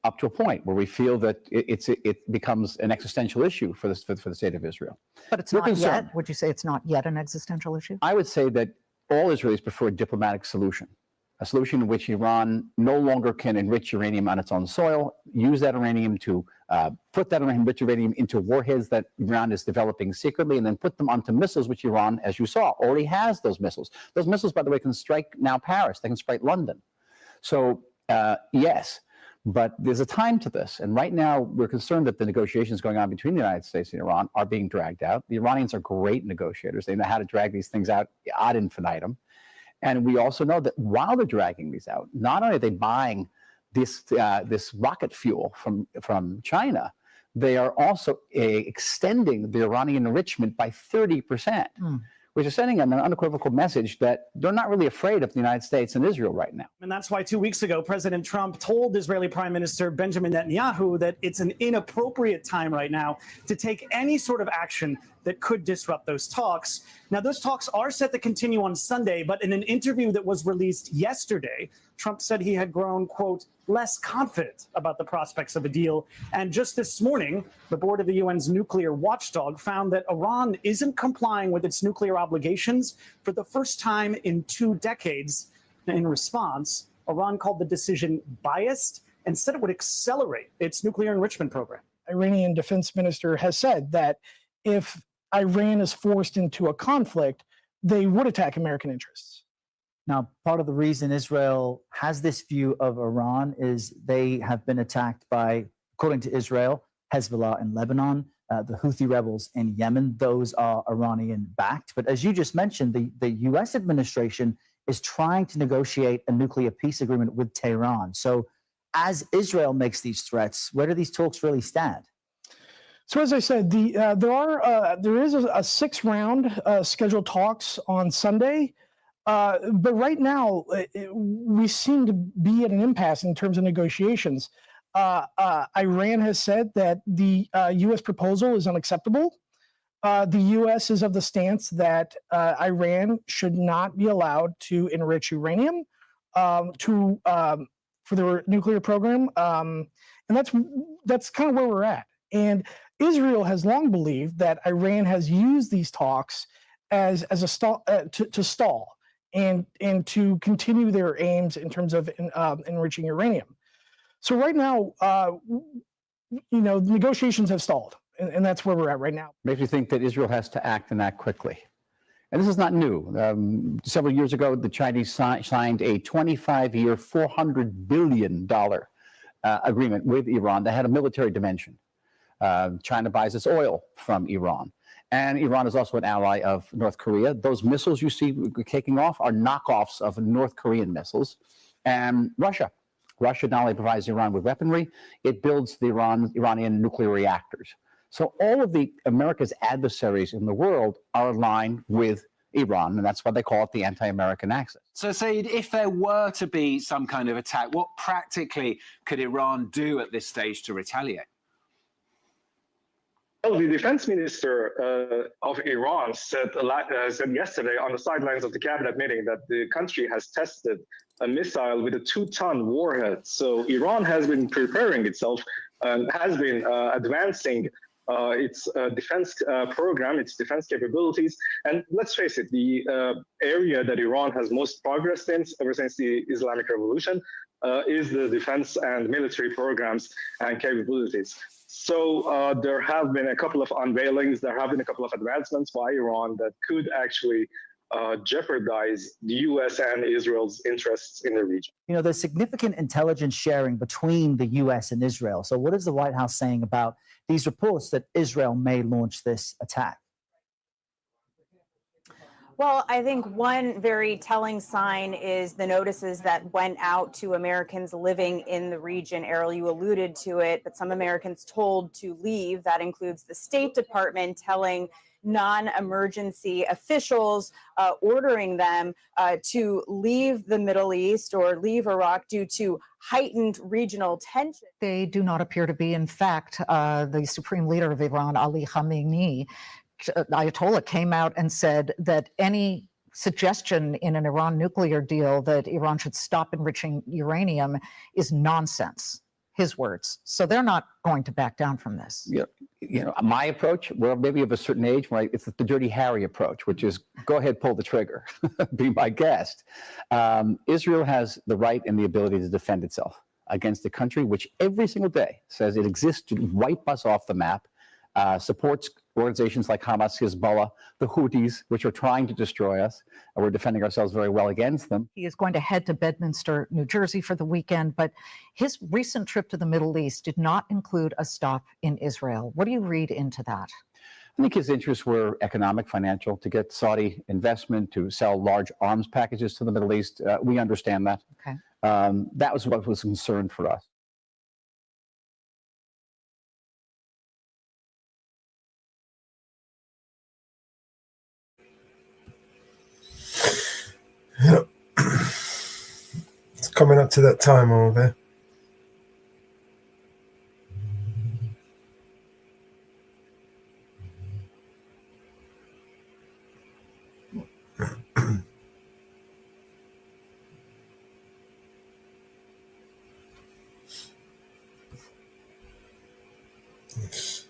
up to a point where we feel that it becomes an existential issue for the state of Israel. But it's We're not concerned. yet. Would you say it's not yet an existential issue? I would say that all Israelis prefer a diplomatic solution. a solution in which Iran no longer can enrich uranium on its own soil, use that uranium to put that enriched uranium into warheads that Iran is developing secretly, and then put them onto missiles, which Iran, as you saw, already has those missiles. Those missiles, by the way, can strike now Paris. They can strike London. So yes, but there's a time to this. And right now, we're concerned that the negotiations going on between the United States and Iran are being dragged out. The Iranians are great negotiators. They know how to drag these things out ad infinitum. And we also know that while they're dragging these out, not only are they buying this rocket fuel from China, they are also extending the Iranian enrichment by 30%, which is sending an unequivocal message that they're not really afraid of the United States and Israel right now. And that's why 2 weeks ago, President Trump told Israeli Prime Minister Benjamin Netanyahu that it's an inappropriate time right now to take any sort of action that could disrupt those talks. Now, those talks are set to continue on Sunday, but in an interview that was released yesterday, Trump said he had grown, quote, less confident about the prospects of a deal. And just this morning, the board of the UN's nuclear watchdog found that Iran isn't complying with its nuclear obligations for the first time in 2 decades. In response, Iran called the decision biased and said it would accelerate its nuclear enrichment program. Iranian defense minister has said that if Iran is forced into a conflict, they would attack American interests. Now, part of the reason Israel has this view of Iran is they have been attacked by, according to Israel, Hezbollah in Lebanon, the Houthi rebels in Yemen. Those are Iranian-backed. But as you just mentioned, the U.S. administration is trying to negotiate a nuclear peace agreement with Tehran. So as Israel makes these threats, where do these talks really stand? So as I said, there is a 6-round scheduled talks on Sunday, but right now we seem to be at an impasse in terms of negotiations. Iran has said that the U.S. proposal is unacceptable. The U.S. is of the stance that Iran should not be allowed to enrich uranium for their nuclear program, and that's kind of where we're at. And Israel has long believed that Iran has used these talks as a to stall and to continue their aims in terms of enriching uranium. So right now, negotiations have stalled, and that's where we're at right now. Makes me think that Israel has to act and act quickly. And this is not new. Several years ago, the Chinese signed a 25-year, $400 billion agreement with Iran that had a military dimension. China buys its oil from Iran. And Iran is also an ally of North Korea. Those missiles you see kicking off are knockoffs of North Korean missiles. And Russia. Russia not only provides Iran with weaponry, it builds the Iranian nuclear reactors. So all of the America's adversaries in the world are aligned with Iran, and that's why they call it the anti-American axis. So, Saeed, if there were to be some kind of attack, what practically could Iran do at this stage to retaliate? Well, the defense minister of Iran said yesterday on the sidelines of the cabinet meeting that the country has tested a missile with a 2-ton warhead. So Iran has been preparing itself and has been advancing its defense program, its defense capabilities. And let's face it, the area that Iran has most progressed in ever since the Islamic Revolution is the defense and military programs and capabilities. So there have been a couple of unveilings, there have been a couple of advancements by Iran that could actually jeopardize the U.S. and Israel's interests in the region. You know, there's significant intelligence sharing between the U.S. and Israel. So what is the White House saying about these reports that Israel may launch this attack? Well, I think one very telling sign is the notices that went out to Americans living in the region. Errol, you alluded to it, but some Americans told to leave. That includes the State Department telling non-emergency officials, ordering them to leave the Middle East or leave Iraq due to heightened regional tension. They do not appear to be. In fact, the supreme leader of Iran, Ali Khamenei, Ayatollah, came out and said that any suggestion in an Iran nuclear deal that Iran should stop enriching uranium is nonsense. his words. So they're not going to back down from this. My approach, well, maybe of a certain age, right? It's the Dirty Harry approach, which is go ahead, pull the trigger, be my guest. Israel has the right and the ability to defend itself against a country which every single day says it exists to wipe us off the map, supports organizations like Hamas, Hezbollah, the Houthis, which are trying to destroy us. And we're defending ourselves very well against them. He is going to head to Bedminster, New Jersey for the weekend, but his recent trip to the Middle East did not include a stop in Israel. What do you read into that? I think his interests were economic, financial, to get Saudi investment, to sell large arms packages to the Middle East. We understand that. Okay. That was what was concerned for us. It's coming up to that time over there. Yes.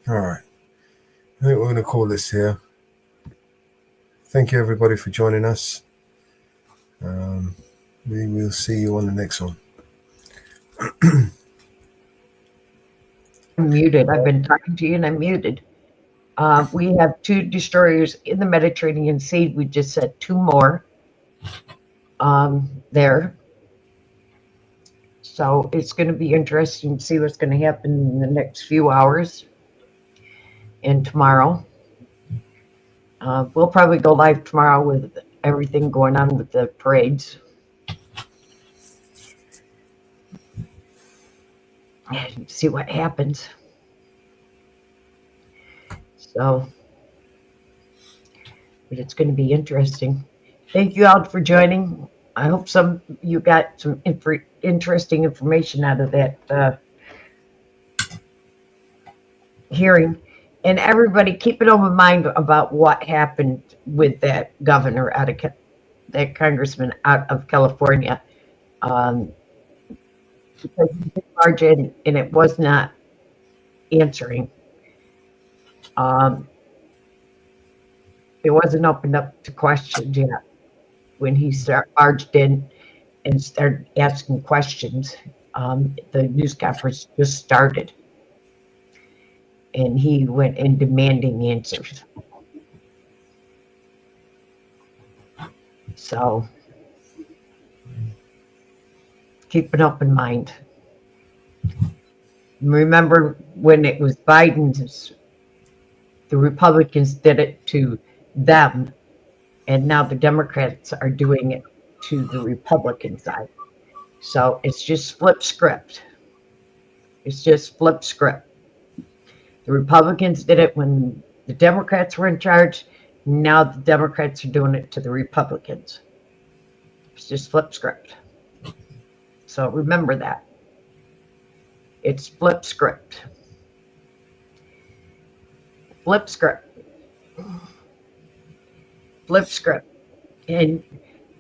All right. I think we're going to call this here. Thank you, everybody, for joining us. We will see you on the next one. I'm muted. I've been talking to you and I'm muted. We have 2 destroyers in the Mediterranean Sea. We just said 2 more there. So it's going to be interesting to see what's going to happen in the next few hours and tomorrow. We'll probably go live tomorrow with everything going on with the parades. And see what happens. So, but it's going to be interesting. Thank you all for joining. I hope some you got some interesting information out of that hearing. And everybody, keep an open mind about what happened with that governor out of that congressman out of California. Because he did barge in and it was not answering. It wasn't opened up to questions yet. When he barged in and started asking questions, the news conference just started. And he went in demanding answers. So keep an open mind. Remember when it was Biden's, the Republicans did it to them, and now the Democrats are doing it to the Republican side. So it's just flip script. It's just flip script. The Republicans did it when the Democrats were in charge. Now the Democrats are doing it to the Republicans. It's just flip script. So remember that. It's flip script. Flip script. Flip script. And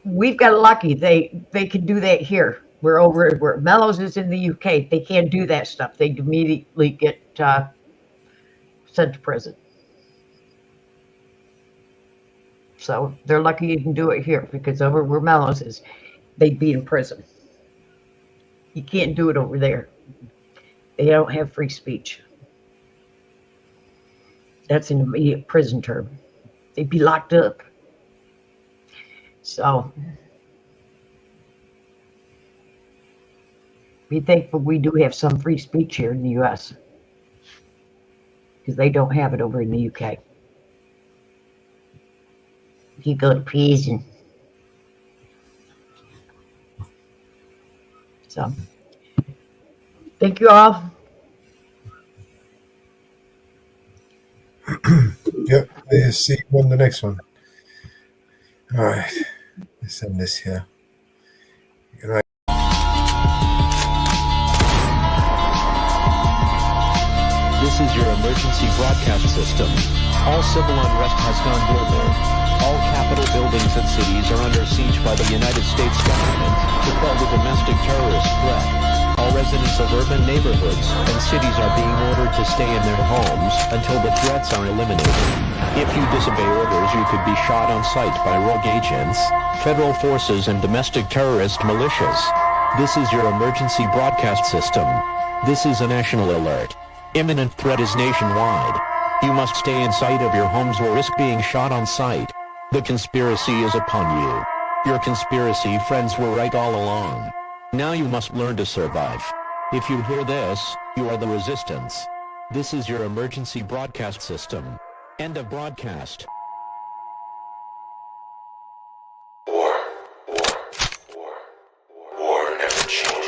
we've got lucky. They can do that here. We're over where Mellows is in the UK. They can't do that stuff. They immediately get sent to prison. So they're lucky you can do it here, because over where Mellows is, they'd be in prison. You can't do it over there. They don't have free speech. That's an immediate prison term. They'd be locked up. So be thankful we do have some free speech here in the US, because they don't have it over in the UK. You go to prison. So thank you all. Let's see on the next one. All right. Let's end this here. Right. This is your emergency broadcast system. All civil unrest has gone global. All Capitol buildings and cities are under siege by the United States government to quell the domestic terrorist threat. All residents of urban neighborhoods and cities are being ordered to stay in their homes until the threats are eliminated. If you disobey orders, you could be shot on sight by rogue agents, federal forces, and domestic terrorist militias. This is your emergency broadcast system. This is a national alert. Imminent threat is nationwide. You must stay inside of your homes or risk being shot on sight. The conspiracy is upon you. Your conspiracy friends were right all along. Now you must learn to survive. If you hear this, you are the resistance. This is your emergency broadcast system. End of broadcast. War never changes.